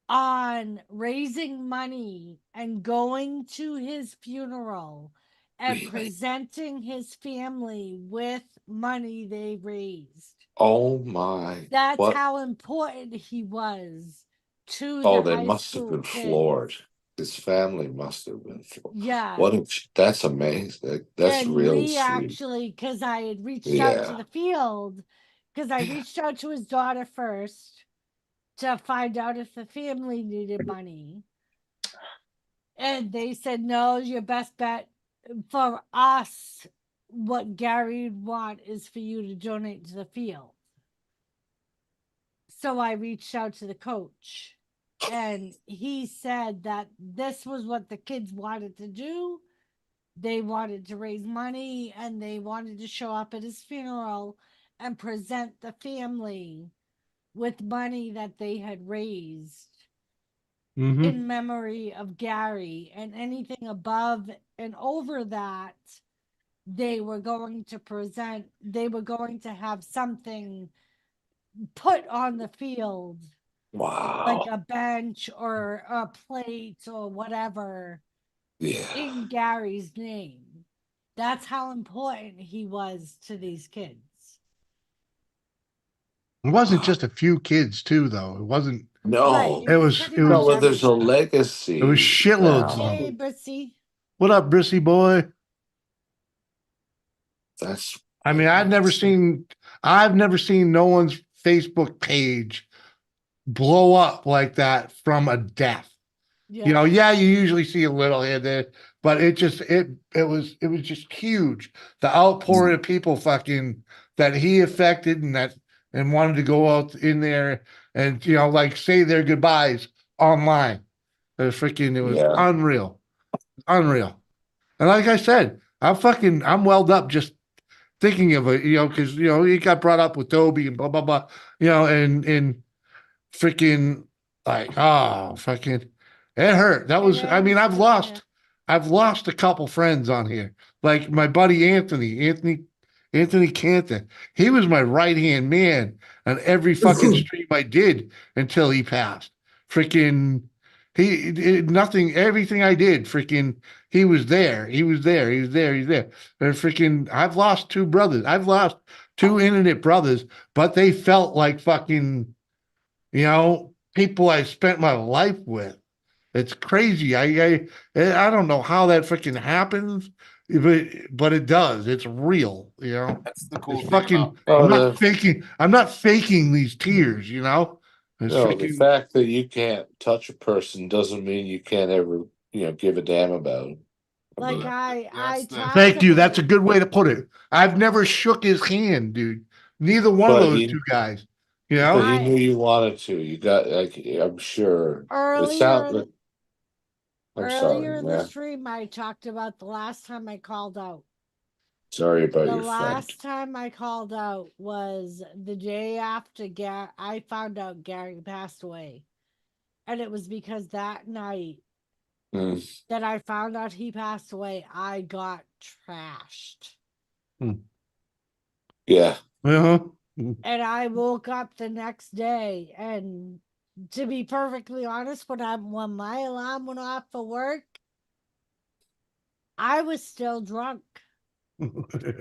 on raising money and going to his funeral and Really? presenting his family with money they raised. Oh my! That's what? how important he was to Oh, the they high must have school been kids. floored. His family must have been floored. Yeah. That's amazing. That's And real we sweet. actually, because I had reached out to Yeah. the field, because I reached out to his daughter first to find out if the family needed money. And they said, no, your best bet for us, what Gary would want is for you to donate to the field. So I reached out to the coach, and he said that this was what the kids wanted to do. They wanted to raise money and they wanted to show up at his funeral and present the family with money that they had raised in memory of Gary, and anything above and over that, they were going to have something put on the field. Wow. Like a bench or a plate or whatever. Yeah. In Gary's name. That's how important he was to these kids. It wasn't just a few kids too, though. It wasn't. No. Right, It was. pretty It much was. Well, there's a everybody. legacy. It was shitloads. now. Hey, Brissy. What up, Brissy boy? That's. I mean, I've never seen no one's Facebook page blow up like that from a death. Yeah. You know, yeah, you usually see a little here there, but it was just huge. The outpouring of people fucking that he affected and wanted to go out in there and, you know, like say their goodbyes online. It was unreal. Unreal. And like I said, I'm welled up just thinking of it, you know, because, you know, he got brought up with Toby and blah, blah, blah, you know, and freaking like, oh, fucking, it hurt. That was, I mean, I've lost a couple friends on here. Like my buddy Anthony Canton. He was my right-hand man on every fucking stream I did until he passed. Freaking, he did nothing, everything I did, freaking, he was there. He was there. And freaking, I've lost two brothers. I've lost two internet brothers, but they felt like fucking, you know, people I spent my life with. It's crazy. I don't know how that freaking happens, but it does. It's real, you know. That's the cool It's thing fucking. about I'm not faking these tears, you know. It's No, freaking. the fact that you can't touch a person doesn't mean you can't ever, give a damn about them. Like I talked Thank you. about- That's a good way to put it. I've never shook his hand, dude. Neither one of But those he- two guys. You But know. he knew you wanted to. You got, like, I'm sure. It sounds like. I'm earlier sorry, in the man. stream, I talked about the last time I called out. Sorry about The your friend. last time I called out was the day after I found out Gary passed away. And it was because that night that I found out he passed away, I got trashed. Yeah. Uh-huh. And I woke up the next day, and to be perfectly honest, when my alarm went off for work, I was still drunk.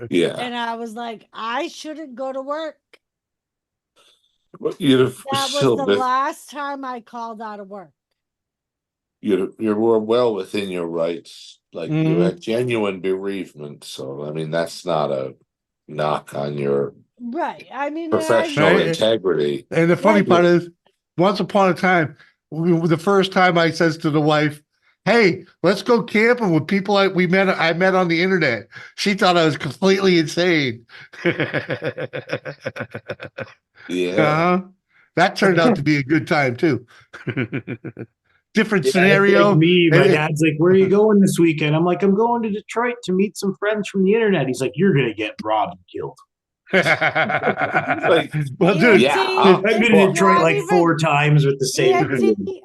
Yeah. And I was like, I shouldn't go to work. But you'd have That was still the been, last time I called out of work. you were well within your rights. Like, you had genuine bereavement. So, I mean, that's not a knock on your Right. I mean, professional integrity. And the funny part is, once upon a time, the first time I says to the wife, "Hey, let's go camping with people I met on the internet." She thought I was completely insane. Yeah. That turned out to be a good time too. Different Yeah, scenario. It's like me, my And dad's like, "Where are you going this weekend?" I'm like, "I'm going to Detroit to meet some friends from the internet." He's like, "You're gonna get robbed and killed." Like, well, dude, I've been to Detroit like 4 times with the same.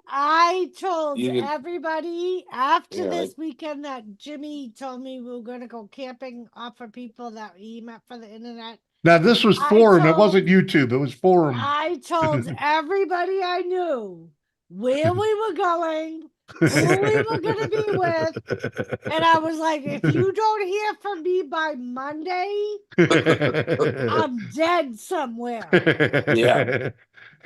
I told You could- everybody after Yeah, this weekend that Jimmy told me we were going to go camping off for people that he met for the internet. now this was forum. It wasn't YouTube. It was forum. I told everybody I knew where we were going, who we were going to be with. And I was like, if you don't hear from me by Monday, I'm dead somewhere. Yeah.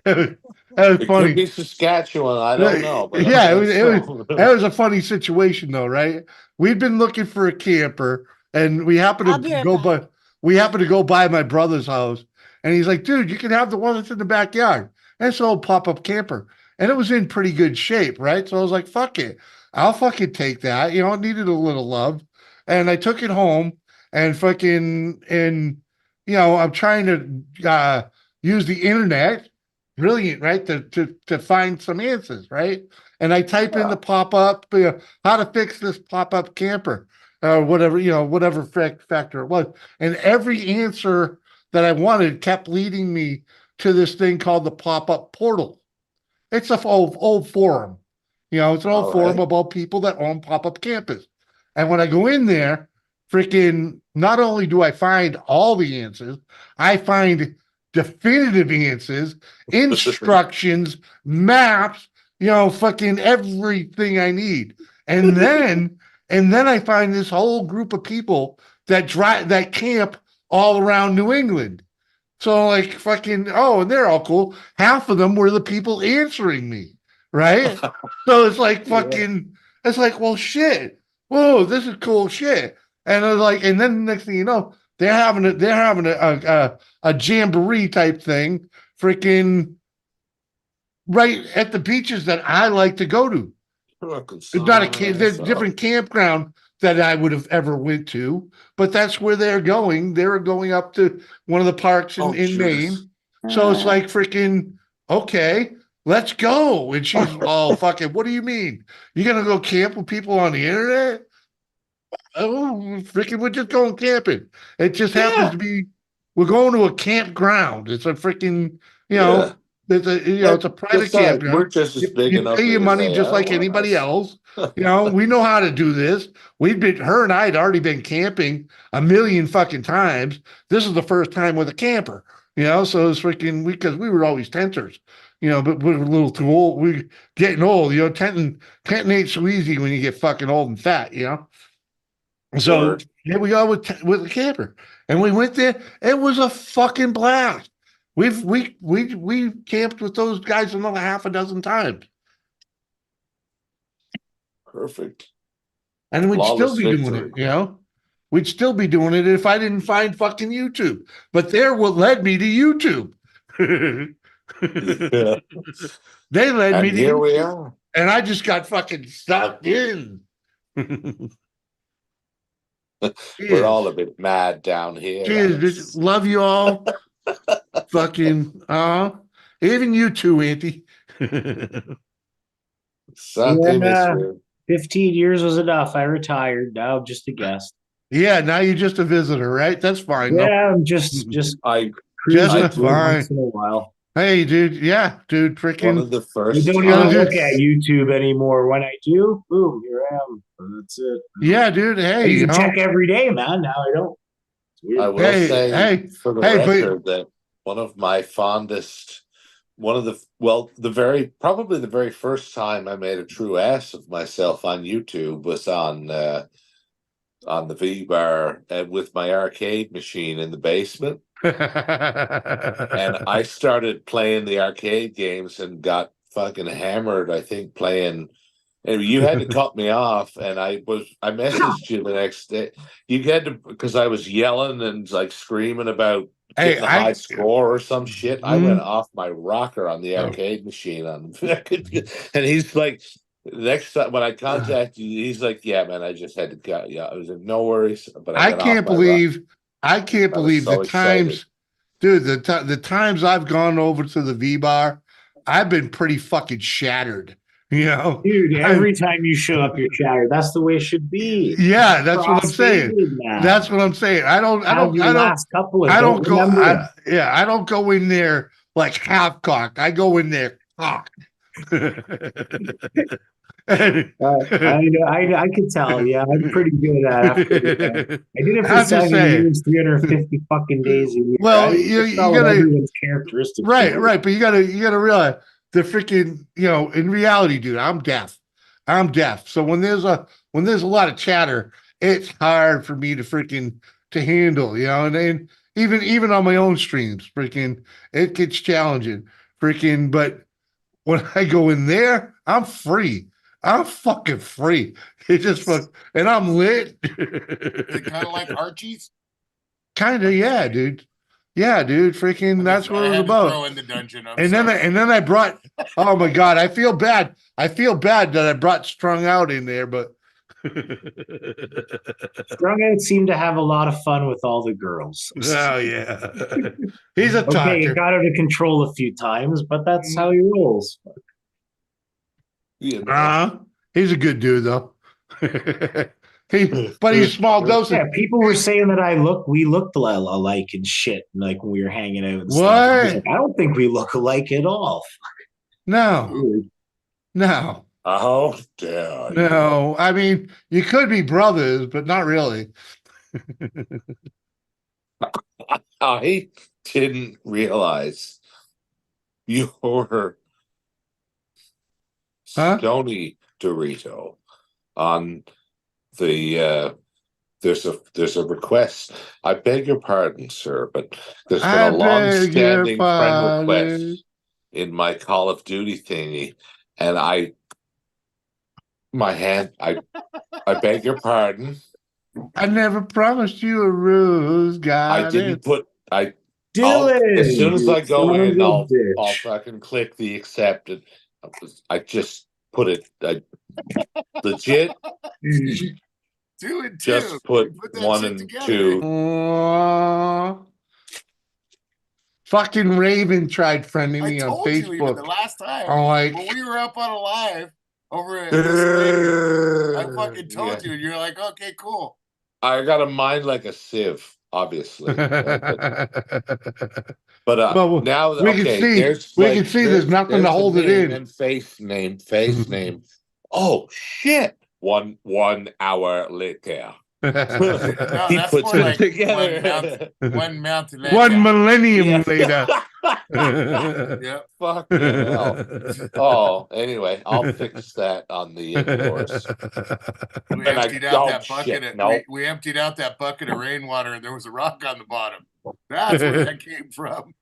That was It funny. could be Saskatchewan. I don't know. But Yeah, it was a funny situation though, right? We'd been looking for a camper, and we happened to go by my brother's house, and he's like, "Dude, you can have the one that's in the backyard." And it's an old pop-up camper, and it was in pretty good shape, right? So I was like, "Fuck it, I'll fucking take that." You know, it needed a little love, and I took it home, and I'm trying to use the internet. Brilliant, right? To find some answers, right? And I type in the pop-up, how to fix this pop-up camper, whatever factor it was. And every answer that I wanted kept leading me to this thing called the pop-up portal. It's an old forum. It's an old forum about people that own pop-up campus. And when I go in there, freaking, not only do I find all the answers, I find definitive answers, instructions, maps, fucking everything I need. And then I find this whole group of people that camp all around New England. So like fucking, and they're all cool. Half of them were the people answering me, right? So it's like fucking, it's like, well, shit. Whoa, this is cool shit. And I was like, and then the next thing you know, they're having a jamboree type thing, freaking right at the beaches that I like to go to. It's not a camp. There's a different campground that I would have ever went to, but that's where they're going. They're going up to one of the parks in Maine. So it's like freaking, okay, let's go. And she's all fucking, what do you mean? You're going to go camp with people on the internet? Oh, freaking, we're just going camping. It just happens to be, we're going to a campground. It's a freaking, it's a private campground. We're just as big You enough. pay your money just like anybody else. We know how to do this. Her and I had already been camping a million fucking times. This is the first time with a camper, so it's freaking, because we were always tenters, but we're a little too old. We're getting old, tenting ain't so easy when you get fucking old and fat, So here we go with a camper, and we went there. It was a fucking blast. We camped with those guys another half a dozen times. Perfect. And we'd Flawless still be doing it, We'd still be doing it if I didn't find fucking YouTube. But they're what led me to YouTube. They led me to here YouTube. we are. And I just got fucking sucked in. We're all a bit mad down here. Cheers, love you all. Fucking, even you too, Auntie. 15 years was enough. I retired. Now I'm just a guest. Yeah, now you're just a visitor, right? That's fine. Yeah, I'm just fine. once in a while. Hey, dude. Yeah, dude. Freaking. One of the first. I don't even look at YouTube anymore. When I do, boom, here I am. That's it. Yeah, dude. Hey, I used to check every day, man. Now I don't. I will say for the record that one of my fondest, probably the very first time I made a true ass of myself on YouTube was on the V-Bar with my arcade machine in the basement. And I started playing the arcade games and got fucking hammered, I think, playing. And you had to cut me off, and I messaged you the next day. You had to, because I was yelling and like screaming about getting a high score or some shit. I went off my rocker on the arcade machine and he's like, next time when I contact you, he's like, "Yeah, man, I just had to cut you." I was like, "No worries," but I can't believe the times, dude. The times I've gone over to the V-Bar, I've been pretty fucking shattered. Dude, every time you show up, you're shattered. That's the way it should be. Yeah, that's what I'm saying. That's what I'm saying. I don't go in there like half cocked. I go in there cocked. I can tell. Yeah, I'm pretty good at it. I did it for 7 years, 350 fucking days a year. Well, you gotta everyone's characteristics. Right. But you gotta realize the freaking, in reality, dude, I'm deaf. So when there's a lot of chatter, it's hard for me to handle, and then even on my own streams, freaking, it gets challenging, freaking. But when I go in there, I'm free. I'm fucking free. It just and I'm lit. Is it kind of like Archie's? Kind of, yeah, dude. Yeah, dude. Freaking, that's what it was about. Throw in the dungeon. And then I brought. Oh my god, I feel bad. I feel bad that I brought Strung Out in there, but Strung Out seemed to have a lot of fun with all the girls. Oh yeah, he's a talker. Okay, you got her to control a few times, but that's how he rolls. He's a good dude though. But he's small dosage. Yeah, people were saying that we looked alike and shit, like when we were hanging out. And what? Stuff. I don't think we look alike at all. No. How dare you? No, I mean, you could be brothers, but not really. I didn't realize you were Stony Dorito on the there's a request. I beg your pardon, sir, but there's been a long-standing friend request in my Call of Duty thingy, and I beg your pardon. I never promised you a rose, I didn't put Dylan, as soon as I you go son of in, a I'll bitch. fucking click the accepted. I just put it. I legit. 2 and 2. Just put that 1 shit and together. 2. Fucking Raven tried friending I me on told you even the Facebook. last time I'm like, when we were up on a live over at this lady, I fucking told you, and you're like, okay, cool. I got a mind like a sieve, obviously. But well, now we can see there's nothing to hold it in. And face name. Oh shit! 1 hour later. No, He that's puts more it like together. one mount later. 1 millennium later. Yep. Fuck hell. Oh, anyway, I'll fix that on the indoors. We emptied out that bucket. We emptied out that bucket of rainwater, and there was a rock on the bottom. That's where that came from.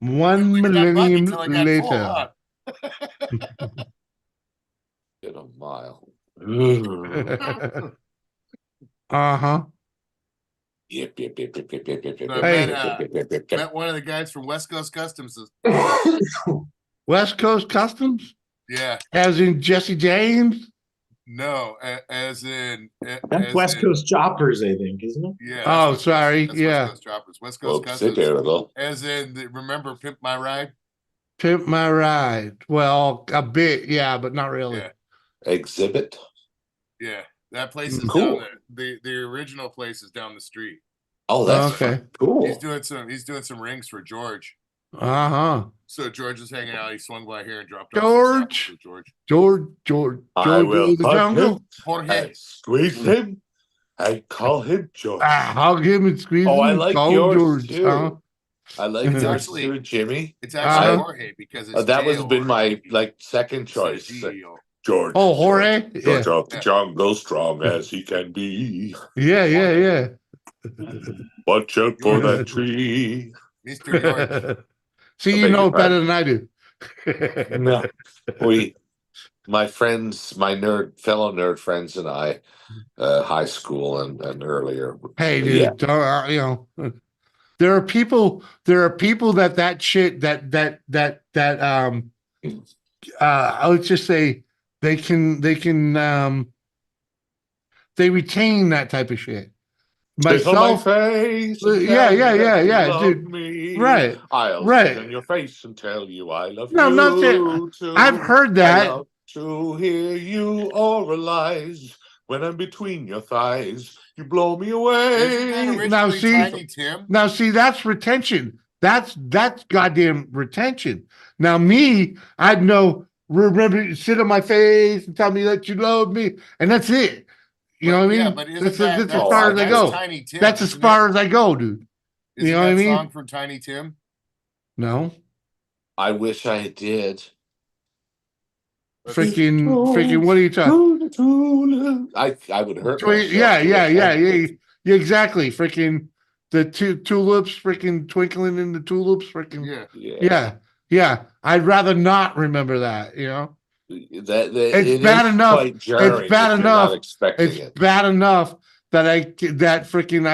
1 millennium later. In a mile. Uh-huh. Yep. Met one of the guys from West Coast Customs. West Coast Customs? Yeah. As in Jesse James? No, as in That's West Coast Choppers, I think, isn't it? Yeah. Oh, sorry. That's Yeah. West Coast Choppers. West Coast Customs. As in, remember Pimp My Ride? Pimp My Ride. Well, a bit, yeah, but not really. Yeah. Exhibit. Yeah, that place is cool. down there. The original place is down the street. Oh, that's okay. Cool. He's doing some rings for George. Uh-huh. So George was hanging out. He swung by here and dropped George. off George. I will the hug jungle. him and squeeze him and call him George. Hug him and squeeze him. Oh, I like call yours George, too. huh? I like yours too, Jimmy. It's actually Jorge because it's that was been my second choice. George. Oh, Jorge. George off the jungle, strong as he can be. Yeah. Watch out for that tree. Mr. George. See, you know it better than I do. No, my friends, my fellow nerd friends, and I, high school and earlier. Hey, dude, there are people that shit that I would just say they retain that type of shit. Myself, yeah, dude. Me. Right. I'll sit in your face and tell you I love No, you. not that. Too. I've heard that. I love to hear you oralize when I'm between your thighs. You blow me away. Now see, Tiny Tim? Now see, that's retention. That's goddamn retention. Now me, I'd remember sit on my face and tell me that you love me, and that's it. You know what I mean? Yeah, but that's as far as I go. Tiny Tim, that's as far as I go, dude. Isn't you know what I mean? Song from Tiny Tim? No. I wish I did. Freaking! What are you talking? I would hurt myself. Yeah. Exactly. Freaking the tulips. Freaking twinkling in the tulips. Freaking yeah. I'd rather not remember that. You know. It's bad enough. It's bad enough. It's bad enough that I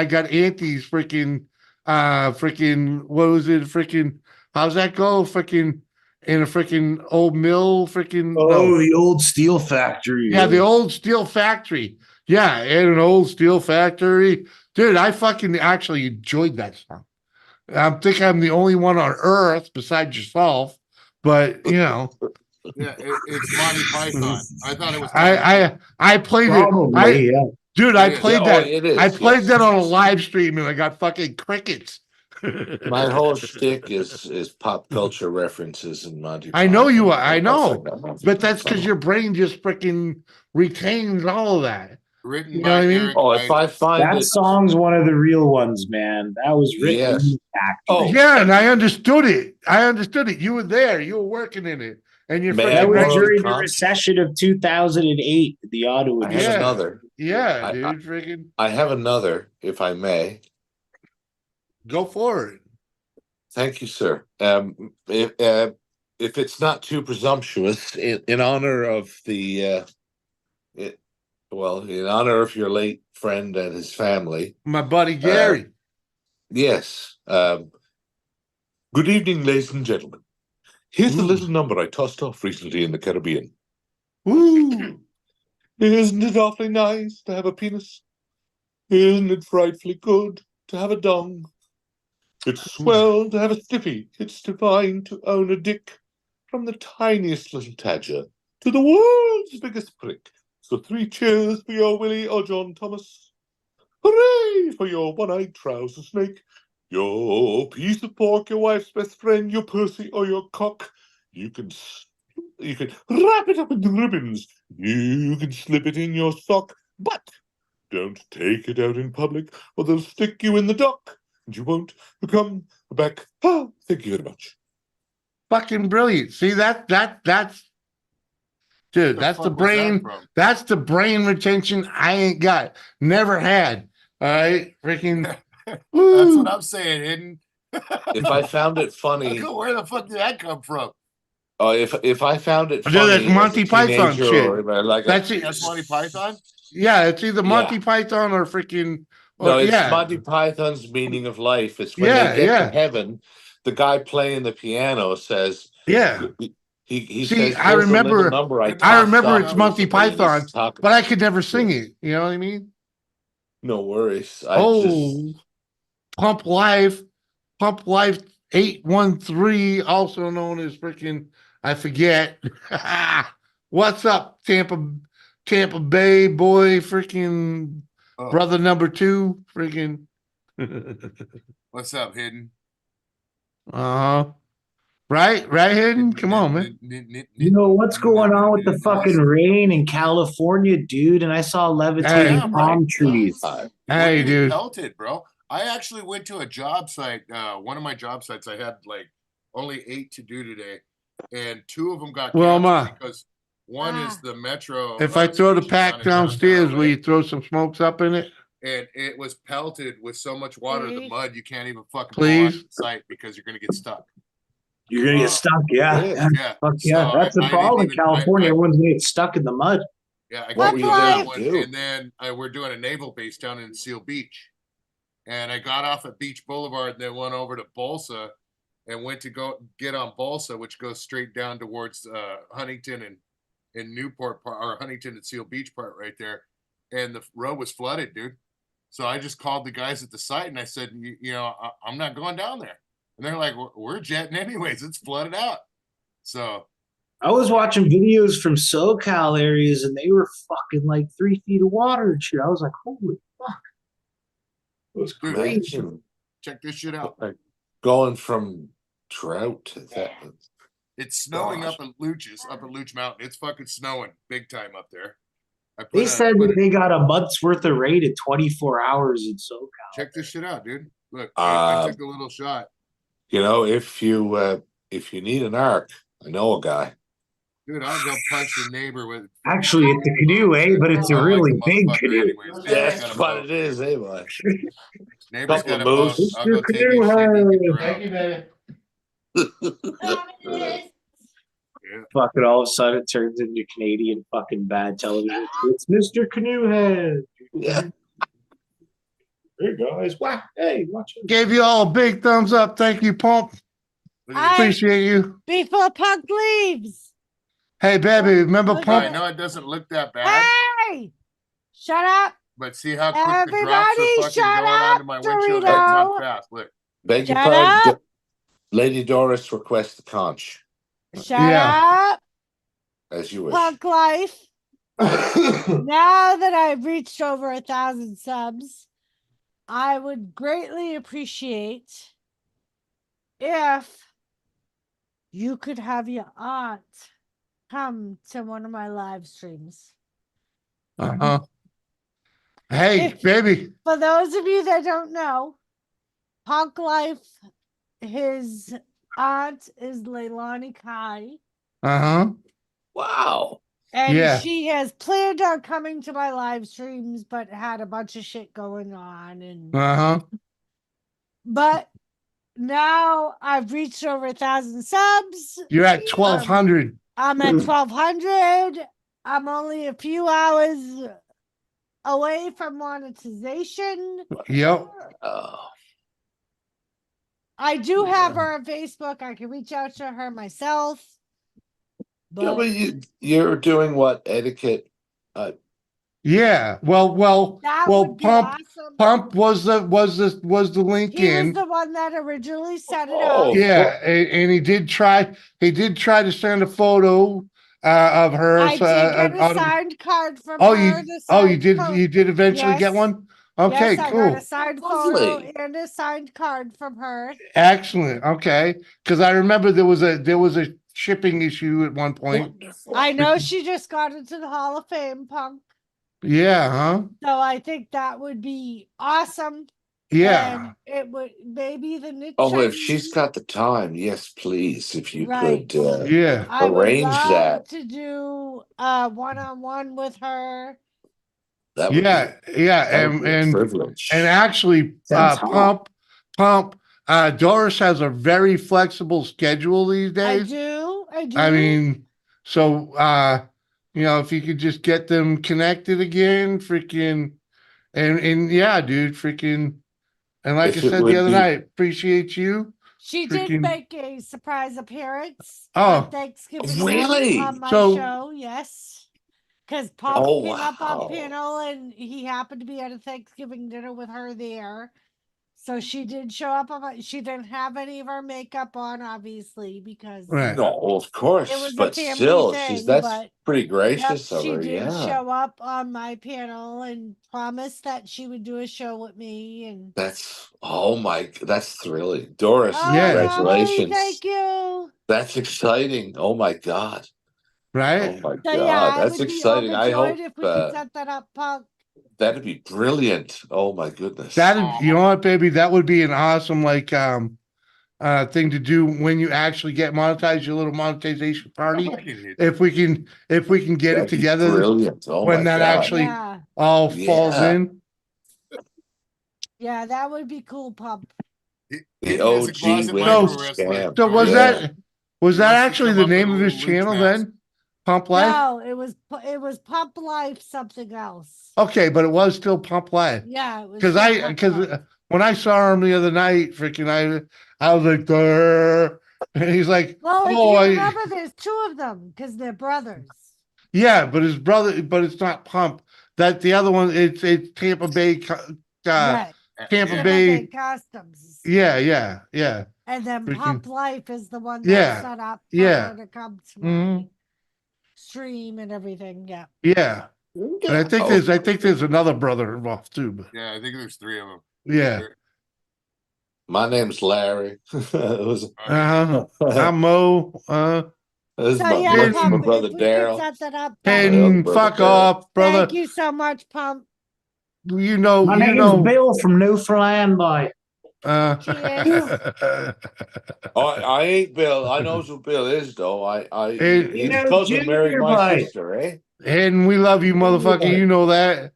got aunties. Freaking what was it? Freaking how's that go? Freaking. In a freaking old mill, the old steel factory. Yeah, the old steel factory. Yeah, in an old steel factory. Dude, I fucking actually enjoyed that song. I think I'm the only one on earth besides yourself, but Yeah, it's Monty Python. I thought it was. I played Probably, it. Dude, I played that. It is, I played that on a live stream and I got fucking crickets. My whole shtick is pop culture references and Monty. I know you are. Python I and stuff know, like that. but that's because your brain just freaking retains all of that. Written You know by what I mean? Eric Oh, if I find That it, song's one of the real ones, man. That was written in yes. the factory. Yeah, and I understood it. I understood it. You were there. You were working in it, and you're May I That was borrow the during the conch? recession of 2008, the auto I have edition. another. Yeah, I- dude, freaking I have another, if I may. go for it. Thank you, sir. If it's not too presumptuous, in honor of in honor of your late friend and his family, My buddy Gary. yes. Good evening, ladies and gentlemen. Here's a little number I tossed off recently in the Caribbean. Woo! Isn't it awfully nice to have a penis? Isn't it frightfully good to have a dong? It's swell to have a stiffy. It's divine to own a dick. From the tiniest little tadger to the world's biggest prick. So 3 cheers for your Willie or John Thomas. Hooray for your one-eyed trouser snake. Your piece of pork, your wife's best friend, your pussy or your cock. You can wrap it up into ribbons. You can slip it in your sock. But don't take it out in public or they'll stick you in the dock. And you won't come back. Oh, thank you very much. Fucking brilliant. See that's dude, that's the brain. That's the brain retention I ain't got. Never had. All right. Freaking That's what I'm saying, Hidden. If I found it funny, Where the fuck did that come from? if I found it Dude, funny, that's Monty as a Python teenager shit. or like That's Monty Python? Yeah, it's either Monty Yeah. Python or freaking no, it's yeah. Monty Python's meaning of life. It's when Yeah, they get yeah. to heaven, the guy playing the piano says, Yeah. He See, says, I "Here's a little remember number I I tossed remember off it's Monty recently," and he's Python, talking- but I could never sing it. You know what I mean? No worries. I just Pump Life 813, also known as freaking I forget. What's up, Tampa Bay boy, freaking brother number 2, freaking What's up, Hidden? Right, Hidden? Come on, man. You know what's going on with the fucking rain in California, dude? And I saw levitating Hey. palm trees. Hey, dude. Pelted, bro. I actually went to a job site. One of my job sites, I had like only 8 to do today, and 2 of them got canceled because one is the metro. If I throw the pack down in downtown downstairs, LA. will you throw some smokes up in it? And it was pelted with so much water, the mud, you can't even fucking pull Please? off the site because you're gonna get stuck. You're gonna get stuck, yeah. Yeah. Fuck yeah. So That's the I problem in didn't even- California. Everyone's gonna get stuck in the mud. Yeah, I What got were to you that gonna one, do? and then we're doing a naval base down in Seal Beach, and I got off at Beach Boulevard, and then went over to Bolsa, and went to go get on Bolsa, which goes straight down towards Huntington and Newport part, or Huntington and Seal Beach part right there, and the road was flooded, dude. So I just called the guys at the site, and I said, I'm not going down there, and they're like, we're jetting anyways, it's flooded out. So I was watching videos from SoCal areas and they were fucking like 3 feet of water and shit. I was like, holy fuck. It was crazy. check this shit out. Going from drought to that. It's snowing up at Luch Mountain. It's fucking snowing big time up there. They said that they got a month's worth of rain in 24 hours in SoCal. Check this shit out, dude. Look, I took a little shot. If you need an arc, I know a guy. Dude, I'll go punch the neighbor with. Actually, it's a canoe, eh? But it's a really big canoe. That's what it is, eh, man? Neighbor's Couple got of a boat. moose. I'll go take his shit. Thank you, Dave. Fucking all of a sudden it turns into Canadian fucking bad television. It's Mr. Canoe Head. Yeah. Hey guys, wow, hey, watch it. Gave you all a big thumbs up. Thank you, Pump. Appreciate you. Before Punk leaves. Hey, baby, remember I Pump? know it doesn't look that bad, Hey! Shut up. but see how quick the drops are Everybody fucking shut going up, onto my windshield. Dorito. It's not fast. Look. Beg your Shut pardon. up. Lady Doris requests the conch, Shut up. as you wish. Punk life. Now that I've reached over 1,000 subs, I would greatly appreciate if you could have your aunt come to one of my live streams. Uh-huh. Hey, baby. For those of you that don't know, Punk Life, his aunt is Leilani Kai. Uh-huh. Wow. And Yeah. she has planned on coming to my live streams, but had a bunch of shit going on. And Uh-huh. but now I've reached over 1,000 subs. You're at 1,200. I'm at 1,200. I'm only a few hours away from monetization. Yep. I do have her on Facebook. I can reach out to her myself. Yeah, but you're doing what etiquette? Yeah. Well, That well, would be Pump awesome. Pump was the link He was in. the one that originally set it Oh, up. Yeah, and he did try to send a photo of her. I so, did get a out of- signed card from oh, her. you did eventually get Yes. one? Okay, Yes, I cool. got a signed Lovely. photo and a signed card from her. Excellent. Okay. Because I remember there was a shipping issue at one point. I know she just got into the Hall of Fame, Punk. Yeah, huh? So I think that would be awesome. Yeah. And it would maybe the niche. Oh, if she's got the time, yes, please. If you Right. could Yeah. I would arrange love that, to do a one-on-one with her. that would Yeah, be, yeah, that would be a and privilege. actually, Sounds hot. Pump. Doris has a very flexible schedule these days. I do. I mean, so if you could just get them connected again, freaking, and yeah, dude, freaking, and like If I it said the would other be- night, appreciate you. She freaking- did make a surprise appearance Oh, on Thanksgiving really? on my So- show. Yes. Because Pump Oh, came up on wow. panel and he happened to be at a Thanksgiving dinner with her there. So she did show up. She didn't have any of her makeup on, obviously, because Right. No, of course, it was a but family still, thing. that's But pretty yep, gracious of she her. did Yeah, show up on my panel and promised that she would do a show with me. And that's thrilling, Doris. oh, Yeah. golly, Congratulations. thank you. That's exciting. Oh my God. Right? Oh my So yeah, God. I That's would be exciting. I hope overjoyed if we could set that up, Punk. that'd be brilliant. Oh my goodness. You know what, baby? That would be an awesome thing to do when you actually get monetized, your little monetization party. If we can get That'd it be together brilliant. Oh when my that God. actually Yeah. all falls Yeah. in. Yeah, that would be cool, Pump. The There's a OG closet winning micro wrestler. scam. So was Yeah. that Wants to actually come the up name in of a his little luge channel mask. then? Pump Life? No, it was Pump Life something else. Okay, but it was still Pump Life. Yeah, it was Because still Pump Life. when I saw him the other night, freaking I was like, "Durr." And he's like, Well, if "Oh, you remember, there's two of them because they're brothers. yeah," but his brother, but it's not Pump. That the other one, it's Tampa Bay, Right. Tampa Bay. Customs. Yeah. And then Freaking- Pump Life is the one that Yeah, set up for yeah. her to come to my Mhm. stream and everything. Yeah. Yeah. And I think there's another brother involved too, but Yeah, I think there's three of them. yeah. My name's Larry. It was, I'm Mo. this is So my, yeah, my Pump, brother if we could Daryl. set that up. And brother fuck Daryl. off, brother. Thank you so much, Pump. You know, My name's Bill from Newfoundland. By I ain't Bill. I knows who Bill is though. And- he's know cousin Junior, married my boy. sister, eh? And we love you, motherfucker. You know that.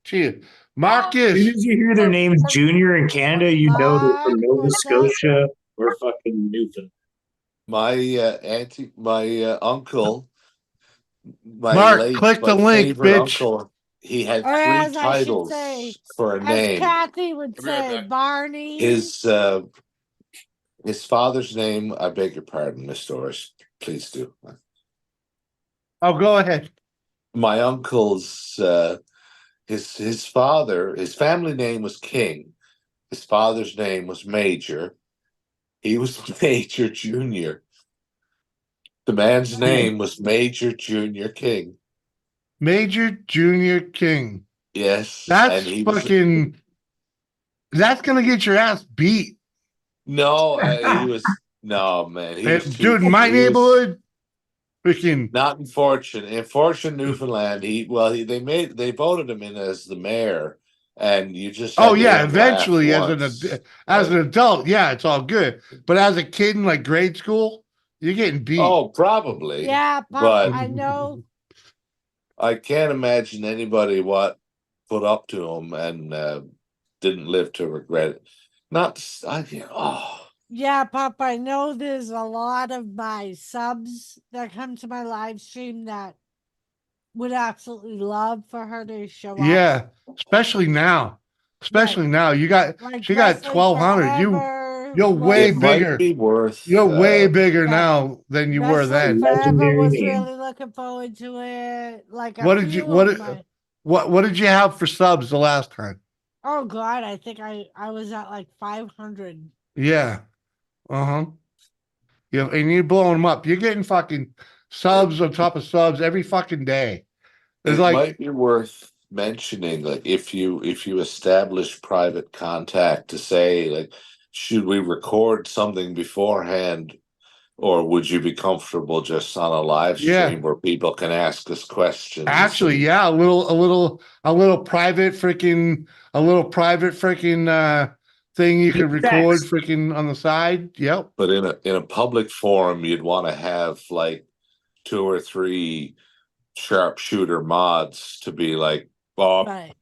Cheers. As Marcus. soon as you hear their names Junior in Canada, you know they're from Nova Scotia or fucking Newfoundland. My uncle, my Mark, late, click the my link, favorite bitch. uncle, he had Or as three I should titles say, for a as name. Kathy would I'll be right say, back. Barney. His father's name, I beg your pardon, Miss Doris. Please do. Oh, go ahead. My uncle's his father, his family name was King. His father's name was Major. He was Major Junior. The man's name was Major Junior King. Major Junior King. Yes. That's and he fucking. That's gonna get your ass beat. No, he was no man. He was too. Dude, in my he was neighborhood, freaking not in Fortune. In Fortune, Newfoundland, they voted him in as the mayor, and you just had oh to yeah, hit laugh eventually once. as an adult, yeah, it's all good. But as a kid in like grade school, you're getting beat. Oh, probably. Yeah, Pop, but I know. I can't imagine anybody what put up to him and didn't live to regret it. Not I. Oh. Yeah, Pop, I know there's a lot of my subs that come to my live stream that would absolutely love for her to show up. Yeah, especially now. Especially now. You got Like she got Wrestling 1,200. Forever You're way It might bigger. be worth. You're way bigger Yeah. now than you were Wrestling then. Forever was really looking forward to it. Like a What did you few of my what did you have for subs the last time? Oh God, I think I was at like 500. Yeah. Uh-huh. Yeah, and you're blowing them up. You're getting fucking subs on top of subs every fucking day. It's It like might be worth mentioning, like if you establish private contact to say, like, should we record something beforehand, or would you be comfortable just on a live stream where people can ask us questions? actually, yeah, a little private freaking thing you could record freaking on the side. Yep. But in a public forum, you'd want to have like 2 or 3 sharpshooter mods to be like, oh, right.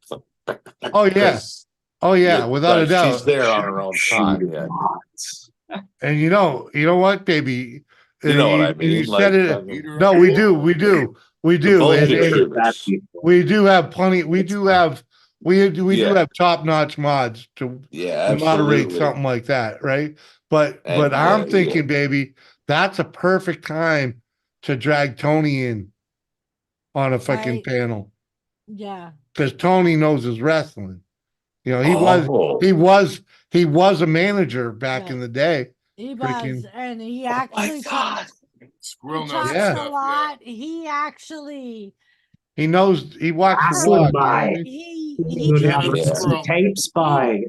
Oh yeah. Oh yeah, without a doubt. She's there on her own time. Yeah. And you know what, baby? You know what I mean? You said Like, it. No, we do. We do. We do. And we do have plenty. We do have. We do have top-notch mods to moderate absolutely. something like that, right? But I'm thinking, baby, that's a perfect time to drag Tony in on a fucking panel. Yeah. Because Tony knows his wrestling. You know, he was a manager back in the day. He was, and he actually Squirrel knows talks stuff, a lot. He actually he knows he walks the walk. He tapes by.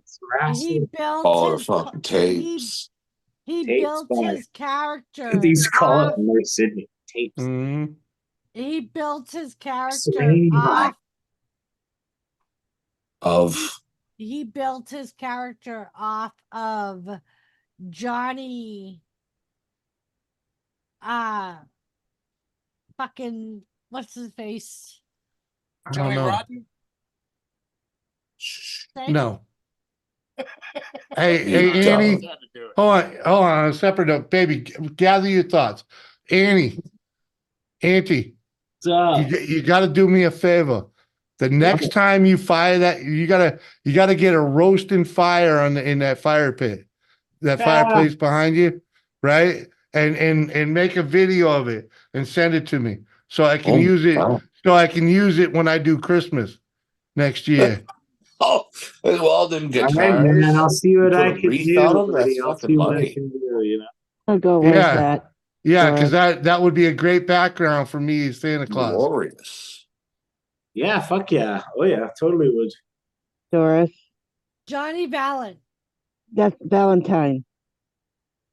He built all the his fucking tapes. he Tapes built by. his character. These call it North Sydney tapes. He built his character Swing by. He built his character off of Johnny fucking what's his face? Johnny Rotten? No. Hey, Annie. Hold on. A separate note, baby. Gather your thoughts, Auntie. You got to do me a favor. The next time you fire that, you gotta get a roasting fire in that fire pit, that fireplace behind you, right? And make a video of it and send it to me so I can use it. So I can use it when I do Christmas next year. Oh, well, then All right, man. I'll see what I can do. Buddy. I'll see what I can do. You know. I'll go with that. Yeah, because that would be a great background for me as Santa Claus. Glorious. Yeah, fuck yeah. Oh yeah, totally would. Doris. Johnny Valent. That's Valentine.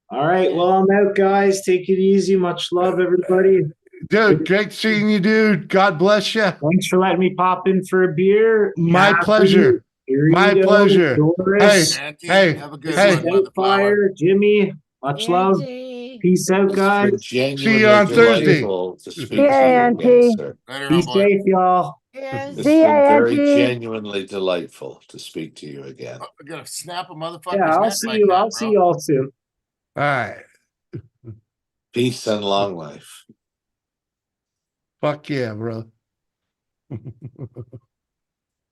All right, well, I'm out, guys. Take it easy. Much love, everybody. Dude, great seeing you, dude. God bless you. Thanks for letting me pop in for a beer. My pleasure. My pleasure. Doris. Hey, have a good Fire, Jimmy. Much love. Peace out, guys. See you on Thursday. Auntie. Be safe, y'all. It's See ya, been very Auntie. genuinely delightful to speak to you again. I'm gonna snap a motherfucker's Yeah, I'll neck see like you. that, I'll bro. see you all soon. All right. Peace and long life. Fuck yeah, bro.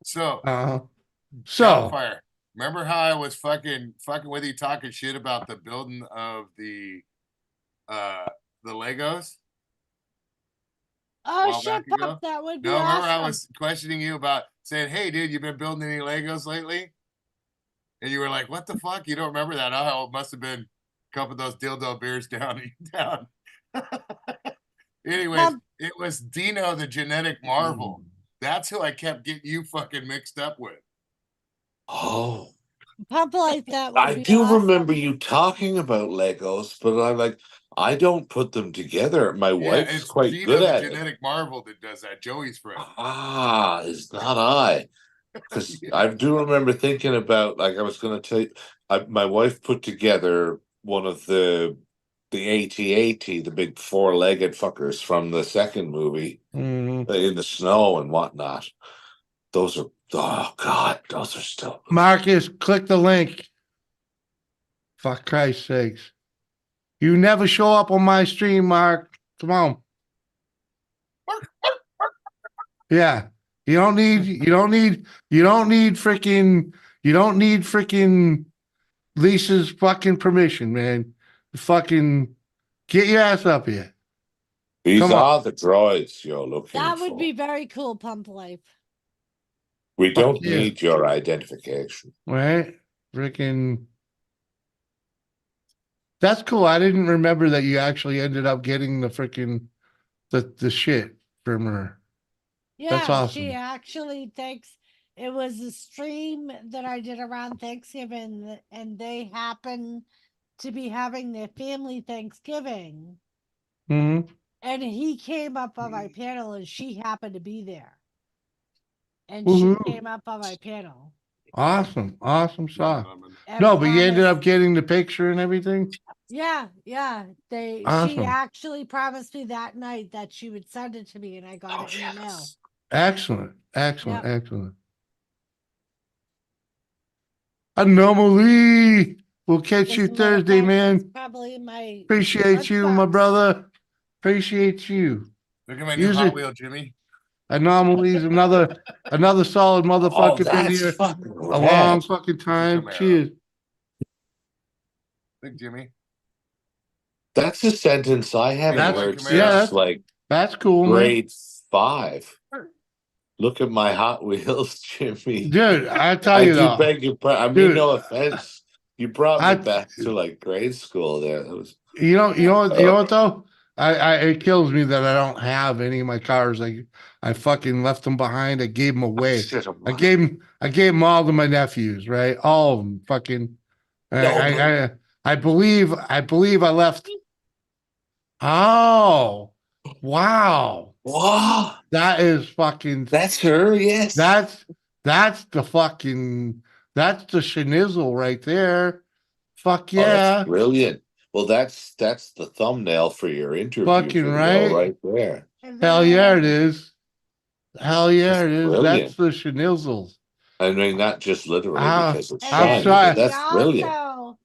So, Fire. Remember how I was fucking with you talking shit about the building of the Legos? Oh shit, Pop, that would be remember awesome. I was questioning you about saying, hey dude, you been building any Legos lately? And you were like, what the fuck? You don't remember that? Oh, it must have been a couple of those dildo beers down. Anyways, it was Dino the Genetic Marvel. That's who I kept getting you fucking mixed up with. Oh. Pump like that would I be do awesome. remember you talking about Legos, but I'm like, I don't put them together. My Yeah, wife's it's quite Vito, good the at it. genetic marvel, that does that. Joey's friend. Ah, it's not I. Because I do remember thinking about, like, I was going to tell you, my wife put together one of the AT-AT, the big four-legged fuckers from the second movie in the snow and whatnot. Those are, oh God, those are still. Marcus, click the link. For Christ's sakes. You never show up on my stream, Mark. Come on. Yeah. You don't need freaking Lisa's fucking permission, man. Fucking get your ass up here. These Come on. are the droids you're looking That for. would be very cool, Pump Life. We don't yeah. need your identification. Right? Freaking. That's cool. I didn't remember that you actually ended up getting the freaking the shit from her. That's Yeah, awesome. she actually thanks. It was a stream that I did around Thanksgiving, and they happened to be having their family Thanksgiving. Mm-hmm. And he came up on my panel, and she happened to be there. And Woohoo. she came up on my panel. Awesome. Awesome stuff. And No, but you ended promised- up getting the picture and everything? Yeah, yeah. She Awesome. actually promised me that night that she would send it to me, and I got it in the mail. Excellent. Excellent. Yep. Excellent. Anomaly. We'll catch This you little Thursday, thing is man. probably my Appreciate you, my lunchbox. brother. Appreciate you. Look at my new Hot Wheel, Jimmy. Anomalies, another solid motherfucker been that's here fucking a rad. long fucking time. Camaro. Cheers. Big Jimmy. That's a sentence I haven't That's heard yeah, since like that's cool, man. grade 5. Look at my Hot Wheels, Jimmy. Dude, I tell I you do though. beg your pardon. I mean, Dude, no offense. You brought me I- back to like grade school there. That was You know what though? It kills me that I don't have any of my cars. I fucking left them behind. I gave them away. I gave them all to my nephews, right? All of them. Fucking. I believe I left. Oh, wow! Wow, that is fucking. That's her. Yes, that's the fucking. That's the schnizzle right there. Fuck Oh, yeah! that's brilliant. Well, that's the thumbnail for your interview Fucking video right. there. Hell yeah, it is. Hell yeah, it is. That's Brilliant. the schnizzles. I mean, not just literally because it's I'm shiny, sorry. but that's brilliant. Also,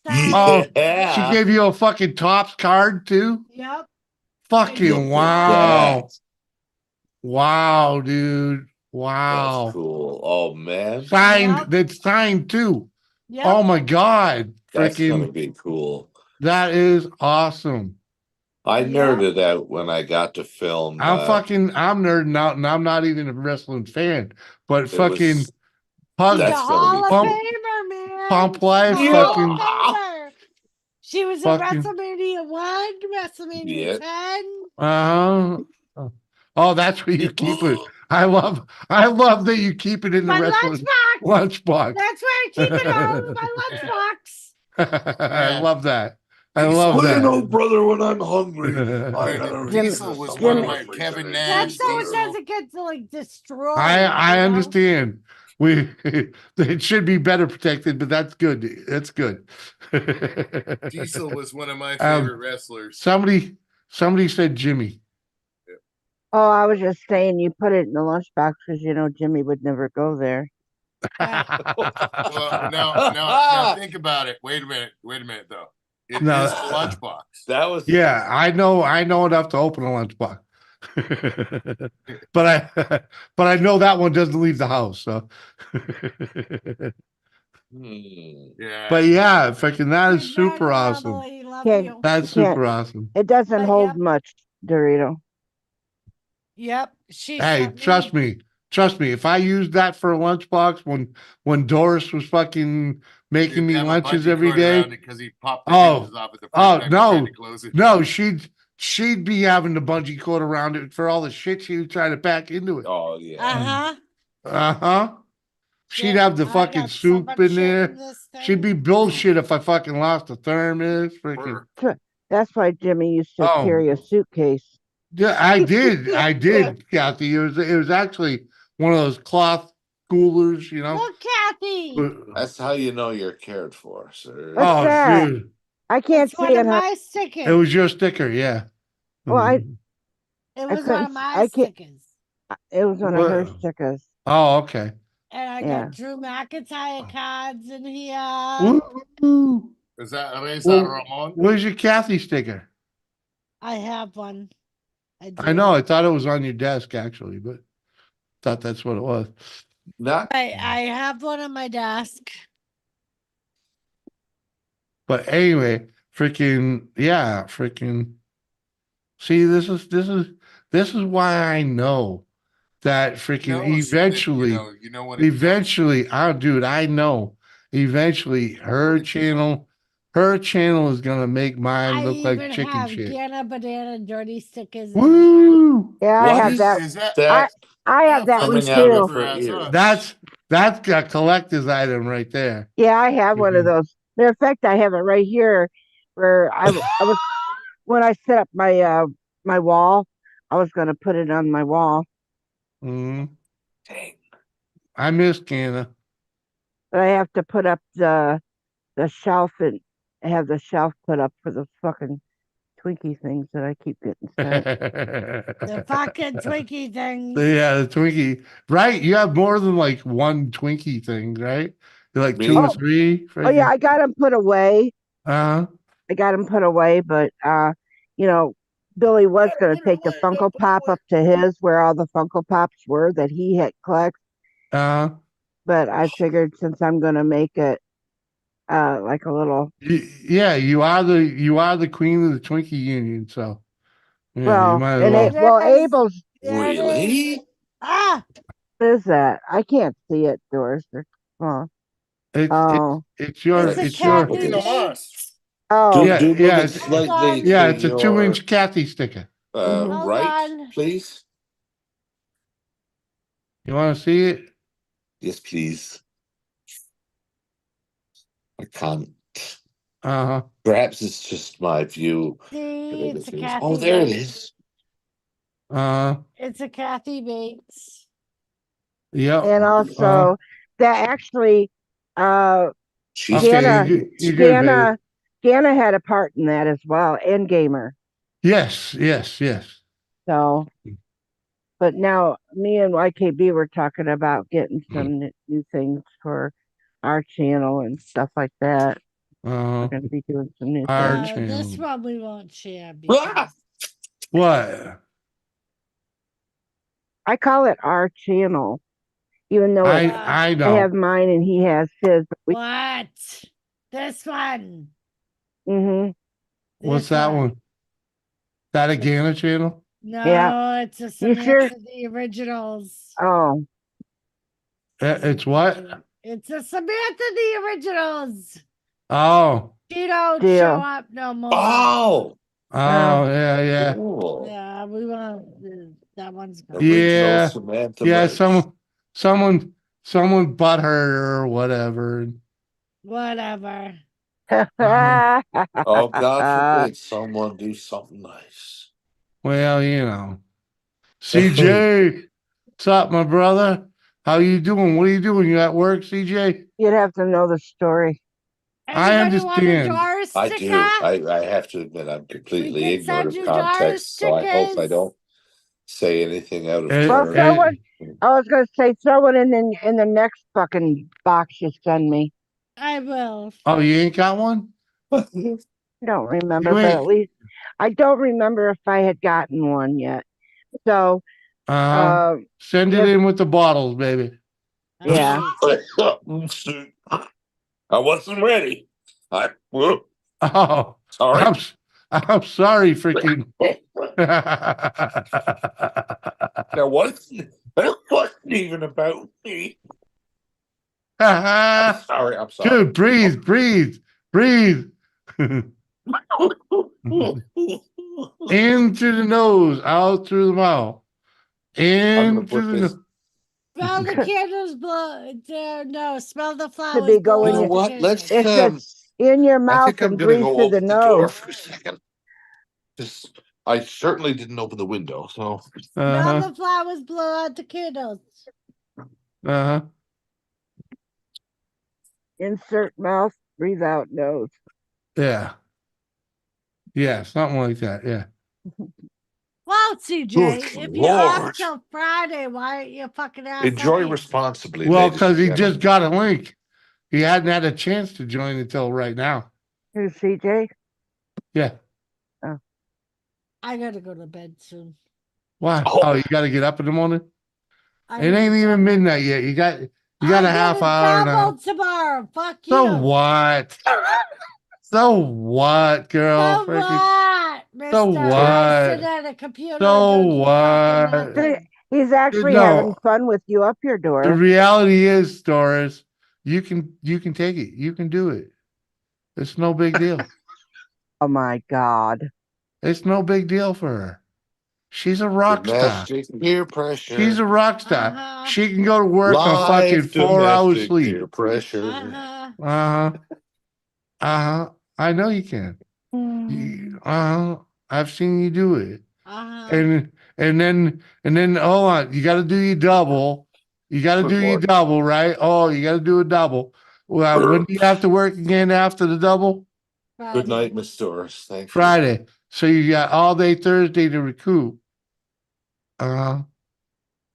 Oh, she Yeah. gave you a fucking Tops card too? Yep. Fucking Look at wow. that. Wow, dude. Wow. That's cool. Oh man, Signed, that's signed too. Yep. Oh my God. that's gonna Freaking, be cool. that is awesome. I nerded out when I got to film. I'm nerding out and I'm not even a wrestling fan, but fucking was- Pug, She's a That's gonna Hall be of cool. Famer, man. Pump She's a Life, Hall fucking, of Famer. She was at fucking- WrestleMania 1, WrestleMania Yeah. 10. Oh, that's where you keep it. I love that you keep it in the My wrestling lunchbox. lunchbox. That's where I keep it all in my lunchbox. I love that. I love Well, you know, that. brother, when I'm hungry, I gotta Diesel was one of my Kevin Nash. That's so it Diesel. doesn't get like destroyed. I you know? understand. It should be better protected, but that's good. That's good. Diesel was one of my favorite wrestlers. Somebody said Jimmy. Oh, I was just saying you put it in the lunchbox because you know Jimmy would never go there. Well, now think about it. Wait a minute though. It is No. a lunchbox. That was Yeah, I know enough to open a lunchbox. but I know that one doesn't leave the house. So Yeah. but yeah, freaking that is super Congrats, awesome. Emily. Love Can't- you. That's you can't- super awesome. It doesn't But hold yep. much, Dorito. Yep. She Hey, sent trust me. If I used that for a lunchbox when Doris was fucking making me lunches every day. Because he popped the hinges off at the first time he tried to close it. no, she'd be having the bungee cord around it for all the shit she was trying to pack into it. Oh yeah. Uh-huh. Uh-huh. she'd have the I fucking got so soup much in shit there. this She'd be thing. bullshit if I fucking lost a thermos. Freaking. That's why Jimmy used to Oh. carry a suitcase. Yeah, I did, Kathy. It was actually one of those cloth coolers, you know. Look, Kathy. That's how you know you're cared for, sir. What's Oh, that? dude. I can't It's see one it. of Huh? my stickers. It was your sticker, yeah. Well, It I was one couldn't. of my I can't. stickers. It was one of her What? stickers. Oh, okay. And I Yeah. got Drew McIntyre cards in here. Woo. Is that Well, Ramon? where's your Kathy sticker? I have one. I know. I thought it was on your desk actually, but thought that's what it was. Not. I have one on my desk. But anyway, freaking yeah, freaking. See, this is why I know that freaking eventually, oh, dude, I know. Eventually, her channel is gonna make mine I look like even chicken have shit. Gana Banana Dirty stickers. Woo! Yeah, I have that. Is that I have that one coming out too. of her ears? That's a collector's item right there. Yeah, I have one of those. Matter of fact, I have it right here, where I was when I set up my my wall. I was gonna put it on my wall, Mm. I miss Canna. but I have to put up the shelf and have the shelf put up for the fucking Twinkie things that I keep getting sent. The fucking Twinkie things. Yeah, the Twinkie. Right? You have more than like one Twinkie thing, right? You're like two or three. Oh yeah, I got them put away. Uh-huh. I got them put away, but you know, Billy was going to take the Funko Pop up to his where all the Funko Pops were that he had collects. But I figured since I'm going to make it like a little. Yeah, you are the queen of the Twinkie Union, so yeah, Well, you might as well. Abel's really. Ah, what is that? I can't see it, Doris. Oh, It's your it's your. Oh, Do move yeah, it slightly. yeah, to it's a your, 2-inch Kathy sticker. Hold right, on. please. You want to see it? Yes, please. I can't. Uh-huh. Perhaps it's just my view. See, it's a Kathy. Oh, there it Bates. is. It's a Kathy Bates. Yep. And also that actually Gana had a part in that as well, and Gamer. Yes. So, but now me and YKB were talking about getting some new things for our channel and stuff like that. We're going to be doing some new things. This one we won't share. Because... What? I call it our channel, even though I know. I have mine and he has his. What? This one. Mm-hmm. What's that one? That a Gana channel? No, it's a Samantha the Originals. Oh. It's what? It's a Samantha the Originals. Oh. She don't show up no more. Oh. Yeah. Yeah, we want that one's gone. Yeah. Samantha Yeah, merch. someone bought her or whatever. Whatever. Oh, God forbid someone do something nice. Well, you know. CJ, what's up, my brother? How you doing? What are you doing? You at work, CJ? You'd have to know the story. I understand. I do. I have to admit I'm completely ignorant of context, so I hope I don't say anything out of turn. I was going to say throw it in the next fucking box you send me. I will. Oh, you ain't got one? Don't remember, but at least I don't remember if I had gotten one yet. So send it in with the bottles, baby. Yeah. I wasn't ready. Oh, sorry. I'm sorry, freaking. That wasn't even about me. I'm sorry. Dude, breathe. Into the nose, out through the mouth. Into the nose. Smell the candles blow. No, smell the Should flowers. be blow going. You know out the what? Let's. It's just in your I mouth think I'm and gonna breathe go through the open the door nose. for a second. Just, I certainly didn't open the window, so. Smell the flowers. Blow out the candles. Uh-huh. Insert mouth, breathe out nose. Yeah. Yeah, something like that. Yeah. Well, CJ, Good if you're off Lord. till Friday, why aren't you fucking ass Enjoy late? responsibly, Well, ladies because and he gentlemen. just got a link. He hadn't had a chance to join until right now. Who's CJ? Yeah. I gotta go to bed soon. Why? Oh, you got to get up in the morning? I It gotta ain't get even up. midnight yet. You got I a get half in hour now. trouble tomorrow. Fuck you. So what? So what, girl? So Freaking- what, mister? So I sit what? at a computer So and do fucking what? nothing. He's actually No. having fun with you up here, The Doris. reality is, Doris, you can take it. You can do it. It's no big deal. Oh my God. It's no big deal for her. She's a rock star. Domestic peer pressure. She's a rock star. She can go to work on fucking Live 4 hours domestic sleep. peer pressure. Uh-huh. Uh-huh. I know you can. Uh-huh. I've seen you do it. And then hold on, you gotta do your double. You gotta do your double, right? Oh, you gotta do a double. Well, when do you have to work again after the double? Good night, Miss Doris. Thank you. Friday. So you got all day Thursday to recoup. Uh-huh.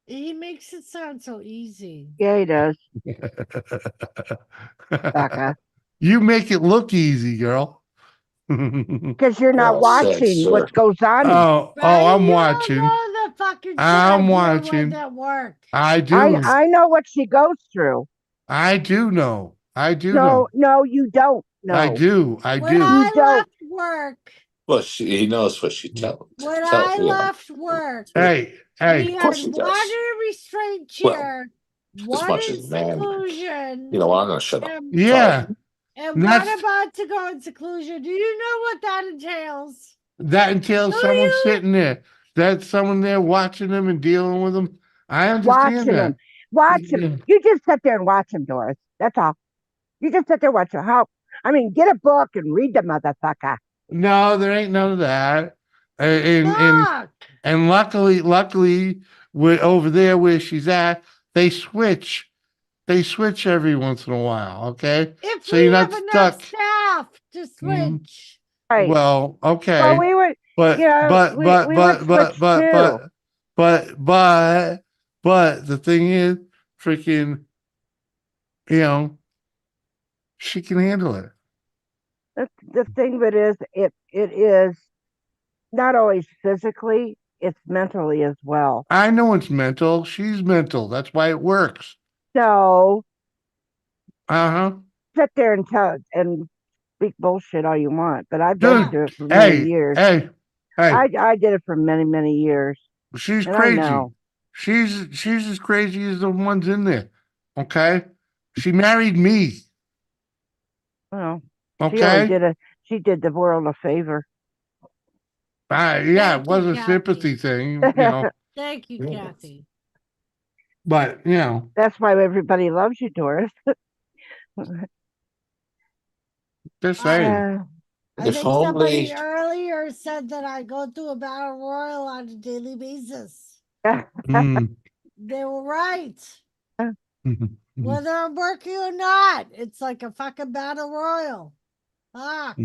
He makes it sound so easy. Yeah, he does. Becca. You make it look easy, girl. Because you're not watching what goes on. Oh, I'm watching. The fucking shit I'm I deal watching. with at work. I do. I know what she goes through. I do know. I do No, know. no, you don't know. I do. I When do. I don't. left work, Well, he knows what she tells. when I left work, Hey, we Of course had he one does. in a restraint Well, chair, as one much in as man. seclusion, You know, I'm gonna shut up. Yeah. and And one that's- about to go in seclusion. Do you know what that entails? That entails someone sitting there. That's someone there watching them and dealing with them. I understand Watching that. him. Watch him. You just sit there and watch him, Doris. That's all. You just sit there and watch him. Get a book and read the motherfucker. No, there ain't none of that. And luckily, over there where she's at, they switch. They switch every once in a while. Okay, If so we you're have not enough stuck. staff to switch. Right. Well, okay. Well, we would, but the thing is, freaking, she can handle it. the thing of it is, it is not always physically, it's mentally as well. I know it's mental. She's mental. That's why it works. So, Uh-huh. sit there and speak bullshit all you want, but I've been through it for many years. Hey. I did it for many, many years. She's and crazy. I know. She's as crazy as the ones in there. Okay. She married me. Well, Okay. she did the world a favor. Yeah, it was a sympathy thing, Thank you, Kathy. But that's why everybody loves you, Doris. Just saying. I think somebody earlier said that I go through a battle royal on a daily basis. They were right. Whether I'm working or not, it's like a fucking battle royal. Fuck.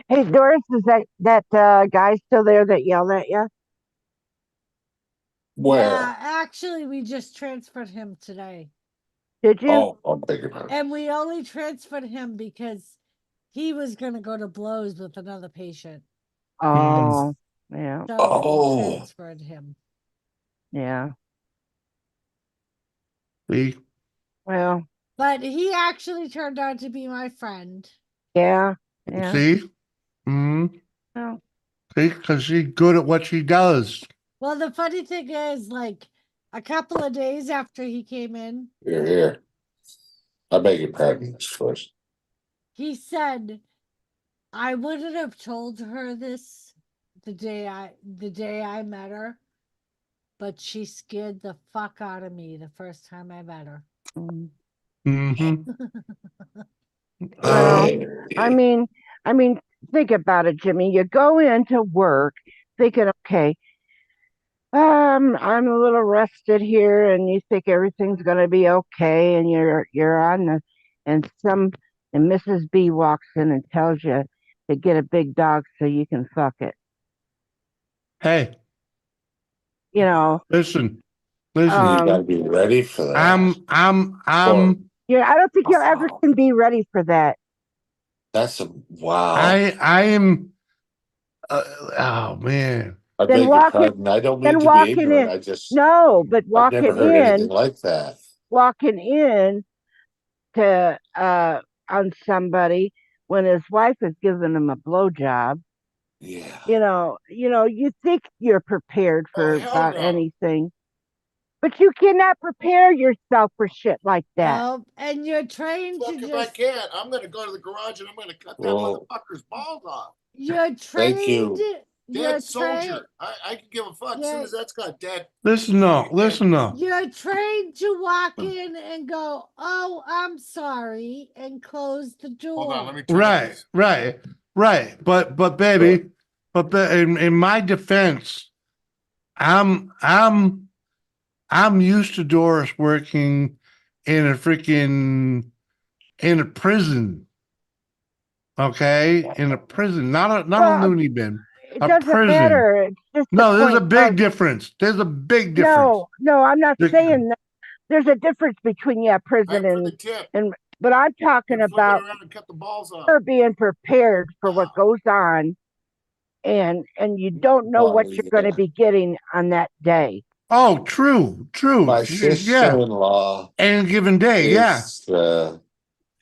Hey, Doris, is that guy still there that yelled at you? Where? Yeah, actually, we just transferred him today. Did you? Oh, beg your pardon. And we only transferred him because he was going to go to blows with another patient. Oh, yeah. So we transferred him. Yeah. See? Well. But he actually turned out to be my friend. Yeah. See? Oh. See? Because she's good at what she does. Well, the funny thing is, like, a couple of days after he came in, Here. I beg your pardon, Miss First. he said, I wouldn't have told her this the day I met her, but she scared the fuck out of me the first time I met her. Mm-hmm. Well, I mean, think about it, Jimmy. You go into work thinking, okay, I'm a little rested here, and you think everything's gonna be okay, and you're on the, and Mrs. B walks in and tells you to get a big dog so you can fuck it. Hey, You know, listen. You gotta be ready for that. yeah, I don't think you ever can be ready for that. That's a wow. I am. Oh man. I Then beg your pardon. I don't mean to be walking ignorant. in. I just No, but I've never walking heard anything in, like that. walking in to on somebody when his wife is giving him a blowjob. Yeah. You think you're prepared for hell about no. anything, but you cannot prepare yourself for shit like that. And you're trained Fuck to if I just. can. I'm gonna go to the garage and I'm gonna cut that Well, motherfucker's balls off. You're Thank trained. you. You're Dead soldier. I can give a fuck as soon Yeah. as that's got dead. Listen now. You're trained to walk in and go, "Oh, I'm sorry," and close the door. Hold on, let me turn Right. But baby, in my defense, I'm used to Doris working in a prison. Okay, in a prison, not a loony bin. It A doesn't prison. matter. It's just No, there's a point big of- difference. There's a big difference. No, I'm not The- saying that. There's a difference between prison and but I'm talking about around and cut the balls off. her being prepared for what goes on, and you don't know what you're going to be getting on that day. Oh, true. My Yeah. sister-in-law. Any given day, is,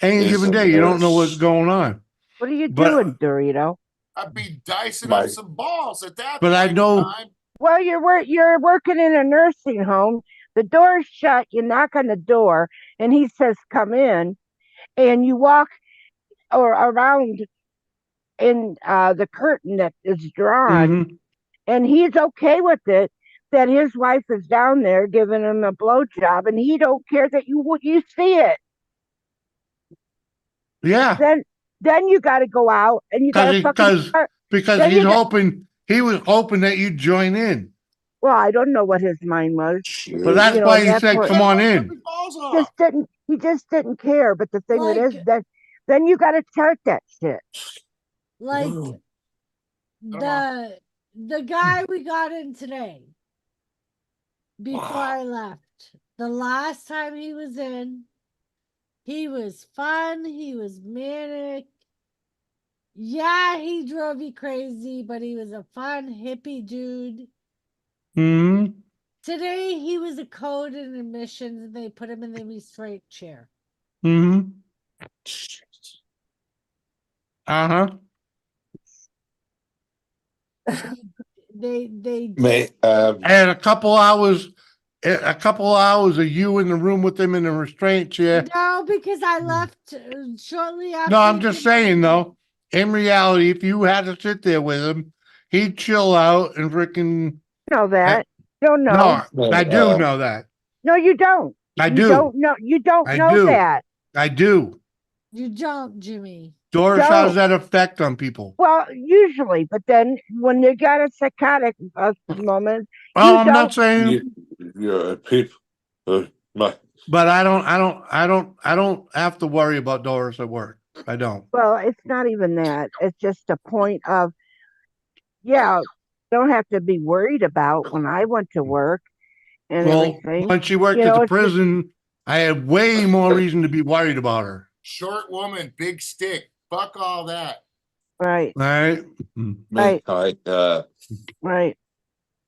any is given a day, you don't know what's nurse. going on. What are you But- doing, Dorito? I'd be dicing My- up some balls at that But I point know- in time. Well, you're working in a nursing home. The door's shut. You knock on the door, and he says, "Come in," and you walk or around in the curtain that is drawn, Mhm. and he's okay with it. That his wife is down there giving him a blowjob, and he don't care that you see it. Yeah. Then you got to go out and you got to because he was hoping that you'd join in. Well, I don't know what his mind was. But that's why he said, "Come on in." He just didn't care. But the thing is that then you got to chart that shit. Like the guy we got in today. Before I left, the last time he was in, he was fun. He was manic. Yeah, he drove you crazy, but he was a fun hippie dude. Hmm. Today he was a code in admissions, and they put him in the restraint chair. Hmm. Uh-huh. They and a couple hours of you in the room with him in the restraint chair. No, because I left shortly after. No, I'm just saying though. In reality, if you had to sit there with him, he'd chill out and freaking. Know that? Don't know. No, I do know that. No, you don't. I do. You don't know. You don't I know do. that. I do. You don't, Jimmy. Doris, how does that affect on people? Well, usually, but then when you got a psychotic moment, I'm not saying you're people. But I don't have to worry about Doris at work. I don't. Well, it's not even that. It's just a point of, don't have to be worried about when I went to work and everything. When she worked at the prison, I had way more reason to be worried about her. Short woman, big stick. Fuck all that. Right. Right. Right.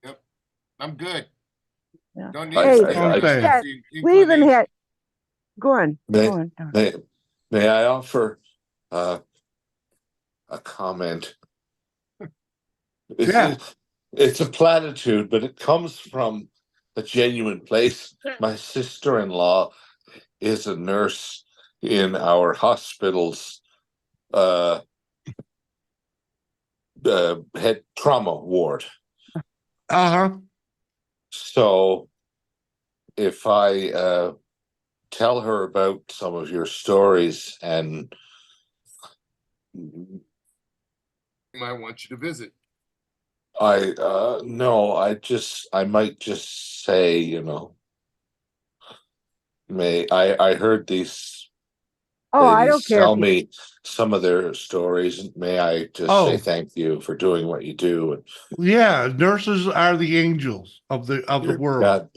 Yep. I'm good. Yeah. Don't need we even had. Go on. May I offer a comment? It's a platitude, but it comes from a genuine place. My sister-in-law is a nurse in our hospital's head trauma ward. Uh-huh. So if I tell her about some of your stories and I want you to visit. no, I might just say, I heard these Oh, I don't ladies care tell if you, me some of their stories. May I just say thank you for doing what you do? Yeah, nurses are the angels of the world. God,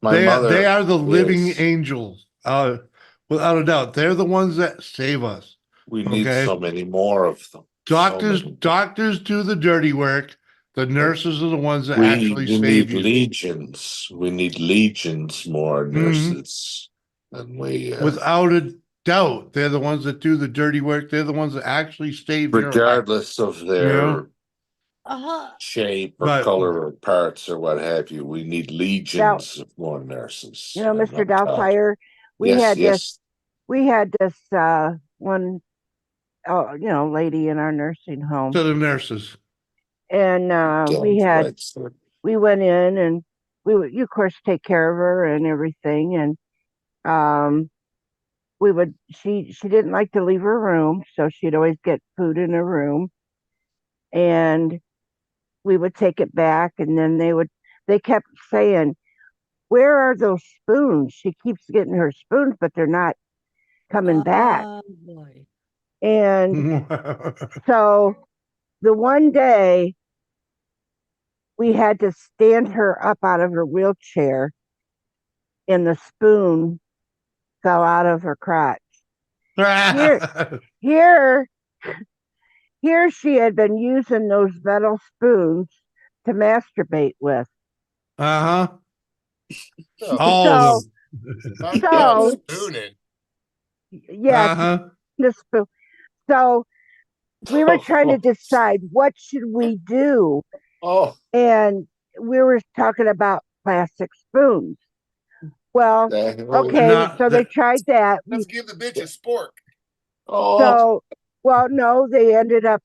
my they mother are the living is. angels. Without a doubt, they're the ones that save us. We need so many more of them. Doctors do the dirty work. The nurses are the ones that We actually save need you. legions. We need legions more nurses than we. Without a doubt, they're the ones that do the dirty work. They're the ones that actually save your life. Regardless of their Uh-huh. shape or color or parts or what have you, we need legions of more nurses. you know, And Mr. I'm talking- Doubtfire, we Yes, had yes. this one lady in our nursing home. To the nurses. And we went in and you of course take care of her and everything. And she didn't like to leave her room, so she'd always get food in her room. And we would take it back, and then they kept saying, "Where are those spoons? She keeps getting her spoons, but they're not coming back." Oh boy. And so the one day we had to stand her up out of her wheelchair, and the spoon fell out of her crotch. Here she had been using those metal spoons to masturbate with. Uh-huh. So Spooning. yeah, the spoon. So we were trying to decide what should we do. And we were talking about plastic spoons. Well, okay, so they tried that. Let's give the bitch a spork. So, well, no, they ended up,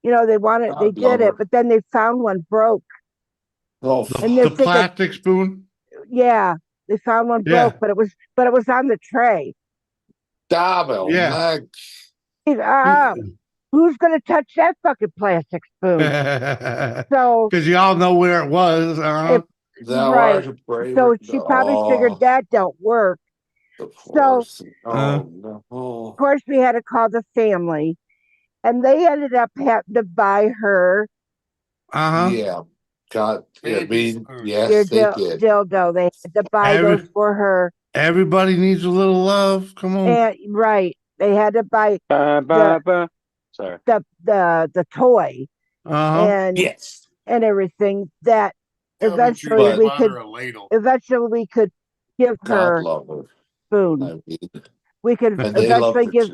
they did it, but then they found one broke. And The plastic spoon? Yeah, they found one broke, but it was on the tray. Yeah. Who's gonna touch that fucking plastic spoon? So, because y'all know where it was. right. So she probably figured that don't work. So, of course, we had to call the family, and they ended up having to buy her. Yeah. God, yes, they did. Dildo. They had to buy those for her. Everybody needs a little love. Come on. And right, they had to buy the toy and and everything that eventually we could give her spoons. We could eventually give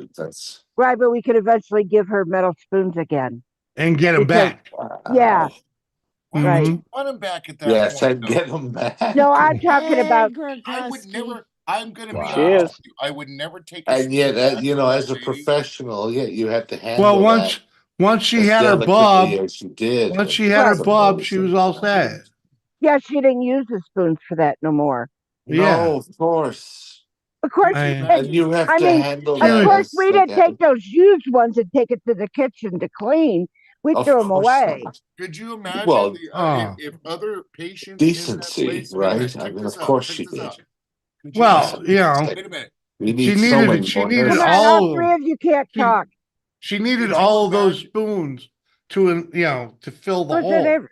but we could eventually give her metal spoons again and get them back. Yeah. Right. Want them back at that Yes, point. I'd get them back. No, I'm talking about. I would never. I'm going to be Wow. honest with you. I would never take. And yet, as a professional, you had to handle. Well, that once she as had her bob, delicately as you did. once she had her bob, she was all set. Yeah, she didn't use the spoons for that no more. No, of course. Of course, and you have to handle of that. course, we didn't take those used ones and take it to the kitchen to clean. We threw them away. Could you imagine Well, if other patients decency, right? I mean, of course she did. Well, Wait a minute. We need so many more nurses. Come on, all three of you can't talk. She needed all of those spoons to fill the hole.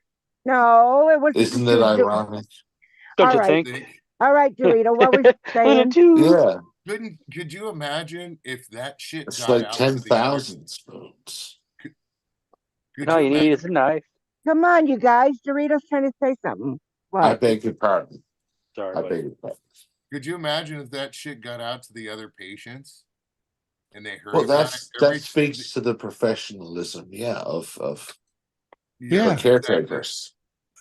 No, it was. Isn't it ironic? All right, Dorito. What was you saying? Yeah. Could you imagine if that shit It's got like out 10,000 spoons. All you need is a knife. Come on, you guys. Dorito's trying to say something. What? I beg your pardon. Sorry, I beg your pardon. Could you imagine if that shit got out to the other patients and they heard? Well, about that speaks to the professionalism, of caretakers.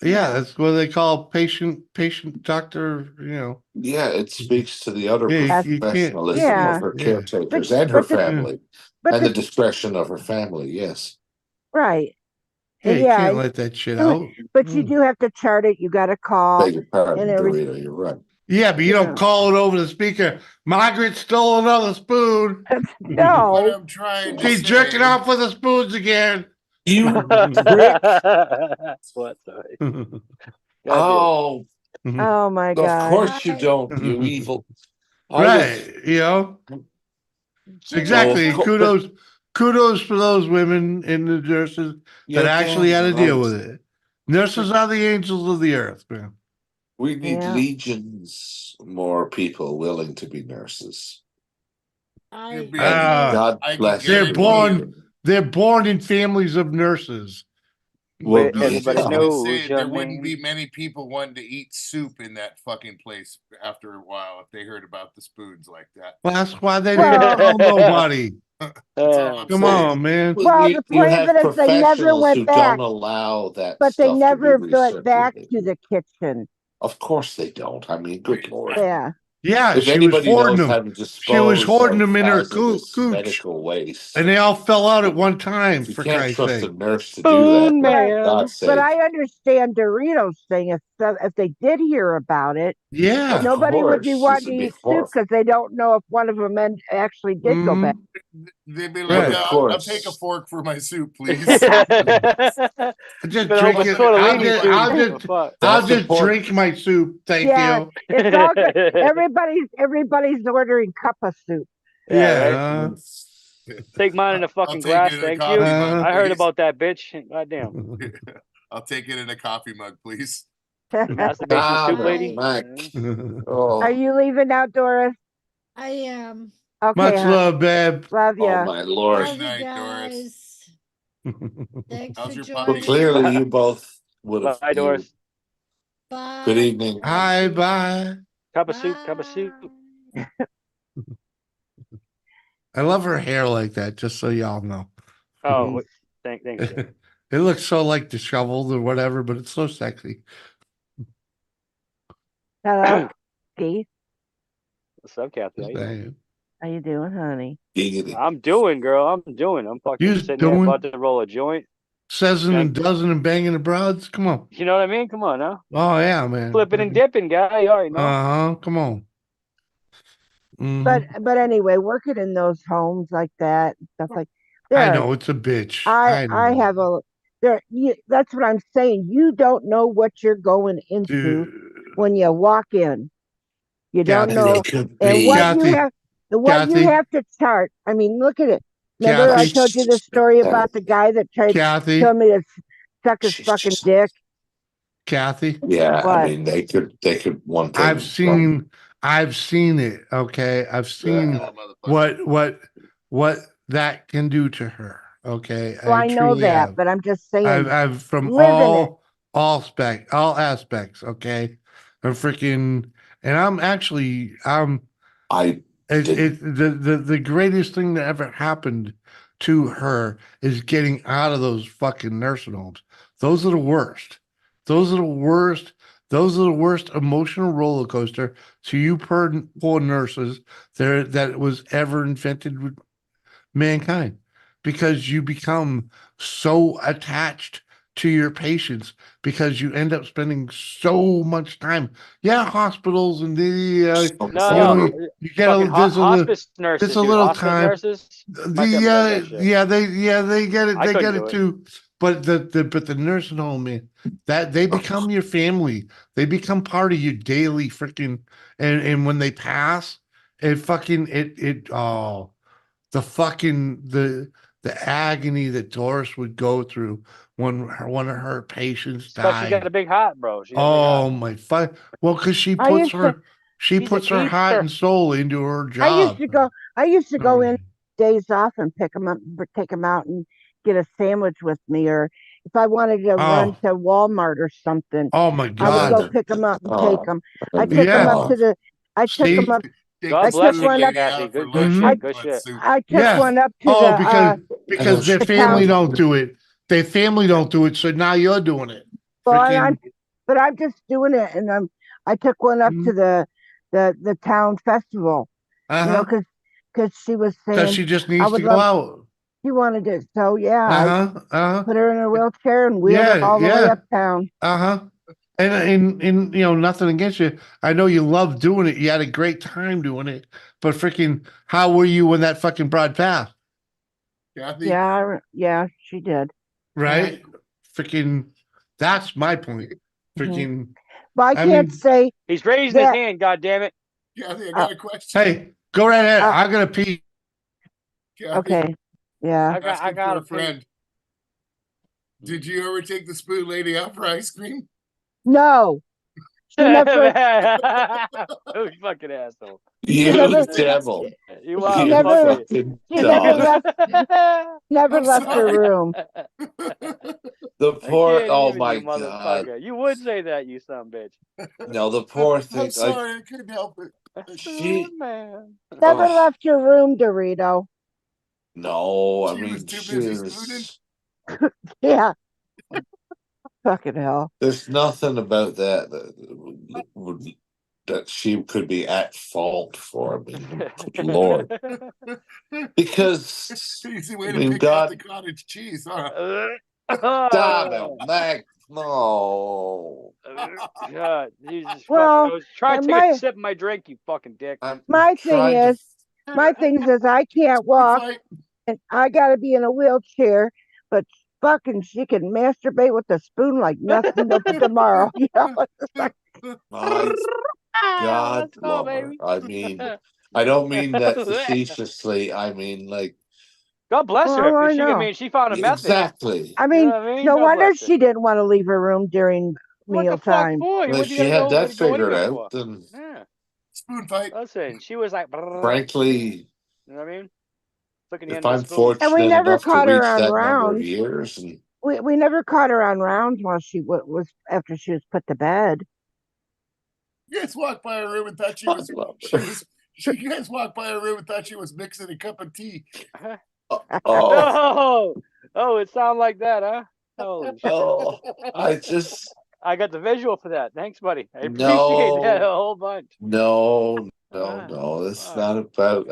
Yeah, that's what they call patient doctor. Yeah, it speaks to the utter you can't- professionalism of her caretakers and her family, and the discretion of her family. Yes. Right. Yeah, you Yeah, can't let that shit out. but you do have to chart it. You got to call. Beg your pardon, and everything. Dorito. You're right. Yeah, but you Yeah. don't call it over the speaker. Margaret stole another spoon. No. What I'm trying to She's say. jerking off with the spoons again. You prick. What the? Oh, Oh my of God. course you don't, you evil. Right, you know. Exactly. Kudos for those women and the nurses that You're actually had damn to deal right. with it. Nurses are the angels of the earth, man. We need Yeah. legions more people willing to be nurses. God bless they're everybody. born in families of nurses. Well, I was Everybody just gonna knows say your there wouldn't be name. many people wanting to eat soup in that fucking place after a while if they heard about the spoons like that. Well, that's why they didn't tell nobody. That's all I'm Come saying. on, man. Well, you, the point of have it is they never professionals went who back, don't allow that but they stuff never to be went back recirculated. to the kitchen. Of course they don't. I mean, good lord. Yeah. Yeah, If she was anybody hoarding knows them. how to She was dispose hoarding of them in her hazardous cooch, medical waste, and they all fell out at one time. you For can't Christ's trust a sake. nurse to do that. Spoon For man. God's But sake. I understand Doritos thing. If they did hear about it, Yeah, nobody would be course, wanting this would to be eat soup because they don't know if one of them actually did go back. They'd be But like, of I'll take a course. fork for my soup, please. Just Better hope drink it's it. tortellini soup. I'll That's just important. drink my soup. Thank Yeah, you. it's all good. Everybody's ordering cup of soup. Yeah, right. Yeah. Take mine in a I'll fucking take glass, it in a thank coffee you. mug, I heard please. about that bitch. Goddamn. I'll take it in a coffee mug, please. Masturbation soup lady. Are you leaving now, Doris? I am. Okay. Much hon. love, babe. Love ya. Oh my lord. Love you guys. Thanks How's for your Well, joining. clearly you both would have. Bye, Doris. Good evening. Hi, bye. Cup of soup. Cup of soup. I love her hair like that, just so y'all know. Oh, thanks. Jay. It looks so like disheveled or whatever, but it's so sexy. Hello, Keith. What's up, Kathy? How you doing? How you doing, honey? I'm doing, girl. I'm doing. I'm fucking You sitting here doing? about to roll a joint. Says and dozen and banging the broads. Come on. You know what I mean? Come on, now. Oh yeah, man. Flipping and dipping, guy. You already know. Come on. But anyway, working in those homes like that, stuff like I know it's a bitch. I know. have a there. That's what I'm saying. You don't know what you're going into when you walk in. You don't know, and what you have, you have to chart. I mean, look at it. Remember, I told you the story about the guy that tried to tell me to suck his fucking dick. Kathy. Yeah, What? I mean they could one thing. I've seen it. Okay, I've seen what that can do to her. Okay, Well, I know truly that, have. but I'm just saying. I've from living all aspects. Okay, I'm freaking, and the greatest thing that ever happened to her is getting out of those fucking nursing homes. Those are the worst. Those are the worst. Those are the worst emotional roller coaster to you poor nurses that was ever invented with mankind, because you become so attached to your patients because you end up spending so much time. Yeah, hospitals and No. you get Fucking hospice nurses, it's a dude. little Hospice time. nurses. My family does that shit. They get it. I They couldn't get do it it. too. But the nursing home, man, that they become your family. They become part of your daily freaking, and when they pass, the agony that Doris would go through when one of her patients But she got died. a big heart, bro. She got Oh my fuck! Well, because she puts her heart and soul into her job. I used to go in days off and pick them up, take them out, and get a sandwich with me, or if I wanted to run to Walmart or something. Oh my I would go God! pick them up and take them. I took Yeah. them up to the. I took them up. God bless you, Kathy. Good shit. Good shit. I took one up to because their family don't do it. Their family don't do it, so now you're doing it. Well, I'm just doing it, and I took one up to the town festival. You know, because she was saying Because she just needs would to go out. She wanted it, so yeah, I put her in a wheelchair and wheeled her all the way uptown. And you know, nothing against you. I know you love doing it. You had a great time doing it. But freaking, how were you when that fucking broad passed? Kathy? Yeah, she did. Right? Freaking, that's my point. Freaking. Well, I can't say he's raising his hand. God damn it! Kathy, I got a question. Hey, go right ahead. I'm gonna pee. Kathy, okay. Yeah. I got for a friend. Did you ever take the Spoon Lady out for ice cream? No. She never. You fucking asshole. You devil. You She never. fucking She dog. never left her room. The poor. Can't Oh even, my you god. motherfucker. You would say that, you son of a bitch. No, the poor thing. I'm sorry, I couldn't help it. She. Man. Never left your room, Dorito. No, I She mean was too she busy was. Yeah. Fucking hell. There's nothing about that that she could be at fault for. I mean, good Lord. Because Easy way I to mean, pick out the cottage cheese, huh? Stop it, Mac. No. God, Jesus Well, fucking. I was trying to take a sip of my drink, you fucking dick. My thing is, I can't walk, and I got to be in a wheelchair. But fucking, she can masturbate with a spoon like nothing tomorrow. You know, it's like, My God, Let's go, Lord. baby. I mean, I don't mean that facetiously. I mean, like, God bless her. Well, I She, know. she found a method. exactly. I mean, You know what I mean? no God wonder bless her. she didn't want to leave her room during What the fuck mealtime. for? Well, What if you she had that go figured anywhere out, for? then Yeah. Spoon fight. Listen, she was like, frankly, you know what I mean? Looking the if end of I'm the spoon. And we fortunate never enough to caught her reach on that number of rounds. years, and We never caught her on rounds while she was after she was put to bed. You guys walked by her room and thought you guys walked by her room and thought she was mixing a cup of tea. Oh, it sounded like that, huh? Holy shit. oh, I got the visual for that. Thanks, buddy. I appreciate that a whole bunch. No, it's not about.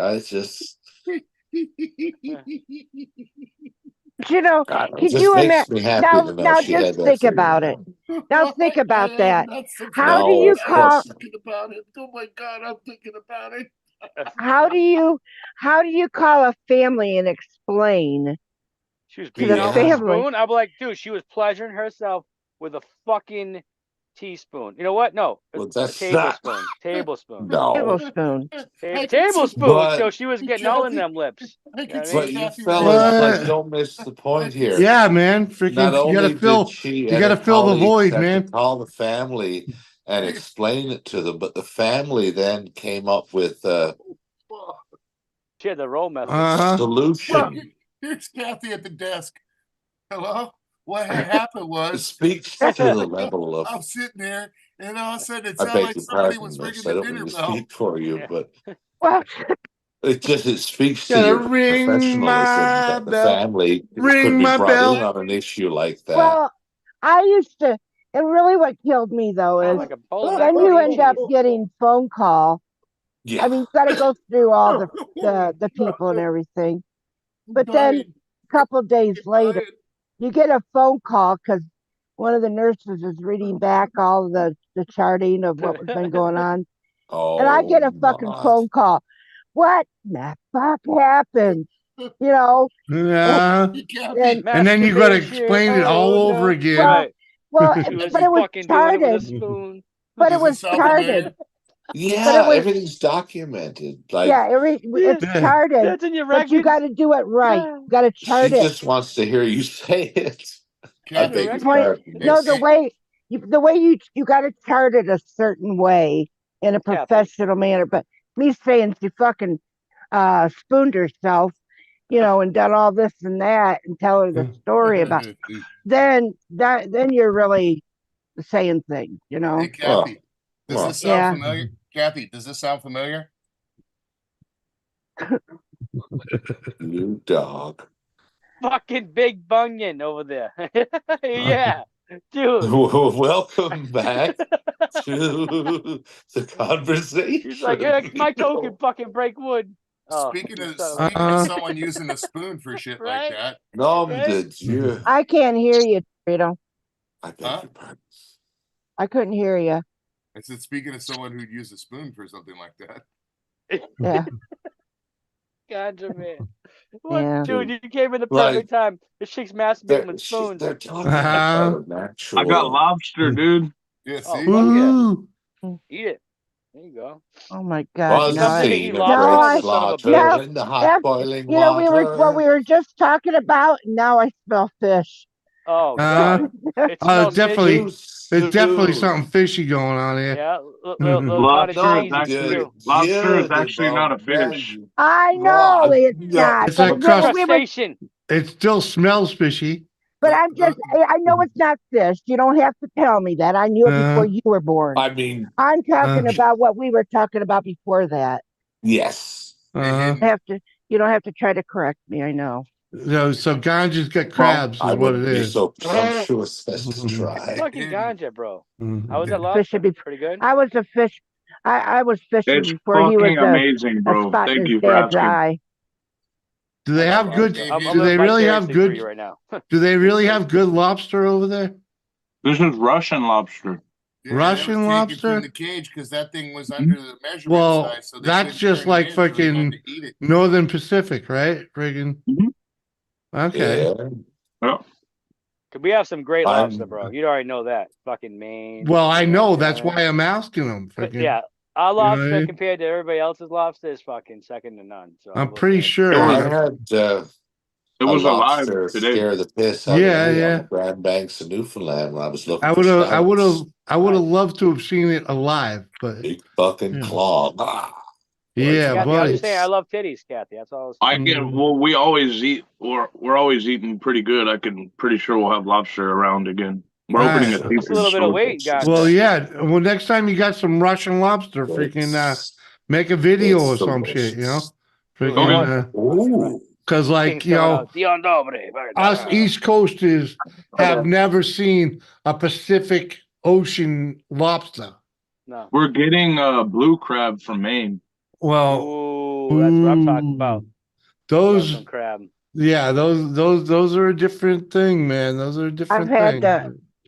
You know, God, it could just you makes imagine? me happy to know Now she had just that think figured about out. it. Now think about that. How No, do you of call? course. Thinking about it. Oh my God, I'm thinking about it. How do you call a family and explain She was to beating the out with a family? spoon. I'm like, dude, she was pleasuring herself with a fucking teaspoon. You know what? No, Well, a that's tablespoon. Tablespoon. No. Tablespoon. Tablespoon. But- So she was getting all in them lips. You know what I mean? But you fellas, like, don't miss the point here. Yeah, man. Freaking, Not you gotta only fill. did she You and gotta her fill the colleagues void, have to man. call the family and explain it to them, but the family then came up with a She had the roll method. solution. Here's Kathy at the desk. Hello? What had happened It was speaks to the level of. I'm sitting there, and all of a sudden it I sounded beg like your somebody pardon, was miss. ringing I the don't dinner mean to bell. speak for you, but Well, it speaks to Gotta your ring professionalism my that the bell. family Ring could be my brought in bell. on an issue like that. well, I used to. And really, what killed me though is Like a bowl of then you macaroni and end up cheese. getting phone call. Yeah. I mean, you got to go through all the people and everything. But then a couple of days later, you get a phone call because one of the nurses is reading back all the charting of what was been going on. And I get a fucking phone call. What the fuck happened? You know? Yeah. And then you gotta explain it all over again. Well, She was but it was fucking doing it with a charted. spoon. But it was charted. Yeah, But it was, everything's documented. Like yeah, it's charted. That's in your But you records. got to do it right. You got to she chart it. just wants to hear you say it. I beg your Point, pardon, no, miss. the way you got to chart it a certain way in a professional manner. But me saying she fucking spooned herself, you know, and done all this and that, and tell her the story about, then you're really saying things, you know. Hey, Kathy, does this sound familiar? Kathy, does this sound familiar? You dog. Fucking big bunion over there. Yeah, dude. Welcome back to the conversation. He's like, yeah, my toe can fucking break wood. Oh, Speaking you of son speaking of of a- someone using a spoon for shit like Right? that, Nom Right? de Dieu. I can't hear you, Torito. I beg Huh? your pardon. I couldn't hear you. I said speaking of someone who'd use a spoon for something like that. Yeah. Gotcha, man. What, Yeah. dude? You came in the Like, perfect time. This chick's masturbating with spoons. They're talking about an I got actual. lobster, dude. Yeah, Oh, see? fuck yeah. Ooh. Eat it. There you go. Oh my God. Was No, I, Something to eat seen a no, lobster great on, I, you son of a slaughter bitch. no, in the hot that's, boiling you know, what water. we were just talking about. And now I smell fish. Oh god, it smells Definitely, fishy. there's definitely something fishy going on here. Yeah, little cottage Lobster is cheese actually too. not a fish. I know it's not, It's but a we crust. were, Crustacean. It still smells fishy. but I know it's not fish. You don't have to tell me that. I knew it before you were born. I mean, I'm talking about what we were talking about before that. yes. You don't have to try to correct me. I know. So ganja's got crabs, I is what it wouldn't be is. so presumptuous as to try. Fucking ganja, bro. Mm-hmm. How was that Fishing lobster? before Pretty good. I was a fish. I was fishing It's before he was fucking amazing, a bro. spot in Thank his you for dad's asking. eye. Do they have good? I'm Do they living really have vicariously through good? you right now. Do they really have good lobster over there? This is Russian lobster. Yeah, Russian that was taken lobster? from the cage because that thing was under the measurement Well, size, so they that's couldn't just carry it like in, so they had fucking to eat it. Northern Pacific, right? Friggin'. Okay. Yeah. We have some great I'm- lobster, bro. You already know that. Fucking Maine. Well, I know. Atlantic, That's you know? why I'm asking them. Friggin'. Yeah, our You know what I lobster mean? compared to everybody else's lobster is fucking second to none. So I I'm will pretty say it. sure. I had It was a alive lobster today. scare the piss out Yeah, of me on yeah. the Grand Banks of Newfoundland when I was looking I for would have. scallops. I would have loved to have seen it alive, but Big fucking yeah. claw. Yeah, Kathy, I'm buddy. just saying I love titties, Kathy. That's all. I get well. We always eat. We're always eating pretty good. Pretty sure we'll have lobster around again. We're opening a Alright. That's a little bit of weight, guys. Well, yeah. Well, next time you got some Russian lobster, freaking make a video or some shit, you know? Freaking, because like King's you coming know, out. Dion Dobre. us East Coasters have never seen a Pacific Ocean lobster. No. We're getting blue crab from Maine. Well, Ooh, that's what I'm talking about. Those, Love some crab. yeah, those are a different thing, man. Those are a different thing.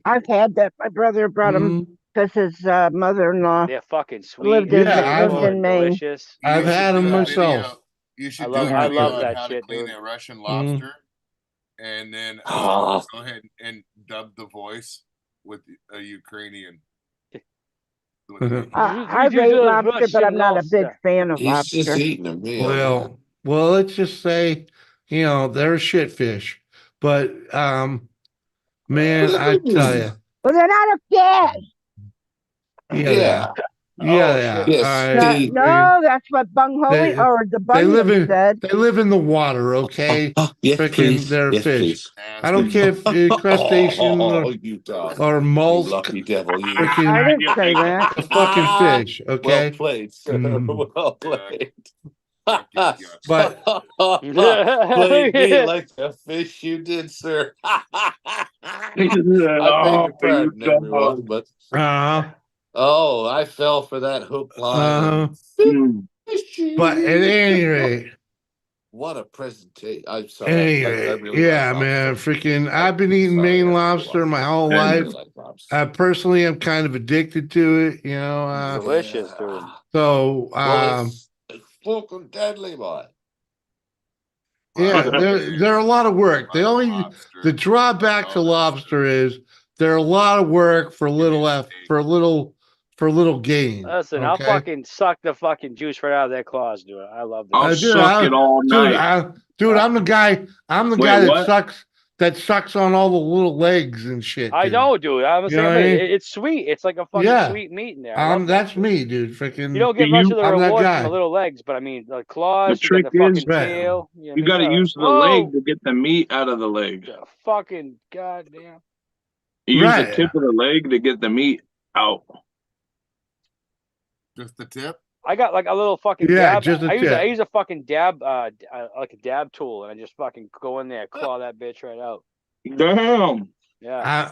I've had that. My brother brought him because his mother-in-law They're fucking sweet. lived in Maine. Delicious. I've had them myself. You should I love on that how shit, to clean dude. a Russian lobster, and then Ah. go ahead and dub the voice with a Ukrainian. I've ate lobster, but I'm not a big fan of He's lobster. just eating a meal. Well, let's just say, you know, they're shitfish, but man, I tell you, Well, they're not a fish. yeah, yeah. Yes, All right. No, that's what Bung Holy They- or the They live Bunyan in said. they live in the water, okay? Yes, Freaking, please. they're Yes, fish. please. I don't care if you're crustacean You dog. or You mollusk. lucky devil, you. Freaking, I didn't say that. a fucking fish, Well okay? played, sir. Well played. But Played me like a fish you did, sir. I beg your pardon, everyone, but oh, I fell for that hook line. But at any rate, What a presentation! I'm at sorry. any I rate, really yeah, like man, lobster. freaking, I've been eating Maine lobster my whole I life. really like lobster. I personally am kind of addicted to it, you know. Delicious, dude. So, Well, it's fucking deadly, boy. yeah, they're a lot of work. The drawback to lobster is they're a lot of work for little gain. Listen, I'll fucking suck the fucking juice right out of their claws, dude. I love that. I'll suck it all night. I'm the guy. I'm the Wait, guy what? that sucks on all the little legs and shit. I dude. know, dude. I'm You saying, know what I mean? it's sweet. It's like a fucking Yeah. sweet meat in there. I love that That's shit. me, dude. Freaking. You don't get much of the I'm that reward guy. from the little legs, but I mean, the claws, The you got trick the fucking is, tail. you got to use the leg to get the meat out of the leg. Fucking goddamn. You use the Right. tip of the leg to get the meat out. Just the tip. I got like a little fucking Yeah, dab. just a I tip. use a fucking dab, like a dab tool, and I just fucking go in there, claw that bitch right out. Damn. Yeah.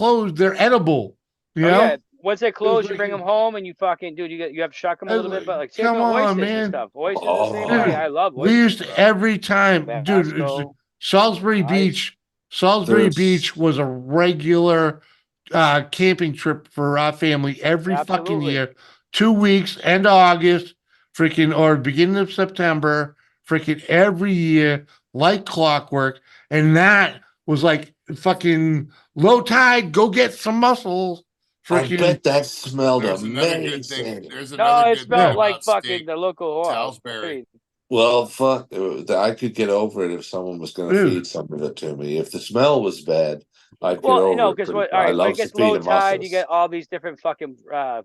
closed, they're edible. You Oh know? yeah, once they close, you like bring them home and you fucking dude. You have to shock them a little bit, but like same come thing with on, oysters and man. stuff. Oysters the same way. Dude, I love we oysters. used to, Bro. every time, dude. Tabasco, Salisbury ice. Beach. Salisbury Beach was a regular camping trip for our family every fucking Absolutely. year. 2 weeks, end of August, freaking or beginning of September, freaking every year, like clockwork. And that was like fucking low tide. Go get some mussels. I Freaking bet that smelled There's another good thing. amazing. There's No, another it good thing smelled like about fucking steak. the local Salisbury. Well, fuck, I could get over it if someone was going to Dude. feed some of it to me. If the smell was bad, I'd get Well, you know, over it. because Pretty what? quick. All I right, when it love to gets low feed tide, you mussels. get all these different fucking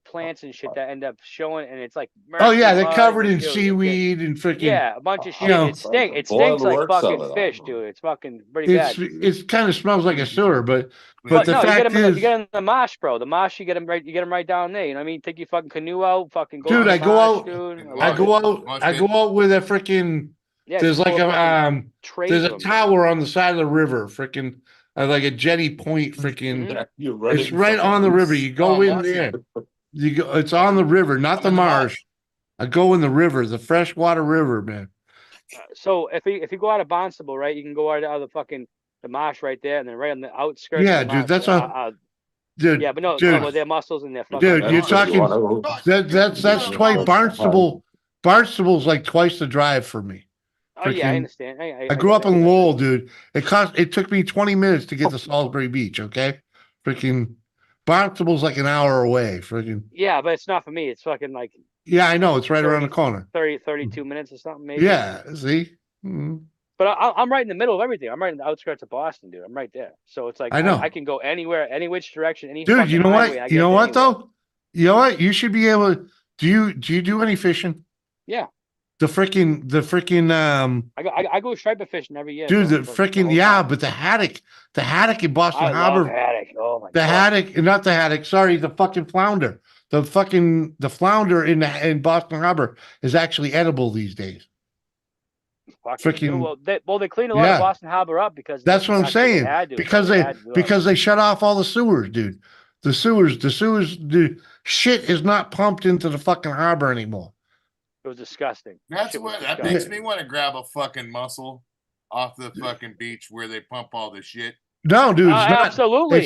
plants and shit that end up showing, and it's like Oh yeah, murky they're mud covered and in dude, seaweed and freaking yeah, a bunch of you shit. know, It stinks. It Boil stinks the like works of fucking it on fish, them. dude. It's fucking pretty bad. it's kind of smells like a sewer, but But the no, you get fact them. You is, get them in the marsh, bro. The marsh, you get them right. You get them right down there. You know what I mean? Take your fucking canoe out. Fucking go dude, to the I go marsh, out, dude. I love it. go out with a freaking. Yeah, There's just like pull a fucking trays there's of a them. tower on the side of the river, freaking like a jetty point, freaking. You're running It's right from on the river. ice. You go in Muncie. there. You go. It's on the river, not the I'm in the marsh. I go in the river, the freshwater river, man. So if you go out of Barnstable, right, you can go out of the fucking the marsh right there, and then right on the outskirts. Yeah, of the dude, marsh, that's on. Dude, yeah, but no, dude, with their muscles and their fucking. dude, you're That's what you talking. want That's twice Barnstable. Barnstable's like twice the drive for me. Oh yeah, I Freaking- understand. I grew up in Lowell, dude. It took me 20 minutes to get to Salisbury Beach. Okay, freaking Barnstable's like an hour away. Freaking Yeah, but it's not for me. It's fucking like yeah, I know it's right around the corner. 32 minutes or something, maybe. Yeah, see. Mhm. But I'm right in the middle of everything. I'm right in the outskirts of Boston, dude. I'm right there. So it's like I know. I can go anywhere, any which direction, any Dude, fucking you know highway. what? You know what though? You know what? You should be able to. Do you do any fishing? Yeah, The freaking I go striper fishing every year. dude, bro, the for freaking whole yeah, time. but the haddock in Boston I Harbor. love haddock. Oh my The god. haddock, not the haddock. Sorry, the fucking flounder. The flounder in Boston Harbor is actually edible these days. Freaking Well, they cleaned a lot yeah. of Boston Harbor up because That's what I'm saying. Because they shut off all the sewers, dude. The sewers, the shit is not pumped into the fucking harbor anymore. It was disgusting. That's what that makes me want to grab a fucking mussel off the fucking beach where they pump all the shit. No, dude, it's not. Absolutely.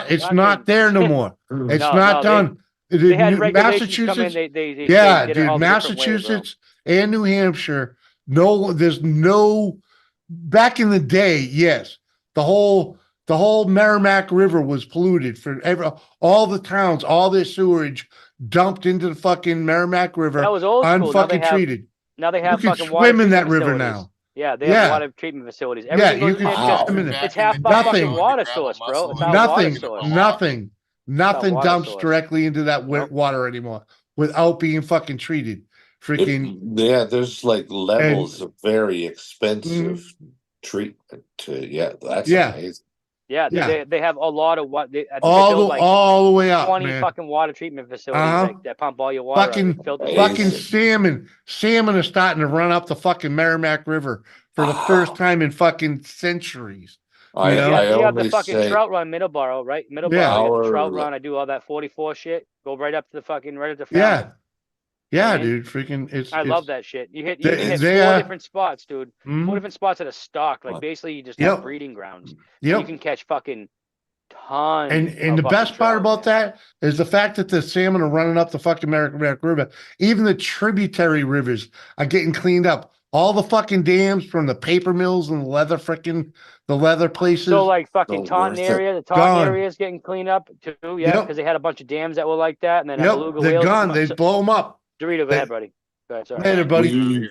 It's not there no more. It's No, not done. They had regulations come in. They yeah, did it all dude, the different way, bro. Massachusetts and New Hampshire. There's no. Back in the day, yes, the whole Merrimack River was polluted all the towns, all their sewage dumped into the fucking Merrimack River. That was old school. Unfucking treated. Now they have you can fucking water swim in that treatment river facilities. now. Yeah, they have water treatment facilities. Everything you goes in can there swim in because it. it's half Nothing. fucking water source, bro. It's our Nothing. water source. Nothing water dumps source. directly into that water anymore without being fucking treated. Freaking Yeah, there's like levels of very expensive treatment. That's amazing. Yeah, they have a lot of what they all build the way up, 20 man. fucking water treatment facilities that pump all your water. Fucking salmon are starting to run up the fucking Merrimack River for the first time in fucking centuries. You have the fucking trout run Middleborough, right? Middleborough, you have the trout run. I do all that 44 shit. Go right up to the fucking right at the fountain. Yeah, dude. Freaking I love that shit. You hit they- 4 different spots, dude. Mhm. 4 different spots at a stock. Like basically you just have breeding grounds. Yep. You can catch fucking tons. And the best part about that is the fact that the salmon are running up the fucking Merrimack River. Even the tributary rivers are getting cleaned up. All the fucking dams from the paper mills and the leather places. So like fucking Taunton area, the Taunton area is getting cleaned up too. Yeah, Yep. because they had a bunch of dams that were like that, and then Yep, beluga they're whales. gone. They blow them up. Dorito, go ahead, buddy. Go ahead, sorry. Later, buddy.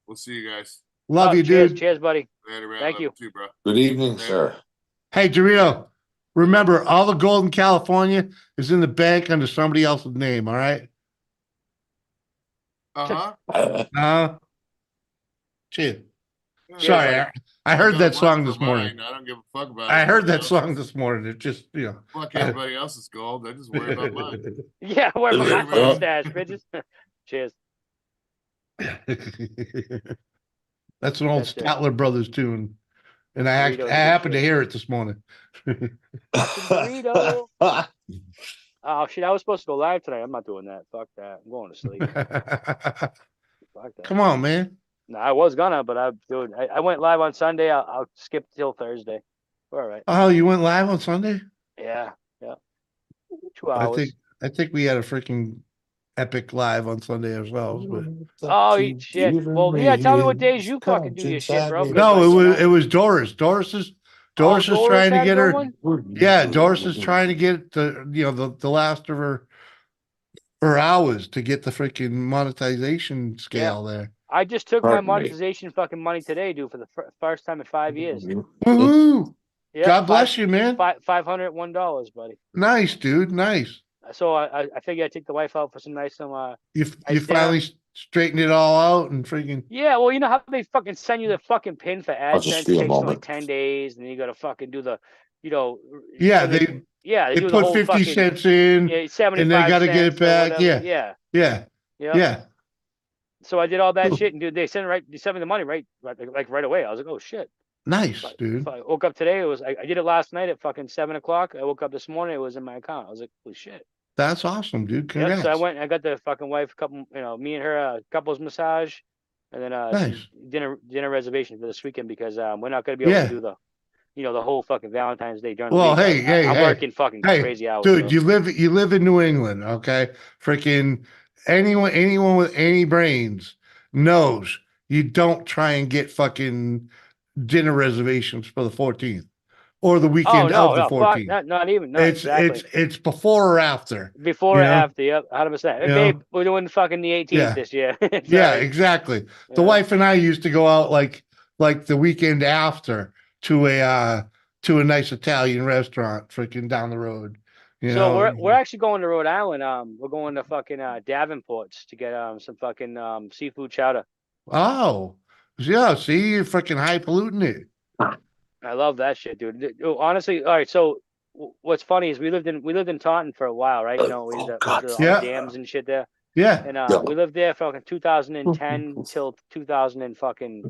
We'll see you guys. Love you, cheers, dude. Cheers, buddy. Later, man. Thank Love you. Too, bro. Good evening, sir. Hey, Dorito, remember all the gold in California is in the bank under somebody else's name, all right? Cheers. Sorry, I heard that song this morning. I don't give a fuck about it. I heard that song this morning. It just, Fuck everybody else's gold. I just worry about mine. Yeah, worry about my fucking stash, bitches. Cheers. That's an old That's it. Statler Brothers tune. And I Doritos happened to hear it this morning. Dorito. Oh shit! I was supposed to go live tonight. I'm not doing that. Fuck that. I'm going to sleep. Fuck that. Come on, man. No, I was gonna, but I went live on Sunday. I'll skip till Thursday. All right. Oh, you went live on Sunday? Yeah. 2 hours. I think we had a freaking epic live on Sunday as well. But oh shit! Well, yeah. Tell me what days you fucking do your shit, bro. No, it was Doris. Doris is Doris trying to had get a her. good Yeah, Doris is trying to get the last of her hours to get the freaking monetization scale there. I just took my monetization fucking money today, dude, for the first time in 5 years. Woohoo! Yeah, God bless you, man. $501, buddy. Nice, dude. Nice. So I figured I'd take the wife out for some nice You nice finally straightened it all out and freaking. Yeah, well, you know how they fucking send you the fucking pin for AdSense? It takes them like 10 days, and then you got to fucking do the, Yeah, they do the put whole 50 fucking, cents in, and they got to get it back. Yeah. So I did all that shit, and dude, they sent me the money right away. I was like, oh shit. Nice, dude. I woke up today. I did it last night at fucking 7:00. I woke up this morning. It was in my account. I was like, holy shit. That's awesome, dude. Congrats. So I went and I got the fucking wife a couple, me and her a couples massage, and then nice. dinner reservation for this weekend because we're not going to be able to do the whole fucking Valentine's Day during the week. I'm working fucking crazy hours. Dude, you live in New England, okay? Freaking anyone with any brains knows you don't try and get fucking dinner reservations for the 14th. Or the weekend of the 14th. Fuck, not even. It's before or after. Before or after, yep, 100%. Babe, we're doing fucking the 18th this year. Yeah, exactly. Yeah. The wife and I used to go out like the weekend after to a nice Italian restaurant freaking down the road. We're actually going to Rhode Island. We're going to fucking Davenport's to get some fucking seafood chowder. Oh, yeah. See, you're freaking highfalutin it. I love that shit, dude. Honestly, all right. So, what's funny is we lived in Taunton for a while, right? We used to all the dams and shit there. Yeah. And we lived there from 2010 till 2000 and fucking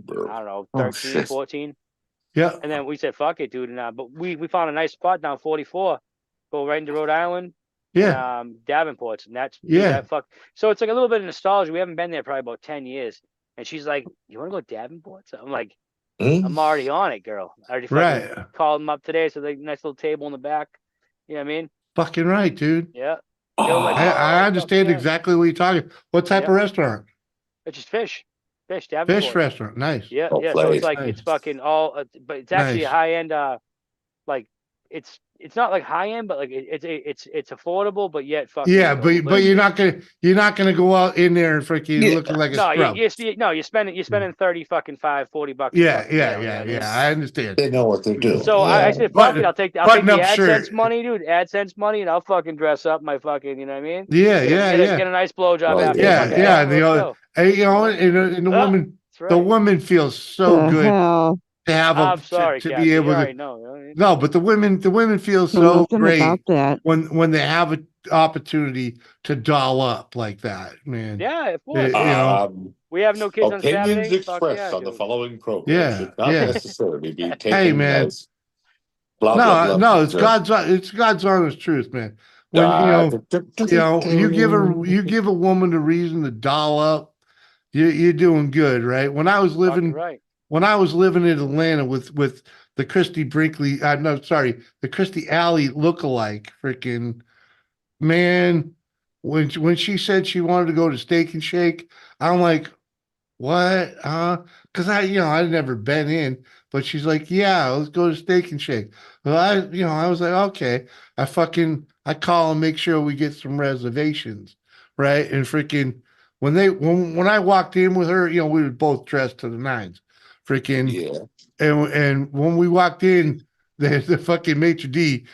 I don't know 13, 14. Yeah. And then we said fuck it, dude. And but we found a nice spot down 44. Go right into Rhode Island. Yeah. And, Davenport's, and that's So it's like a little bit of nostalgia. We haven't been there probably about 10 years. And she's like, "You want to go to Davenport's?" I'm like. I'm already on it, girl. I already called them up today, so they nice little table in the back. You know what I mean? Fucking right, dude. Yeah. I understand exactly what you're talking. What type of restaurant? It's just fish. Fish restaurant. Nice. Yeah, So it's like it's fucking all, but it's actually a high end. Like it's not like high end, but like it's affordable, but yet fucking. Yeah, but you're not gonna go out in there and freaking looking like a scrub. You're spending 30 fucking $40. Yeah. I understand. They know what they're doing. So I said, fuck it. I'll take the AdSense money, dude. AdSense money, and I'll fucking dress up my fucking. You know what I mean? Yeah. Get a nice blowjob after. Yeah. And the woman feels so good. To have to be able to no, but the women feel so great when they have an opportunity to doll up like that, man. Yeah, of course. We have no kids on Saturday. Opinions expressed on the following program should not necessarily be taken as blah, blah, blah. No, it's God's honest truth, man. When you give a woman a reason to doll up, you're doing good, right? When I was living in Atlanta with the Christy Brinkley, the Christy Alley lookalike, freaking man, when she said she wanted to go to Steak and Shake, I'm like, what? Because I'd never been in, but she's like, yeah, let's go to Steak and Shake. Well, I was like, okay. I call and make sure we get some reservations, right? And freaking when I walked in with her, we were both dressed to the nines. Freaking and when we walked in, the fucking maitre d,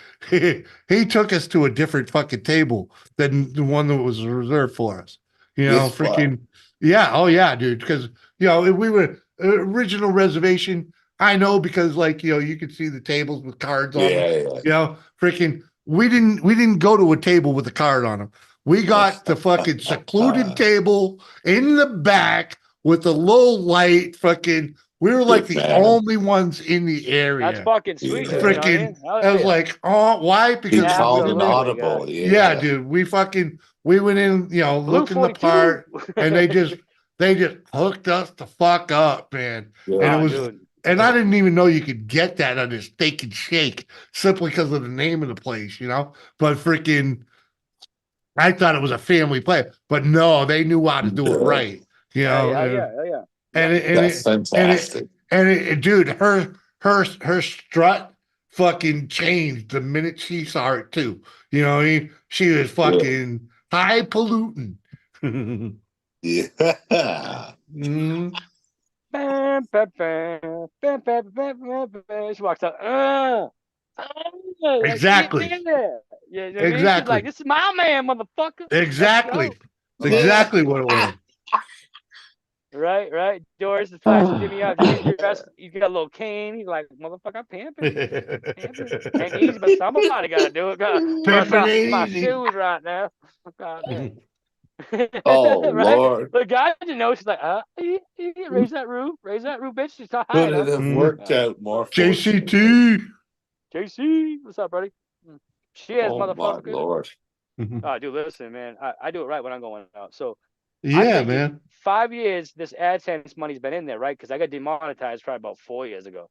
he took us to a different fucking table than the one that was reserved for us. Freaking oh yeah, dude. Because we were original reservation. I know because you could see the tables with cards on them. Freaking we didn't go to a table with a card on them. We got the fucking secluded table in the back with a low light, fucking We were like Good the man. only ones in the area. That's fucking sweet. Yeah. You know what I mean? Freaking, Hell I was yeah. like, oh, why? He Because Yeah, called real an quick, audible. yeah, Yeah. dude. We went in, Blue looking the 42. part, and they just hooked us the fuck up, man. Yeah. And it Oh, was, dude. and I didn't even know you could get that on this Steak and Shake simply because of the name of the place, But freaking, I thought it was a family play, but no, they knew how to do it right, Yeah, yeah. That's fantastic. dude, her strut fucking changed the minute she saw it too. You know what I mean? She was fucking high polluting. Yeah. Mhm. Bam, bam, bam, bam, bam, bam, bam, bam. She walks out. Like, Exactly. yeah. You know what I mean? She's Exactly. like, this is my man, motherfucker. Exactly. Let's It's go. exactly what it was. Right. Doris is flashing Jimmy out. Jimmy's dressed. He's got a little cane. He's like, motherfucker, I'm pamping. Ain't easy, but somebody got to do it. Got to brush off my shoes right now. God damn. Oh, right? Lord. The guy didn't know. She's like, raise that roof, bitch. She's not high Couldn't enough. have worked out more. JCT. JC, what's up, buddy? Cheers, Oh, my motherfucker. Lord. Oh, dude, listen, man. I do it right when I'm going out. So Yeah, man. 5 years, this AdSense money's been in there, right? Because I got demonetized probably about 4 years ago.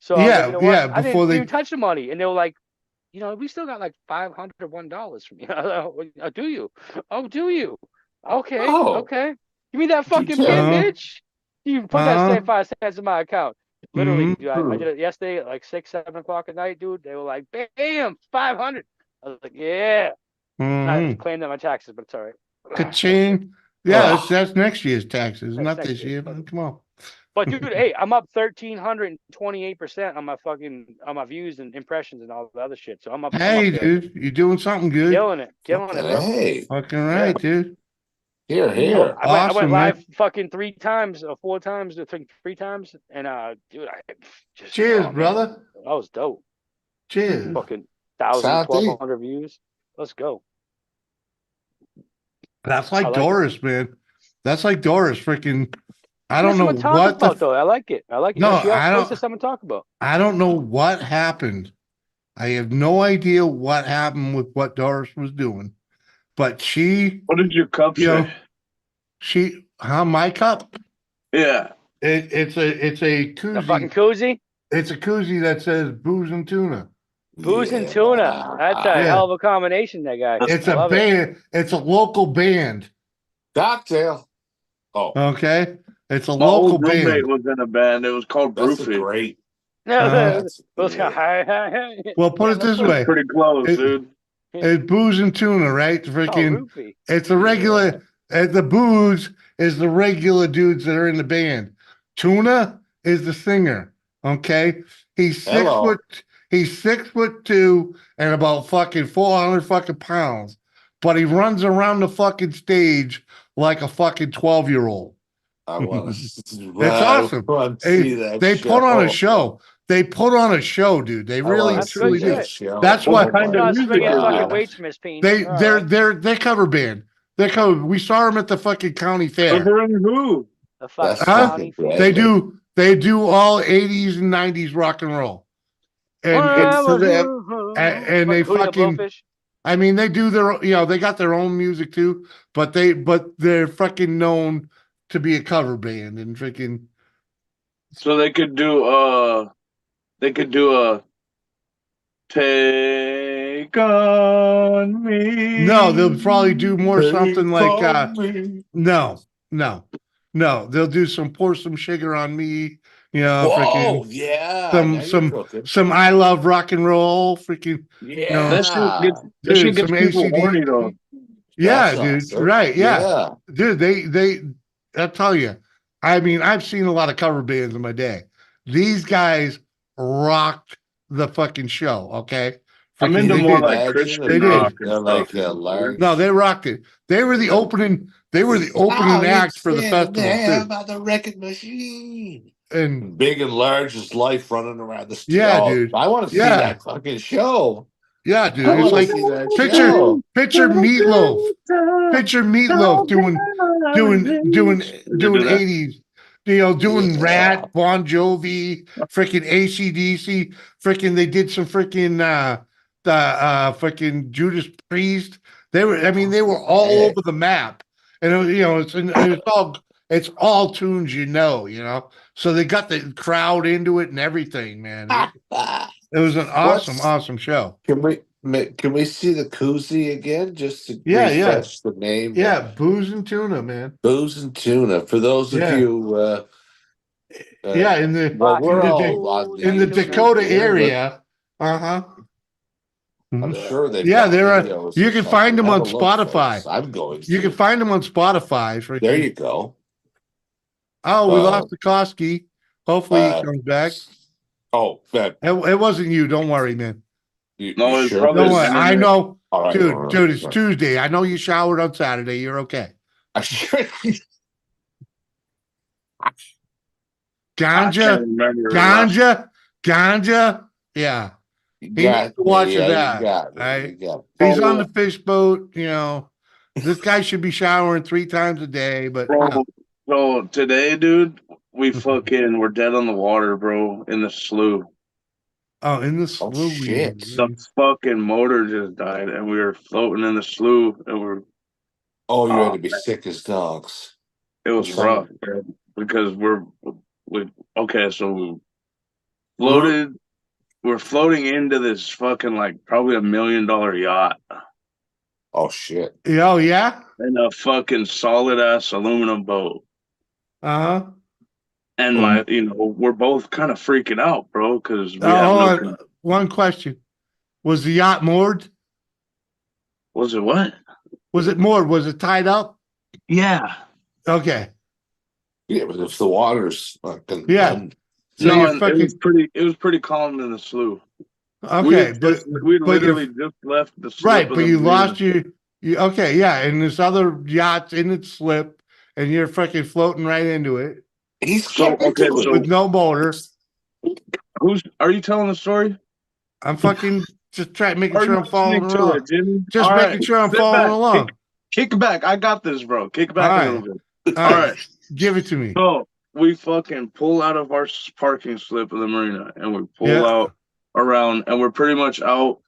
So I was like, you know what? I didn't even touch the money. And they were like, we still got like $501 from you. Oh, do you? Oh, do you? Okay. Oh. Okay. Give me that fucking pin, bitch. You put that same 5 cents in my account. Literally, dude, I did it yesterday at like 6, 7 o'clock at night, dude. They were like, bam, 500. I was like, yeah. I claimed that my taxes, but it's all right. Ka-ching. Yeah, that's next year's taxes, not next this year. Come on. But dude, hey, I'm up 1,328% on my views and impressions and all the other shit. So I'm up. Hey, I'm up there. dude, you're doing something good. Killing it, bro. Hey. Fucking right, dude. Here. I went Awesome, live man. fucking 3 times or 4 times, I think 3 times, and dude, I just Cheers, man, brother. that was dope. Cheers. Fucking 1,000, 1,200 views. Let's go. That's like Doris, man. That's like Doris. Freaking, I don't know Something to talk what about, though. I like it. No, she I always don't. has something to talk about. I don't know what happened. I have no idea what happened with what Doris was doing, but she. What did your cup say? My cup. Yeah. It's a koozie. A fucking koozie. It's a koozie that says booze and tuna. Booze and tuna. That's a hell of a combination, that guy. It's a band. It's a local band. Cocktail. Oh. Okay. It's a My local old roommate band. was in a band. It was called Broofy. Great. Well, put it this way. Pretty close, dude. It's booze and tuna, right? Freaking. It's a regular. The booze is the regular dudes that are in the band. Tuna is the singer. Okay. He's 6 foot. He's 6'2" and about fucking 400 fucking pounds, but he runs around the fucking stage like a fucking 12-year-old. I want to. It's awesome. They put on a show. They put on a show, dude. They really truly do. That's what kind of music is it? They're cover band. They're cover. We saw them at the fucking county fair. Covering who? The fucking county fair. They do all 80s and 90s rock and roll. And they fucking. I mean, they do their. They got their own music too, but they're fucking known to be a cover band and freaking. So they could do a Take on Me. No, they'll probably do more something like no. They'll do pour some sugar on me. Whoa, freaking some I love rock and roll, freaking. That shit gets people horny though. Yeah, dude. Right. Yeah. Dude, they I'll tell you. I mean, I've seen a lot of cover bands in my day. These guys rocked the fucking show. Okay. I'm into more like Christian rock. No, they rocked it. They were the opening. They were the opening act for the festival By the record machine. And Big and Large is life running around the street. Yeah, dude. I want to see that fucking show. Yeah, dude. It's like picture Meatloaf. Picture Meatloaf doing 80s doing Rat, Bon Jovi, freaking AC/DC, freaking they did some freaking the freaking Judas Priest. They were all over the map. And it's all tunes, So they got the crowd into it and everything, man. It was an awesome show. Can we see the koozie again just to Yeah, refresh the name? Yeah, booze and tuna, man. Booze and tuna. For those of you in the we're all on in the Dakota here, area. Uh-huh. I'm sure they've Yeah, got there are. videos You and can stuff. find them Have on a look, Spotify. folks. I'm going You to. can find them on Spotify. There you go. Oh, we lost the Koski. Hopefully he comes back. Oh, man. It wasn't you. Don't worry, man. No, it's sure? probably Don't worry. I know, All right, dude. It's Tuesday. I know you showered on Saturday. You're okay. Ganja. Yeah. He needs to watch that. Right? He's on the fish boat. This guy should be showering 3 times a day. But bro, so today, dude, we're dead on the water, bro, in the slough. Oh, in the slough. Oh, shit. The fucking motor just died, and we were floating in the slough, and we're. Oh, you had to be sick as dogs. It was rough, man, because so we floated. We're floating into this fucking probably $1 million yacht. Oh shit! Oh yeah, in a fucking solid ass aluminum boat. Uh-huh. And we're both kind of freaking out, bro, because we have no. One question: was the yacht moored? Was it what? Was it moored? Was it tied up? Yeah. Okay. Yeah, but if the water's fucking So it was pretty calm in the slough. Okay, we literally just left the slip. Right, but you lost you okay, yeah, and this other yacht's in its slip, and you're freaking floating right into it. With no motor. Are you telling the story? I'm fucking just making sure I'm following along. Just making sure I'm following along. Kick back. I got this, bro. Kick back a little bit. All right. Give it to me. So we fucking pull out of our parking slip of the marina, and we pull out around, and we're pretty much out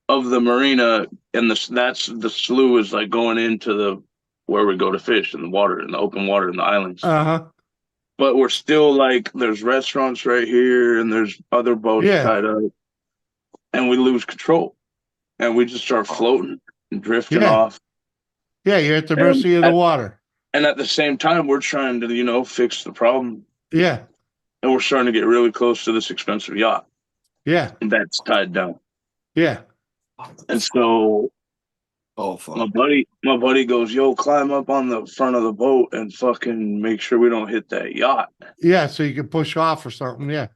of the marina, and that's the slough is going into where we go to fish in the water, in the open water in the islands. Uh-huh. But we're still there's restaurants right here, and there's other boats tied up, and we lose control, and we just start floating and drifting off. Yeah, you're at the mercy of the water. And at the same time, we're trying to, fix the problem. Yeah. And we're starting to get really close to this expensive yacht. Yeah. And that's tied down. Yeah. And so my buddy goes, yo, climb up on the front of the boat and fucking make sure we don't hit that yacht. Yeah, so you can push off or something, yeah.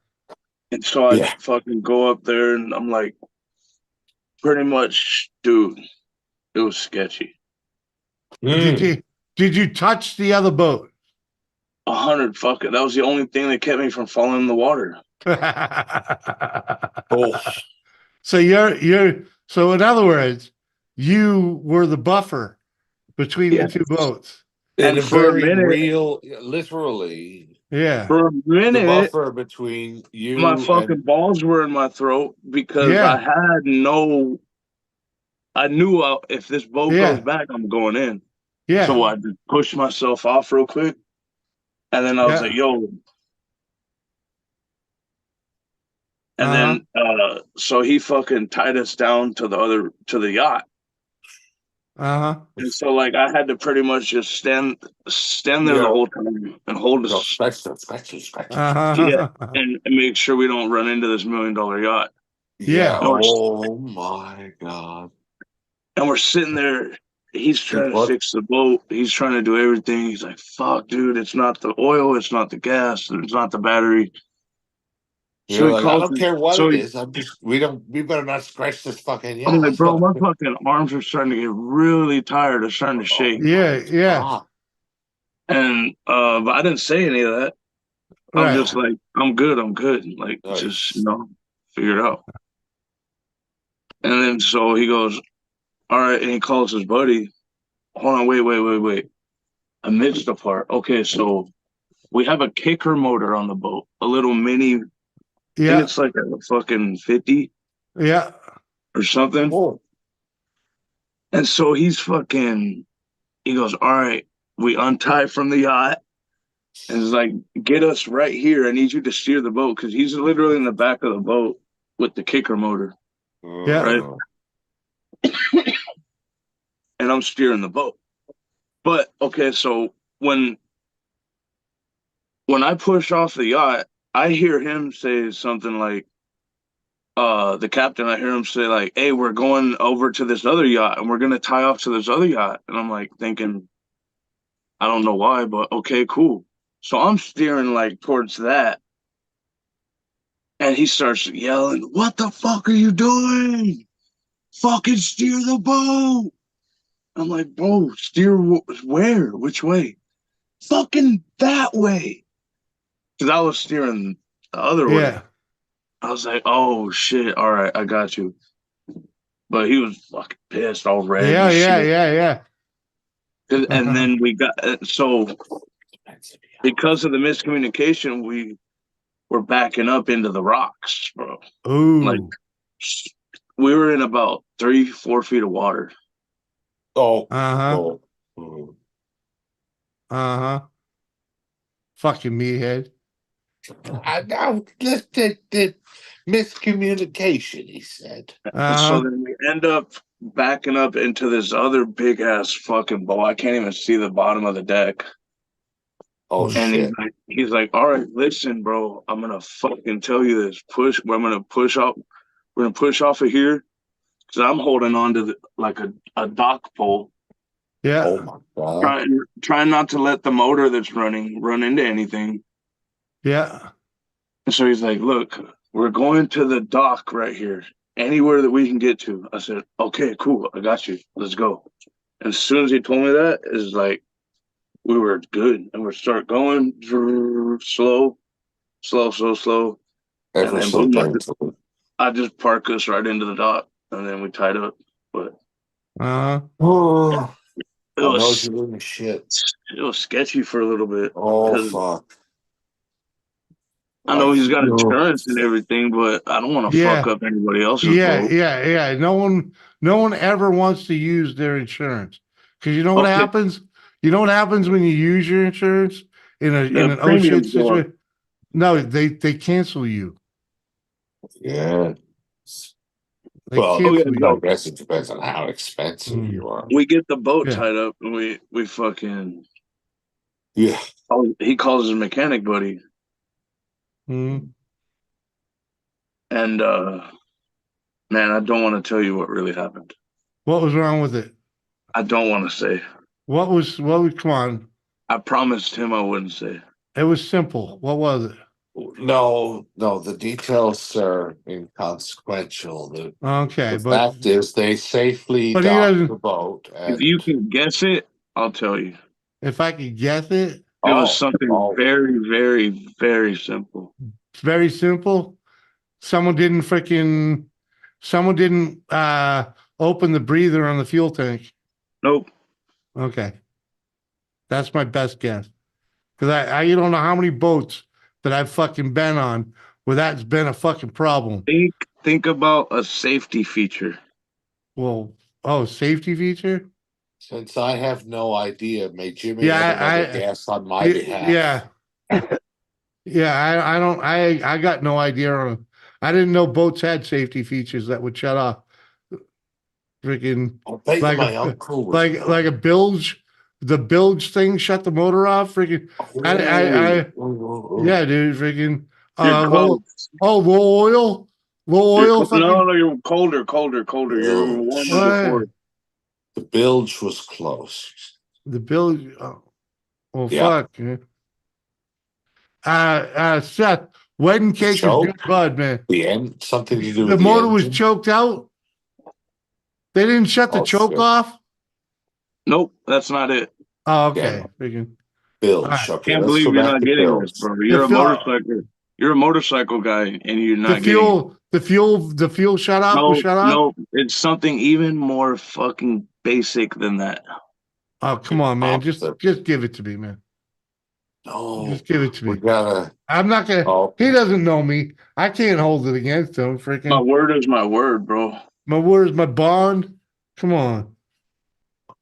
And so I fucking go up there, and I'm like, pretty much, dude, it was sketchy. Did you touch the other boat? 100, fuck it. That was the only thing that kept me from falling in the water. So so in other words, you were the buffer between the two boats. And for a minute, literally. Yeah. For a minute, the buffer between you. My fucking balls were in my throat because I knew if this boat goes back, I'm going in. Yeah. So I just pushed myself off real quick. And then I was like, yo. And then so he fucking tied us down to the yacht. Uh-huh. And so I had to pretty much just stand there the whole time and hold us. Uh-huh. And make sure we don't run into this $1 million yacht. Yeah. Oh my God. And we're sitting there. He's trying to fix the boat. He's trying to do everything. He's like, fuck, dude, it's not the oil, it's not the gas, it's not the battery. You're like, I don't care what it is. We better not scratch this fucking yacht. I'm like, bro, my fucking arms are starting to get really tired. They're starting to shake. Yeah. And but I didn't say any of that. I'm just like, I'm good. Just figure it out. And then so he goes, all right, and he calls his buddy. Hold on, wait. I missed the part. Okay, so we have a kicker motor on the boat, a little mini. I think it's like a fucking 50. Yeah. Or something. Oh. And so he goes, all right, we untie from the yacht. And it's like, get us right here. I need you to steer the boat because he's literally in the back of the boat with the kicker motor. Yeah. Right. And I'm steering the boat. But okay, so when I push off the yacht, I hear him say something like, the captain, I hear him say like, hey, we're going over to this other yacht and we're going to tie off to this other yacht. And I'm like thinking, I don't know why, but okay, cool. So I'm steering like towards that. And he starts yelling, what the fuck are you doing? Fucking steer the boat. I'm like, bro, steer where? Which way? Fucking that way. Because I was steering the other way. I was like, oh shit, all right, I got you. But he was fucking pissed already. Yeah. And then we got so because of the miscommunication, we were backing up into the rocks, bro. Ooh. Like we were in about 3-4 feet of water. Oh. Uh-huh. Oh. Uh-huh. Fucking meathead. Now the miscommunication, he said. So then we end up backing up into this other big ass fucking boat. I can't even see the bottom of the deck. Oh, and shit. He's like, all right, listen, bro, I'm gonna fucking tell you this. I'm gonna push off. We're gonna push off of here because I'm holding on to like a dock pole. Yeah. Oh my God. Trying not to let the motor that's running run into anything. Yeah. And so he's like, look, we're going to the dock right here. Anywhere that we can get to. I said, okay, cool. I got you. Let's go. And as soon as he told me that, it's like, we were good. And we start going slow. Ever And then so boom, gentle. I just park us right into the dock. And then we tied up. But Oh, it I know was, you're doing the shit. it was sketchy for a little bit. Oh, fuck. I know he's got insurance and everything, but I don't want to fuck up anybody else's boat. Yeah. No one ever wants to use their insurance. Because you know what happens? You know what happens when you use your insurance in an oh shit situation? No, they cancel you. Yeah. They Well, cancel you. I guess it depends on how expensive you are. We get the boat tied up and we fucking he calls his mechanic buddy. Mm-hmm. And man, I don't want to tell you what really happened. What was wrong with it? I don't want to say. What was come on. I promised him I wouldn't say. It was simple. What was it? No, the details are inconsequential. The but fact is they safely but docked the boat. If you can guess it, I'll tell you. If I could guess it? It was something very, very, very simple. It's very simple. Someone didn't open the breather on the fuel tank. Nope. Okay. That's my best guess. Because I you don't know how many boats that I've fucking been on where that's been a fucking problem. Think about a safety feature. Well, safety feature? Since I have no idea, may Jimmy have another guess on my behalf. I got no idea. I didn't know boats had safety features that would shut off. Freaking my uncle was like a bilge. The bilge thing shut the motor off. Freaking yeah, dude. Freaking low oil. No, you're colder. You're warmer before. The bilge was closed. The bilge. Fuck. Seth, wedding cake is good bud, man. The end, something to do with the motor was engine? choked out. They didn't shut the choke off. Nope, that's not it. Oh, okay. Freaking bilge. Right. Okay, Can't let's believe go you're back not to getting bilge. this, bro. You're a motorcycle. You're a motorcycle guy, and you're not the fuel shut off. No, Was shut off. no, it's something even more fucking basic than that. Oh, come on, man. Just give it to me, man. No, Just give it to me. we gotta. I'm not gonna. Oh, He doesn't know me. I can't hold it against him. My Freaking. word is my word, bro. My word is my bond. Come on.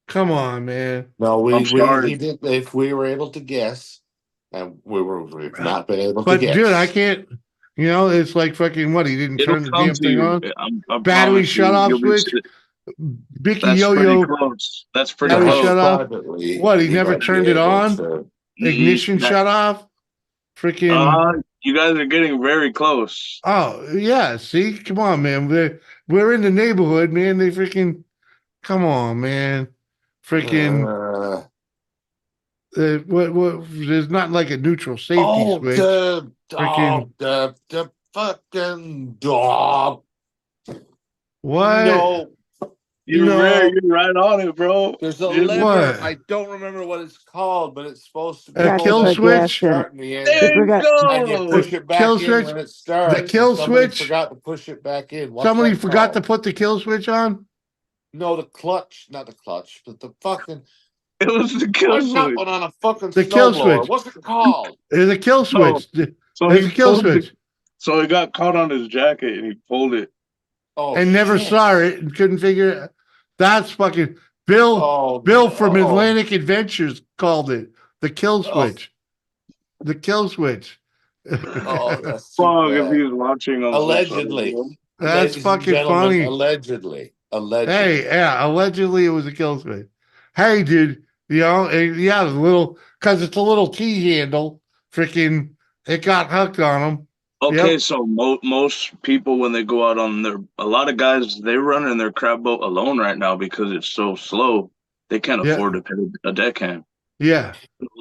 Come on, man. no, I'm we sorry. he did. If we were able to guess, and we've not been able to But guess. dude, I can't. You know, it's like fucking what? He didn't It'll turn the come damn to thing you. on. I Battery promise shut you. off You'll be. switch. Bicky That's pretty Yo-Yo. close. That's pretty Battery No, close. shut off. privately, What? He he never might be turned it able on. to. Ignition That, shut off. Freaking. you guys are getting very close. Oh yeah. See, come on, man. We're in the neighborhood, man. They freaking. Come on, man. Freaking. What? There's not like a neutral safety Oh, switch. Freaking. the fucking dog. What? No, You're right on it, bro. there's a Just- lever. What? I don't remember what it's called, but it's supposed to be A Got kill the switch? gas starting the in. engine, There you and you go. push it back Kill in switch? when it starts. The kill and somebody switch? forgot to push it back in. What's Somebody that forgot to called? put the kill switch on? No, the clutch, not the clutch, but the fucking. It was the kill Why not switch. one on a fucking The kill snowblower? switch. What's it called? There's a kill switch. So There's he a kill pulled switch. So he got caught on his jacket and he pulled it. Oh, And never shit. saw it and couldn't figure it. That's fucking Bill. Oh, Bill from no. Atlantic Adventures called it the kill Oh. switch. The kill switch. Oh, that's too Fuck if bad. he's watching. I'm Allegedly. so sorry. That's Ladies and fucking gentlemen, funny. allegedly. Hey, yeah, allegedly it was a kill switch. Hey, dude, you know, yeah, the little because it's a little T handle. Freaking, it got hooked on them. Okay, Yep. so most people when they go out on a lot of guys they run in their crab boat alone right now because it's so slow. They can't Yeah. afford to pay a deckhand. Yeah.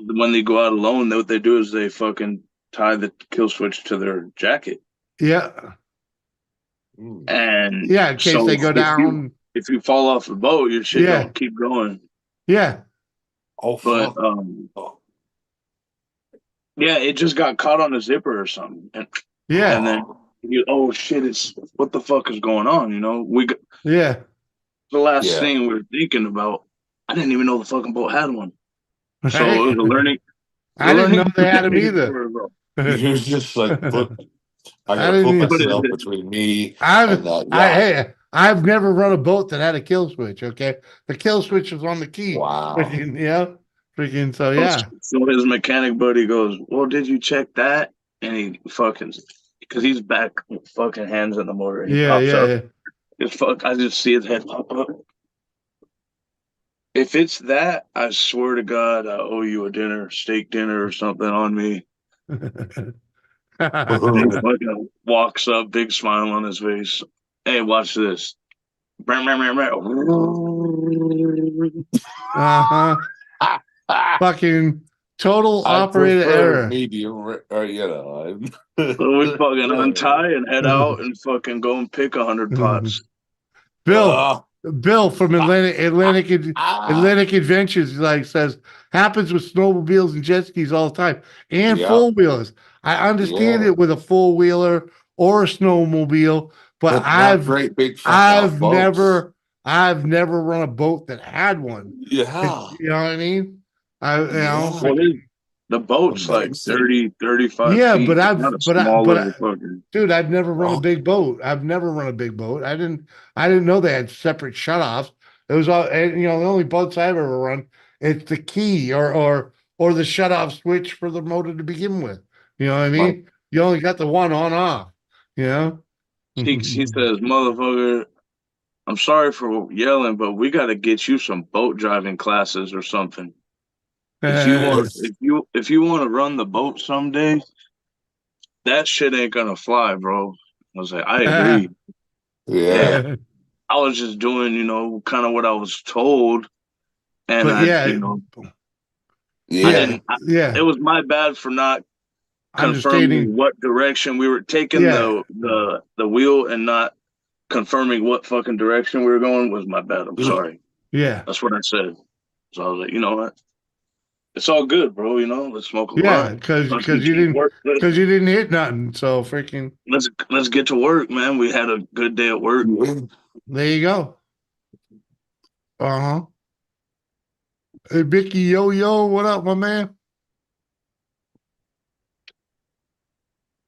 When they go out alone, what they do is they fucking tie the kill switch to their jacket. Yeah. And Yeah, in case they go down. If you fall off the boat, your shit Yeah. don't keep going. Yeah. Oh, But fuck. yeah, it just got caught on a zipper or something. Yeah. And then oh shit, it's what the fuck is going on? You know, Yeah. the last Yeah. thing we were thinking about. I didn't even know the fucking boat had one. So it was a learning. I didn't know they had them learning either. for us all. He was just like, I I gotta didn't put even- myself between me and that yacht. Hey, I've never run a boat that had a kill switch. Okay, the kill switch was on the key. Wow. Freaking, yeah. Freaking. So yeah. So his mechanic buddy goes, "Well, did you check that?" And he fucking, because he's back, fucking hands in the motor. And he Yeah. pops Yeah. up. Yeah. Just fuck. I just see his head pop up. If it's that, I swear to God, I owe you a dinner, steak dinner or something on me. And he fucking walks up, big smile on his face. Hey, watch this. Uh-huh. Fucking total I operator prefer error. medium, or you know. So we fucking untie and head out and fucking go and pick 100 pots. Bill from Atlantic Adventures like says happens with snowmobiles and jet skis all the time and Yeah. four wheelers. I understand Yeah. it with a four wheeler or a snowmobile, but Not I've great big fucking boats. I've never run a boat that had one. Yeah. You know what I mean? Well, the boat's like 30, 35 yeah, feet. but It's not a small little fucking. dude, I've never run a big boat. I've never run a big boat. I didn't know they had separate shutoffs. It was all, and, you know, the only boats I've ever run, it's the key or the shutoff switch for the motor to begin with. You know what I mean? Right. You only got the one on off. You know. He says, "Motherfucker, I'm sorry for yelling, but we got to get you some boat driving classes or something. If you want to run the boat someday, that shit ain't gonna fly, bro." I was like, I agree. Yeah. I was just doing, you know, kind of what I was told, and But yeah, you know, Yeah. I didn't. Yeah. It was my bad for not confirming Understanding. what direction we were taking the wheel and not confirming what fucking direction we were going was my bad. I'm sorry. Yeah. That's what I said. So I was like, you know what? It's all good, bro. You know, let's smoke a Yeah, blunt. because Let's you get to didn't work. hit nothing. So freaking Let's get to work, man. We had a good day at work. there you go. Uh-huh. Hey, Bicky Yo-Yo, what up, my man?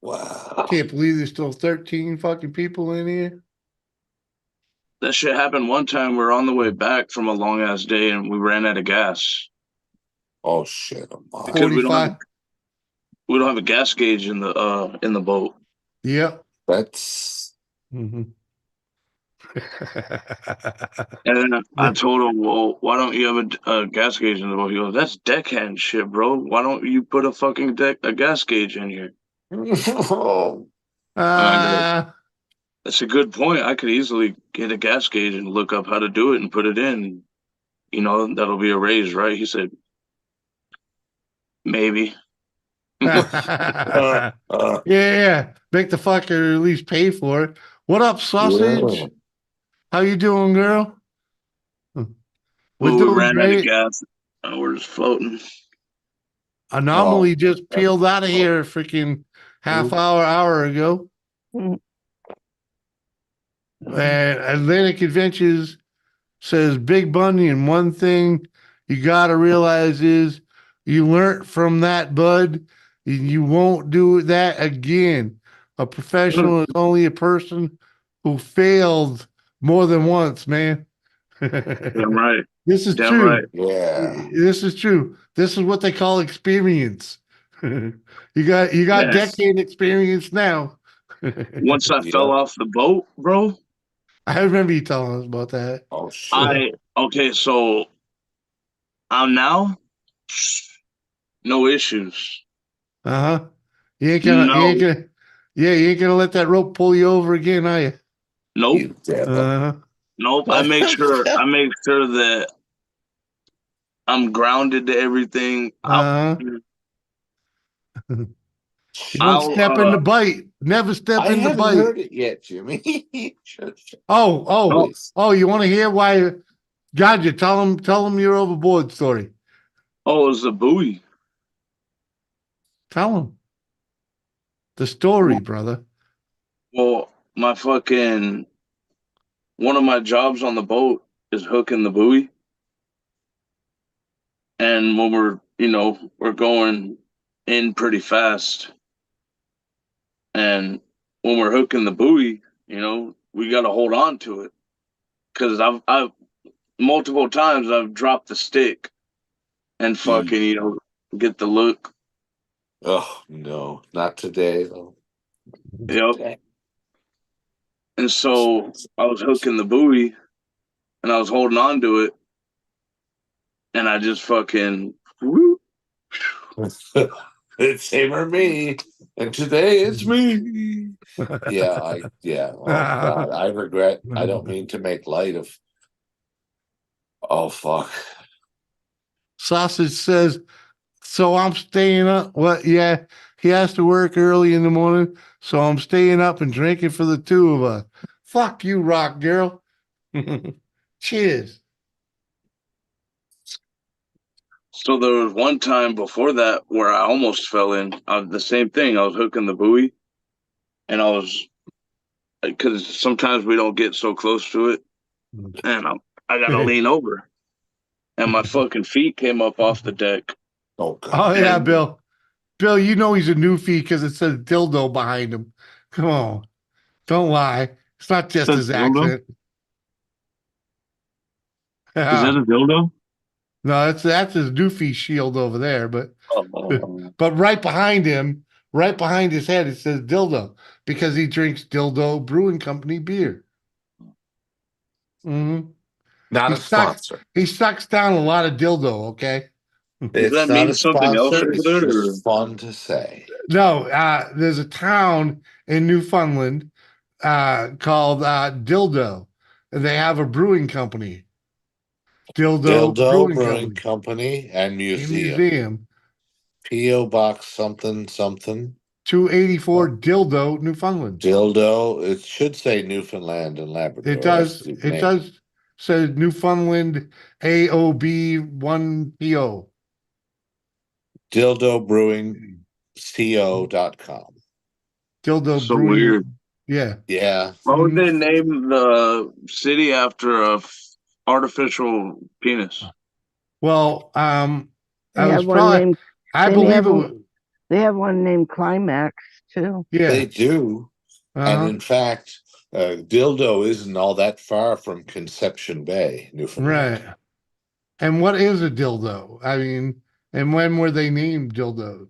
Wow. Can't believe there's still 13 fucking people in here. That shit happened one time. We were on the way back from a long ass day and we ran out of gas. Oh shit! Because we don't have a gas gauge in the boat. Yep. That's. Mm-hmm. And then I told him, well, why don't you have a gas gauge in the boat? He goes, that's deckhand shit, bro. Why don't you put a fucking gas gauge in here? That's a good point. I could easily get a gas gauge and look up how to do it and put it in. You know, that'll be a raise, right? He said, maybe. Yeah. Make the fucker at least pay for it. What up, sausage? Yeah. How you doing, girl? We're We doing ran out of great. gas. We're just floating. Anomaly just peeled out of here a freaking hour ago. And Atlantic Adventures says Big Bunny, and one thing you got to realize is you learned from that, bud. You won't do that again. A professional is only a person who failed more than once, man. Damn right. This is Damn true. right. Yeah. This is true. This is what they call experience. You got Yes. decade experience now. Once I fell off the boat, bro. I remember you telling us about that. Oh shit. Okay, so I'm now no issues. Uh-huh. You ain't gonna let that rope pull you over again, are you? Nope. Uh-huh. Nope. I make sure that I'm grounded to everything. You don't step in the bite. Never step I in the haven't bite. heard it yet, Jimmy. Oh, you want to hear why? Gotcha. Tell them your overboard story. Oh, it's a buoy. Tell them the story, brother. Well, one of my jobs on the boat is hooking the buoy. And when we're going in pretty fast. And when we're hooking the buoy, we got to hold on to it. Cause I've multiple times I've dropped the stick and fucking, get the look. Oh no, not today though. Yep. And so I was hooking the buoy and I was holding on to it. And I just fucking whoop. It's him or me. And today it's me. Yeah. Oh God. I regret. I don't mean to make light of. Oh fuck. Sausage says, so I'm staying up. What? Yeah, he has to work early in the morning, so I'm staying up and drinking for the two of us. Fuck you, rock girl. Cheers. So there was one time before that where I almost fell in. The same thing. I was hooking the buoy, and I was because sometimes we don't get so close to it, and I gotta lean over, and my fucking feet came up off the deck. Oh God. Oh yeah, Bill. Bill, you know he's a new feed because it says dildo behind him. Come on, don't lie. It's not just his accent. Is that a dildo? No, that's his doofy shield over there, but but right behind him, right behind his head, it says dildo because he drinks Dildo Brewing Company beer. Mm-hmm. Not a sponsor. He sucks down a lot of dildo. Okay. Does that mean something else over It's there? just fun to say. No, there's a town in Newfoundland called Dildo, and they have a brewing company. Dildo Brewing Company and Museum. P.O. Box something. 284 Dildo, Newfoundland. Dildo. It should say Newfoundland and Labrador. It does. It does say Newfoundland AOB 1PO. Dildo Brewing CO.com. Dildo So Brewing. weird. Yeah. Yeah. Why would they name the city after a artificial penis? Well, They have one named- I they believe have it one- was. They have one named Climax too. Yeah, they do. And in fact, Dildo isn't all that far from Conception Bay, Newfoundland. right. And what is a dildo? I mean, and when were they named dildos?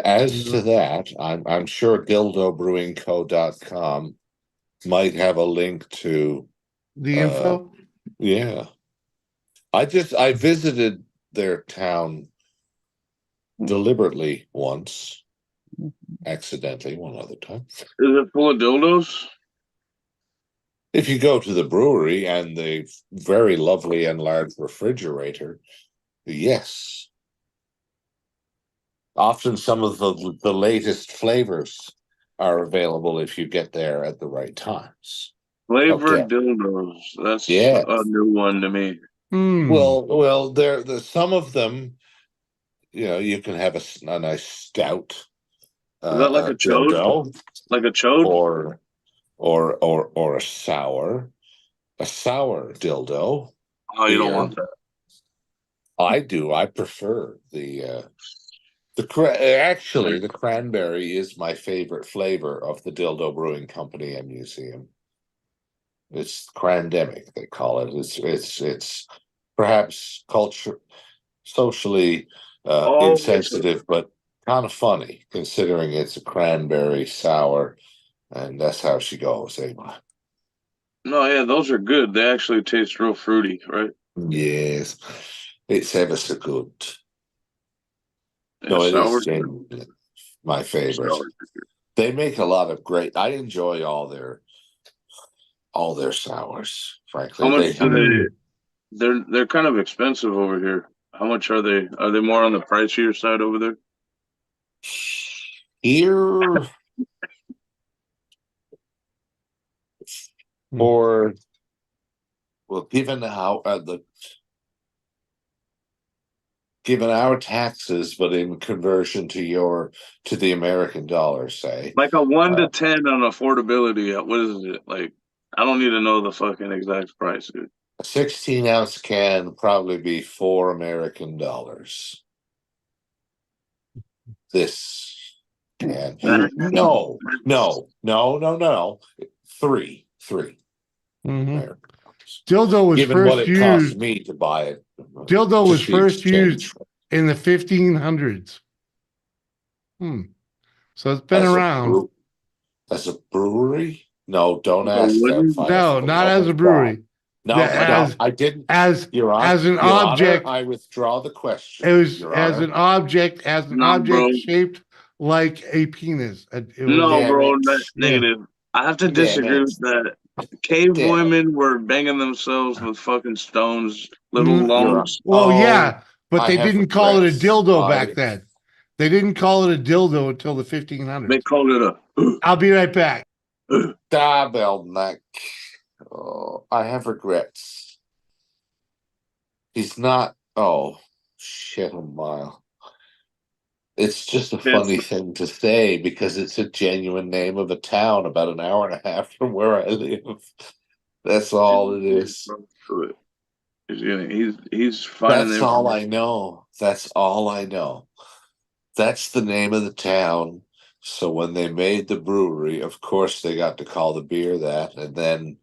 As to that, I'm sure dildobrewingco.com might have a link to the info. Yeah. I visited their town deliberately once, accidentally one other time. Is it full of dildos? If you go to the brewery and the very lovely and large refrigerator, yes. Often some of the latest flavors are available if you get there at the right times. Flavored dildos. That's a new one to me. Well, there some of them, you can have a nice stout. Is that like a chode? Dildo, like a chode? Or a sour dildo. Oh, you don't want that. I do. I prefer the cranberry is my favorite flavor of the Dildo Brewing Company and Museum. It's crandemic, they call it. It's perhaps socially insensitive, but kind of funny considering it's a cranberry sour, and that's how she goes, anyway. No, yeah, those are good. They actually taste real fruity, right? Yes, it's ever so good. Yeah, No, it sour. is genuinely my favorite. They make a lot of great. I enjoy all their sours. Frankly, How much do they? They're kind of expensive over here. How much are they? Are they more on the pricier side over there? Here, given our taxes, but in conversion to the American dollar, say like a 1 to 10 on affordability. What is it like? I don't need to know the fucking exact price, dude. A 16-ounce can probably be $4 American. This can no. 3. Dildo was Given first what it used. cost me to buy it. Dildo was first used in the 1500s. So it's been around. As a brewery? No, don't ask that. No, not as a brewery. No, I didn't. As an object. Honor, I withdraw the question. It was as an object shaped like a penis. Bro, negative. I have to disagree with that. Cave women were banging themselves with fucking stones, little lungs. Well, yeah, but they didn't call it a dildo back then. They didn't call it a dildo until the 1500s. They called it a. I'll be right back. Belknap. Oh, I have regrets. He's not. Oh, shit, a mile. It's just a funny thing to say because it's a genuine name of a town about an hour and a half from where I live. That's all it is. He's finding. That's all I know. That's all I know. That's the name of the town. So when they made the brewery, of course they got to call the beer that. And then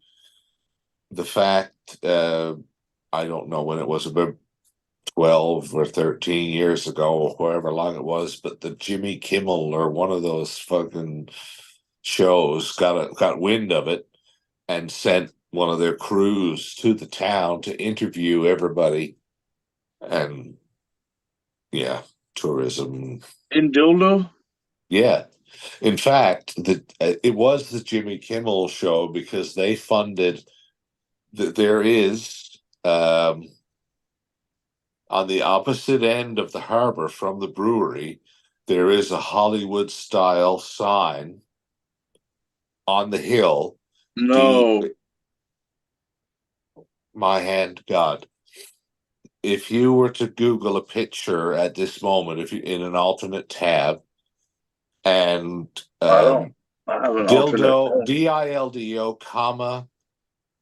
the fact, I don't know when it was, about 12 or 13 years ago or however long it was, but the Jimmy Kimmel or one of those fucking shows got wind of it and sent one of their crews to the town to interview everybody. And yeah, tourism in Dildo. Yeah, in fact, it was the Jimmy Kimmel show because they funded that. There is on the opposite end of the harbor from the brewery, there is a Hollywood-style sign on the hill. No, my hand, God. If you were to Google a picture at this moment, if you in an alternate tab. And dildo, DILDO, comma,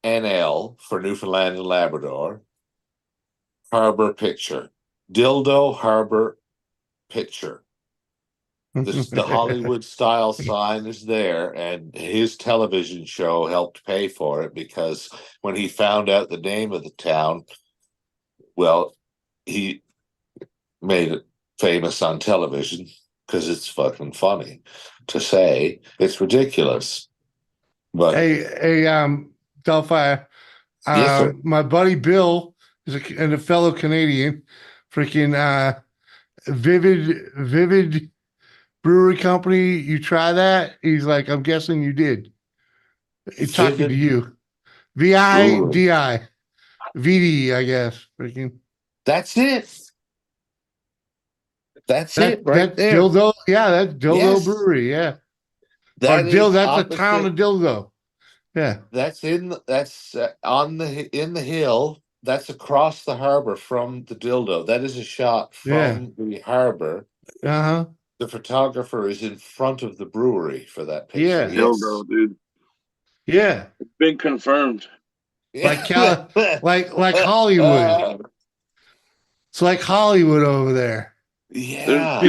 NL for Newfoundland and Labrador. Harbor picture. Dildo Harbor picture. The Hollywood style sign is there, and his television show helped pay for it because when he found out the name of the town, well, he made it famous on television because it's fucking funny to say. It's ridiculous. But Delphi, yes, sir. my buddy Bill is a fellow Canadian, freaking Vivid Brewery Company. You try that? He's like, I'm guessing you did. He's talking to you. VIDI. VD, I guess. Freaking. That's it. That's it right there. Dildo, yeah, that's Dildo Brewery, yeah. That that's opposite, a town of Dildo. Yeah. That's in the hill. That's across the harbor from the Dildo. That is a shot from the harbor. Uh-huh. The photographer is in front of the brewery for that picture. Yeah. Dildo, dude. Yeah. It's been confirmed. Like like Hollywood. It's like Hollywood over there. Yeah.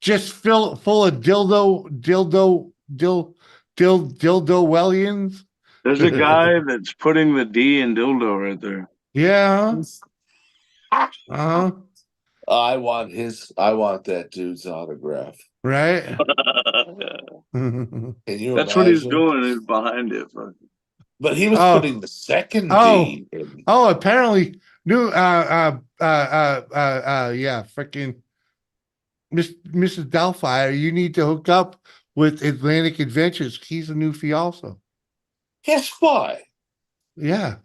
Just full of Dildo-Wellians. There's a guy that's putting the D in dildo right there. Yeah. Uh-huh. I want that dude's autograph. Right? Can you That's imagine? what he's doing. He's behind it. But he was putting the second D in. Oh, apparently yeah, freaking Mrs. Doubtfire, you need to hook up with Atlantic Adventures. He's a new fiancé. Guess why? Yeah.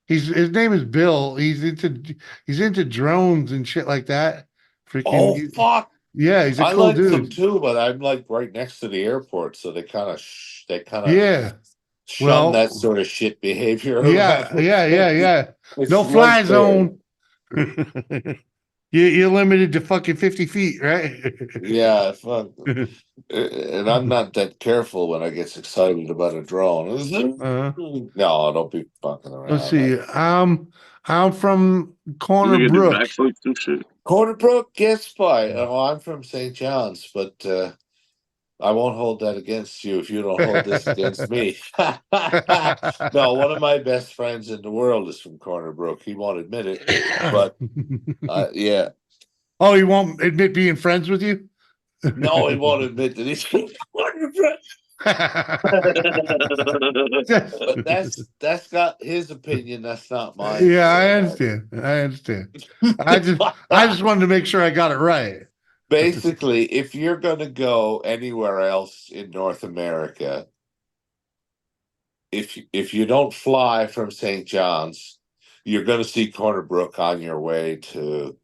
His name is Bill. He's into drones and shit like that. Freaking fuck. Yeah, he's a I cool like dude. them too, but I'm like right next to the airport, so they kind of yeah. shun that sort of shit behavior. Yeah. It's No fly right zone. You're limited to fucking 50 feet, right? Yeah, fuck. And I'm not that careful when I get excited about a drone. No, don't be fucking around. Let's see. I'm from Corner Brook. Corner Brook, guess by. Oh, I'm from St. John's, but I won't hold that against you if you don't hold this against me. No, one of my best friends in the world is from Corner Brook. He won't admit it, but yeah. Oh, he won't admit being friends with you? No, he won't admit that he's from Corner Brook. But that's got his opinion. That's not mine. Yeah, I understand. I just wanted to make sure I got it right. Basically, if you're going to go anywhere else in North America, if you don't fly from St. John's, you're going to see Corner Brook on your way to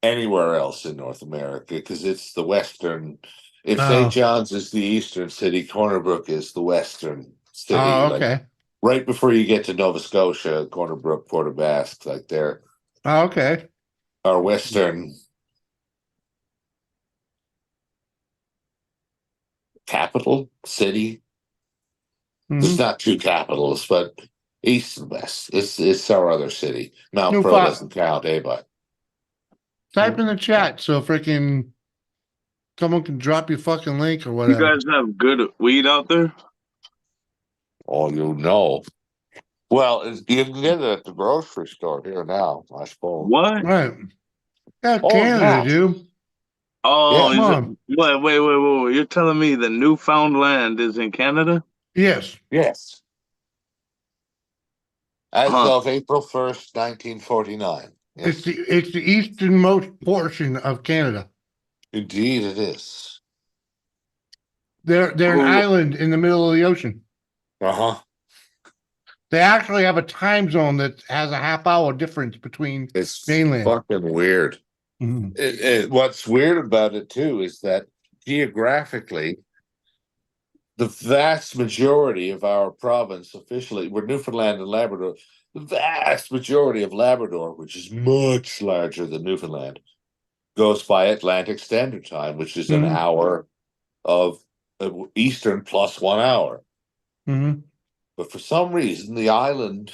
anywhere else in North America because it's the western. If St. John's is the eastern city, Corner Brook is the western city. Oh, okay. Like right before you get to Nova Scotia, Corner Brook, Port aux Basques, like there. Oh, okay. Our western capital city. There's not two capitals, but east and west. It's our other city. Mount Pro doesn't count, but type in the chat so freaking someone can drop your fucking link or whatever. You guys have good weed out there? Oh, you know. Well, you can get it at the grocery store here now, I suppose. What? Right. Yeah, Canada, dude. Oh, Yeah, wait. You're telling me the Newfoundland is in Canada? Yes. Yes. As of April 1st, 1949. Yes. It's the easternmost portion of Canada. Indeed, it is. They're an island in the middle of the ocean. Uh-huh. They actually have a time zone that has a half-hour difference between mainland. Fucking weird. Mm-hmm. What's weird about it, too, is that geographically, the vast majority of our province officially, we're Newfoundland and Labrador, the vast majority of Labrador, which is much larger than Newfoundland, goes by Atlantic Standard Time, which is an hour of Eastern plus 1 hour. Mm-hmm. But for some reason, the island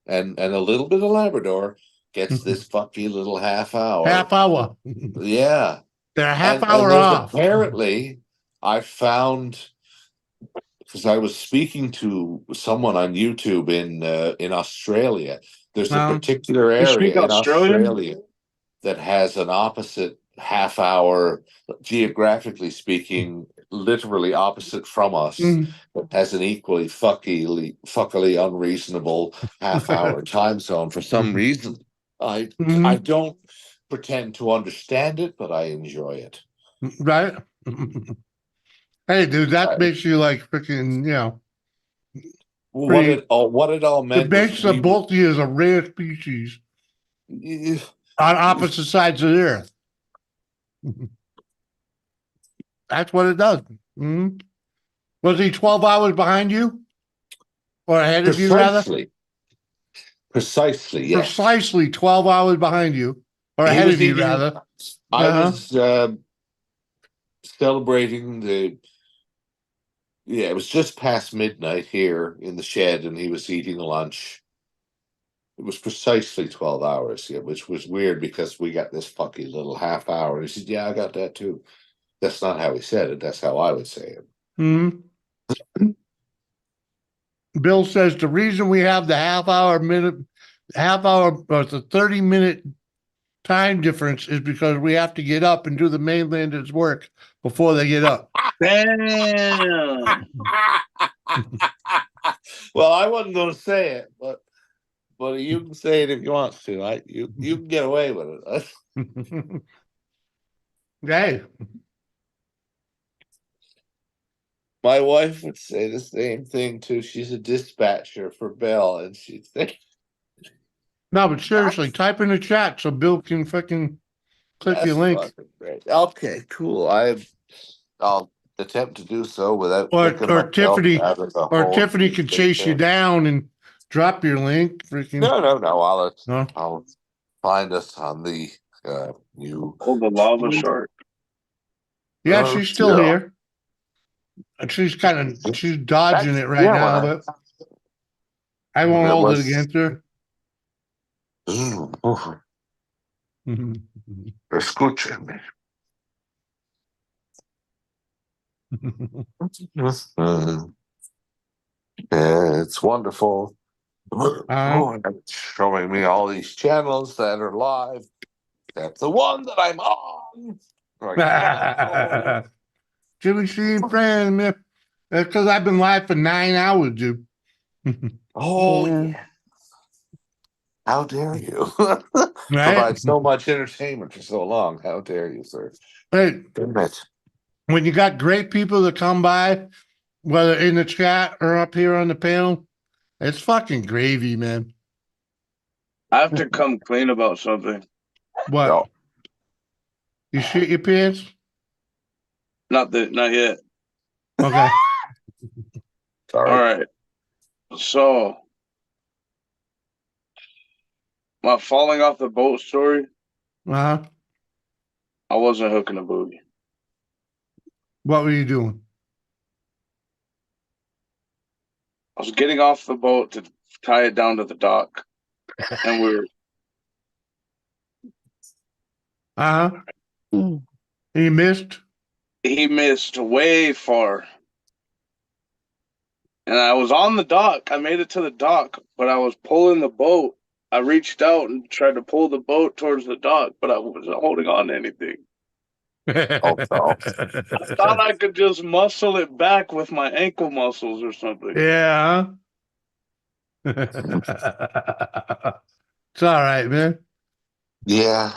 and a little bit of Labrador gets this funky little half hour. Half hour. Yeah. They're a half and hour there's off. apparently, I found, because I was speaking to someone on YouTube in Australia. There's a particular You speak area in Australian? Australia that has an opposite half hour, geographically speaking, literally opposite from us, that has an equally fuckily unreasonable half hour time zone for some reason. I don't pretend to understand it, but I enjoy it. Right? Hey, dude, that makes you like freaking, you know. What it all meant It makes was the both of you as a rare species on opposite sides of the earth. That's what it does. Mm-hmm. Was he 12 hours behind you? Or ahead of you, rather? Precisely, yes. Precisely 12 hours behind you. Or He ahead was of you, eating- rather. I was celebrating it was just past midnight here in the shed, and he was eating lunch. It was precisely 12 hours, which was weird because we got this fucky little half hour. He said, yeah, I got that too. That's not how he said it. That's how I would say it. Bill says the reason we have the half hour, the 30-minute time difference is because we have to get up and do the mainlanders' work before they get up. Damn. Well, I wasn't going to say it, but you can say it if you want to. You can get away with it. Hey. My wife would say the same thing too. She's a dispatcher for Bell, and she'd say, No, but seriously, type in the chat so Bill can fucking click "That's your link. fucking great." Okay, cool. I'll attempt to do so without Or myself Tiffany out of the or whole Tiffany can thing chase you there. down and drop your link. Freaking No. I'll find us on the new. Oh, the lava shark. Yeah, she's still here. And she's dodging it right now, but I won't hold it against her. Escúcheme. It's wonderful. It's showing me all these channels that are live. That's the one that I'm on. Jimmy Sheen friend, man. That's because I've been live for 9 hours, dude. Yeah. How dare you Right? provide so much entertainment for so long? How dare you, sir? Hey, Admit. when you got great people that come by, whether in the chat or up here on the panel, it's fucking gravy, man. I have to come clean about something. What? No. You shit your pants? Not yet. Okay. Sorry. All right. So, my falling off the boat story. Uh-huh. I wasn't hooking a booty. What were you doing? I was getting off the boat to tie it down to the dock, and we were. Uh-huh. He missed? He missed way far. And I was on the dock. I made it to the dock, but I was pulling the boat. I reached out and tried to pull the boat towards the dock, but I wasn't holding on to anything. Oh, no. I thought I could just muscle it back with my ankle muscles or something. Yeah. It's all right, man. Yeah.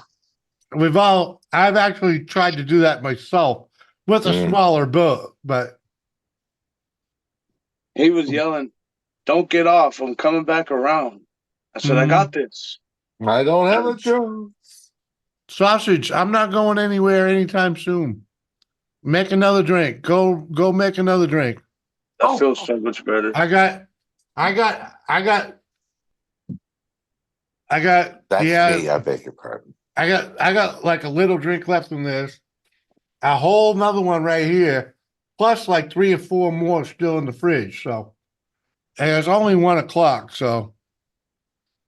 I've actually tried to do that myself with a smaller boat, but He was yelling, "Don't get off. I'm coming back around." I said, I got this. I don't have a choice. Sausage, I'm not going anywhere anytime soon. Make another drink. Go make another drink. That feels so much better. I got That's yeah, me. I beg your pardon. I got like a little drink left in this. A whole nother one right here, plus like 3 or 4 more still in the fridge. So, and it's only 1 o'clock. So,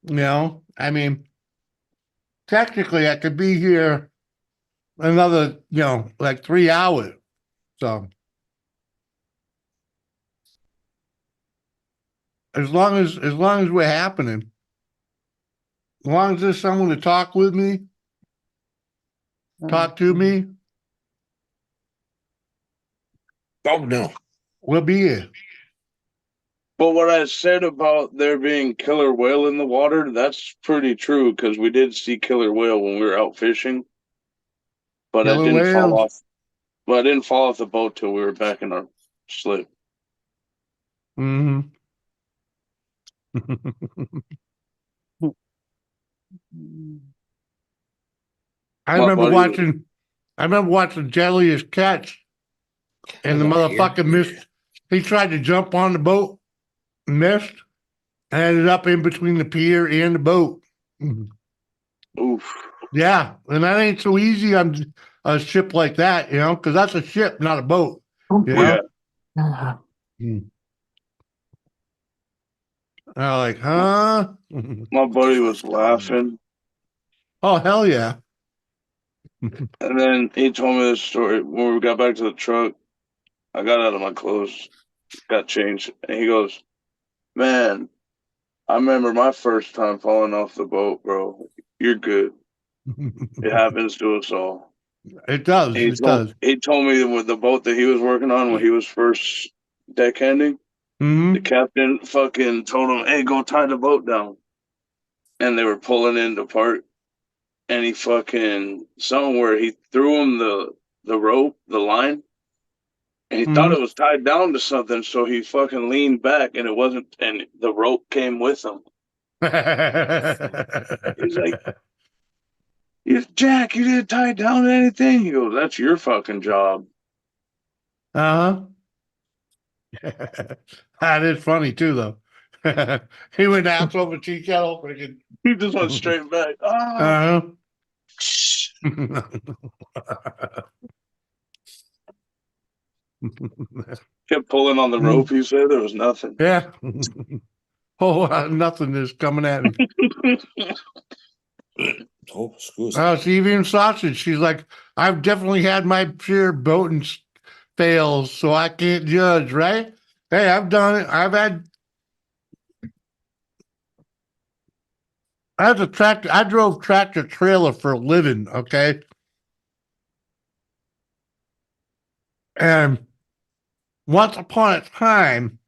I mean, technically I could be here another, like 3 hours. So as long as we're happening, as long as there's someone to talk with me, talk to me. Oh no. We'll be here. But what I said about there being killer whale in the water, that's pretty true because we did see killer whale when we were out fishing. But I didn't fall off. But I didn't fall off the boat till we were back in our slip. Mm-hmm. I remember watching Deadliest Catch, and the motherfucker missed. He tried to jump on the boat, missed, and ended up in between the pier and the boat. Oof. Yeah, and that ain't so easy on a ship like that, because that's a ship, not a boat. Yeah. I'm like, huh? My buddy was laughing. Oh, hell yeah. And then he told me this story when we got back to the truck. I got out of my clothes, got changed, and he goes, "Man, I remember my first time falling off the boat, bro. You're good. It happens to us all." It does. He told me with the boat that he was working on when he was first deckhanding, the captain fucking told him, "Hey, go tie the boat down." And they were pulling in to part, and he fucking somewhere he threw him the rope, the line, and he thought it was tied down to something, so he fucking leaned back, and it wasn't, and the rope came with him. He's like, "Jack, you didn't tie it down to anything?" He goes, "That's your fucking job." Uh-huh. That is funny too, though. He went ass over tea kettle. Freaking. He just went straight back. Uh-huh. Kept pulling on the rope. He said there was nothing. Yeah. Nothing is coming at me. Oh, excuse me. Stevie and Sausage. She's like, I've definitely had my share of boating fails, so I can't judge, right? Hey, I've done it. I drove tractor trailer for a living, okay? And once upon a time,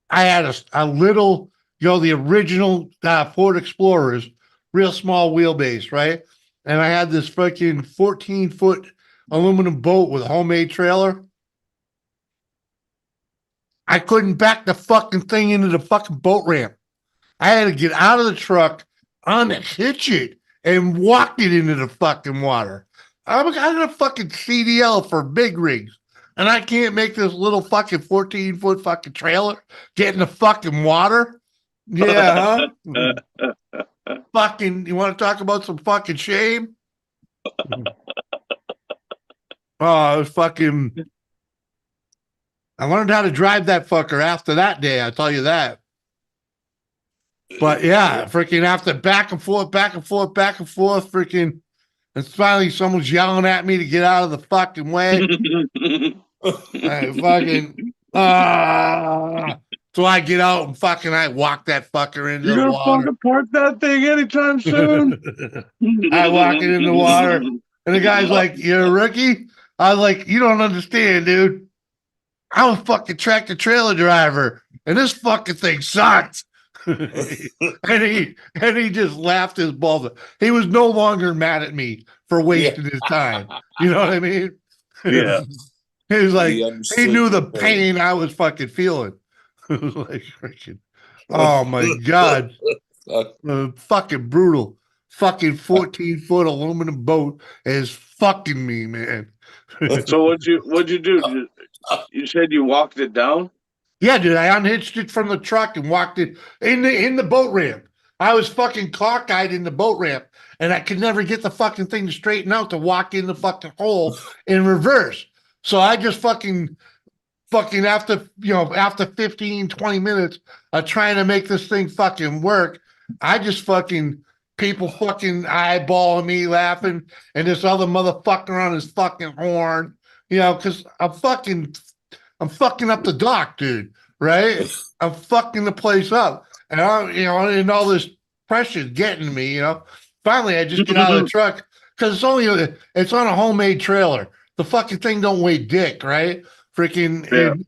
I had a little, the original Ford Explorers, real small wheelbase, right? And I had this fucking 14-foot aluminum boat with a homemade trailer. I couldn't back the fucking thing into the fucking boat ramp. I had to get out of the truck, unhitch it, and walk it into the fucking water. I got a fucking CDL for big rigs, and I can't make this little fucking 14-foot fucking trailer get in the fucking water. Yeah, huh? Fucking, you want to talk about some fucking shame? Oh, it was fucking. I learned how to drive that fucker after that day, I'll tell you that. But yeah, freaking after back and forth, freaking, and finally someone's yelling at me to get out of the fucking way. I fucking, so I get out and fucking I walk that fucker into the water. Fucking park that thing anytime soon. I walk it in the water, and the guy's like, "You're a rookie?" I was like, "You don't understand, dude. I'm a fucking tractor trailer driver, and this fucking thing sucks." and he just laughed his balls. He was no longer mad at me for wasting his time. You know what I mean? Yeah. He was like, he knew the pain I was fucking feeling. It was like freaking, oh my God. Fucking brutal. Fucking 14-foot aluminum boat is fucking me, man. So what'd you do? You said you walked it down? Yeah, dude, I unhitched it from the truck and walked it in the boat ramp. I was fucking cockeyed in the boat ramp, and I could never get the fucking thing to straighten out to walk in the fucking hole in reverse. So I just fucking after 15, 20 minutes of trying to make this thing fucking work, I just fucking people fucking eyeballing me laughing, and this other motherfucker on his fucking horn, because I'm fucking up the dock, dude, right? I'm fucking the place up. And and all this pressure's getting to me, Finally, I just get out of the truck because it's on a homemade trailer. The fucking thing don't weigh dick, right? Freaking, and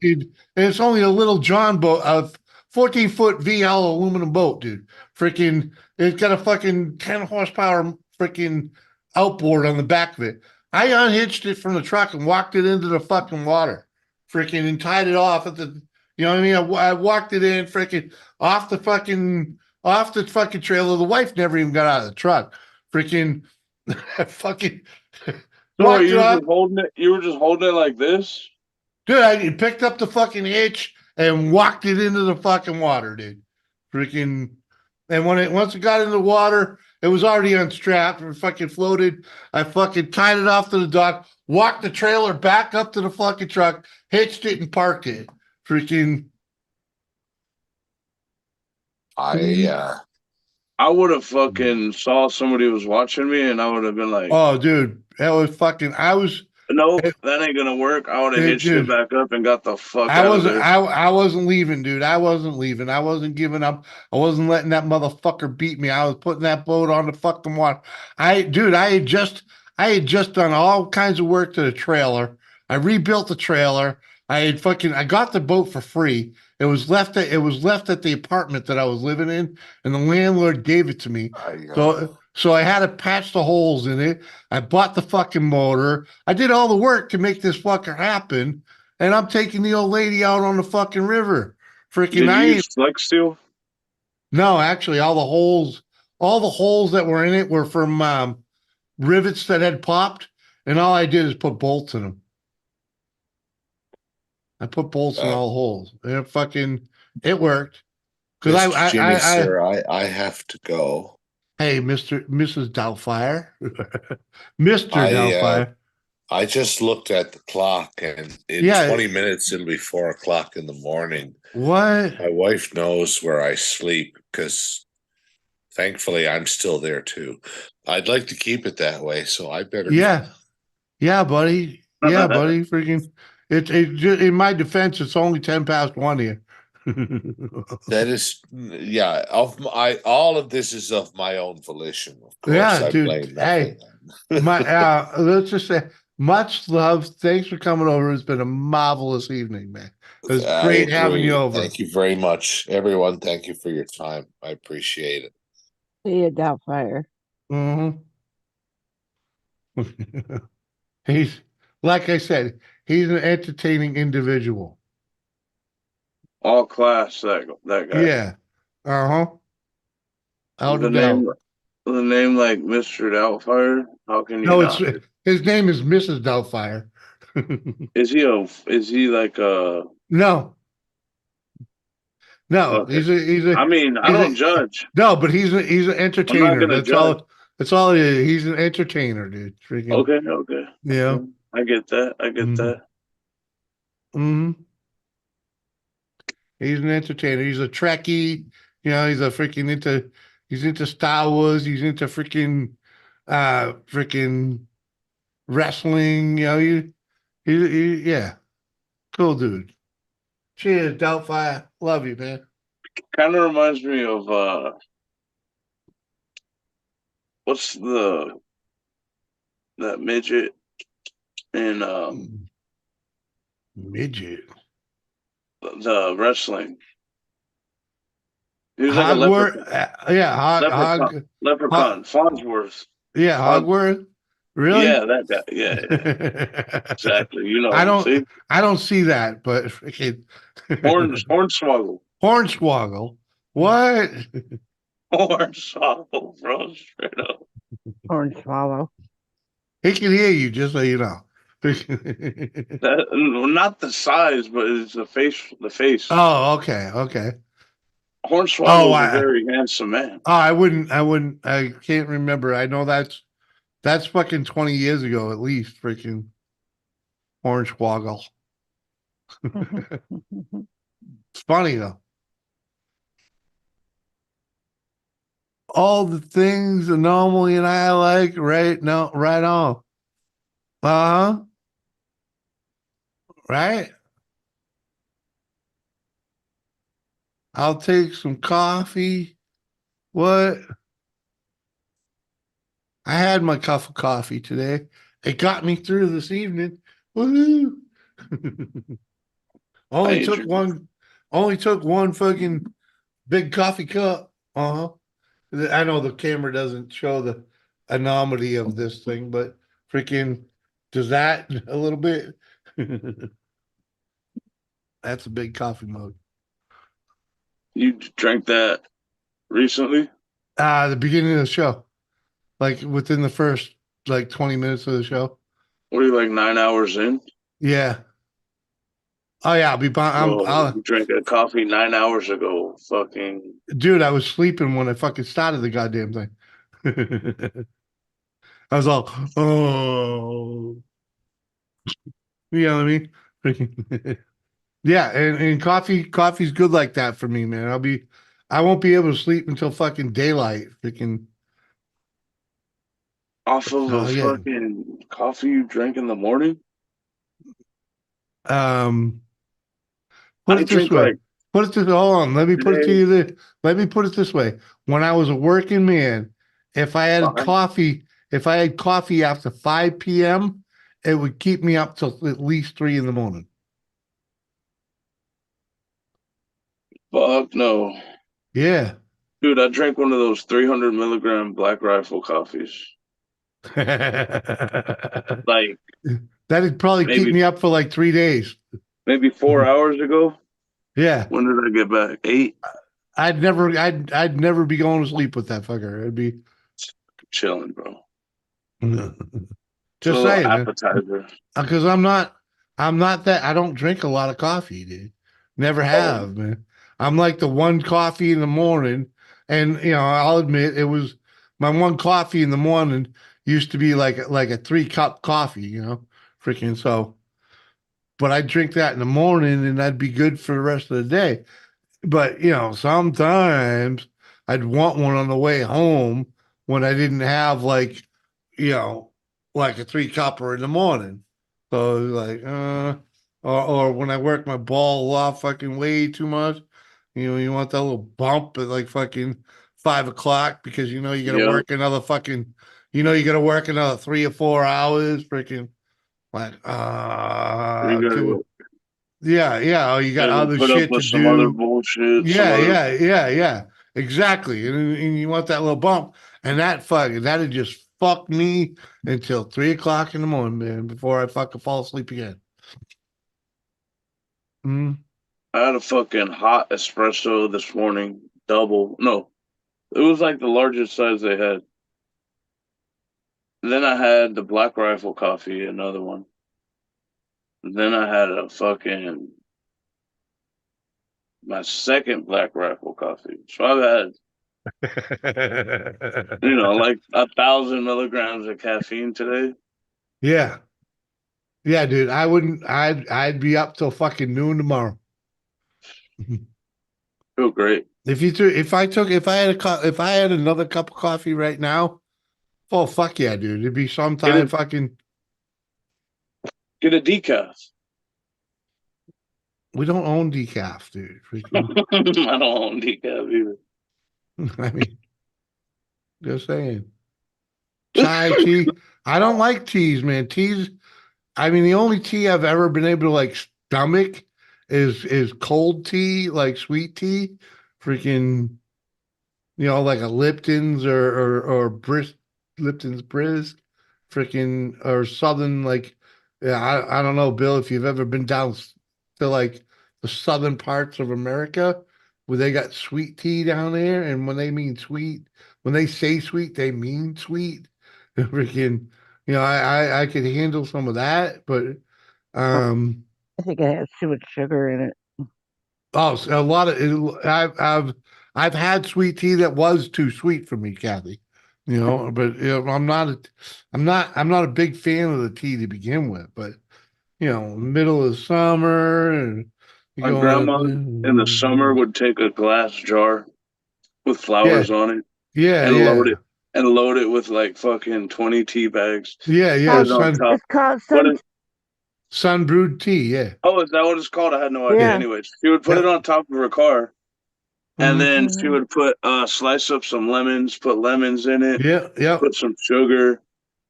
it's only a little John boat, a 14-foot VL aluminum boat, dude. Freaking, it's got a fucking 10 horsepower freaking outboard on the back of it. I unhitched it from the truck and walked it into the fucking water, freaking, and tied it off at the, you know what I mean? I walked it in, freaking, off the fucking trailer. The wife never even got out of the truck. Freaking, fucking So walked you it were off. just holding it. You were just holding it like this, Dude. I picked up the fucking hitch and walked it into the fucking water, dude. Freaking, and once it got in the water, it was already unstrapped and fucking floated. I fucking tied it off to the dock, walked the trailer back up to the fucking truck, hitched it, and parked it. Freaking. I would have fucking saw somebody was watching me, and I would have been like, "Oh, dude, that was fucking." Nope, that ain't gonna work. I would have hitched it back up and got the fuck out of there. I wasn't leaving, dude. I wasn't leaving. I wasn't giving up. I wasn't letting that motherfucker beat me. I was putting that boat on the fucking water. I had just done all kinds of work to the trailer. I rebuilt the trailer. I got the boat for free. It was left at the apartment that I was living in, and the landlord gave it to me. So I had to patch the holes in it. I bought the fucking motor. I did all the work to make this fucker happen, and I'm taking the old lady out on the fucking river. Freaking, Did you use flex steel? No, actually, all the holes that were in it were from rivets that had popped, and all I did is put bolts in them. I put bolts in all the holes, and it worked. Because I have to go. Hey, Mrs. Doubtfire, Mr. Doubtfire. I just looked at the clock, and in 20 minutes it'll be 4 o'clock in the morning. What? My wife knows where I sleep because, thankfully, I'm still there too. I'd like to keep it that way, so I better. Yeah, buddy. Yeah, buddy. Freaking. In my defense, it's only 1:10 here. That is, all of this is of my own volition, of course. Yeah, dude. Hey, let's just say much love. Thanks for coming over. It's been a marvelous evening, man. It was great having you over. Thank you very much, everyone. Thank you for your time. I appreciate it. See you, Doubtfire. He's, like I said, he's an entertaining individual. All class, that guy. Yeah. Out the name like Mr. Doubtfire. How can you not? His name is Mrs. Doubtfire. Is he like a? No. Okay. He's a. I mean, I don't judge. No, but he's an entertainer. That's all he is. He's an entertainer, dude. Freaking. Okay. Yeah. I get that. Mm-hmm. He's an entertainer. He's a Trekkie. He's into Star Wars. He's into freaking wrestling. Yeah. Cool dude. Cheers, Doubtfire. Love you, man. Kind of reminds me of what's that midget in midget. The wrestling. He was like a leprechaun. Farnsworth. Yeah, Hogwarts. Really? Yeah, that guy. Yeah. Exactly. I don't see that, but Hornswoggle. Hornswoggle. What? Hornswoggle, bro. Straight up. Hornswoggle. He can hear you, just so you know. Not the size, but it's the face. Oh, okay. Hornswoggle is a very handsome man. Oh, I can't remember. I know that's fucking 20 years ago, at least. Freaking Hornswoggle. It's funny though. all the things Anomaly and I like, right? No, right on. Uh-huh. Right? I'll take some coffee. What? I had my cup of coffee today. It got me through this evening. Woohoo! Only took one fucking big coffee cup. Uh-huh. I know the camera doesn't show the anomaly of this thing, but freaking does that a little bit. That's a big coffee mug. You drank that recently? The beginning of the show. Like within the first 20 minutes of the show. What are you, like 9 hours in? Yeah. Oh yeah, You drank a coffee 9 hours ago. Fucking dude, I was sleeping when I fucking started the goddamn thing. I was all, oh, you know what I mean? Freaking yeah, and coffee's good like that for me, man. I won't be able to sleep until fucking daylight. Freaking off of a yeah. fucking coffee you drank in the morning? Put it this way. Hold on. Let me put it to you this. Let me put it this way. When I was a working man, if I had coffee after 5 p.m., it would keep me up till at least 3 in the morning. Fuck no. Yeah. Dude, I drank one of those 300 milligram Black Rifle coffees. Like that'd probably keep me up for like 3 days. Maybe 4 hours ago. Yeah. When did I get back? 8? I'd never be going to sleep with that fucker. I'd be chilling, bro. Just saying, appetizer. Because I'm not that. I don't drink a lot of coffee, dude. Never have, man. I'm like the one coffee in the morning, and I'll admit it was my one coffee in the morning used to be like a 3-cup coffee, freaking so. But I drink that in the morning, and I'd be good for the rest of the day. But sometimes I'd want one on the way home when I didn't have like a 3-cupper in the morning. So like or when I work my ball off fucking way too much, you want that little bump at like fucking 5 o'clock because you gotta work another fucking you gotta work another 3 or 4 hours, freaking like yeah. Oh, you got other put up shit with to some do. other bullshit. Yeah. Exactly. And you want that little bump. And that'd just fuck me until 3 o'clock in the morning, man, before I fucking fall asleep again. I had a fucking hot espresso this morning, double. No, it was like the largest size they had. Then I had the Black Rifle coffee, another one. Then I had my second Black Rifle coffee. So I've had, like 1,000 milligrams of caffeine today. Yeah. Yeah, dude. I'd be up till fucking noon tomorrow. Feel great. If I had another cup of coffee right now, oh fuck yeah, dude. It'd be sometime fucking get a decaf. We don't own decaf, dude. I don't own decaf either. I mean, just saying. Chai tea. I don't like teas, man. Teas. I mean, the only tea I've ever been able to like stomach is cold tea, like sweet tea. Freaking, like a Lipton's or Lipton's Brisk, freaking or Southern like. Yeah, I don't know, Bill, if you've ever been down to like the southern parts of America where they got sweet tea down there, and when they say sweet, they mean sweet. Freaking, I could handle some of that, but I think it has too much sugar in it. Oh, so a lot of it, I've had sweet tea that was too sweet for me, Kathy. But I'm not a big fan of the tea to begin with. But middle of summer and you My go grandma in the summer would take a glass jar with flowers on it Yeah, and yeah. load it with like fucking 20 tea bags. Yeah, yeah. It's called sun brewed tea. Yeah. Oh, is that what it's called? I had no idea. Yeah. Anyways, she would put it on top of her car, and then she Mhm. would put slice up some lemons, put lemons in it, Yeah, yeah. put some sugar.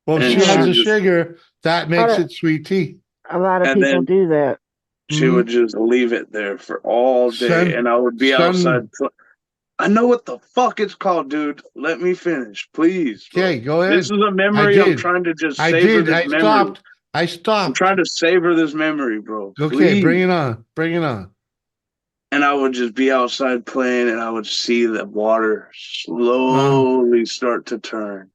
Well, if and she has the just, sugar, that makes it sweet tea. A lot of And people then do that. she would just leave it there for all day, and I would be outside. I know what the fuck it's called, dude. Let me finish, please. Okay, go ahead. This is a memory. I'm trying to just savor this memory. I stopped. I'm trying to savor this memory, bro. Okay, Please. bring it on. Bring it on. And I would just be outside playing, and I would see the water slowly start to turn.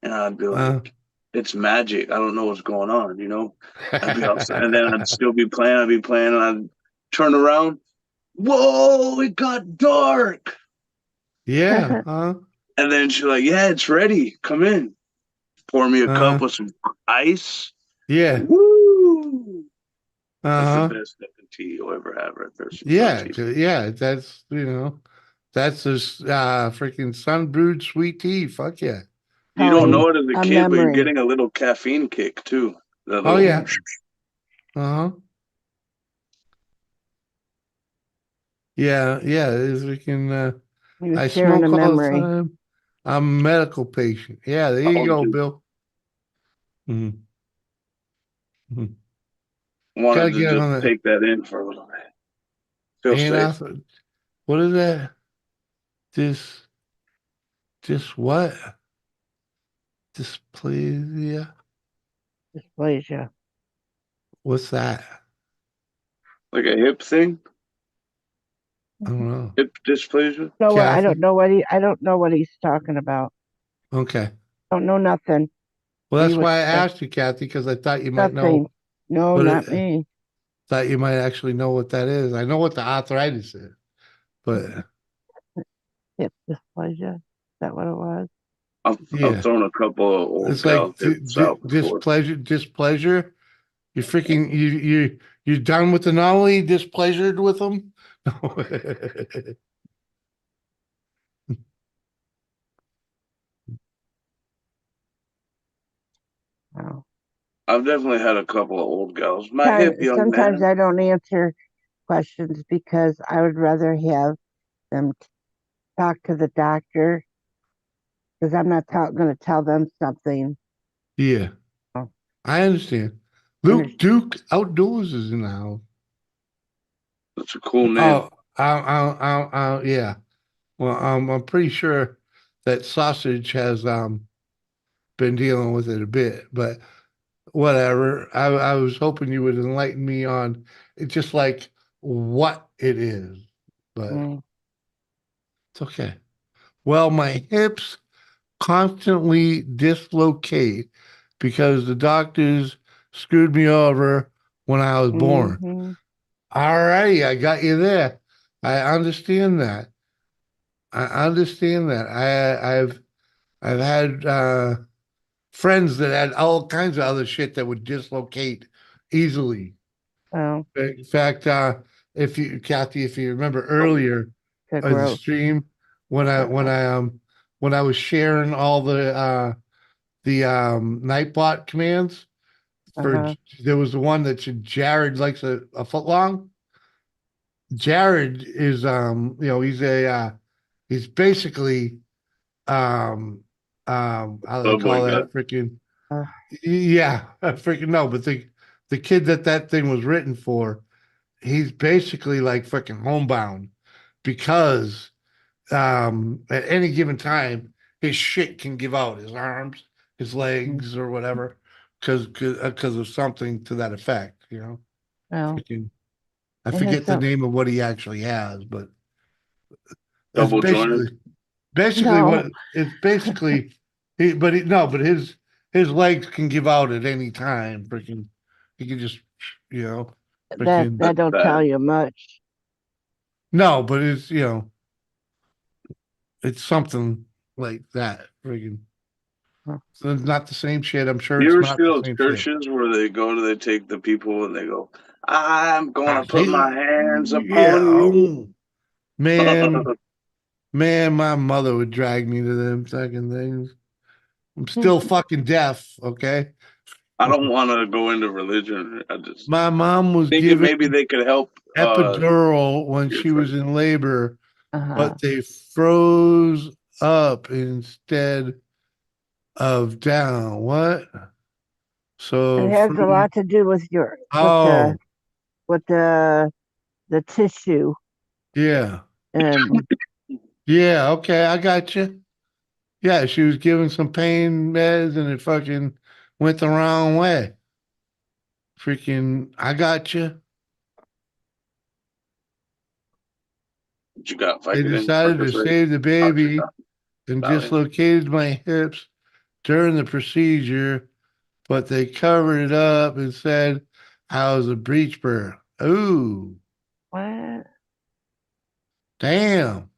And I'd be like, it's magic. I don't know what's going on, you know? I'd be outside, and then I'd still be playing. I'd be playing, and I'd turn around. Whoa, it got dark. Yeah. And then she's like, yeah, it's ready. Come in. Pour me a cup with some ice. Yeah. Woo! That's Uh-huh. the best cup of tea you'll ever have right there. Yeah, yeah. That's that's this freaking sun brewed sweet tea. Fuck yeah. You don't know it as a kid, but you're getting a little caffeine kick too. Oh yeah. Uh-huh. Yeah, yeah. We can I smoke all the time. I'm a medical patient. Yeah, there you go, Bill. Wanted to just take that in for a little bit. Feel safe. What is that? What? Dysplasia? Dysplasia. What's that? Like a hip thing? I don't know. Hip dysplasia? No, I don't know what he's talking about. Okay. Don't know nothing. Well, that's why I asked you, Kathy, because I thought you might Nothing. know. No, not me. Thought you might actually know what that is. I know what the arthritis is, but hip dysplasia. Is that what it was? I've thrown a couple of old gals out before. Displeasure. You freaking you're done with the anomaly. Displeasured with them. Wow. I've definitely had a couple of old gals. My hip young Sometimes man. I don't answer questions because I would rather have them talk to the doctor because I'm not going to tell them something. Yeah, I understand. Luke Duke Outdoors is in the house. That's a cool name. Yeah. Well, I'm pretty sure that Sausage has been dealing with it a bit, but whatever. I was hoping you would enlighten me on it, just like what it is, but it's okay. Well, my hips constantly dislocate because the doctors screwed me over when I was born. All righty, I got you there. I understand that. I've had friends that had all kinds of other shit that would dislocate easily. Oh. In fact, Kathy, if you remember earlier in the stream when I was sharing all the Nightbot commands there was the one that said Jared likes a foot long. Jared is he's basically how do they call that freaking yeah freaking no, but the kid that thing was written for, he's basically like freaking homebound because at any given time his shit can give out, his arms, his legs, or whatever, because of something to that effect, you know. Freaking, I forget the name of what he actually has, but that's Double jointed. Basically what it's basically but his legs can give out at any time. Freaking, he can just, you know, that don't tell you much. No, but it's, you know, it's something like that. Freaking, so it's not the same shit. I'm sure You it's ever not see the those same shit. churches where they take the people and they go, I'm gonna put my hands upon you. Man, Man, my mother would drag me to them fucking things. I'm still fucking deaf, okay? I don't want to go into religion. I just My mom was thinking given maybe they could help. epidural when your she was friend. in labor, Uh-huh. but they froze up instead of down. What? So It has a lot to do with oh with the tissue yeah. and Yeah, okay, I got you. Yeah, she was given some pain meds and it fucking went the wrong way. Freaking, I got you. What you got? They Vicodin, decided to Percocet, save the baby and Valium. dislocated my hips during the procedure, but they covered it up and said I was a breech birth. Ooh, what? damn.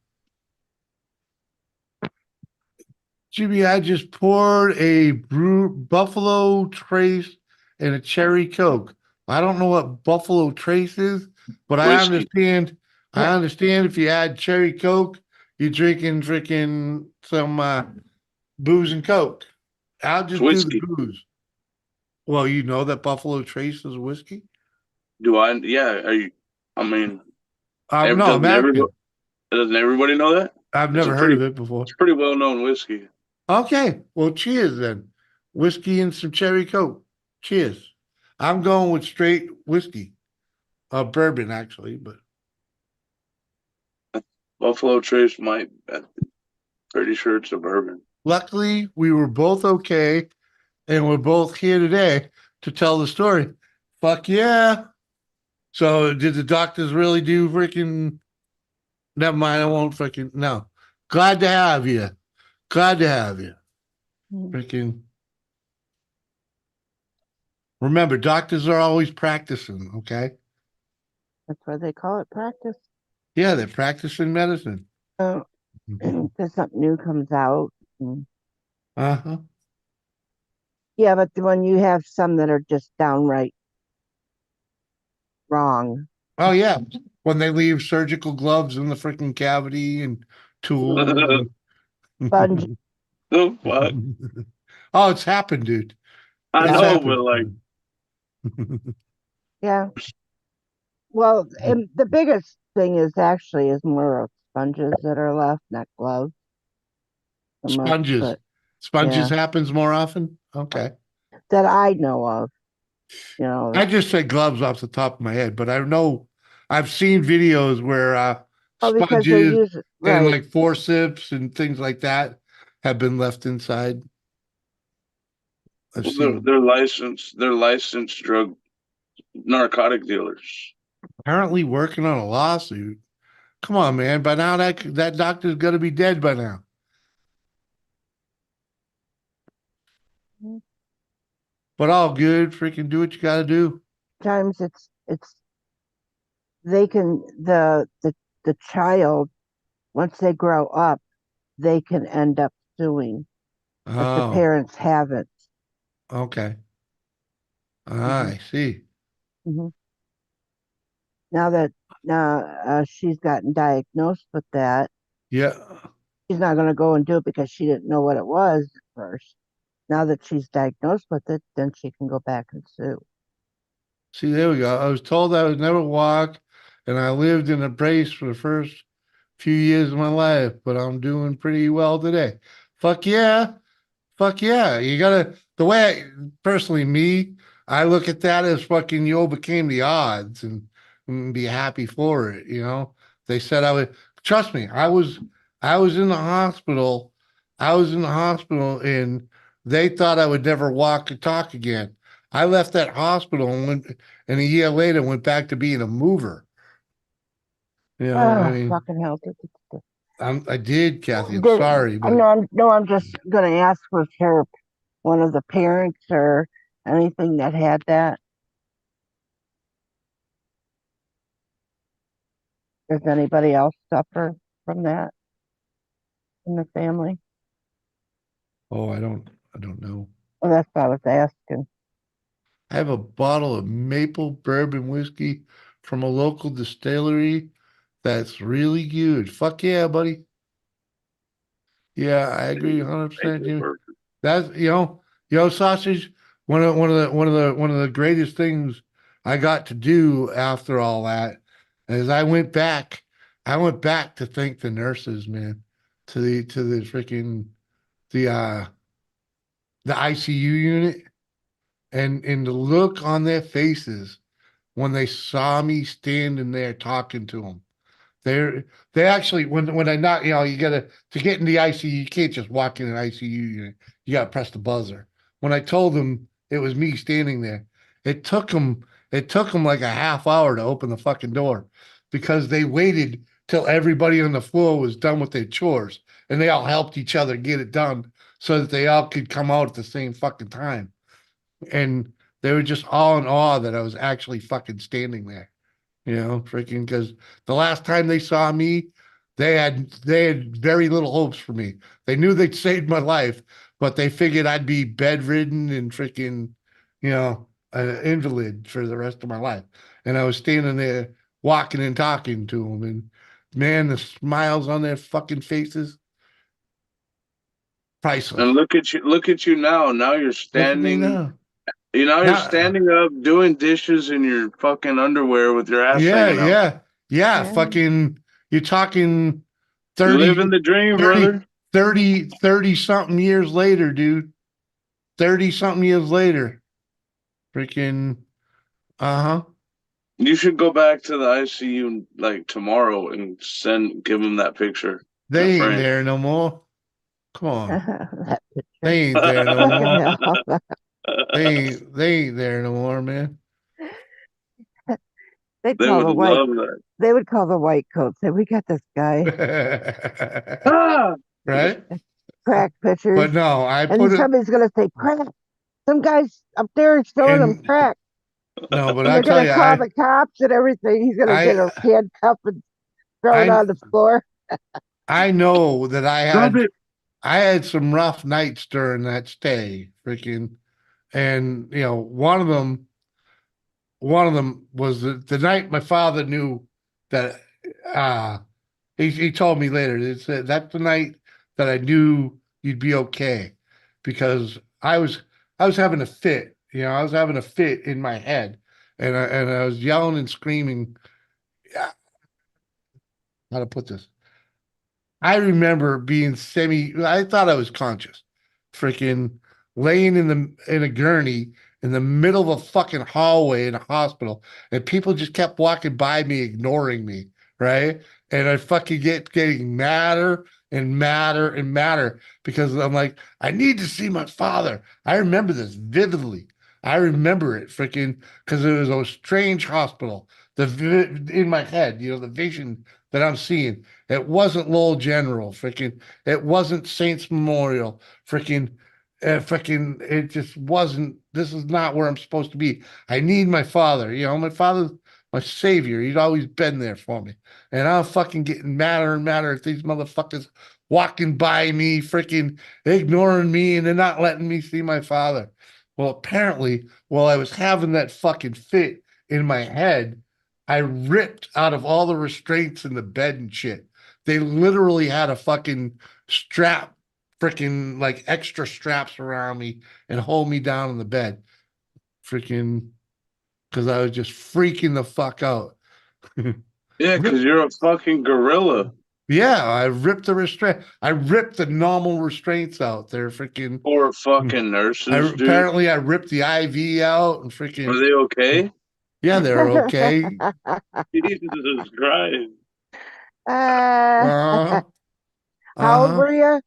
Jimmy, I just poured a Buffalo Trace and a cherry Coke. I don't know what Buffalo Trace is, but I Whiskey. understand. I understand if you add cherry Coke, you're drinking freaking some booze and Coke. I'll It's just do the whiskey. booze. Well, you know that Buffalo Trace is whiskey? Do I? Yeah. Are you? I mean, No, American. Doesn't everybody know that? I've It's a never heard pretty, of it before. pretty well known whiskey. Okay, well, cheers then. Whiskey and some cherry Coke. Cheers. I'm going with straight whiskey. Bourbon, actually, but Buffalo Trace might. Pretty sure it's a bourbon. luckily we were both okay, and we're both here today to tell the story. Fuck yeah. So did the doctors really do freaking never mind, I won't freaking no. Glad to have you. Glad to have you. Freaking remember, doctors are always practicing, okay? That's why they call it practice. Yeah, they're practicing medicine. Oh, because something new comes out. Uh-huh. Yeah, but when you have some that are just downright wrong. Oh yeah. When they leave surgical gloves in the freaking cavity and tools. Sponge. Oh fuck. Oh, it's happened, dude. I It's know, happened. but like, Yeah. Well, and the biggest thing is more of sponges that are left, not gloves. So much, Sponges. but Sponges yeah, happens more often. Okay. that I know of. You know, I just say gloves off the top of my head, but I know I've seen videos where because they sponges use it and right. like forceps and things like that have been left inside. I've well, seen they're licensed drug narcotic dealers. apparently working on a lawsuit. Come on, man. By now that doctor's gonna be dead by now. But all good. Freaking do what you gotta do. Times it's they can the child once they grow up they can end up suing if the Oh, parents haven't. okay. I see. hmm Now that she's gotten diagnosed with that, Yeah. she's not going to go and do it because she didn't know what it was at first. Now that she's diagnosed with it, then she can go back and sue. See, there we go. I was told I would never walk, and I lived in a brace for the first few years of my life, but I'm doing pretty well today. Fuck yeah. Fuck yeah. You gotta, the way personally, I look at that as fucking you overcame the odds and be happy for it, you know? They said I would, trust me, I was in the hospital. I was in the hospital and they thought I would never walk or talk again. I left that hospital and a year later went back to being a mover. You know, I Oh, mean, fucking hell. I did, Kathy. I'm sorry, I but know, I'm just going to ask was her one of the parents or anything that had that. Does anybody else suffer from that in the family? oh, I don't know. Well, that's what I was asking. I have a bottle of maple bourbon whiskey from a local distillery that's really good. Fuck yeah, buddy. Yeah, I agree 100%. That's sausage. One of the greatest things I got to do after all that is I went back. I went back to thank the nurses, man, to the freaking the ICU unit and the look on their faces when they saw me standing there talking to them. They're they actually when I not you gotta to get in the ICU, you can't just walk in an ICU unit. You gotta press the buzzer. When I told them it was me standing there, it took them like a half hour to open the fucking door because they waited till everybody on the floor was done with their chores and they all helped each other get it done so that they all could come out at the same fucking time. And they were just all in awe that I was actually fucking standing there. Freaking because the last time they saw me, they had very little hopes for me. They knew they'd saved my life, but they figured I'd be bedridden and freaking, an invalid for the rest of my life. And I was standing there walking and talking to them, and man, the smiles on their fucking faces, priceless. And look at you now. Now you're standing. You're standing up doing dishes in your fucking underwear with your ass hanging out. Yeah. Fucking, you're talking 30, living the dream, 30, brother. 30 something years later, dude. 30 something years later. Freaking, You should go back to the ICU like tomorrow and give them that picture. They ain't there no more. Come on. They ain't there no more. They ain't there no more, man. They would call the white coats. Say, we got this guy. Right? Crack pictures. But no, somebody's gonna say crack. Some guys up there showing them crack. No, but they're gonna call the cops and everything. He's gonna get a handcuff and throw it on the floor. I know that I had some rough nights during that stay, freaking, and one of them was the night my father knew that he told me later. He said that's the night that I knew you'd be okay because I was having a fit. I was having a fit in my head, and I was yelling and screaming. How to put this? I remember being I thought I was conscious, freaking laying in a gurney in the middle of a fucking hallway in a hospital, and people just kept walking by me, ignoring me, right? And I fucking getting madder and madder and madder because I'm like, I need to see my father. I remember this vividly. I remember it freaking because it was a strange hospital. In my head, the vision that I'm seeing. It wasn't Lowell General, freaking. It wasn't Saints Memorial, freaking. It just wasn't. This is not where I'm supposed to be. I need my father. My father's my savior. He's always been there for me. And I'm fucking getting madder and madder at these motherfuckers walking by me, freaking ignoring me, and they're not letting me see my father. Well, apparently, while I was having that fucking fit in my head, I ripped out of all the restraints in the bed and shit. They literally had a fucking strap, freaking like extra straps around me and hold me down in the bed. Freaking, because I was just freaking the fuck out. Yeah, because you're a fucking gorilla. Yeah, I ripped the restraint. I ripped the normal restraints out. They're freaking. Poor fucking nurses, dude. Apparently, I ripped the IV out and freaking. Are they okay? Yeah, they're okay. Jesus Christ. How old were you?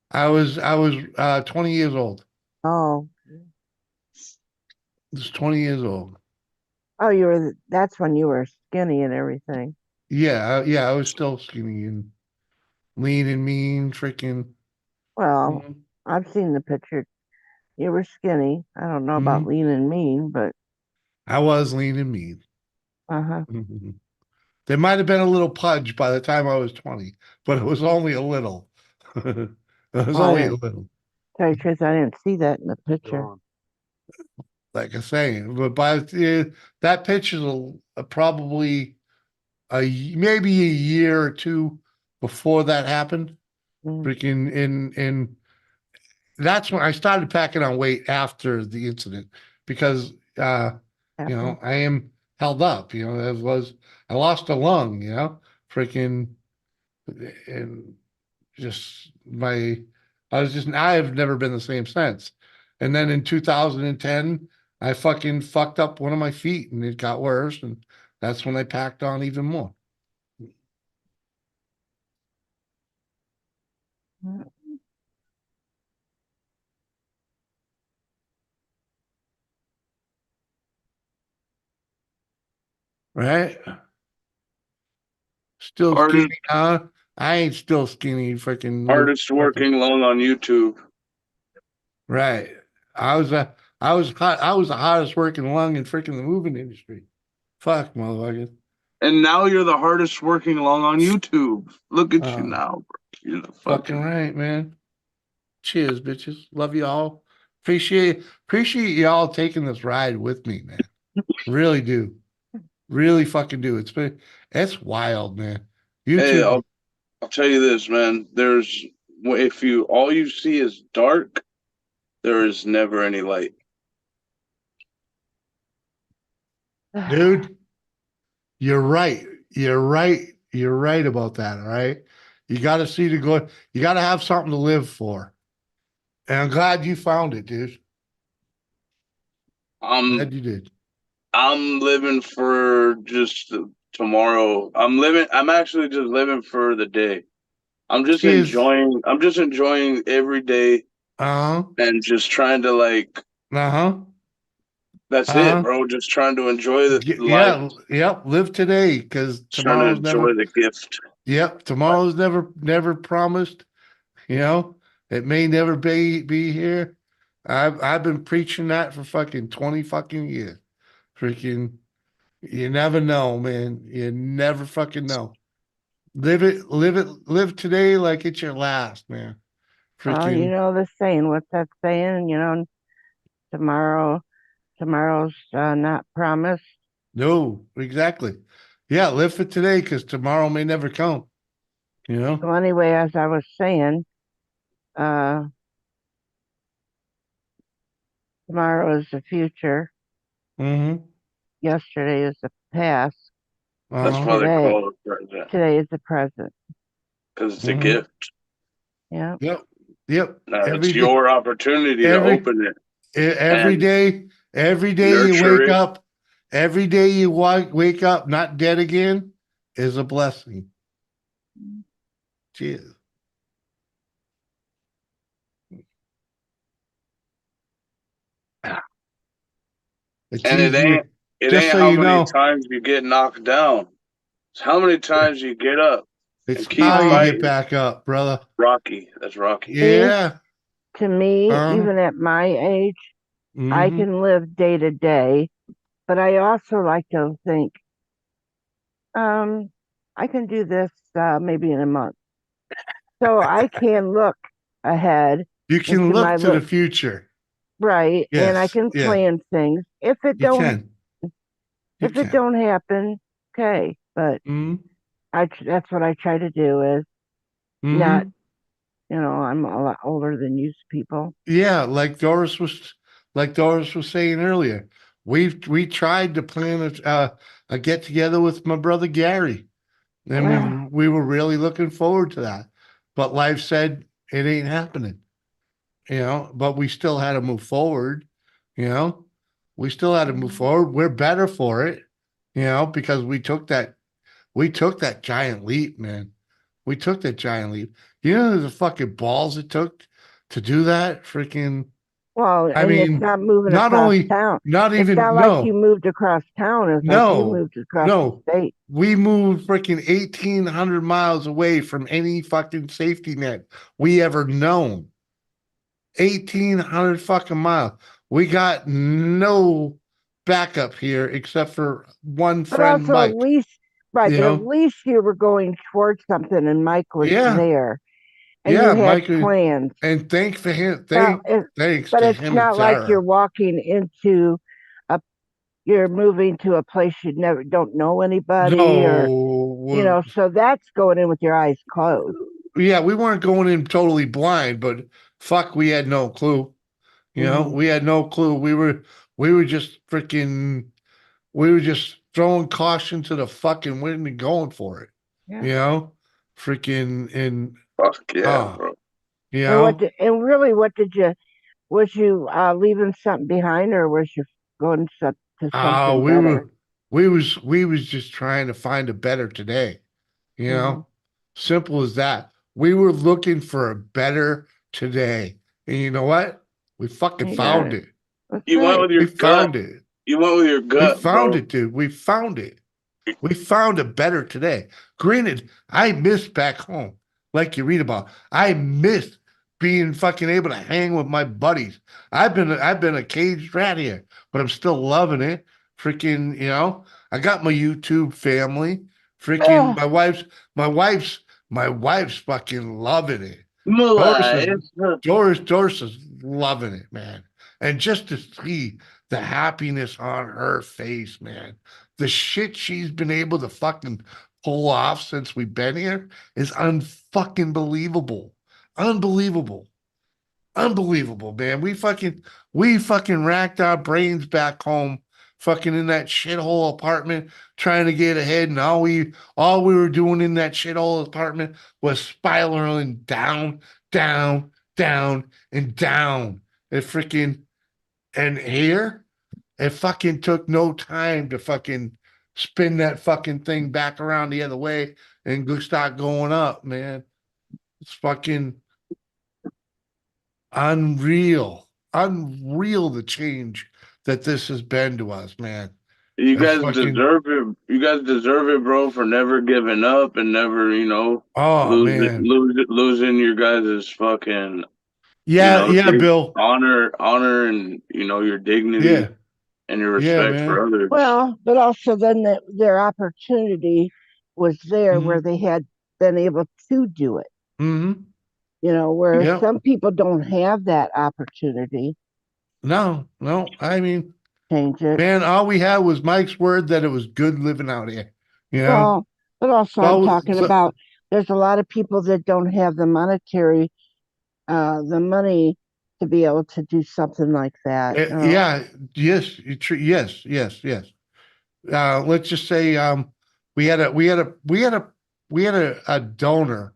I was 20 years old. Oh. I was 20 years old. Oh, that's when you were skinny and everything. Yeah, I was still skinny and lean and mean, freaking. Well, I've seen the picture. You were skinny. I don't know about lean and mean, but I was lean and mean. Uh-huh. There might have been a little pudge by the time I was 20, but it was only a little. It was only a little. Tell you the truth, I didn't see that in the picture. Like I say, but by that picture's probably maybe a year or two before that happened. freaking in that's when I started packing on weight after the incident because I am held up, I lost a lung, freaking and just I have never been the same since. And then in 2010, I fucking fucked up one of my feet and it got worse. And that's when I packed on even more. Right? Still skinny, huh? I ain't still skinny, freaking hardest working lung on YouTube. Right. I was the hottest working lung in freaking the moving industry. Fuck, motherfucker. And now you're the hardest working lung on YouTube. Look at you now, bro. You're the fucking right, man. Cheers, bitches. Love y'all. Appreciate y'all taking this ride with me, man. Really do. Really fucking do. It's wild, man. YouTube. Hey, I'll tell you this, man. If all you see is dark, there is never any light. Dude, you're right. You're right. You're right about that. All right. You got to see you got to have something to live for. And I'm glad you found it, dude. Glad you did. I'm living for just tomorrow. I'm actually just living for the day. I'm just enjoying every day. And just trying to that's it, bro. Just trying to enjoy the life. Yep. Live today because tomorrow's never the gift. Yep. Tomorrow's never promised. It may never be here. I've been preaching that for fucking 20 fucking years. Freaking, you never know, man. You never fucking know. Live today like it's your last, man. Freaking. The saying. What's that saying? Tomorrow's not promised. No, exactly. Yeah, live for today because tomorrow may never come. So anyway, as I was saying, tomorrow is the future. Yesterday is the past. That's why they call it present. Today is the present. Because it's a gift. Yeah. Yep. It's your opportunity to open it. Every day you wake up. Every day you wake up not dead again is a blessing. Cheers. And it ain't how many times you get knocked down. It's how many times you get up. It's how you get back up, brother. Rocky. That's Rocky. Yeah. To me, even at my age, I can live day to day, but I also like to think, I can do this maybe in a month. So I can look ahead. You can look to the future. Right. Yes, and I can plan things. If it don't happen, okay. But that's what I try to do is not, I'm a lot older than you people. Yeah, like Doris was saying earlier. We tried to plan a get together with my brother Gary. And we were really looking forward to that. But life said it ain't happening. But we still had to move forward. We still had to move forward. We're better for it, because we took that giant leap, man. We took that giant leap. The fucking balls it took to do that. Freaking. Well, it's not moving across town. It's not like you moved across town. It's like you moved across the state. We moved freaking 1,800 miles away from any fucking safety net we ever known. 1,800 fucking miles. We got no backup here except for one friend, Mike. At least, but at least you were going towards something, and Mike was there, and you had Mike, plans. And thanks for him. Thanks, but to it's him not like you're walking into you're moving to a place you don't know anybody, or so that's going in with your eyes closed. yeah, we weren't going in totally blind, but fuck, we had no clue. You know, we had no clue. We were just freaking, we were just throwing caution to the fucking wind and going for it. Yeah. You know, freaking and Fuck yeah, bro. You And know, and really, what did you? Was you leaving something behind, or was you going to something better? we was just trying to find a better today. You know, simple as that. We were looking for a better today. And you know what? We fucking You got found it. it. You went with your We gut. found it. You went with your We gut, found bro. it, dude. We found it. We found a better today. Granted, I miss back home, like you read about. I miss being fucking able to hang with my buddies. I've been a caged rat here, but I'm still loving it. Freaking, you know, I got my YouTube family. Freaking, my wife's fucking loving it. Doris is loving it, man. And just to see the happiness on her face, man. The shit she's been able to fucking pull off since we've been here is unfucking believable. Unbelievable. Unbelievable, man. We fucking racked our brains back home, fucking in that shithole apartment, trying to get ahead, and all we were doing in that shithole apartment was spiraling down, down, down, and down. It freaking and here, it fucking took no time to fucking spin that fucking thing back around the other way and go start going up, man. It's fucking unreal. Unreal the change that this has been to us, man. You It's guys fucking deserve it. You guys deserve it, bro, for never giving up and never, oh man. losing your guys' fucking, Yeah, Bill. honor, and your dignity and your respect man. for others. Well, but also then their opportunity was there where they had been able to do it. Mm-hmm. Whereas some people don't have that opportunity. No. I mean, change it. Man, all we had was Mike's word that it was good living out here. You know? Well, but also I'm talking about there's a lot of people that don't have the monetary, the money to be able to do something like that. Yeah, yes, yes. Let's just say we had a donor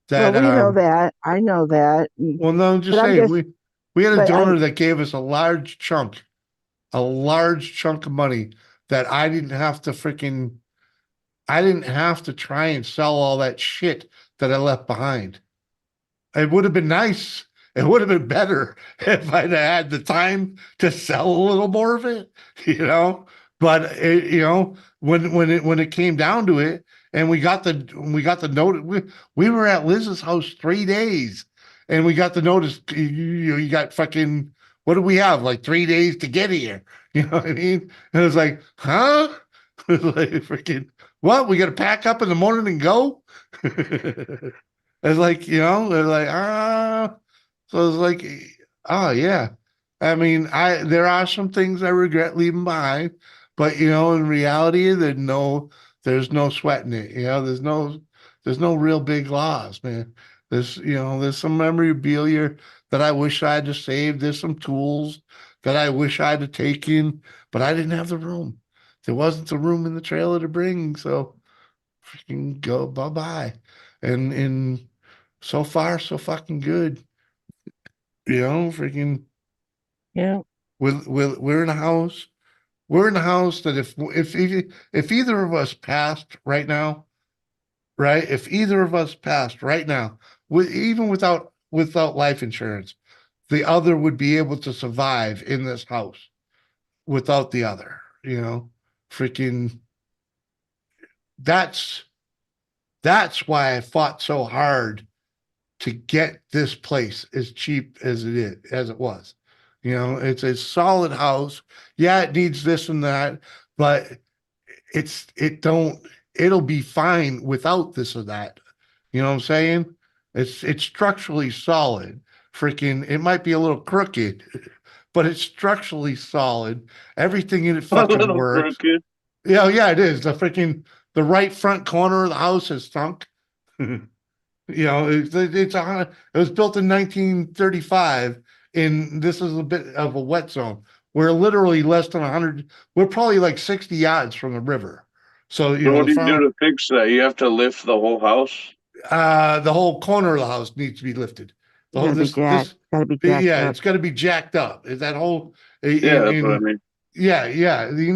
that well, we know that. I know that. Well, no, I'm just saying we had a donor that gave us a large chunk of money that I didn't have to try and sell all that shit that I left behind. It would have been nice. It would have been better if I'd had the time to sell a little more of it, But when it came down to it, and we got the note, we were at Liz's house 3 days, and we got the notice. You got fucking, what do we have? Like 3 days to get here. You know what I mean? And it was like, huh? It was like freaking what? We got to pack up in the morning and go. It's like, they're like, so it's like, oh yeah. I mean, there are some things I regret leaving behind, but in reality, there's no sweating it. There's no real big loss, man. There's some memorabilia that I wish I had saved. There's some tools that I wish I had taken, but I didn't have the room. There wasn't the room in the trailer to bring, so freaking go bye-bye. And so far, so fucking good. Freaking yeah. We're in a house. We're in a house that if either of us passed right now, right? If either of us passed right now, even without life insurance, the other would be able to survive in this house without the other. Freaking. That's why I fought so hard to get this place as cheap as it was. It's a solid house. Yeah, it needs this and that, but it'll be fine without this or that. You know what I'm saying? It's structurally solid. Freaking, it might be a little crooked, but it's structurally solid. Everything in it fucking works. Crooked. Yeah, it is. The right front corner of the house is sunk. You know, it was built in 1935, and this is a bit of a wet zone. We're literally less than 100. We're probably like 60 yards from the river. So you So know what the do you do front, to fix that? You have to lift the whole house. the whole corner of the house needs to be lifted. The whole Gotta be jacked. Gotta be jacked yeah, up. it's got to be jacked up. That whole Yeah, that's what I mean. yeah, yeah. You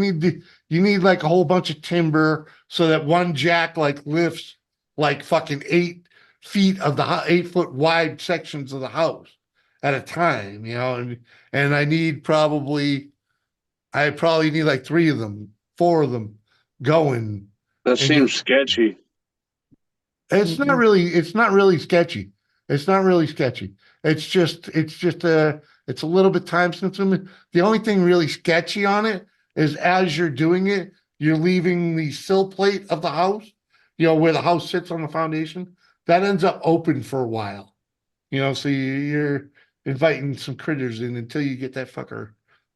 need like a whole bunch of timber so that one jack like lifts like fucking 8 feet of the 8 foot wide sections of the house at a time, you know, and I probably need like 3 of them, 4 of them going. That And seems sketchy. it's not really sketchy. It's not really sketchy. It's a little bit time sensitive. The only thing really sketchy on it is as you're doing it, you're leaving the sill plate of the house, you know, where the house sits on the foundation, that ends up open for a while. You know, so you're inviting some critters in until you get that fucker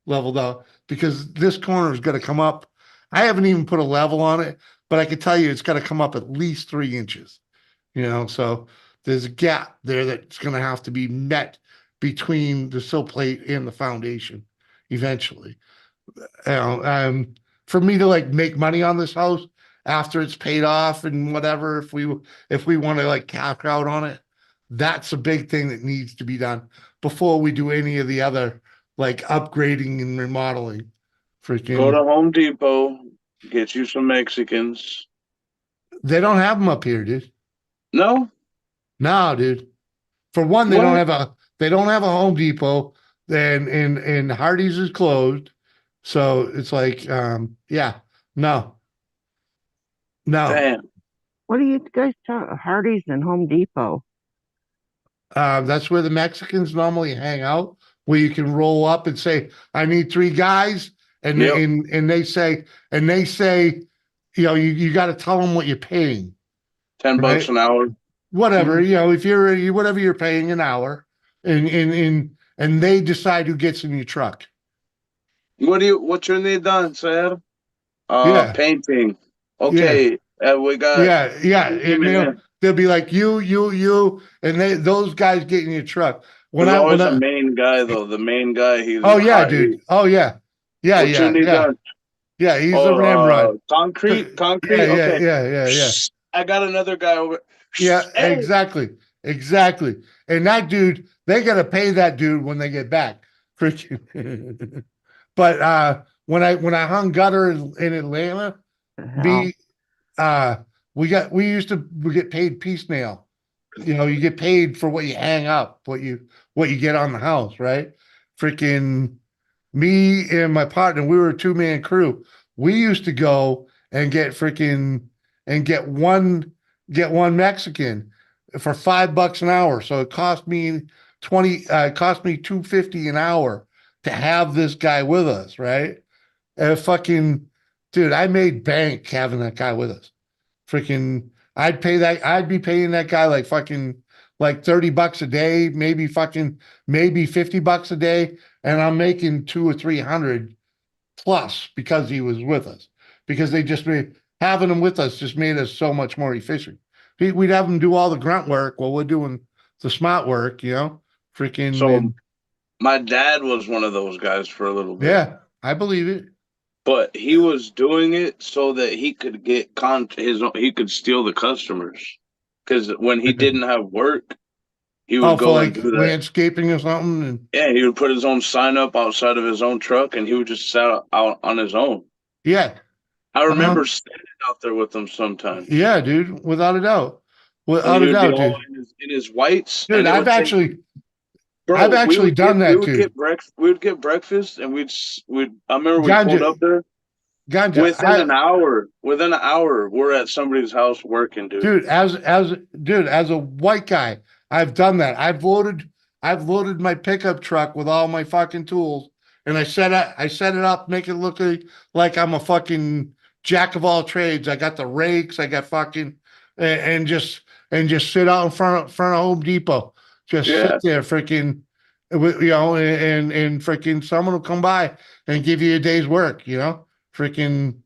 leveled out, because this corner is going to come up. I haven't even put a level on it, but I can tell you it's got to come up at least 3 inches. You know, so there's a gap there that's going to have to be met between the sill plate and the foundation eventually. You know, for me to like make money on this house after it's paid off and whatever, if we want to like cap out on it, that's a big thing that needs to be done before we do any of the other like upgrading and remodeling. Go Freaking, to Home Depot, get you some Mexicans. they don't have them up here, dude. No, No, dude. For one, they don't have a Home Depot, and Hardee's is closed. So it's like, yeah, no. Damn. What are you guys talking? Hardee's and Home Depot. That's where the Mexicans normally hang out, where you can roll up and say, I need 3 guys, and Yep. and they say, you know, you got to tell them what you're paying. $10 right? an hour. Whatever, you know, if you're whatever you're paying an hour, and they decide who gets in your truck. What you need done, sir? Yeah. Painting. Okay. We got Yeah. And they'll be like you, and those guys get in your truck. There's always a main guy though. The main guy, he's oh yeah, hot. dude. Oh yeah. Yeah, What you need done? Yeah, he's a ramrod. Concrete. Yeah. Okay. I got another guy over. Yeah, Hey. exactly. And that dude, they gotta pay that dude when they get back. Freaking. But when I hung gutter in Atlanta, we get paid piecemeal. You know, you get paid for what you hang up, what you get on the house, right? Freaking me and my partner, we were a 2-man crew. We used to go and get one Mexican for $5 an hour. So it cost me $2.50 an hour to have this guy with us, right? Fucking dude, I made bank having that guy with us. Freaking, I'd be paying that guy like fucking like $30 a day, maybe $50 a day, and I'm making 200 or 300 plus because he was with us. Because having him with us just made us so much more efficient. We'd have him do all the grunt work while we're doing the smart work, you know. Freaking. So my dad was one of those guys for a little bit. Yeah, I believe it. But he was doing it so that he could get he could steal the customers. Because when he didn't have work, he would go and do that. Landscaping or something. Yeah, he would put his own sign up outside of his own truck, and he would just sit out on his own. Yeah, I remember standing out there with him sometimes. Yeah, dude, without a doubt, dude. In his whites. Dude, I've actually done that too. We would get breakfast, and I remember we pulled up there. Within an hour, we're at somebody's house working, dude. Dude, as a white guy, I've done that. I've loaded my pickup truck with all my fucking tools, and I set it up, make it look like I'm a fucking jack of all trades. I got the rakes, I got fucking, and just sit out in front of Home Depot. Just sit there, freaking, you know, and freaking someone will come by and give you a day's work, you know, freaking,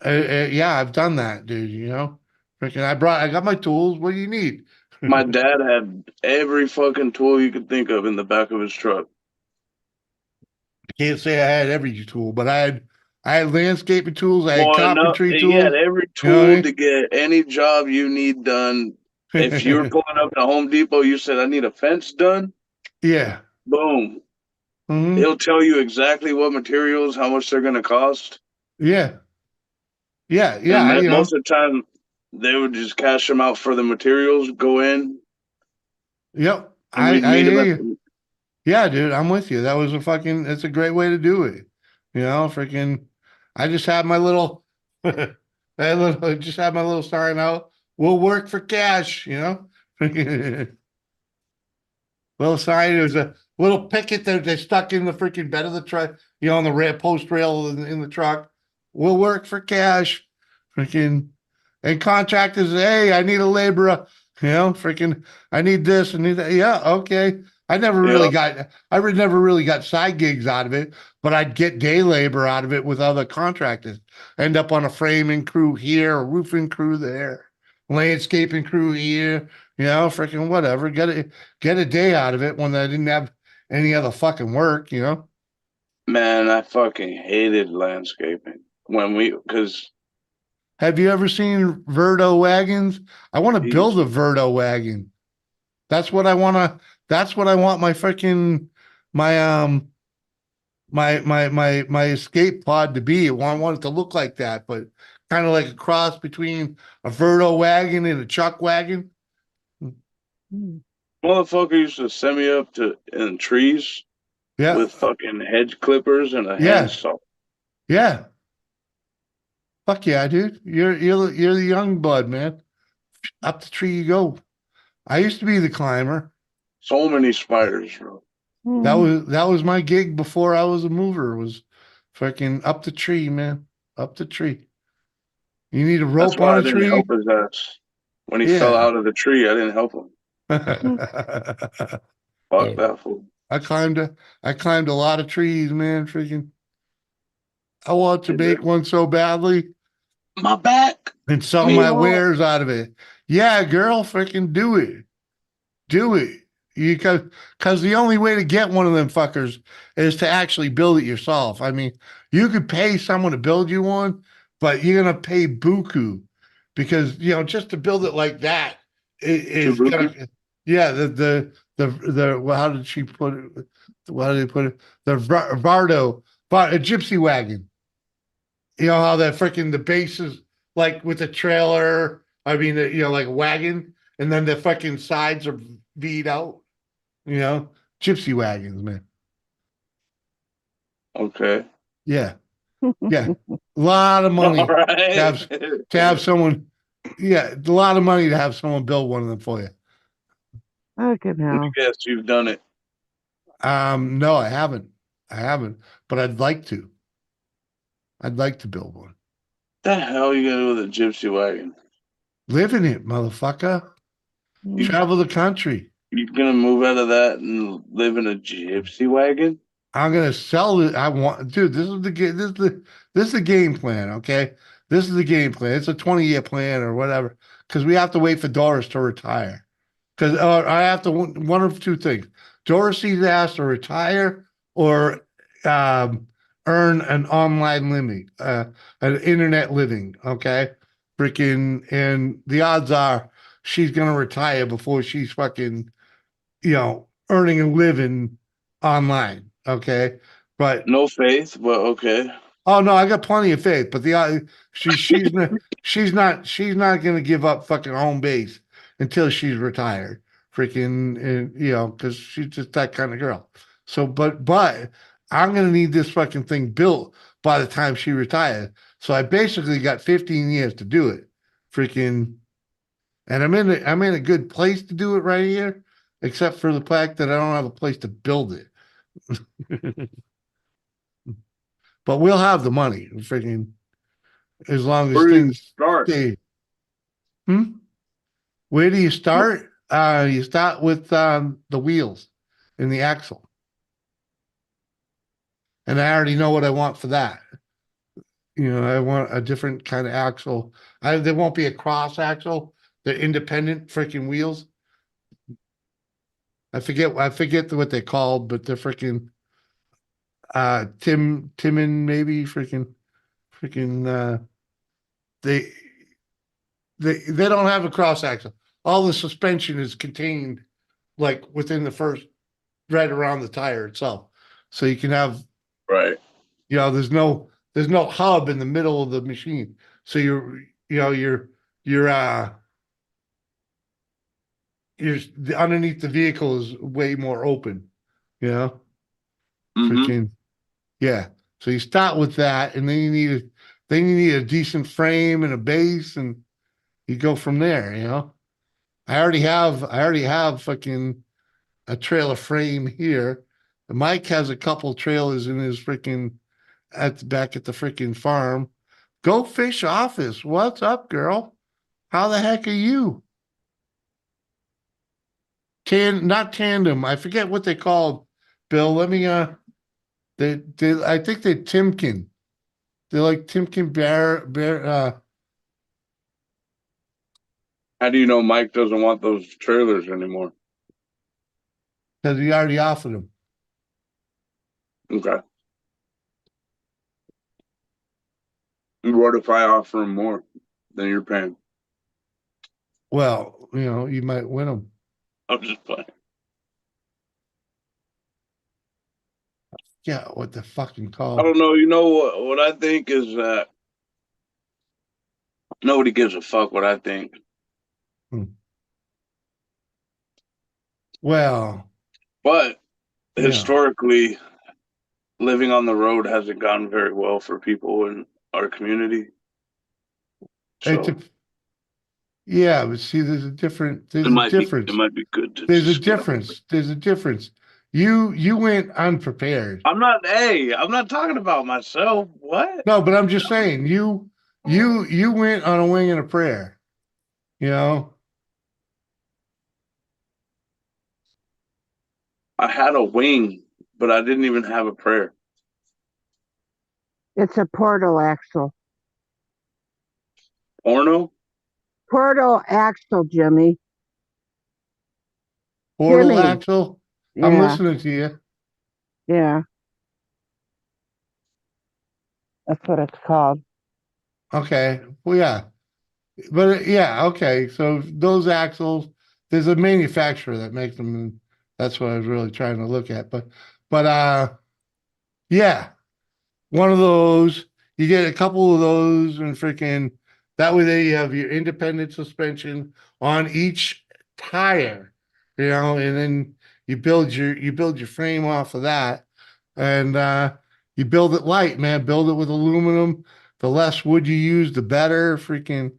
yeah, I've done that, dude, you know, freaking, I got my tools. What do you need? My dad had every fucking tool you could think of in the back of his truck. Can't say I had every tool, but I had landscaping tools, I had Well, enough, carpentry he had tools. every You know what I tool mean? to get any job you need done. If you were pulling up to Home Depot, you said, I need a fence done. Yeah. Boom. Mhm. He'll tell you exactly what materials, how much they're going to cost. Yeah. Yeah. And Yeah. You know, most of the time, they would just cash them out for the materials, go in, yep. and we'd I meet him hear at you. Yeah, dude, I'm with you. That was it's a great way to do it. You know, freaking, I just had my little, just had my little sign out. We'll work for cash, you know? Little sign, it was a little picket that they stuck in the freaking bed of the truck, you know, on the post rail in the truck. We'll work for cash. Freaking, and contractors, hey, I need a laborer, you know, freaking, I need this and need that. Yeah, okay. I never really never really got side gigs out of it, but I'd get day labor out of it with other contractors. End up on a framing crew here, a roofing crew there, landscaping crew here, you know, freaking whatever. Get a day out of it when I didn't have any other fucking work, you know. Man, I fucking hated landscaping because have you ever seen Verdo wagons? I want to build a Verdo wagon. That's what I want to. That's what I want my freaking my my escape pod to be. I want it to look like that, but kind of like a cross between a Verdo wagon and a chuck wagon. Motherfucker used to send me up in trees with fucking hedge clippers and a handsaw. Yeah. Fuck yeah, dude. You're the young bud, man. Up the tree you go. I used to be the climber. So many spiders, bro. That was my gig before I was a mover, was fucking up the tree, man. Up the tree. You need a rope That's why on I a didn't tree. help his ass. When he fell out of the tree, I didn't help him. Fuck that fool. I climbed a lot of trees, man. Freaking, I want to make one so badly. My back. And sell my wares out of it. Yeah, girl, freaking do it. Do it. Because the only way to get one of them fuckers is to actually build it yourself. I mean, you could pay someone to build you one, but you're gonna pay buku because just to build it like that is gonna. Yeah, well, how did she put it? How did they put it? The Vardo, a gypsy wagon. You know how that freaking the base is like with the trailer. I mean, like a wagon, and then the fucking sides are V'd out. Gypsy wagons, man. Okay. Yeah. Yeah. A lot of money to have someone. Yeah, a lot of money to have someone build one of them for you. Okay, now. Yes, you've done it. No, I haven't. But I'd like to. I'd like to build one. The hell are you gonna do with a gypsy wagon? Live in it, motherfucker. Travel the country. You're gonna move out of that and live in a gypsy wagon? I'm gonna sell it. Dude. This is the game plan. Okay, this is the game plan. It's a 20-year plan or whatever. Because we have to wait for Doris to retire. Because I have to one of two things. Doris either has to retire or earn an online living, an internet living. Okay, freaking, and the odds are she's gonna retire before she's fucking, earning a living online. Okay, but no faith, but okay. Oh no, I got plenty of faith, but she's not going to give up fucking home base until she's retired. Freaking, and because she's just that kind of girl. So, but I'm going to need this fucking thing built by the time she retires. So I basically got 15 years to do it. Freaking, and I'm in a good place to do it right here, except for the fact that I don't have a place to build it. But we'll have the money, freaking, as long as things stay. Where do you start? You start with the wheels and the axle. And I already know what I want for that. I want a different kind of axle. There won't be a cross axle. They're independent freaking wheels. I forget what they're called, but they're freaking Timon maybe freaking they they don't have a cross axle. All the suspension is contained like within the first right around the tire itself. So you can have right. There's no hub in the middle of the machine. So you're underneath the vehicle is way more open, you know? Freaking yeah. So you start with that, and then you need a decent frame and a base, and you go from there, you know. I already have fucking a trailer frame here. Mike has a couple trailers in his freaking back at the freaking farm. Go Fish Office. What's up, girl? How the heck are you? Not tandem. I forget what they called. Bill, let me they I think they're Timken. They're like Timken Bear How do you know Mike doesn't want those trailers anymore? because he already offered them. Okay. What if I offer him more than you're paying? Well, you might win them. I'm just playing. Yeah, what the fucking I call? don't know. You know what I think is that nobody gives a fuck what I think. Well, but yeah. historically, living on the road hasn't gone very well for people in our community. So yeah, but see, there's a difference. it might be good to There's a just difference. There's a difference. You went unprepared. I'm not talking about myself. What? No, but I'm just saying you went on a wing and a prayer. You know? I had a wing, but I didn't even have a prayer. It's a portal axle. Porno? Portal axle, Jimmy. Portal Jimmy. axle? I'm listening to you. Yeah. That's what it's called. Okay. Well, yeah. But yeah, okay. So those axles, there's a manufacturer that makes them. And that's what I was really trying to look at. But yeah, one of those. You get a couple of those, and freaking that way there you have your independent suspension on each tire, and then you build your frame off of that, and you build it light, man. Build it with aluminum. The less wood you use, the better. Freaking,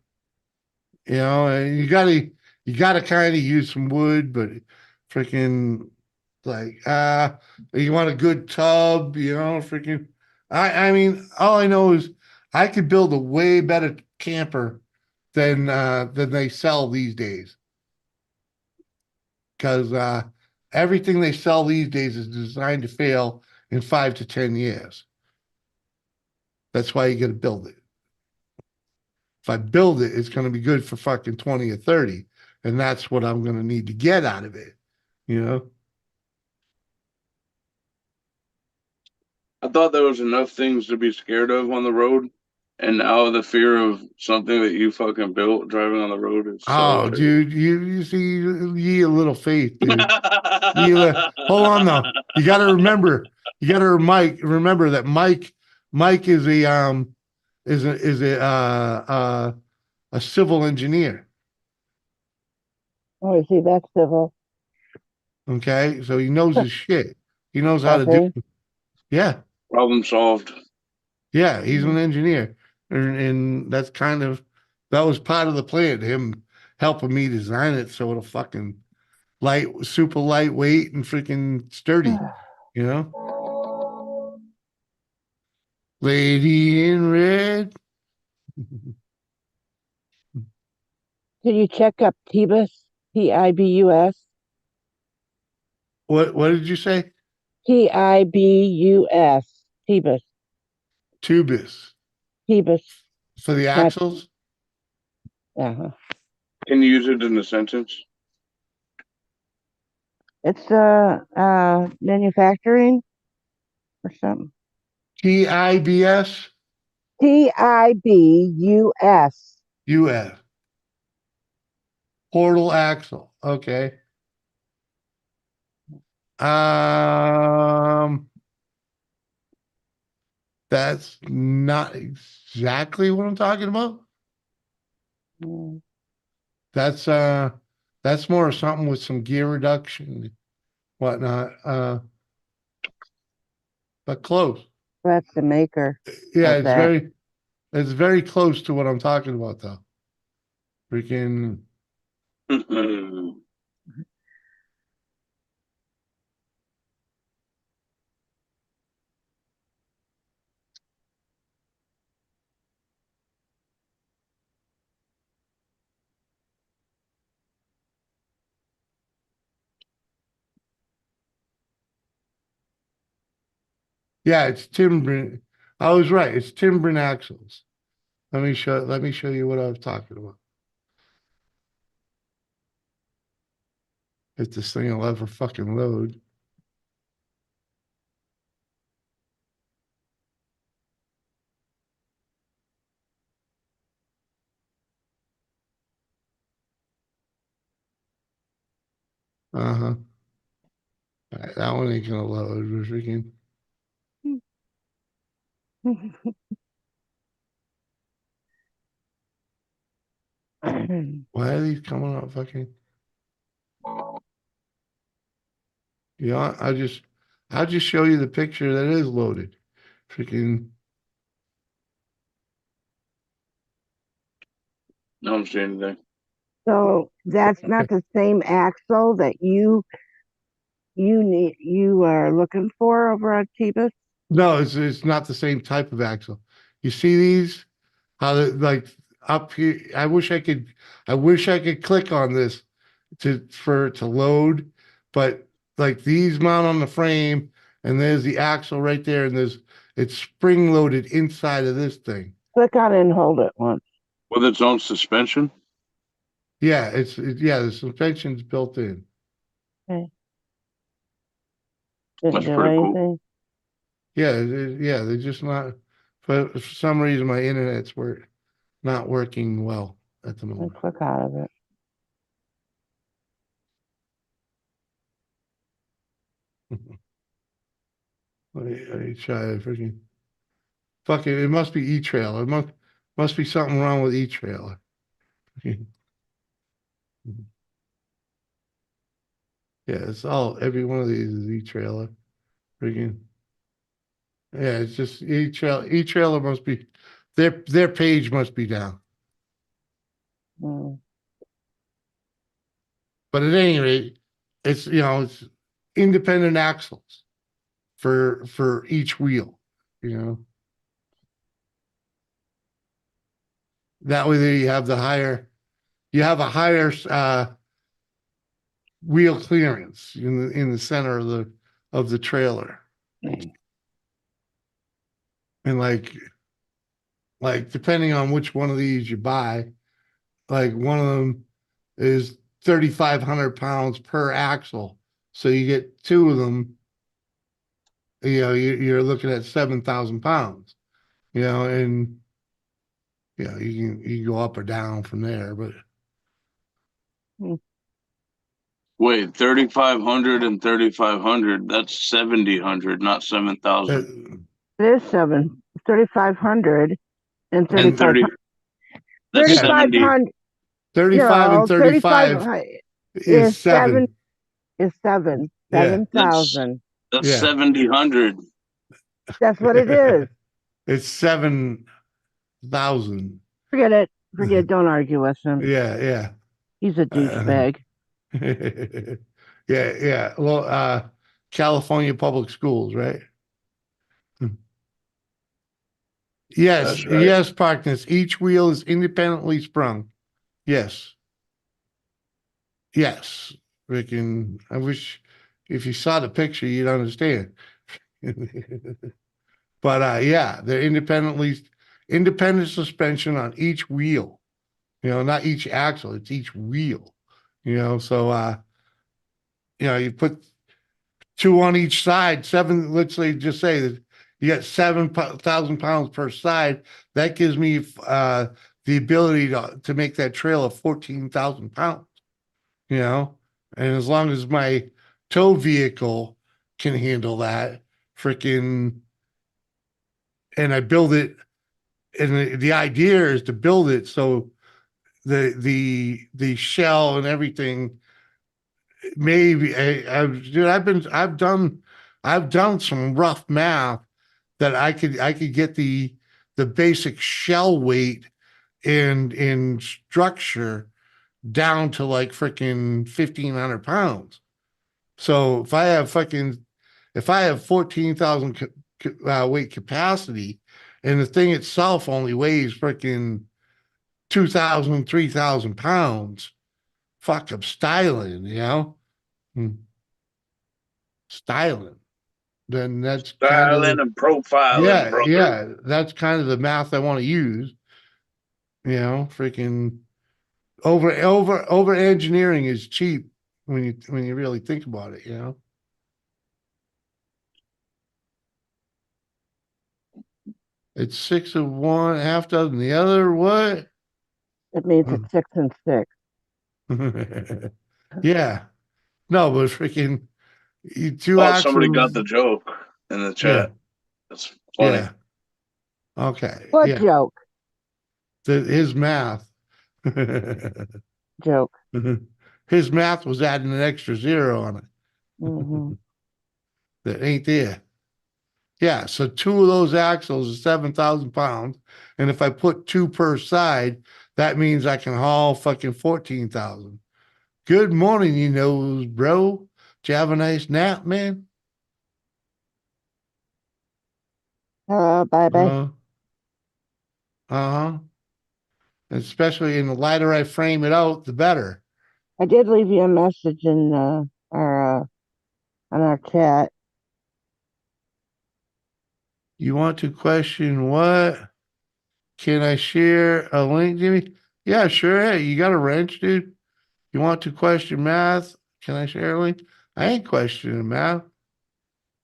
and you gotta kind of use some wood, but freaking like you want a good tub, freaking I mean, all I know is I could build a way better camper than they sell these days. Because everything they sell these days is designed to fail in 5 to 10 years. That's why you gotta build it. If I build it, it's gonna be good for fucking 20 or 30. And that's what I'm gonna need to get out of it, you know? I thought there was enough things to be scared of on the road, and now the fear of something that you fucking built driving on the road is so. Oh, dude, you see, ye a little faith, dude. Hold on though. You got to remember. Remember that Mike is a civil engineer. Oh, is he that civil? Okay, so he knows his shit. He knows how to do. Yeah. Problem solved. Yeah, he's an engineer, and that was part of the plan. Him helping me design it so it'll fucking super lightweight and freaking sturdy, you know. Lady in red. Can you check up Tibus? Tibus. What did you say? Tibus. Tibus. Tubus. Tibus. For the axles? Uh-huh. Can you use it in a sentence? It's manufacturing or something. TIBS? TIBUS. UF. Portal axle. Okay. That's not exactly what I'm talking about. That's more something with some gear reduction, whatnot. But close. That's the maker. Yeah, of that. it's very close to what I'm talking about though. Freaking yeah, it's timbering. I was right. It's timbering axles. Let me show you what I was talking about. If this thing will ever fucking load. Uh-huh. All right, that one ain't gonna load. We're freaking. Why are these coming up fucking? Yeah, I'll just show you the picture that is loaded. Freaking. I don't see anything. So that's not the same axle that you are looking for over on Tebus? No, it's not the same type of axle. You see these? How they like up here? I wish I could click on this to load, but like these mount on the frame, and there's the axle right there, and it's spring loaded inside of this thing. Click on it and hold it once. With its own suspension? Yeah, the suspension's built in. Okay. Didn't That's do pretty anything. cool. Yeah, they're just not. For some reason, my internet's not working well at the moment. Click out of it. Let me try it. Freaking. Fuck it. It must be E-Trailer. It must be something wrong with E-Trailer. Yeah, it's every one of these is E-Trailer. Freaking. Yeah, it's just E-Trailer. E-Trailer must be, their page must be down. But at any rate, it's it's independent axles for each wheel. That way there you have a higher wheel clearance in the center of the trailer. And like depending on which one of these you buy, like one of them is 3,500 pounds per axle. So you get two of them, you're looking at 7,000 pounds, and you can go up or down from there, but Wait, 3,500 and 3,500. That's 7,000, not 7,000. It is 3,500 and 30. That's 3,500. 35 and 35 is 7. Is 7. Yeah. 7,000. That's 7,000. That's what it is. It's 7,000. Forget it. Don't argue with him. Yeah. He's a douchebag. Yeah. Well, California public schools, right? Yes, right. yes, Parkness. Each wheel is independently sprung. Yes. Freaking, I wish if you saw the picture, you'd understand. But yeah, they're independent suspension on each wheel. Not each axle, it's each wheel. So you put 2 on each side, 7, let's say, just say that you got 7,000 pounds per side. That gives me the ability to make that trailer 14,000 pounds, and as long as my tow vehicle can handle that, freaking, and I build it, and the idea is to build it so the shell and everything, maybe dude, I've done some rough math that I could get the basic shell weight in structure down to like freaking 1,500 pounds. So if I have 14,000 weight capacity, and the thing itself only weighs freaking 2,000, 3,000 pounds, fuck, I'm styling, styling. Then that's kind of Styling and profiling, brother. yeah, that's kind of the math I want to use. Freaking over engineering is cheap when you really think about it. It's 6 of one, half dozen the other. What? It means it's 6 and 6. Yeah. No, but freaking two Oh, somebody got axles. the joke in the chat. Yeah. That's funny. Yeah. Okay. What yeah. joke? His math. Joke. His math was adding an extra 0 on it. Mm-hmm. That ain't there. Yeah, so 2 of those axles is 7,000 pounds. And if I put 2 per side, that means I can haul fucking 14,000. Good morning, bro. Did you have a nice nap, man? Bye-bye. Uh-huh. Especially in the lighter I frame it out, the better. I did leave you a message in our on our chat. You want to question what? Can I share a link, Jimmy? Yeah, sure. Hey, you got a wrench, dude? You want to question math? Can I share a link? I ain't questioning math.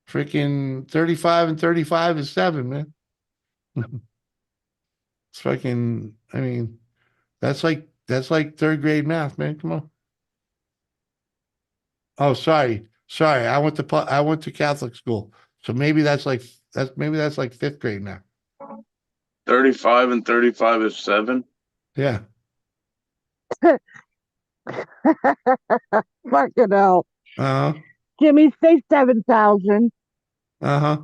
Freaking 35 and 35 is 7, man. It's fucking, I mean, that's like 3rd grade math, man. Come on. Oh, sorry. I went to Catholic school. So maybe that's like 5th grade now. 35 and 35 is 7. Yeah. Fucking hell. Uh-huh. Jimmy, say 7,000. Uh-huh.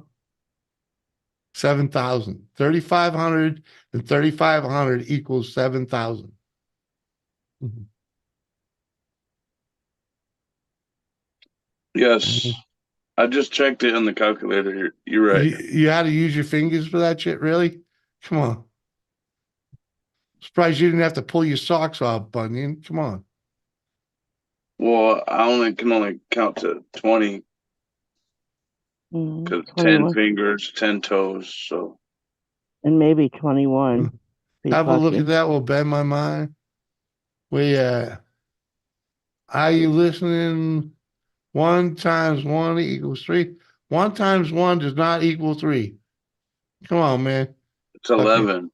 7,000. 3,500 and 3,500 equals 7,000. Yes. I just checked it on the calculator here. You're right. You had to use your fingers for that shit, really? Come on. Surprised you didn't have to pull your socks off, Bunyan. Come on. Well, I can only count to 20 because 10 fingers, 10 toes. So, and maybe 21. Have a look at that. Will bend my mind. Are you listening? 1 times 1 equals 3. 1 times 1 does not equal 3. Come on, man. It's 11. Okay.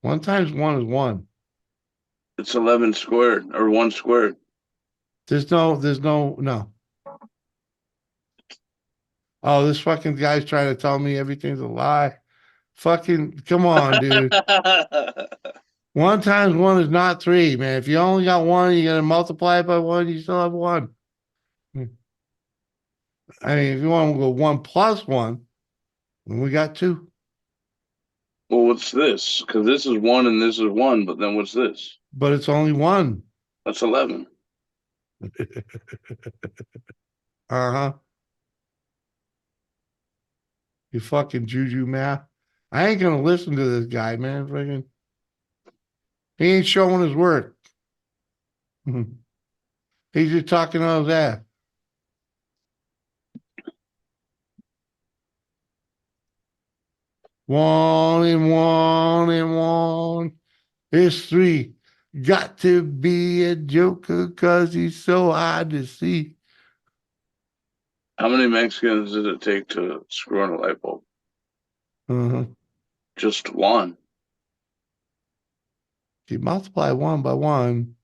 1 times 1 is 1. It's 11 squared or 1 squared. There's no. Oh, this fucking guy's trying to tell me everything's a lie. Fucking, come on, dude. 1 times 1 is not 3, man. If you only got 1, you got to multiply it by 1, you still have 1. I mean, if you want to go 1 plus 1, then we got 2. Well, what's this? Because this is 1 and this is 1, but then what's this? But it's only 1. That's 11. Uh-huh. You fucking juju math. I ain't gonna listen to this guy, man. Freaking, he ain't showing his work. He's just talking on his ass. One and 1 and 1 is 3. Got to be a joker because he's so hard to see. How many Mexicans does it take to screw on a light bulb? Just one. You multiply 1 by 1.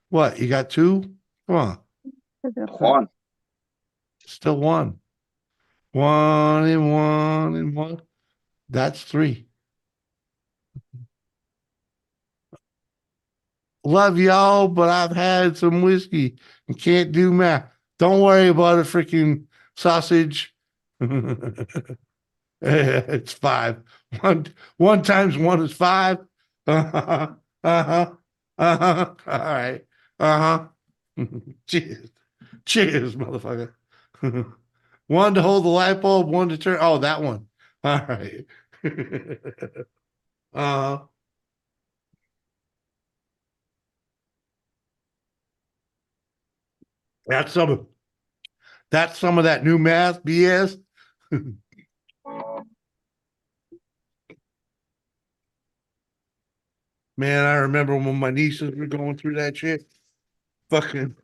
What? You got 2? Come on. One. Still 1. 1 and 1 and 1. That's 3. Love y'all, but I've had some whiskey and can't do math. Don't worry about a freaking sausage. It's 5. One times 1 is 5. Uh-huh. Uh-huh. Uh-huh. All right. Uh-huh. Cheers. Cheers, motherfucker. 1 to hold the light bulb, 1 to turn. Oh, that one. All right. That's some of that new math BS. Man, I remember when my nieces were going through that shit. Fucking,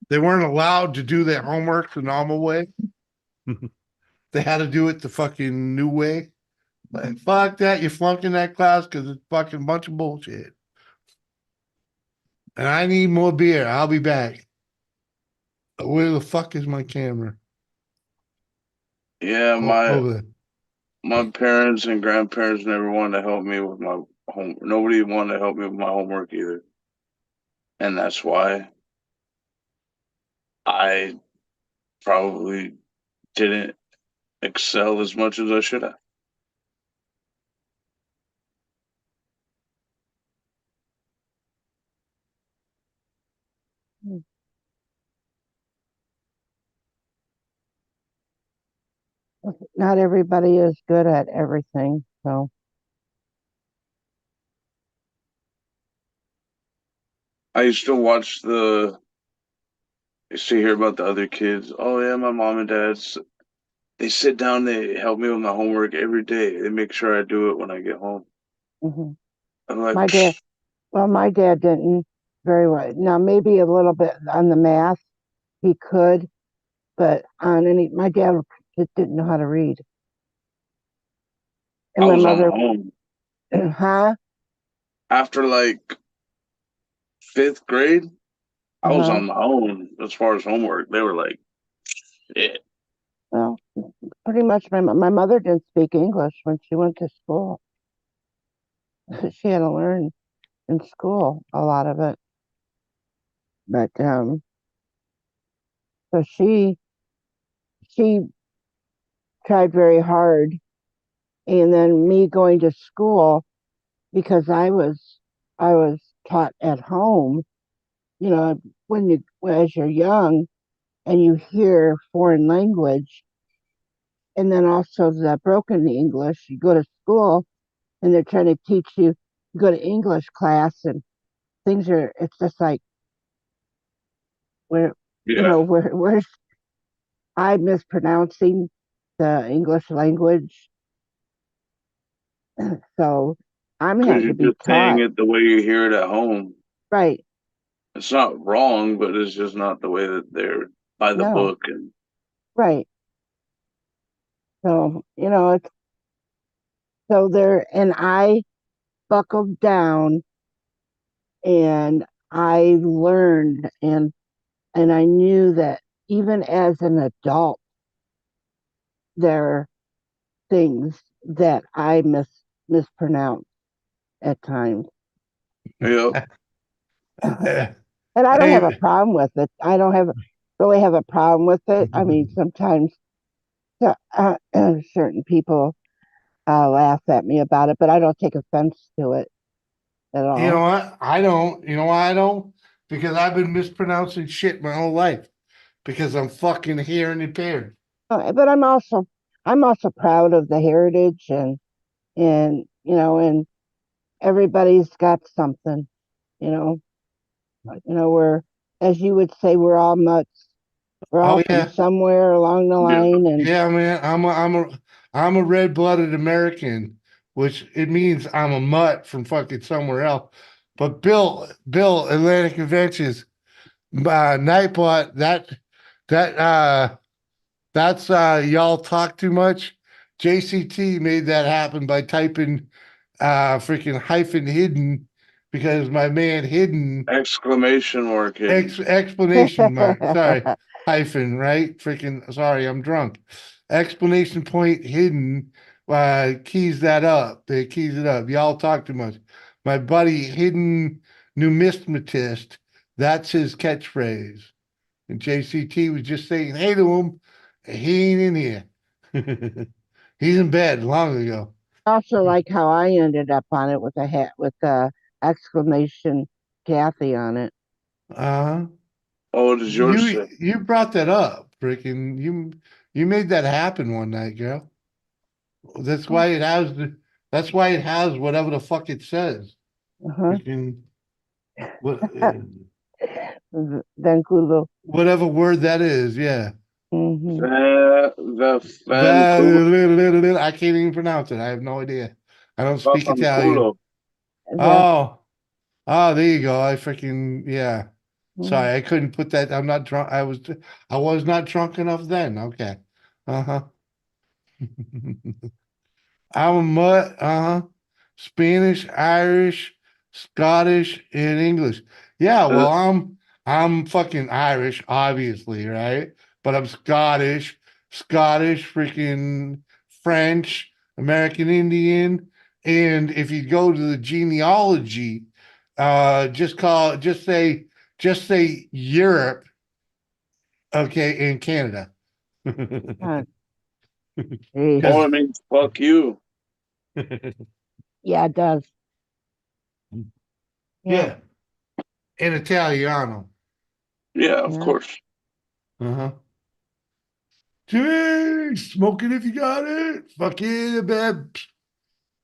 they weren't allowed to do their homework the normal way. They had to do it the fucking new way. Like, fuck that, you're flunking that class because it's fucking bunch of bullshit. And I need more beer. I'll be back. Where the fuck is my camera? Yeah, Over there. my parents and grandparents never wanted to help me with my home. Nobody wanted to help me with my homework either. And that's why I probably didn't excel as much as I should have. Not everybody is good at everything, so. I used to watch I used to hear about the other kids. Oh yeah, my mom and dad's. They sit down. They help me with my homework every day. They make sure I do it when I get home. Mhm. I'm like, My dad, well, my dad didn't very well. Now, maybe a little bit on the math, he could, but my dad just didn't know how to read. And I my was on mother, my own. huh? After like 5th grade, I was Uh-huh. on my own as far as homework. They were like, yeah. Well, pretty much my mother didn't speak English when she went to school. She had to learn in school a lot of it. But so she tried very hard, and then me going to school because I was taught at home. You know, as you're young and you hear foreign language, and then also the broken English, you go to school and they're trying to teach you. You go to English class and it's just like where where's I mispronouncing the English language. So I'm Because having you're to be just saying taught. it the way you hear it at home. Right. It's not wrong, but it's just not the way that they're by the No. book. And Right. So, it's so there, and I buckled down and I learned and I knew that even as an adult, there are things that I mispronounce at times. yeah. And I don't have a problem with it. I don't really have a problem with it. I mean, sometimes certain people laugh at me about it, but I don't take offense to it at all. You know what? I don't. You know why I don't? Because I've been mispronouncing shit my whole life. Because I'm fucking hearing impaired. But I'm also proud of the heritage and and everybody's got something, you know. We're, as you would say, we're all mutts. We're all from somewhere along the line, and yeah, man, I'm a red-blooded American which it means I'm a mutt from fucking somewhere else. But Bill, Atlantic Conventions, Nightbot, that's y'all talk too much. JCT made that happen by typing freaking hyphen hidden because my man hidden Exclamation mark. hidden. explanation mark. Sorry, hyphen, right? Freaking sorry, I'm drunk. Explanation point hidden keys that up. They keys it up. Y'all talk too much. My buddy hidden numismatist, that's his catchphrase. And JCT was just saying hey to him. He ain't in here. He's in bed long ago. Also, like how I ended up on it with a hat with the exclamation Kathy on it. Uh-huh. Oh, does yours say? You brought that up, freaking you made that happen one night, girl. That's why it has that's why it has whatever the fuck it says. Freaking what Vancouver. whatever word that is, yeah. I can't even pronounce it. I have no idea. I don't speak Italian. Oh, there you go. I freaking yeah. Sorry, I couldn't put that. I'm not drunk. I was not drunk enough then. Okay. Uh-huh. I'm a mutt. Uh-huh. Spanish, Irish, Scottish, and English. Yeah, well, I'm fucking Irish, obviously, right? But I'm Scottish, freaking French, American Indian, and if you go to the genealogy, just say Europe, okay, and Canada. Huh. Oh, it means fuck you. Yeah, it does. Yeah. In Italiano. Yeah, of course. Uh-huh. Jimmy, smoke it if you got it. Fuck yeah, babe.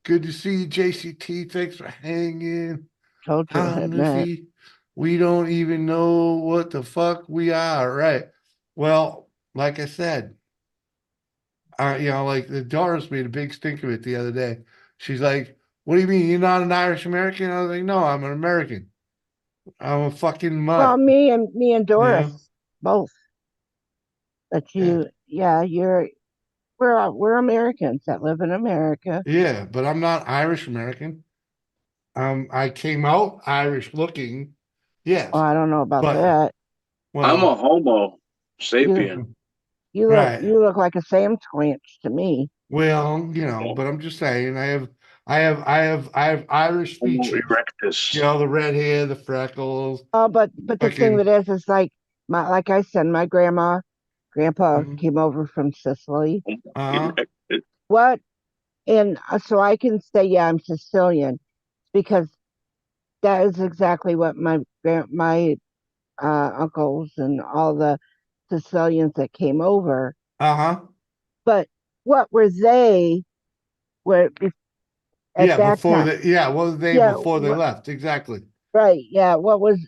Good to see you, JCT. Thanks for hanging. Told you I met. We don't even know what the fuck we are, right? Well, like I said, like the Doris made a big stink of it the other day. She's like, "What do you mean you're not an Irish American?" I was like, "No, I'm an American. I'm a fucking mutt." Well, me and Doris both. But we're Americans that live in America. Yeah, but I'm not Irish American. I came out Irish looking. Yes. Oh, I don't know about that. Well, I'm a homo sapien. You look like a Sam Twinch to me. Well, but I'm just saying I have Irish features. Erectus. The red hair, the freckles. Oh, but the thing that is like like I said, my grandpa came over from Sicily. What? And so I can say, yeah, I'm Sicilian because that is exactly what my uncles and all the Sicilians that came over. But what were they? What before they left? Exactly. Right. Yeah. What was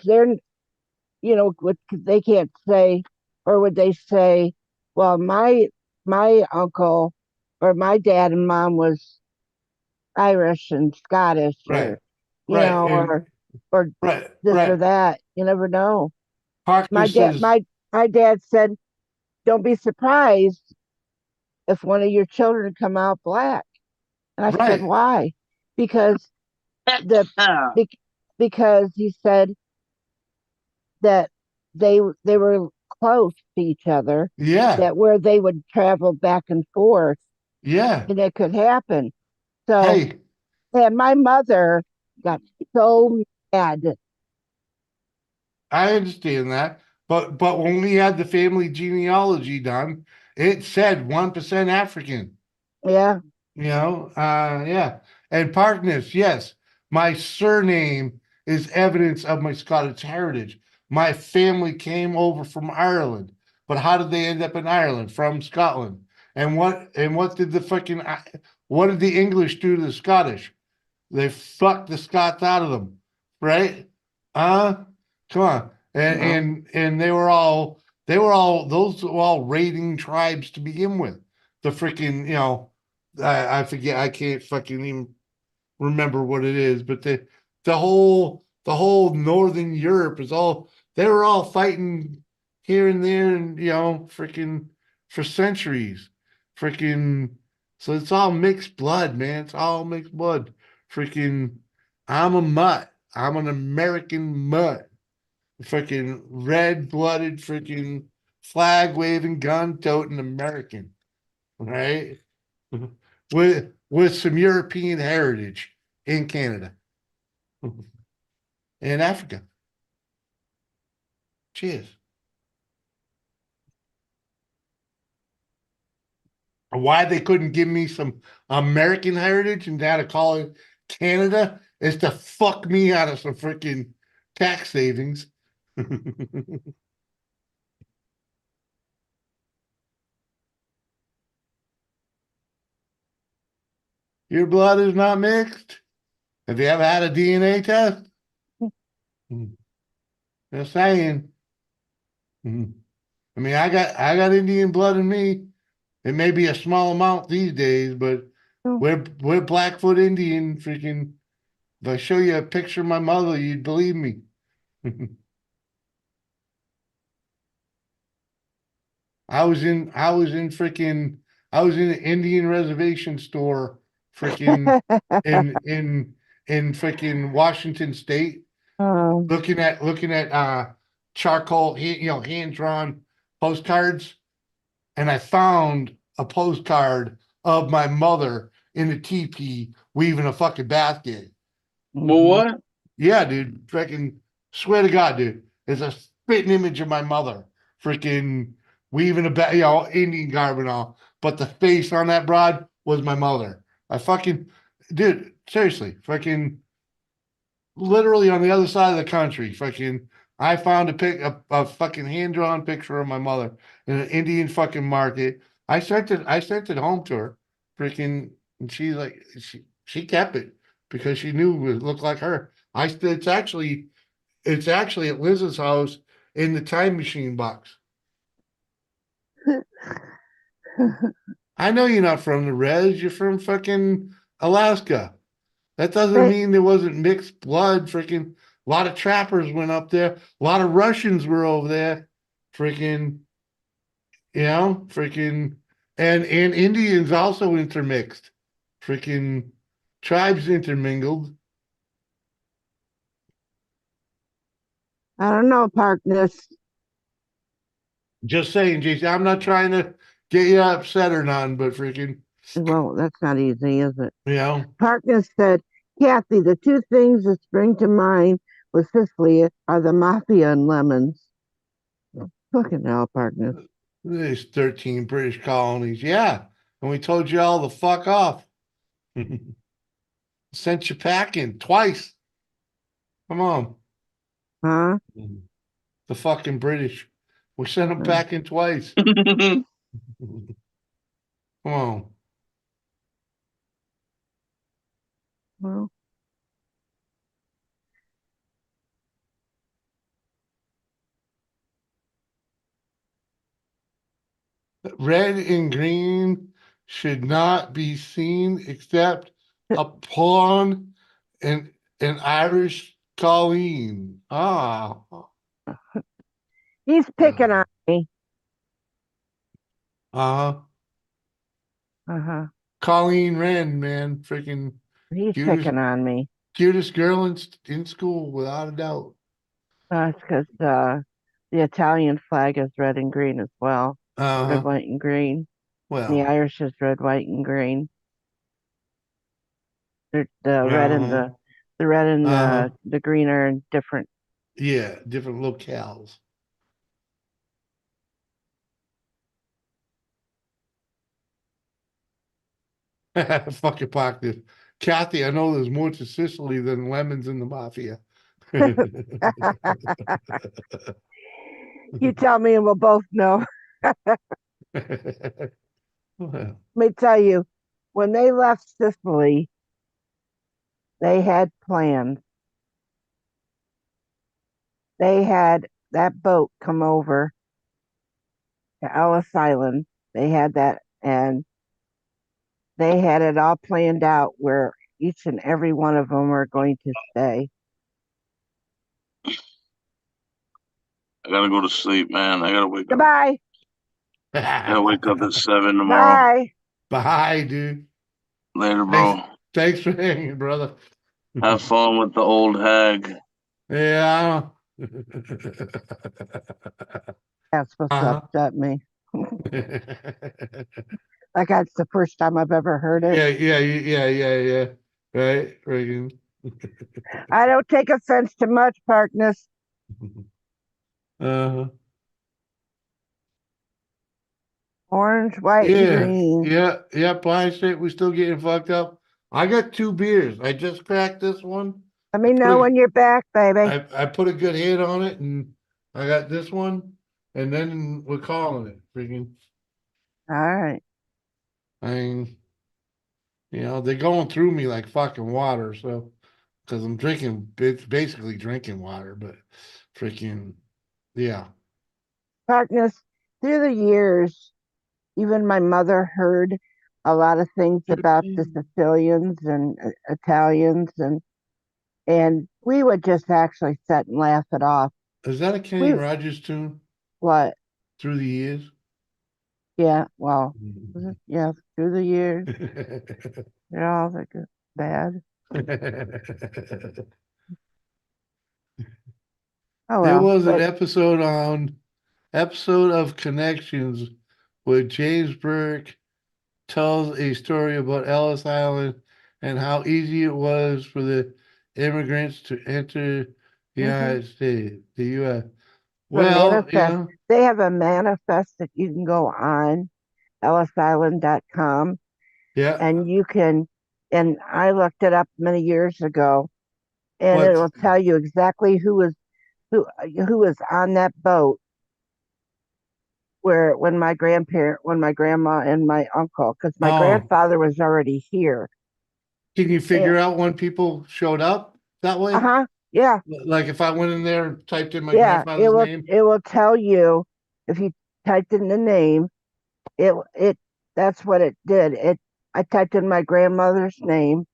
their? What they can't say, or would they say? Well, my uncle, or my dad and mom was Irish and Scottish, or or this or that. You never know. My dad said, "Don't be surprised if one of your children come out black." And I said, "Why?" Because because he said that they were close to each other. Yeah. That where they would travel back and forth. Yeah. And it could happen. So, and my mother got so mad. I understand that. But when we had the family genealogy done, it said 1% African. Yeah. Yeah. And partners, yes. My surname is evidence of my Scottish heritage. My family came over from Ireland. But how did they end up in Ireland? From Scotland. And what did what did the English do to the Scottish? They fucked the Scots out of them, right? Come on. And they were all those were all raiding tribes to begin with. The freaking, I forget. I can't fucking even remember what it is, but the whole Northern Europe is all they were all fighting here and there, and freaking for centuries, freaking. So it's all mixed blood, man. It's all mixed blood. Freaking, I'm a mutt. I'm an American mutt. Freaking red-blooded, freaking flag-waving, gun-toting American, right? with some European heritage in Canada and Africa. Cheers. Why they couldn't give me some American heritage and had to call it Canada is to fuck me out of some freaking tax savings. Your blood is not mixed? Have you ever had a DNA test? Just saying. I mean, I got Indian blood in me. It may be a small amount these days, but we're Blackfoot Indian. Freaking, if I show you a picture of my mother, you'd believe me. I was in an Indian reservation store, freaking in freaking Washington State, looking at charcoal, hand drawn postcards, and I found a postcard of my mother in a teepee weaving a fucking basket. Well, what? Yeah, dude. Freaking swear to God, dude. It's a spitting image of my mother. Freaking weaving Indian garb and all. But the face on that broad was my mother. Dude, seriously, fucking literally on the other side of the country. Fucking, I found a fucking hand drawn picture of my mother in an Indian fucking market. I sent it home to her. Freaking, and she's like, she kept it because she knew it looked like her. It's actually at Liz's house in the time machine box. I know you're not from the res. You're from fucking Alaska. That doesn't mean there wasn't mixed blood. Freaking, a lot of trappers went up there. A lot of Russians were over there. Freaking, freaking, and Indians also intermixed. Freaking, tribes intermingled. I don't know, Parkness. Just saying, JC. I'm not trying to get you upset or none, but freaking. Well, that's not easy, is it? Yeah. Harkness said, Kathy, the two things that spring to mind with Sicily are the mafia and lemons. Fucking hell, Harkness. There's 13 British colonies. Yeah. And we told you all to fuck off. Sent you packing twice. Come on. Huh? The fucking British. We sent them packing twice. Come on. Well. Red and green should not be seen except upon an Irish Colleen. Ah. He's picking on me. Uh-huh. Uh-huh. Colleen Wren, man. Freaking He's picking on me. Cutest girl in school, without a doubt. That's because the Italian flag is red and green as well. Red, white, and green. Well, the Irish is red, white, and green. The red and the green are different. Yeah, different locales. Fucking pocket. Kathy, I know there's more to Sicily than lemons in the mafia. You tell me and we'll both know. Well. Let me tell you, when they left Sicily, they had plans. They had that boat come over to Ellis Island. They had that, and they had it all planned out where each and every one of them are going to stay. I gotta go to sleep, man. I gotta wake up. Goodbye. I gotta wake up at 7 tomorrow. Bye. Bye, dude. Later, bro. Thanks for hanging, brother. Have fun with the old hag. Yeah. That's what's upset me. Like that's the first time I've ever heard it. Yeah. Right, Reagan. I don't take offense to much, Parkness. Orange, white, and green. Yeah. Blind State, we're still getting fucked up. I got 2 beers. I just cracked this one. Let me know when you're back, baby. I put a good hit on it, and I got this one, and then we're calling it. Freaking. All right. I mean, they're going through me like fucking water. So, because I'm drinking, it's basically drinking water, but freaking, yeah. Parkness, through the years, even my mother heard a lot of things about the Sicilians and Italians, and we would just actually sit and laugh it off. Is that a Kenny Rogers tune? What? Through the years? Yeah, well, yeah, through the years. They're all like bad. Oh, There well, was an episode of Connections where James Burke tells a story about Ellis Island and how easy it was for the immigrants to enter the United States, the U.S. Well, they have a manifest that you can go on ellisisland.com. Yeah. And you can, and I looked it up many years ago, and it will tell you exactly who was on that boat when my grandma and my uncle, because my grandfather was already here. Can you figure out when people showed up that way? Yeah. Like if I went in there and typed in my grandfather's name? It will tell you if you typed in the name, that's what it did. I typed in my grandmother's name.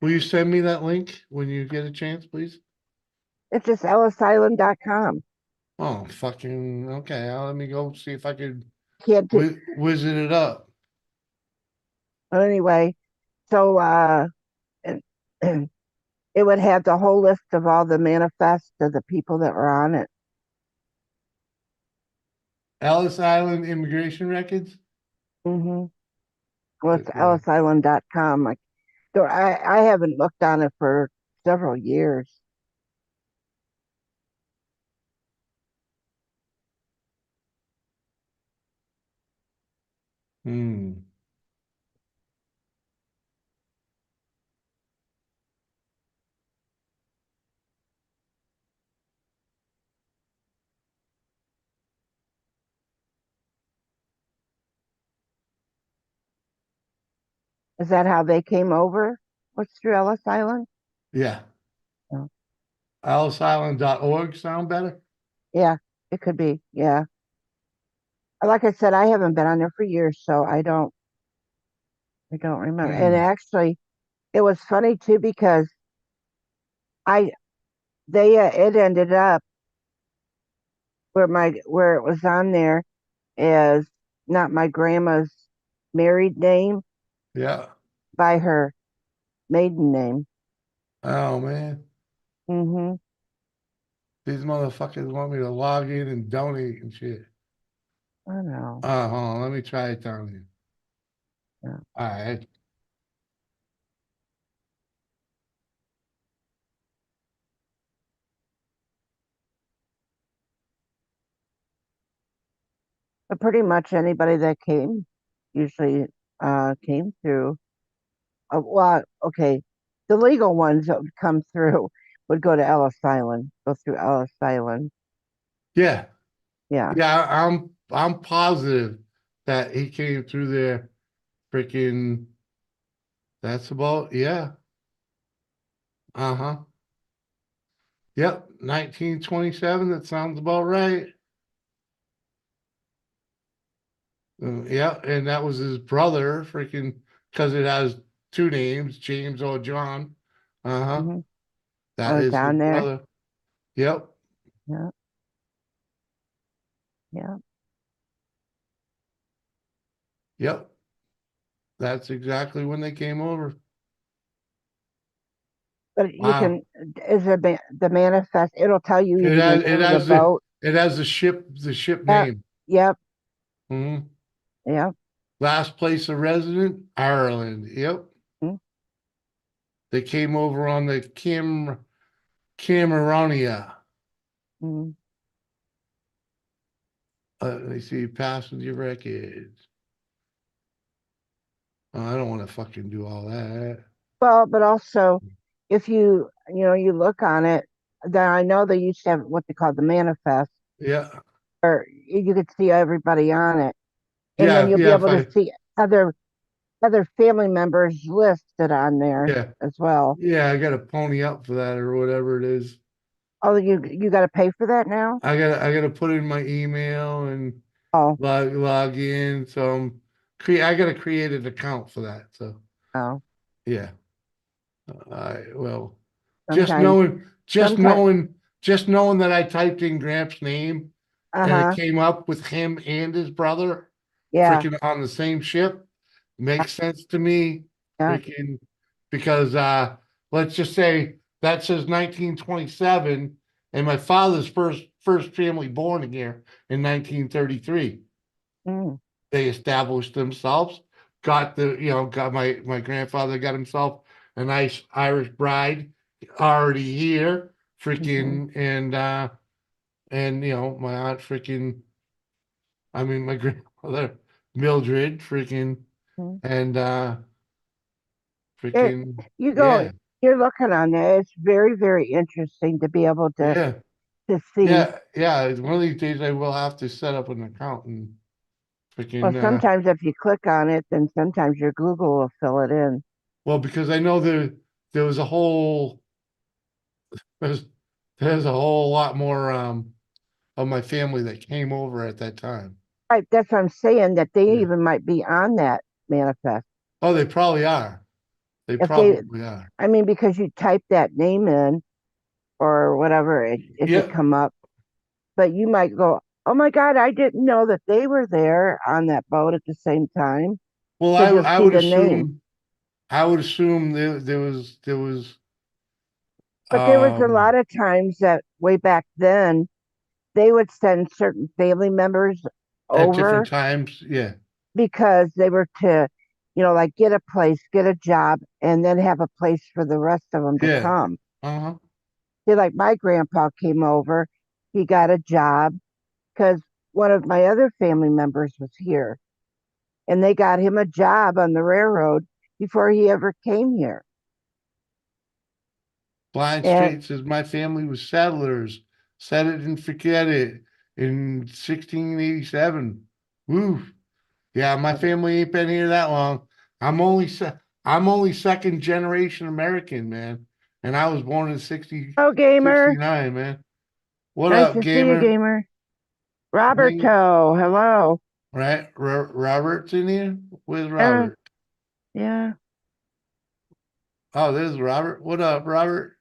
Will you send me that link when you get a chance, please? It's just ellisisland.com. Oh, fucking okay. Let me go see if I could wizard it up. But anyway, so it would have the whole list of all the manifests of the people that were on it. Ellis Island immigration records? Mm-hmm. Well, it's ellisisland.com. I haven't looked on it for several years. Is that how they came over? What's through Ellis Island? Yeah. ellisisland.org sound better? Yeah, it could be. Yeah. Like I said, I haven't been on there for years, so I don't remember. And actually, it was funny too because it ended up where it was on there as not my grandma's married name. Yeah. By her maiden name. Oh man. Mm-hmm. These motherfuckers want me to log in and donate and shit. I know. Hold on, let me try it down here. Yeah. All right. But pretty much anybody that came usually came through. Well, okay, the legal ones that would come through would go to Ellis Island, go through Ellis Island. Yeah. Yeah. Yeah, I'm positive that he came through there freaking that's about Yep, 1927, that sounds about right. Yeah, and that was his brother, freaking because it has two names, James or John. That Oh, is his down there. brother. Yep. Yeah. Yeah. Yep. That's exactly when they came over. But you can, is the manifest, it'll tell you even the name of the boat. It has the ship name. Yep. Mm-hmm. Yep. Last place of resident, Ireland. Yep. Mm-hmm. They came over on the Cameronia. Mm-hmm. They see passenger records. Oh, I don't want to fucking do all that. Well, but also, if you you look on it, then I know they used to have what they call the manifest. Yeah. Or you could see everybody on it, and Yeah, then you'll be yeah, able to see other family members listed on there as well. Yeah, I got to pony up for that or whatever it is. Oh, you got to pay for that now? I gotta put in my email and log in. So I gotta create an account for that. So yeah. Well, just knowing that I typed in Gramps' name and it came up with him and his brother freaking on the same ship makes sense to me. Freaking because let's just say that says 1927 and my father's first family born here in 1933. They established themselves, got my grandfather got himself a nice Irish bride already here, freaking and my aunt freaking my grandmother Mildred freaking and freaking you're looking on there. It's very, very interesting to be able to see. Yeah. One of these days I will have to set up an account and freaking. Well, sometimes if you click on it, then sometimes your Google will fill it in. Well, because I know there was a whole there's a whole lot more of my family that came over at that time. Right, that's what I'm saying. That they even might be on that manifest. Oh, they probably are. They probably are. I mean, because you type that name in or whatever, it could come up. But you might go, oh my God, I didn't know that they were there on that boat at the same time. Well, I would assume there was. But there was a lot of times that way back then, they would send certain family members over at different times, because they were to, like get a place, get a job, and then have a place for the rest of them to come. See, like my grandpa came over, he got a job because one of my other family members was here, and they got him a job on the railroad before he ever came here. Blind Straight says my family was settlers. Set it and forget it in 1687. Woo. Yeah, my family ain't been here that long. I'm only second generation American, man. And I was born in 69, man. What nice up, to gamer? See you, gamer. Roberto, hello. Right? Robert's in here? Where's Robert? Yeah. Oh, there's Robert. What up, Robert?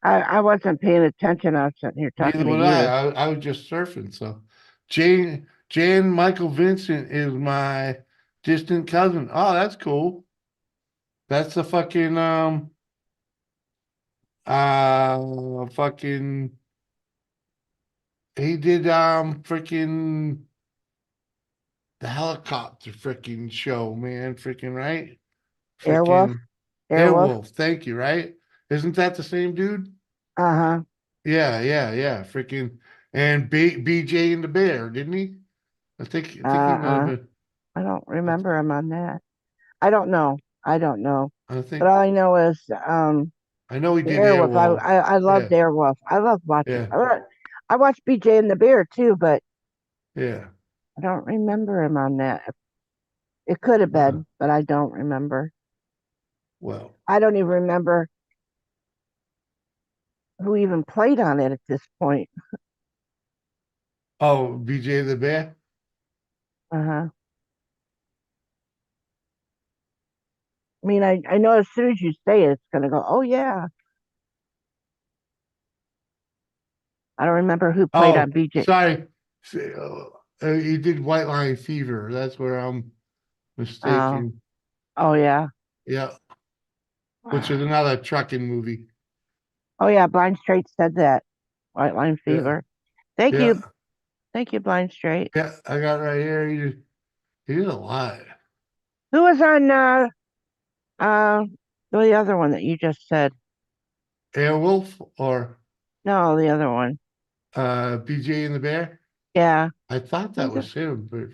I wasn't paying attention. I was sitting here talking to you. I was just surfing. So Jan Michael Vincent is my distant cousin. Oh, that's cool. That's a fucking fucking he did freaking the helicopter freaking show, man. Freaking right? Airwolf. Thank you, right? Isn't that the same dude? Uh-huh. Yeah. Freaking and BJ and the Bear, didn't he? I think he might have been. I don't remember him on that. I don't know. I think. But all I know is I know he did Airwolf. Airwolf. I loved Airwolf. I love watching. I watched BJ and the Bear too, but I don't remember him on that. It could have been, but I don't remember. Well, I don't even remember who even played on it at this point. Oh, BJ the Bear? Uh-huh. I mean, I know as soon as you say it, it's gonna go, oh yeah. I don't remember who played on BJ. Sorry. He did White Line Fever. That's where I'm mistaken. Oh yeah. Yeah. Which is another trucking movie. Oh yeah, Blind Straight said that. White Line Fever. Thank Yeah. you. Thank you, Blind Straight. Yeah, I got it right here. He did a lot. Who was on the other one that you just said? Airwolf or No, the other one. BJ and the Bear? Yeah. I thought that was him, but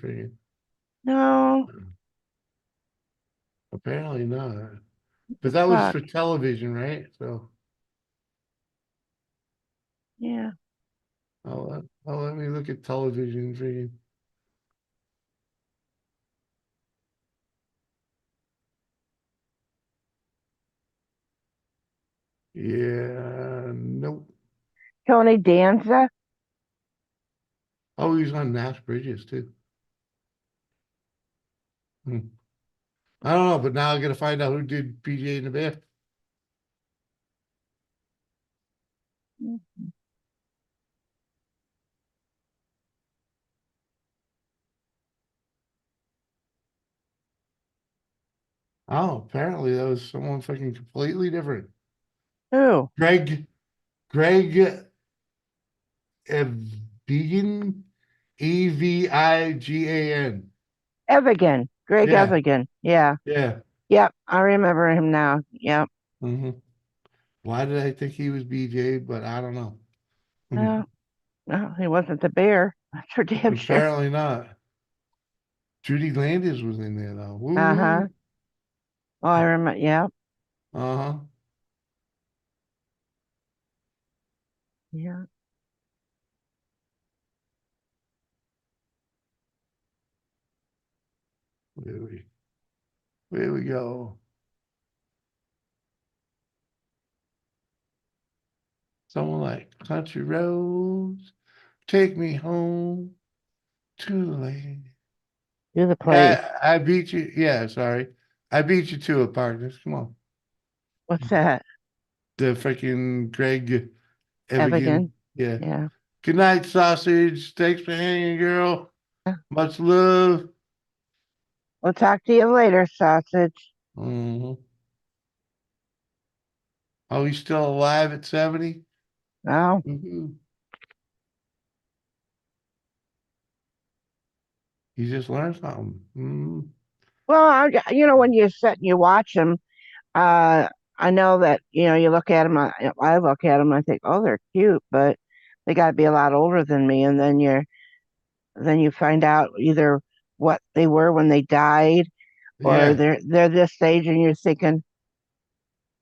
No. apparently not. But that was for television, right? So yeah. Let me look at television for you. Yeah, nope. Tony Danza. Oh, he's on Nash Bridges too. I don't know, but now I got to find out who did BJ and the Bear. Oh, apparently that was someone fucking completely different. Who? Greg Evigan, Evigan. Evigan. Greg Yeah. Evigan. Yeah. Yeah. Yep. I remember him now. Yep. Why did I think he was BJ? But I don't know. No, he wasn't the bear. That's for damn sure. Apparently not. Judy Landis was in there though. Uh-huh. Oh, I remember. Yeah. Uh-huh. Yeah. Where we go. Someone like Country Roads, take me home to the land. Do the play. Yeah, I beat you. Yeah, sorry. I beat you to it, partners. Come on. What's that? The freaking Greg Evigan. Yeah. Yeah. Good night, sausage. Thanks for hanging, girl. Much love. We'll talk to you later, sausage. Oh, he's still alive at 70? No. He just learned something. Well, when you sit and you watch them, I know that, you look at them, I look at them, I think, oh, they're cute, but they got to be a lot older than me. And then you find out either what they were when they died, or they're this age, and you're thinking,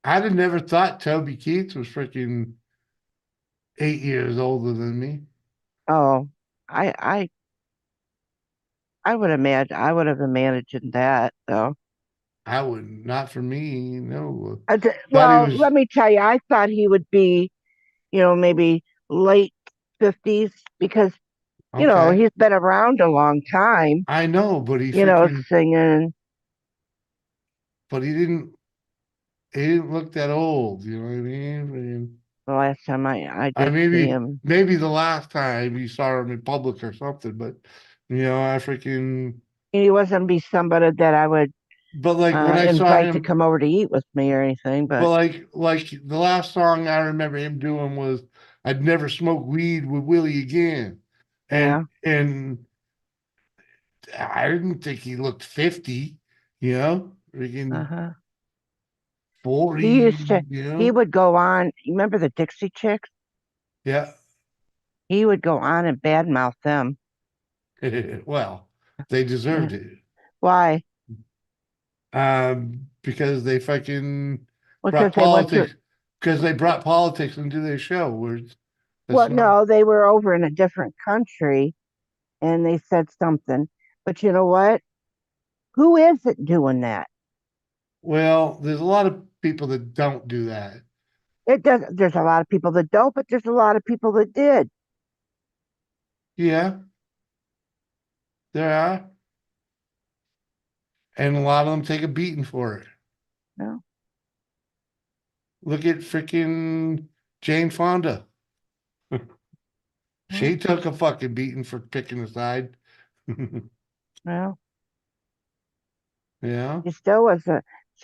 I'd have never thought Toby Keith was freaking 8 years older than me. oh, I would have imagined that, though. I wouldn't. Not for me. No. Well, let me tell you, I thought he would be, maybe late 50s, because, he's been around a long time. I know, but he singing. But he didn't look that old, you know what I mean? The last time I did see him. Maybe the last time you saw him in public or something, but I freaking. He wasn't be somebody that I would. But like when I saw invite him to come over to eat with me or anything, but like the last song I remember him doing was "I'd Never Smoke Weed with Willie Again," and I didn't think he looked 50, freaking 40. He used to. He would go on. You remember the Dixie Chicks? Yeah. He would go on and badmouth them. Well, they deserved it. Why? Because they fucking brought politics. Because they brought politics into their show. No, they were over in a different country, and they said something. But you know what? Who isn't doing that? Well, there's a lot of people that don't do that. There's a lot of people that don't, but there's a lot of people that did. Yeah, there are. And a lot of them take a beating for it. No. Look at freaking Jane Fonda. She took a fucking beating for picking a side. Well, yeah. She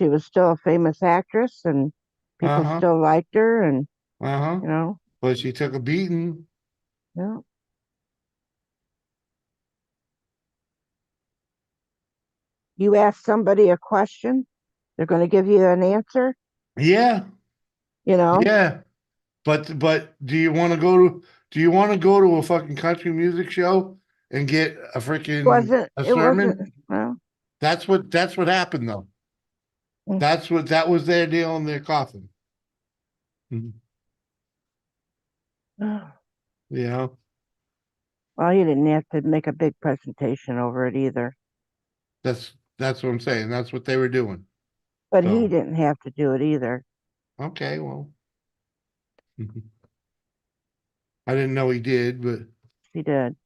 was still a famous actress, and people still liked her, and you know. But she took a beating. Yeah. You ask somebody a question, they're going to give you an answer. Yeah. You know. Yeah. But do you want to go to a fucking country music show and get a freaking sermon? Well, that's what happened though. That was their deal in their coffin. Yeah. Well, you didn't have to make a big presentation over it either. That's what I'm saying. That's what they were doing. But he didn't have to do it either. Okay, well. I didn't know he did, but he did.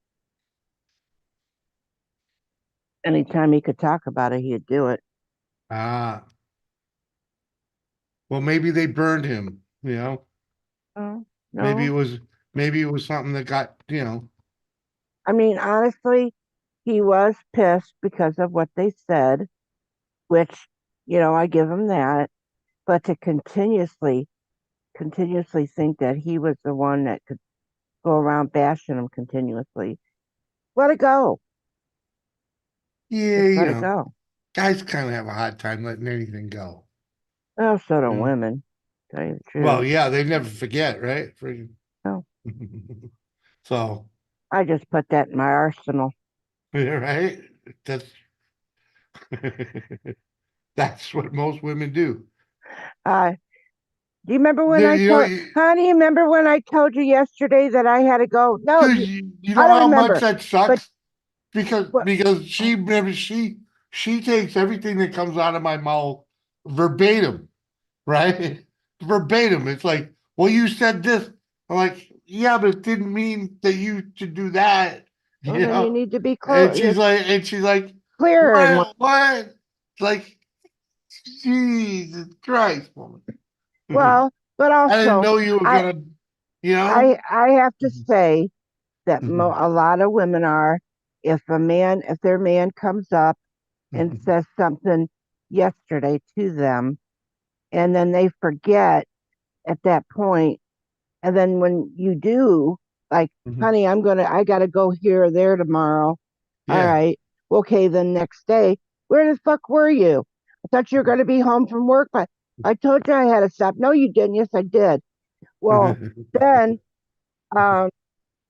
Anytime he could talk about it, he'd do it. Ah. Well, maybe they burned him, you know. Oh, no. Maybe it was something that got, you know. I mean, honestly, he was pissed because of what they said, which, you know, I give him that. But to continuously think that he was the one that could go around bashing him continuously, let it go. Yeah, Just you let it know, go. guys kind of have a hard time letting anything go. Oh, so do women. Tell you the truth. Well, yeah, they never forget, right? No. So I just put that in my arsenal. Right? That's what most women do. Do you remember when honey, remember when I told you yesterday that I had to go? No, you know how much that sucks? Because she takes everything that comes out of my mouth verbatim, right? Verbatim. It's like, well, you said this. I'm like, yeah, but it didn't mean that you should do that. Well, then you need to be clear. And she's like, clear. What? It's like, Jesus Christ, woman. Well, but also, I didn't know you were gonna, you know. I have to say that a lot of women are. If their man comes up and says something yesterday to them, and then they forget at that point, and then when you do, like, honey, I gotta go here or there tomorrow. Yeah. All right. Okay, then next day, where the fuck were you? I thought you were gonna be home from work, but I told you I had to stop. No, you didn't. Yes, I did. Well, then,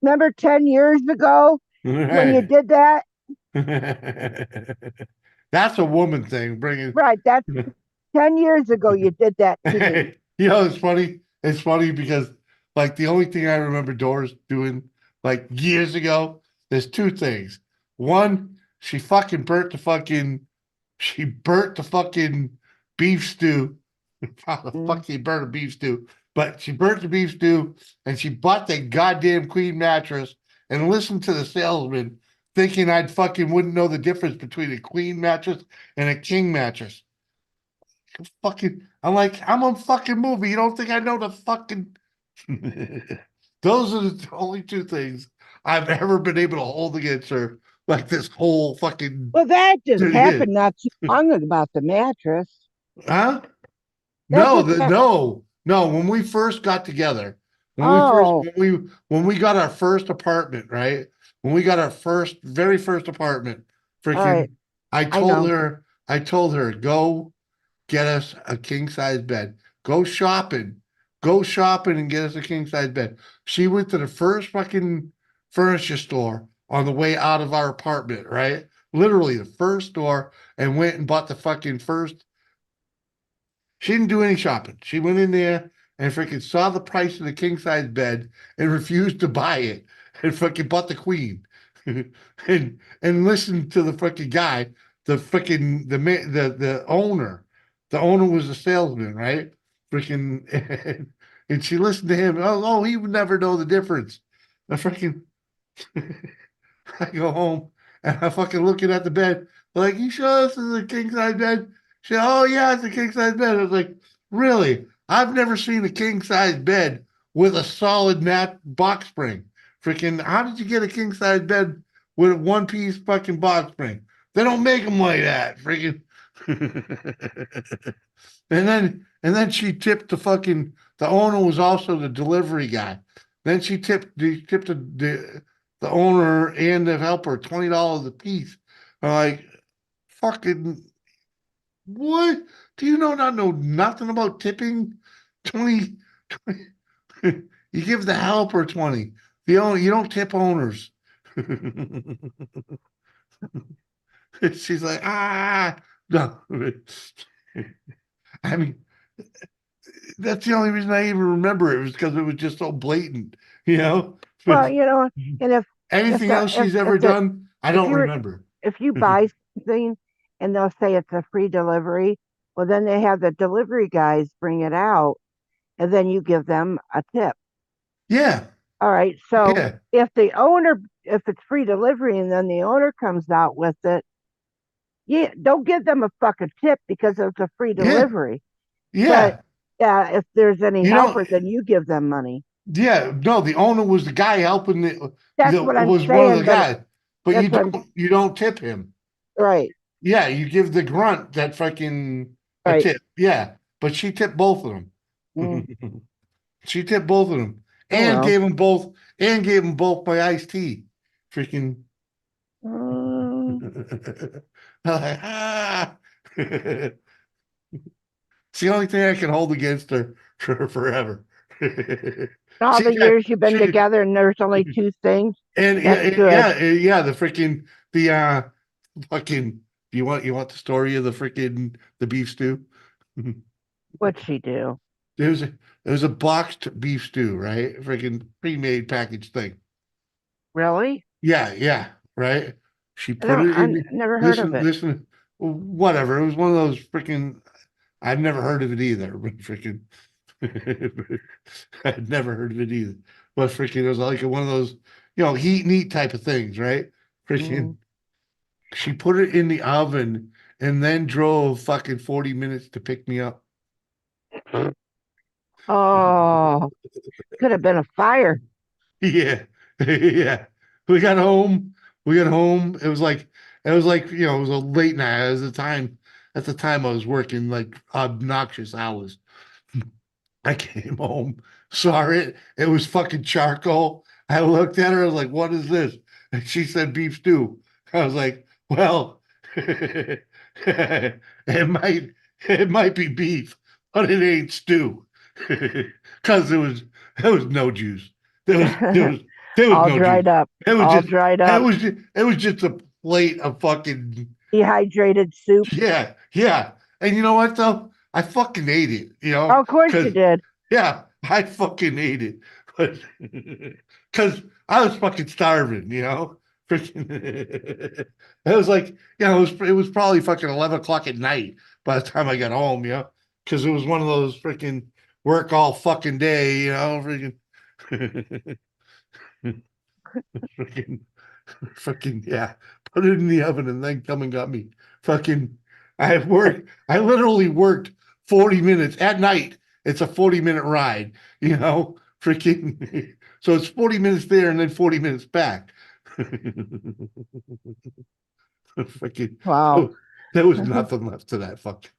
remember 10 years ago when you did that? That's a woman thing. Bringing right. That's 10 years ago you did that to me. You know, it's funny. It's funny because, like, the only thing I remember Doris doing, like, years ago, there's two things. One, she burnt the fucking beef stew. How the fuck you burn a beef stew? But she burnt the beef stew and she bought that goddamn queen mattress and listened to the salesman, thinking I'd fucking wouldn't know the difference between a queen mattress and a king mattress. I'm like, I'm a fucking movie. You don't think I know the fucking those are the only two things I've ever been able to hold against her. Like this whole fucking. Well, that just happened not too long about the mattress. Huh? No. When we first got together, when we got our first apartment, right? When we got our very first apartment, freaking, I told her, go get us a king size bed. Go shopping and get us a king size bed. She went to the first fucking furniture store on the way out of our apartment, right? Literally the first store, and went and bought the fucking first. She didn't do any shopping. She went in there and freaking saw the price of the king size bed and refused to buy it and fucking bought the queen and listened to the fucking guy, the owner. The owner was a salesman, right? Freaking and she listened to him. Oh, he would never know the difference. I freaking I go home and I'm fucking looking at the bed. Like, you sure this is a king size bed? She said, oh yeah, it's a king size bed. I was like, really? I've never seen a king size bed with a solid mat box spring. Freaking, how did you get a king size bed with a one piece fucking box spring? They don't make them like that. Freaking. And then she tipped the owner was also the delivery guy. Then she tipped the owner and the helper $20 a piece. I'm like, fucking what? Do you know nothing about tipping? 20, 20 you give the helper 20. The owner, you don't tip owners. She's like, no. I mean, that's the only reason I even remember it was because it was just so blatant, you know. Well, and if anything else she's ever done, I don't remember. If you buy something and they'll say it's a free delivery, well, then they have the delivery guys bring it out, and then you give them a tip. Yeah. All right. So if it's free delivery, and then the owner comes out with it, yeah, don't give them a fucking tip because it's a free delivery. Yeah. But if there's any helper, then you give them money. Yeah, no, the owner was the guy helping That's what I'm was saying, one of the guys. But you don't tip him. Right. Yeah, you give the grunt that fucking a tip. Yeah. But she tipped both of them. She tipped both of them. And gave them both my iced tea. Freaking It's the only thing I can hold against her for forever. All the years you've been together, and there's only two things. And yeah, the freaking fucking. You want the story of the beef stew? What'd she do? There was a boxed beef stew, right? Freaking pre-made packaged thing. Really? Yeah, right. She put it in. Never heard of it. Listen, whatever. It was one of those freaking. I've never heard of it either. But freaking, I'd never heard of it either. But freaking, it was like one of those, heat and eat type of things, right? Freaking, she put it in the oven and then drove fucking 40 minutes to pick me up. Oh, could have been a fire. Yeah, yeah. We got home. It was like it was a late night. At the time I was working like obnoxious hours. I came home, saw it. It was fucking charcoal. I looked at her. I was like, "What is this?" And she said, "Beef stew." I was like, "Well, it might be beef, but it ain't stew, because there was no juice. There was all no dried juice. up. It was all just dried up. It was just a plate of fucking dehydrated soup. Yeah. And you know what though? I fucking ate it. Oh, of course you did. Yeah, I fucking ate it, but because I was fucking starving. Freaking. It was like it was probably fucking 11 o'clock at night by the time I got home. Because it was one of those freaking work all fucking day. Freaking. Fucking yeah, put it in the oven and then come and got me. Fucking, I literally worked 40 minutes at night. It's a 40-minute ride, freaking. So it's 40 minutes there and then 40 minutes back. Fucking wow. There was nothing left to that fucking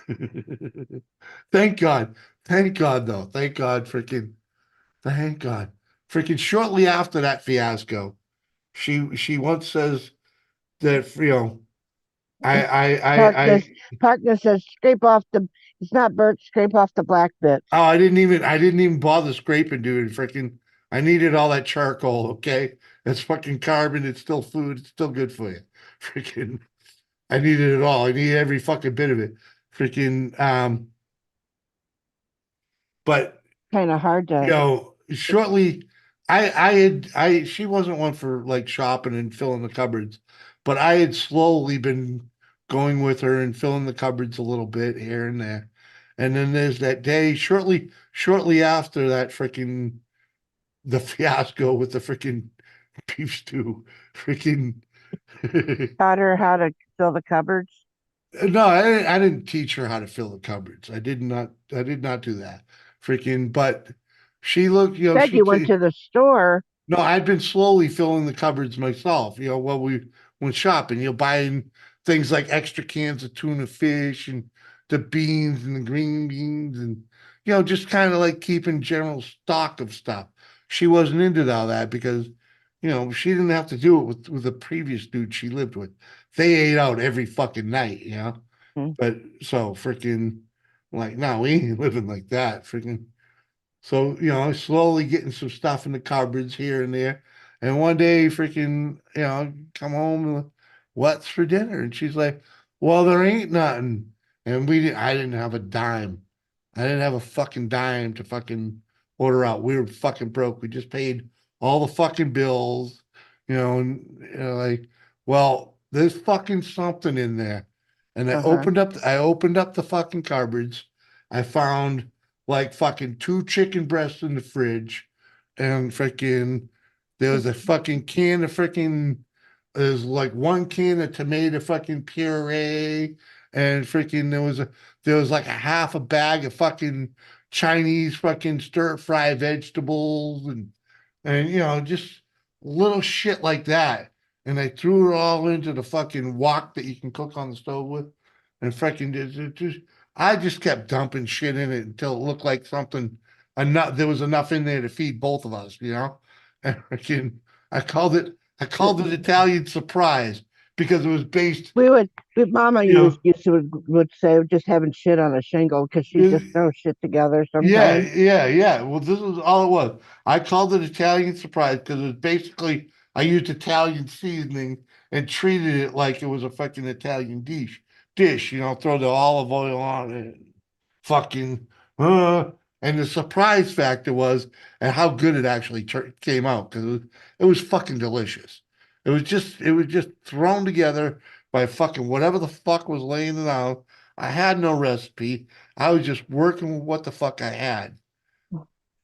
thing. Thank God though. Thank God freaking shortly after that fiasco, she once says that Partner says scrape off it's not burnt, scrape off the black bits. Oh, I didn't even bother scraping, dude. Freaking, I needed all that charcoal. Okay, it's fucking carbon. It's still food. It's still good for you. Freaking, I needed it all. I needed every fucking bit of it. Freaking, but kind of hard to shortly she wasn't one for like shopping and filling the cupboards, but I had slowly been going with her and filling the cupboards a little bit here and there. And then there's that day shortly after that freaking the fiasco with the freaking beef stew, freaking taught her how to fill the cupboards. No, I didn't teach her how to fill the cupboards. I did not do that. Freaking, but she looked, Said you went to the store. No, I'd been slowly filling the cupboards myself, while we went shopping, buying things like extra cans of tuna fish and the beans and the green beans and, just kind of like keeping general stock of stuff. She wasn't into all that because, she didn't have to do it with the previous dude she lived with. They ate out every fucking night, But so freaking like, no, we ain't living like that. Freaking. So, slowly getting some stuff in the cupboards here and there. And one day, freaking, come home, what's for dinner? And she's like, well, there ain't nothing. And I didn't have a dime. I didn't have a fucking dime to fucking order out. We were fucking broke. We just paid all the fucking bills, and like, well, there's fucking something in there. And I opened up the fucking cupboards. I found like fucking 2 chicken breasts in the fridge, and freaking there was a fucking can of freaking there's like 1 can of tomato fucking puree, and freaking there was like a half a bag of fucking Chinese fucking stir fry vegetables, and just little shit like that. And I threw it all into the fucking wok that you can cook on the stove with, and freaking just I just kept dumping shit in it until it looked like something enough. There was enough in there to feed both of us, And freaking, I called it Italian surprise because it was based. Mama used to would say just having shit on a shingle because she just throws shit together sometimes. Yeah. Well, this was all it was. I called it Italian surprise because it was basically I used Italian seasoning and treated it like it was a fucking Italian dish, throw the olive oil on it, fucking, and the surprise factor was and how good it actually came out because it was fucking delicious. It was just thrown together by fucking whatever the fuck was laying it out. I had no recipe. I was just working with what the fuck I had.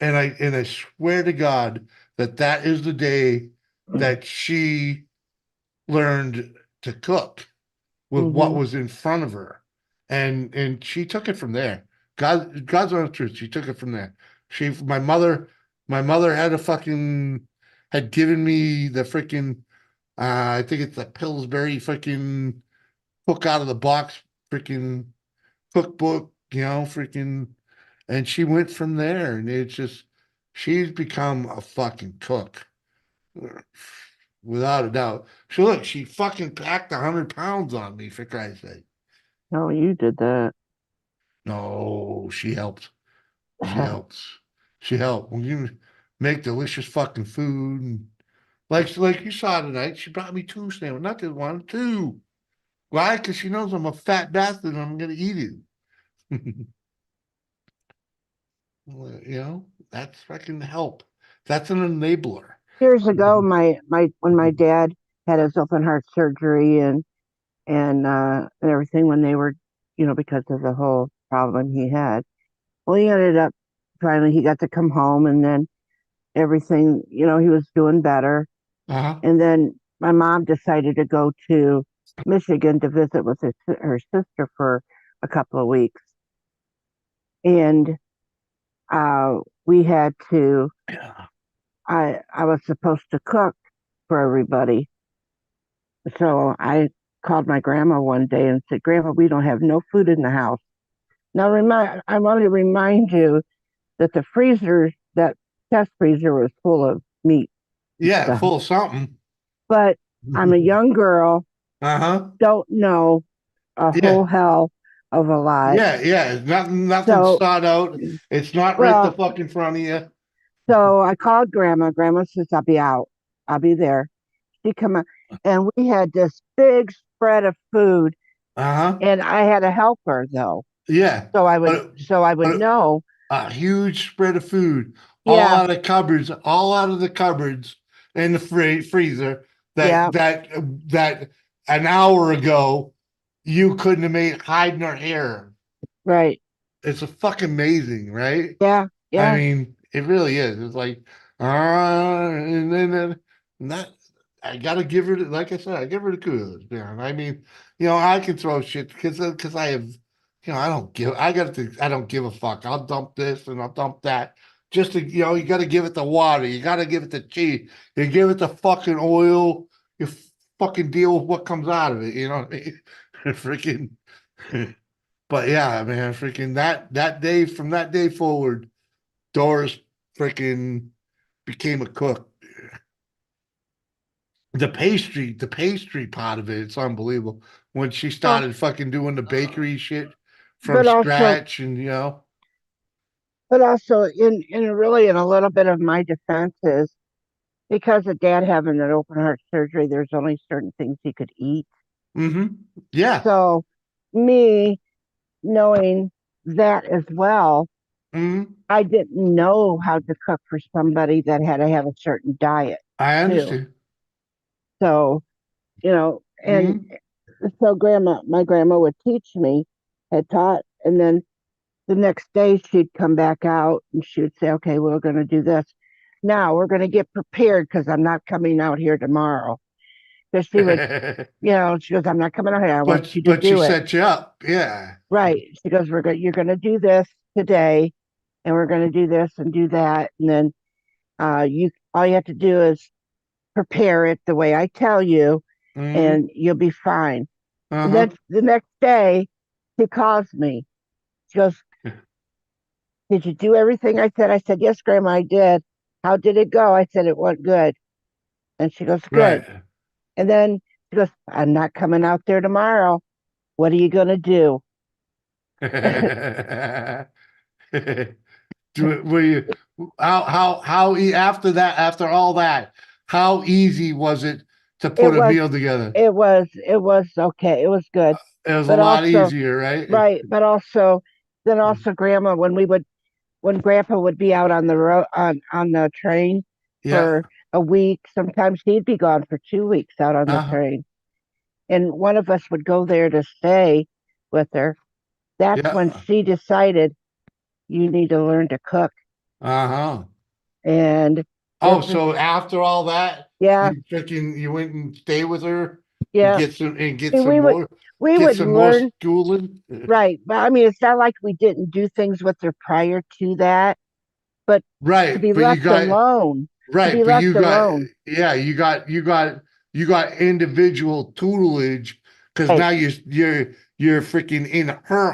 And I swear to God that is the day that she learned to cook with what was in front of her. And she took it from there. God's honest truth, she took it from there. My mother had given me the freaking I think it's the Pillsbury freaking cook out of the box freaking cookbook, freaking, and she went from there, and it's just she's become a fucking cook without a doubt. She fucking packed 100 pounds on me, for Christ's sake. No, you did that. No, she helped. She helped. When you make delicious fucking food, and like you saw tonight, she brought me 2 sandwiches, not just 1, 2. Why? Because she knows I'm a fat bastard and I'm gonna eat it. That's fucking help. That's an enabler. Years ago, when my dad had his open heart surgery and everything when they were, because of the whole problem he had. Well, he ended up finally he got to come home, and then everything, he was doing better. And then my mom decided to go to Michigan to visit with her sister for a couple of weeks, and we had to. I was supposed to cook for everybody, so I called my grandma one day and said, "Grandma, we don't have no food in the house." Now, I want to remind you that that chest freezer was full of meat. Yeah, full of something. But I'm a young girl. Don't know a whole hell of a lot. Yeah. Nothing thought out. It's not right the fuck in front of you. So I called Grandma. Grandma says, "I'll be out. I'll be there." She come out, and we had this big spread of food. And I had a helper though. Yeah. So I would know. A huge spread of food, all out of the cupboards in the freezer that an hour ago you couldn't have made hide nor hair. Right. It's a fucking amazing, right? Yeah. I mean, it really is. It's like, and then not. I gotta give her, like I said, I give her the kudos. I mean, I can throw shit because I have, I don't give a fuck. I'll dump this and I'll dump that. Just to, you got to give it the water. You got to give it the cheese. You give it the fucking oil. You fucking deal with what comes out of it. You know what I mean? Freaking. But yeah, man, freaking that day, from that day forward, Doris freaking became a cook. The pastry part of it, it's unbelievable. When she started fucking doing the bakery shit from But also, scratch, and but also in really in a little bit of my defense is because of Dad having an open heart surgery, there's only certain things he could eat. Yeah. So me knowing that as well, I didn't know how to cook for somebody that had to have a certain diet. I understand. So, and so my grandma would teach me, had taught, and then the next day she'd come back out and she would say, okay, we're going to do this. Now we're going to get prepared because I'm not coming out here tomorrow. Because she would, she goes, I'm not coming out here. I want you to do she it. set you up. Yeah. Right. She goes, you're going to do this today and we're going to do this and do that. And then all you have to do is prepare it the way I tell you and you'll be fine. And then the next day she calls me. She goes, did you do everything I said? I said, yes, Grandma, I did. How did it go? I said, it went good. And she goes, good. Right. And then she goes, I'm not coming out there tomorrow. What are you going to do? Were you after all that, how easy was it to put a meal together? It was okay. It was good. It was a lot easier, right? Right. But also, then also Grandma, when Grandpa would be out on the road on the train for a week, sometimes he'd be gone for 2 weeks out on the train. And one of us would go there to stay with her. That's when she decided you need to learn to cook. And so after all that, you went and stayed with her, get some more schooling, right? But I mean, it's not like we didn't do things with her prior to that, but to be left alone, right? But you got individual tutelage because now you're freaking in her